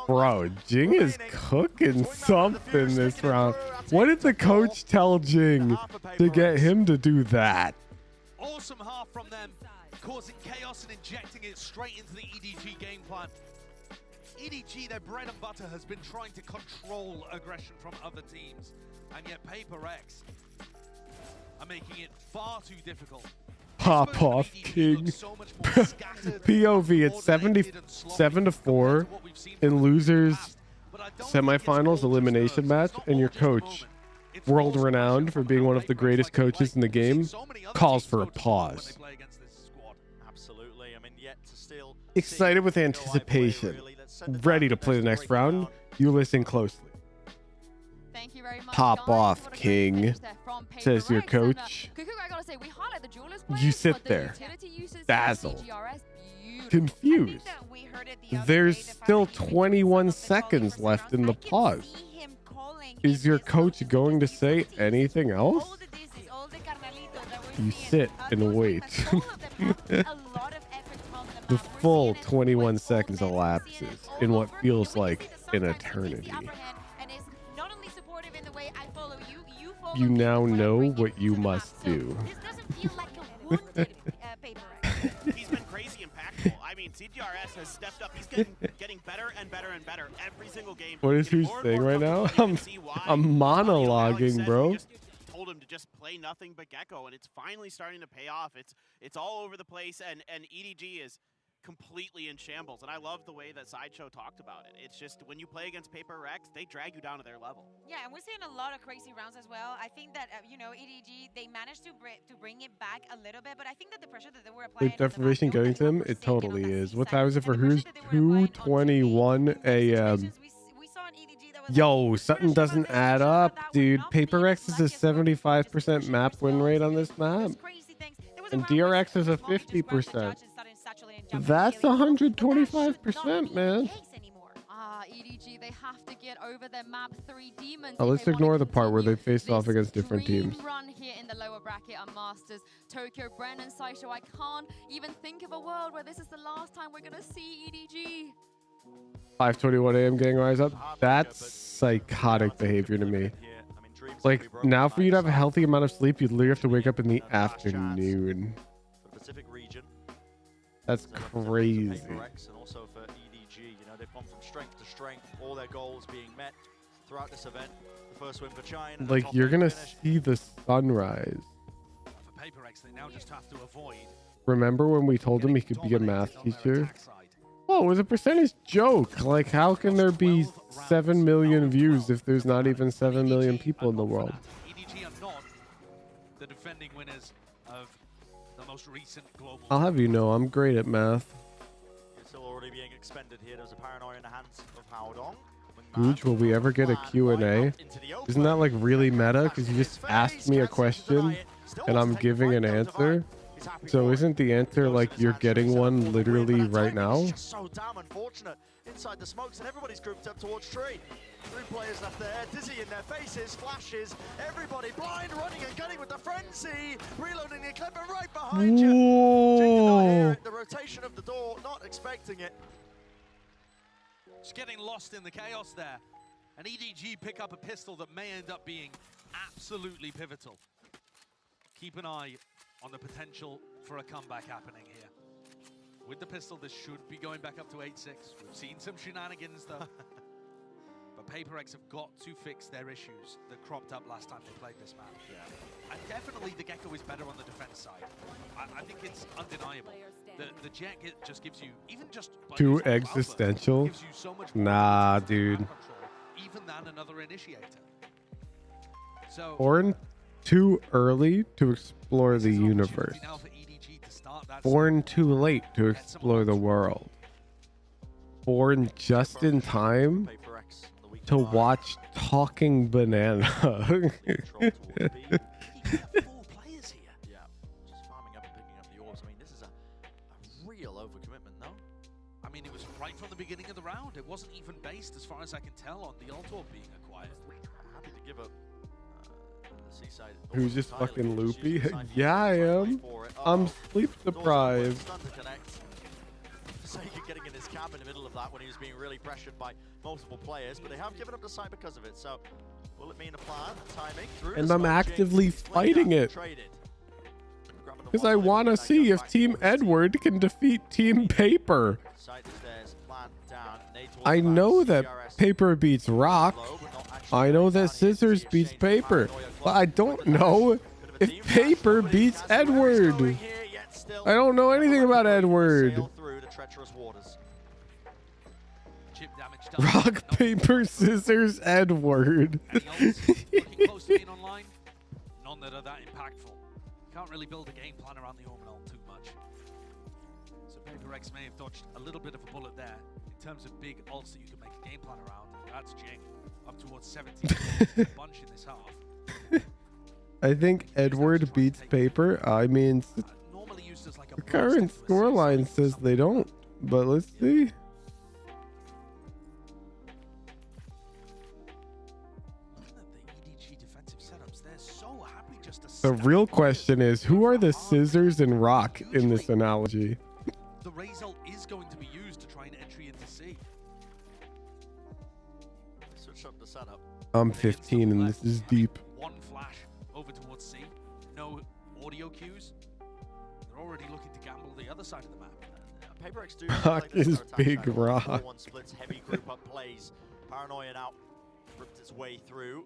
Bro, Jing is cooking something this round. What did the coach tell Jing to get him to do that? Awesome half from them, causing chaos and injecting it straight into the EDG game plan. EDG, their bread and butter, has been trying to control aggression from other teams, and yet PRX are making it far too difficult. Pop off, King. POV at 77-4 in losers semifinals elimination match, and your coach, world renowned for being one of the greatest coaches in the game, calls for a pause. Absolutely. I mean, yet to still Excited with anticipation, ready to play the next round. You listen closely. Thank you very much, Pop guys. off, What a King, great finish there from says your PRX. coach. And, Kuku, I gotta say, we highlight the duelist You players, sit but the there, utility users, dazzled, CGRS, beautiful. confused. There's still 21 seconds left in the pause. Is your coach going to say anything else? You sit and wait. The full 21 seconds elapses in what feels like an eternity. You now know what you must do. He's been crazy impactful. I mean, CGRS has stepped up. He's getting better and better and better every single game. What is who saying right now? I'm monologuing, bro. Told him to just play nothing but Gecko, and it's finally starting to pay off. It's all over the place, and EDG is completely in shambles. And I love the way that Sideshow talked about it. It's just when you play against PRX, they drag you down to their level. Yeah, and we're seeing a lot of crazy rounds as well. I think that you know, EDG, they managed to bring it back a little bit, but I think that the pressure that they were applying. Sleep deprivation getting to him? It totally is. What time is it for who's 2:21 a.m.? Yo, something doesn't add up, dude. PRX is a 75% map win rate on this map, and DRX is a 50%. That's 125%, man. EDG, they have to get over their map 3 demons. Oh, let's ignore the part where they faced off against different teams. Run here in the lower bracket are Masters, Tokyo, Brennan, Sideshow. I can't even think of a world where this is the last time we're gonna see EDG. 5:21 a.m. gang, rise up. That's psychotic behavior to me. Like, now for you to have a healthy amount of sleep, you'd literally have to wake up in the afternoon. Pacific region. That's crazy. And also for EDG, you know, they've gone from strength to strength, all their goals being met throughout this event. The first win for China. Like, you're gonna see the sunrise. For PRX, they now just have to avoid. Remember when we told him he could be a math teacher? Oh, it was a percentage joke. Like, how can there be 7 million views if there's not even 7 million people in the world? EDG are not the defending winners of the most recent global. I'll have you know, I'm great at math. It's still already being expended here. There's a paranoia in the hands of Howdong. Gooch, will we ever get a Q&A? Isn't that like really meta? Because you just asked me a question and I'm giving an answer. So isn't the answer like you're getting one literally right now? So damn unfortunate. Inside the smokes and everybody's grouped up towards tree. 3 players left there, dizzy in their faces, flashes, everybody blind, running and gunning with the frenzy, reloading the clip and right behind you. Whoa. The rotation of the door, not expecting it. Just getting lost in the chaos there. And EDG pick up a pistol that may end up being absolutely pivotal. Keep an eye on the potential for a comeback happening here. With the pistol, this should be going back up to 8-6. We've seen some shenanigans though. But PRX have got to fix their issues that cropped up last time they played this map. Yeah. And definitely the Gecko is better on the defense side. I think it's undeniable. The Jet just gives you, even just Too existential? gives you so much more Nah, control, dude. even than another initiator. So Born too early to explore the universe. Born too late to explore the world. Born just in time to watch Talking Banana. I mean, it was right from the beginning of the round. It wasn't even based, as far as I can tell, on the Altor being acquired. Happy to give up Seaside. Who's just fucking loopy? Yeah, I am. I'm sleep deprived. Sega getting in his cab in the middle of that when he was being really pressured by multiple players, but they have given up the site because of it. So, will it mean a plan? Timing through. And I'm actively fighting it. Because I want to see if Team Edward can defeat Team Paper. I know that Paper beats Rock. I know that Scissors beats Paper. But I don't know if Paper beats Edward. I don't know anything about Edward. Rock, paper, scissors, Edward. Close to being online, none that are that impactful. Can't really build a game plan around the Orbital too much. So PRX may have dodged a little bit of a bullet there. In terms of big ults that you can make a game plan around, that's Jing. Up towards 17 a bunch in this half. I think Edward beats Paper. I mean, the current scoreline says they don't, but let's see. The real question is, who are the Scissors and Rock in this analogy? The Razor is going to be used to try an entry into C. Switch up the setup. I'm 15 and this is deep. One flash over towards C. No audio cues. They're already looking to gamble the other side of the map. PRX do Rock is Big Rock. One splits, heavy group up plays. Paranoia now ripped its way through.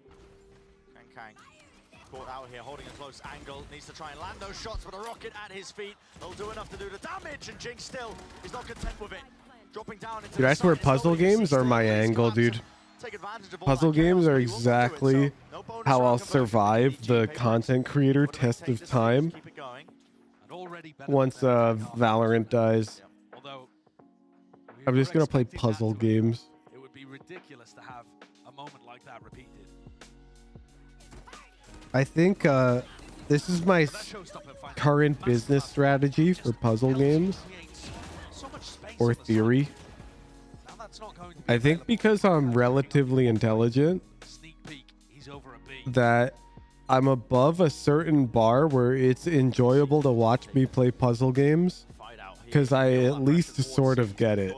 Kang caught out here, holding a close angle. Needs to try and land those shots, but a rocket at his feet. They'll do enough to do the damage, and Jinx still is not content with it. Dropping down into Dude, I swear puzzle games are my angle, dude. Puzzle games are exactly how I'll survive the content creator test of time once Valorant dies. I'm just gonna play puzzle games. It would be ridiculous to have a moment like that repeated. I think this is my current business strategy for puzzle games or theory. I think because I'm relatively intelligent that I'm above a certain bar where it's enjoyable to watch me play puzzle games because I at least sort of get it.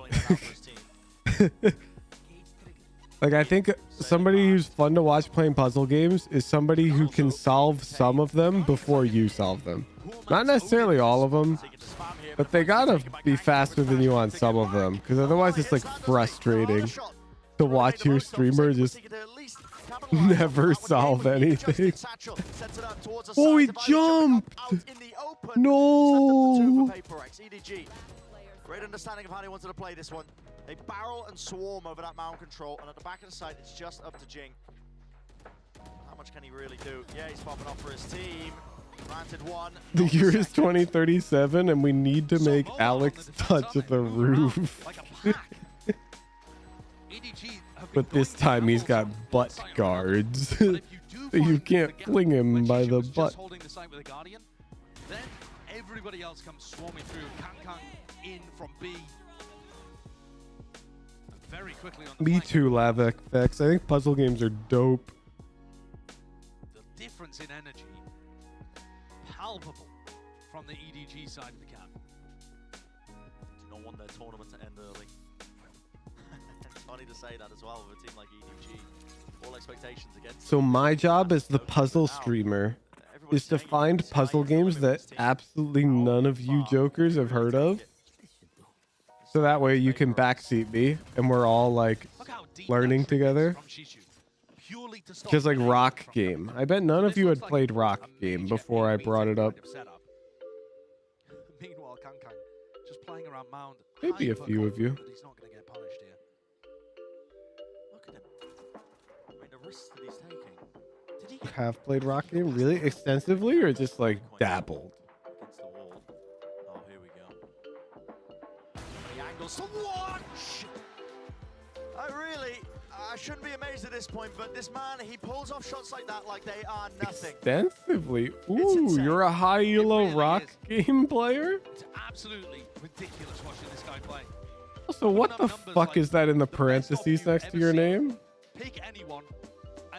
Like, I think somebody who's fun to watch playing puzzle games is somebody who can solve some of them before you solve them. Not necessarily all of them, but they gotta be faster than you on some of them, because otherwise it's like frustrating to watch your streamer just never solve anything. Oh, he jumped! No! Great understanding of how they wanted to play this one. They barrel and swarm over that mound control, and at the back of the site, it's just up to Jing. How much can he really do? Yeah, he's popping off for his team. Granted one. The year is 2037, and we need to make Alex touch the roof. But this time he's got butt guards, so you can't fling him by the butt. Holding the site with a Guardian, then everybody else comes swarming through. Kang in from B. And very quickly on the Me flank. too, Lavax. I think puzzle games are dope. The difference in energy, palpable from the EDG side of the camp. Do not want their tournament to end early. It's funny to say that as well with a team like EDG. All expectations against So my job as the puzzle streamer is to find puzzle games that absolutely none of you jokers have heard of. So that way you can backseat me and we're all like learning together. Just like Rock Game. I bet none of you had played Rock Game before I brought it up. Meanwhile, Kang just playing around mound. Maybe a few of you. He's not going to get punished here. Look at him. I mean, the risks that he's taking. Did he Have played Rock Game really extensively or just like dabbled? against the wall? Oh, here we go. The angles to watch. I shouldn't be amazed at this point, but this man, he pulls off shots like that like they are nothing. Extensively? Ooh, you're a high elo Rock Game player? It's absolutely ridiculous watching this guy play. Also, what the fuck is that in the parentheses next to your name? Pick anyone.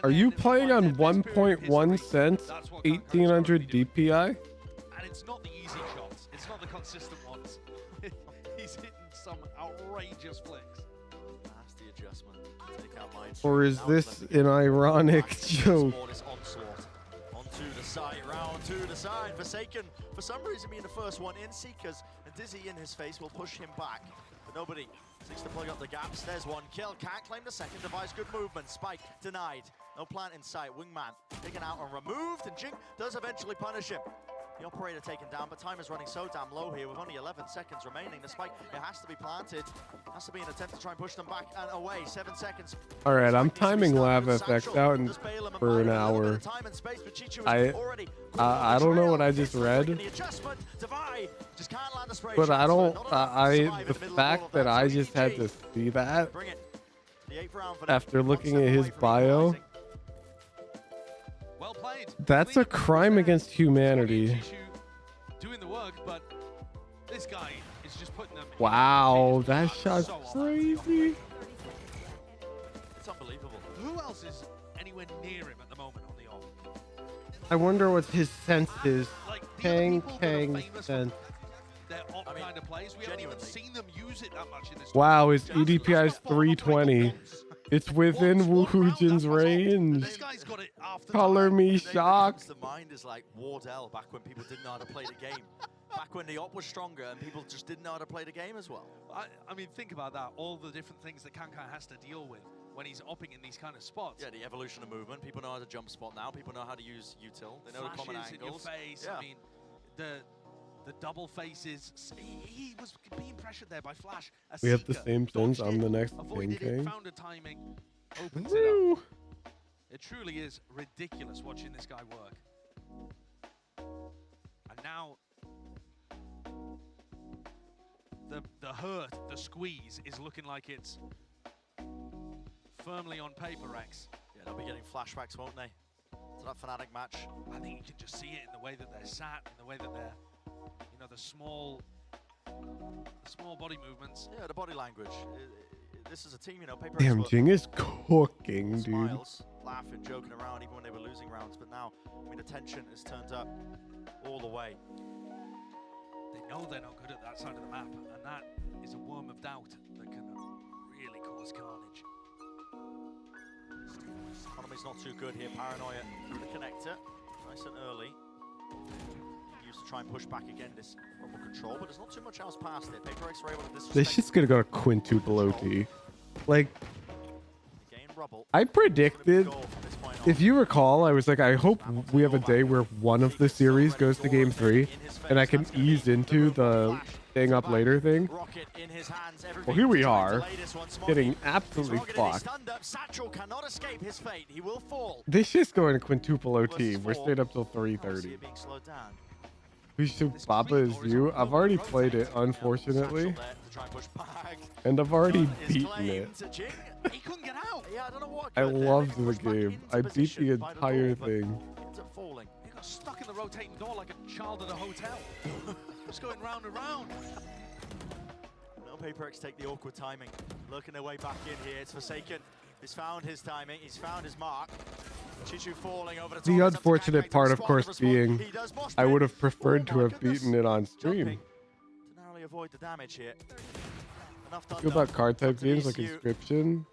Are you playing on 1.1 cents, 1800 DPI? And it's not the easy shots. It's not the consistent ones. He's hitting some outrageous flicks. Nasty adjustment. Take out mine. Or is this an ironic joke? Onto the side, round to the side. Forsaken, for some reason, being the first one in. Seekers and Dizzy in his face will push him back. But nobody seeks to plug up the gaps. There's one kill. Can't claim the second device. Good movement. Spike denied. No plant in sight. Wingman taken out and removed. And Jing does eventually punish him. The operator taken down, but time is running so damn low here with only 11 seconds remaining. The spike, it has to be planted. Has to be an attempt to try and push them back and away. 7 seconds. All right, I'm timing Lav FX out for an hour. I don't know what I just read, but I don't. The fact that I just had to see that after looking at his bio. Well played. That's a crime against humanity. Doing the work, but this guy is just putting them. Wow, that shot's crazy. It's unbelievable. Who else is anywhere near him at the moment on the off? I wonder what his sense is. Kang sense. Their op kind of plays. We haven't even seen them use it that much in this. Wow, his EDPI is 320. It's within Woojin's range. Color me shocked. The mind is like Wardell back when people didn't know how to play the game. Back when the op was stronger and people just didn't know how to play the game as well. I mean, think about that. All the different things that Kankai has to deal with when he's opping in these kind of spots. Yeah, the evolution of movement. People know how to jump spot now. People know how to use util. They know the common Flashes angles. in your face. Yeah. I mean, the double faces. He was being pressured there by Flash. We have the same things. I'm the next avoided King. it, found a timing, opens it up. It truly is ridiculous watching this guy work. And now the hurt, the squeeze is looking like it's firmly on paper, Rex. Yeah, they'll be getting flashbacks, won't they? To that Fnatic match. I think you can just see it in the way that they're sat, in the way that they're, you know, the small body movements. Yeah, the body language. This is a team, you know, PRX Damn, were Jing is cooking, dude. smiles, laughing, joking around, even when they were losing rounds. But now, I mean, the tension is turned up all the way. They know they're not good at that side of the map, and that is a worm of doubt that can really cause carnage. Economy's not too good here. Paranoia through the connector. Nice and early. Used to try and push back again this rumble control, but there's not too much else past it. PRX were able to disrespect. This shit's gonna go to quintuple OT. Like, Gain rubble. I predicted, if you recall, I was like, I hope we have a day where one of the series goes to game 3, and I can ease into the staying up later thing. Rocket in his hands. Well, here we are, Latest one, Smoggy. getting absolutely He's rocketed, he's fucked. stunned up. Satchel cannot escape his fate. He will fall. This shit's going to quintuple OT. We're Four. stayed up till Oh, I see 3:30. it being slowed down. We should Baba is you. I've already played it, unfortunately, Satchel there to try and push back. and I've already Gun is beaten claimed it. to Jing. He couldn't get out. Yeah, I don't know what. I occurred there. loved Maybe the pushed back game. into I beat position the by entire door, but thing. he ends up falling. He got stuck in the rotating door like a child at a hotel. Just going round and round. No, PRX take the awkward timing. Looking their way back in here. It's Forsaken. He's found his timing. He's found his mark. Chichu falling over the top. The unfortunate part, of course, being I would have preferred to have beaten it on stream. To narrowly avoid the damage here. Enough done. Feel about card type games like Inscription.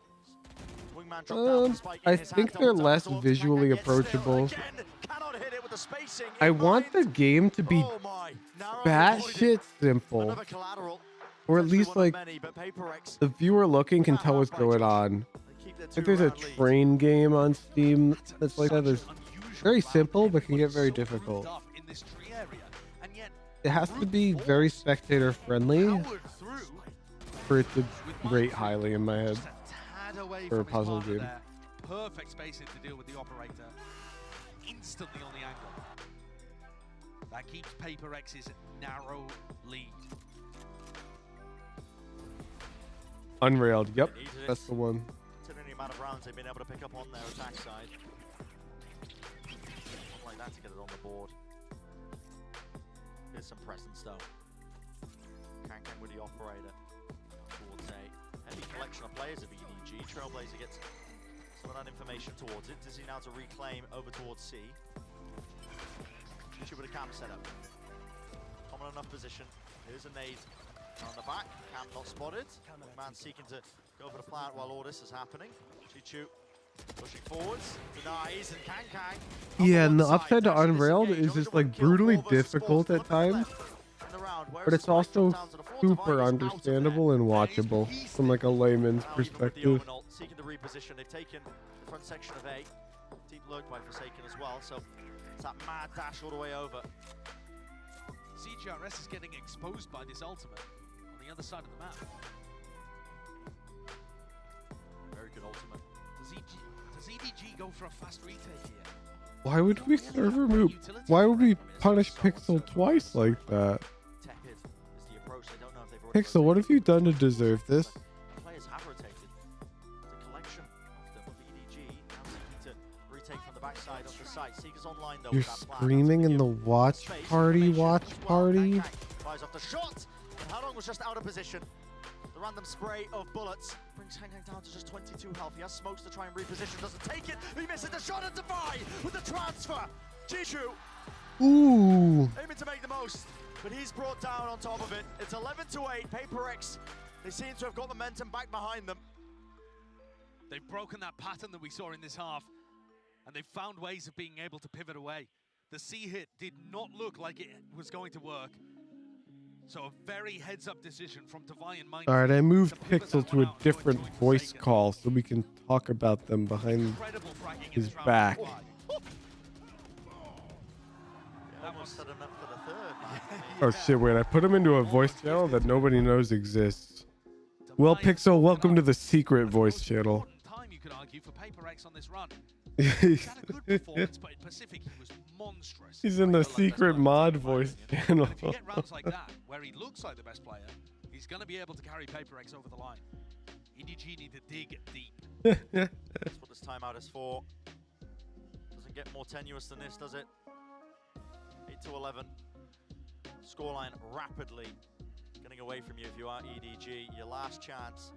Wingman dropped down, Spike in I his think hand, they're double less tap, visually gets still approachable. again. Cannot hit it with the spacing. I want the game to be Oh my, narrowly batshit simple, Another collateral. or at Potentially least one of like many, but PRX the viewer looking can tell what's going on. If there's a train game on Steam that's like that, it's very simple but can get very difficult. In this tree area, and yet It has to be very spectator friendly powered through for it to rate highly in my head just a tad away for a from his puzzle partner game. there. Perfect spacing to deal with the operator. Instantly on the angle. That keeps PRX's narrow lead. Unrailed, yep, that's the one. Considering the amount of rounds they've been able to pick up on their attack side. Something like that to get it on the board. Here's some presence though. Kang with the operator. Towards a heavy collection of players of EDG. Trailblazer gets some of that information towards it. Does he now to reclaim over towards C? Chichu with a cam setup. Common enough position. Here's a nade on the back. Cam not spotted. Man seeking to go for the plant while all this is happening. Chichu pushing forwards. Denies and Kang. Yeah, and the upside to Unrailed is just like brutally difficult at times, but it's also super understandable and watchable from like a layman's perspective. Seeking to reposition. They've taken the front section of A. Deep lurk by Forsaken as well, so it's that mad dash all the way over. CGRS is getting exposed by this ultimate on the other side of the map. Very good ultimate. Does EDG go for a fast retake here? Why would we server move? Why would we punish Pixel twice like that? Tepid is the approach. They don't know if they've already Pixel, what have you done to deserve this? players have rotated. The collection of them with EDG now seeking to retake from the backside of the site. Seekers online though. You're with that plan. screaming in the watch party, Fires off the shot. And Halong was just out of position. The random spray of bullets brings Hang down to just 22 health. He has smokes to try and reposition. Doesn't take it. He misses the shot and Defy with the transfer. Chichu Ooh. aiming to make the most, but he's brought down on top of it. It's 11-8. PRX. They seem to have got momentum back behind them. They've broken that pattern that we saw in this half, and they've found ways of being able to pivot away. The C hit did not look like it was going to work. So a very heads-up decision from Defy and Mind. All right, I moved Pixel to a different voice call so we can talk about them behind his back. Almost set him up for the third. Oh shit, wait, I put him into a voice channel that nobody knows exists. Well, Pixel, welcome to the secret voice channel. Time you could argue for PRX on this run. He's had a good performance, but in Pacific he was monstrous. He's in the secret mod voice channel. If you get rounds like that, where he looks like the best player, he's going to be able to carry PRX over the line. EDG need to dig deep. That's what this timeout is for. Doesn't get more tenuous than this, does it? 8-11. Scoreline rapidly getting away from you if you are EDG. Your last chance.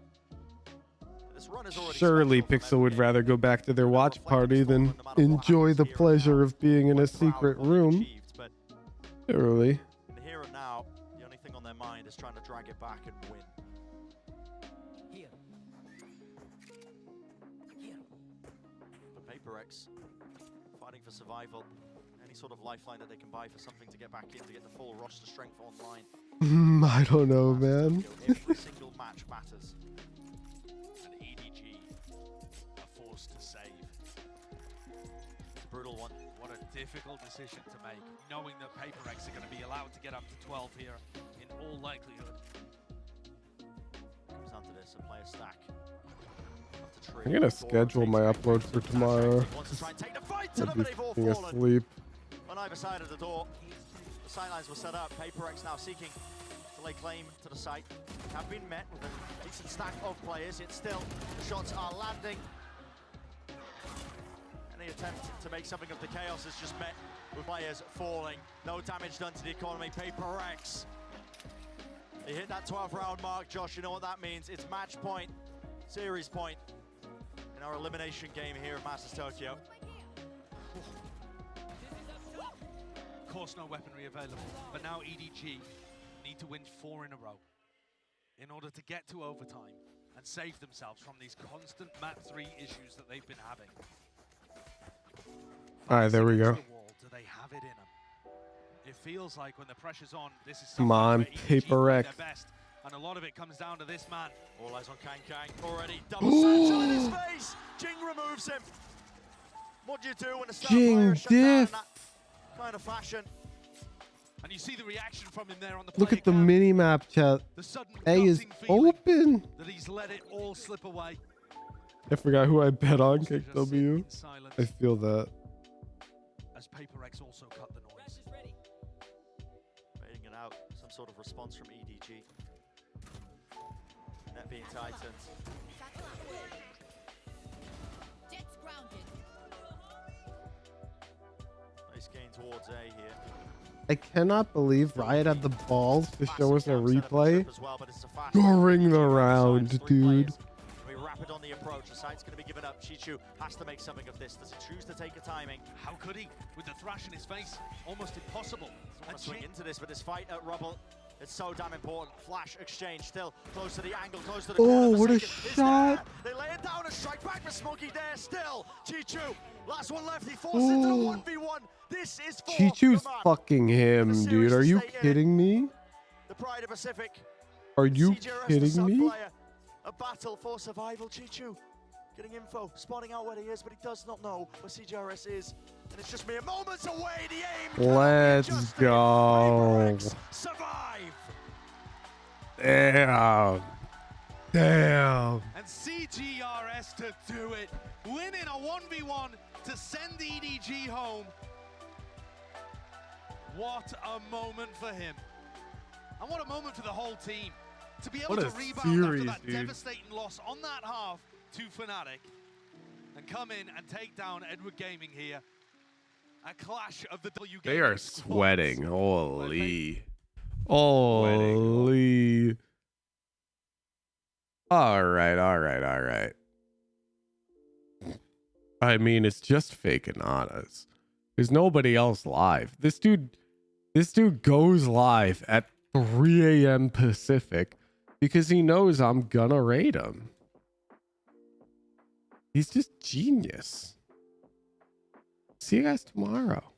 This run is already Surely Pixel would rather go back to their watch party than enjoy the pleasure of being in a secret room. Surely. In the here and now, the only thing on their mind is trying to drag it back and win. But PRX fighting for survival. Any sort of lifeline that they can buy for something to get back in to get the full roster strength online. I don't know, man. Every single match matters. And EDG are forced to save. It's a brutal one. What a difficult decision to make, knowing that PRX are going to be allowed to get up to 12 here in all likelihood. Comes down to this, a player stack. I'm gonna schedule my upload for tomorrow. I'll be being asleep. On either side of the door, the sightlines were set up. PRX now seeking to lay claim to the site. Have been met with a decent stack of players, yet still the shots are landing. Any attempt to make something of the chaos is just met with players falling. No damage done to the economy. PRX. They hit that 12 round mark, Josh. You know what that means. It's match point, series point in our elimination game here at Masters Tokyo. Of course, no weaponry available, but now EDG need to win 4 in a row in order to get to overtime and save themselves from these constant map 3 issues that they've been having. All right, there we go. Do they have it in them? It feels like when the pressure's on, this is Come on, PRX. And a lot of it comes down to this man. All eyes on Kang already. Double satchel in his face. Jing removes him. What do you do when a star player shut down in that kind of fashion? And you see the reaction from him there on the Look at the mini map chat. A is open. That he's let it all slip away. I forgot who I bet on KW. I feel that. As PRX also cut the noise. Waiting it out. Some sort of response from EDG. Net being tightened. Nice gain towards A here. I cannot believe Riot had the balls to show us a replay during the round, dude. We rapid on the approach. The site's going to be given up. Chichu has to make something of this. Does he choose to take a timing? How could he? With the thrash in his face, almost impossible. And swing into this, but this fight at Rubble, it's so damn important. Flash exchange still close to the angle, close to the corner. Oh, what a shot! They lay it down and strike back for Smokey there. Still, Chichu, last one left. He forced into a 1v1. This is for Chichu's fucking him, dude. Are you kidding me? The Pride of Pacific. Are you CJRS kidding me? Player. A battle for survival. Chichu getting info, spotting out where he is, but he does not know where CJRS is. And it's just mere moments away. The aim. Let's go. Survive. Damn. Damn. And CJRS to do it. Winning a 1v1 to send EDG home. What a moment for him. And what a moment for the whole team. To be able to rebound after that devastating loss on that half to Fnatic and come in and take down Edward Gaming here. A clash of the W They are sweating. Holy. Holy. All right. I mean, it's just fake Ananas. There's nobody else live. This dude goes live at 3 a.m. Pacific because he knows I'm gonna raid him. He's just genius. See you guys tomorrow.